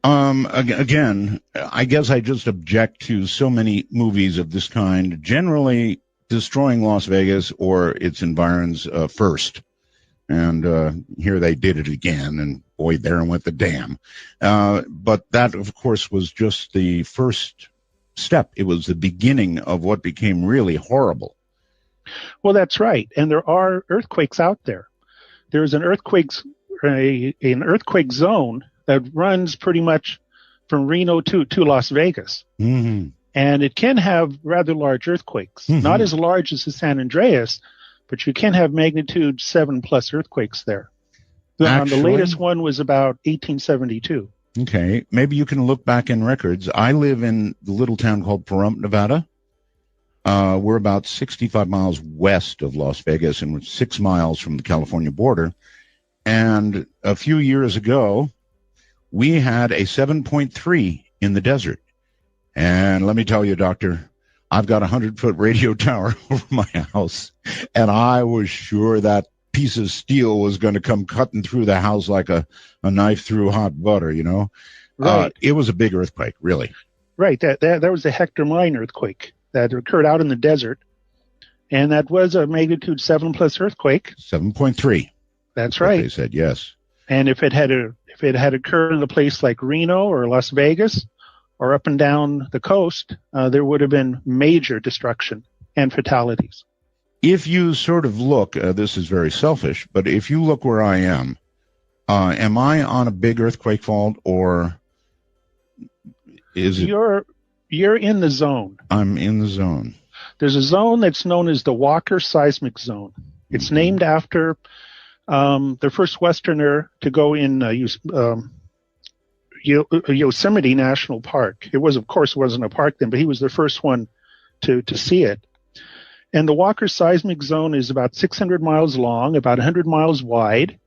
Again, I guess I just object to so many movies of this kind, generally destroying Las Vegas or its environs first. And here they did it again, and boy, there went the dam. But that, of course, was just the first step. It was the beginning of what became really horrible. Well, that's right. And there are earthquakes out there. There's an earthquake zone that runs pretty much from Reno to Las Vegas. Mm-hmm. And it can have rather large earthquakes. Mm-hmm. Not as large as the San Andreas, but you can have magnitude 7+ earthquakes there. The latest one was about 1872. Okay. Maybe you can look back in records. I live in the little town called Pahrump, Nevada. We're about 65 miles west of Las Vegas, and we're 6 miles from the California border. And a few years ago, we had a 7.3 in the desert. And let me tell you, Doctor, I've got a 100-foot radio tower over my house, and I was sure that piece of steel was going to come cutting through the house like a knife through hot butter, you know? Right. It was a big earthquake, really. Right. That was a Hector Mine earthquake that occurred out in the desert. And that was a magnitude 7 plus earthquake. 7.3. That's what right. They said yes. And if it had occurred in a place like Reno or Las Vegas or up and down the coast, there would have been major destruction and fatalities. If you sort of look, this is very selfish, but if you look where I am I on a big earthquake fault, or is it? You're in the zone. I'm in the zone. There's a zone that's known as the Walker Seismic Zone. It's named after the first Westerner to go in Yosemite National Park. It was, of course, wasn't a park then, but he was the first one to see it. And the Walker Seismic Zone is about 600 miles long, about 100 miles wide,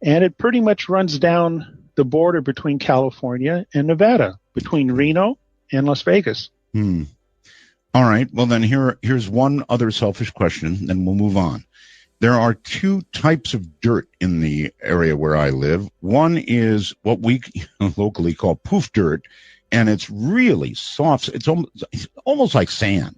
and it pretty much runs down the border between California and Nevada, between Reno and Las Vegas. All right. Well, then here's one other selfish question, then we'll move on. There are two types of dirt in the area where I live. One is what we locally call poof dirt, and it's really soft. It's almost like sand.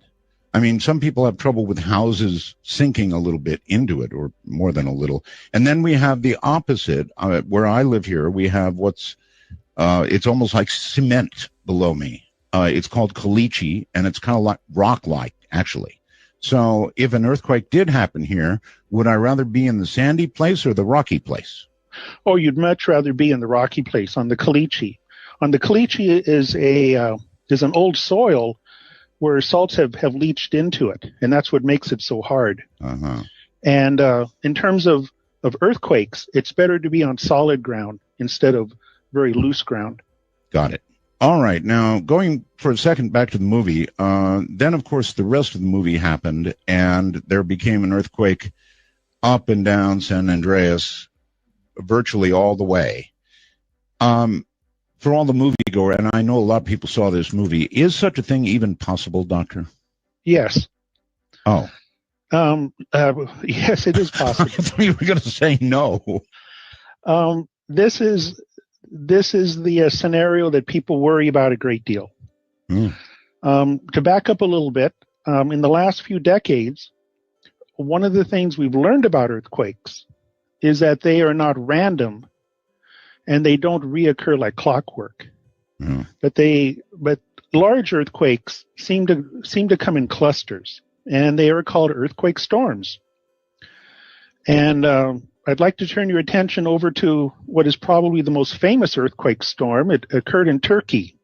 I mean, some people have trouble with houses sinking a little bit into it, or more than a little. And then we have the opposite. Where I live here, we have it's almost like cement below me. It's called caliche, and it's kind of like rock-like, actually. So if an earthquake did happen here, would I rather be in the sandy place or the rocky place? Oh, you'd much rather be in the rocky place, on the caliche. On the caliche is an old soil where salts have leached into it, and that's what makes it so hard. And in terms of earthquakes, it's better to be on solid ground instead of very loose ground. Got it. All right. Now, going for a second back to the movie, then, of course, the rest of the movie happened, and there became an earthquake up and down San Andreas virtually all the way. For all the moviegoer, and I know a lot of people saw this movie, is such a thing even possible, Doctor? Yes. Oh. Yes, it is possible. I thought you were going to say no. This is the scenario that people worry about a great deal. To back up a little bit, in the last few decades, one of the things we've learned about earthquakes is that they are not random, and they don't reoccur like clockwork. But large earthquakes seem to come in clusters, and they are called earthquake storms. And I'd like to turn your attention over to what is probably the most famous earthquake storm. It occurred in Turkey,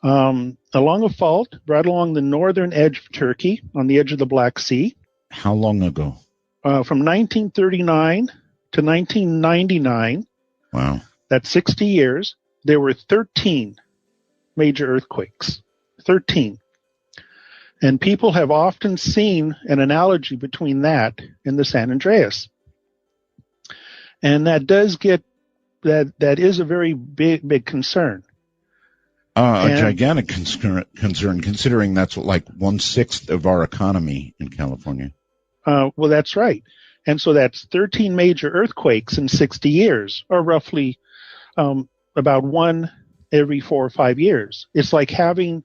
along a fault right along the northern edge of Turkey, on the edge of the Black Sea. How long ago? From 1939 to 1999. Wow. That's 60 years. There were 13 major earthquakes. 13. And people have often seen an analogy between that and the San Andreas. And that that is a very big concern. A gigantic concern, considering that's like 1/6 of our economy in California. Well, that's right. And so that's 13 major earthquakes in 60 years, or roughly about one every 4 or 5 years. It's like having,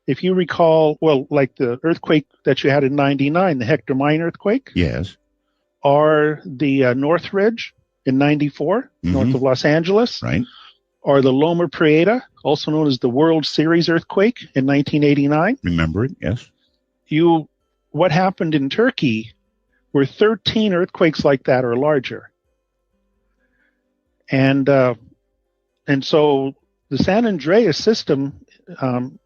if you recall, well, like the earthquake that you had in 99, the Hector Mine earthquake. Yes. Or the Northridge in 94, north of Los Angeles. Right. Or the Loma Prieta, also known as the World Series earthquake in 1989. Remember it, yes. What happened in Turkey were 13 earthquakes like that or larger. And so the San Andreas system,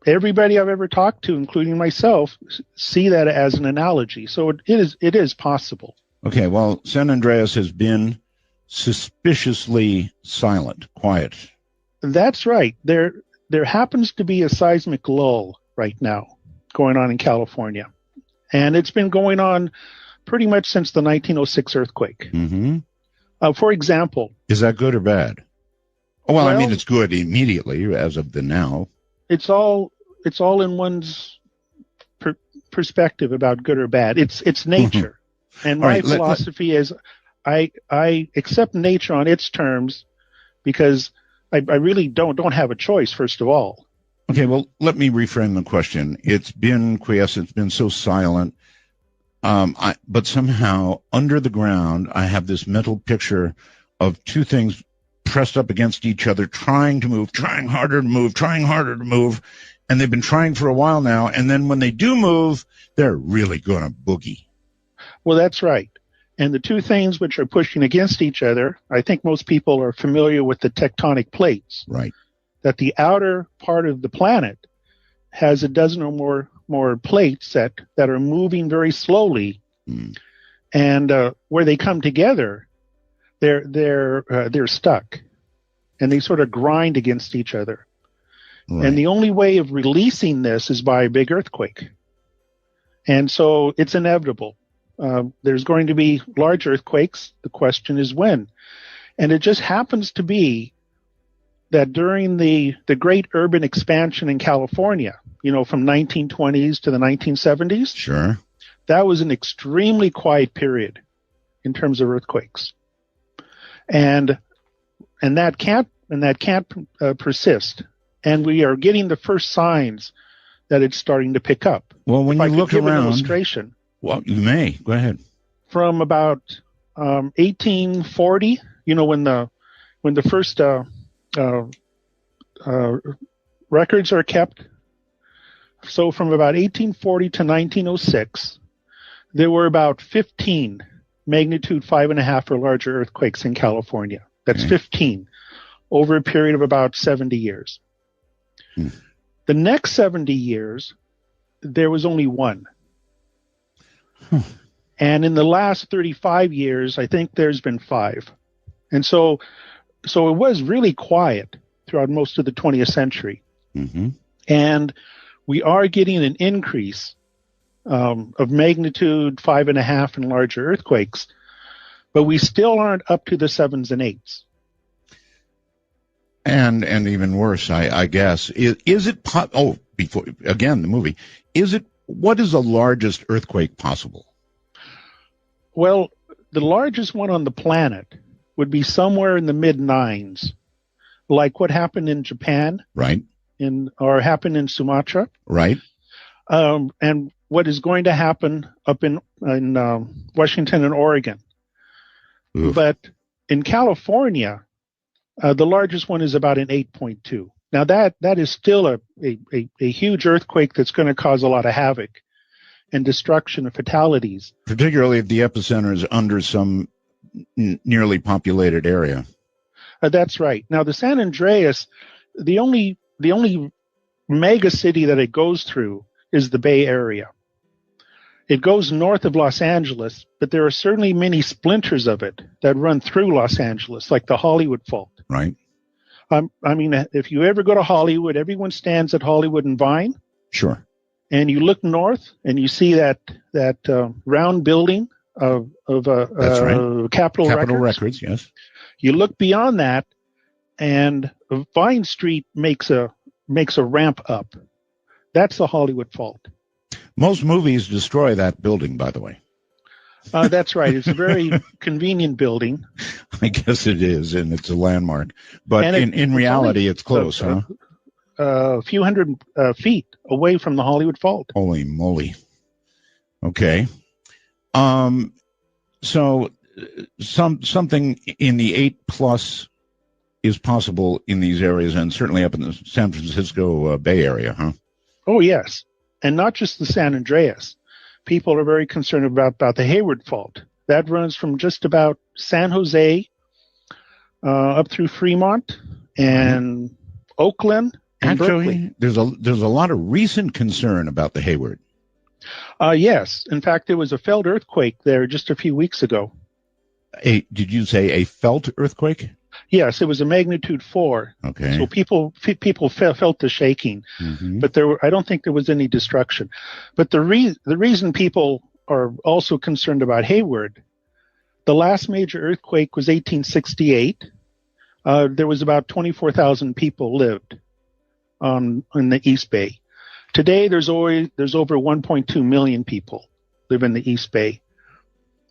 everybody I've ever talked to, including myself, see that as an analogy. So it is possible. Okay, well, San Andreas has been suspiciously silent, quiet. That's right. There happens to be a seismic lull right now going on in California. And it's been going on pretty much since the 1906 earthquake. For example. Is that good or bad? Well, I mean, it's good immediately as of the now. It's all in one's perspective about good or bad. It's nature. And my philosophy is I accept nature on its terms because I really don't have a choice, first of all. Okay, well, let me reframe the question. It's been quiescent. It's been so silent. But somehow under the ground, I have this mental picture of two things pressed up against each other, trying to move, trying harder to move, trying harder to move. And they've been trying for a while now. And then when they do move, they're really going to boogie. Well, that's right. And the two things which are pushing against each other, I think most people are familiar with the tectonic plates. Right. That the outer part of the planet has a dozen or more plates that are moving very slowly. And where they come together, they're stuck. And they sort of grind against each other. Right. And the only way of releasing this is by a big earthquake. And so it's inevitable. There's going to be large earthquakes. The question is when. And it just happens to be that during the great urban expansion in California, from 1920s to the 1970s, sure, that was an extremely quiet period in terms of earthquakes. And that can't persist. And we are getting the first signs that it's starting to pick up. Well, when you look around, an illustration. Well, you may go ahead. From about 1840, when the first records are kept. So from about 1840 to 1906, there were about 15 magnitude 5.5 or larger earthquakes in California. That's 15 over a period of about 70 years. The next 70 years, there was only one. And in the last 35 years, I think there's been 5. And so it was really quiet throughout most of the 20th century. And we are getting an increase of magnitude 5.5 and larger earthquakes, but we still aren't up to the 7s and 8s. And even worse, I guess, is it before again the movie, what is the largest earthquake possible? Well, the largest one on the planet would be somewhere in the mid-9s, like what happened in Japan, right? Or happened in Sumatra, right? And what is going to happen up in Washington and Oregon. Oof. But in California, the largest one is about an 8.2. Now that is still a huge earthquake that's going to cause a lot of havoc and destruction and fatalities. Particularly if the epicenter is under some nearly populated area. That's right. Now the San Andreas, the only mega city that it goes through is the Bay Area. It goes north of Los Angeles, but there are certainly many splinters of it that run through Los Angeles, like the Hollywood Fault. Right. I mean, if you ever go to Hollywood, everyone stands at Hollywood and Vine. Sure. And you look north, and you see that round building of That's right. Capitol Records. Yes. You look beyond that, and Vine Street makes a ramp up. That's the Hollywood Fault. Most movies destroy that building, by the way. That's right. It's a very convenient building. I guess it is, and it's a landmark. But in reality, it's close, huh? A few hundred feet away from the Hollywood Fault. Holy moly. Okay. So something in the 8+ is possible in these areas, and certainly up in the San Francisco Bay Area, huh? Oh, yes. And not just the San Andreas. People are very concerned about the Hayward Fault. That runs from just about San Jose up through Fremont and Oakland and Berkeley. There's a lot of recent concern about the Hayward. Yes. In fact, there was a felt earthquake there just a few weeks ago. Did you say a felt earthquake? Yes, it was a magnitude 4. Okay. So people felt the shaking, but I don't think there was any destruction. But the reason people are also concerned about Hayward, the last major earthquake was 1868. There was about 24,000 people lived in the East Bay. Today, there's over 1.2 million people live in the East Bay.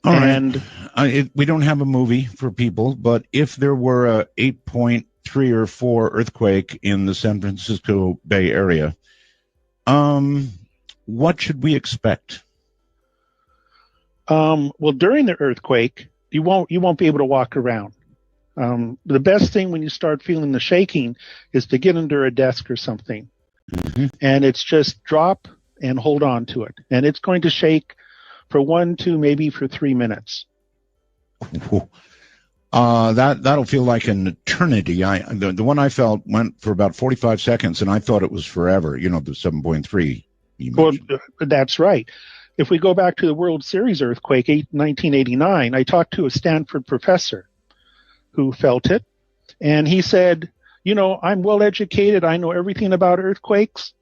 All right. We don't have a movie for people, but if there were a 8.3 or 4 earthquake in the San Francisco Bay Area, what should we expect? Well, during the earthquake, you won't be able to walk around. The best thing when you start feeling the shaking is to get under a desk or something, and it's just drop and hold on to it, and it's going to shake for 1, 2, maybe for 3 minutes. That'll feel like an eternity. The one I felt went for about 45 seconds, and I thought it was forever. You know, the 7.3. Well, that's right. If we go back to the World Series earthquake, 1989, I talked to a Stanford professor who felt it, and he said, you know, I'm well educated. I know everything about earthquakes,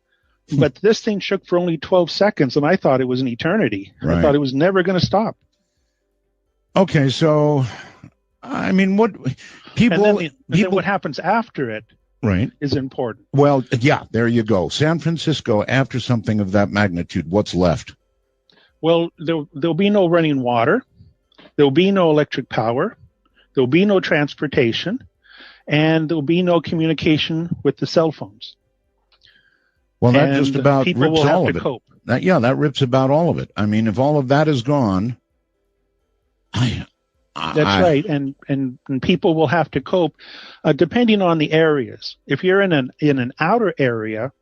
but this thing shook for only 12 seconds, and I thought it was an eternity. Right. I thought it was never going to stop. Okay, so, I mean, what people... And then what happens after it right. is important. Well, yeah, there you go. San Francisco, after something of that magnitude, what's left? Well, there'll be no running water. There'll be no electric power. There'll be no transportation. And there'll be no communication with the cell phones. Well, that And just about people rips will have all to of it. cope. That rips about all of it. I mean, if all of that is gone... That's right, and people will have to cope, depending on the areas. If you're in an outer area,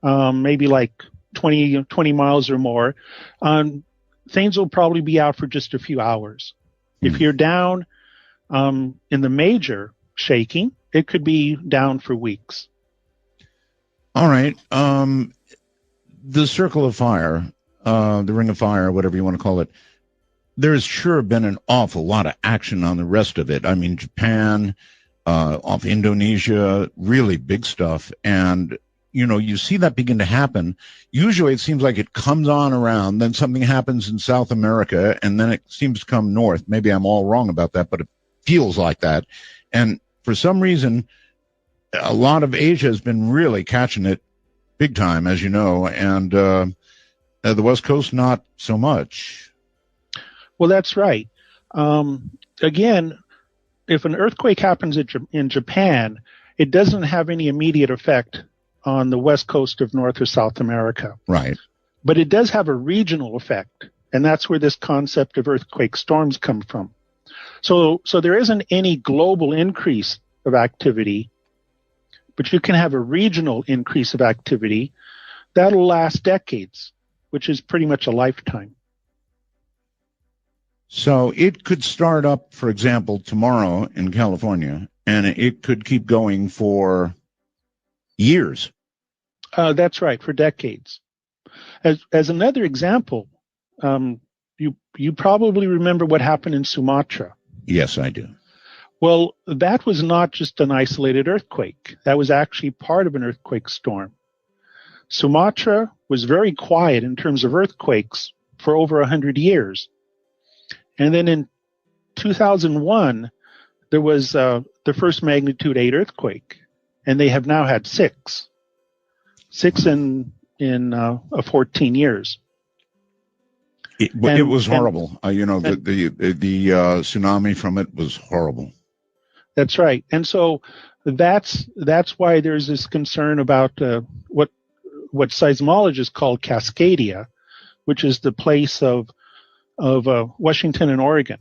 maybe like 20 miles or more, things will probably be out for just a few hours. If you're down in the major shaking, it could be down for weeks. All right. The circle of fire, the ring of fire, whatever you want to call it, there's sure been an awful lot of action on the rest of it. I mean, Japan, off Indonesia, really big stuff. And, you know, you see that begin to happen. Usually it seems like it comes on around, then something happens in South America, and then it seems to come north. Maybe I'm all wrong about that, but it feels like that. And for some reason, a lot of Asia has been really catching it big time, as you know, and the West Coast, not so much. Well, that's right. Again, if an earthquake happens in Japan, it doesn't have any immediate effect on the west coast of North or South America. Right. But it does have a regional effect, and that's where this concept of earthquake storms come from. So there isn't any global increase of activity, but you can have a regional increase of activity that'll last decades, which is pretty much a lifetime. So it could start up, for example, tomorrow in California, and it could keep going for years. That's right, for decades. As another example, you probably remember what happened in Sumatra. Yes, I do. Well, that was not just an isolated earthquake. That was actually part of an earthquake storm. Sumatra was very quiet in terms of earthquakes for over 100 years. And then in 2001, there was the first magnitude 8 earthquake, and they have now had six in 14 years. It was horrible. The tsunami from it was horrible. That's right. And so that's why there's this concern about what seismologists call Cascadia, which is the place of Washington and Oregon.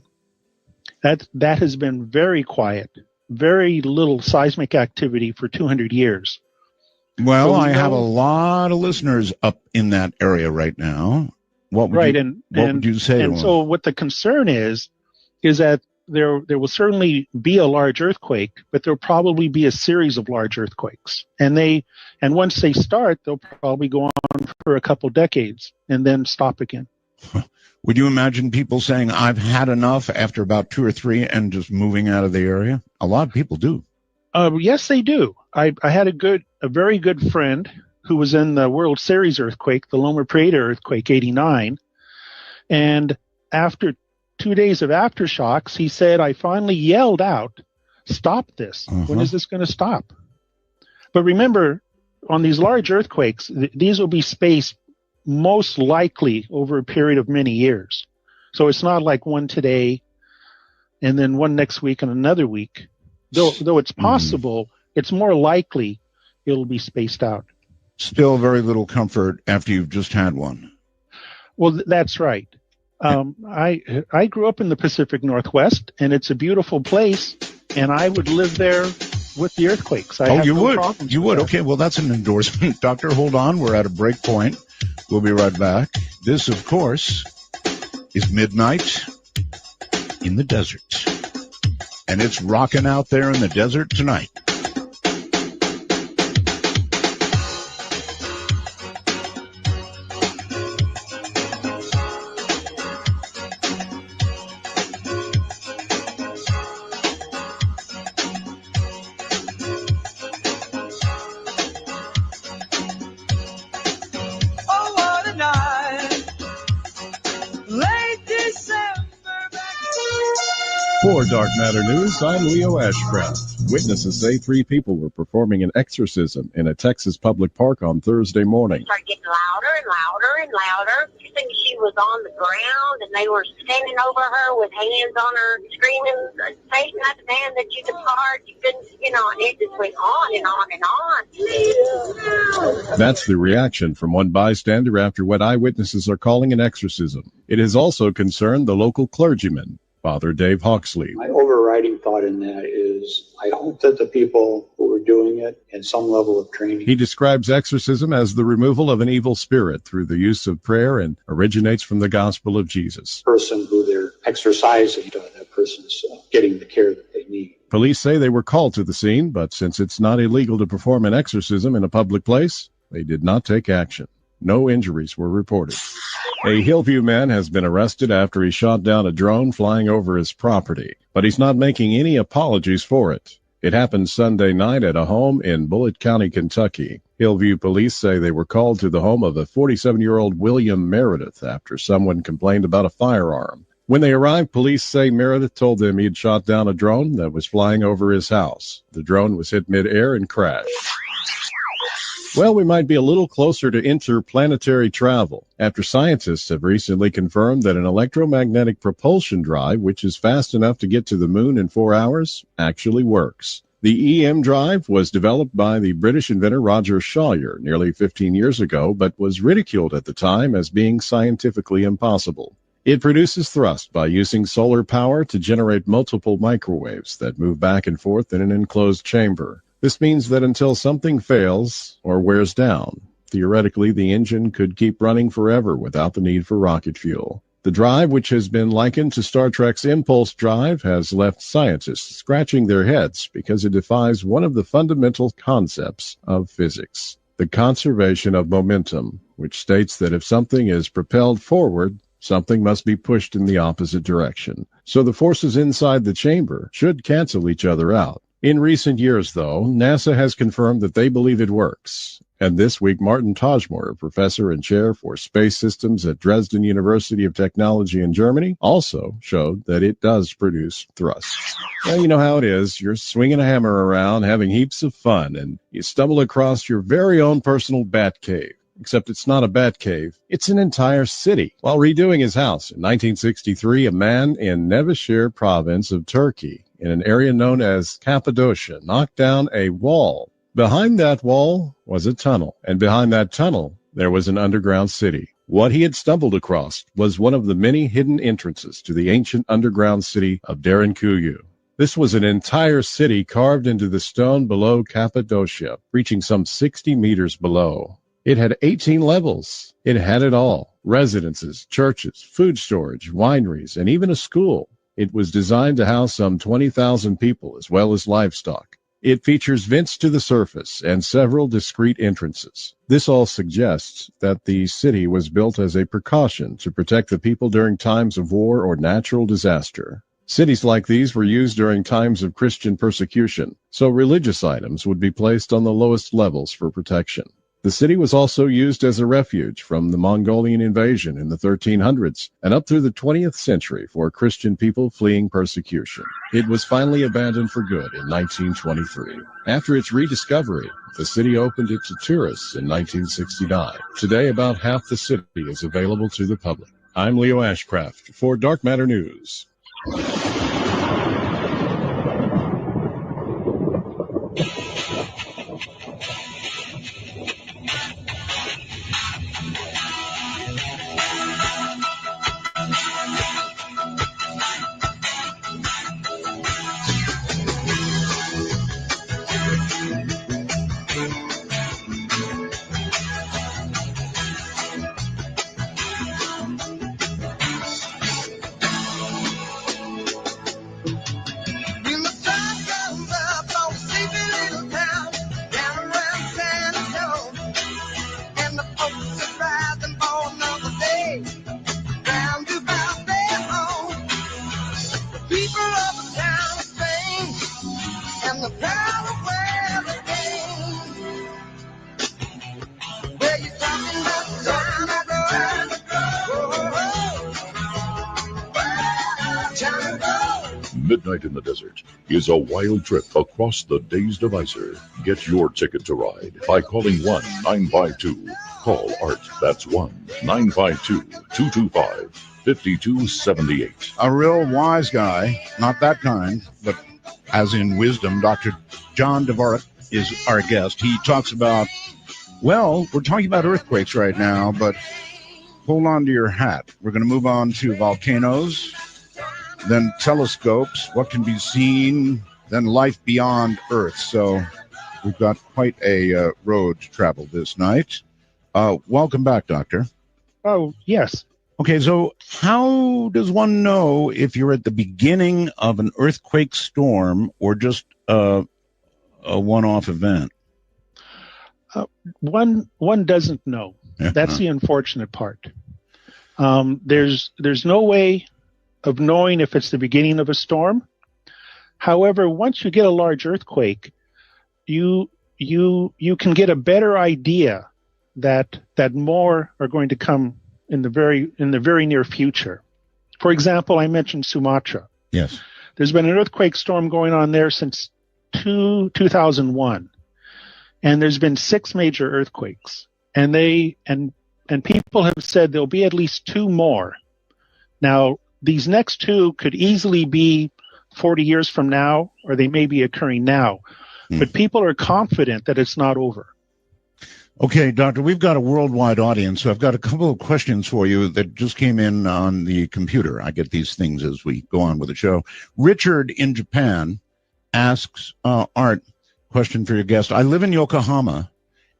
That has been very quiet, very little seismic activity for 200 years. Well, So I have a lot of listeners up in that area right now. What would you say to them? And so what the concern is that there will certainly be a large earthquake, but there'll probably be a series of large earthquakes. And once they start, they'll probably go on for a couple decades and then stop again. Would you imagine people saying, I've had enough after about 2 or 3 and just moving out of the area? A lot of people do. Yes, they do. I had a very good friend who was in the World Series earthquake, the Loma Prieta earthquake, 89. And after 2 days of aftershocks, he said, I finally yelled out, stop this. When is this going to stop? But remember, on these large earthquakes, these will be spaced most likely over a period of many years. So it's not like one today and then one next week and another week. Though it's possible, it's more likely it'll be spaced out. Still very little comfort after you've just had one. Well, that's right. I grew up in the Pacific Northwest, and it's a beautiful place, and I would live there with the earthquakes. I have you no would? problems You with would? that. Okay, well, that's an endorsement. Doctor, hold on. We're at a break point. We'll be right back. This, of course, is Midnight in the Desert. And it's rocking out there in the desert tonight. Oh, what a night. Late December. For Dark Matter News, I'm Leo Ashcraft. Witnesses say 3 people were performing an exorcism in a Texas public park on Thursday morning. Started getting louder and louder and louder. I think she was on the ground, and they were standing over her with hands on her, screaming, "Satan, I demand that you depart." You couldn't, and it just went on and on and on. That's the reaction from one bystander after what eyewitnesses are calling an exorcism. It has also concerned the local clergyman, Father Dave Hawksley. My overriding thought in that is I hope that the people who are doing it had some level of training. He describes exorcism as the removal of an evil spirit through the use of prayer and originates from the gospel of Jesus. Person who they're exercising, that person's getting the care that they need. Police say they were called to the scene, but since it's not illegal to perform an exorcism in a public place, they did not take action. No injuries were reported. A Hillview man has been arrested after he shot down a drone flying over his property, but he's not making any apologies for it. It happened Sunday night at a home in Bullitt County, Kentucky. Hillview police say they were called to the home of a 47-year-old William Meredith after someone complained about a firearm. When they arrived, police say Meredith told them he'd shot down a drone that was flying over his house. The drone was hit mid-air and crashed. Well, we might be a little closer to interplanetary travel after scientists have recently confirmed that an electromagnetic propulsion drive, which is fast enough to get to the moon in 4 hours, actually works. The EM drive was developed by the British inventor Roger Shawyer nearly 15 years ago, but was ridiculed at the time as being scientifically impossible. It produces thrust by using solar power to generate multiple microwaves that move back and forth in an enclosed chamber. This means that until something fails or wears down, theoretically the engine could keep running forever without the need for rocket fuel. The drive, which has been likened to Star Trek's impulse drive, has left scientists scratching their heads because it defies one of the fundamental concepts of physics, the conservation of momentum, which states that if something is propelled forward, something must be pushed in the opposite direction. So the forces inside the chamber should cancel each other out. In recent years, though, NASA has confirmed that they believe it works. And this week, Martin Tajmor, professor and chair for space systems at Dresden University of Technology in Germany, also showed that it does produce thrust. Well, you know how it is. You're swinging a hammer around, having heaps of fun, and you stumble across your very own personal bat cave. Except it's not a bat cave. It's an entire city. While redoing his house in 1963, a man in Nevşehir province of Turkey, in an area known as Cappadocia, knocked down a wall. Behind that wall was a tunnel, and behind that tunnel there was an underground city. What he had stumbled across was one of the many hidden entrances to the ancient underground city of Derinkuyu. This was an entire city carved into the stone below Cappadocia, reaching some 60 meters below. It had 18 levels. It had it all: residences, churches, food storage, wineries, and even a school. It was designed to house some 20,000 people as well as livestock. It features vents to the surface and several discrete entrances. This all suggests that the city was built as a precaution to protect the people during times of war or natural disaster. Cities like these were used during times of Christian persecution, so religious items would be placed on the lowest levels for protection. The city was also used as a refuge from the Mongolian invasion in the 1300s and up through the 20th century for Christian people fleeing persecution. It was finally abandoned for good in 1923. After its rediscovery, the city opened it to tourists in 1969. Today, about half the city is available to the public. I'm Leo Ashcraft for Dark Matter News. Midnight in the Desert is a wild trip across the Days Divisor. Get your ticket to ride by calling 1-952. Call Art. That's 1-952-225-5278. A real wise guy, not that kind, but as in wisdom, Dr. John Dvorak is our guest. He talks about, well, we're talking about earthquakes right now, but hold on to your hat. We're going to move on to volcanoes, then telescopes, what can be seen, then life beyond Earth. So we've got quite a road to travel this night. Welcome back, Doctor. Oh, yes. Okay, so how does one know if you're at the beginning of an earthquake storm or just a one-off event? One doesn't know. That's the unfortunate part. There's no way of knowing if it's the beginning of a storm. However, once you get a large earthquake, you can get a better idea that more are going to come in the very near future. For example, I mentioned Sumatra. Yes. There's been an earthquake storm going on there since 2001, and there's been 6 major earthquakes, and people have said there'll be at least 2 more. Now, these next 2 could easily be 40 years from now, or they may be occurring now, but people are confident that it's not over. Okay, Doctor, we've got a worldwide audience, so I've got a couple of questions for you that just came in on the computer. I get these things as we go on with the show. Richard in Japan asks, Art, question for your guest. I live in Yokohama,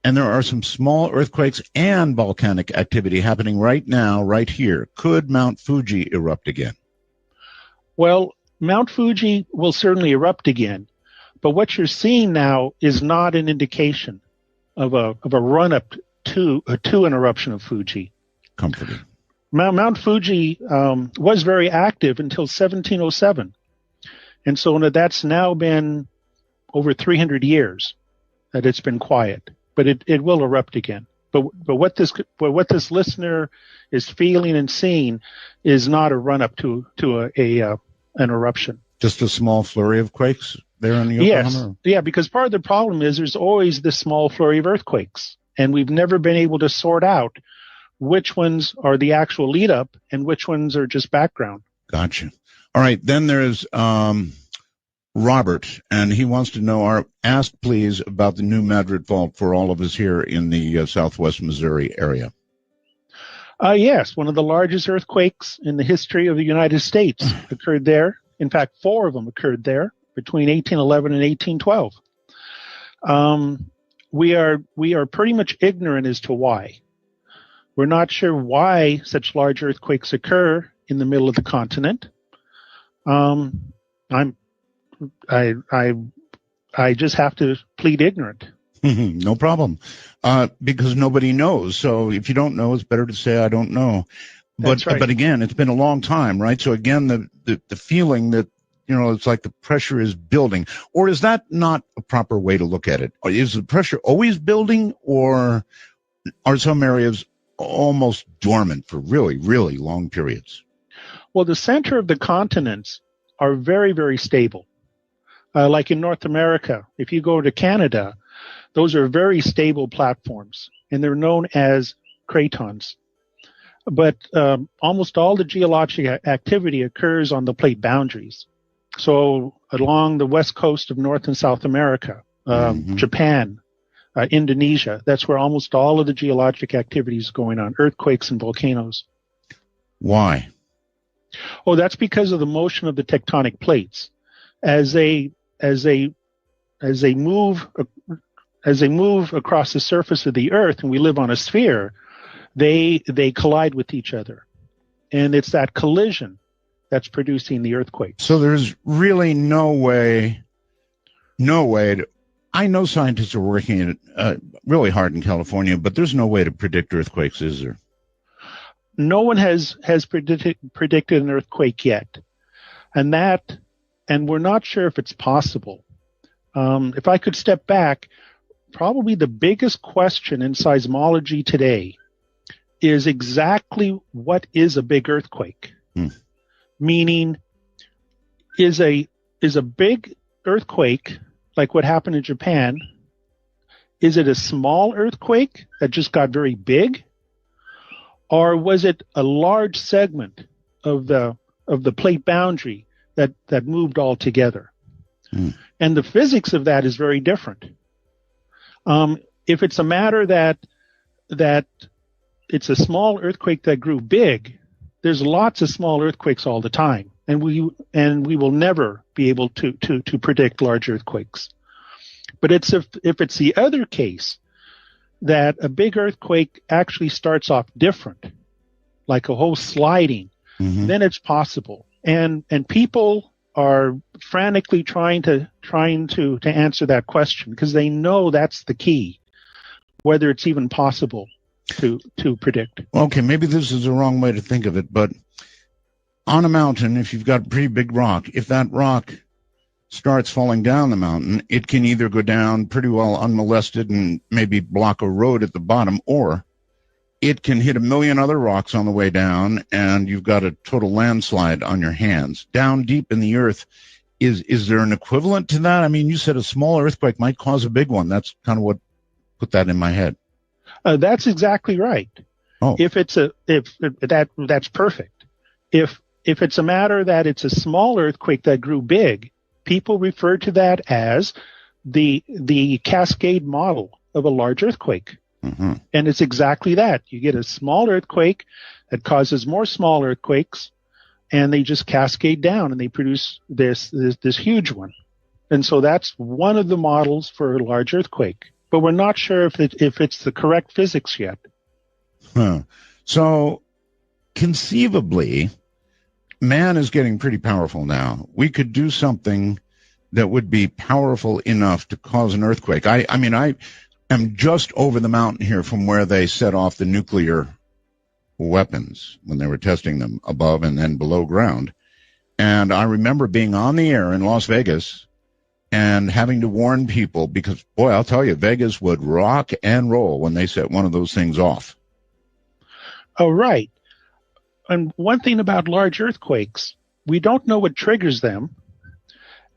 and there are some small earthquakes and volcanic activity happening right now, right here. Could Mount Fuji erupt again? Well, Mount Fuji will certainly erupt again, but what you're seeing now is not an indication of a run-up to an eruption of Fuji. Comforting. Mount Fuji was very active until 1707, and so that's now been over 300 years that it's been quiet. But it will erupt again. But what this listener is feeling and seeing is not a run up to an eruption. Just a small flurry of quakes there in Yokohama? Yes, yeah. Because part of the problem is there's always this small flurry of earthquakes, and we've never been able to sort out which ones are the actual lead up and which ones are just background. Gotcha. All right. Then there's Robert, and he wants to know, ask please about the New Madrid Fault for all of us here in the southwest Missouri area. Yes, one of the largest earthquakes in the history of the United States occurred there. In fact, 4 of them occurred there between 1811 and 1812. We are pretty much ignorant as to why. We're not sure why such large earthquakes occur in the middle of the continent. I just have to plead ignorant. No problem. Because nobody knows. So if you don't know, it's better to say, I don't know. That's right. But again, it's been a long time, right? So again, the feeling that, it's like the pressure is building. Or is that not a proper way to look at it? Is the pressure always building, or are some areas almost dormant for really, really long periods? Well, the center of the continents are very, very stable. Like in North America, if you go to Canada, those are very stable platforms, and they're known as cratons. But almost all the geologic activity occurs on the plate boundaries. So along the west coast of North and South America, Japan, Indonesia, that's where almost all of the geologic activity is going on, earthquakes and volcanoes. Why? Oh, that's because of the motion of the tectonic plates. As they move across the surface of the Earth, and we live on a sphere, they collide with each other, and it's that collision that's producing the earthquake. So there's really no way to. I know scientists are working really hard in California, but there's no way to predict earthquakes, is there? No one has predicted an earthquake yet, and we're not sure if it's possible. If I could step back, probably the biggest question in seismology today is exactly what is a big earthquake? Meaning, is a big earthquake like what happened in Japan? Is it a small earthquake that just got very big, or was it a large segment of the plate boundary that moved all together? And the physics of that is very different. If it's a matter that it's a small earthquake that grew big, there's lots of small earthquakes all the time, and we will never be able to predict large earthquakes. But if it's the other case, that a big earthquake actually starts off different, like a whole sliding, then it's possible. And people are frantically trying to answer that question, because they know that's the key, whether it's even possible to predict. Okay, maybe this is the wrong way to think of it, but on a mountain, if you've got a pretty big rock, if that rock starts falling down the mountain, it can either go down pretty well unmolested and maybe block a road at the bottom, or it can hit a million other rocks on the way down, and you've got a total landslide on your hands. Down deep in the earth, is there an equivalent to that? I mean, you said a small earthquake might cause a big one. That's kind of what put that in my head. That's exactly right. Oh. That's perfect. If it's a matter that it's a small earthquake that grew big, people refer to that as the cascade model of a large earthquake. And it's exactly that. You get a small earthquake that causes more small earthquakes, and they just cascade down, and they produce this huge one. And so that's one of the models for a large earthquake. But we're not sure if it's the correct physics yet. So conceivably, man is getting pretty powerful now. We could do something that would be powerful enough to cause an earthquake. I am just over the mountain here from where they set off the nuclear weapons when they were testing them above and then below ground. And I remember being on the air in Las Vegas and having to warn people, because, boy, I'll tell you, Vegas would rock and roll when they set one of those things off. Oh, right. And one thing about large earthquakes, we don't know what triggers them.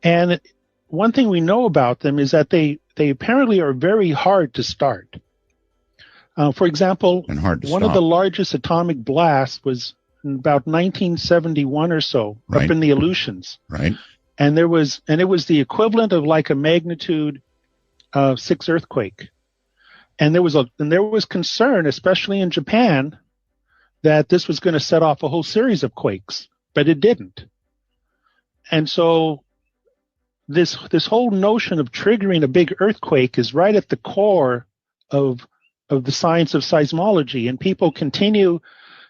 And one thing we know about them is that they apparently are very hard to start. For example, one of the largest atomic blasts was in about 1971 or so, up in the Aleutians. Right. And it was the equivalent of like a magnitude 6 earthquake. And there was concern, especially in Japan, that this was going to set off a whole series of quakes, but it didn't. And so this whole notion of triggering a big earthquake is right at the core of the science of seismology, and people continue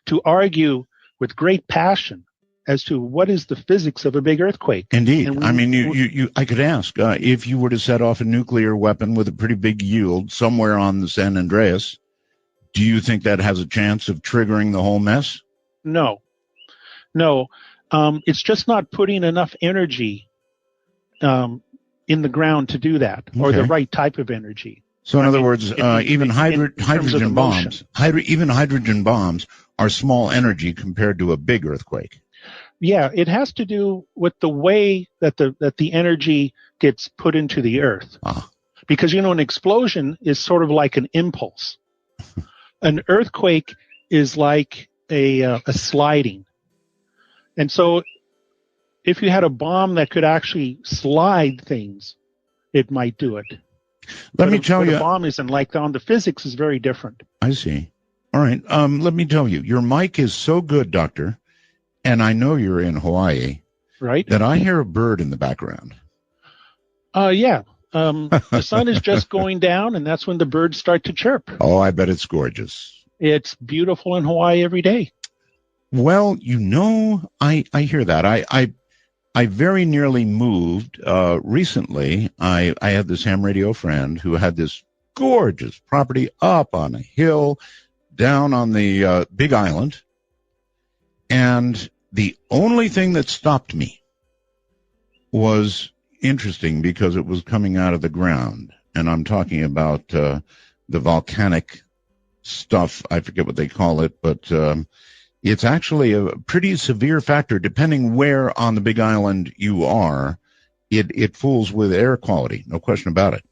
to argue with great passion as to what is the physics of a big earthquake. Indeed. I could ask, if you were to set off a nuclear weapon with a pretty big yield somewhere on the San Andreas, do you think that has a chance of triggering the whole mess? No. It's just not putting enough energy in the ground to do that, or the right type of energy. So in other words, even hydrogen bombs are small energy compared to a big earthquake. Yeah, it has to do with the way that the energy gets put into the earth. Because, an explosion is sort of like an impulse. An earthquake is like a sliding. And so if you had a bomb that could actually slide things, it might do it. Let me tell you, the bomb isn't like that. The physics is very different. I see. All right. Let me tell you, your mic is so good, Doctor, and I know you're in Hawaii, right? That I hear a bird in the background. Yeah. The sun is just going down, and that's when the birds start to chirp. Oh, I bet it's gorgeous. It's beautiful in Hawaii every day. Well, I hear that. I very nearly moved recently. I had this ham radio friend who had this gorgeous property up on a hill down on the Big Island. And the only thing that stopped me was interesting, because it was coming out of the ground. And I'm talking about the volcanic stuff. I forget what they call it, but It's actually a pretty severe factor, depending where on the Big Island you are. It fools with air quality, no question about it.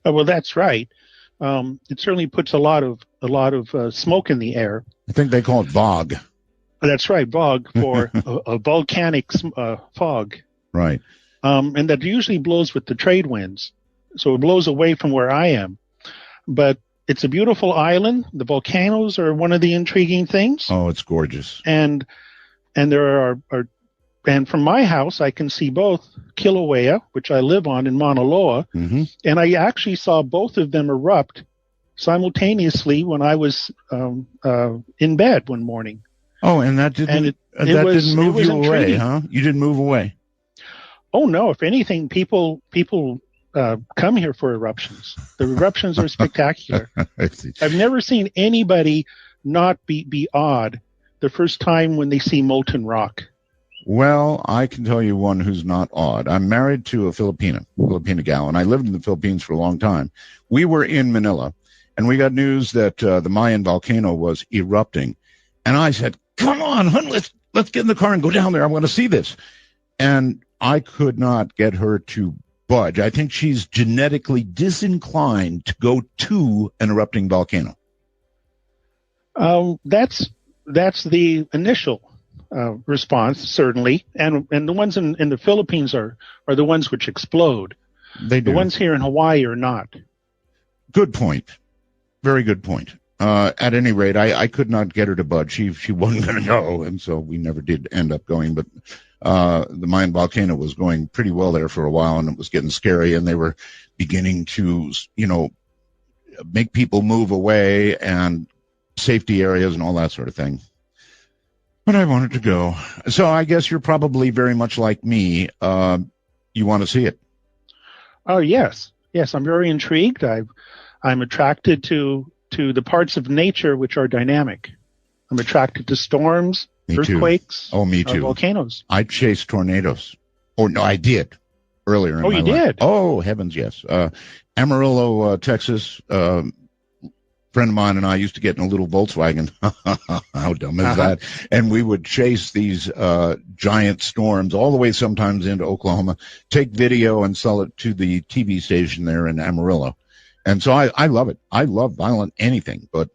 Oh, well, that's right. It certainly puts a lot of smoke in the air. I think they call it VOG. That's right, VOG for a volcanic fog. Right. And that usually blows with the trade winds, so it blows away from where I am. But it's a beautiful island. The volcanoes are one of the intriguing things. Oh, it's gorgeous. And there are and from my house, I can see both Kilauea, which I live on in Mauna Loa, and I actually saw both of them erupt simultaneously when I was in bed one morning. Oh, and that didn't didn't move you away, intriguing. huh? You didn't move away. Oh no! If anything, people come here for eruptions. The eruptions are spectacular. I've never seen anybody not be awed the first time when they see molten rock. Well, I can tell you one who's not odd. I'm married to a Filipina gal, and I lived in the Philippines for a long time. We were in Manila, and we got news that the Mayan volcano was erupting. And I said, "Come on, hun, let's get in the car and go down there. I want to see this." And I could not get her to budge. I think she's genetically disinclined to go to an erupting volcano. That's the initial response, certainly, and the ones in the Philippines are the ones which explode. They do. The ones here in Hawaii are not. Good point. Very good point. At any rate, I could not get her to budge. She wasn't going to go, and so we never did end up going. But the Mayan volcano was going pretty well there for a while, and it was getting scary, and they were beginning to, make people move away and safety areas and all that sort of thing. But I wanted to go. So I guess you're probably very much like me. You want to see it. Oh, yes. Yes, I'm very intrigued. I'm attracted to the parts of nature which are dynamic. I'm attracted to storms, earthquakes, me too. Volcanoes. I chased tornadoes. Or no, I did earlier in my life. Oh, you did? Oh, heavens, yes. Amarillo, Texas, friend of mine and I used to get in a little Volkswagen. How dumb is that? And we would chase these giant storms all the way sometimes into Oklahoma, take video and sell it to the TV station there in Amarillo. And so I love it. I love violent anything. But,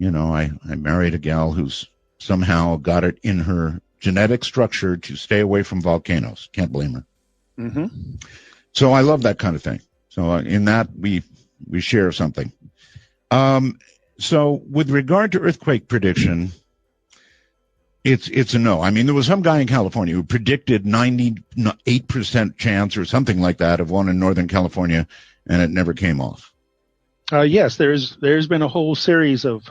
I married a gal who's somehow got it in her genetic structure to stay away from volcanoes. Can't blame her. Mm-hmm. So I love that kind of thing. So in that, we share something. So with regard to earthquake prediction, it's a no. I mean, there was some guy in California who predicted 98% chance or something like that of one in Northern California, and it never came off. Yes, there's been a whole series of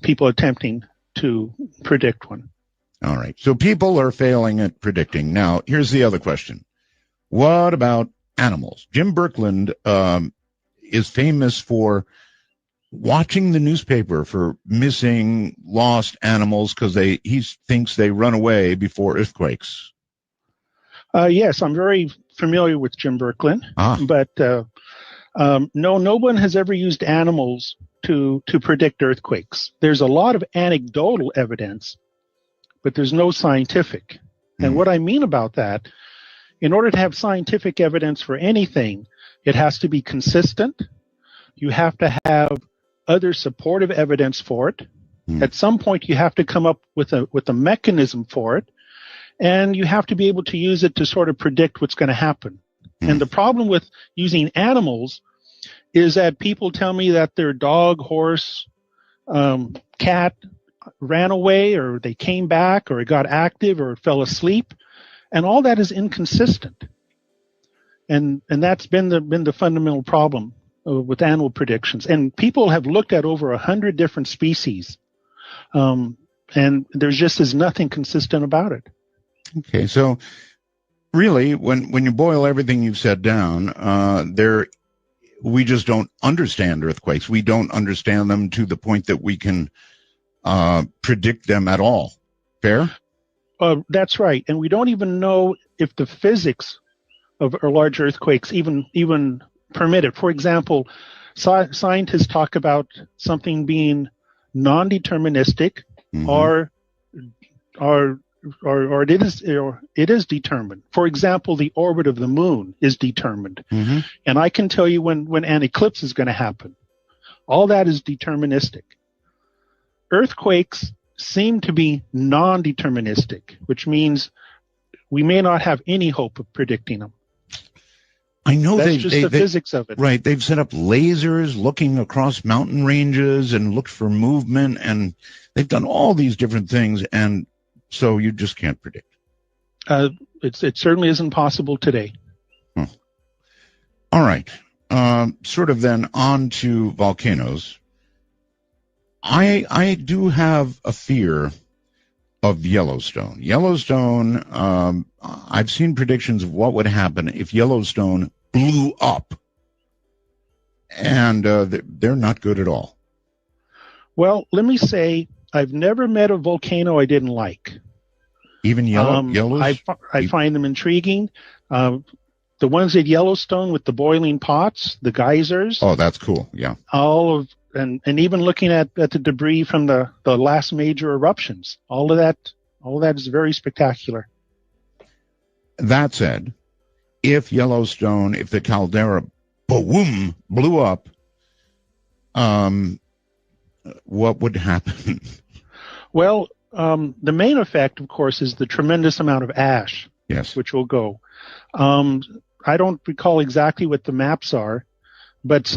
people attempting to predict one. All right. So people are failing at predicting. Now, here's the other question. What about animals? Jim Birkeland is famous for watching the newspaper for missing, lost animals because he thinks they run away before earthquakes. Yes, I'm very familiar with Jim Birkeland, but no one has ever used animals to predict earthquakes. There's a lot of anecdotal evidence, but there's no scientific. And what I mean about that, in order to have scientific evidence for anything, it has to be consistent. You have to have other supportive evidence for it. At some point, you have to come up with a mechanism for it, and you have to be able to use it to sort of predict what's going to happen. And the problem with using animals is that people tell me that their dog, horse, cat ran away, or they came back, or it got active, or it fell asleep, and all that is inconsistent. And that's been the fundamental problem with animal predictions. And people have looked at over 100 different species, and there's just is nothing consistent about it. Okay, so really, when you boil everything you've said down, we just don't understand earthquakes. We don't understand them to the point that we can predict them at all. Fair? That's right. And we don't even know if the physics of large earthquakes even permit it. For example, scientists talk about something being non-deterministic, or it is determined. For example, the orbit of the moon is determined, and I can tell you when an eclipse is going to happen. All that is deterministic. Earthquakes seem to be non-deterministic, which means we may not have any hope of predicting them. I know that's just the physics of it. Right. They've set up lasers looking across mountain ranges and looked for movement, and they've done all these different things, and so you just can't predict. It certainly isn't possible today. All right. Sort of then on to volcanoes. I do have a fear of Yellowstone. Yellowstone, I've seen predictions of what would happen if Yellowstone blew up, and they're not good at all. Well, let me say, I've never met a volcano I didn't like. Even yellows? I find them intriguing. The ones at Yellowstone with the boiling pots, the geysers. Oh, that's cool. Yeah. And even looking at the debris from the last major eruptions, all of that is very spectacular. That said, if the caldera, boom, blew up, what would happen? Well, the main effect, of course, is the tremendous amount of ash. Yes. Which will go. I don't recall exactly what the maps are, but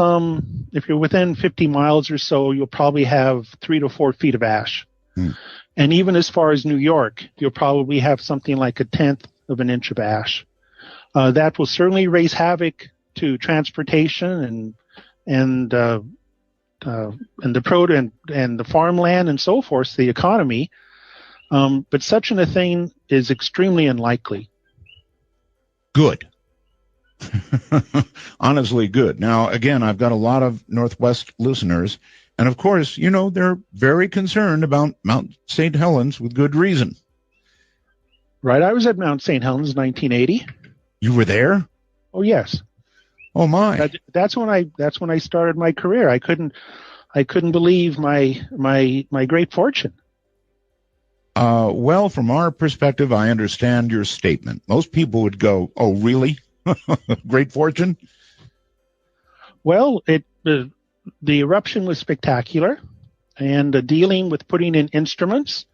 if you're within 50 miles or so, you'll probably have 3 to 4 feet of ash. And even as far as New York, you'll probably have something like 1/10 of an inch of ash. That will certainly raise havoc to transportation and the farmland and so forth, the economy. But such a thing is extremely unlikely. Good. Honestly, good. Now, again, I've got a lot of Northwest listeners, and of course, they're very concerned about Mount St. Helens with good reason. Right. I was at Mount St. Helens in 1980. You were there? Oh, yes. Oh, my. That's when I started my career. I couldn't believe my great fortune. Well, from our perspective, I understand your statement. Most people would go, "Oh, really? Great fortune?" Well, the eruption was spectacular, and dealing with putting in instruments,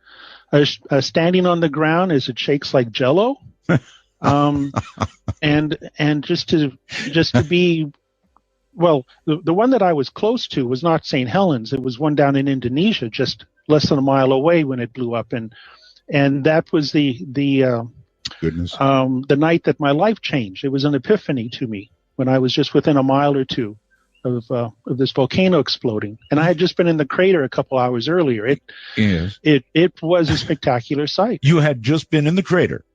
standing on the ground as it shakes like Jello, and just to be. Well, the one that I was close to was not St. Helens. It was one down in Indonesia, just less than a mile away when it blew up, and that was the goodness. The night that my life changed. It was an epiphany to me when I was just within a mile or two of this volcano exploding, and I had just been in the crater a couple hours earlier. It was a spectacular sight. You had just been in the crater.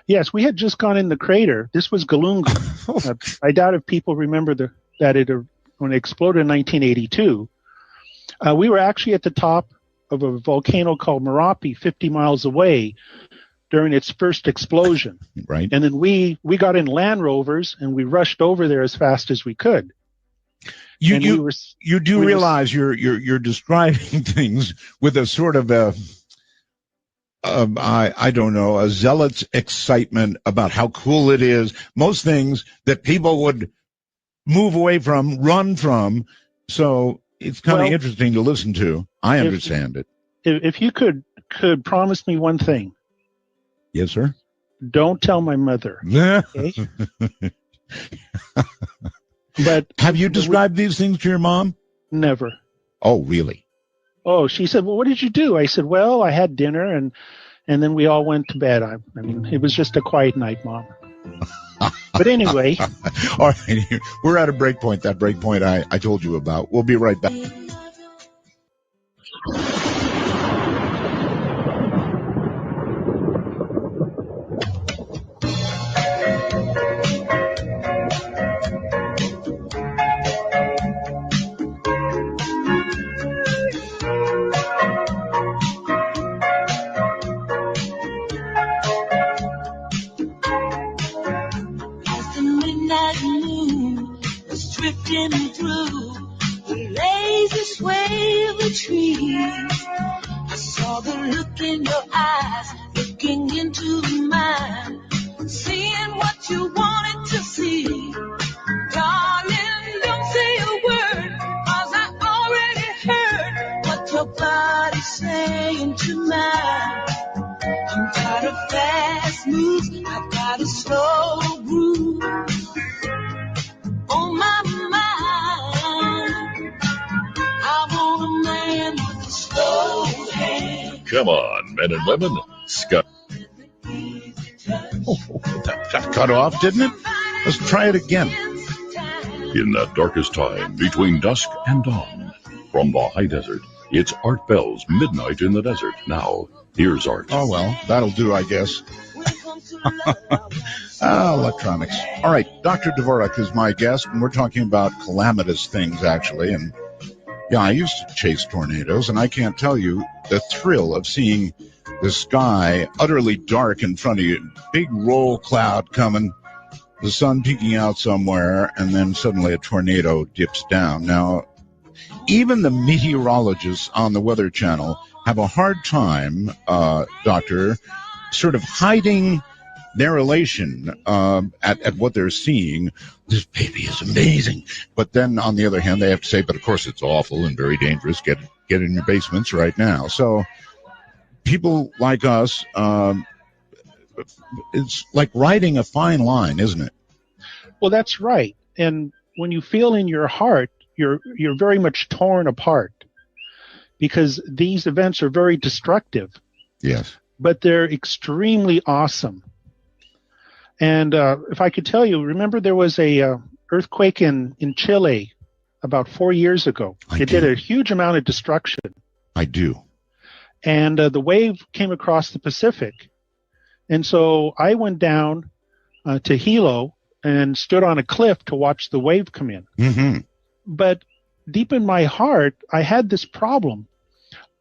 Yes, we had just gone in the crater. This was Galunga. I doubt if people remember when it exploded in 1982. We were actually at the top of a volcano called Merapi, 50 miles away, during its first explosion. Right. And then we got in Land Rovers and we rushed over there as fast as we could. You do realize you're describing things with a sort of I don't know, a zealot's excitement about how cool it is. Most things that people would move away from, run from. So it's kind of interesting to listen to. I understand it. If you could promise me one thing. Yes, sir. Don't tell my mother. Okay? But have you described these things to your mom? Never. Oh, really? Oh, she said, "Well, what did you do?" I said, "Well, I had dinner and then we all went to bed." I mean, it was just a quiet night, Mom. But anyway. All right, we're at a break point. That break point I told you about. We'll be right back. Drifting through the lazy sway of the trees. I saw the look in your eyes, looking into mine, seeing what you wanted to see. Darling, don't say a word, 'cause I already heard what your body's saying to mine. I'm tired of fast moves, I've got a slow groove on my mind. I want a man with a slow hand. Come on, men and women. Scott. That got cut off, didn't it? Let's try it again. In that darkest time between dusk and dawn, from the high desert, it's Art Bell's Midnight in the Desert. Now, here's Art. Oh, well, that'll do, I guess. Electronics. All right, Dr. Dvorak is my guest, and we're talking about calamitous things, actually. And, yeah, I used to chase tornadoes, and I can't tell you the thrill of seeing the sky utterly dark in front of you, big roll cloud coming, the sun peeking out somewhere, and then suddenly a tornado dips down. Now, even the meteorologists on the Weather Channel have a hard time, Doctor, sort of hiding their elation at what they're seeing. This baby is amazing. But then, on the other hand, they have to say, but of course it's awful and very dangerous. Get in your basements right now. So people like us, it's like riding a fine line, isn't it? Well, that's right. And when you feel in your heart, you're very much torn apart, because these events are very destructive. Yes. But they're extremely awesome. And if I could tell you, remember there was a earthquake in Chile about 4 years ago. It did a huge amount of destruction. I do. And the wave came across the Pacific. And so I went down to Hilo and stood on a cliff to watch the wave come in. Mm-hmm. But deep in my heart, I had this problem.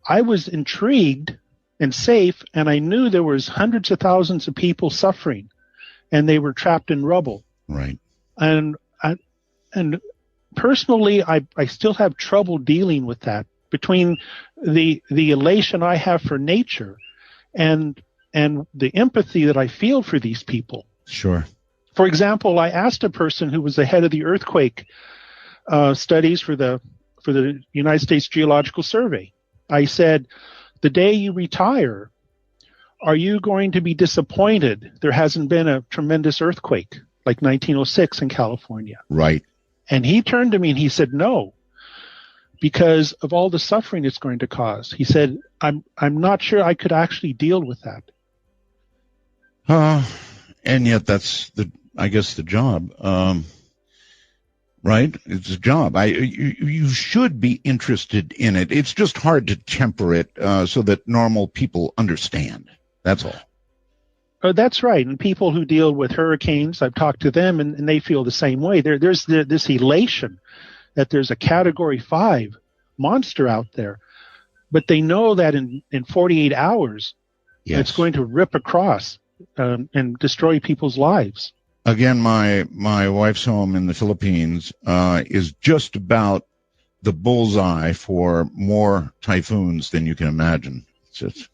I was intrigued and safe, and I knew there was hundreds of thousands of people suffering, and they were trapped in rubble. Right. And personally, I still have trouble dealing with that, between the elation I have for nature and the empathy that I feel for these people. Sure. For example, I asked a person who was the head of the earthquake studies for the United States Geological Survey. I said, the day you retire, are you going to be disappointed there hasn't been a tremendous earthquake like 1906 in California? Right. And he turned to me and he said, no, because of all the suffering it's going to cause. He said, I'm not sure I could actually deal with that. And yet that's I guess the job. Right? It's a job. You should be interested in it. It's just hard to temper it so that normal people understand. That's all. That's right. And people who deal with hurricanes, I've talked to them, and they feel the same way. There's this elation that there's a Category 5 monster out there, but they know that in 48 hours, it's going to rip across and destroy people's lives. Again, my wife's home in the Philippines is just about the bullseye for more typhoons than you can imagine. It's just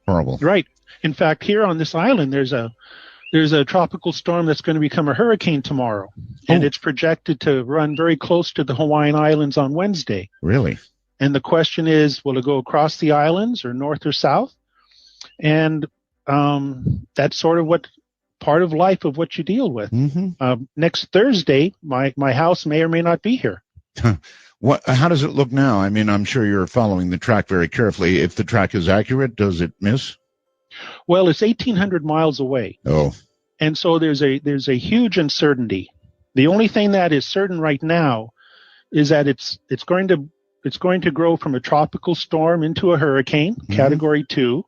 horrible. Right. In fact, here on this island, there's a tropical storm that's going to become a hurricane tomorrow, and it's projected to run very close to the Hawaiian Islands on Wednesday. Really? And the question is, will it go across the islands or north or south? And that's sort of what part of life of what you deal with. Mm-hmm. Next Thursday, my house may or may not be here. How does it look now? I mean, I'm sure you're following the track very carefully. If the track is accurate, does it miss? Well, it's 1,800 miles away. Oh. And so there's a huge uncertainty. The only thing that is certain right now is that it's going to grow from a tropical storm into a hurricane, Category 2,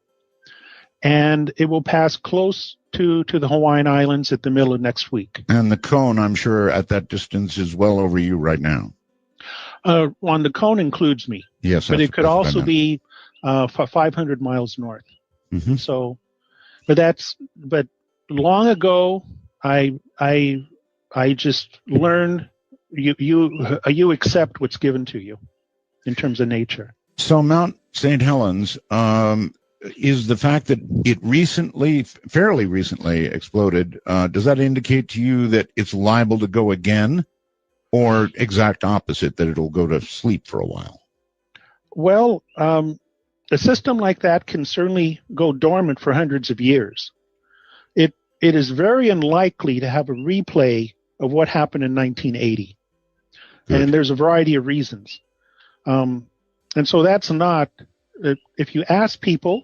and it will pass close to the Hawaiian Islands at the middle of next week. And the cone, I'm sure, at that distance is well over you right now. On the cone includes me. Yes, but it could also be 500 miles north. Mm-hmm. So, but long ago, I just learned you accept what's given to you in terms of nature. So Mount St. Helens is the fact that it fairly recently exploded. Does that indicate to you that it's liable to go again, or exact opposite, that it'll go to sleep for a while? Well, a system like that can certainly go dormant for hundreds of years. It is very unlikely to have a replay of what happened in 1980. Good. And there's a variety of reasons. And so that's not, if you ask people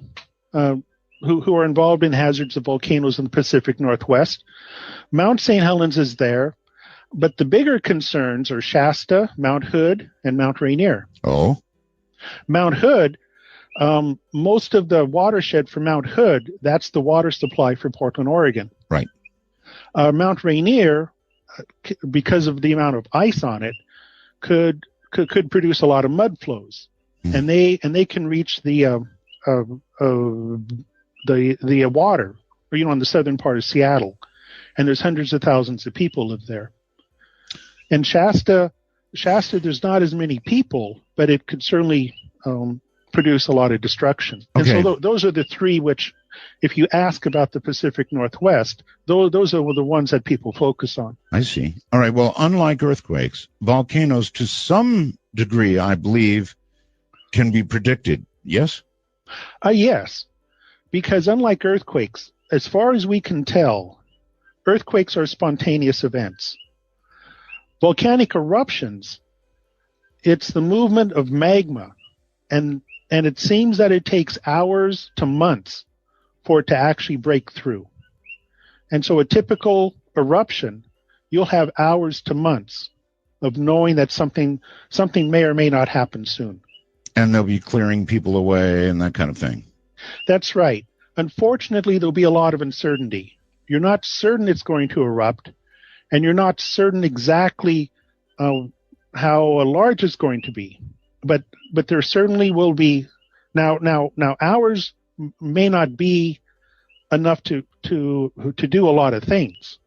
who are involved in hazards of volcanoes in the Pacific Northwest, Mount St. Helens is there, but the bigger concerns are Shasta, Mount Hood, and Mount Rainier. Oh. Mount Hood, most of the watershed for Mount Hood, that's the water supply for Portland, Oregon. Right. Mount Rainier, because of the amount of ice on it, could produce a lot of mud flows, and they can reach the water, or in the southern part of Seattle, and there's hundreds of thousands of people live there. And Shasta, there's not as many people, but it could certainly produce a lot of destruction. Okay. And so those are the three which, if you ask about the Pacific Northwest, those are the ones that people focus on. I see. All right. Well, unlike earthquakes, volcanoes to some degree, I believe, can be predicted. Yes? Yes. Because unlike earthquakes, as far as we can tell, earthquakes are spontaneous events. Volcanic eruptions, it's the movement of magma, and it seems that it takes hours to months for it to actually break through. And so a typical eruption, you'll have hours to months of knowing that something may or may not happen soon. And they'll be clearing people away and that kind of thing. That's right. Unfortunately, there'll be a lot of uncertainty. You're not certain it's going to erupt, and you're not certain exactly how large it's going to be. But there certainly will be. Now hours may not be enough to do a lot of things.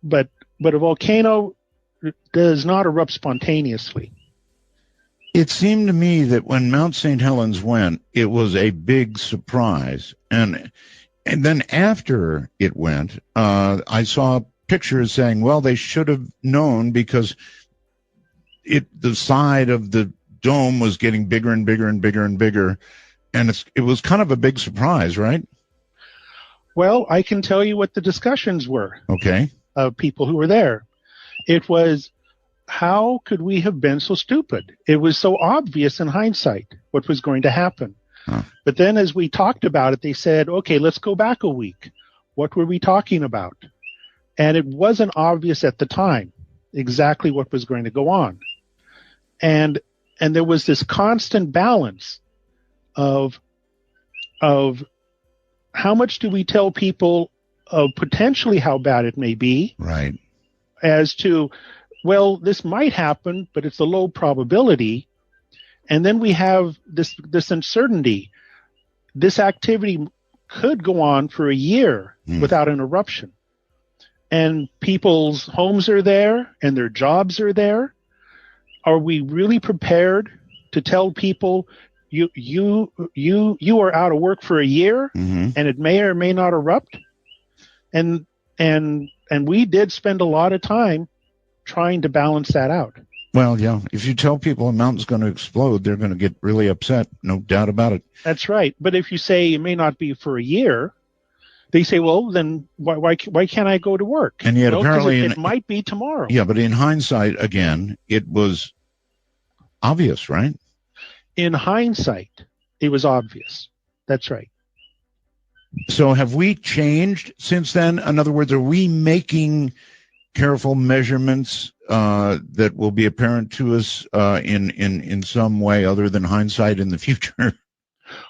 But a volcano does not erupt spontaneously. It seemed to me that when Mount St. Helens went, it was a big surprise. And then after it went, I saw pictures saying, well, they should have known because the side of the dome was getting bigger and bigger and bigger and bigger. And it was kind of a big surprise, right? Well, I can tell you what the discussions were. Okay. Of people who were there. It was, how could we have been so stupid? It was so obvious in hindsight what was going to happen. Huh. But then as we talked about it, they said, okay, let's go back a week. What were we talking about? And it wasn't obvious at the time exactly what was going to go on. And there was this constant balance of how much do we tell people of potentially how bad it may be, right? As to, well, this might happen, but it's a low probability. And then we have this uncertainty. This activity could go on for a year without an eruption. And people's homes are there and their jobs are there. Are we really prepared to tell people you are out of work for a year and it may or may not erupt? And we did spend a lot of time trying to balance that out. Well, yeah, if you tell people a mountain's going to explode, they're going to get really upset, no doubt about it. That's right. But if you say it may not be for a year, they say, well, then why can't I go to work? And yet apparently it might be tomorrow. Yeah, but in hindsight, again, it was obvious, right? In hindsight, it was obvious. That's right. So have we changed since then? In other words, are we making careful measurements that will be apparent to us in some way other than hindsight in the future?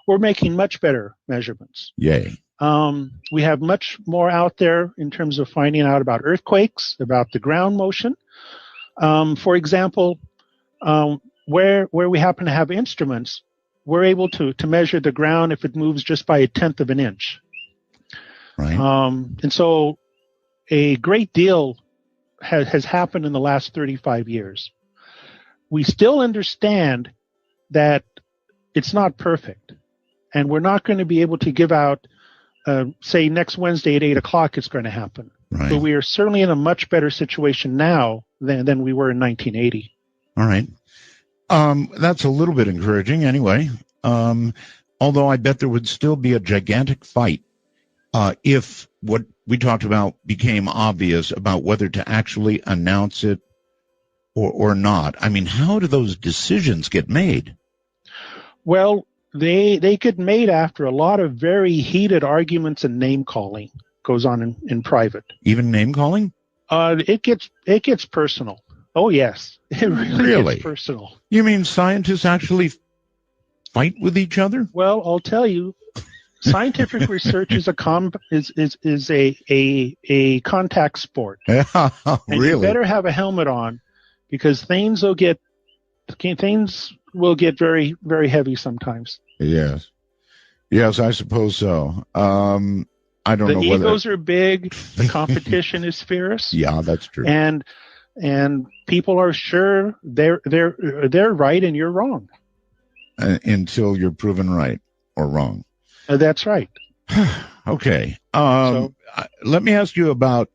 We're making much better measurements. Yay. We have much more out there in terms of finding out about earthquakes, about the ground motion. For example, where we happen to have instruments, we're able to measure the ground if it moves just by 1/10 of an inch. Right. And so a great deal has happened in the last 35 years. We still understand that it's not perfect, and we're not going to be able to give out, say, next Wednesday at 8 o'clock it's going to happen. Right. But we are certainly in a much better situation now than we were in 1980. All right. That's a little bit encouraging anyway. Although I bet there would still be a gigantic fight if what we talked about became obvious about whether to actually announce it or not. I mean, how do those decisions get made? Well, they get made after a lot of very heated arguments and name calling goes on in private. Even name calling? It gets personal. Oh yes, it really gets personal. You mean scientists actually fight with each other? Well, I'll tell you, scientific research is a contact sport. Yeah, and really? You better have a helmet on, because things will get very, very heavy sometimes. Yes, I suppose so. I don't know the whether egos are big. The competition is fierce. Yeah, that's true. And people are sure they're right and you're wrong. Until you're proven right or wrong. That's right. Okay. Let me ask you about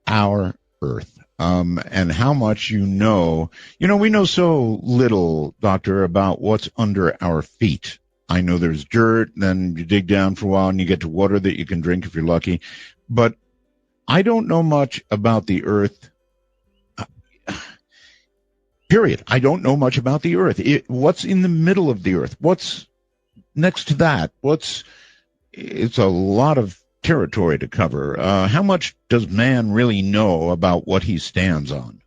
our Earth and how much you know. You know, we know so little, Doctor, about what's under our feet. I know there's dirt, then you dig down for a while and you get to water that you can drink if you're lucky. But I don't know much about the Earth. Period. I don't know much about the Earth. What's in the middle of the Earth? What's next to that? It's a lot of territory to cover. How much does man really know about what he stands on?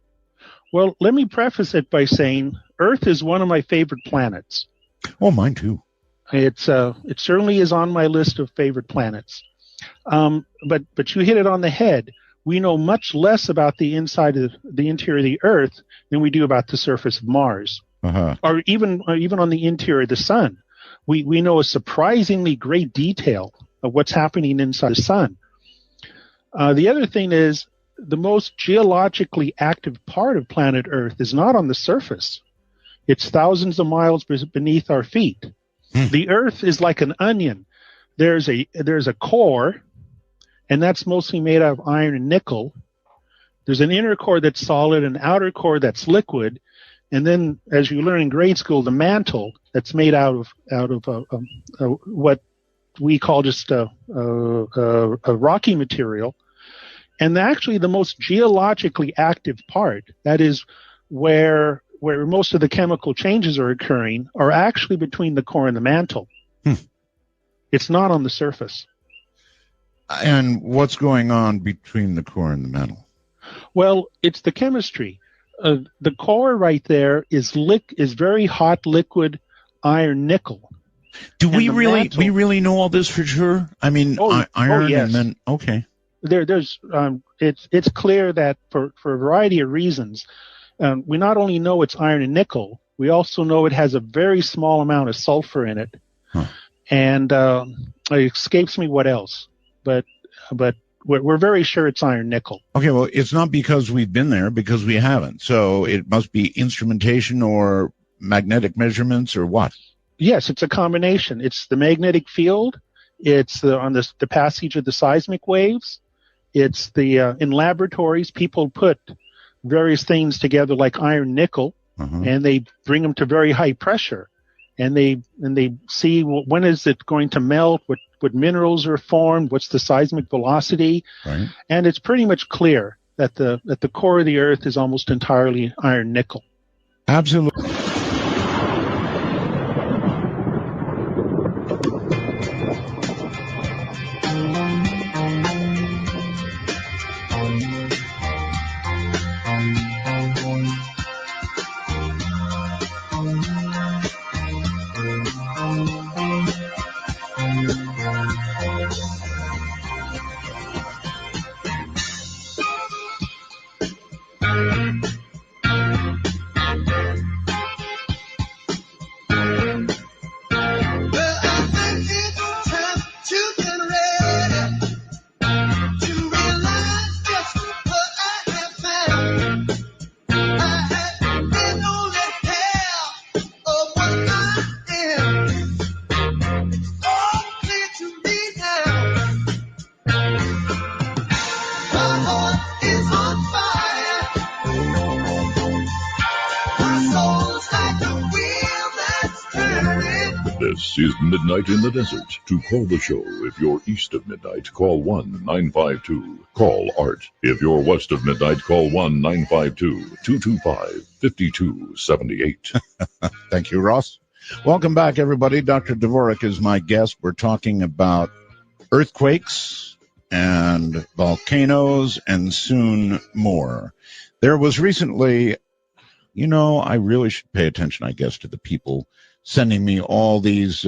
Well, let me preface it by saying Earth is one of my favorite planets. Oh, mine too. It certainly is on my list of favorite planets. But you hit it on the head. We know much less about the inside of the interior of the Earth than we do about the surface of Mars, or even on the interior of the Sun. We know a surprisingly great detail of what's happening inside the Sun. The other thing is, the most geologically active part of planet Earth is not on the surface. It's thousands of miles beneath our feet. The Earth is like an onion. There's a core, and that's mostly made out of iron and nickel. There's an inner core that's solid, an outer core that's liquid, and then, as you learn in grade school, the mantle that's made out of what we call just a rocky material. And actually, the most geologically active part, that is where most of the chemical changes are occurring, are actually between the core and the mantle. It's not on the surface. And what's going on between the core and the mantle? Well, it's the chemistry. The core right there is very hot liquid iron nickel. Do we really know all this for sure? I mean, iron yes. and then okay. It's clear that for a variety of reasons, we not only know it's iron and nickel, we also know it has a very small amount of sulfur in it, and it escapes me what else, but we're very sure it's iron nickel. Okay, well, it's not because we've been there, because we haven't. So it must be instrumentation or magnetic measurements or what? Yes, it's a combination. It's the magnetic field. It's the passage of the seismic waves. It's in laboratories, people put various things together like iron nickel, and they bring them to very high pressure, and they see when is it going to melt, what minerals are formed, what's the seismic velocity, and it's pretty much clear that the core of the Earth is almost entirely iron nickel. Absolutely. This is Midnight in the Desert. To call the show, if you're east of midnight, call 1-952. Call Art. If you're west of midnight, call 1-952-225-5278. Thank you, Ross. Welcome back, everybody. Dr. Dvorak is my guest. We're talking about earthquakes and volcanoes and soon more. There was recently, I really should pay attention, I guess, to the people sending me all these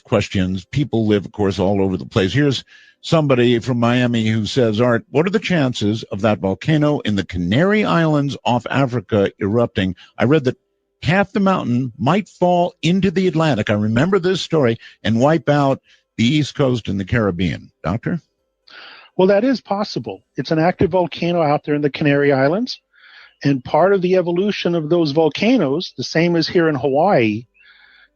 questions. People live, of course, all over the place. Here's somebody from Miami who says, Art, what are the chances of that volcano in the Canary Islands off Africa erupting? I read that half the mountain might fall into the Atlantic. I remember this story, and wipe out the East Coast and the Caribbean. Doctor? Well, that is possible. It's an active volcano out there in the Canary Islands. And part of the evolution of those volcanoes, the same as here in Hawaii,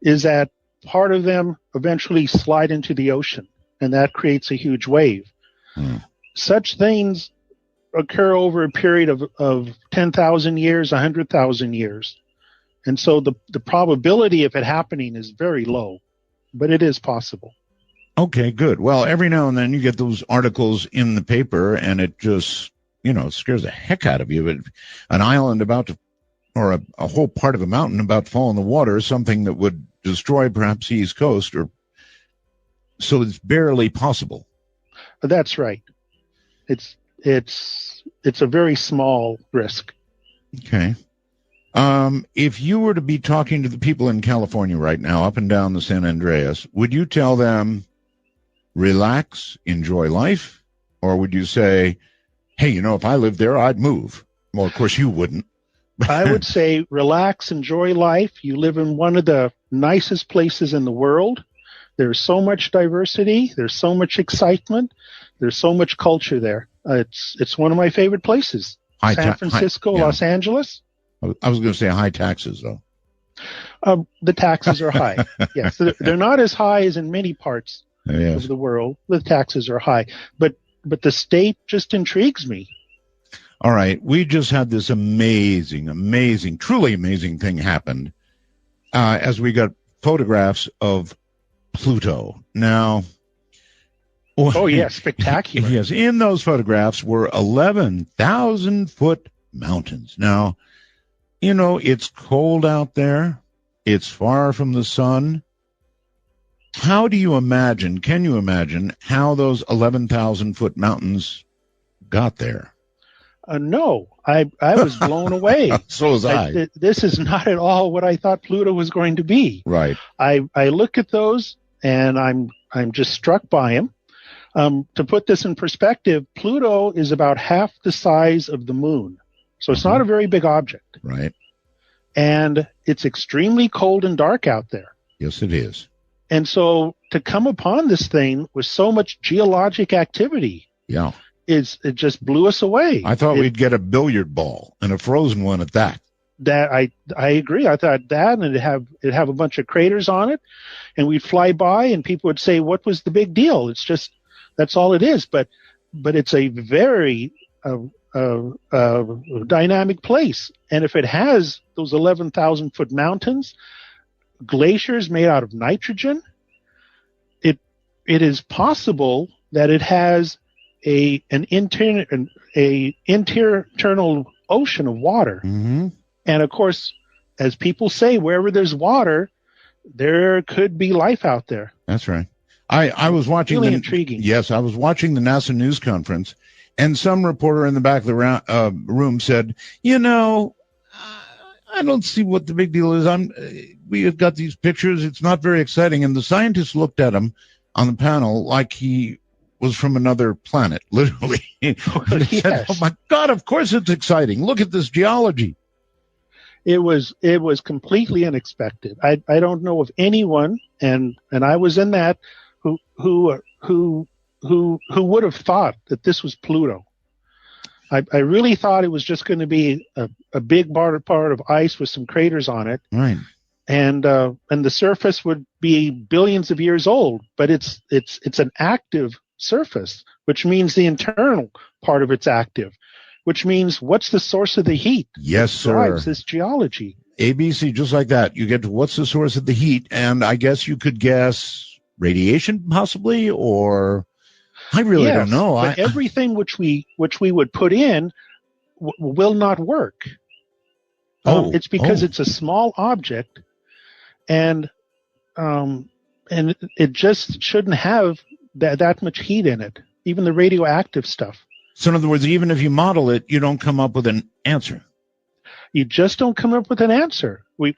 is that part of them eventually slide into the ocean, and that creates a huge wave. Such things occur over a period of 10,000 years, 100,000 years. And so the probability of it happening is very low, but it is possible. Okay, good. Well, every now and then you get those articles in the paper, and it just, scares the heck out of you. But an island about to, or a whole part of a mountain about to fall in the water, something that would destroy perhaps the East Coast, so it's barely possible. That's right. It's a very small risk. Okay. If you were to be talking to the people in California right now, up and down the San Andreas, would you tell them, relax, enjoy life? Or would you say, hey, if I lived there, I'd move? Well, of course you wouldn't. I would say, relax, enjoy life. You live in one of the nicest places in the world. There's so much diversity. There's so much excitement. There's so much culture there. It's one of my favorite places. San Francisco, Los Angeles. I was going to say high taxes, though. The taxes are high. Yes, they're not as high as in many parts of the world. The taxes are high, but the state just intrigues me. All right, we just had this amazing, truly amazing thing happen as we got photographs of Pluto. Now, spectacular. Yes, in those photographs were 11,000-foot mountains. Now, it's cold out there. It's far from the sun. Can you imagine how those 11,000-foot mountains got there? No, I was blown away. So was I. This is not at all what I thought Pluto was going to be. Right. I look at those, and I'm just struck by them. To put this in perspective, Pluto is about half the size of the moon. So it's not a very big object. Right. And it's extremely cold and dark out there. Yes, it is. And so to come upon this thing with so much geologic activity, it just blew us away. I thought we'd get a billiard ball, and a frozen one at that. That I agree. I thought that, and it'd have a bunch of craters on it, and we'd fly by, and people would say, "What was the big deal?" It's just that's all it is. But it's a very dynamic place, and if it has those 11,000-foot mountains, glaciers made out of nitrogen, it is possible that it has an internal ocean of water. Mm-hmm. And of course, as people say, wherever there's water, there could be life out there. That's right. I was watching really intriguing. Yes, I was watching the NASA news conference, and some reporter in the back of the room said, I don't see what the big deal is. We have got these pictures. It's not very exciting. And the scientists looked at him on the panel like he was from another planet, literally. They said, oh my God, of course it's exciting. Look at this geology. It was completely unexpected. I don't know of anyone, and I was in that, who would have thought that this was Pluto. I really thought it was just going to be a big part of ice with some craters on it. Right. And the surface would be billions of years old, but it's an active surface, which means the internal part of it's active, which means what's the source of the heat? Yes, that drives sir. this geology. ABC, just like that. You get to what's the source of the heat, and I guess you could guess radiation, possibly, or I really don't know. But everything which we would put in will not work. It's because it's a small object, and it just shouldn't have that much heat in it. Even the radioactive stuff. So in other words, even if you model it, you don't come up with an answer. You just don't come up with an answer. We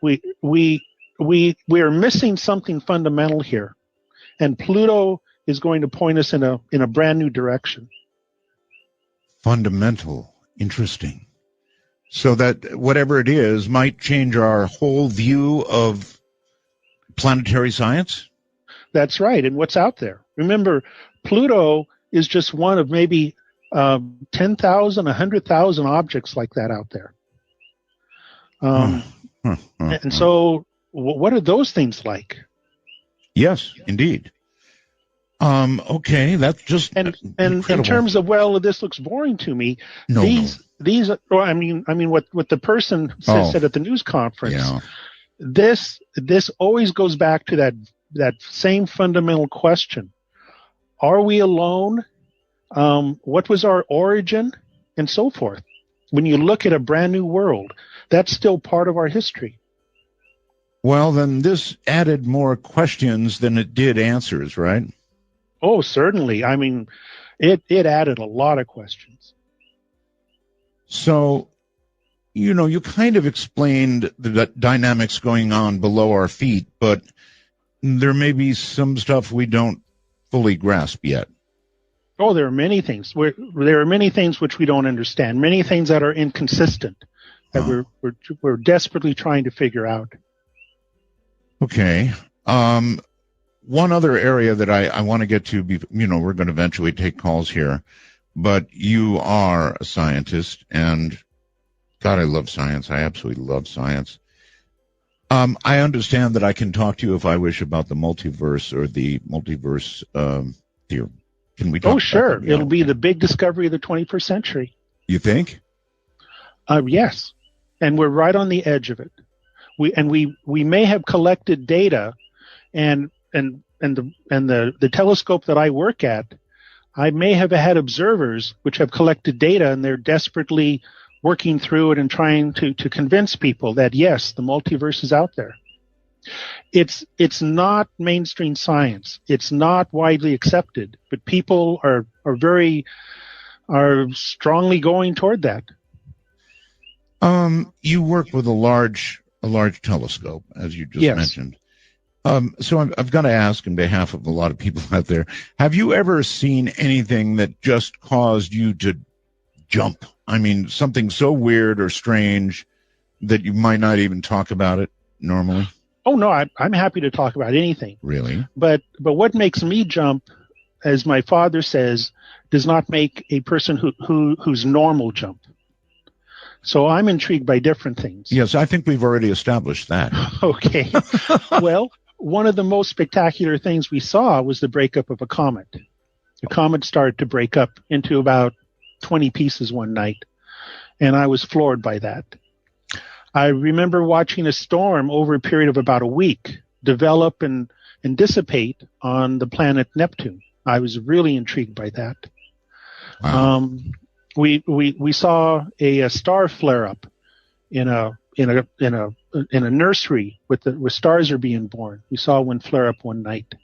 are missing something fundamental here, and Pluto is going to point us in a brand new direction. Fundamental, interesting. So that whatever it is might change our whole view of planetary science. That's right, and what's out there. Remember, Pluto is just one of maybe 10,000, 100,000 objects like that out there. And so, what are those things like? Yes, indeed. Okay, that's just and incredible. In terms of this looks boring to me. These. Or I mean, what the person said at the news conference. Yeah. This always goes back to that same fundamental question: are we alone? What was our origin, and so forth? When you look at a brand new world, that's still part of our history. Well, then this added more questions than it did answers, right? Oh, certainly. I mean, it added a lot of questions. So, you kind of explained the dynamics going on below our feet, but there may be some stuff we don't fully grasp yet. Oh, there are many things. There are many things which we don't understand. Many things that are inconsistent that we're desperately trying to figure out. Okay. One other area that I want to get to, we're going to eventually take calls here, but you are a scientist, and God, I love science. I absolutely love science. I understand that I can talk to you if I wish about the multiverse or the multiverse theory. Can we talk? Oh, sure. It'll be the big discovery of the 21st century. You think? Yes. And we're right on the edge of it. We may have collected data, and the telescope that I work at, I may have had observers which have collected data, and they're desperately working through it and trying to convince people that yes, the multiverse is out there. It's not mainstream science. It's not widely accepted, but people are strongly going toward that. You work with a large telescope, as you just mentioned. So I've got to ask on behalf of a lot of people out there, have you ever seen anything that just caused you to jump? I mean, something so weird or strange that you might not even talk about it normally? Oh, no, I'm happy to talk about anything. Really? But what makes me jump, as my father says, does not make a person who's normal jump. So I'm intrigued by different things. Yes, I think we've already established that. Okay. Well, one of the most spectacular things we saw was the breakup of a comet. The comet started to break up into about 20 pieces one night, and I was floored by that. I remember watching a storm over a period of about a week develop and dissipate on the planet Neptune. I was really intrigued by that. Wow. We saw a star flare up in a nursery where stars are being born. We saw one flare up one night,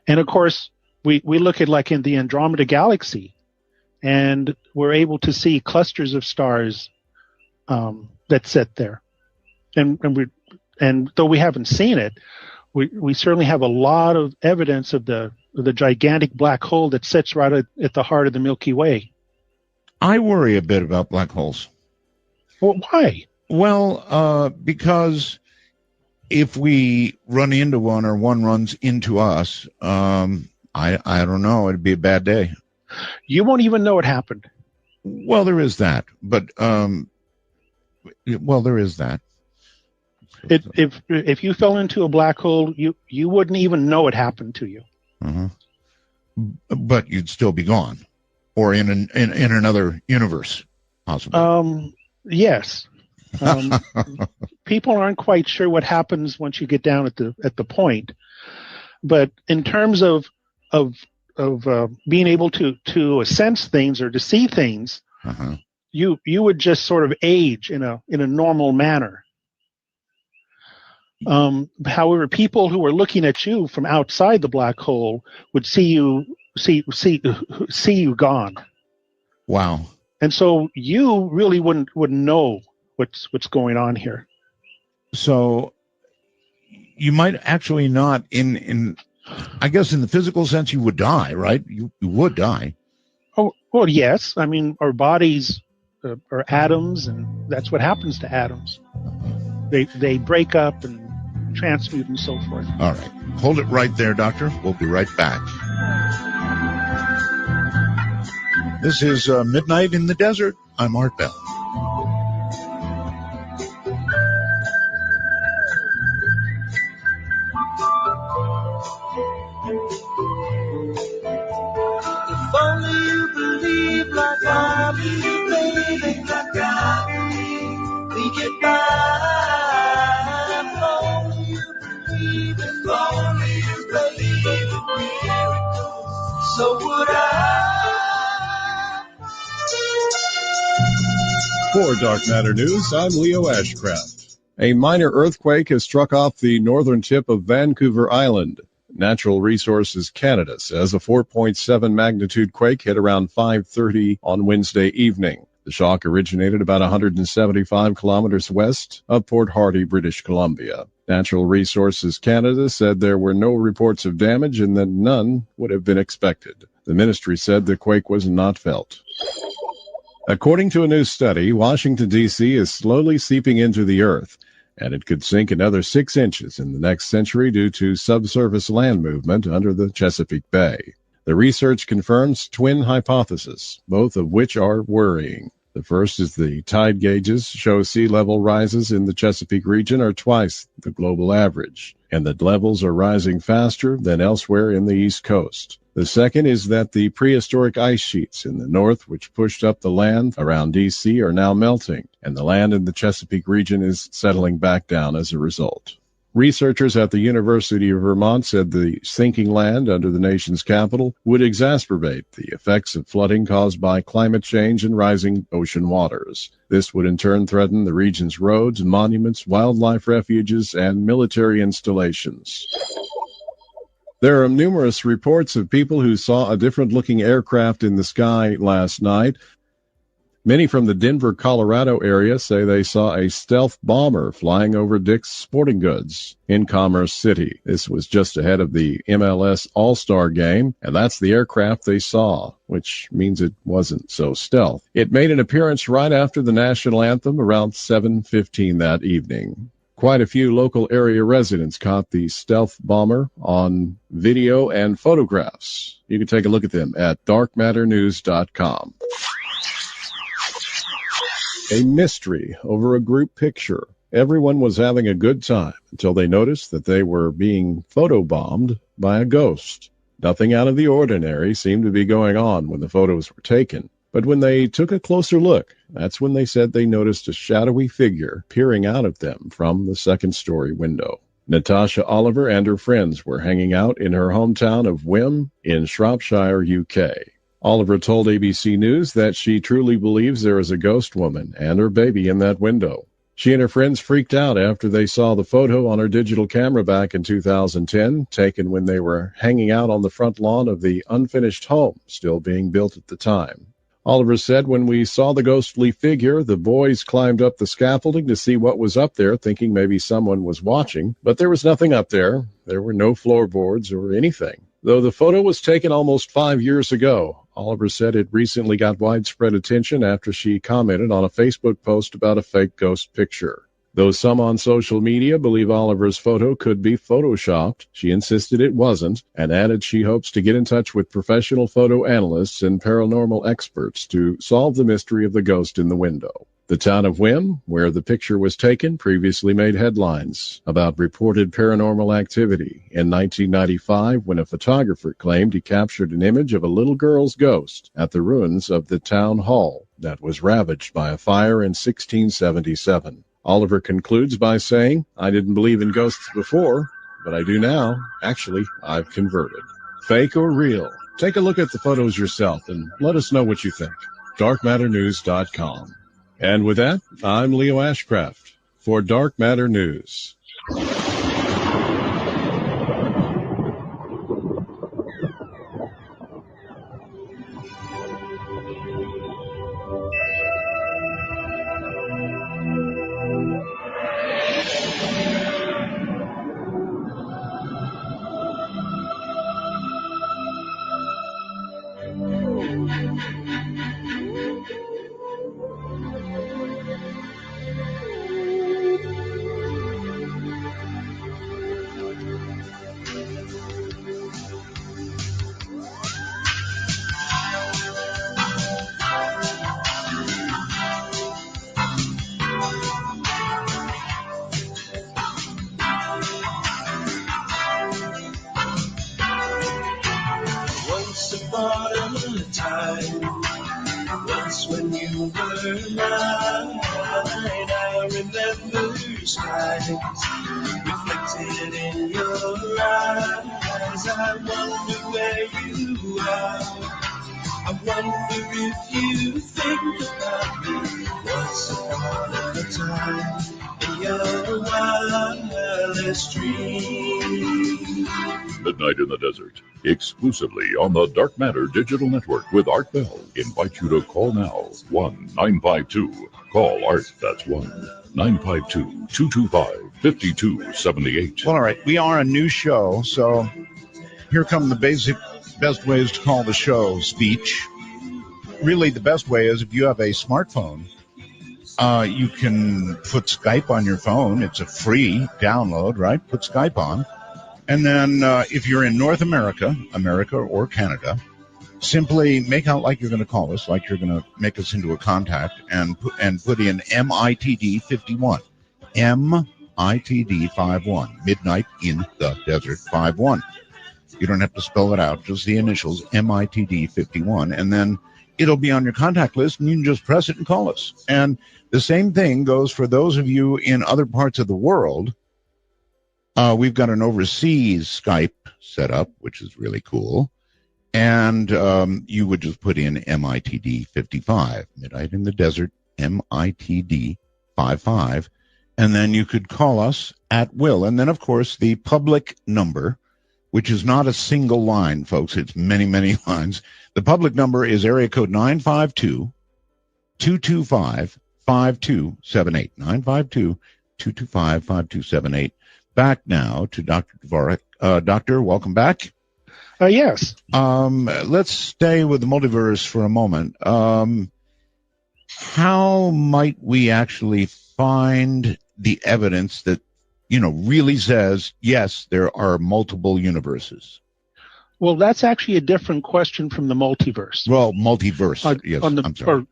and of course we look at like in the Andromeda galaxy, and we're able to see clusters of stars that sit there, and though we haven't seen it, we certainly have a lot of evidence of the gigantic black hole that sits right at the heart of the Milky Way. I worry a bit about black holes. Well, why? Well, because if we run into one or one runs into us, I don't know, it'd be a bad day. You won't even know it happened. Well, there is that, but there is that. If you fell into a black hole, you wouldn't even know it happened to you. Uh-huh. But you'd still be gone, or in another universe, possibly. Yes. People aren't quite sure what happens once you get down at the point. But in terms of being able to sense things or to see things, you would just sort of age in a normal manner. However, people who are looking at you from outside the black hole would see you gone. Wow. And so you really wouldn't know what's going on here. So you might actually not I guess in the physical sense you would die, right? You would die. Oh, well, yes. I mean, our bodies are atoms, and that's what happens to atoms. They break up and transmute and so forth. All right. Hold it right there, Doctor. We'll be right back. This is Midnight in the Desert. I'm Art Bell. If only you believe like I believe, baby, like I believe, we get by. If only you believe, if only you believe in miracles, so would I. For Dark Matter News, I'm Leo Ashcraft. A minor earthquake has struck off the northern tip of Vancouver Island. Natural Resources Canada says a 4.7 magnitude quake hit around 5:30 on Wednesday evening. The shock originated about 175 kilometers west of Port Hardy, British Columbia. Natural Resources Canada said there were no reports of damage and that none would have been expected. The ministry said the quake was not felt. According to a new study, Washington, D.C. is slowly seeping into the earth, and it could sink another 6 inches in the next century due to subsurface land movement under the Chesapeake Bay. The research confirms twin hypotheses, both of which are worrying. The first is the tide gauges show sea level rises in the Chesapeake region are twice the global average, and that levels are rising faster than elsewhere in the East Coast. The second is that the prehistoric ice sheets in the north, which pushed up the land around D.C., are now melting, and the land in the Chesapeake region is settling back down as a result. Researchers at the University of Vermont said the sinking land under the nation's capital would exacerbate the effects of flooding caused by climate change and rising ocean waters. This would in turn threaten the region's roads, monuments, wildlife refuges, and military installations. There are numerous reports of people who saw a different-looking aircraft in the sky last night. Many from the Denver, Colorado area say they saw a stealth bomber flying over Dick's Sporting Goods in Commerce City. This was just ahead of the MLS All-Star game, and that's the aircraft they saw, which means it wasn't so stealth. It made an appearance right after the national anthem around 7:15 that evening. Quite a few local area residents caught the stealth bomber on video and photographs. You can take a look at them at darkmatternews.com. A mystery over a group picture. Everyone was having a good time until they noticed that they were being photobombed by a ghost. Nothing out of the ordinary seemed to be going on when the photos were taken. But when they took a closer look, that's when they said they noticed a shadowy figure peering out at them from the second-story window. Natasha Oliver and her friends were hanging out in her hometown of Wim in Shropshire, UK. Oliver told ABC News that she truly believes there is a ghost woman and her baby in that window. She and her friends freaked out after they saw the photo on her digital camera back in 2010, taken when they were hanging out on the front lawn of the unfinished home still being built at the time. Oliver said, when we saw the ghostly figure, the boys climbed up the scaffolding to see what was up there, thinking maybe someone was watching, but there was nothing up there. There were no floorboards or anything. Though the photo was taken almost 5 years ago, Oliver said it recently got widespread attention after she commented on a Facebook post about a fake ghost picture. Though some on social media believe Oliver's photo could be photoshopped, she insisted it wasn't and added she hopes to get in touch with professional photo analysts and paranormal experts to solve the mystery of the ghost in the window. The town of Wim, where the picture was taken, previously made headlines about reported paranormal activity in 1995 when a photographer claimed he captured an image of a little girl's ghost at the ruins of the town hall that was ravaged by a fire in 1677. Oliver concludes by saying, "I didn't believe in ghosts before, but I do now. Actually, I've converted." Fake or real? Take a look at the photos yourself and let us know what you think. darkmatternews.com. And with that, I'm Leo Ashcraft for Dark Matter News. Once upon a time, once when you were mine, I remember skies reflected in your eyes. I wonder where you are. I wonder if you think about me. Once upon a time in your wildest dream. Midnight in the Desert, exclusively on the Dark Matter Digital Network with Art Bell. Invite you to call now, 1-952. Call Art, that's 1-952-225-5278. Well, all right. We are a new show, so here come the best ways to call the show speech. Really, the best way is if you have a smartphone, you can put Skype on your phone. It's a free download, right? Put Skype on. And then if you're in North America, or Canada, simply make out like you're going to call us, like you're going to make us into a contact, and put in MITD 51. MITD 51. Midnight in the Desert 51. You don't have to spell it out, just the initials, MITD 51. And then it'll be on your contact list, and you can just press it and call us. And the same thing goes for those of you in other parts of the world. We've got an overseas Skype set up, which is really cool. And you would just put in MITD 55, Midnight in the Desert, MITD 55. And then you could call us at will. And then, of course, the public number, which is not a single line, folks. It's many, many lines. The public number is area code 952-225-5278. 952-225-5278. Back now to Dr. Dvorak. Doctor, welcome back. Yes. Let's stay with the multiverse for a moment. How might we actually find the evidence that, really says, yes, there are multiple universes? Well, that's actually a different question from the multiverse. Well, multiverse. Yes, I'm sorry.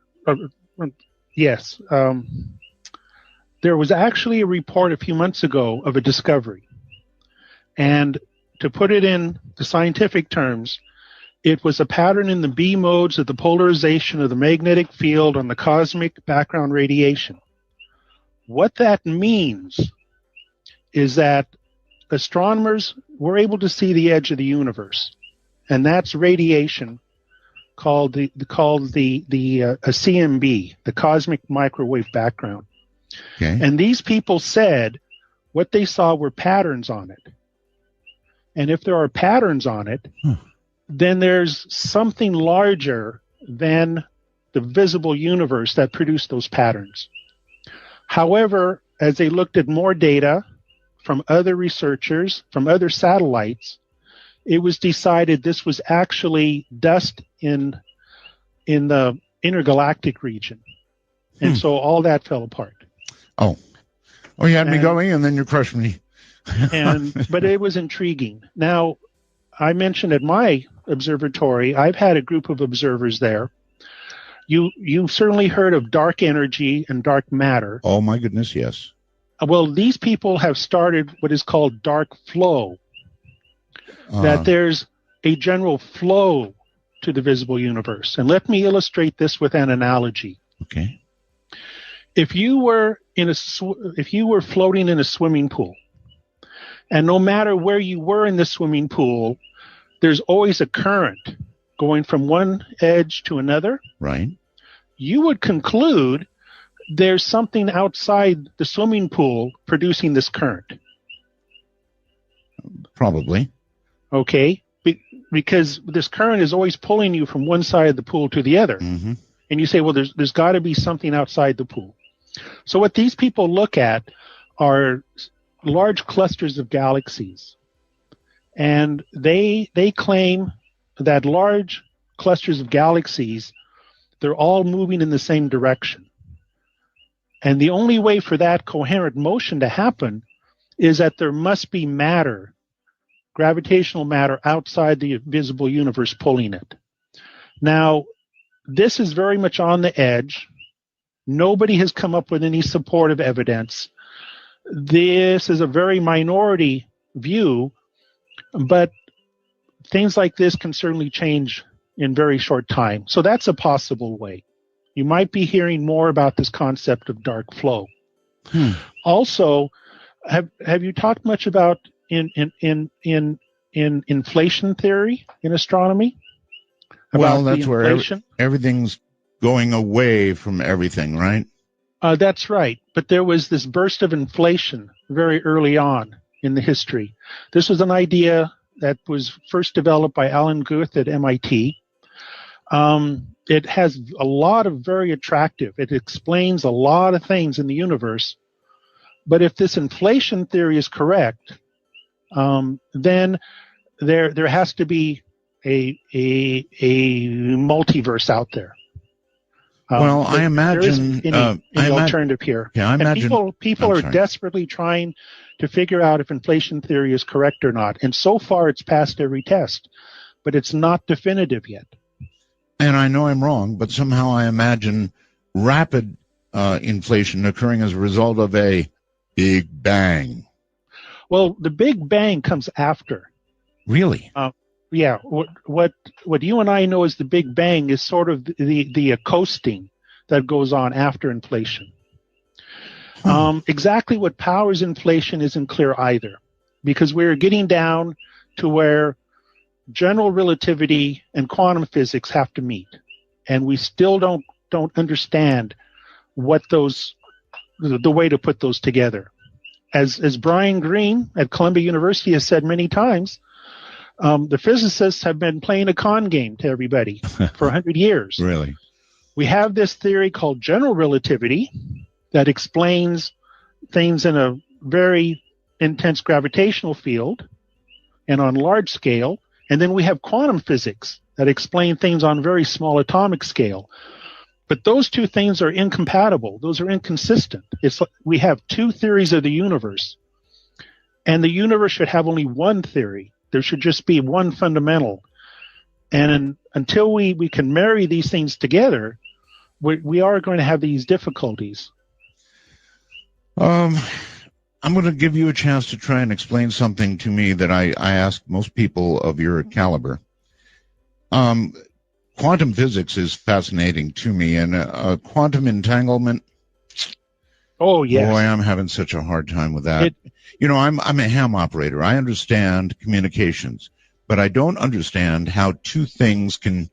Yes. There was actually a report a few months ago of a discovery. And to put it in the scientific terms, it was a pattern in the B modes of the polarization of the magnetic field on the cosmic background radiation. What that means is that astronomers were able to see the edge of the universe, and that's radiation called a CMB, the cosmic microwave background. Okay. And these people said what they saw were patterns on it. And if there are patterns on it, then there's something larger than the visible universe that produced those patterns. However, as they looked at more data from other researchers, from other satellites, it was decided this was actually dust in the intergalactic region. And so all that fell apart. Oh, you had me going, and then you crushed me. But it was intriguing. Now, I mentioned at my observatory, I've had a group of observers there. You've certainly heard of dark energy and dark matter. Oh my goodness, yes. Well, these people have started what is called dark flow. That there's a general flow to the visible universe. And let me illustrate this with an analogy. Okay. If you were floating in a swimming pool, and no matter where you were in the swimming pool, there's always a current going from one edge to another. Right. You would conclude there's something outside the swimming pool producing this current. Probably. Okay. Because this current is always pulling you from one side of the pool to the other. Mm-hmm. And you say, well, there's got to be something outside the pool. So what these people look at are large clusters of galaxies. And they claim that large clusters of galaxies, they're all moving in the same direction. And the only way for that coherent motion to happen is that there must be matter, gravitational matter outside the visible universe pulling it. Now, this is very much on the edge. Nobody has come up with any supportive evidence. This is a very minority view, but things like this can certainly change in very short time. So that's a possible way. You might be hearing more about this concept of dark flow. Also, have you talked much about in inflation theory in astronomy? Well, that's where everything's going away from everything, right? That's right. But there was this burst of inflation very early on in the history. This was an idea that was first developed by Alan Guth at MIT. It has a lot of very attractive, it explains a lot of things in the universe. But if this inflation theory is correct, then there has to be a multiverse out there. Well, I imagine any alternative here. Yeah, I imagine people are desperately trying to figure out if inflation theory is correct or not, and so far it's passed every test, but it's not definitive yet. And I know I'm wrong, but somehow I imagine rapid inflation occurring as a result of a Big Bang. Well, the Big Bang comes after. Really? Yeah. What you and I know as the Big Bang is sort of the coasting that goes on after inflation. Exactly what powers inflation isn't clear either, because we're getting down to where general relativity and quantum physics have to meet, and we still don't understand what the way to put those together. As Brian Greene at Columbia University has said many times, the physicists have been playing a con game to everybody for 100 years. Really? We have this theory called general relativity that explains things in a very intense gravitational field and on large scale. And then we have quantum physics that explain things on very small atomic scale. But those two things are incompatible. Those are inconsistent. It's like we have two theories of the universe, and the universe should have only one theory. There should just be one fundamental. And until we can marry these things together, we are going to have these difficulties. I'm going to give you a chance to try and explain something to me that I ask most people of your caliber. Quantum physics is fascinating to me, and quantum entanglement. Oh, yes. Boy, I'm having such a hard time with that. I'm a ham operator. I understand communications, but I don't understand how two things can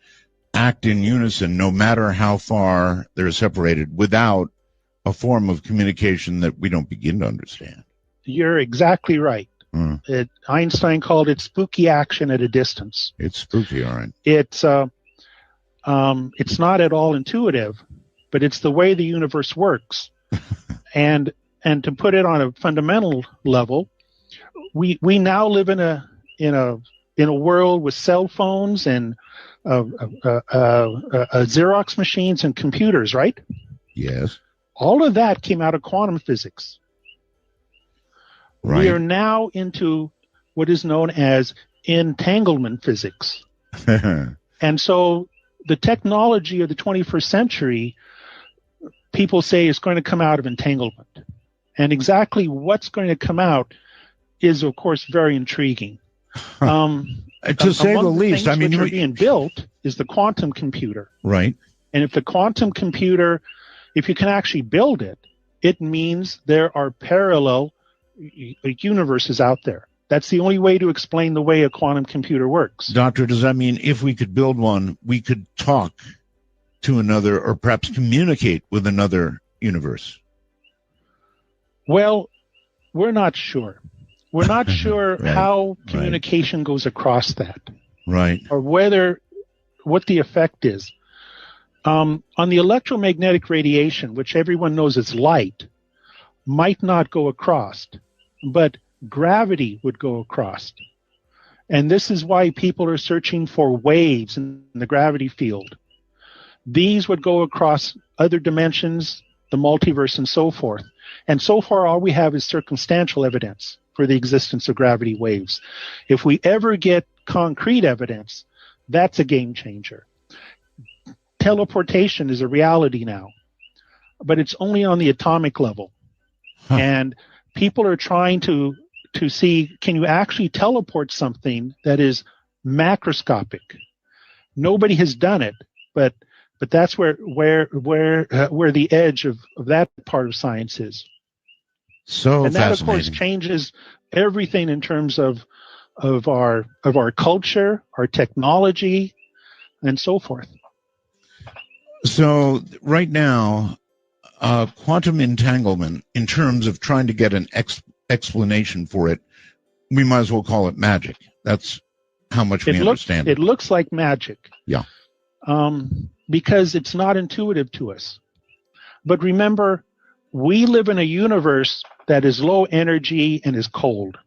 act in unison no matter how far they're separated without a form of communication that we don't begin to understand. You're exactly right. Einstein called it spooky action at a distance. It's spooky, all right. It's not at all intuitive, but it's the way the universe works. and to put it on a fundamental level, we now live in a world with cell phones and Xerox machines and computers, right? Yes. All of that came out of quantum physics. Right. We are now into what is known as entanglement physics. And so the technology of the 21st century, people say, is going to come out of entanglement. And exactly what's going to come out is, of course, very intriguing. To say the least, I mean, which are being built is the quantum computer. Right. And if the quantum computer, if you can actually build it, it means there are parallel universes out there. That's the only way to explain the way a quantum computer works. Doctor, does that mean if we could build one, we could talk to another or perhaps communicate with another universe? Well, we're not sure. We're not sure Right, how communication goes across that. Right. Or what the effect is. On the electromagnetic radiation, which everyone knows is light, might not go across, but gravity would go across. And this is why people are searching for waves in the gravity field. These would go across other dimensions, the multiverse, and so forth. And so far, all we have is circumstantial evidence for the existence of gravity waves. If we ever get concrete evidence, that's a game changer. Teleportation is a reality now, but it's only on the atomic level. And people are trying to see, can you actually teleport something that is macroscopic? Nobody has done it, but that's where the edge of that part of science is. So and that, of fascinating. course, changes everything in terms of our culture, our technology, and so forth. So right now, quantum entanglement, in terms of trying to get an explanation for it, we might as well call it magic. That's how much we understand it. It looks like magic. Yeah. Because it's not intuitive to us. But remember, we live in a universe that is low energy and is cold.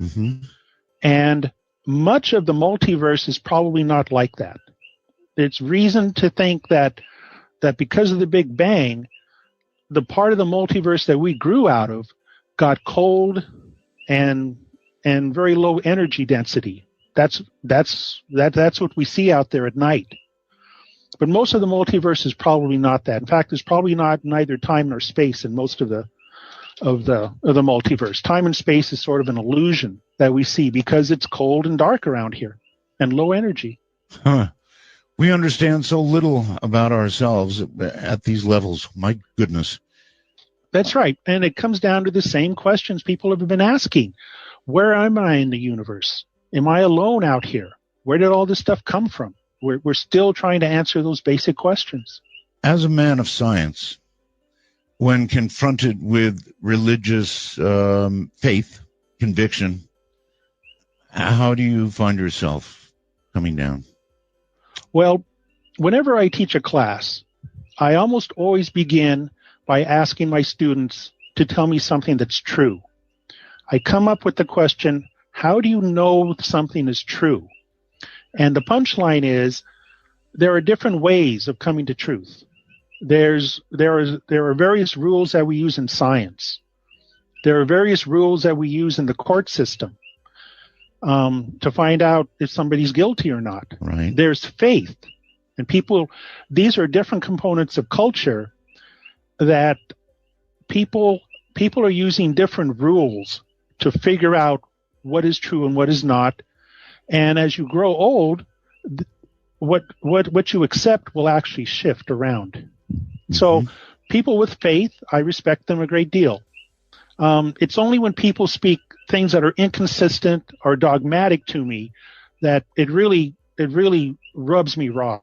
Mm-hmm. And much of the multiverse is probably not like that. It's reason to think that because of the Big Bang, the part of the multiverse that we grew out of got cold and very low energy density. That's what we see out there at night. But most of the multiverse is probably not that. In fact, there's probably neither time nor space in most of the multiverse. Time and space is sort of an illusion that we see because it's cold and dark around here and low energy. Huh. We understand so little about ourselves at these levels. My goodness. That's right. And it comes down to the same questions people have been asking. Where am I in the universe? Am I alone out here? Where did all this stuff come from? We're still trying to answer those basic questions. As a man of science, when confronted with religious faith, conviction, how do you find yourself coming down? Well, whenever I teach a class, I almost always begin by asking my students to tell me something that's true. I come up with the question, how do you know something is true? And the punchline is, there are different ways of coming to truth. There are various rules that we use in science. There are various rules that we use in the court system to find out if somebody's guilty or not. Right. There's faith. And these are different components of culture that people are using different rules to figure out what is true and what is not. And as you grow old, what you accept will actually shift around. Mm-hmm. So people with faith, I respect them a great deal. It's only when people speak things that are inconsistent or dogmatic to me that it really rubs me raw.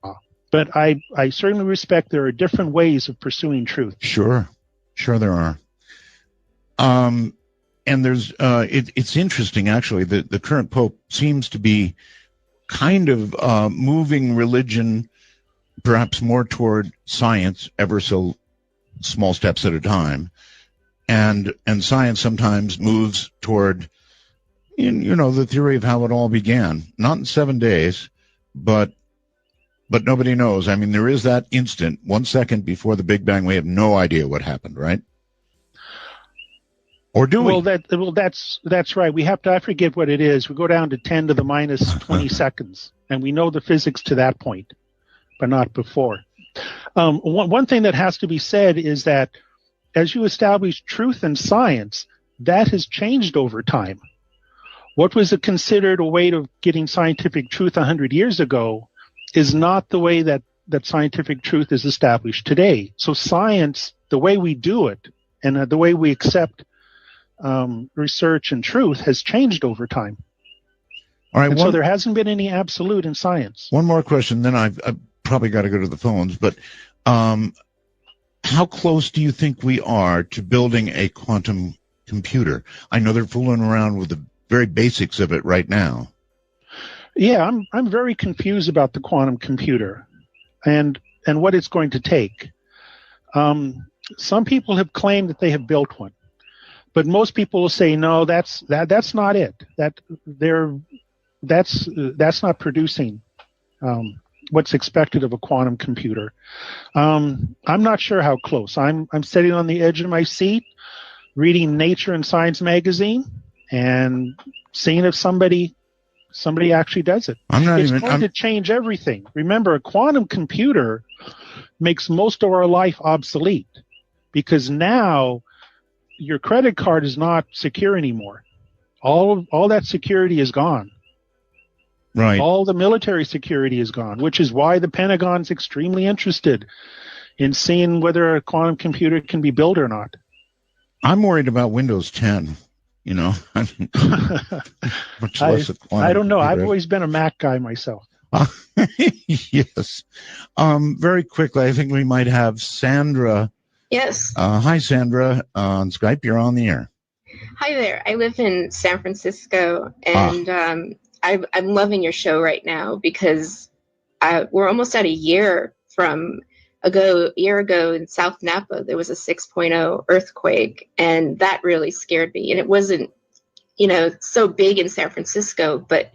But I certainly respect there are different ways of pursuing truth. Sure there are. And there's it's interesting actually that the current Pope seems to be kind of moving religion perhaps more toward science, ever so small steps at a time, and science sometimes moves toward the theory of how it all began, not in 7 days, but nobody knows. I mean, there is that instant, 1 second before the Big Bang, we have no idea what happened, right? Or do we? Well, that's right. We have to, I forget what it is. We go down to 10 to the minus 20 seconds, and we know the physics to that point. but not before. One thing that has to be said is that as you establish truth in science, that has changed over time. What was considered a way of getting scientific truth 100 years ago is not the way that scientific truth is established today. So science, the way we do it, and the way we accept research and truth has changed over time. All right. And so there hasn't been any absolute in science. One more question, then I've probably got to go to the phones. But how close do you think we are to building a quantum computer? I know they're fooling around with the very basics of it right now. Yeah, I'm very confused about the quantum computer and what it's going to take. Some people have claimed that they have built one, but most people will say no, that's not it. That's not producing what's expected of a quantum computer. I'm not sure how close. I'm sitting on the edge of my seat, reading Nature and Science magazine, and seeing if somebody actually does it. It's going to change everything. Remember, a quantum computer makes most of our life obsolete because now your credit card is not secure anymore. All that security is gone. Right. All the military security is gone, which is why the Pentagon's extremely interested in seeing whether a quantum computer can be built or not. I'm worried about Windows 10. You know, much less a quantum I don't know. computer. I've always been a Mac guy myself. Yes. Very quickly, I think we might have Sandra. Yes. Hi, Sandra. On Skype, you're on the air. Hi there. I live in San Francisco, and I'm loving your show right now because we're almost at a year from a year ago in South Napa. There was a 6.0 earthquake, and that really scared me. And it wasn't, so big in San Francisco, but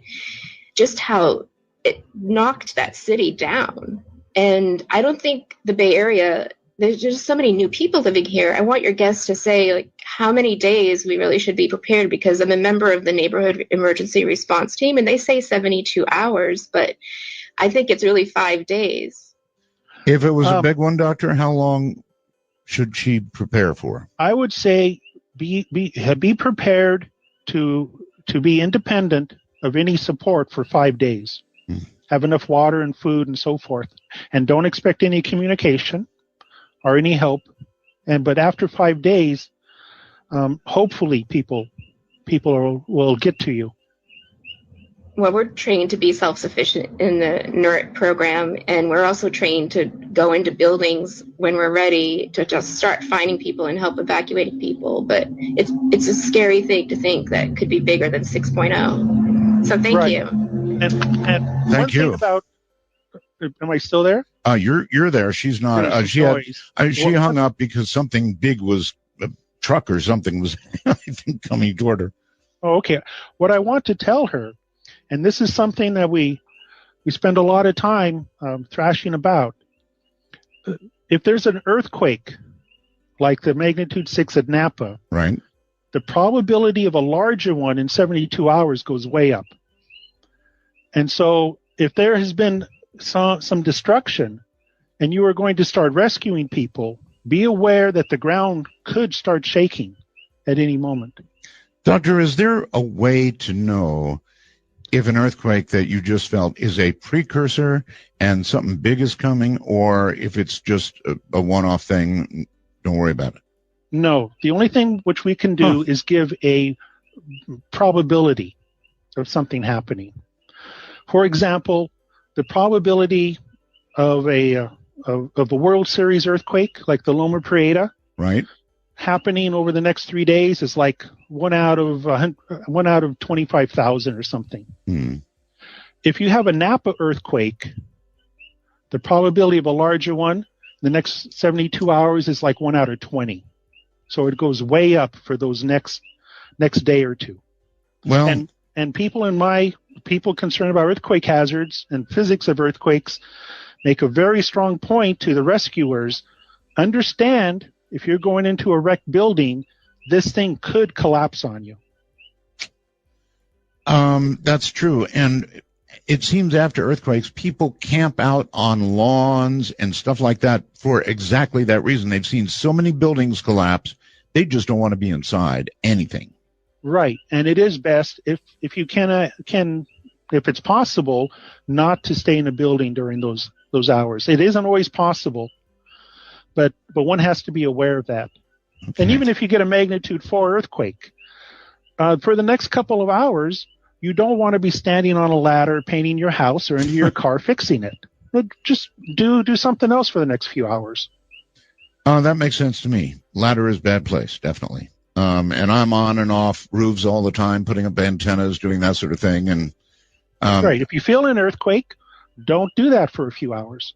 just how it knocked that city down. And I don't think the Bay Area, there's just so many new people living here. I want your guests to say, like, how many days we really should be prepared, because I'm a member of the neighborhood emergency response team, and they say 72 hours, but I think it's really 5 days. If it was a big one, Doctor, how long should she prepare for? I would say be prepared to be independent of any support for 5 days. Have enough water and food and so forth, and don't expect any communication or any help. But after 5 days, hopefully people will get to you. Well, we're trained to be self-sufficient in the NURT program, and we're also trained to go into buildings when we're ready to just start finding people and help evacuating people. But it's a scary thing to think that could be bigger than 6.0. So thank you. And Thank you. Thing about, am I still there? You're there. She's not. She hung up because something big was a truck or something was I think coming toward her. Oh, okay. What I want to tell her, and this is something that we spend a lot of time thrashing about. If there's an earthquake, like the magnitude 6 at Napa, right, the probability of a larger one in 72 hours goes way up. And so if there has been some destruction and you are going to start rescuing people, be aware that the ground could start shaking at any moment. Doctor, is there a way to know if an earthquake that you just felt is a precursor and something big is coming, or if it's just a one-off thing, don't worry about it? No. The only thing which we can do is give a probability of something happening. For example, the probability of a World Series earthquake, like the Loma Prieta, right, happening over the next 3 days is like 1 out of 25,000 or something. If you have a Napa earthquake, the probability of a larger one the next 72 hours is like 1 out of 20. So it goes way up for those next day or two. Well, and people concerned about earthquake hazards and physics of earthquakes make a very strong point to the rescuers. Understand, if you're going into a wrecked building, this thing could collapse on you. That's true. And it seems after earthquakes, people camp out on lawns and stuff like that for exactly that reason. They've seen so many buildings collapse, they just don't want to be inside anything. Right, and it is best if you can if it's possible not to stay in a building during those hours. It isn't always possible, but one has to be aware of that. Okay. And even if you get a magnitude 4 earthquake, for the next couple of hours, you don't want to be standing on a ladder painting your house or into your car fixing it. Just do something else for the next few hours. That makes sense to me. Ladder is bad place, definitely. And I'm on and off roofs all the time, putting up antennas, doing that sort of thing. And right. If you feel an earthquake, don't do that for a few hours.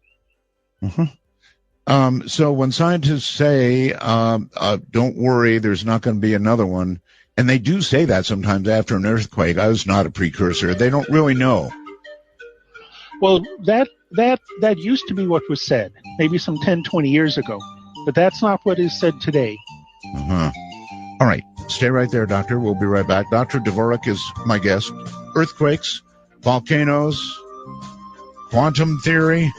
So when scientists say, don't worry, there's not going to be another one, and they do say that sometimes after an earthquake, I was not a precursor. They don't really know. Well, that used to be what was said, maybe some 10, 20 years ago. But that's not what is said today. All right. Stay right there, Doctor. We'll be right back. Dr. Dvorak is my guest. Earthquakes, volcanoes, quantum theory.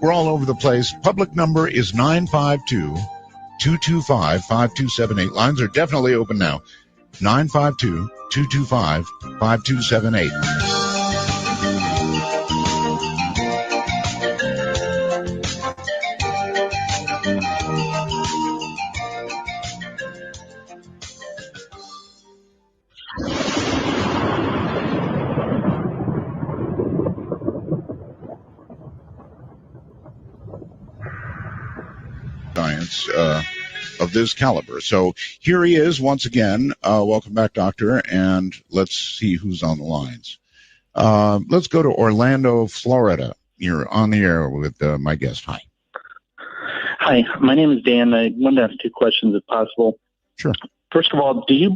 We're all over the place. Public number is 952-225-5278. Lines are definitely open now. 952-225-5278. Science of this caliber. So here he is once again. Welcome back, Doctor, and let's see who's on the lines. Let's go to Orlando, Florida. You're on the air with my guest. Hi. Hi, my name is Dan. I wanted to ask 2 questions if possible. Sure. First of all, does your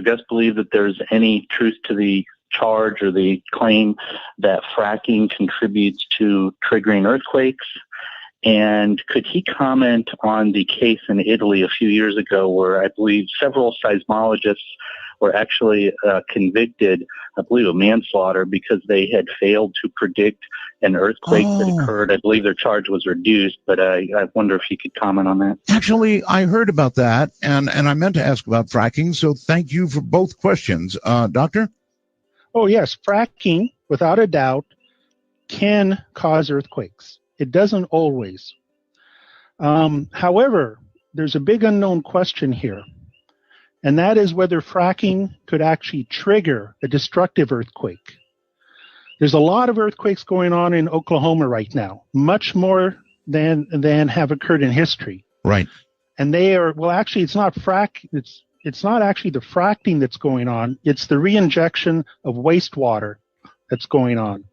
guest believe that there's any truth to the charge or the claim that fracking contributes to triggering earthquakes? And could he comment on the case in Italy a few years ago where I believe several seismologists were actually convicted, I believe, of manslaughter because they had failed to predict an earthquake that occurred. I believe their charge was reduced, but I wonder if he could comment on that. Actually, I heard about that, and I meant to ask about fracking, so thank you for both questions. Doctor? Oh, yes. Fracking, without a doubt, can cause earthquakes. It doesn't always. However, there's a big unknown question here, and that is whether fracking could actually trigger a destructive earthquake. There's a lot of earthquakes going on in Oklahoma right now, much more than have occurred in history. Right. And they are, well, actually, it's not it's not actually the fracking that's going on. It's the reinjection of wastewater that's going on.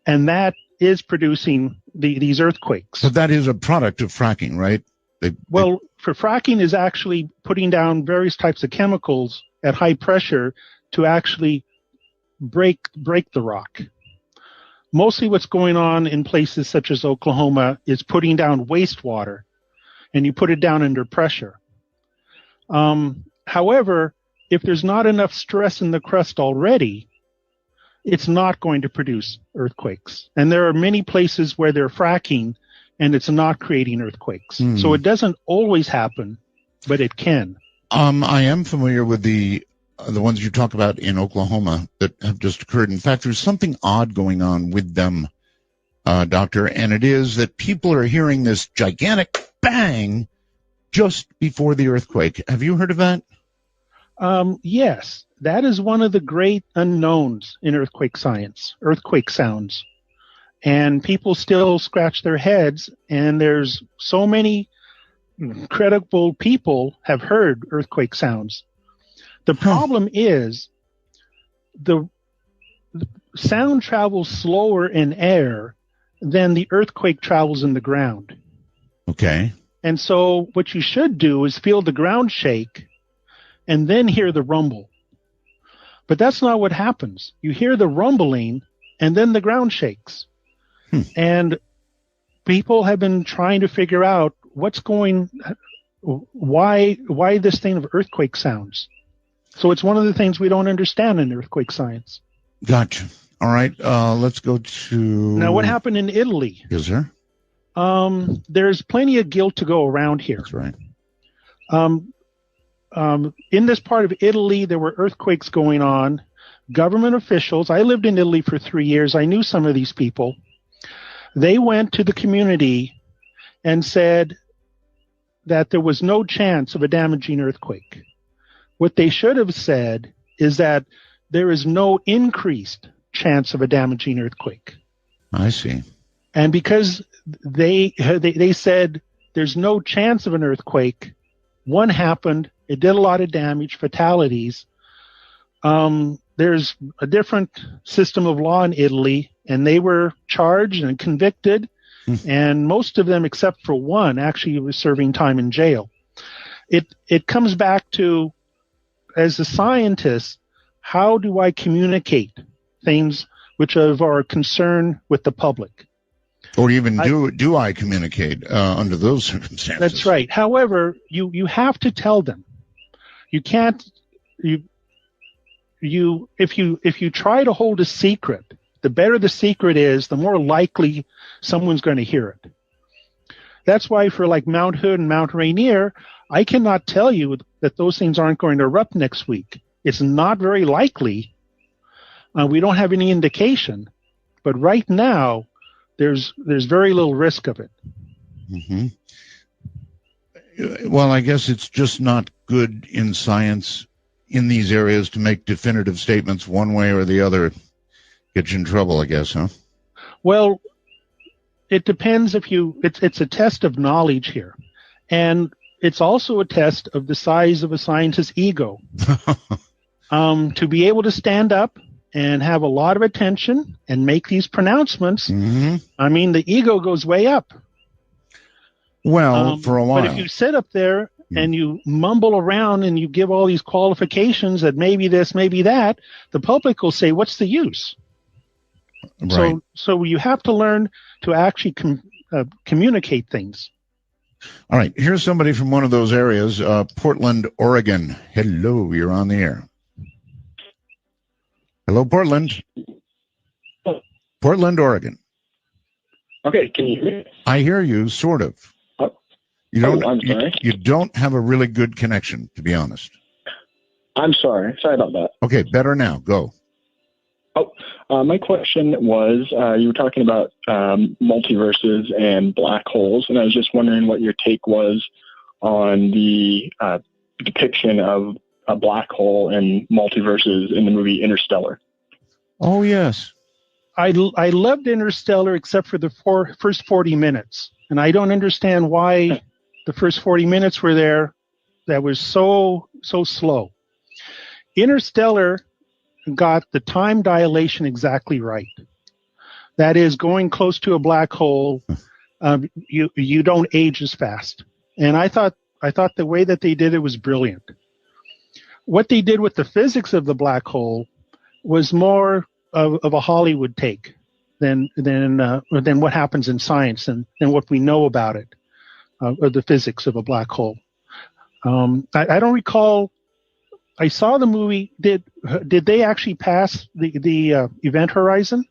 And that is producing these earthquakes. So that is a product of fracking, right? For fracking is actually putting down various types of chemicals at high pressure to actually break the rock. Mostly what's going on in places such as Oklahoma is putting down wastewater, and you put it down under pressure. However, if there's not enough stress in the crust already, it's not going to produce earthquakes. And there are many places where they're fracking and it's not creating earthquakes. So it doesn't always happen, but it can. I am familiar with the ones you talk about in Oklahoma that have just occurred. In fact, there's something odd going on with them, Doctor, and it is that people are hearing this gigantic bang just before the earthquake. Have you heard of that? Yes. That is one of the great unknowns in earthquake science, earthquake sounds. And people still scratch their heads, and there's so many credible people have heard earthquake sounds. The problem is the sound travels slower in air than the earthquake travels in the ground. Okay. And so what you should do is feel the ground shake and then hear the rumble. But that's not what happens. You hear the rumbling, and then the ground shakes. And people have been trying to figure out why this thing of earthquake sounds. So it's one of the things we don't understand in earthquake science. Gotcha. All right. Let's go to. Now, what happened in Italy? Is there? There's plenty of guilt to go around here. That's right. In this part of Italy, there were earthquakes going on. Government officials, I lived in Italy for 3 years. I knew some of these people. They went to the community and said that there was no chance of a damaging earthquake. What they should have said is that there is no increased chance of a damaging earthquake. I see. And because they said there's no chance of an earthquake, one happened. It did a lot of damage, fatalities. There's a different system of law in Italy, and they were charged and convicted, and most of them, except for one, actually was serving time in jail. It comes back to, as a scientist, how do I communicate things which are a concern with the public? Or even do I communicate under those circumstances? That's right. However, you have to tell them. You can't. If you try to hold a secret, the better the secret is, the more likely someone's going to hear it. That's why for like Mount Hood and Mount Rainier, I cannot tell you that those things aren't going to erupt next week. It's not very likely. We don't have any indication, but right now there's very little risk of it. Mm-hmm. Well, I guess it's just not good in science in these areas to make definitive statements one way or the other. Get you in trouble, I guess, huh? Well, it depends it's a test of knowledge here. And it's also a test of the size of a scientist's ego. To be able to stand up and have a lot of attention and make these pronouncements, I mean, the ego goes way up. Well, for a while. But if you sit up there and you mumble around and you give all these qualifications that maybe this, maybe that, the public will say, what's the use? Right. So you have to learn to actually communicate things. All right. Here's somebody from one of those areas, Portland, Oregon. Hello, you're on the air. Hello, Portland. Portland, Oregon. Okay, can you hear me? I hear you, sort of. I'm sorry. You don't have a really good connection, to be honest. I'm sorry. Sorry about that. Okay, better now. Go. My question was, you were talking about multiverses and black holes, and I was just wondering what your take was on the depiction of a black hole and multiverses in the movie Interstellar. Oh, yes. I loved Interstellar except for the first 40 minutes. And I don't understand why the first 40 minutes were there. That was so slow. Interstellar got the time dilation exactly right. That is, going close to a black hole, you don't age as fast. And I thought the way that they did it was brilliant. What they did with the physics of the black hole was more of a Hollywood take than what happens in science and what we know about it, of the physics of a black hole. I don't recall. I saw the movie. Did they actually pass the event horizon?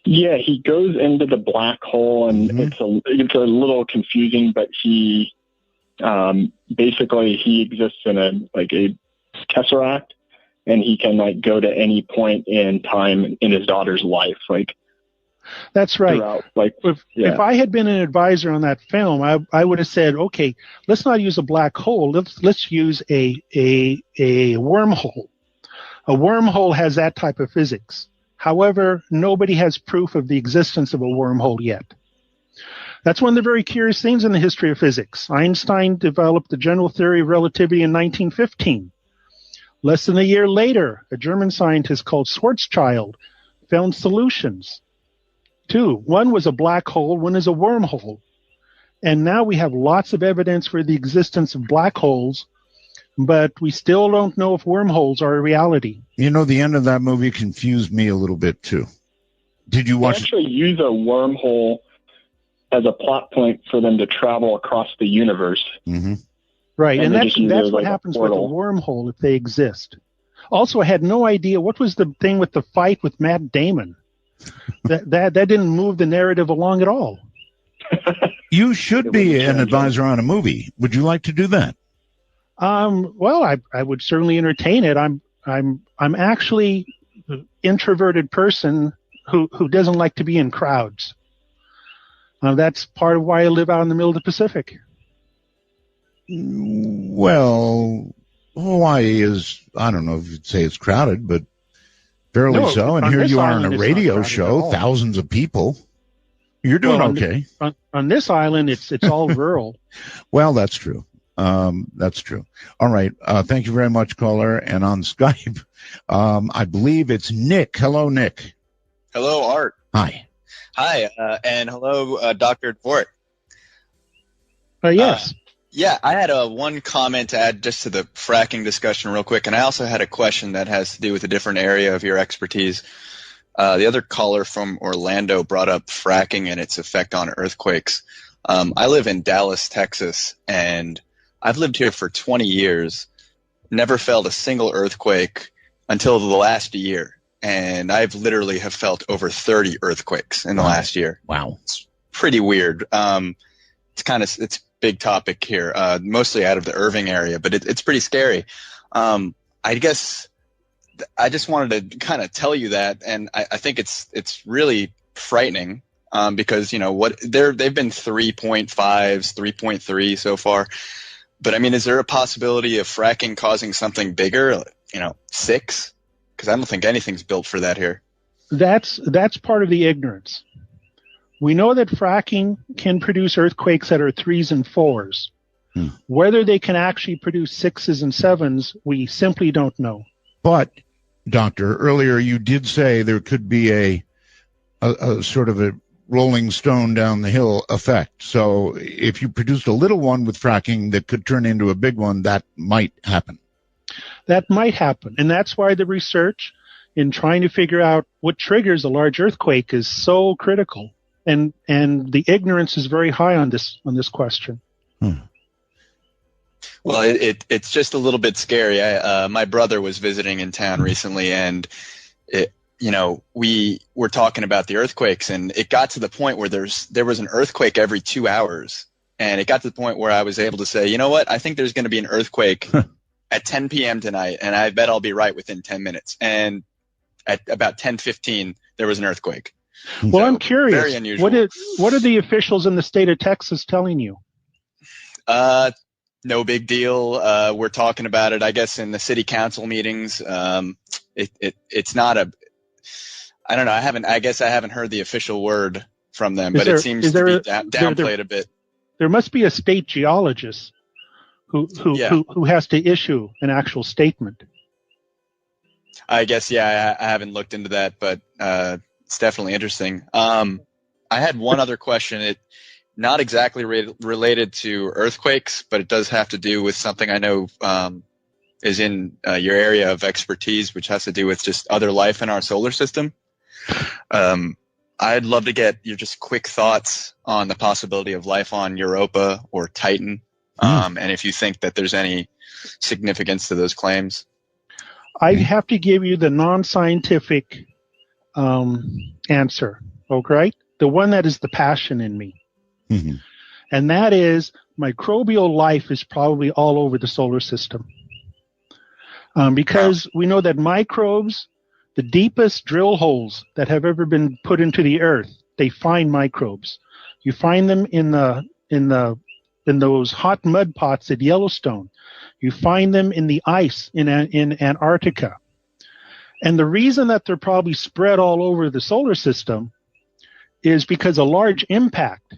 Yeah, he goes into the black hole, and it's a little confusing. But he basically he exists in a tesseract, and he can go to any point in time in his daughter's life. That's right. If I had been an advisor on that film, I would have said, okay, let's not use a black hole. Let's use a wormhole. A wormhole has that type of physics. However, nobody has proof of the existence of a wormhole yet. That's one of the very curious things in the history of physics. Einstein developed the general theory of relativity in 1915. Less than a year later, a German scientist called Schwarzschild found solutions. Two. One was a black hole, one is a wormhole. And now we have lots of evidence for the existence of black holes, but we still don't know if wormholes are a reality. You know, the end of that movie confused me a little bit, too. Did you watch? They actually use a wormhole as a plot point for them to travel across the universe. Mm-hmm. Right, and that's what a happens with a portal. wormhole if they exist. Also, I had no idea what was the thing with the fight with Matt Damon. That didn't move the narrative along at all. You should be an advisor on a movie. Would you like to do that? Well, I would certainly entertain it. I'm actually an introverted person who doesn't like to be in crowds. That's part of why I live out in the middle of the Pacific. Well, Hawaii is, I don't know if you'd say it's crowded, but fairly so. And here you are on a radio show, thousands of people. You're doing okay. On this island, it's all rural. Well, that's true. That's true. All right. Thank you very much, caller. And on Skype, I believe it's Nick. Hello, Nick. Hello, Art. Hi. Hi, and hello, Dr. Borat. Yes. Yeah, I had one comment to add just to the fracking discussion real quick, and I also had a question that has to do with a different area of your expertise. The other caller from Orlando brought up fracking and its effect on earthquakes. I live in Dallas, Texas, and I've lived here for 20 years, never felt a single earthquake until the last year. And I've literally have felt over 30 earthquakes in the last year. Wow. It's pretty weird. It's big topic here, mostly out of the Irving area, but it's pretty scary. I guess I just wanted to kind of tell you that, and I think it's really frightening because they've been 3.5s, 3.3 so far. But I mean, is there a possibility of fracking causing something bigger? 6? Because I don't think anything's built for that here. That's part of the ignorance. We know that fracking can produce earthquakes that are 3s and 4s. Whether they can actually produce 6s and 7s, we simply don't know. But, Doctor, earlier you did say there could be a sort of a rolling stone down the hill effect. So if you produced a little one with fracking that could turn into a big one, that might happen. That might happen. And that's why the research in trying to figure out what triggers a large earthquake is so critical. And the ignorance is very high on this question. Well, it's just a little bit scary. My brother was visiting in town recently, and we were talking about the earthquakes, and it got to the point where there was an earthquake every 2 hours. And it got to the point where I was able to say, you know what, I think there's going to be an earthquake at 10 p.m. tonight, and I bet I'll be right within 10 minutes. And at about 10:15, there was an earthquake. Well, I'm curious. Very unusual. What are the officials in the state of Texas telling you? No big deal. We're talking about it, I guess, in the city council meetings. It's not I don't know. I guess I haven't heard the official word from them, but it seems to be downplayed a bit. There must be a state geologist who has to issue an actual statement. I guess, yeah, I haven't looked into that, but it's definitely interesting. I had one other question. It not exactly related to earthquakes, but it does have to do with something I know is in your area of expertise, which has to do with just other life in our solar system. I'd love to get your just quick thoughts on the possibility of life on Europa or Titan, and if you think that there's any significance to those claims. I have to give you the non-scientific answer, okay? The one that is the passion in me. Mm-hmm. And that is microbial life is probably all over the solar system. Because we know that microbes, the deepest drill holes that have ever been put into the earth, they find microbes. You find them in those hot mud pots at Yellowstone. You find them in the ice in Antarctica. And the reason that they're probably spread all over the solar system is because a large impact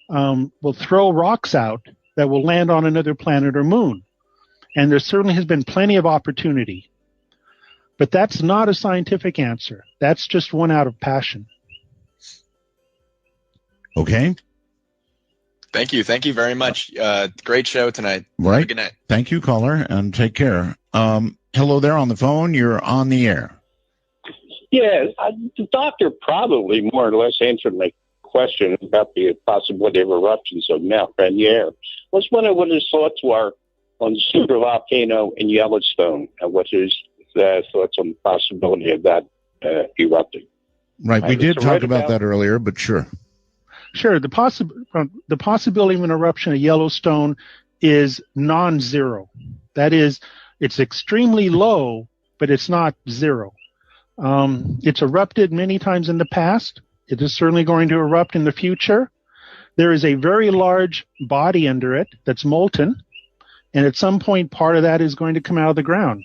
will throw rocks out that will land on another planet or moon. And there certainly has been plenty of opportunity. But that's not a scientific answer. That's just one out of passion. Okay. Thank you. Thank you very much. Great show tonight. Right. Have a good night. Thank you, caller, and take care. Hello there on the phone. You're on the air. Yeah, the doctor probably more or less answered my question about the possibility of eruptions of Mount Rainier. I was wondering what his thoughts were on the super volcano in Yellowstone, which is thoughts on the possibility of that erupting. Right. We I did was talk right about that earlier, but sure. Sure. The possibility of an eruption of Yellowstone is non-zero. That is, it's extremely low, but it's not zero. It's erupted many times in the past. It is certainly going to erupt in the future. There is a very large body under it that's molten, and at some point, part of that is going to come out of the ground.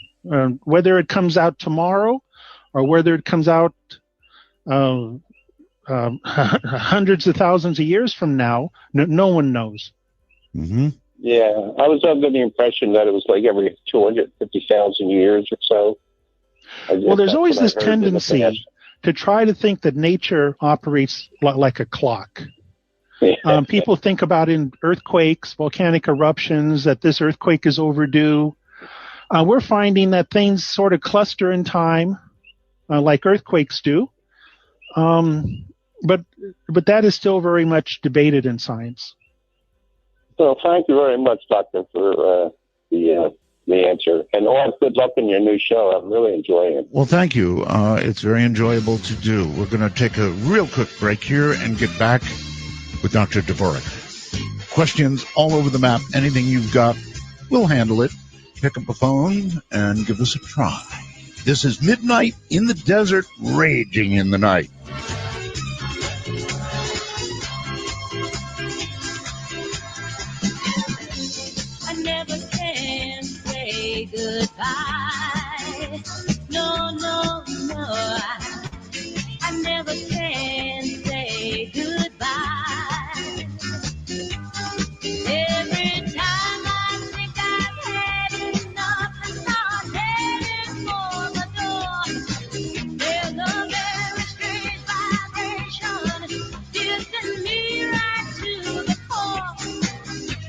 Whether it comes out tomorrow or whether it comes out hundreds of thousands of years from now, no one knows. Mm-hmm. Yeah, I was under the impression that it was like every 250,000 years or so. Well, there's always this tendency to try to think that nature operates like a clock. People think about in earthquakes, volcanic eruptions, that this earthquake is overdue. We're finding that things sort of cluster in time, like earthquakes do. But that is still very much debated in science. So thank you very much, Doctor, for the answer. And all good luck in your new show. I'm really enjoying it. Well, thank you. It's very enjoyable to do. We're going to take a real quick break here and get back with Dr. Dvorak. Questions all over the map. Anything you've got, we'll handle it. Pick up a phone and give us a try. This is Midnight in the Desert, raging in the night. I never can say goodbye. No, no, no. I never can say goodbye. Every time I think I've had enough and start heading for the door, there's a very strange vibration dissing me right to the core.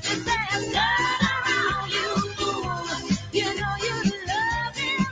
It says, turn around, you fool. You know you love him.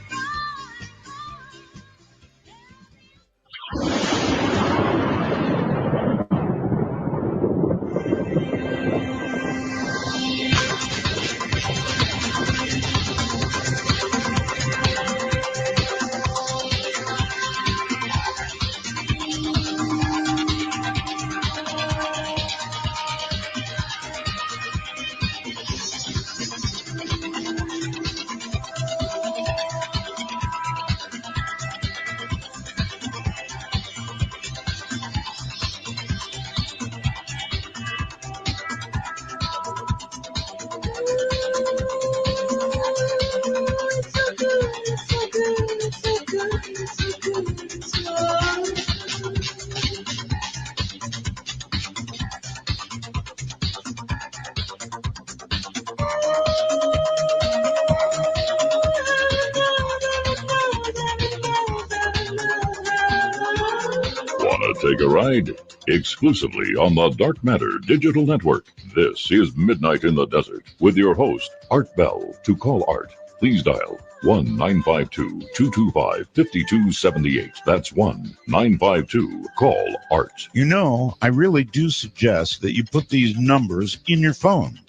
Want to take a ride? Exclusively on the Dark Matter Digital Network. This is Midnight in the Desert with your host, Art Bell. To call Art, please dial 1-952-225-5278. That's 1-952-CALL-ART. You know, I really do suggest that you put these numbers in your phone.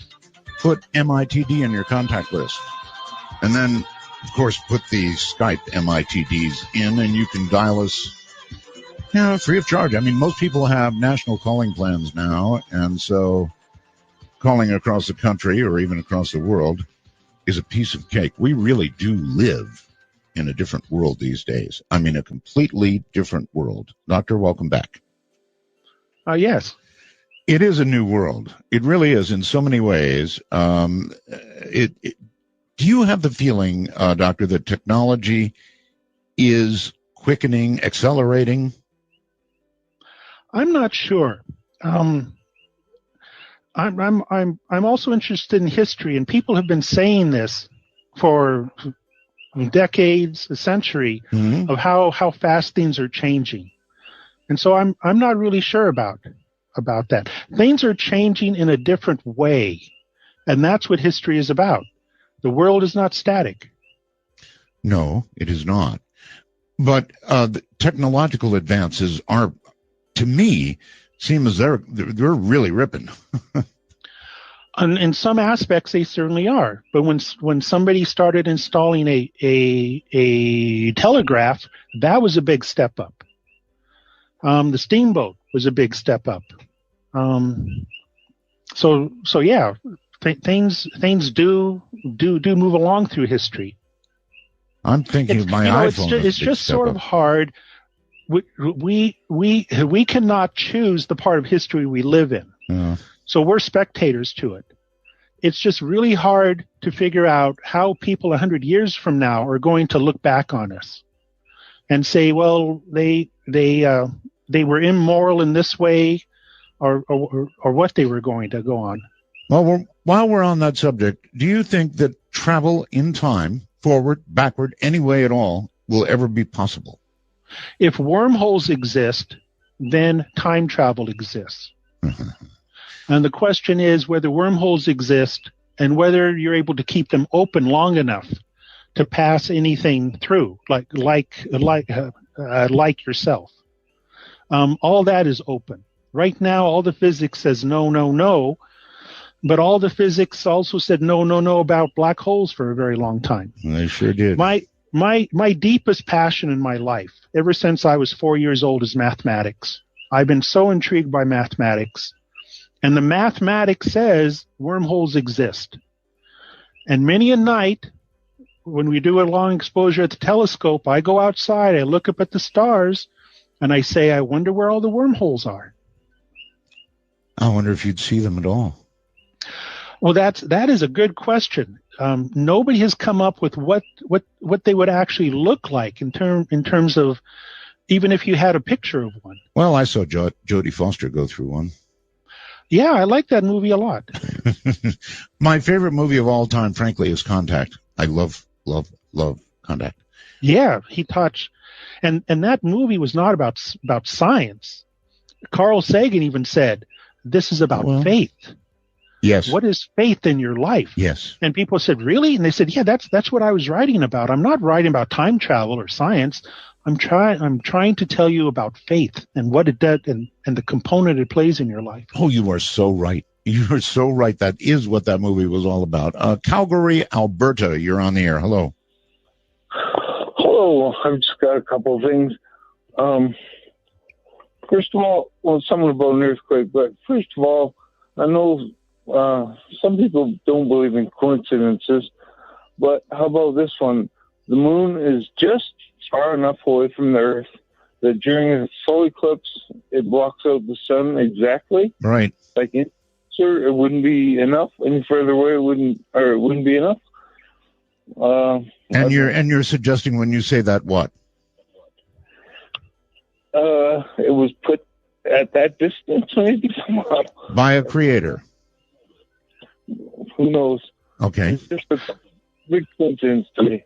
Put MITD in your contact list. And then, of course, put the Skype MITDs in, and you can dial us free of charge. I mean, most people have national calling plans now, and so calling across the country or even across the world is a piece of cake. We really do live in a different world these days. I mean, a completely different world. Doctor, welcome back. Yes. It is a new world. It really is in so many ways. Do you have the feeling, Doctor, that technology is quickening, accelerating? I'm not sure. I'm also interested in history, and people have been saying this for decades, a century, of how fast things are changing. And so I'm not really sure about that. Things are changing in a different way, and that's what history is about. The world is not static. No, it is not. But the technological advances are, to me, seem as they're really ripping. In some aspects, they certainly are. But when somebody started installing a telegraph, that was a big step up. The steamboat was a big step up. So yeah, things do move along through history. I'm thinking of my iPhone. It's just sort of hard. We cannot choose the part of history we live in. Yeah. So we're spectators to it. It's just really hard to figure out how people 100 years from now are going to look back on us and say, well, they were immoral in this way, or what they were going to go on. Well, while we're on that subject, do you think that travel in time, forward, backward, any way at all, will ever be possible? If wormholes exist, then time travel exists. And the question is whether wormholes exist and whether you're able to keep them open long enough to pass anything through, like yourself. All that is open. Right now, all the physics says no, no, no, but all the physics also said no, no, no about black holes for a very long time. They sure did. My deepest passion in my life, ever since I was 4 years old, is mathematics. I've been so intrigued by mathematics. And the mathematics says wormholes exist. And many a night, when we do a long exposure at the telescope, I go outside, I look up at the stars, and I say, I wonder where all the wormholes are. I wonder if you'd see them at all. Well, that is a good question. Nobody has come up with what they would actually look like in terms of, even if you had a picture of one. Well, I saw Jodie Foster go through one. Yeah, I like that movie a lot. My favorite movie of all time, frankly, is Contact. I love Contact. Yeah, he touched, and that movie was not about science. Carl Sagan even said, "This is about faith." Yes. What is faith in your life? Yes. And people said, "Really?" And they said, "Yeah, that's what I was writing about. I'm not writing about time travel or science. I'm trying to tell you about faith and what it does and the component it plays in your life." Oh, you are so right. You are so right. That is what that movie was all about. Calgary, Alberta, you're on the air. Hello. Hello. I've just got a couple of things. First of all, well, something about an earthquake, but first of all, I know some people don't believe in coincidences, but how about this one? The moon is just far enough away from the Earth that during a full eclipse, it blocks out the sun exactly. Right. Like, sir, it wouldn't be enough. Any further away, it wouldn't be enough. And you're suggesting when you say that what? It was put at that distance, maybe somehow. By a creator. Who knows? Okay. It's just a big coincidence to me.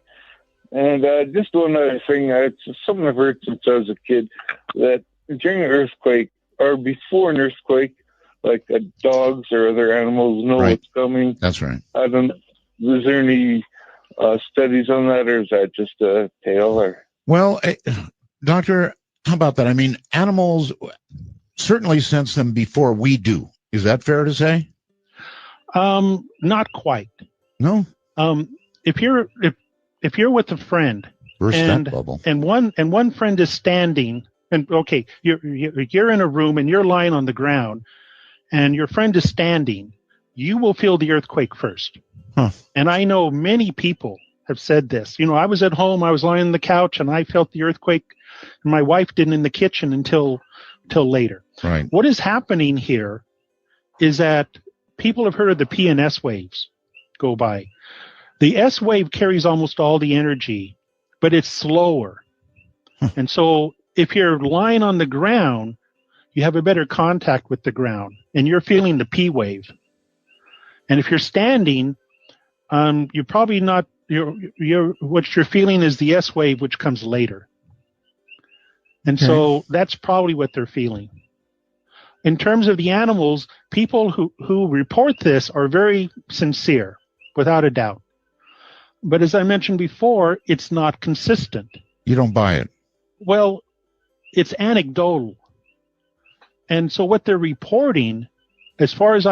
And just one other thing, it's something I've heard since I was a kid, that during an earthquake, or before an earthquake, like dogs or other animals know what's coming. That's right. I don't know. Is there any studies on that, or is that just a tale? Or? Well, Doctor, how about that? I mean, animals certainly sense them before we do. Is that fair to say? Not quite. No. If you're with a friend, burst that bubble, and one friend is standing, and okay, you're in a room and you're lying on the ground, and your friend is standing, you will feel the earthquake first. Huh. And I know many people have said this. You know, I was at home, I was lying on the couch, and I felt the earthquake, and my wife didn't in the kitchen until later. Right. What is happening here is that people have heard of the P and S waves go by. The S wave carries almost all the energy, but it's slower. And so if you're lying on the ground, you have a better contact with the ground, and you're feeling the P wave. And if you're standing, you're probably not, what you're feeling is the S wave, which comes later. And so that's probably what they're feeling. In terms of the animals, people who report this are very sincere, without a doubt. But as I mentioned before, it's not consistent. You don't buy it. Well, it's anecdotal. And so what they're reporting, as far as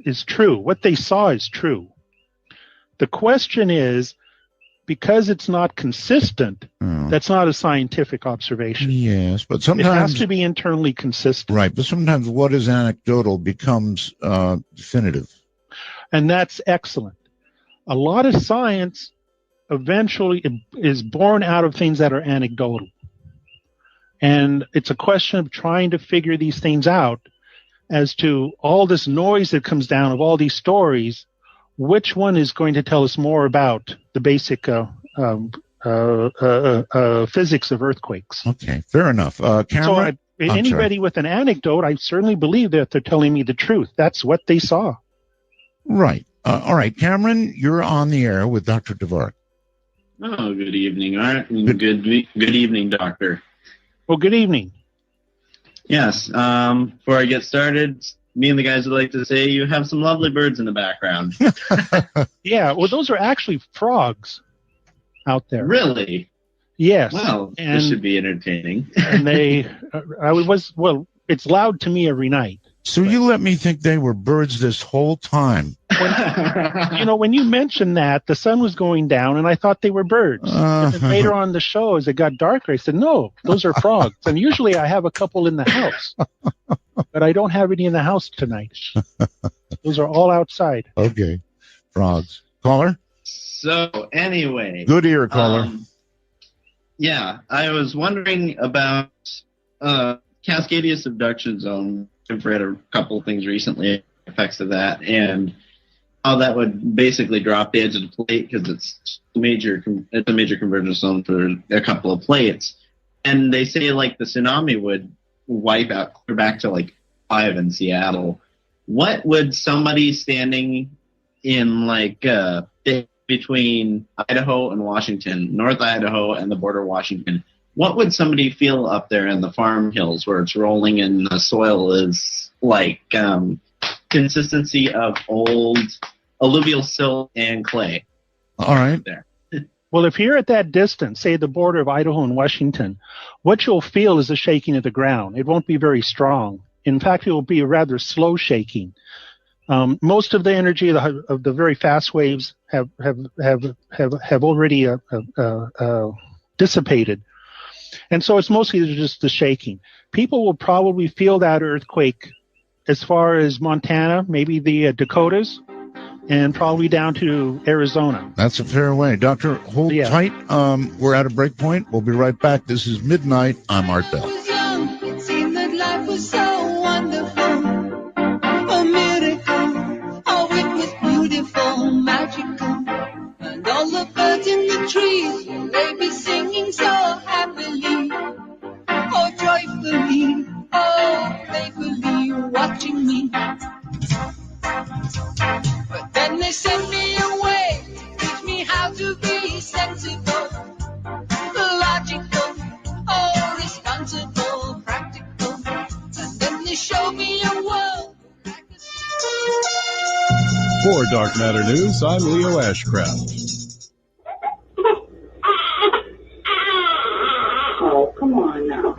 is true. What they saw is true. The question is, because it's not consistent, that's not a scientific observation. Yes, but sometimes it has to be internally consistent. Right, but sometimes what is anecdotal becomes definitive. And that's excellent. A lot of science eventually is born out of things that are anecdotal. And it's a question of trying to figure these things out as to all this noise that comes down of all these stories. Which one is going to tell us more about the basic physics of earthquakes? Okay, fair enough. Cameron? So anybody with an anecdote, I certainly believe that they're telling me the truth. That's what they saw. Right. All right, Cameron, you're on the air with Dr. Dvorak. Oh, good evening, Art. Good evening, Doctor. Well, good evening. Yes. Before I get started, me and the guys would like to say you have some lovely birds in the background. Yeah, well, those are actually frogs out there. Really? Yes. Well, this should be entertaining. And it's loud to me every night. So you let me think they were birds this whole time. When you mentioned that, the sun was going down, and I thought they were birds. And then later on the show, as it got darker, I said, no, those are frogs. And usually I have a couple in the house. But I don't have any in the house tonight. Those are all outside. Okay. Frogs. Caller? So, anyway. Good ear, caller. Yeah, I was wondering about Cascadia subduction zone. I've read a couple of things recently, effects of that, and how that would basically drop the edge of the plate because it's a major convergence zone for a couple of plates. And they say like the tsunami would wipe out clear back to like 5 in Seattle. What would somebody standing in like between Idaho and Washington, North Idaho and the border of Washington, what would somebody feel up there in the farm hills where it's rolling and the soil is like consistency of old alluvial silt and clay? All right. There. Well, if you're at that distance, say the border of Idaho and Washington, what you'll feel is a shaking of the ground. It won't be very strong. In fact, it will be a rather slow shaking. Most of the energy of the very fast waves have already dissipated. And so it's mostly just the shaking. People will probably feel that earthquake as far as Montana, maybe the Dakotas, and probably down to Arizona. That's a fair way. Doctor, hold tight. We're at a break point. We'll be right back. This is Midnight. I'm Art Bell. It seemed that life was so wonderful, a miracle. Oh, it was beautiful, magical. And all the birds in the trees, they be singing so happily, oh, joyfully, oh, playfully, watching me. But then they sent me away to teach me how to be sensible, logical, oh, responsible, practical. And then they showed me a world. For Dark Matter News, I'm Leo Ashcraft. Oh, come on now.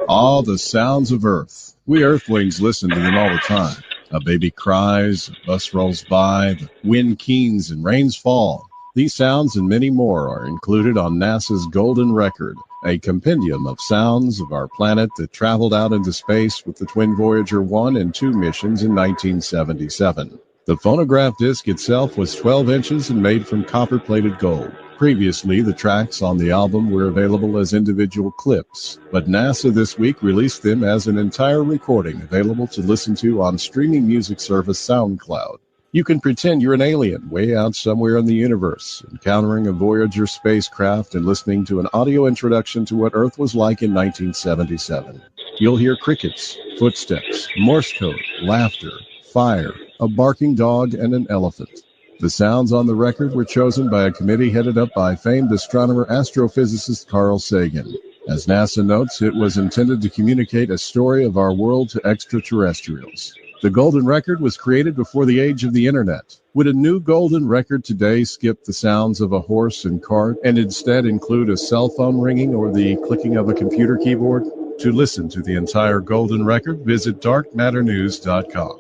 All the sounds of Earth. We Earthlings listen to them all the time. A baby cries, a bus rolls by, the wind keens and rains fall. These sounds and many more are included on NASA's Golden Record, a compendium of sounds of our planet that traveled out into space with the twin Voyager 1 and 2 missions in 1977. The phonograph disc itself was 12 inches and made from copper-plated gold. Previously, the tracks on the album were available as individual clips, but NASA this week released them as an entire recording available to listen to on streaming music service SoundCloud. You can pretend you're an alien way out somewhere in the universe, encountering a Voyager spacecraft and listening to an audio introduction to what Earth was like in 1977. You'll hear crickets, footsteps, Morse code, laughter, fire, a barking dog, and an elephant. The sounds on the record were chosen by a committee headed up by famed astronomer astrophysicist Carl Sagan. As NASA notes, it was intended to communicate a story of our world to extraterrestrials. The golden record was created before the age of the internet. Would a new golden record today skip the sounds of a horse and cart and instead include a cell phone ringing or the clicking of a computer keyboard? To listen to the entire golden record, visit darkmatternews.com.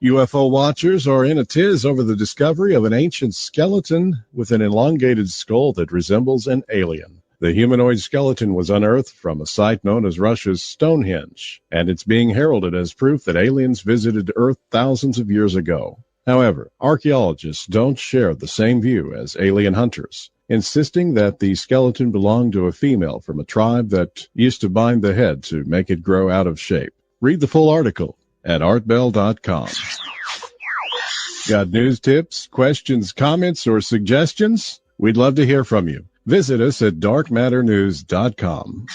UFO watchers are in a tiz over the discovery of an ancient skeleton with an elongated skull that resembles an alien. The humanoid skeleton was unearthed from a site known as Russia's Stonehenge, and it's being heralded as proof that aliens visited Earth thousands of years ago. However, archaeologists don't share the same view as alien hunters, insisting that the skeleton belonged to a female from a tribe that used to bind the head to make it grow out of shape. Read the full article at artbell.com. Got news tips, questions, comments, or suggestions? We'd love to hear from you. Visit us at darkmatternews.com.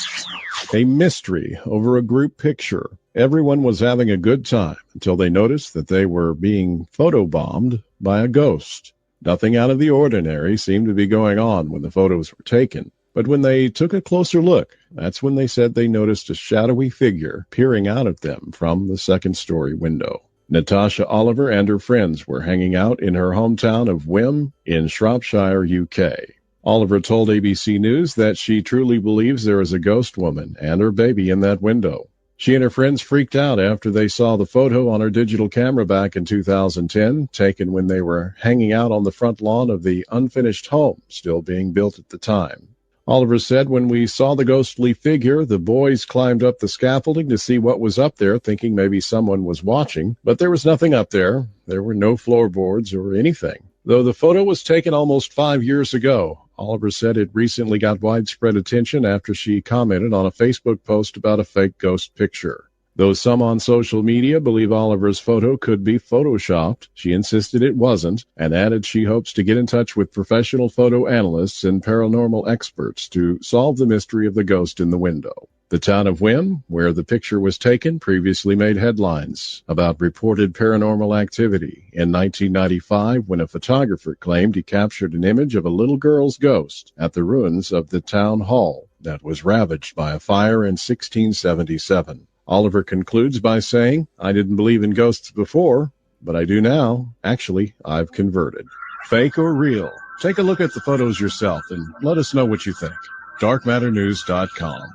A mystery over a group picture. Everyone was having a good time until they noticed that they were being photobombed by a ghost. Nothing out of the ordinary seemed to be going on when the photos were taken. But when they took a closer look, that's when they said they noticed a shadowy figure peering out at them from the second-story window. Natasha Oliver and her friends were hanging out in her hometown of Wim in Shropshire, UK. Oliver told ABC News that she truly believes there is a ghost woman and her baby in that window. She and her friends freaked out after they saw the photo on her digital camera back in 2010, taken when they were hanging out on the front lawn of the unfinished home still being built at the time. Oliver said, when we saw the ghostly figure, the boys climbed up the scaffolding to see what was up there, thinking maybe someone was watching, but there was nothing up there. There were no floorboards or anything. Though the photo was taken almost 5 years ago, Oliver said it recently got widespread attention after she commented on a Facebook post about a fake ghost picture. Though some on social media believe Oliver's photo could be photoshopped, she insisted it wasn't and added she hopes to get in touch with professional photo analysts and paranormal experts to solve the mystery of the ghost in the window. The town of Wim, where the picture was taken, previously made headlines about reported paranormal activity in 1995 when a photographer claimed he captured an image of a little girl's ghost at the ruins of the town hall that was ravaged by a fire in 1677. Oliver concludes by saying, I didn't believe in ghosts before, but I do now. Actually, I've converted. Fake or real? Take a look at the photos yourself and let us know what you think. darkmatternews.com.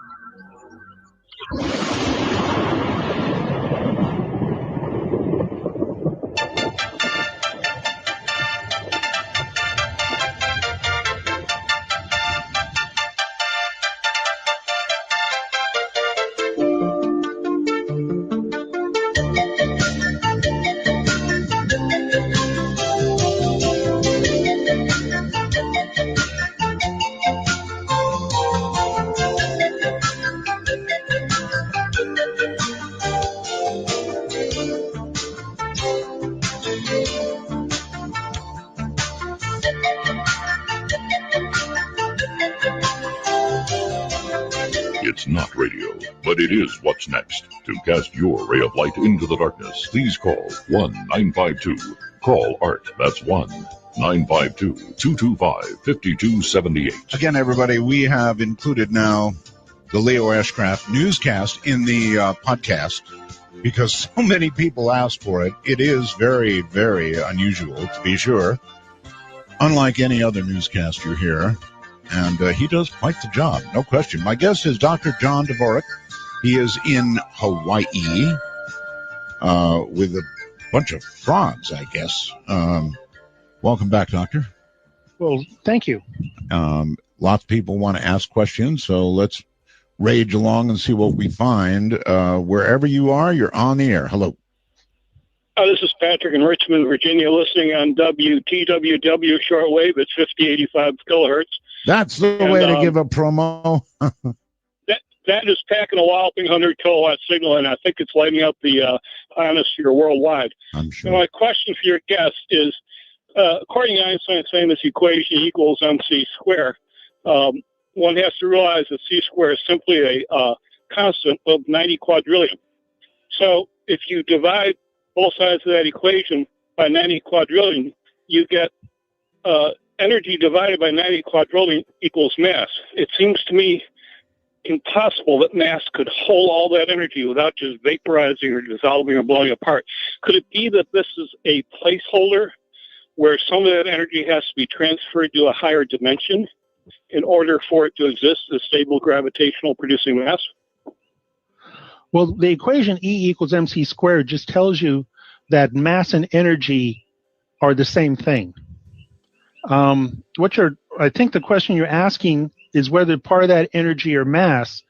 It's not radio, but it is what's next. To cast your ray of light into the darkness, please call 1-952. Art. That's 1-952-225-5278. Again, everybody, we have included now the Leo Ashcraft newscast in the podcast because so many people asked for it. It is very, very unusual, to be sure. Unlike any other newscast you hear. And he does quite the job, no question. My guest is Dr. John Dvorak. He is in Hawaii with a bunch of frogs, I guess. Welcome back, Doctor. Well, thank you. Lots of people want to ask questions, so let's rage along and see what we find. Wherever you are, you're on the air. Hello. This is Patrick in Richmond, Virginia, listening on WTWW shortwave at 5085 kilohertz. That's the way to give a promo. That is packing a walloping 100 kilowatt signal, and I think it's lighting up the ionosphere worldwide. I'm sure. So my question for your guest is, according to Einstein's famous equation equals mc squared, one has to realize that c squared is simply a constant of 90 quadrillion. So if you divide both sides of that equation by 90 quadrillion, you get energy divided by 90 quadrillion equals mass. It seems to me impossible that mass could hold all that energy without just vaporizing or dissolving or blowing apart. Could it be that this is a placeholder where some of that energy has to be transferred to a higher dimension in order for it to exist as stable gravitational producing mass? Well, the equation E equals mc squared just tells you that mass and energy are the same thing. I think the question you're asking is whether part of that energy or mass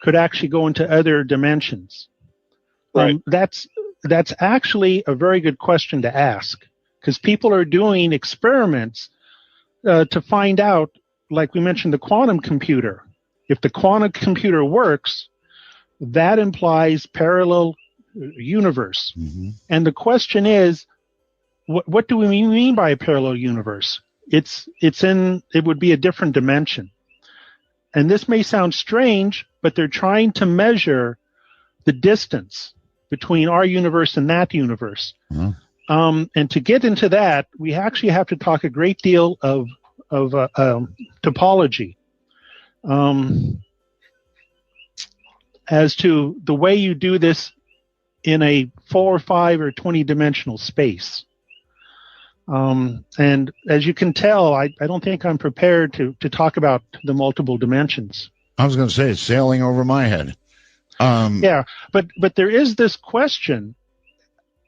could actually go into other dimensions. Right. That's actually a very good question to ask, because people are doing experiments to find out, like we mentioned, the quantum computer. If the quantum computer works, that implies parallel universe. Mm-hmm. And the question is, what do we mean by a parallel universe? It would be a different dimension. And this may sound strange, but they're trying to measure the distance between our universe and that universe. Mm-hmm. And to get into that, we actually have to talk a great deal of topology. As to the way you do this in a 4 or 5 or 20 dimensional space. And as you can tell, I don't think I'm prepared to talk about the multiple dimensions. I was going to say it's sailing over my head. Yeah, but there is this question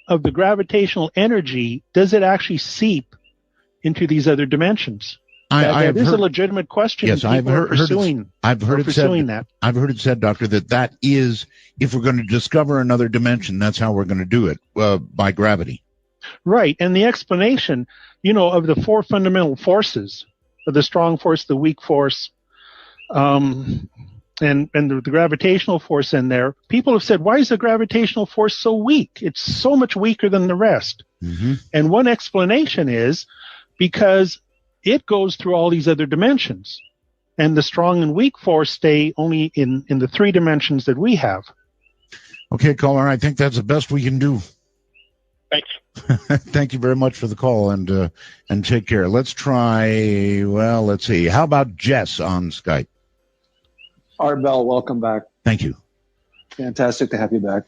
of the gravitational energy. Does it actually seep into these other dimensions? That is a legitimate question. Yes, I've heard it that. I've heard it said, Doctor, that is, if we're going to discover another dimension, that's how we're going to do it, by gravity. Right, and the explanation, of the 4 fundamental forces, of the strong force, the weak force, and the gravitational force in there, people have said, why is the gravitational force so weak? It's so much weaker than the rest. Mm-hmm. And one explanation is because it goes through all these other dimensions, and the strong and weak force stay only in the 3 dimensions that we have. Okay, caller, I think that's the best we can do. Thanks. Thank you very much for the call, and take care. Let's try, let's see. How about Jess on Skype? Art Bell, welcome back. Thank you. Fantastic to have you back.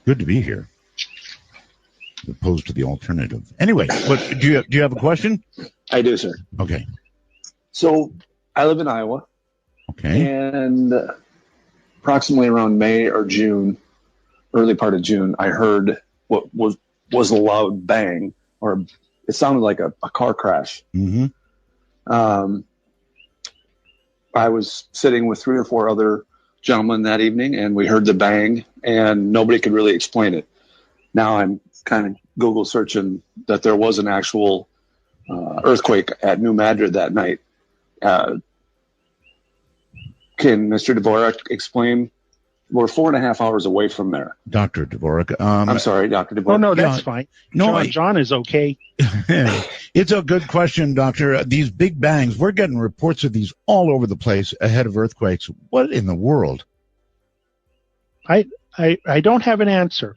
Good to be here. As opposed to the alternative. Anyway, but do you have a question? I do, sir. Okay. So I live in Iowa. Okay. And approximately around May or June, early part of June, I heard what was a loud bang, or it sounded like a car crash. Mm-hmm. I was sitting with 3 or 4 other gentlemen that evening, and we heard the bang, and nobody could really explain it. Now I'm kind of Google searching that there was an actual earthquake at New Madrid that night. Can Mr. Dvorak explain? We're 4.5 hours away from there. Dr. Dvorak. I'm sorry, Dr. Dvorak. Oh, no, that's fine. No, John is okay. It's a good question, Doctor. These big bangs, we're getting reports of these all over the place ahead of earthquakes. What in the world? I don't have an answer.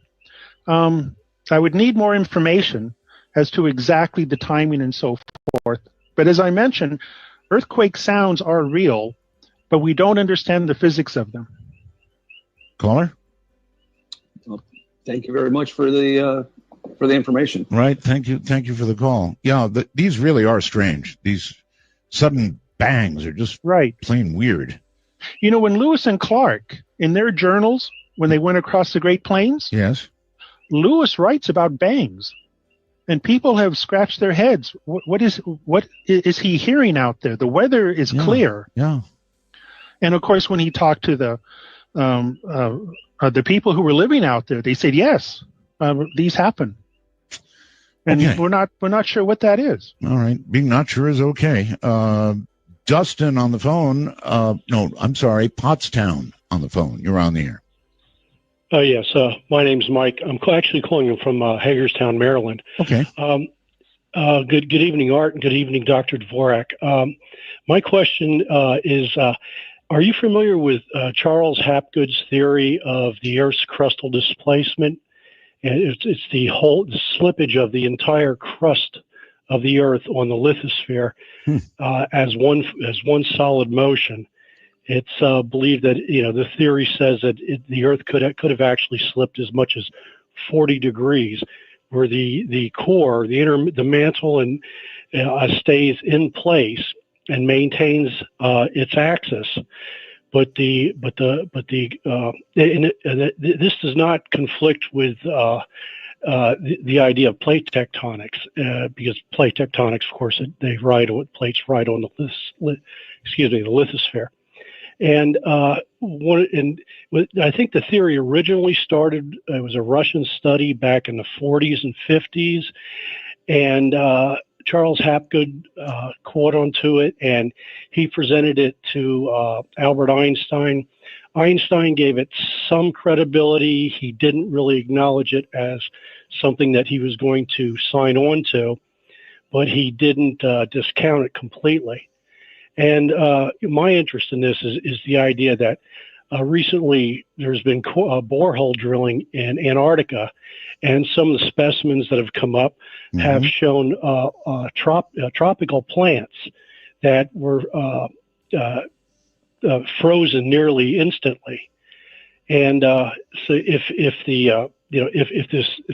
I would need more information as to exactly the timing and so forth. But as I mentioned, earthquake sounds are real, but we don't understand the physics of them. Caller? Well, thank you very much for the information. Right. Thank you for the call. Yeah, these really are strange. These sudden bangs are just plain weird. When Lewis and Clark, in their journals, when they went across the Great Plains, yes, Lewis writes about bangs, and people have scratched their heads. What is he hearing out there? The weather is clear. Yeah. And of course, when he talked to the people who were living out there, they said yes, these happen. And we're not sure what that is. All right, being not sure is okay. Dustin on the phone. No, I'm sorry, Pottstown on the phone. You're on the air. Yes, my name's Mike. I'm actually calling you from Hagerstown, Maryland. Okay. Good evening, Art, and good evening, Dr. Dvorak. My question is, are you familiar with Charles Hapgood's theory of the Earth's crustal displacement? And it's the slippage of the entire crust of the Earth on the lithosphere as one solid motion. It's believed that the theory says that the Earth could have actually slipped as much as 40 degrees, where the core, the mantle, and stays in place and maintains its axis. But this does not conflict with the idea of plate tectonics, because plate tectonics, of course, plates ride on the lithosphere. And I think the theory originally started. It was a Russian study back in the 40s and 50s, and Charles Hapgood caught onto it, and he presented it to Albert Einstein. Einstein gave it some credibility. He didn't really acknowledge it as something that he was going to sign on to, but he didn't discount it completely. And my interest in this is the idea that recently there's been borehole drilling in Antarctica, and some of the specimens that have come up have shown tropical plants that were frozen nearly instantly. And so if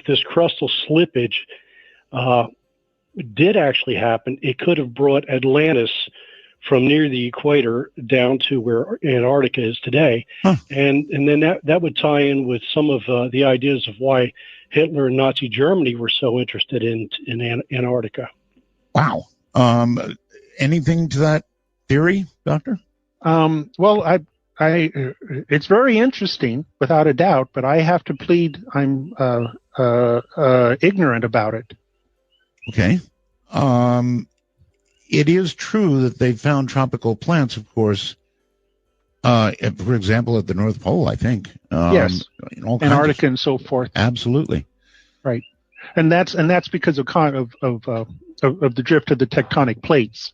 this crustal slippage did actually happen, it could have brought Atlantis from near the equator down to where Antarctica is today. And then that would tie in with some of the ideas of why Hitler and Nazi Germany were so interested in Antarctica. Wow. Anything to that theory, Doctor? Well, it's very interesting, without a doubt, but I have to plead I'm ignorant about it. Okay. It is true that they found tropical plants, of course, for example, at the North Pole, I think. Yes, Antarctica and so forth. Absolutely. Right. And that's because of the drift of the tectonic plates.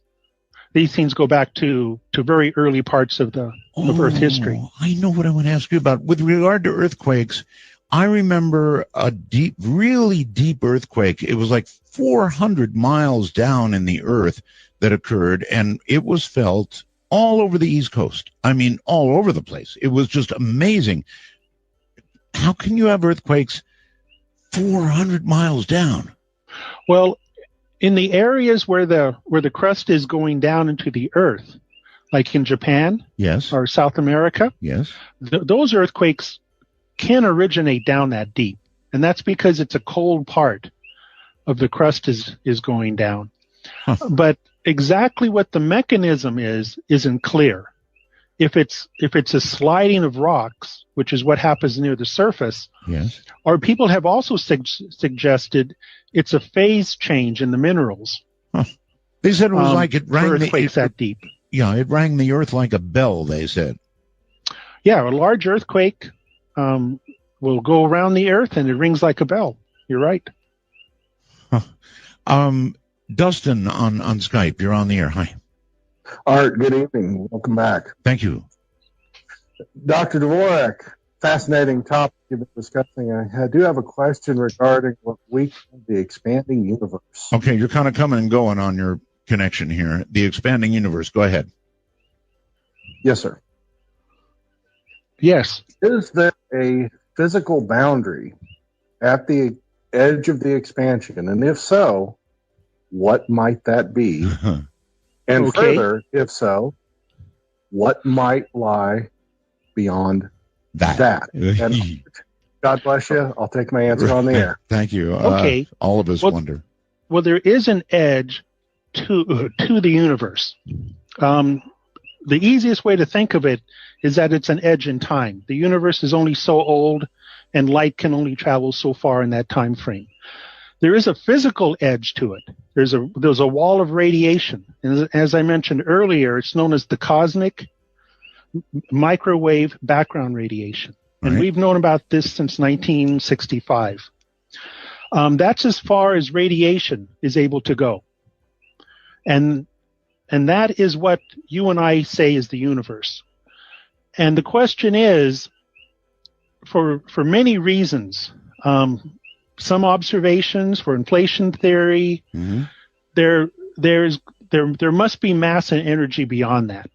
These things go back to very early parts of Earth history. I know what I want to ask you about. With regard to earthquakes, I remember a really deep earthquake. It was like 400 miles down in the earth that occurred, and it was felt all over the East Coast. I mean, all over the place. It was just amazing. How can you have earthquakes 400 miles down? Well, in the areas where the crust is going down into the earth, like in Japan, yes, or South America, yes, those earthquakes can originate down that deep, and that's because it's a cold part of the crust is going down. But exactly what the mechanism isn't clear. If it's a sliding of rocks, which is what happens near the surface, yes, or people have also suggested it's a phase change in the minerals. They said it was like it rang earthquakes that deep. Yeah, it rang the earth like a bell, they said. Yeah, a large earthquake will go around the earth and it rings like a bell. You're right. Dustin on Skype, you're on the air. Hi. Art, good evening. Welcome back. Thank you. Dr. Dvorak, fascinating topic you've been discussing. I do have a question regarding what we call the expanding universe. Okay, you're kind of coming and going on your connection here. The expanding universe. Go ahead. Yes, sir. Yes. Is there a physical boundary at the edge of the expansion? And if so, what might that be? And Okay. further, if so, what might lie beyond that? And God bless you. I'll take my answer on the air. Thank you. Okay. All of us wonder. Well, there is an edge to the universe. The easiest way to think of it is that it's an edge in time. The universe is only so old, and light can only travel so far in that time frame. There is a physical edge to it. There's a wall of radiation. And as I mentioned earlier, it's known as the cosmic microwave background radiation. And we've known about this since 1965. That's as far as radiation is able to go. And that is what you and I say is the universe. And the question is, for many reasons, some observations for inflation theory, there must be mass and energy beyond that.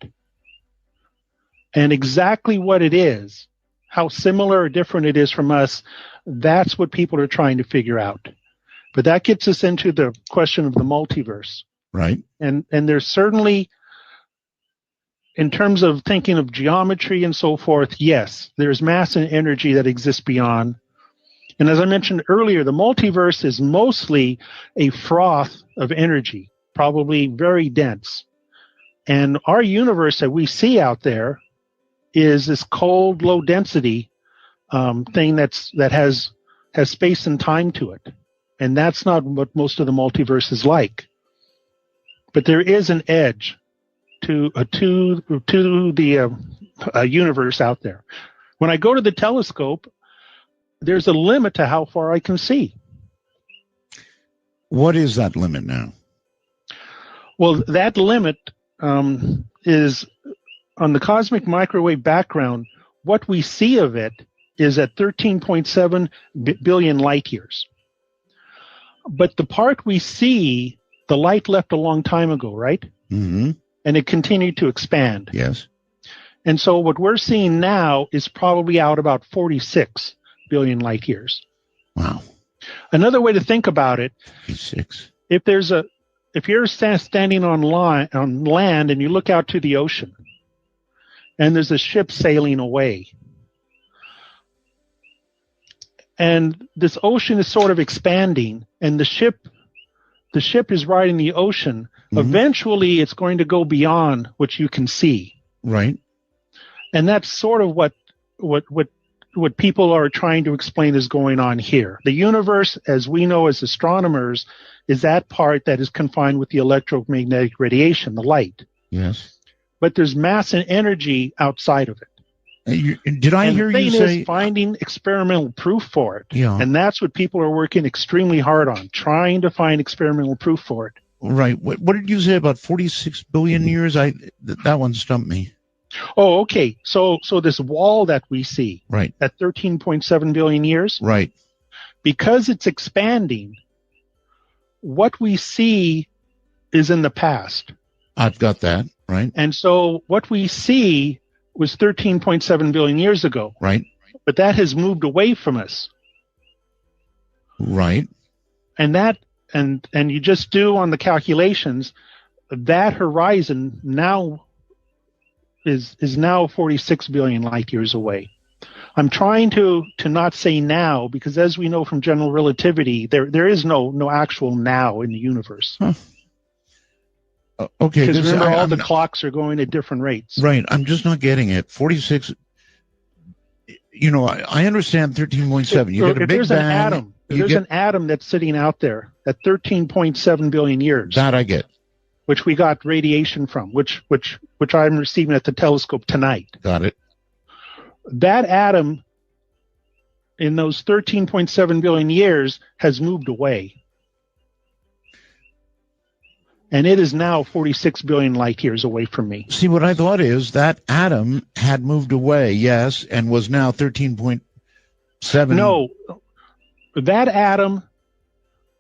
And exactly what it is, how similar or different it is from us, that's what people are trying to figure out. But that gets us into the question of the multiverse. Right. And there's certainly, in terms of thinking of geometry and so forth, yes, there's mass and energy that exists beyond. And as I mentioned earlier, the multiverse is mostly a froth of energy, probably very dense. And our universe that we see out there is this cold, low density thing that has space and time to it. And that's not what most of the multiverse is like. But there is an edge to the universe out there. When I go to the telescope, there's a limit to how far I can see. What is that limit now? Well, that limit is on the cosmic microwave background. What we see of it is at 13.7 billion light years. But the part we see, the light left a long time ago, right? Mm-hmm. And it continued to expand. Yes. And so what we're seeing now is probably out about 46 billion light years. Wow. Another way to think about it, 46. If you're standing on land and you look out to the ocean, and there's a ship sailing away, and this ocean is sort of expanding, and the ship is riding the ocean. Mm-hmm. Eventually, it's going to go beyond what you can see. Right. And that's sort of what people are trying to explain is going on here. The universe, as we know as astronomers, is that part that is confined with the electromagnetic radiation, the light. Yes. But there's mass and energy outside of it. Did I hear you say? The thing is finding experimental proof for it. Yeah. And that's what people are working extremely hard on, trying to find experimental proof for it. Right. What did you say about 46 billion years? That one stumped me. Oh, okay. So this wall that we see, right, at 13.7 billion years, right, because it's expanding, what we see is in the past. I've got that, right. And so what we see was 13.7 billion years ago. Right. But that has moved away from us. Right. And you just do on the calculations, that horizon now is now 46 billion light years away. I'm trying to not say now, because as we know from general relativity, there is no actual now in the universe. Huh. Okay. Because remember, all the clocks are going at different rates. Right. I'm just not getting it. 46. I understand 13.7. You get a big bang. There's an atom that's sitting out there at 13.7 billion years. That I get. Which we got radiation from, which I'm receiving at the telescope tonight. Got it. That atom in those 13.7 billion years has moved away. And it is now 46 billion light years away from me. See, what I thought is that atom had moved away, yes, and was now 13.7. No, that atom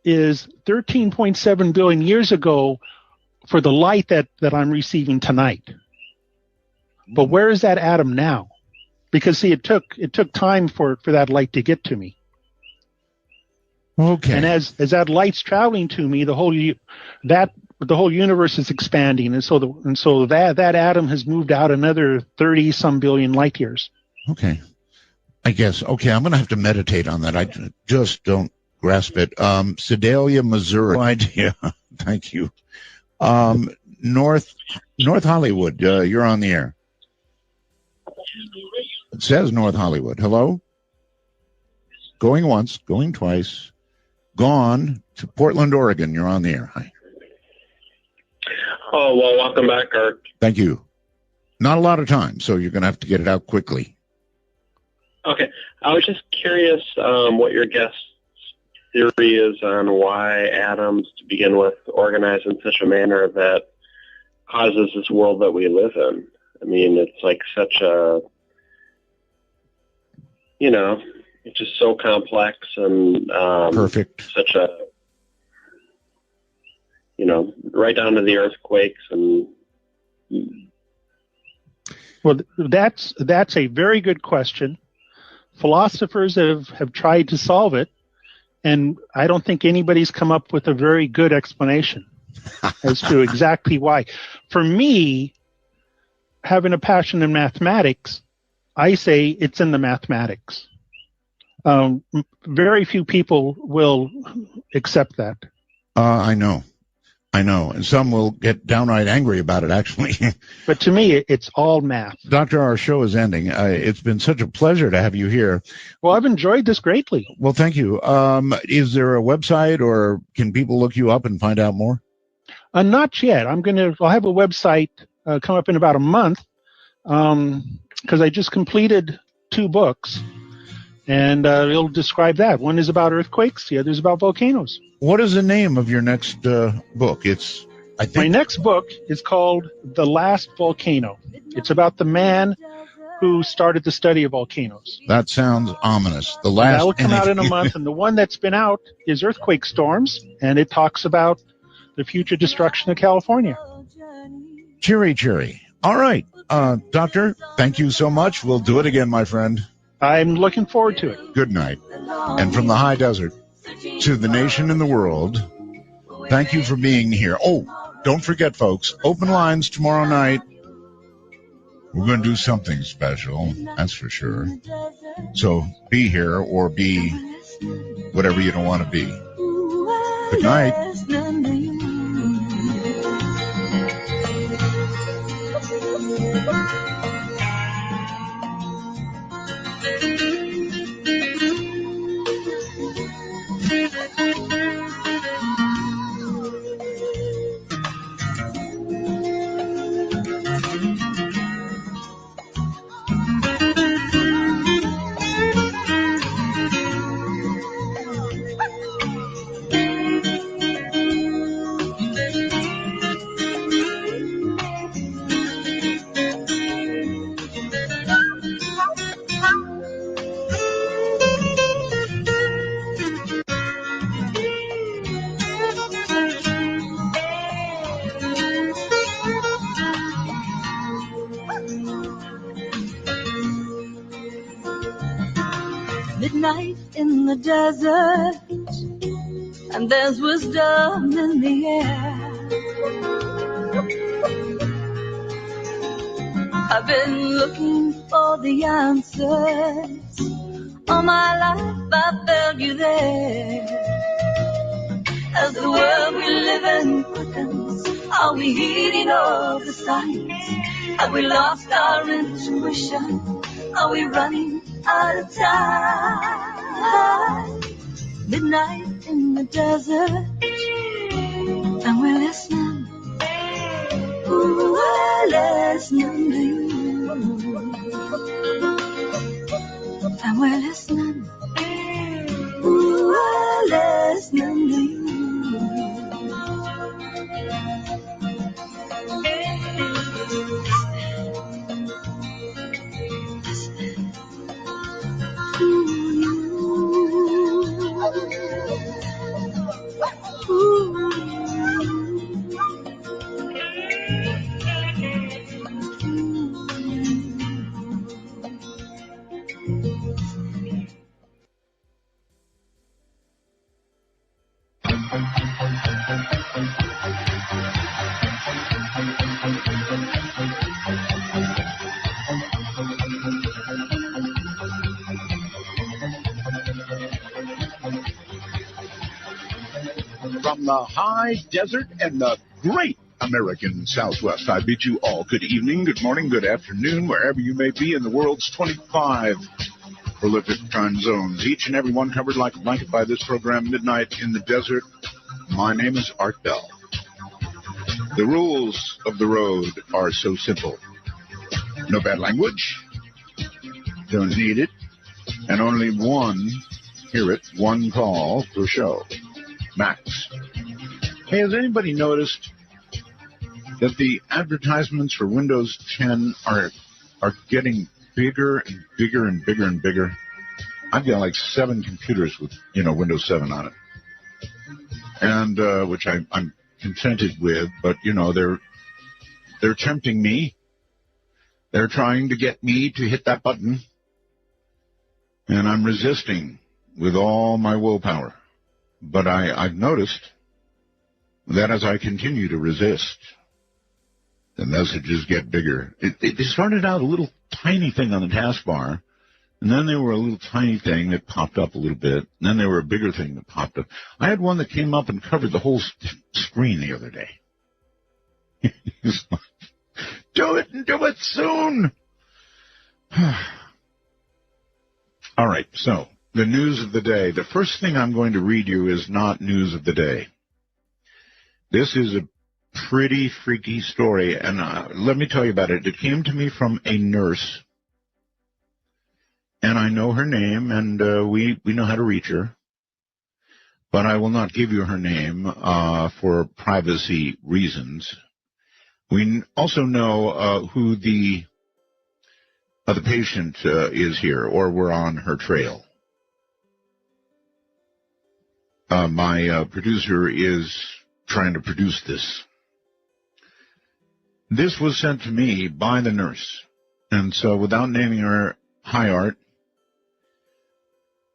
is 13.7 billion years ago for the light that I'm receiving tonight. But where is that atom now? Because see, it took time for that light to get to me. Okay. And as that light's traveling to me, the whole universe is expanding, and so that atom has moved out another 30 some billion light years. Okay. I guess. Okay, I'm going to have to meditate on that. I just don't grasp it. Sedalia, Missouri. No idea. Thank you. North Hollywood, you're on the air. It says North Hollywood. Hello? Going once, going twice. Gone to Portland, Oregon. You're on the air. Hi. Oh, well, welcome back, Art. Thank you. Not a lot of time, so you're going to have to get it out quickly. Okay. I was just curious what your guest theory is on why atoms, to begin with, organize in such a manner that causes this world that we live in. I mean, it's like such a, it's just so complex and perfect. Such a, right down to the earthquakes and. Well, that's a very good question. Philosophers have tried to solve it, and I don't think anybody's come up with a very good explanation as to exactly why. For me, having a passion in mathematics, I say it's in the mathematics. Very few people will accept that. I know, and some will get downright angry about it, actually. But to me, it's all math. Doctor, our show is ending. It's been such a pleasure to have you here. Well, I've enjoyed this greatly. Well, thank you. Is there a website, or can people look you up and find out more? Not yet. I'll have a website come up in about a month, because I just completed 2 books, and it'll describe that. One is about earthquakes, the other is about volcanoes. What is the name of your next book? My next book is called The Last Volcano. It's about the man who started the study of volcanoes. That sounds ominous. The last. That will come out in a month, and the one that's been out is Earthquake Storms, and it talks about the future destruction of California. Cheery. All right. Doctor, thank you so much. We'll do it again, my friend. I'm looking forward to it. Good night. And from the high desert to the nation and the world, thank you for being here. Oh, don't forget, folks, open lines tomorrow night. We're going to do something special, that's for sure. So be here or be whatever you don't want to be. Good night. Midnight in the desert, and there's wisdom in the air. I've been looking for the answers. All my life I felt you there. As the world we live in quickens, are we heeding all the signs? Have we lost our intuition? Are we running out of time? Midnight in the desert, and we're listening. Ooh, we're listening to you. And we're listening. Ooh, we're listening to you. From the high desert and the great American Southwest, I bid you all good evening, good morning, good afternoon, wherever you may be in the world's 25 prolific time zones, each and every one covered like a blanket by this program, Midnight in the Desert. My name is Art Bell. The rules of the road are so simple. No bad language, don't need it, and only one call per show. Max. Hey, has anybody noticed that the advertisements for Windows 10 are getting bigger and bigger and bigger and bigger? I've got like 7 computers with, Windows 7 on it. And, which I'm contented with, but, they're tempting me. They're trying to get me to hit that button, and I'm resisting with all my willpower. But I've noticed that as I continue to resist, the messages get bigger. They started out a little tiny thing on the taskbar, and then they were a little tiny thing that popped up a little bit, and then they were a bigger thing that popped up. I had one that came up and covered the whole screen the other day. Do it, and do it soon! All right, so the news of the day. The first thing I'm going to read you is not news of the day. This is a pretty freaky story, and let me tell you about it. It came to me from a nurse, and I know her name, and we know how to reach her, but I will not give you her name for privacy reasons. We also know who the patient is here, or we're on her trail. My producer is trying to produce this. This was sent to me by the nurse, and so without naming her, hi, Art,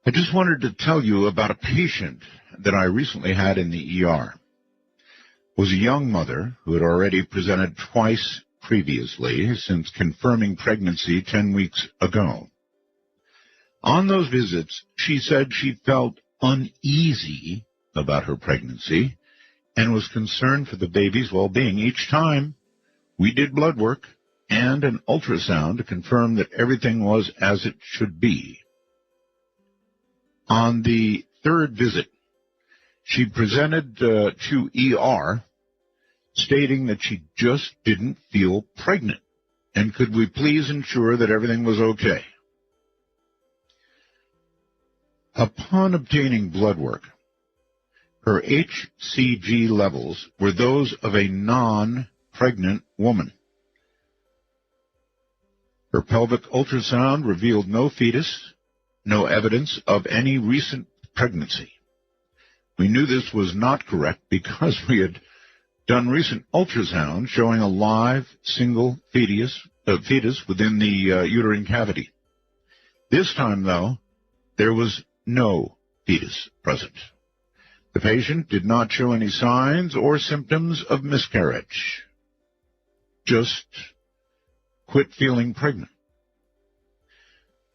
I just wanted to tell you about a patient that I recently had in the ER. It was a young mother who had already presented twice previously since confirming pregnancy 10 weeks ago. On those visits, she said she felt uneasy about her pregnancy and was concerned for the baby's well-being. Each time, we did blood work and an ultrasound to confirm that everything was as it should be. On the third visit, she presented to ER, stating that she just didn't feel pregnant, and could we please ensure that everything was okay. Upon obtaining blood work, her HCG levels were those of a non-pregnant woman. Her pelvic ultrasound revealed no fetus, no evidence of any recent pregnancy. We knew this was not correct because we had done recent ultrasound showing a live single fetus within the uterine cavity. This time, though, there was no fetus present. The patient did not show any signs or symptoms of miscarriage. Just quit feeling pregnant.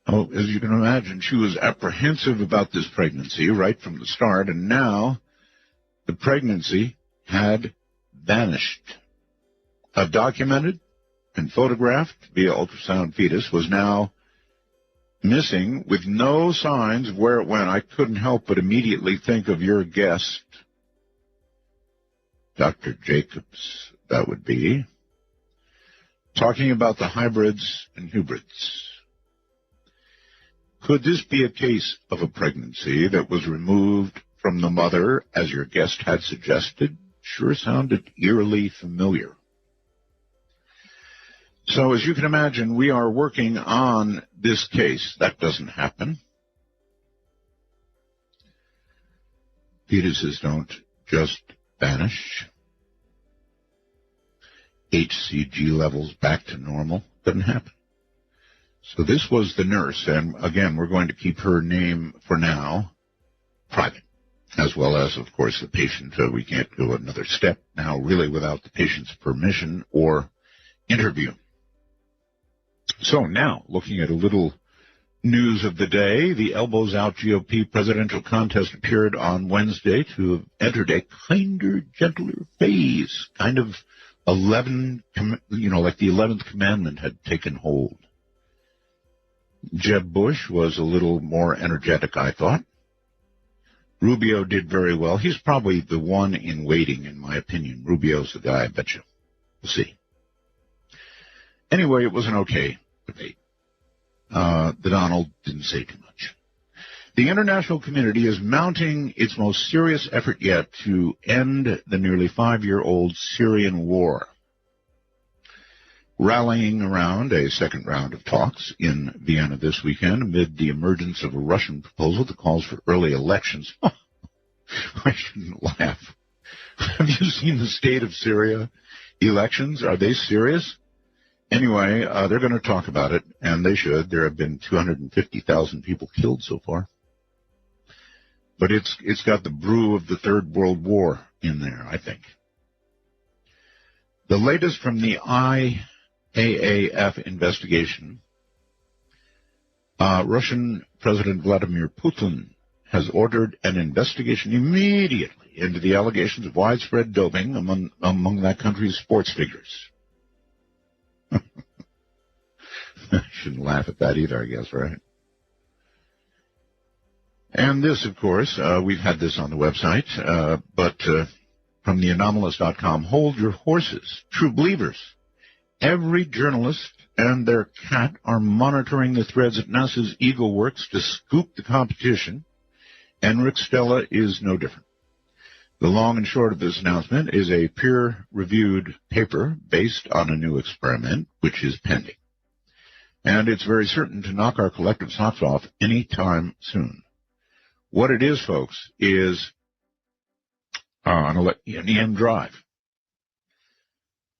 Oh, as you can imagine, she was apprehensive about this pregnancy right from the start, and now the pregnancy had vanished. A documented and photographed via ultrasound fetus was now missing with no signs of where it went. I couldn't help but immediately think of your guest, Dr. Jacobs, that would be, talking about the hybrids and hybrids. Could this be a case of a pregnancy that was removed from the mother, as your guest had suggested? Sure sounded eerily familiar. So, as you can imagine, we are working on this case. That doesn't happen. Fetuses don't just vanish. HCG levels back to normal. Doesn't happen. So this was the nurse, and again, we're going to keep her name for now private, as well as, of course, the patient. We can't go another step now, really, without the patient's permission or interview. So now, looking at a little news of the day, the Elbows Out GOP presidential contest appeared on Wednesday to have entered a kinder, gentler phase, kind of 11, like the 11th commandment had taken hold. Jeb Bush was a little more energetic, I thought. Rubio did very well. He's probably the one in waiting, in my opinion. Rubio's the guy, I bet you. We'll see. Anyway, it was an okay debate. The Donald didn't say too much. The international community is mounting its most serious effort yet to end the nearly 5-year-old Syrian war, rallying around a second round of talks in Vienna this weekend amid the emergence of a Russian proposal that calls for early elections. I shouldn't laugh. Have you seen the state of Syria? Elections, are they serious? Anyway, they're going to talk about it, and they should. There have been 250,000 people killed so far. But it's got the brew of the Third World War in there, I think. The latest from the IAAF investigation, Russian President Vladimir Putin has ordered an investigation immediately into the allegations of widespread doping among that country's sports figures. Shouldn't laugh at that either, I guess, right? And this, of course, we've had this on the website, but from the anomalous.com, hold your horses, true believers. Every journalist and their cat are monitoring the threads at NASA's Eagle Works to scoop the competition, and Rick Stella is no different. The long and short of this announcement is a peer-reviewed paper based on a new experiment, which is pending. And it's very certain to knock our collective socks off any time soon. What it is, folks, is an EM drive.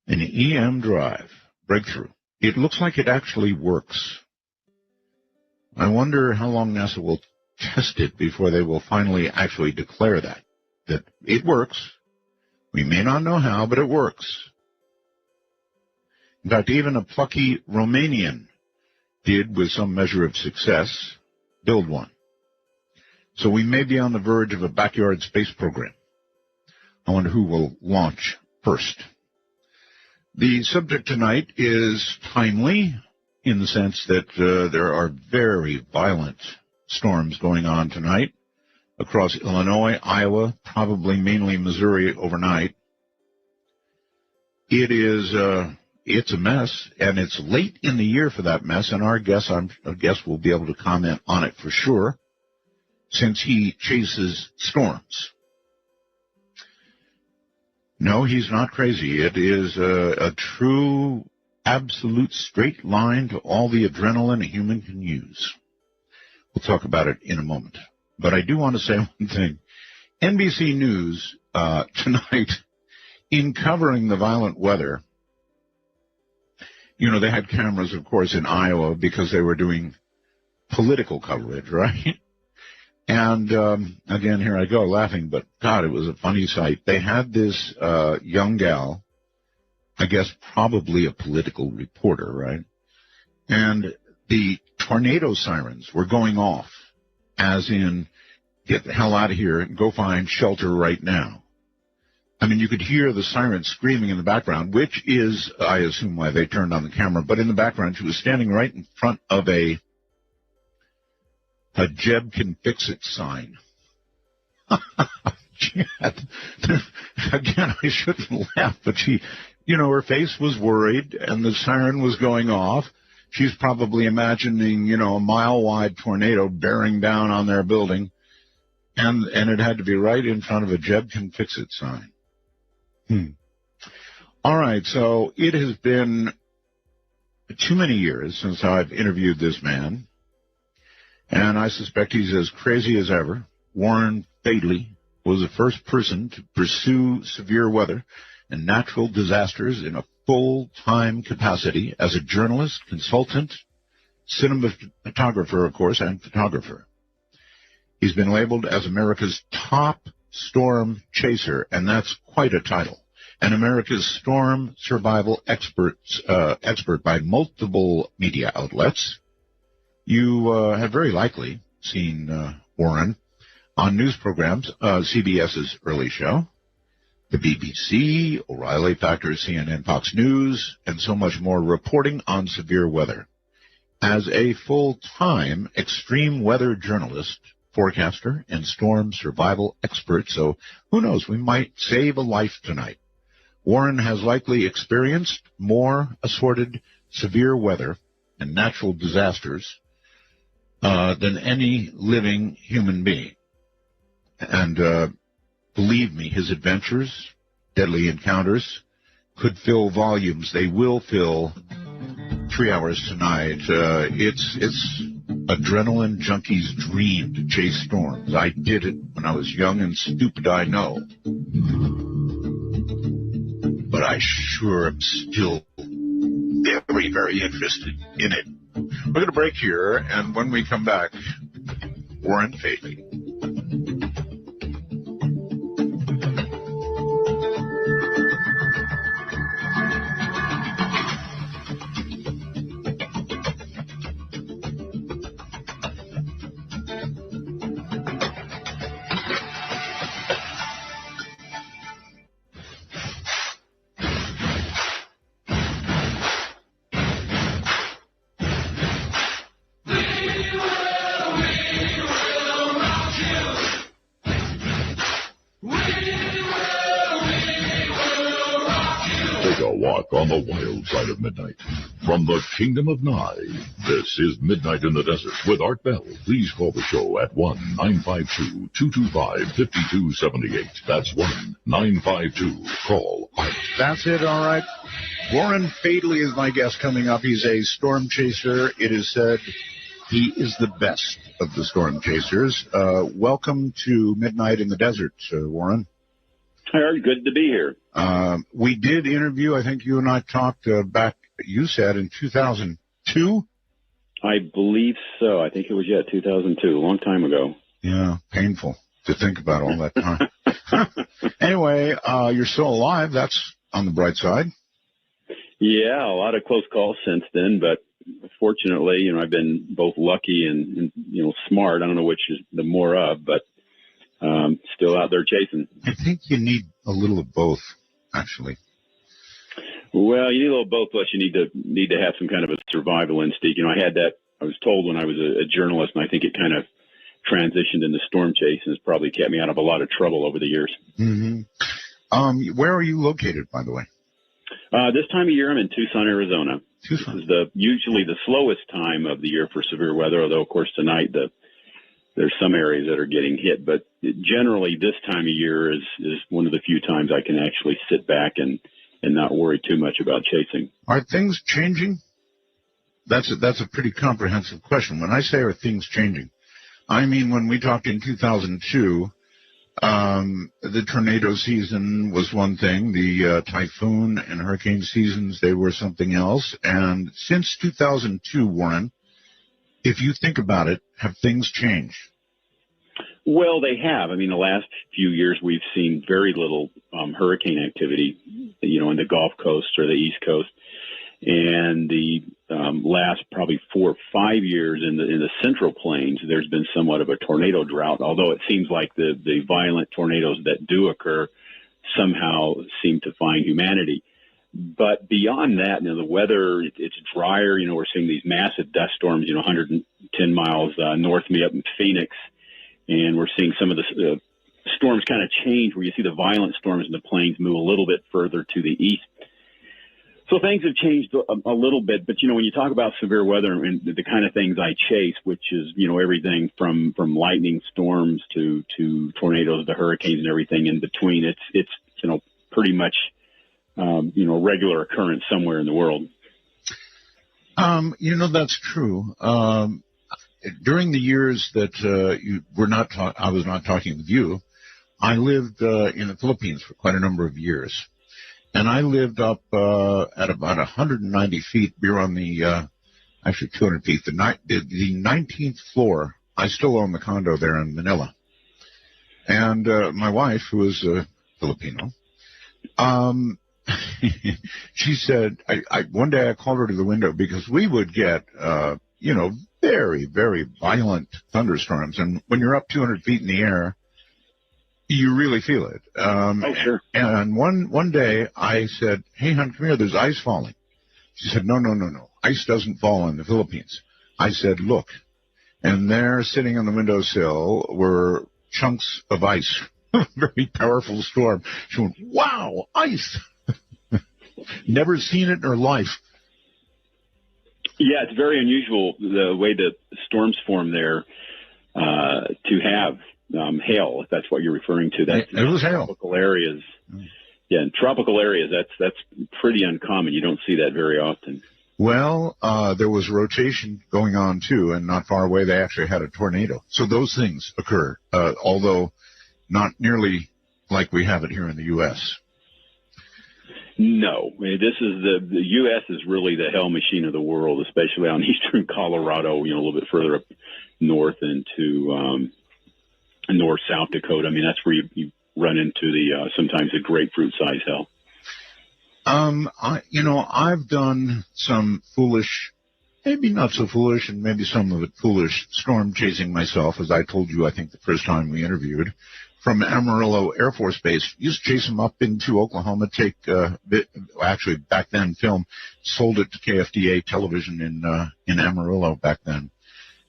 An EM drive breakthrough. It looks like it actually works. I wonder how long NASA will test it before they will finally actually declare that it works. We may not know how, but it works. In fact, even a plucky Romanian did, with some measure of success, build one. So we may be on the verge of a backyard space program. I wonder who will launch first. The subject tonight is timely in the sense that there are very violent storms going on tonight across Illinois, Iowa, probably mainly Missouri overnight. It's a mess, and it's late in the year for that mess, and our guest will be able to comment on it for sure, since he chases storms. No, he's not crazy. It is a true, absolute straight line to all the adrenaline a human can use. We'll talk about it in a moment. But I do want to say one thing. NBC News tonight, in covering the violent weather, you know, they had cameras, of course, in Iowa because they were doing political coverage, right? And, again, here I go laughing, but God, it was a funny sight. They had this, young gal, I guess probably a political reporter, right? And the tornado sirens were going off, as in, get the hell out of here and go find shelter right now. I mean, you could hear the sirens screaming in the background, which is, I assume, why they turned on the camera. But in the background, she was standing right in front of a Jeb can fix it sign. Again, I shouldn't laugh, but she, you know, her face was worried and the siren was going off. She's probably imagining, you know, a mile-wide tornado bearing down on their building. And it had to be right in front of a Jeb can fix it sign. All right, so it has been too many years since I've interviewed this man. And I suspect he's as crazy as ever. Warren Fadley was the first person to pursue severe weather and natural disasters in a full-time capacity as a journalist, consultant, cinematographer, of course, and photographer. He's been labeled as America's top storm chaser, and that's quite a title. And America's storm survival expert by multiple media outlets. You have very likely seen Warren on news programs, CBS's Early Show, the BBC, O'Reilly Factor, CNN, Fox News, and so much more, reporting on severe weather. As a full-time extreme weather journalist, forecaster, and storm survival expert, so who knows, we might save a life tonight. Warren has likely experienced more assorted severe weather and natural disasters than any living human being. And believe me, his adventures, deadly encounters, could fill volumes. They will fill 3 hours tonight. It's adrenaline junkie's dream to chase storms. I did it when I was young and stupid, I know. But I sure am still very, very interested in it. We're going to break here, and when we come back, Warren Fadley. On the wild side of midnight. From the kingdom of Nye, this is Midnight in the Desert with Art Bell. Please call the show at 1-952-225-5278. That's 1-952-CALL ART. That's it, all right. Warren Fadley is my guest coming up. He's a storm chaser. It is said he is the best of the storm chasers. Welcome to Midnight in the Desert, Warren. Hi, Art. Good to be here. We did interview, I think you and I talked back, you said, in 2002? I believe so. I think it was, 2002, a long time ago. Yeah, painful to think about all that time. Anyway, you're still alive. That's on the bright side. Yeah, a lot of close calls since then, but fortunately, I've been both lucky and smart. I don't know which is the more of, but still out there chasing. I think you need a little of both, actually. Well, you need a little of both, plus you need to have some kind of a survival instinct. I had that. I was told when I was a journalist, and I think it kind of transitioned into storm chase, and it's probably kept me out of a lot of trouble over the years. Mm-hmm. Where are you located, by the way? This time of year, I'm in Tucson, Arizona. Tucson. This is usually the slowest time of the year for severe weather, although, of course, tonight there's some areas that are getting hit. But generally, this time of year is one of the few times I can actually sit back and not worry too much about chasing. Are things changing? That's a pretty comprehensive question. When I say are things changing, I mean when we talked in 2002, the tornado season was one thing, the typhoon and hurricane seasons, they were something else. And since 2002, Warren, if you think about it, have things changed? Well, they have. I mean, the last few years we've seen very little hurricane activity, in the Gulf Coast or the East Coast. And the last probably 4 or 5 years in the Central Plains, there's been somewhat of a tornado drought, although it seems like the violent tornadoes that do occur somehow seem to find humanity. But beyond that, the weather, it's drier. We're seeing these massive dust storms, 110 miles north of me up in Phoenix. And we're seeing some of the storms kind of change where you see the violent storms in the plains move a little bit further to the east. So things have changed a little bit, but when you talk about severe weather and the kind of things I chase, which is everything from lightning storms to tornadoes to hurricanes and everything in between, it's pretty much regular occurrence somewhere in the world. That's true. During the years that I was not talking with you, I lived in the Philippines for quite a number of years. And I lived up at about 190 feet. We were on the, actually 200 feet, the 19th floor. I still own the condo there in Manila. And my wife, who is Filipino, she said, one day I called her to the window because we would get, very, very violent thunderstorms. And when you're up 200 feet in the air, you really feel it. Oh, sure. And one day I said, "Hey, hon, come here. There's ice falling." She said, No. Ice doesn't fall in the Philippines. I said, "Look." And there, sitting on the windowsill, were chunks of ice. Very powerful storm. She went, "Wow, ice." Never seen it in her life. Yeah, it's very unusual the way the storms form there to have hail, if that's what you're referring to. That's it was hail. Tropical areas. Yeah, in tropical areas, that's pretty uncommon. You don't see that very often. Well, there was rotation going on, too, and not far away they actually had a tornado. So those things occur, although not nearly like we have it here in the U.S. No, I mean, this is the U.S. is really the hell machine of the world, especially on eastern Colorado. A little bit further up north into north South Dakota. I mean, that's where you run into the sometimes the grapefruit size hell. I've done some foolish, maybe not so foolish, and maybe some of it foolish storm chasing myself, as I told you, I think the first time we interviewed, from Amarillo Air Force Base. Used to chase them up into Oklahoma, actually back then film, sold it to KFDA television in Amarillo back then.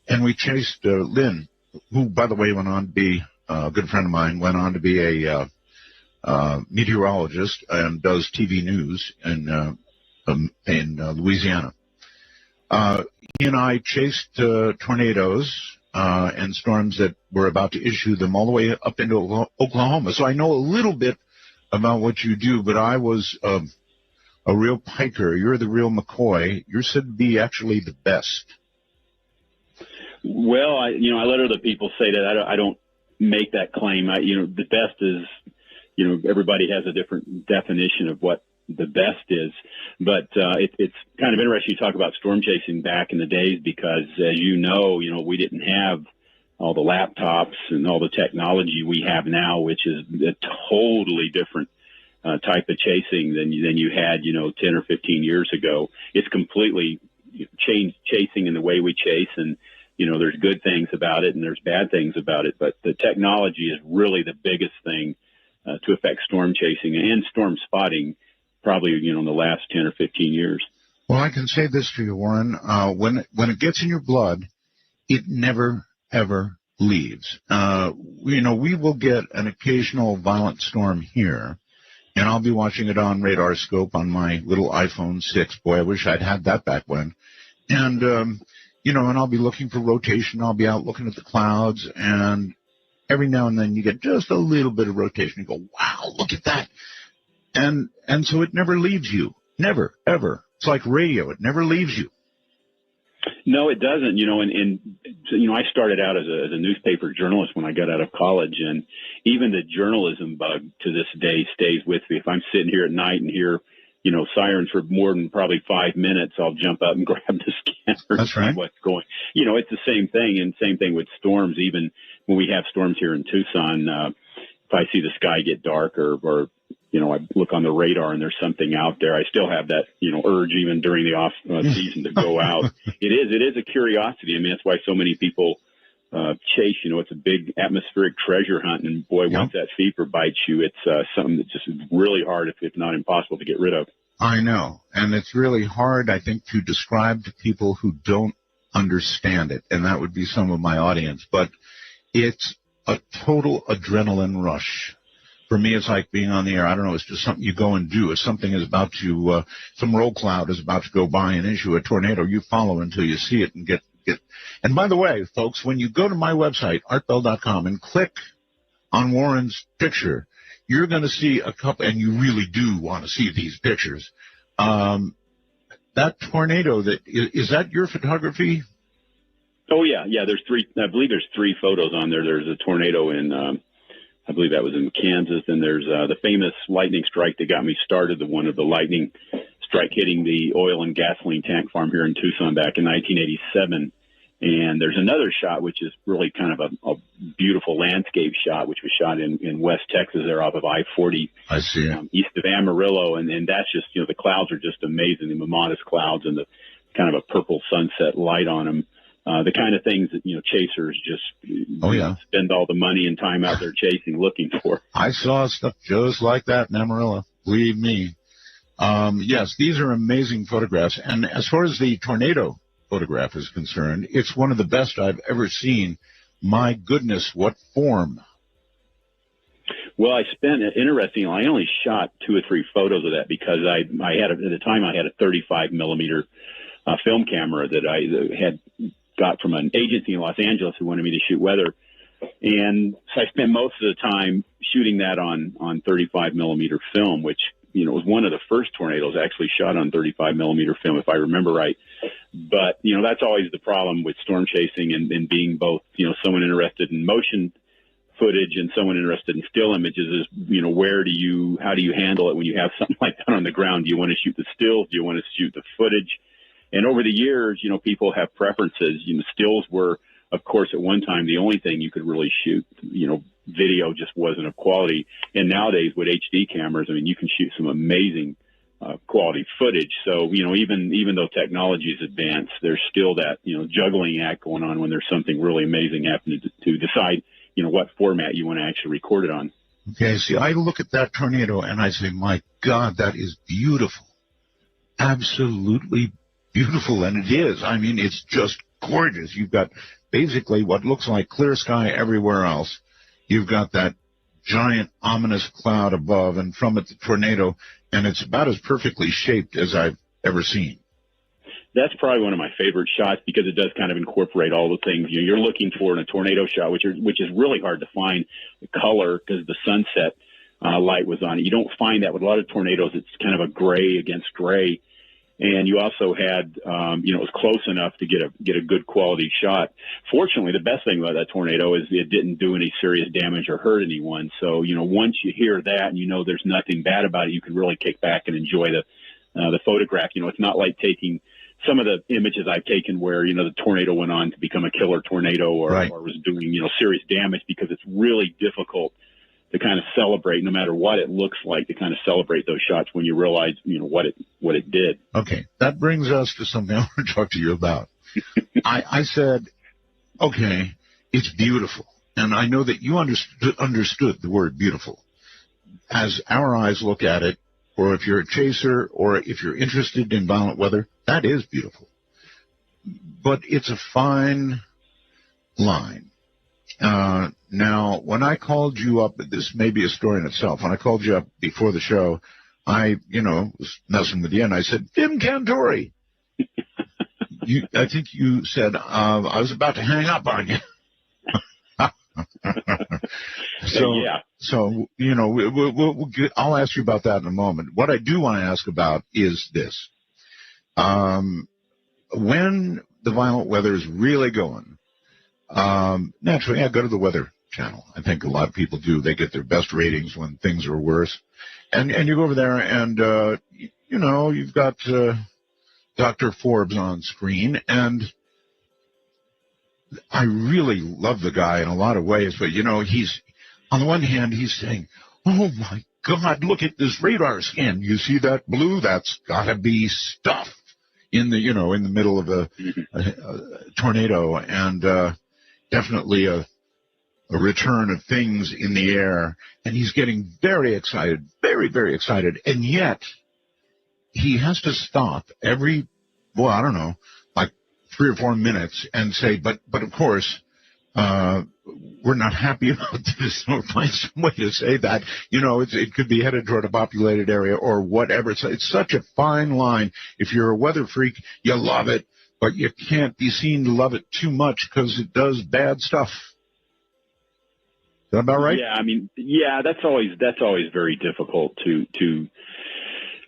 And we chased Lynn, who, by the way, went on to be a good friend of mine, went on to be a meteorologist and does TV news in Louisiana. He and I chased tornadoes and storms that were about to issue them all the way up into Oklahoma. So I know a little bit about what you do, but I was a real piker. You're the real McCoy. You're said to be actually the best. Well, I let other people say that. I don't make that claim. The best is, everybody has a different definition of what the best is, but it's kind of interesting you talk about storm chasing back in the days, because as we didn't have all the laptops and all the technology we have now, which is a totally different type of chasing than you had 10 or 15 years ago. It's completely changed chasing and the way we chase, and there's good things about it and there's bad things about it, but the technology is really the biggest thing to affect storm chasing and storm spotting, probably, in the last 10 or 15 years. Well, I can say this to you, Warren. When it gets in your blood, it never, ever leaves. We will get an occasional violent storm here, and I'll be watching it on radar scope on my little iPhone 6. Boy, I wish I'd had that back when. And, and I'll be looking for rotation. I'll be out looking at the clouds, and every now and then you get just a little bit of rotation. You go, wow, look at that. And so it never leaves you. Never, ever. It's like radio. It never leaves you. No, it doesn't. I started out as a newspaper journalist when I got out of college, and even the journalism bug to this day stays with me. If I'm sitting here at night and hear, sirens for more than probably 5 minutes, I'll jump up and grab the scanner. That's right. What's going? It's the same thing, and same thing with storms. Even when we have storms here in Tucson, if I see the sky get dark or I look on the radar and there's something out there, I still have that, urge even during the off season to go out. It is a curiosity. I mean, that's why so many people chase. It's a big atmospheric treasure hunt, and boy, once that fever bites you, it's something that's just really hard, if not impossible, to get rid of. I know, and it's really hard, I think, to describe to people who don't understand it, and that would be some of my audience. But it's a total adrenaline rush. For me, it's like being on the air. I don't know. It's just something you go and do. If something is about to, some roll cloud is about to go by and issue a tornado, you follow until you see it and get. And by the way, folks, when you go to my website, artbell.com, and click on Warren's picture, you're going to see a couple, and you really do want to see these pictures. That tornado, is that your photography? Oh, yeah. There's three. I believe there's 3 photos on there. There's a tornado in, I believe that was in Kansas. Then there's the famous lightning strike that got me started, the one of the lightning strike hitting the oil and gasoline tank farm here in Tucson back in 1987. And there's another shot, which is really kind of a beautiful landscape shot, which was shot in West Texas there off of I-40. I see. East of Amarillo. And that's just, the clouds are just amazing, the Mammatus clouds and the kind of a purple sunset light on them. The kind of things that, chasers just spend all the money and time out there chasing, looking for. I saw stuff just like that in Amarillo. Believe me. Yes, these are amazing photographs. And as far as the tornado photograph is concerned, it's one of the best I've ever seen. My goodness, what form. Well, I only shot 2 or 3 photos of that because I had, at the time, I had a 35 millimeter film camera that I had got from an agency in Los Angeles who wanted me to shoot weather. And so I spent most of the time shooting that on 35 millimeter film, which, was one of the first tornadoes actually shot on 35 millimeter film, if I remember right. But, that's always the problem with storm chasing and being both, someone interested in motion footage and someone interested in still images is, how do you handle it when you have something like that on the ground? Do you want to shoot the stills? Do you want to shoot the footage? And over the years, people have preferences. Stills were, of course, at one time the only thing you could really shoot. Video just wasn't of quality. And nowadays with HD cameras, you can shoot some amazing quality footage. So, even though technology is advanced, there's still that, juggling act going on when there's something really amazing happening to decide, what format you want to actually record it on. Okay, see, I look at that tornado and I say, my God, that is beautiful. Absolutely beautiful, and it is. It's just gorgeous. You've got basically what looks like clear sky everywhere else. You've got that giant, ominous cloud above, and from it, the tornado, and it's about as perfectly shaped as I've ever seen. That's probably one of my favorite shots because it does kind of incorporate all the things you're looking for in a tornado shot, which is really hard to find. The color, because the sunset light was on it. You don't find that with a lot of tornadoes. It's kind of a gray against gray. And you also had, it was close enough to get a good quality shot. Fortunately, the best thing about that tornado is it didn't do any serious damage or hurt anyone. So, once you hear that and there's nothing bad about it, you can really kick back and enjoy the photograph. It's not like taking some of the images I've taken where, the tornado went on to become a killer tornado or was doing, serious damage, because it's really difficult to kind of celebrate, no matter what it looks like, to kind of celebrate those shots when you realize, what it did. Okay, that brings us to something I want to talk to you about. I said, okay, it's beautiful. And I know that you understood the word beautiful. As our eyes look at it, or if you're a chaser, or if you're interested in violent weather, that is beautiful. But it's a fine line. Now, when I called you up, this may be a story in itself. When I called you up before the show, I, was messing with you, and I said, Tim Cantori. I think you said, I was about to hang up on you. So, we'll get, I'll ask you about that in a moment. What I do want to ask about is this. When the violent weather is really going, naturally, I go to the Weather Channel. I think a lot of people do. They get their best ratings when things are worse. And you go over there and, you've got Dr. Forbes on screen. And I really love the guy in a lot of ways. But, he's, on the one hand, he's saying, oh, my God, look at this radar scan. You see that blue? That's got to be stuff in the, in the middle of a tornado. And definitely a return of things in the air, and he's getting very excited, very, very excited, and yet he has to stop every, like 3 or 4 minutes and say, but of course, we're not happy about this, or find some way to say that, it could be headed toward a populated area or whatever. It's such a fine line. If you're a weather freak, you love it, but you can't be seen to love it too much because it does bad stuff. Is that about right? Yeah, that's always very difficult to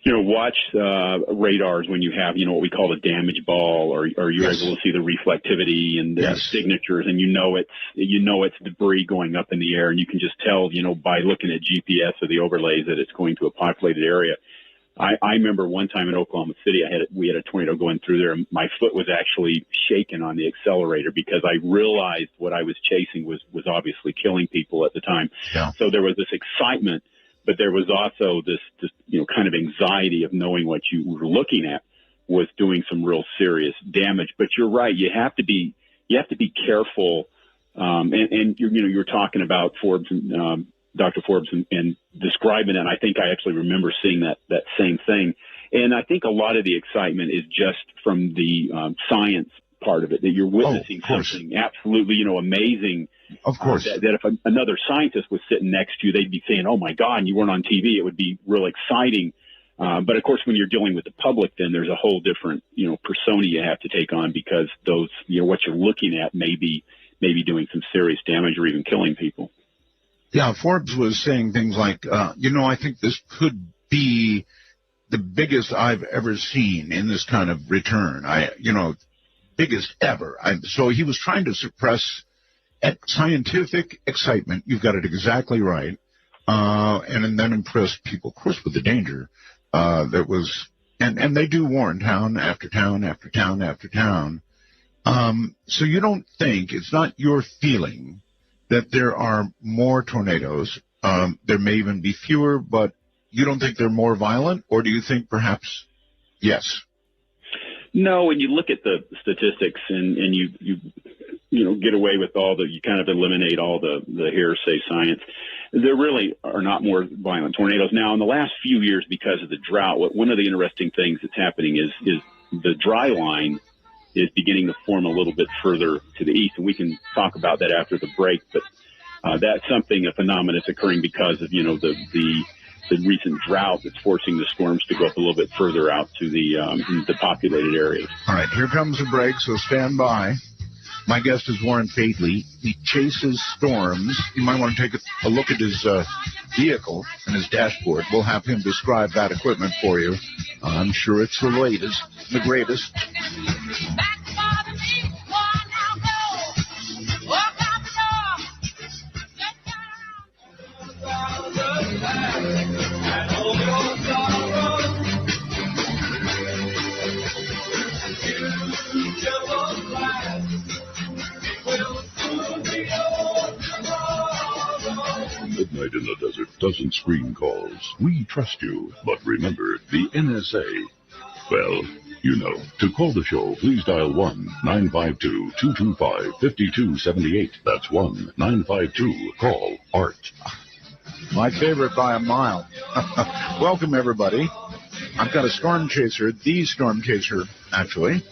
watch radars when you have, what we call the damage ball, or you're able to see the reflectivity and the signatures, and it's debris going up in the air, and you can just tell, by looking at GPS or the overlays that it's going to a populated area. I remember one time in Oklahoma City, we had a tornado going through there, and my foot was actually shaking on the accelerator because I realized what I was chasing was obviously killing people at the time. Yeah. So there was this excitement, but there was also this kind of anxiety of knowing what you were looking at was doing some real serious damage. But you're right, you have to be careful. And you're talking about Forbes and Dr. Forbes and describing it. And I think I actually remember seeing that same thing. And I think a lot of the excitement is just from the science part of it, that you're witnessing something absolutely, amazing. Of course. That if another scientist was sitting next to you, they'd be saying, oh my God, and you weren't on TV, it would be real exciting. But of course, when you're dealing with the public, then there's a whole different, persona you have to take on, because those, what you're looking at may be doing some serious damage or even killing people. Yeah, Forbes was saying things like, I think this could be the biggest I've ever seen in this kind of return. Biggest ever. So he was trying to suppress scientific excitement. You've got it exactly right. And then impressed people, of course, with the danger that was, and they do warn town after town after town after town. So you don't think, it's not your feeling that there are more tornadoes. There may even be fewer, but you don't think they're more violent, or do you think perhaps yes? No, when you look at the statistics and you get away with you kind of eliminate all the hearsay science, there really are not more violent tornadoes. Now, in the last few years, because of the drought, one of the interesting things that's happening is the dry line is beginning to form a little bit further to the east, and we can talk about that after the break. But that's a phenomenon that's occurring because of the recent drought that's forcing the storms to go up a little bit further out to the populated areas. All right, here comes a break, so stand by. My guest is Warren Fadley. He chases storms. You might want to take a look at his vehicle and his dashboard. We'll have him describe that equipment for you. I'm sure it's the latest, the greatest. Midnight in the Desert doesn't screen calls. We trust you. But remember, the NSA, well, you know. To call the show, please dial 1-952-225-5278. That's 1-952-CALL-ART. My favorite by a mile. Welcome, everybody. I've got a storm chaser, the storm chaser, actually.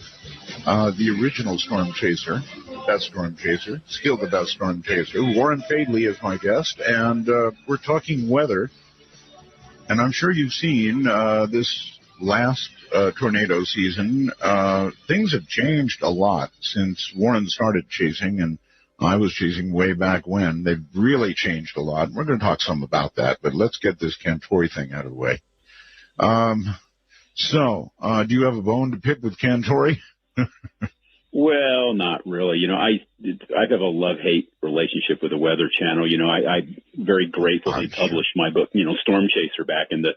The original storm chaser, the best storm chaser, still the best storm chaser. Warren Fadley is my guest, and we're talking weather. And I'm sure you've seen this last tornado season. Things have changed a lot since Warren started chasing, and I was chasing way back when. They've really changed a lot. We're going to talk some about that, but let's get this Cantori thing out of the way. So, do you have a bone to pick with Cantori? Well, not really. I have a love-hate relationship with the Weather Channel. I very gratefully published my book, Storm Chaser, back in the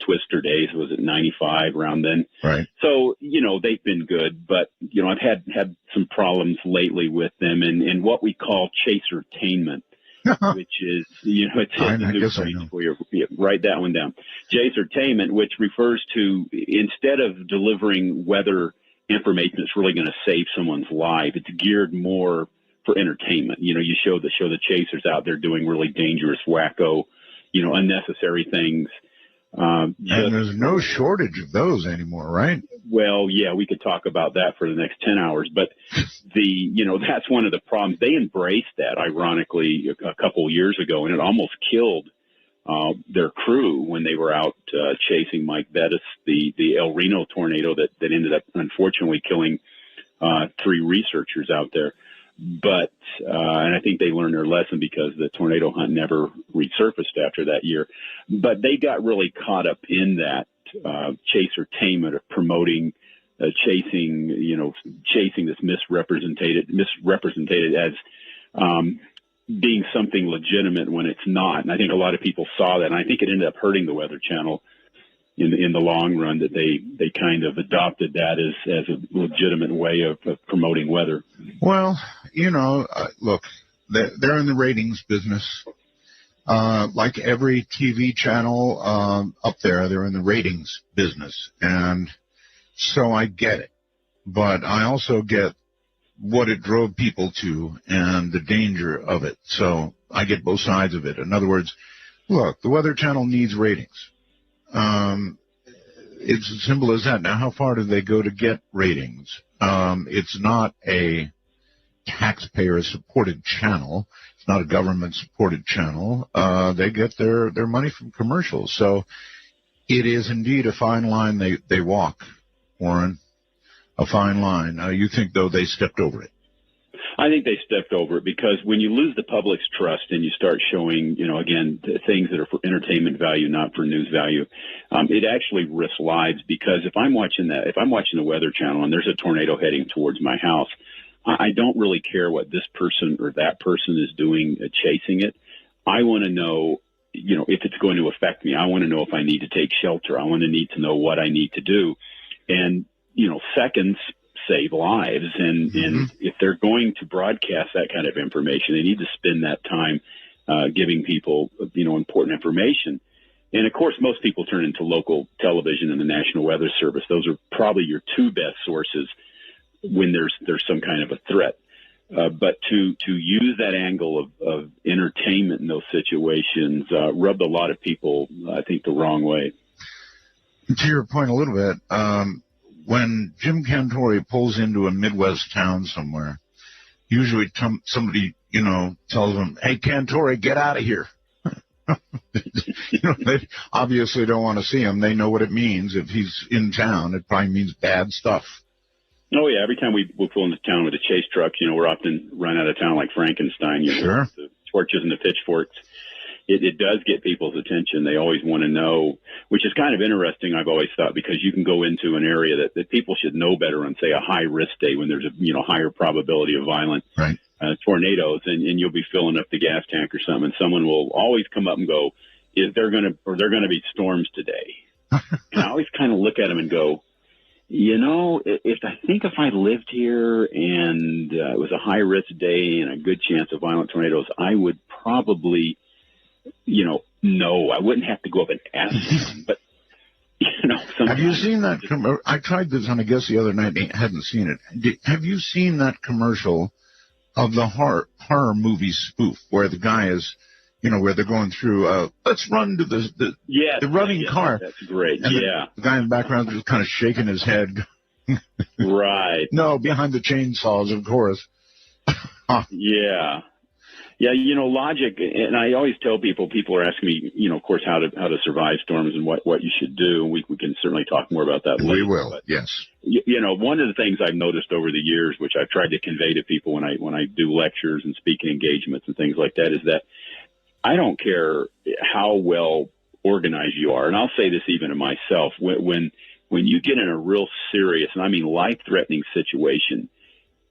Twister days. Was it 95 around then? Right. So, they've been good, but I've had some problems lately with them and what we call chasertainment, which is it's a new phrase for you. Write that one down. Chasertainment, which refers to, instead of delivering weather information that's really going to save someone's life, it's geared more for entertainment. You show the chasers out there doing really dangerous, wacko, unnecessary things. And there's no shortage of those anymore, right? Well, yeah, we could talk about that for the next 10 hours, but that's one of the problems. They embraced that, ironically, a couple of years ago, and it almost killed their crew when they were out chasing Mike Bettis, the El Reno tornado that ended up unfortunately killing 3 researchers out there. But and I think they learned their lesson because the tornado hunt never resurfaced after that year. But they got really caught up in that chasertainment of promoting chasing this misrepresented as being something legitimate when it's not. And I think a lot of people saw that, and I think it ended up hurting the Weather Channel in the long run, that they kind of adopted that as a legitimate way of promoting weather. Well, look, they're in the ratings business. Like every TV channel up there, they're in the ratings business. And so I get it. But I also get what it drove people to and the danger of it. So I get both sides of it. In other words, look, the Weather Channel needs ratings. It's as simple as that. Now, how far do they go to get ratings? It's not a taxpayer-supported channel. It's not a government-supported channel. They get their money from commercials. So it is indeed a fine line they walk, Warren. A fine line. You think, though, they stepped over it? I think they stepped over it because when you lose the public's trust and you start showing, again, things that are for entertainment value, not for news value, it actually risks lives. Because if I'm watching the Weather Channel and there's a tornado heading towards my house, I don't really care what this person or that person is doing chasing it. I want to know, if it's going to affect me. I want to know if I need to take shelter. I want to need to know what I need to do. And, seconds save lives. And if they're going to broadcast that kind of information, they need to spend that time giving people, important information. And of course, most people turn into local television and the National Weather Service. Those are probably your two best sources when there's some kind of a threat. But to use that angle of entertainment in those situations rubbed a lot of people, I think, the wrong way. To your point a little bit, when Jim Cantore pulls into a Midwest town somewhere, usually somebody, tells him, "Hey, Cantore, get out of here." They obviously don't want to see him. They know what it means. If he's in town, it probably means bad stuff. Oh, yeah. Every time we pull into town with a chase truck, we're often run out of town like Frankenstein, Sure. With the torches and the pitchforks. It does get people's attention. They always want to know, which is kind of interesting, I've always thought, because you can go into an area that people should know better on, say, a high-risk day when there's a higher probability of violent tornadoes, and you'll be filling up the gas tank or something, and someone will always come up and go, "Is there going to be storms today?" And I always kind of look at them and go, if I lived here and it was a high-risk day and a good chance of violent tornadoes, I would probably, no, I wouldn't have to go up and ask them. But, have you seen that? I tried this on a guest the other night and hadn't seen it. Have you seen that commercial of the horror movie spoof where the guy is, where they're going through, let's run to the running car. That's great. And the guy in the background is just kind of shaking his head. Right. No, behind the chainsaws, of course. Yeah. Yeah, logic, and I always tell people are asking me, of course, how to survive storms and what you should do. We can certainly talk more about that later. We will, but, yes. One of the things I've noticed over the years, which I've tried to convey to people when I do lectures and speaking engagements and things like that, is that I don't care how well organized you are, and I'll say this even to myself, when you get in a real serious, and I mean life-threatening situation,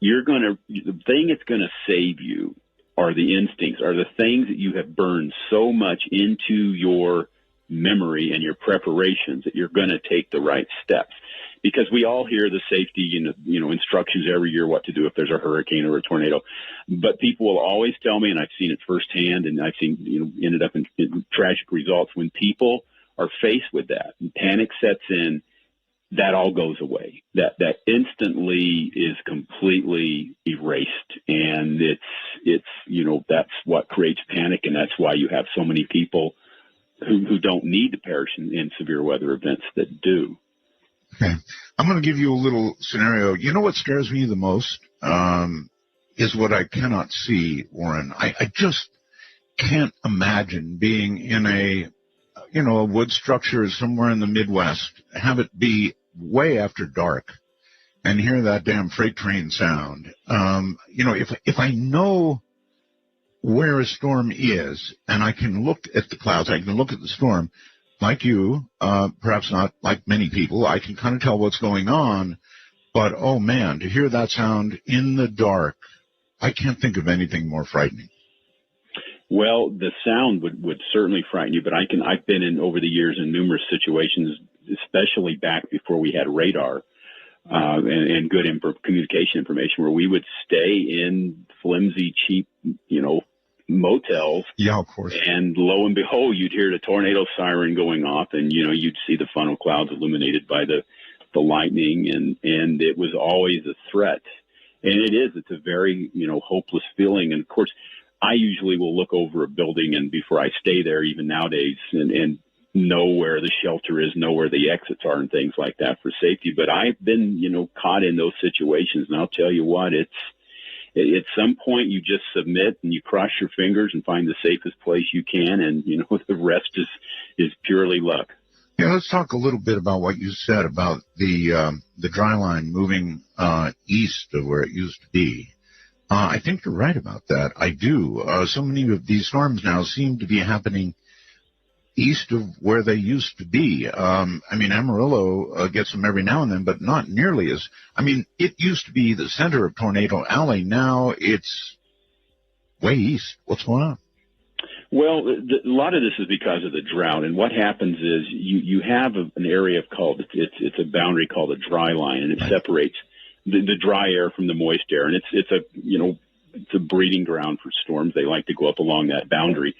the thing that's going to save you are the instincts, are the things that you have burned so much into your memory and your preparations that you're going to take the right steps. Because we all hear the safety, instructions every year what to do if there's a hurricane or a tornado. But people will always tell me, and I've seen it firsthand, and I've seen, ended up in tragic results when people are faced with that and panic sets in, that all goes away. That instantly is completely erased. And it's that's what creates panic. And that's why you have so many people who don't need to perish in severe weather events that do. Okay. I'm going to give you a little scenario. You know what scares me the most is what I cannot see, Warren. I just can't imagine being in a wood structure somewhere in the Midwest, have it be way after dark, and hear that damn freight train sound. If I know where a storm is, and I can look at the clouds, I can look at the storm, like you, perhaps not like many people, I can kind of tell what's going on, but oh man, to hear that sound in the dark, I can't think of anything more frightening. Well, the sound would certainly frighten you, but I've been in over the years in numerous situations, especially back before we had radar and good communication information, where we would stay in flimsy, cheap, motels. Yeah, of course. And lo and behold, you'd hear the tornado siren going off, and you'd see the funnel clouds illuminated by the lightning, and it was always a threat. And it's a very hopeless feeling. And of course, I usually will look over a building, and before I stay there, even nowadays, and know where the shelter is, know where the exits are, and things like that for safety. But I've been caught in those situations, and I'll tell you what, at some point you just submit and you cross your fingers and find the safest place you can, and the rest is purely luck. Yeah, let's talk a little bit about what you said about the dry line moving east of where it used to be. I think you're right about that. I do. So many of these storms now seem to be happening east of where they used to be. I mean, Amarillo gets them every now and then, but not nearly as. I mean, it used to be the center of Tornado Alley. Now it's way east. What's going on? Well, a lot of this is because of the drought, and what happens is you have an area called it's a boundary called a dry line, and it separates the dry air from the moist air, and it's a breeding ground for storms. They like to go up along that boundary,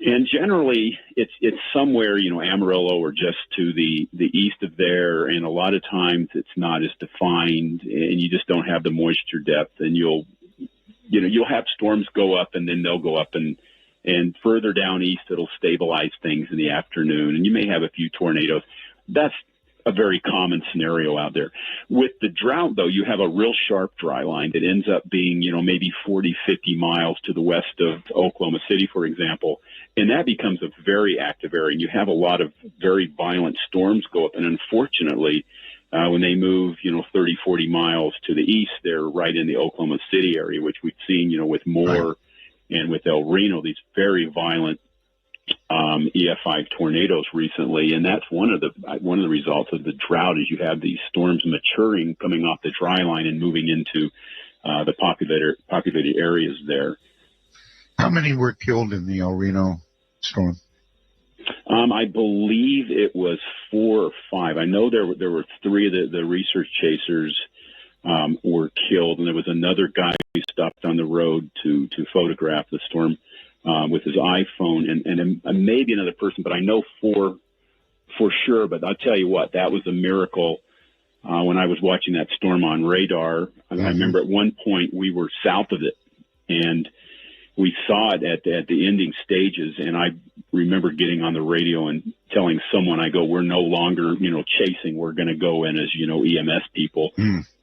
and generally it's somewhere Amarillo or just to the east of there, and a lot of times it's not as defined, and you just don't have the moisture depth, and you'll have storms go up, and then they'll go up and further down east, it'll stabilize things in the afternoon, and you may have a few tornadoes. That's a very common scenario out there. With the drought, though, you have a real sharp dry line that ends up being, maybe 40, 50 miles to the west of Oklahoma City, for example, and that becomes a very active area, and you have a lot of very violent storms go up, and unfortunately, when they move, 30, 40 miles to the east, they're right in the Oklahoma City area, which we've seen, with Moore and with El Reno, these very violent EF5 tornadoes recently, and that's one of the results of the drought is you have these storms maturing, coming off the dry line and moving into the populated areas there. How many were killed in the El Reno storm? I believe it was 4 or 5. I know there were 3 of the research chasers were killed, and there was another guy who stopped on the road to photograph the storm with his iPhone, and maybe another person, but I know 4 for sure. But I'll tell you what, that was a miracle. When I was watching that storm on radar, I remember at one point we were south of it, and we saw it at the ending stages, and I remember getting on the radio and telling someone, I go, we're no longer, chasing. We're going to go in as, EMS people.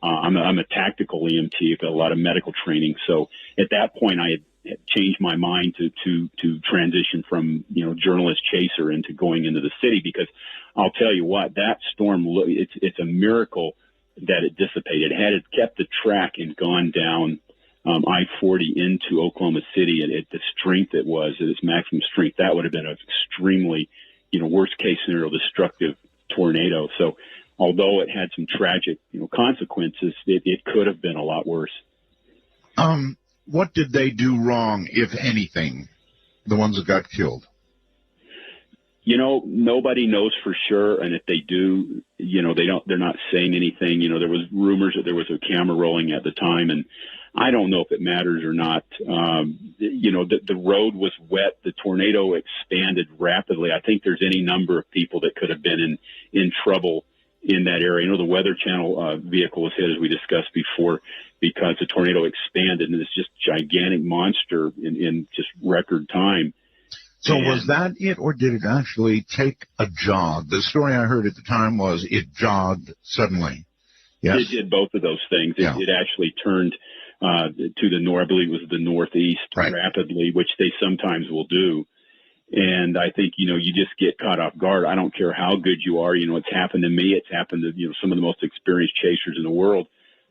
I'm a tactical EMT. I've got a lot of medical training. So at that point, I had changed my mind to transition from, journalist chaser into going into the city, because I'll tell you what, that storm, it's a miracle that it dissipated. Had it kept the track and gone down I-40 into Oklahoma City at the strength it was, at its maximum strength, that would have been an extremely, worst case scenario, destructive tornado. So although it had some tragic, consequences, it could have been a lot worse. What did they do wrong, if anything, the ones that got killed? Nobody knows for sure, and if they do, they're not saying anything. There was rumors that there was a camera rolling at the time, and I don't know if it matters or not. The road was wet. The tornado expanded rapidly. I think there's any number of people that could have been in trouble in that area. The Weather Channel vehicle was hit, as we discussed before, because the tornado expanded, and it's just gigantic monster in just record time. So was that it, or did it actually take a jog? The story I heard at the time was it jogged suddenly. Yes? It did both of those things. It actually turned to the north, I believe it was the northeast, rapidly, which they sometimes will do. And I think, you just get caught off guard. I don't care how good you are. It's happened to me. It's happened to, some of the most experienced chasers in the world.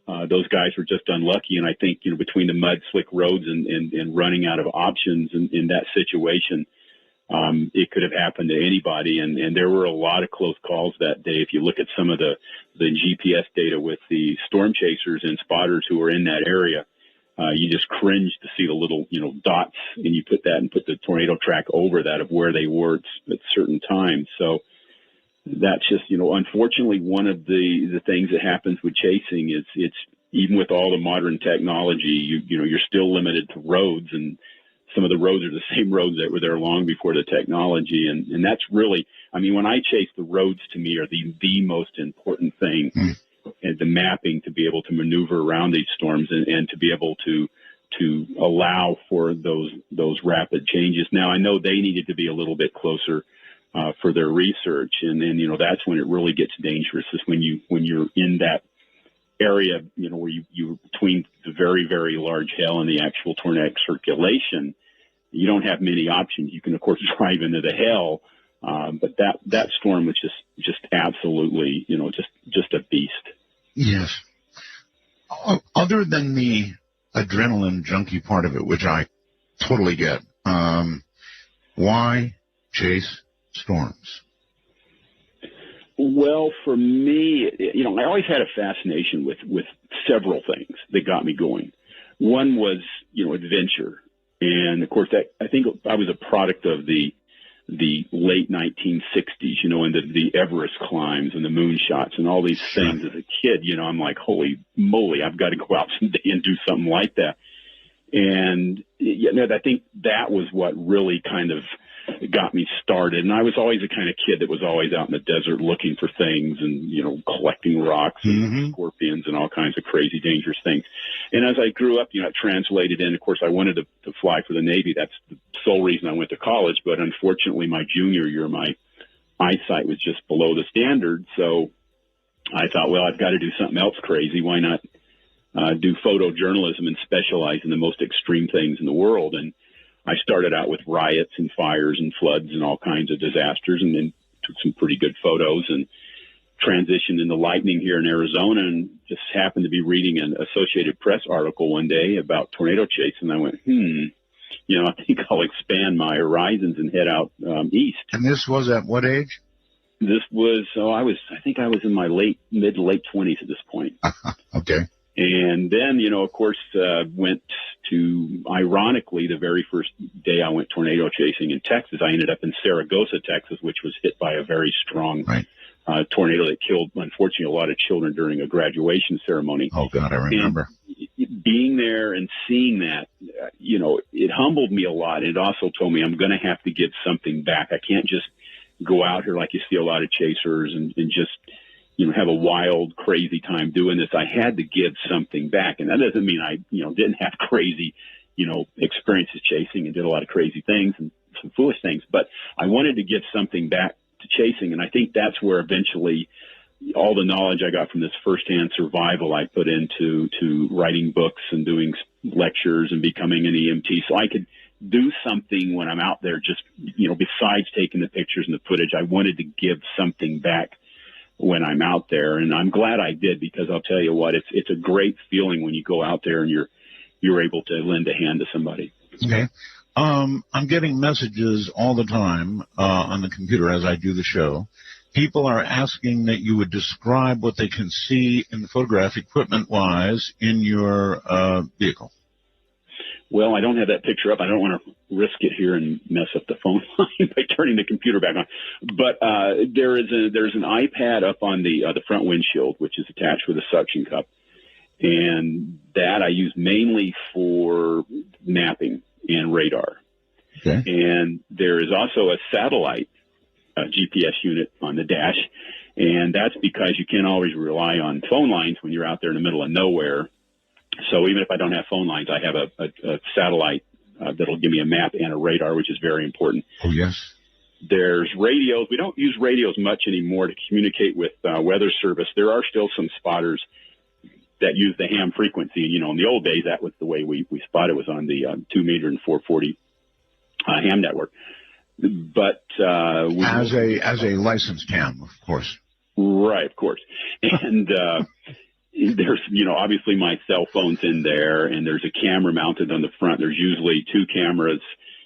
Those guys were just unlucky. And I think, between the mud, slick roads and running out of options in that situation, it could have happened to anybody. And there were a lot of close calls that day. If you look at some of the GPS data with the storm chasers and spotters who were in that area, you just cringe to see the little, dots, and you put the tornado track over that of where they were at certain times. So that's just, unfortunately, one of the things that happens with chasing is it's even with all the modern technology, you're still limited to roads, and some of the roads are the same roads that were there long before the technology. And that's really, when I chase, the roads to me are the most important thing. And the mapping to be able to maneuver around these storms and to be able to allow for those rapid changes. Now, I know they needed to be a little bit closer for their research, and that's when it really gets dangerous, is when you're in that area, where you between the very, very large hail and the actual tornadic circulation. You don't have many options. You can, of course, drive into the hail, but that storm was just absolutely, just a beast. Yes. Other than the adrenaline junkie part of it, which I totally get, why chase storms? Well, for me, I always had a fascination with several things that got me going. One was, adventure. And of course, I think I was a product of the late 1960s, and the Everest climbs and the moonshots and all these things. As a kid, I'm like, holy moly, I've got to go out someday and do something like that. And I think that was what really kind of got me started. And I was always the kind of kid that was always out in the desert looking for things and, collecting rocks and scorpions and all kinds of crazy, dangerous things. And as I grew up, it translated in. Of course, I wanted to fly for the Navy. That's the sole reason I went to college. But unfortunately, my junior year, my eyesight was just below the standard. So I thought, well, I've got to do something else crazy. Why not do photojournalism and specialize in the most extreme things in the world? And I started out with riots and fires and floods and all kinds of disasters, and then took some pretty good photos and transitioned into lightning here in Arizona, and just happened to be reading an Associated Press article one day about tornado chase. And I went, I think I'll expand my horizons and head out east. And this was at what age? This was, I think I was in my mid to late 20s at this point. Okay. And then, of course, went to, ironically, the very first day I went tornado chasing in Texas, I ended up in Saragossa, Texas, which was hit by a very strong tornado that killed, unfortunately, a lot of children during a graduation ceremony. Oh, God, I remember. And being there and seeing that, it humbled me a lot. It also told me I'm going to have to give something back. I can't just go out here like you see a lot of chasers and just have a wild, crazy time doing this. I had to give something back. And that doesn't mean I, didn't have crazy, experiences chasing and did a lot of crazy things and some foolish things, but I wanted to give something back to chasing. And I think that's where eventually all the knowledge I got from this firsthand survival I put into writing books and doing lectures and becoming an EMT. So I could do something when I'm out there, just, besides taking the pictures and the footage. I wanted to give something back when I'm out there, and I'm glad I did, because I'll tell you what, it's a great feeling when you go out there and you're able to lend a hand to somebody. Okay. I'm getting messages all the time on the computer as I do the show. People are asking that you would describe what they can see in the photograph equipment-wise in your vehicle. Well, I don't have that picture up. I don't want to risk it here and mess up the phone line by turning the computer back on. But there's an iPad up on the front windshield, which is attached with a suction cup, and that I use mainly for mapping and radar. Okay. And there is also a satellite GPS unit on the dash, and that's because you can't always rely on phone lines when you're out there in the middle of nowhere. So even if I don't have phone lines, I have a satellite that'll give me a map and a radar, which is very important. Oh, yes. There's radios. We don't use radios much anymore to communicate with weather service. There are still some spotters that use the ham frequency. In the old days, that was the way we spotted, was on the 2 meter and 440 ham network. But as a licensed ham, of course. Right, of course. And there's, obviously my cell phone's in there, and there's a camera mounted on the front. There's usually 2 cameras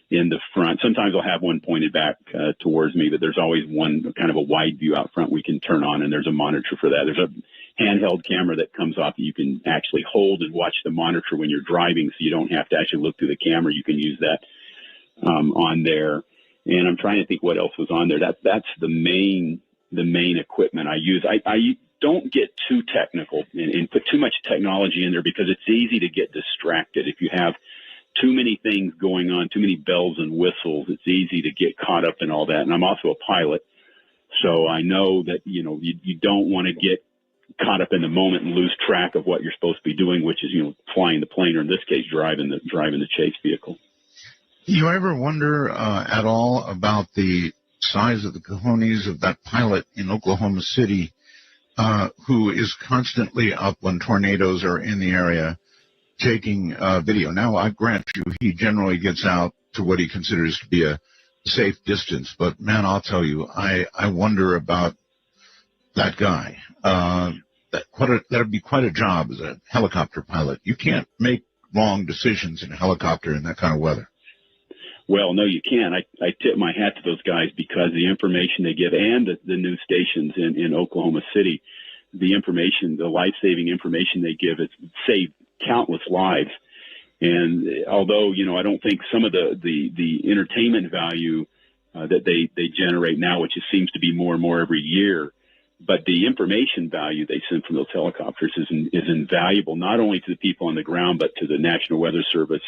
in the front. Sometimes I'll have one pointed back towards me, but there's always one kind of a wide view out front we can turn on, and there's a monitor for that. There's a handheld camera that comes off that you can actually hold and watch the monitor when you're driving, so you don't have to actually look through the camera. You can use that on there. And I'm trying to think what else was on there. That's the main equipment I use. I don't get too technical and put too much technology in there, because it's easy to get distracted. If you have too many things going on, too many bells and whistles, it's easy to get caught up in all that. And I'm also a pilot, so I know that, you don't want to get caught up in the moment and lose track of what you're supposed to be doing, which is, flying the plane, or in this case, driving the chase vehicle. You ever wonder at all about the size of the cojones of that pilot in Oklahoma City who is constantly up when tornadoes are in the area taking video? Now, I grant you, he generally gets out to what he considers to be a safe distance. But, man, I'll tell you, I wonder about that guy. That'd be quite a job as a helicopter pilot. You can't make wrong decisions in a helicopter in that kind of weather. Well, no, you can't. I tip my hat to those guys because the information they give, and the news stations in Oklahoma City, the information, the life-saving information they give, it's saved countless lives. And although, I don't think some of the entertainment value that they generate now, which seems to be more and more every year, but the information value they send from those helicopters is invaluable, not only to the people on the ground, but to the National Weather Service,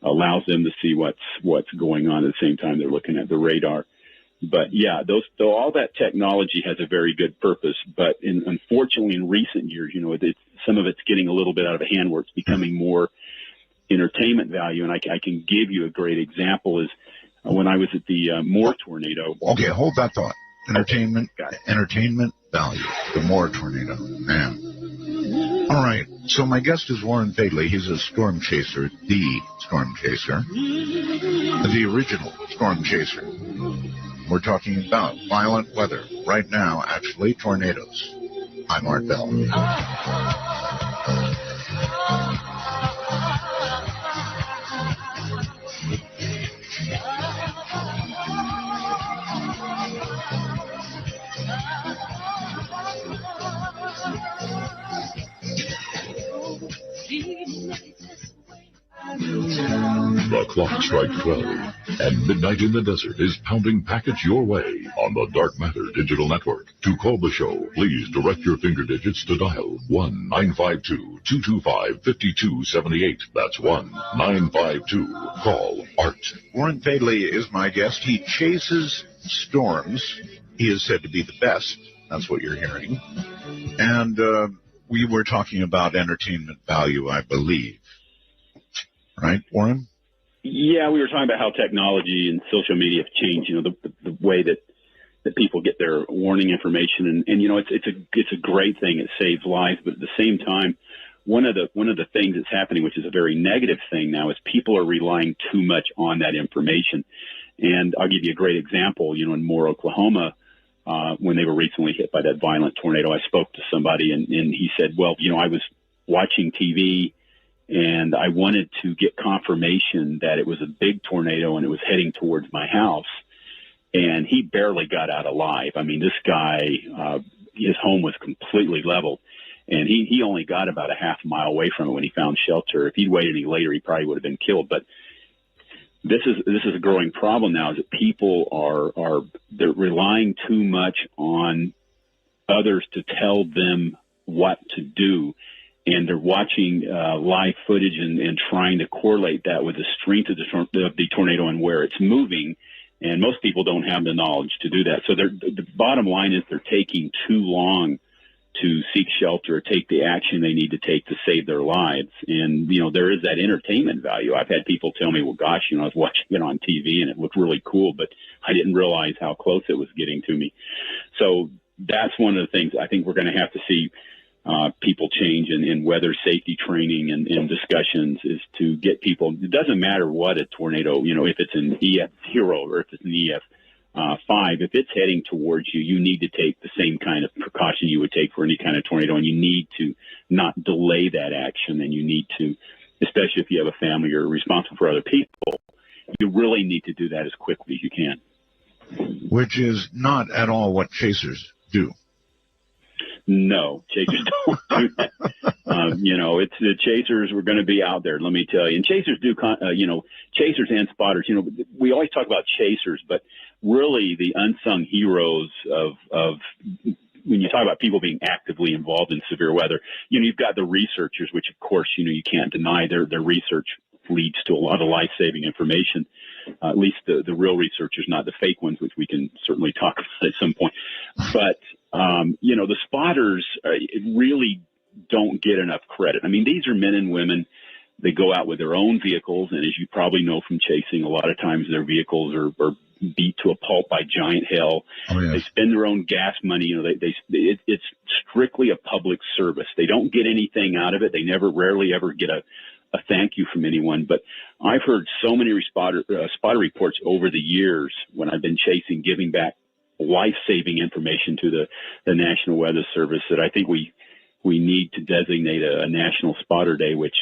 allows them to see what's going on at the same time they're looking at the radar. But yeah, all that technology has a very good purpose. But unfortunately, in recent years, some of it's getting a little bit out of hand where it's becoming more entertainment value. And I can give you a great example is when I was at the Moore tornado. Okay, hold that thought. Entertainment value. The Moore tornado. Man. All right. So my guest is Warren Fadley. He's a storm chaser, the storm chaser, the original storm chaser. We're talking about violent weather. Right now, actually, tornadoes. I'm Art Bell. The clock strikes 12, and Midnight in the Desert is pounding packets your way on the Dark Matter Digital Network. To call the show, please direct your finger digits to dial 1-952-225-5278. That's 1-952. Call ART. Warren Fadley is my guest. He chases storms. He is said to be the best. That's what you're hearing. And we were talking about entertainment value, I believe. Right, Warren? Yeah, we were talking about how technology and social media have changed, the way that people get their warning information. And it's a great thing. It saves lives. But at the same time, one of the things that's happening, which is a very negative thing now, is people are relying too much on that information. And I'll give you a great example. In Moore, Oklahoma, when they were recently hit by that violent tornado, I spoke to somebody and he said, well, I was watching TV and I wanted to get confirmation that it was a big tornado and it was heading towards my house. And he barely got out alive. I mean, this guy, his home was completely leveled. And he only got about a half mile away from it when he found shelter. If he'd waited any later, he probably would have been killed. But this is a growing problem now, is that people they're relying too much on others to tell them what to do. And they're watching live footage and trying to correlate that with the strength of the tornado and where it's moving. And most people don't have the knowledge to do that. So the bottom line is they're taking too long to seek shelter or take the action they need to take to save their lives. And, there is that entertainment value. I've had people tell me, well, gosh, I was watching it on TV and it looked really cool, but I didn't realize how close it was getting to me. So that's one of the things I think we're going to have to see people change in weather safety training and discussions, is to get people. It doesn't matter what a tornado, if it's an EF0 or if it's an EF5, if it's heading towards you, you need to take the same kind of precaution you would take for any kind of tornado, and you need to not delay that action. And you need to, especially if you have a family or are responsible for other people, you really need to do that as quickly as you can. Which is not at all what chasers do. No, chasers don't do that. It's the chasers were going to be out there, let me tell you. And chasers do, chasers and spotters. We always talk about chasers, but really the unsung heroes of when you talk about people being actively involved in severe weather, you've got the researchers, which of course, you can't deny their research leads to a lot of life-saving information. At least the real researchers, not the fake ones, which we can certainly talk about at some point. But, the spotters really don't get enough credit. I mean, these are men and women. They go out with their own vehicles. And as you probably know from chasing, a lot of times their vehicles are beat to a pulp by giant hail. Oh, yes. They spend their own gas money. It's strictly a public service. They don't get anything out of it. They rarely ever get a thank you from anyone. But I've heard so many spotter reports over the years when I've been chasing, giving back life-saving information to the National Weather Service, that I think we we need to designate a National Spotter Day, which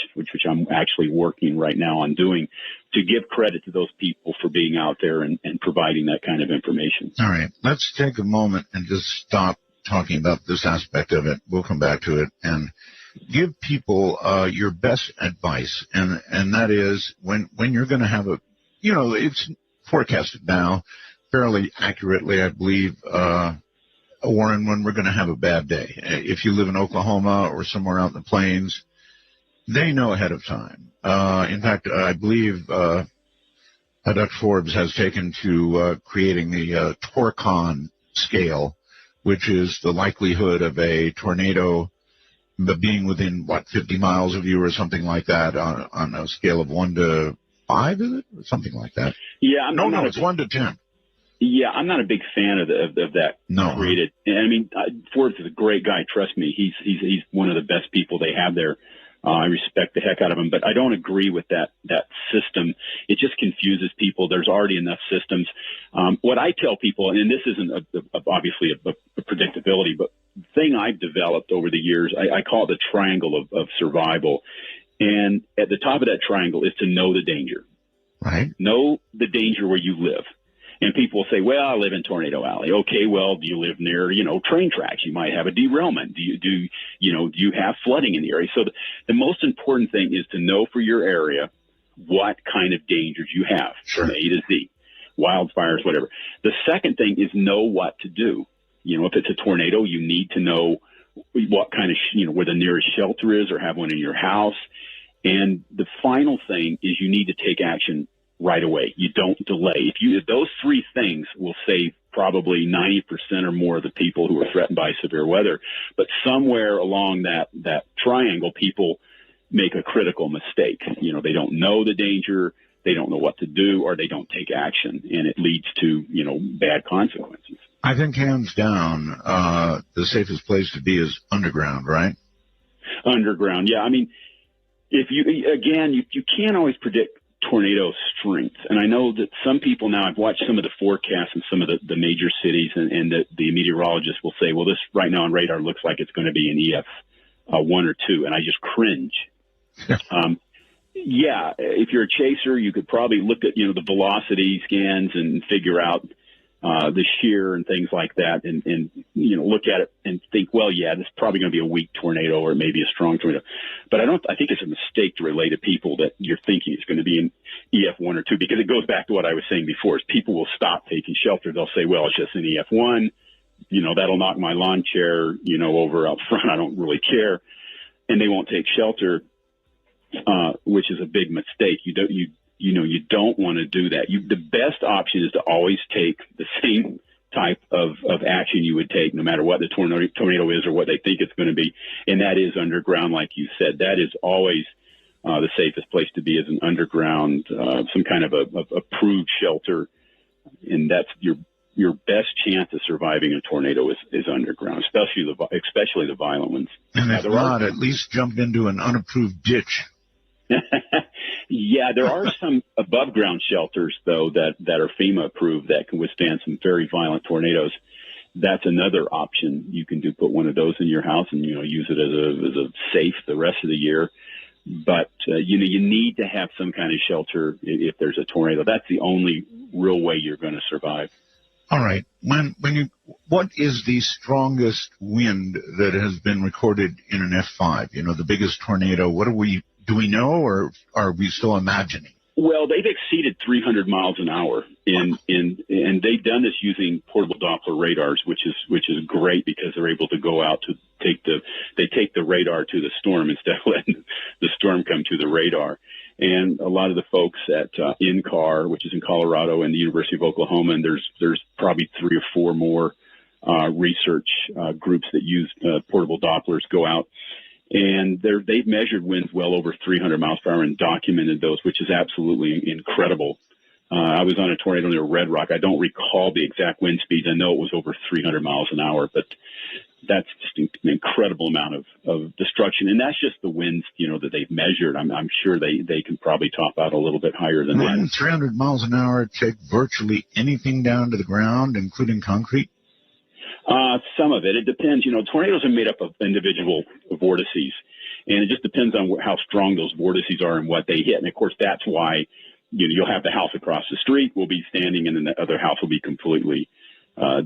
I'm actually working right now on doing, to give credit to those people for being out there and providing that kind of information. All right. Let's take a moment and just stop talking about this aspect of it. We'll come back to it and give people your best advice. And that is when you're going to have it's forecasted now fairly accurately, I believe, Warren, when we're going to have a bad day. If you live in Oklahoma or somewhere out in the plains, they know ahead of time. In fact, I believe Dr. Forbes has taken to creating the Torcon scale, which is the likelihood of a tornado being within, 50 miles of you or something like that on a scale of 1 to 5, is it? Or something like that. Yeah. It's 1 to 10. Yeah, I'm not a big fan of that created. And I mean, Forbes is a great guy. Trust me, he's one of the best people they have there. I respect the heck out of him, but I don't agree with that system. It just confuses people. There's already enough systems. What I tell people, and this isn't obviously a predictability, but the thing I've developed over the years, I call it the triangle of survival. And at the top of that triangle is to know the danger. Right. Know the danger where you live. And people say, well, I live in Tornado Alley. Okay, well, do you live near, train tracks? You might have a derailment. Do you have flooding in the area? So the most important thing is to know for your area what kind of dangers you have from A to Z, wildfires, whatever. The second thing is know what to do. If it's a tornado, you need to know what kind of, where the nearest shelter is or have one in your house. And the final thing is you need to take action right away. You don't delay. If those three things will save probably 90% or more of the people who are threatened by severe weather. But somewhere along that triangle, people make a critical mistake. They don't know the danger, they don't know what to do, or they don't take action, and it leads to, bad consequences. I think hands down, the safest place to be is underground, right? Underground, yeah. I mean, if you can't always predict tornado strength. And I know that some people now, I've watched some of the forecasts in some of the major cities, and the meteorologists will say, well, this right now on radar looks like it's going to be an EF 1 or 2. And I just cringe. Yeah, if you're a chaser, you could probably look at, the velocity scans and figure out the shear and things like that, and look at it and think, well, yeah, this is probably going to be a weak tornado or maybe a strong tornado. But I think it's a mistake to relay to people that you're thinking it's going to be an EF 1 or 2, because it goes back to what I was saying before, is people will stop taking shelter. They'll say, well, it's just an EF 1, that'll knock my lawn chair, over out front. I don't really care. And they won't take shelter, which is a big mistake. You don't want to do that. The best option is to always take the same type of action you would take no matter what the tornado is or what they think it's going to be. And that is underground, like you said. That is always the safest place to be, is an underground, some kind of a approved shelter. And that's your best chance of surviving a tornado is underground, especially the violent ones. And if not, at least jump into an unapproved ditch. Yeah, there are some above ground shelters, though, that are FEMA approved that can withstand some very violent tornadoes. That's another option. You can put one of those in your house and, use it as a safe the rest of the year. But, you need to have some kind of shelter if there's a tornado. That's the only real way you're going to survive. All right. What is the strongest wind that has been recorded in an F5? The biggest tornado. Do we know, or are we still imagining? Well, they've exceeded 300 miles an hour, and they've done this using portable Doppler radars, which is great, because they're able to go out to take the radar to the storm instead of letting the storm come to the radar. And a lot of the folks at INCAR, which is in Colorado, and the University of Oklahoma, and there's probably 3 or 4 more research groups that use portable Dopplers, go out. And they've measured winds well over 300 miles per hour and documented those, which is absolutely incredible. I was on a tornado near Red Rock. I don't recall the exact wind speeds. I know it was over 300 miles an hour, but that's just an incredible amount of destruction. And that's just the winds, that they've measured. I'm sure they can probably top out a little bit higher than that. 300 miles an hour take virtually anything down to the ground, including concrete? Some of it. It depends. Tornadoes are made up of individual vortices, and it just depends on how strong those vortices are and what they hit. And of course, that's why you'll have the house across the street will be standing, and then the other house will be completely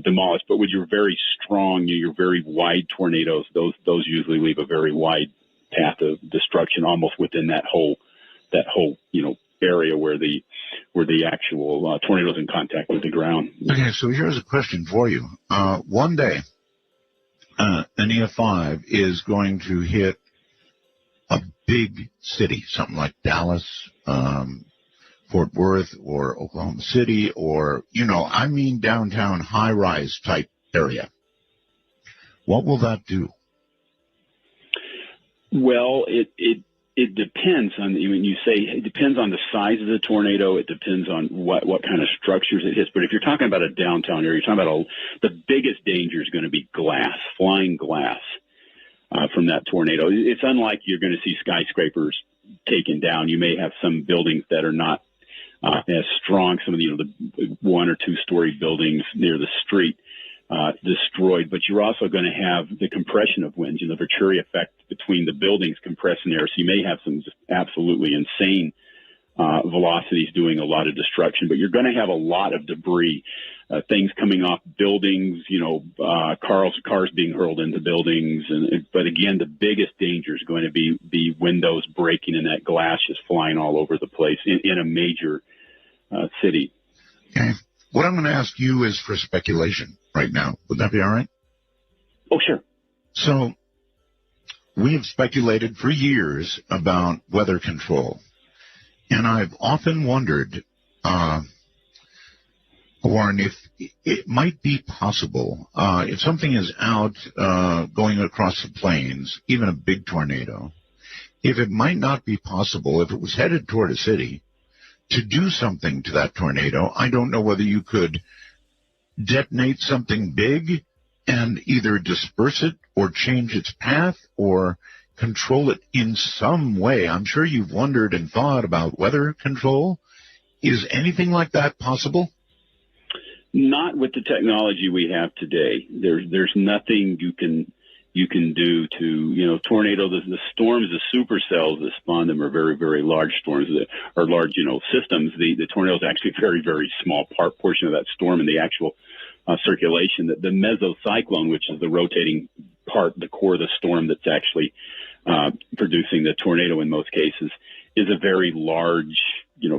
demolished. But with your very strong, your very wide tornadoes, those usually leave a very wide path of destruction, almost within that whole area where the actual tornado's in contact with the ground. Okay, so here's a question for you. One day, an EF5 is going to hit a big city, something like Dallas, Fort Worth, or Oklahoma City, or, downtown high-rise type area. What will that do? Well, it depends on, when you say it depends on the size of the tornado, it depends on what kind of structures it hits. But if you're talking about a downtown area, you're talking about the biggest danger is going to be glass, flying glass from that tornado. It's unlike you're going to see skyscrapers taken down. You may have some buildings that are not as strong, some of the 1 or 2 story buildings near the street destroyed, but you're also going to have the compression of winds and the Venturi effect between the buildings compressing there. So you may have some just absolutely insane velocities doing a lot of destruction, but you're going to have a lot of debris, things coming off buildings, cars being hurled into buildings. But again, the biggest danger is going to be windows breaking and that glass just flying all over the place in a major city. Okay. What I'm going to ask you is for speculation right now. Would that be all right? Oh, sure. So we have speculated for years about weather control. And I've often wondered, Warren, if it might be possible, if something is out going across the plains, even a big tornado, if it might not be possible, if it was headed toward a city, to do something to that tornado. I don't know whether you could detonate something big and either disperse it or change its path or control it in some way. I'm sure you've wondered and thought about weather control. Is anything like that possible? Not with the technology we have today. There's nothing you can do to, tornado, the storms, the supercells that spawn them are very, very large storms that are large, systems. The tornado is actually a very, very small portion of that storm in the actual circulation. The mesocyclone, which is the rotating part, the core of the storm that's actually producing the tornado in most cases, is a very large,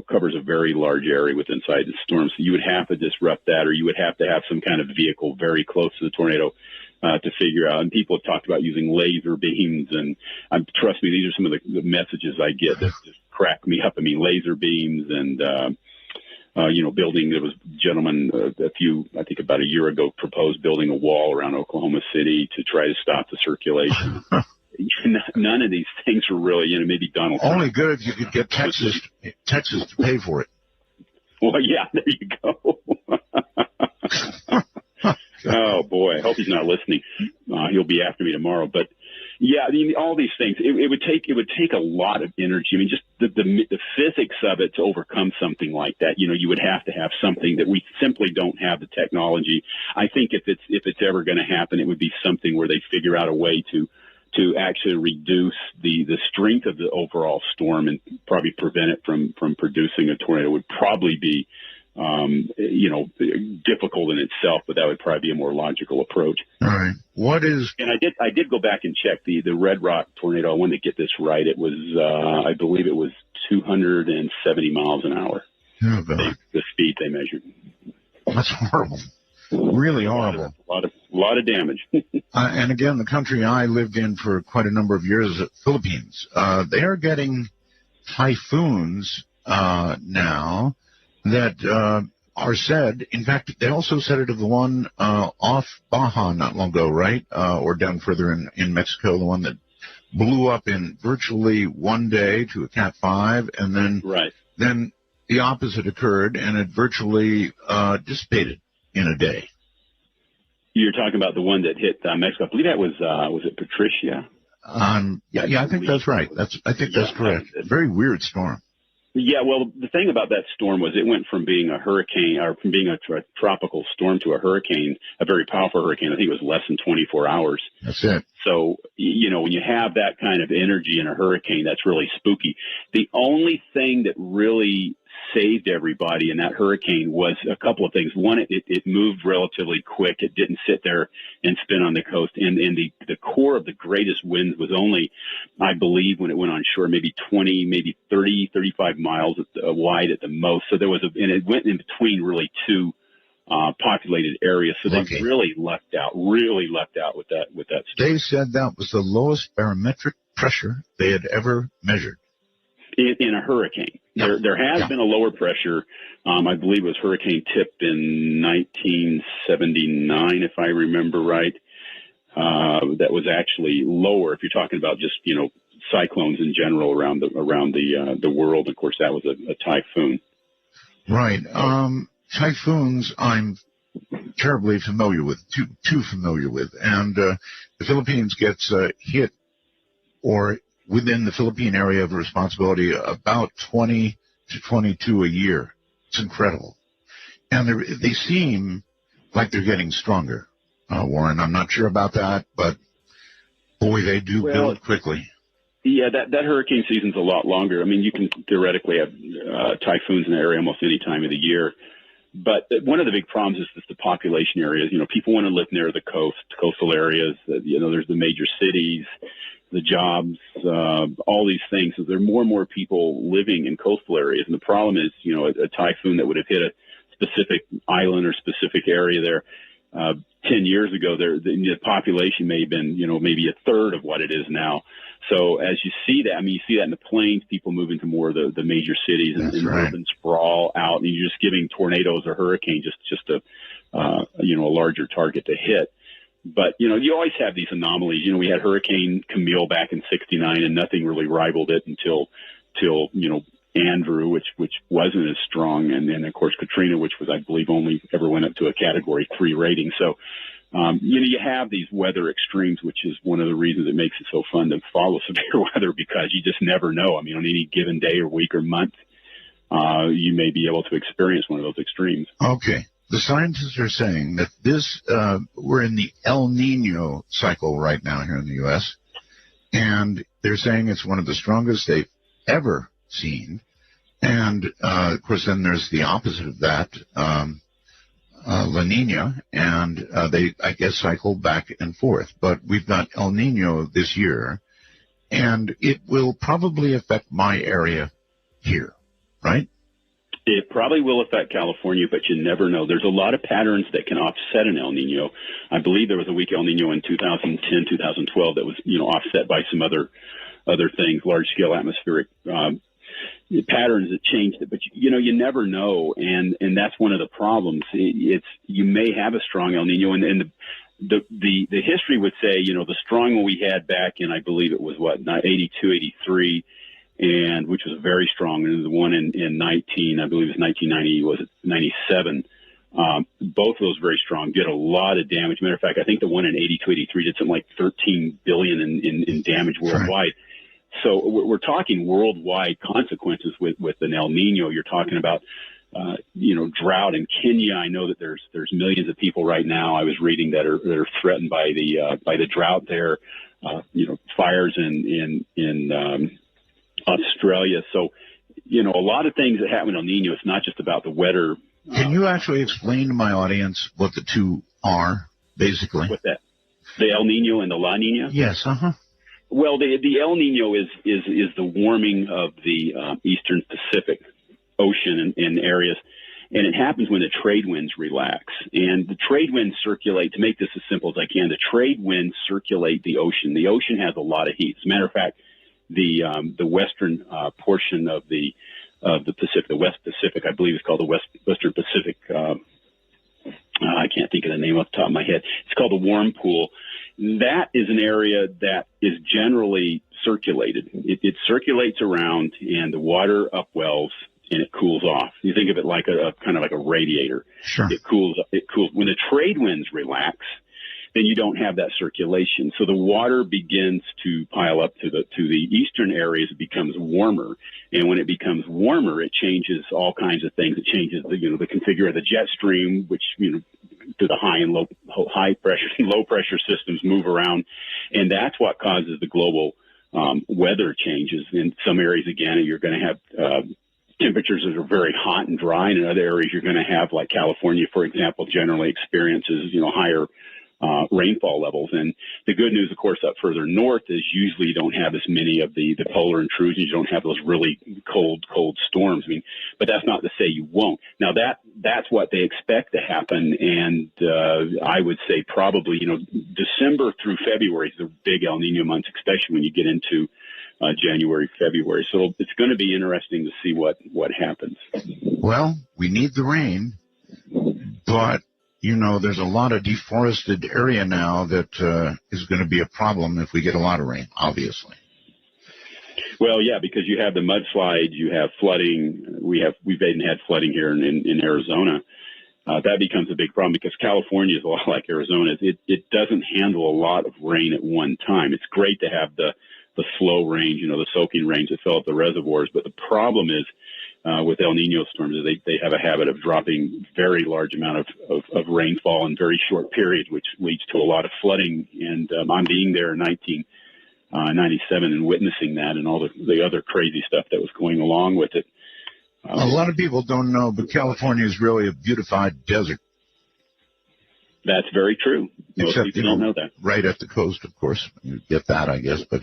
covers a very large area within inside the storm. So you would have to disrupt that, or you would have to have some kind of vehicle very close to the tornado to figure out. And people have talked about using laser beams, and trust me, these are some of the messages I get that just crack me up. I mean, laser beams and, building. There was a gentleman I think about a year ago, proposed building a wall around Oklahoma City to try to stop the circulation. None of these things were really, maybe Donald Trump. Only good if you could get Texas to pay for it. Well, yeah, there you go. Oh boy, I hope he's not listening. He'll be after me tomorrow. But yeah, all these things. It would take a lot of energy. I mean, just the physics of it to overcome something like that. You would have to have something that we simply don't have the technology. I think if it's ever going to happen, it would be something where they figure out a way to actually reduce the strength of the overall storm and probably prevent it from producing a tornado. Would probably be difficult in itself, but that would probably be a more logical approach. All right. And I did go back and check the Red Rock tornado. I wanted to get this right. It was, I believe it was 270 miles an hour. Oh, God. The speed they measured. That's horrible. Really horrible. A lot of damage. And again, the country I lived in for quite a number of years, the Philippines, they are getting typhoons now that are said. In fact, they also said it of the one off Baja not long ago, right? Or down further in Mexico, the one that blew up in virtually one day to a Cat 5, and then the opposite occurred, and it virtually dissipated in a day. You're talking about the one that hit Mexico. I believe that was it Patricia? Yeah, I think that's right. I think that's correct. Very weird storm. Yeah, well, the thing about that storm was it went from being a hurricane, or from being a tropical storm to a hurricane, a very powerful hurricane. I think it was less than 24 hours. That's it. So, when you have that kind of energy in a hurricane, that's really spooky. The only thing that really saved everybody in that hurricane was a couple of things. One, it moved relatively quick. It didn't sit there and spin on the coast. And the core of the greatest winds was only, I believe, when it went on shore, maybe 20, maybe 30, 35 miles wide at the most. So and it went in between really two populated areas. So they really lucked out with that storm. They said that was the lowest barometric pressure they had ever measured. In a hurricane. Yep. There has been a lower pressure. I believe it was Hurricane Tip in 1979, if I remember right. That was actually lower. If you're talking about just cyclones in general around the world. Of course, that was a typhoon. Right. Typhoons, I'm terribly familiar with, too familiar with, and the Philippines gets hit or within the Philippine area of responsibility, about 20 to 22 a year. It's incredible. And they seem like they're getting stronger, Warren. I'm not sure about that, but boy, they do build quickly. Yeah, that hurricane season's a lot longer. I mean, you can theoretically have typhoons in the area almost any time of the year. But one of the big problems is just the population areas. People want to live near the coastal areas. There's the major cities, the jobs, all these things. So there are more and more people living in coastal areas. And the problem is, a typhoon that would have hit a specific island or specific area there 10 years ago, the population may have been, maybe a third of what it is now. So as you see that, you see that in the plains, people move into more of the major cities and urban sprawl out, and you're just giving tornadoes or hurricanes just a larger target to hit. But, you always have these anomalies. We had Hurricane Camille back in '69, and nothing really rivaled it until Andrew, which wasn't as strong, and then, of course, Katrina, which was, I believe, only ever went up to a Category 3 rating. So, you have these weather extremes, which is one of the reasons it makes it so fun to follow severe weather, because you just never know. On any given day or week or month, you may be able to experience one of those extremes. Okay. The scientists are saying that we're in the El Nino cycle right now here in the U.S., and they're saying it's one of the strongest they've ever seen. And, of course, then there's the opposite of that, La Nina, and they, I guess, cycle back and forth. But we've got El Nino this year, and it will probably affect my area here, right? It probably will affect California, but you never know. There's a lot of patterns that can offset an El Nino. I believe there was a weak El Nino in 2010, 2012 that was, offset by some other things, large-scale atmospheric patterns that changed it. But, you never know, and that's one of the problems. You may have a strong El Nino, and the history would say, the strong one we had back in, I believe it was, 82, 83, and which was very strong, and the one in 19, I believe it was 1990, was it 97? Both of those very strong, did a lot of damage. Matter of fact, I think the one in 82, 83 did something like 13 billion in damage worldwide. Right. So we're talking worldwide consequences with an El Nino. You're talking about, drought in Kenya. I know that there's millions of people right now, I was reading, that are threatened by the drought there. Fires in Australia. So, a lot of things that happen in El Nino. It's not just about the weather. Can you actually explain to my audience what the two are, basically? What's that? The El Nino and the La Nina? Yes, Well, the El Nino is the warming of the eastern Pacific Ocean in areas, and it happens when the trade winds relax. And the trade winds circulate, to make this as simple as I can, the trade winds circulate the ocean. The ocean has a lot of heat. As a matter of fact, the western portion of the Pacific, the West Pacific, I believe is called the Western Pacific. I can't think of the name off the top of my head. It's called the Warm Pool. That is an area that is generally circulated. It circulates around, and the water upwells, and it cools off. You think of it like a kind of like a radiator. Sure. It cools. When the trade winds relax, then you don't have that circulation. So the water begins to pile up to the eastern areas. It becomes warmer. And when it becomes warmer, it changes all kinds of things. It changes the configure of the jet stream, which, to the high pressure and low pressure systems move around. And that's what causes the global weather changes. In some areas, again, you're going to have temperatures that are very hot and dry. And in other areas, you're going to have, like California, for example, generally experiences, higher rainfall levels. And the good news, of course, up further north is usually you don't have as many of the polar intrusions. You don't have those really cold storms. But that's not to say you won't. Now that's what they expect to happen. And I would say probably, December through February is the big El Nino months, especially when you get into January, February. So it's going to be interesting to see what happens. Well, we need the rain, but there's a lot of deforested area now that is going to be a problem if we get a lot of rain, obviously. Well, yeah, because you have the mudslides, you have flooding. We've even had flooding here in Arizona. That becomes a big problem because California is a lot like Arizona. It doesn't handle a lot of rain at one time. It's great to have the slow rains, the soaking rains that fill up the reservoirs. But the problem is with El Nino storms, they have a habit of dropping very large amount of rainfall in very short periods, which leads to a lot of flooding. And I'm being there in 1997 and witnessing that and all the other crazy stuff that was going along with it. A lot of people don't know, but California is really a beautified desert. That's very true. Most people don't know that. Right at the coast, of course. You get that, I guess. But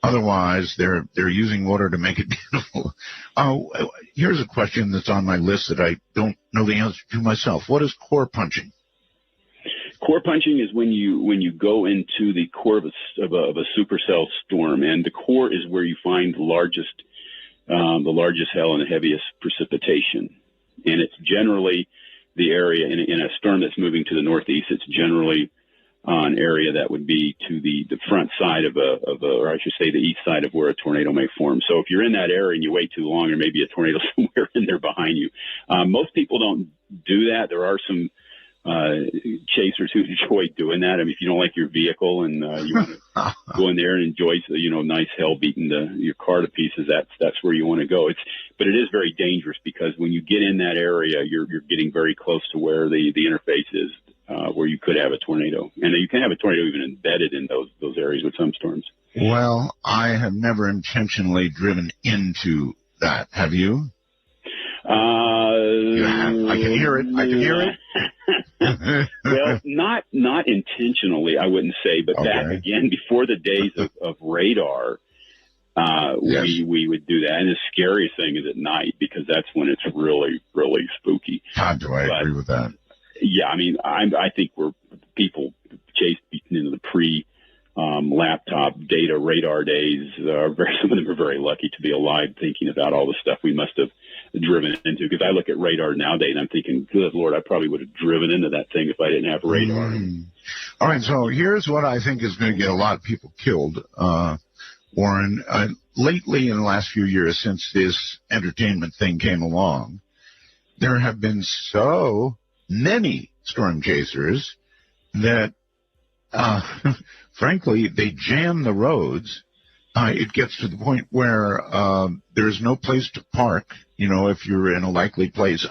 otherwise, they're using water to make it beautiful. Here's a question that's on my list that I don't know the answer to myself. What is core punching? Core punching is when you go into the core of a supercell storm, and the core is where you find the largest hail and the heaviest precipitation, and it's generally the area in a storm that's moving to the northeast. It's generally an area that would be to the front side or I should say the east side of where a tornado may form. So if you're in that area and you wait too long, there may be a tornado somewhere in there behind you. Most people don't do that. There are some chasers who enjoy doing that. If you don't like your vehicle and you want to go in there and enjoy nice hell beating your car to pieces, that's where you want to go. But it is very dangerous because when you get in that area, you're getting very close to where the interface is, where you could have a tornado, and you can have a tornado even embedded in those areas with some storms. Well, I have never intentionally driven into that. Have you? You have. I can hear it. Well, not intentionally, I wouldn't say, but back again before the days of radar, yes. we would do that. And the scariest thing is at night because that's when it's really, really spooky. God, do I agree with that? Yeah, I think people chased into the laptop data radar days. Some of them are very lucky to be alive, thinking about all the stuff we must have driven into. Because I look at radar nowadays and I'm thinking, good Lord, I probably would have driven into that thing if I didn't have radar. All right, so here's what I think is going to get a lot of people killed, Warren. Lately, in the last few years, since this entertainment thing came along, there have been so many storm chasers that frankly, they jam the roads. It gets to the point where there's no place to park, if you're in a likely place.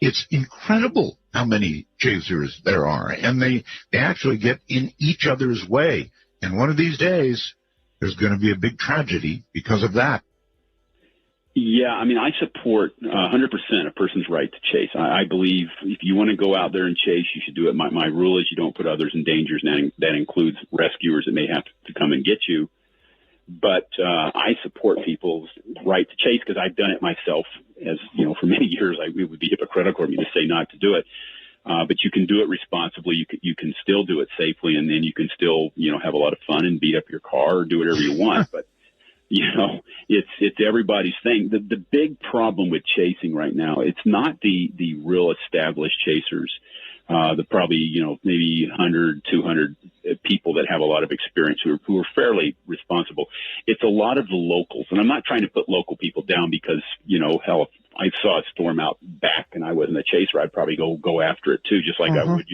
It's incredible how many chasers there are, and they actually get in each other's way. And one of these days, there's going to be a big tragedy because of that. Yeah, I support 100% a person's right to chase. I believe if you want to go out there and chase, you should do it. My rule is you don't put others in danger, and that includes rescuers that may have to come and get you. But I support people's right to chase because I've done it myself. As for many years, it would be hypocritical of me to say not to do it. But you can do it responsibly. You can still do it safely, and then you can still have a lot of fun and beat up your car or do whatever you want. But it's everybody's thing. The big problem with chasing right now, it's not the real established chasers, the probably, maybe 100, 200 people that have a lot of experience who are fairly responsible. It's a lot of the locals. And I'm not trying to put local people down because, hell, if I saw a storm out back and I wasn't a chaser, I'd probably go after it too, just like I would,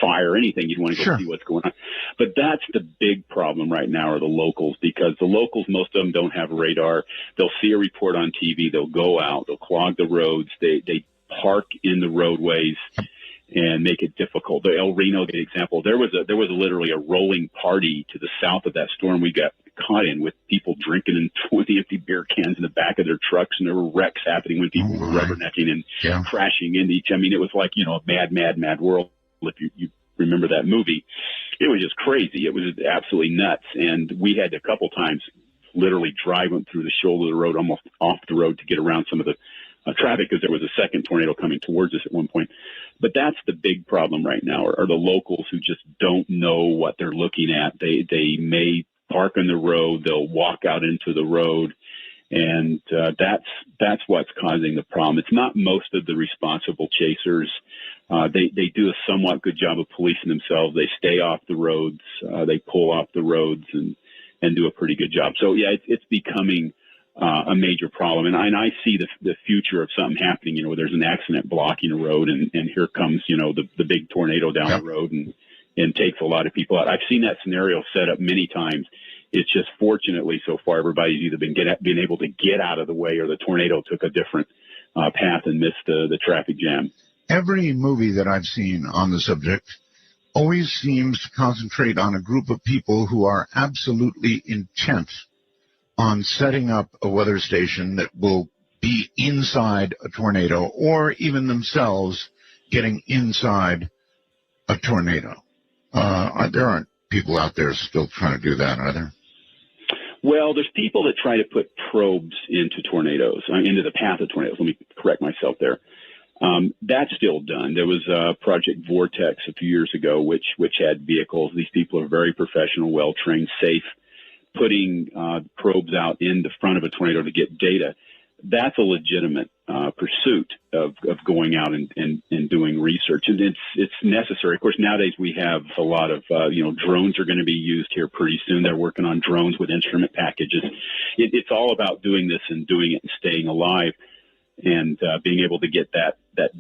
fire, anything. You'd want to go see what's going on. But that's the big problem right now are the locals, because the locals, most of them don't have radar. They'll see a report on TV. They'll go out. They'll clog the roads. They park in the roadways and make it difficult. The El Reno example, there was literally a rolling party to the south of that storm we got caught in, with people drinking in 20 empty beer cans in the back of their trucks, and there were wrecks happening when people were rubbernecking and crashing into each. I mean, it was like, a mad world. If you remember that movie, it was just crazy. It was absolutely nuts. And we had a couple times literally driving through the shoulder of the road, almost off the road, to get around some of the traffic, because there was a second tornado coming towards us at one point. But that's the big problem right now, are the locals who just don't know what they're looking at. They may park on the road, they'll walk out into the road, and that's what's causing the problem. It's not most of the responsible chasers. They do a somewhat good job of policing themselves. They stay off the roads, they pull off the roads and do a pretty good job. So yeah, it's becoming a major problem. And I see the future of something happening, where there's an accident blocking a road, and here comes, the big tornado down the road and takes a lot of people out. I've seen that scenario set up many times. It's just, fortunately, so far, everybody's either been able to get out of the way, or the tornado took a different path and missed the traffic jam. Every movie that I've seen on the subject always seems to concentrate on a group of people who are absolutely intent on setting up a weather station that will be inside a tornado, or even themselves getting inside a tornado. There aren't people out there still trying to do that, are there? Well, there's people that try to put probes into tornadoes, into the path of tornadoes. Let me correct myself there. That's still done. There was Project Vortex a few years ago, which had vehicles. These people are very professional, well-trained, safe, putting probes out in the front of a tornado to get data. That's a legitimate pursuit of going out and doing research, and it's necessary. Of course, nowadays we have a lot of drones are going to be used here pretty soon. They're working on drones with instrument packages. It's all about doing this and doing it and staying alive, and being able to get that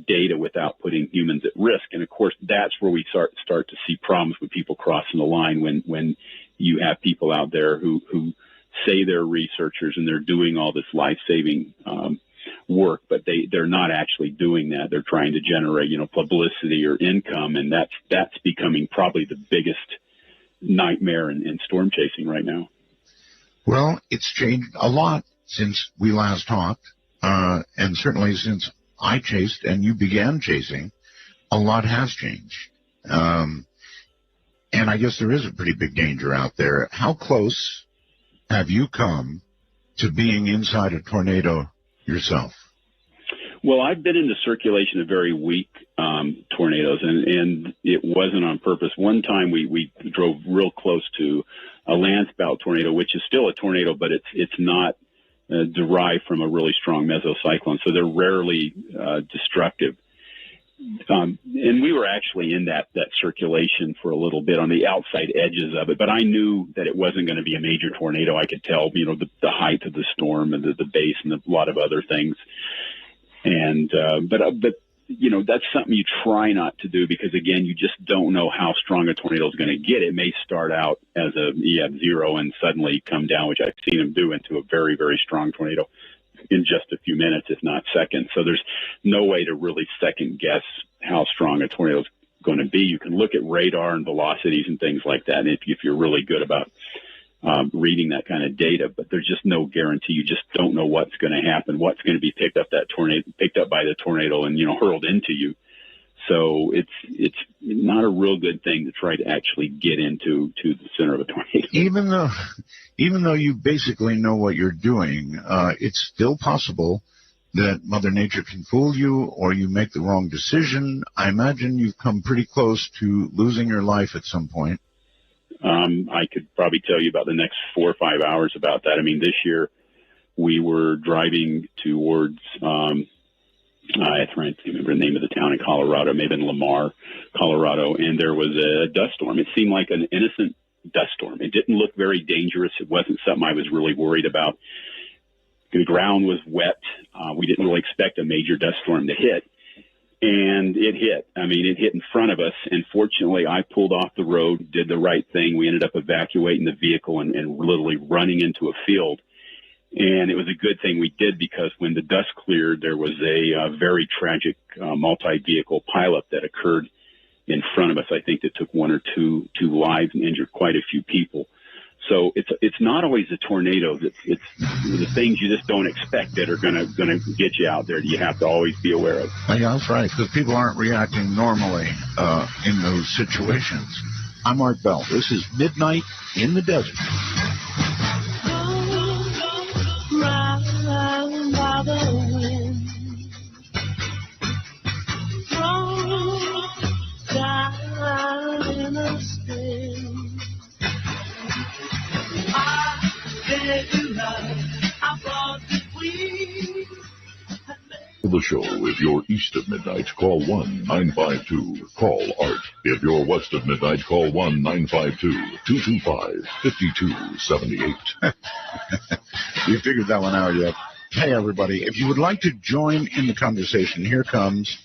data without putting humans at risk. And of course, that's where we start to see problems with people crossing the line, when you have people out there who say they're researchers and they're doing all this life-saving work, but they're not actually doing that. They're trying to generate, publicity or income, and that's becoming probably the biggest nightmare in storm chasing right now. Well, it's changed a lot since we last talked, and certainly since I chased and you began chasing, a lot has changed. And I guess there is a pretty big danger out there. How close have you come to being inside a tornado yourself? Well, I've been in the circulation of very weak tornadoes, and it wasn't on purpose. One time we drove real close to a landspout tornado, which is still a tornado, but it's not derived from a really strong mesocyclone, so they're rarely destructive. And we were actually in that circulation for a little bit on the outside edges of it, but I knew that it wasn't going to be a major tornado. I could tell, the height of the storm and the base and a lot of other things. And but that's something you try not to do, because again, you just don't know how strong a tornado is going to get. It may start out as a EF0 and suddenly come down, which I've seen them do, into a very, very strong tornado in just a few minutes, if not seconds. So there's no way to really second guess how strong a tornado is going to be. You can look at radar and velocities and things like that, if you're really good about reading that kind of data, but there's just no guarantee. You just don't know what's going to happen, what's going to be picked up by the tornado and hurled into you. So it's not a real good thing to try to actually get into the center of a tornado. Even though you basically know what you're doing, it's still possible that Mother Nature can fool you, or you make the wrong decision. I imagine you've come pretty close to losing your life at some point. I could probably tell you about the next 4 or 5 hours about that. I mean, this year we were driving towards, I can't remember the name of the town in Colorado, maybe in Lamar, Colorado, and there was a dust storm. It seemed like an innocent dust storm. It didn't look very dangerous. It wasn't something I was really worried about. The ground was wet. We didn't really expect a major dust storm to hit. and it hit. I mean, it hit in front of us, and fortunately, I pulled off the road, did the right thing. We ended up evacuating the vehicle and literally running into a field. And it was a good thing we did, because when the dust cleared, there was a very tragic multi-vehicle pileup that occurred in front of us. I think that took one or two lives and injured quite a few people. So it's not always the tornadoes. It's the things you just don't expect that are gonna get you out there that you have to always be aware of. Yeah, that's right, because people aren't reacting normally in those situations. I'm Art Bell. This is Midnight in the Desert. For the show, if you're east of midnight, call 1-952. Call Art. If you're west of midnight, call 1-952-225-5278. You figured that one out yet? Hey, everybody, if you would like to join in the conversation, here comes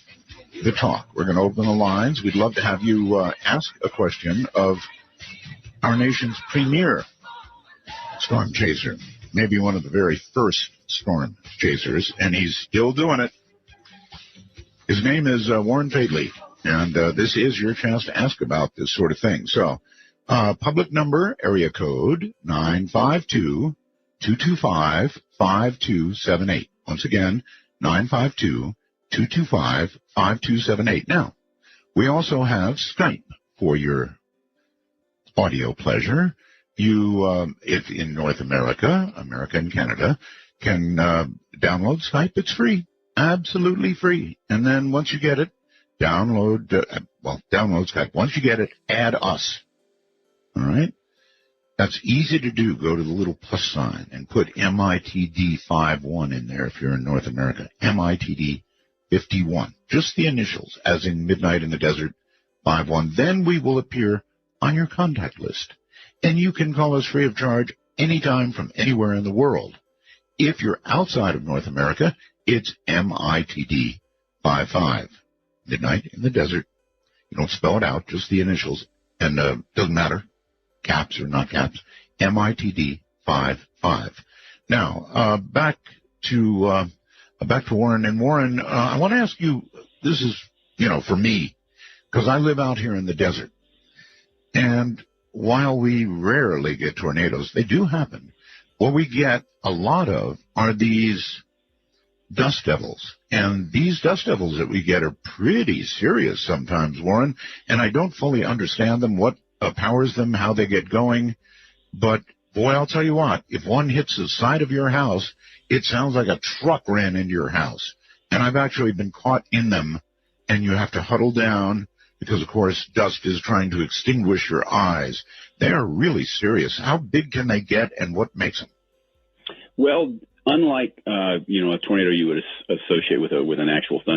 the talk. We're going to open the lines. We'd love to have you ask a question of our nation's premier storm chaser, maybe one of the very first storm chasers, and he's still doing it. His name is Warren Fadley, and this is your chance to ask about this sort of thing. So, public number, area code 952-225-5278. Once again, 952-225-5278. Now, we also have Skype for your audio pleasure. You, if in North America and Canada, can download Skype. It's free, absolutely free. And then once you get it, download Skype. Once you get it, add us. All right? That's easy to do. Go to the little plus sign and put MITD51 in there if you're in North America. MITD51. Just the initials, as in Midnight in the Desert 51. Then we will appear on your contact list. And you can call us free of charge anytime from anywhere in the world. If you're outside of North America, it's MITD55. Midnight in the Desert. You don't spell it out, just the initials. And doesn't matter, caps or not caps. MITD55. Now, back to Warren. And Warren, I want to ask you, this is, for me, because I live out here in the desert. And while we rarely get tornadoes, they do happen. What we get a lot of are these dust devils. And these dust devils that we get are pretty serious sometimes, Warren. And I don't fully understand them, what powers them, how they get going. But, boy, I'll tell you what, if one hits the side of your house, it sounds like a truck ran into your house. And I've actually been caught in them, and you have to huddle down, because, of course, dust is trying to extinguish your eyes. They are really serious. How big can they get, and what makes them? Well, unlike a tornado you would associate with an actual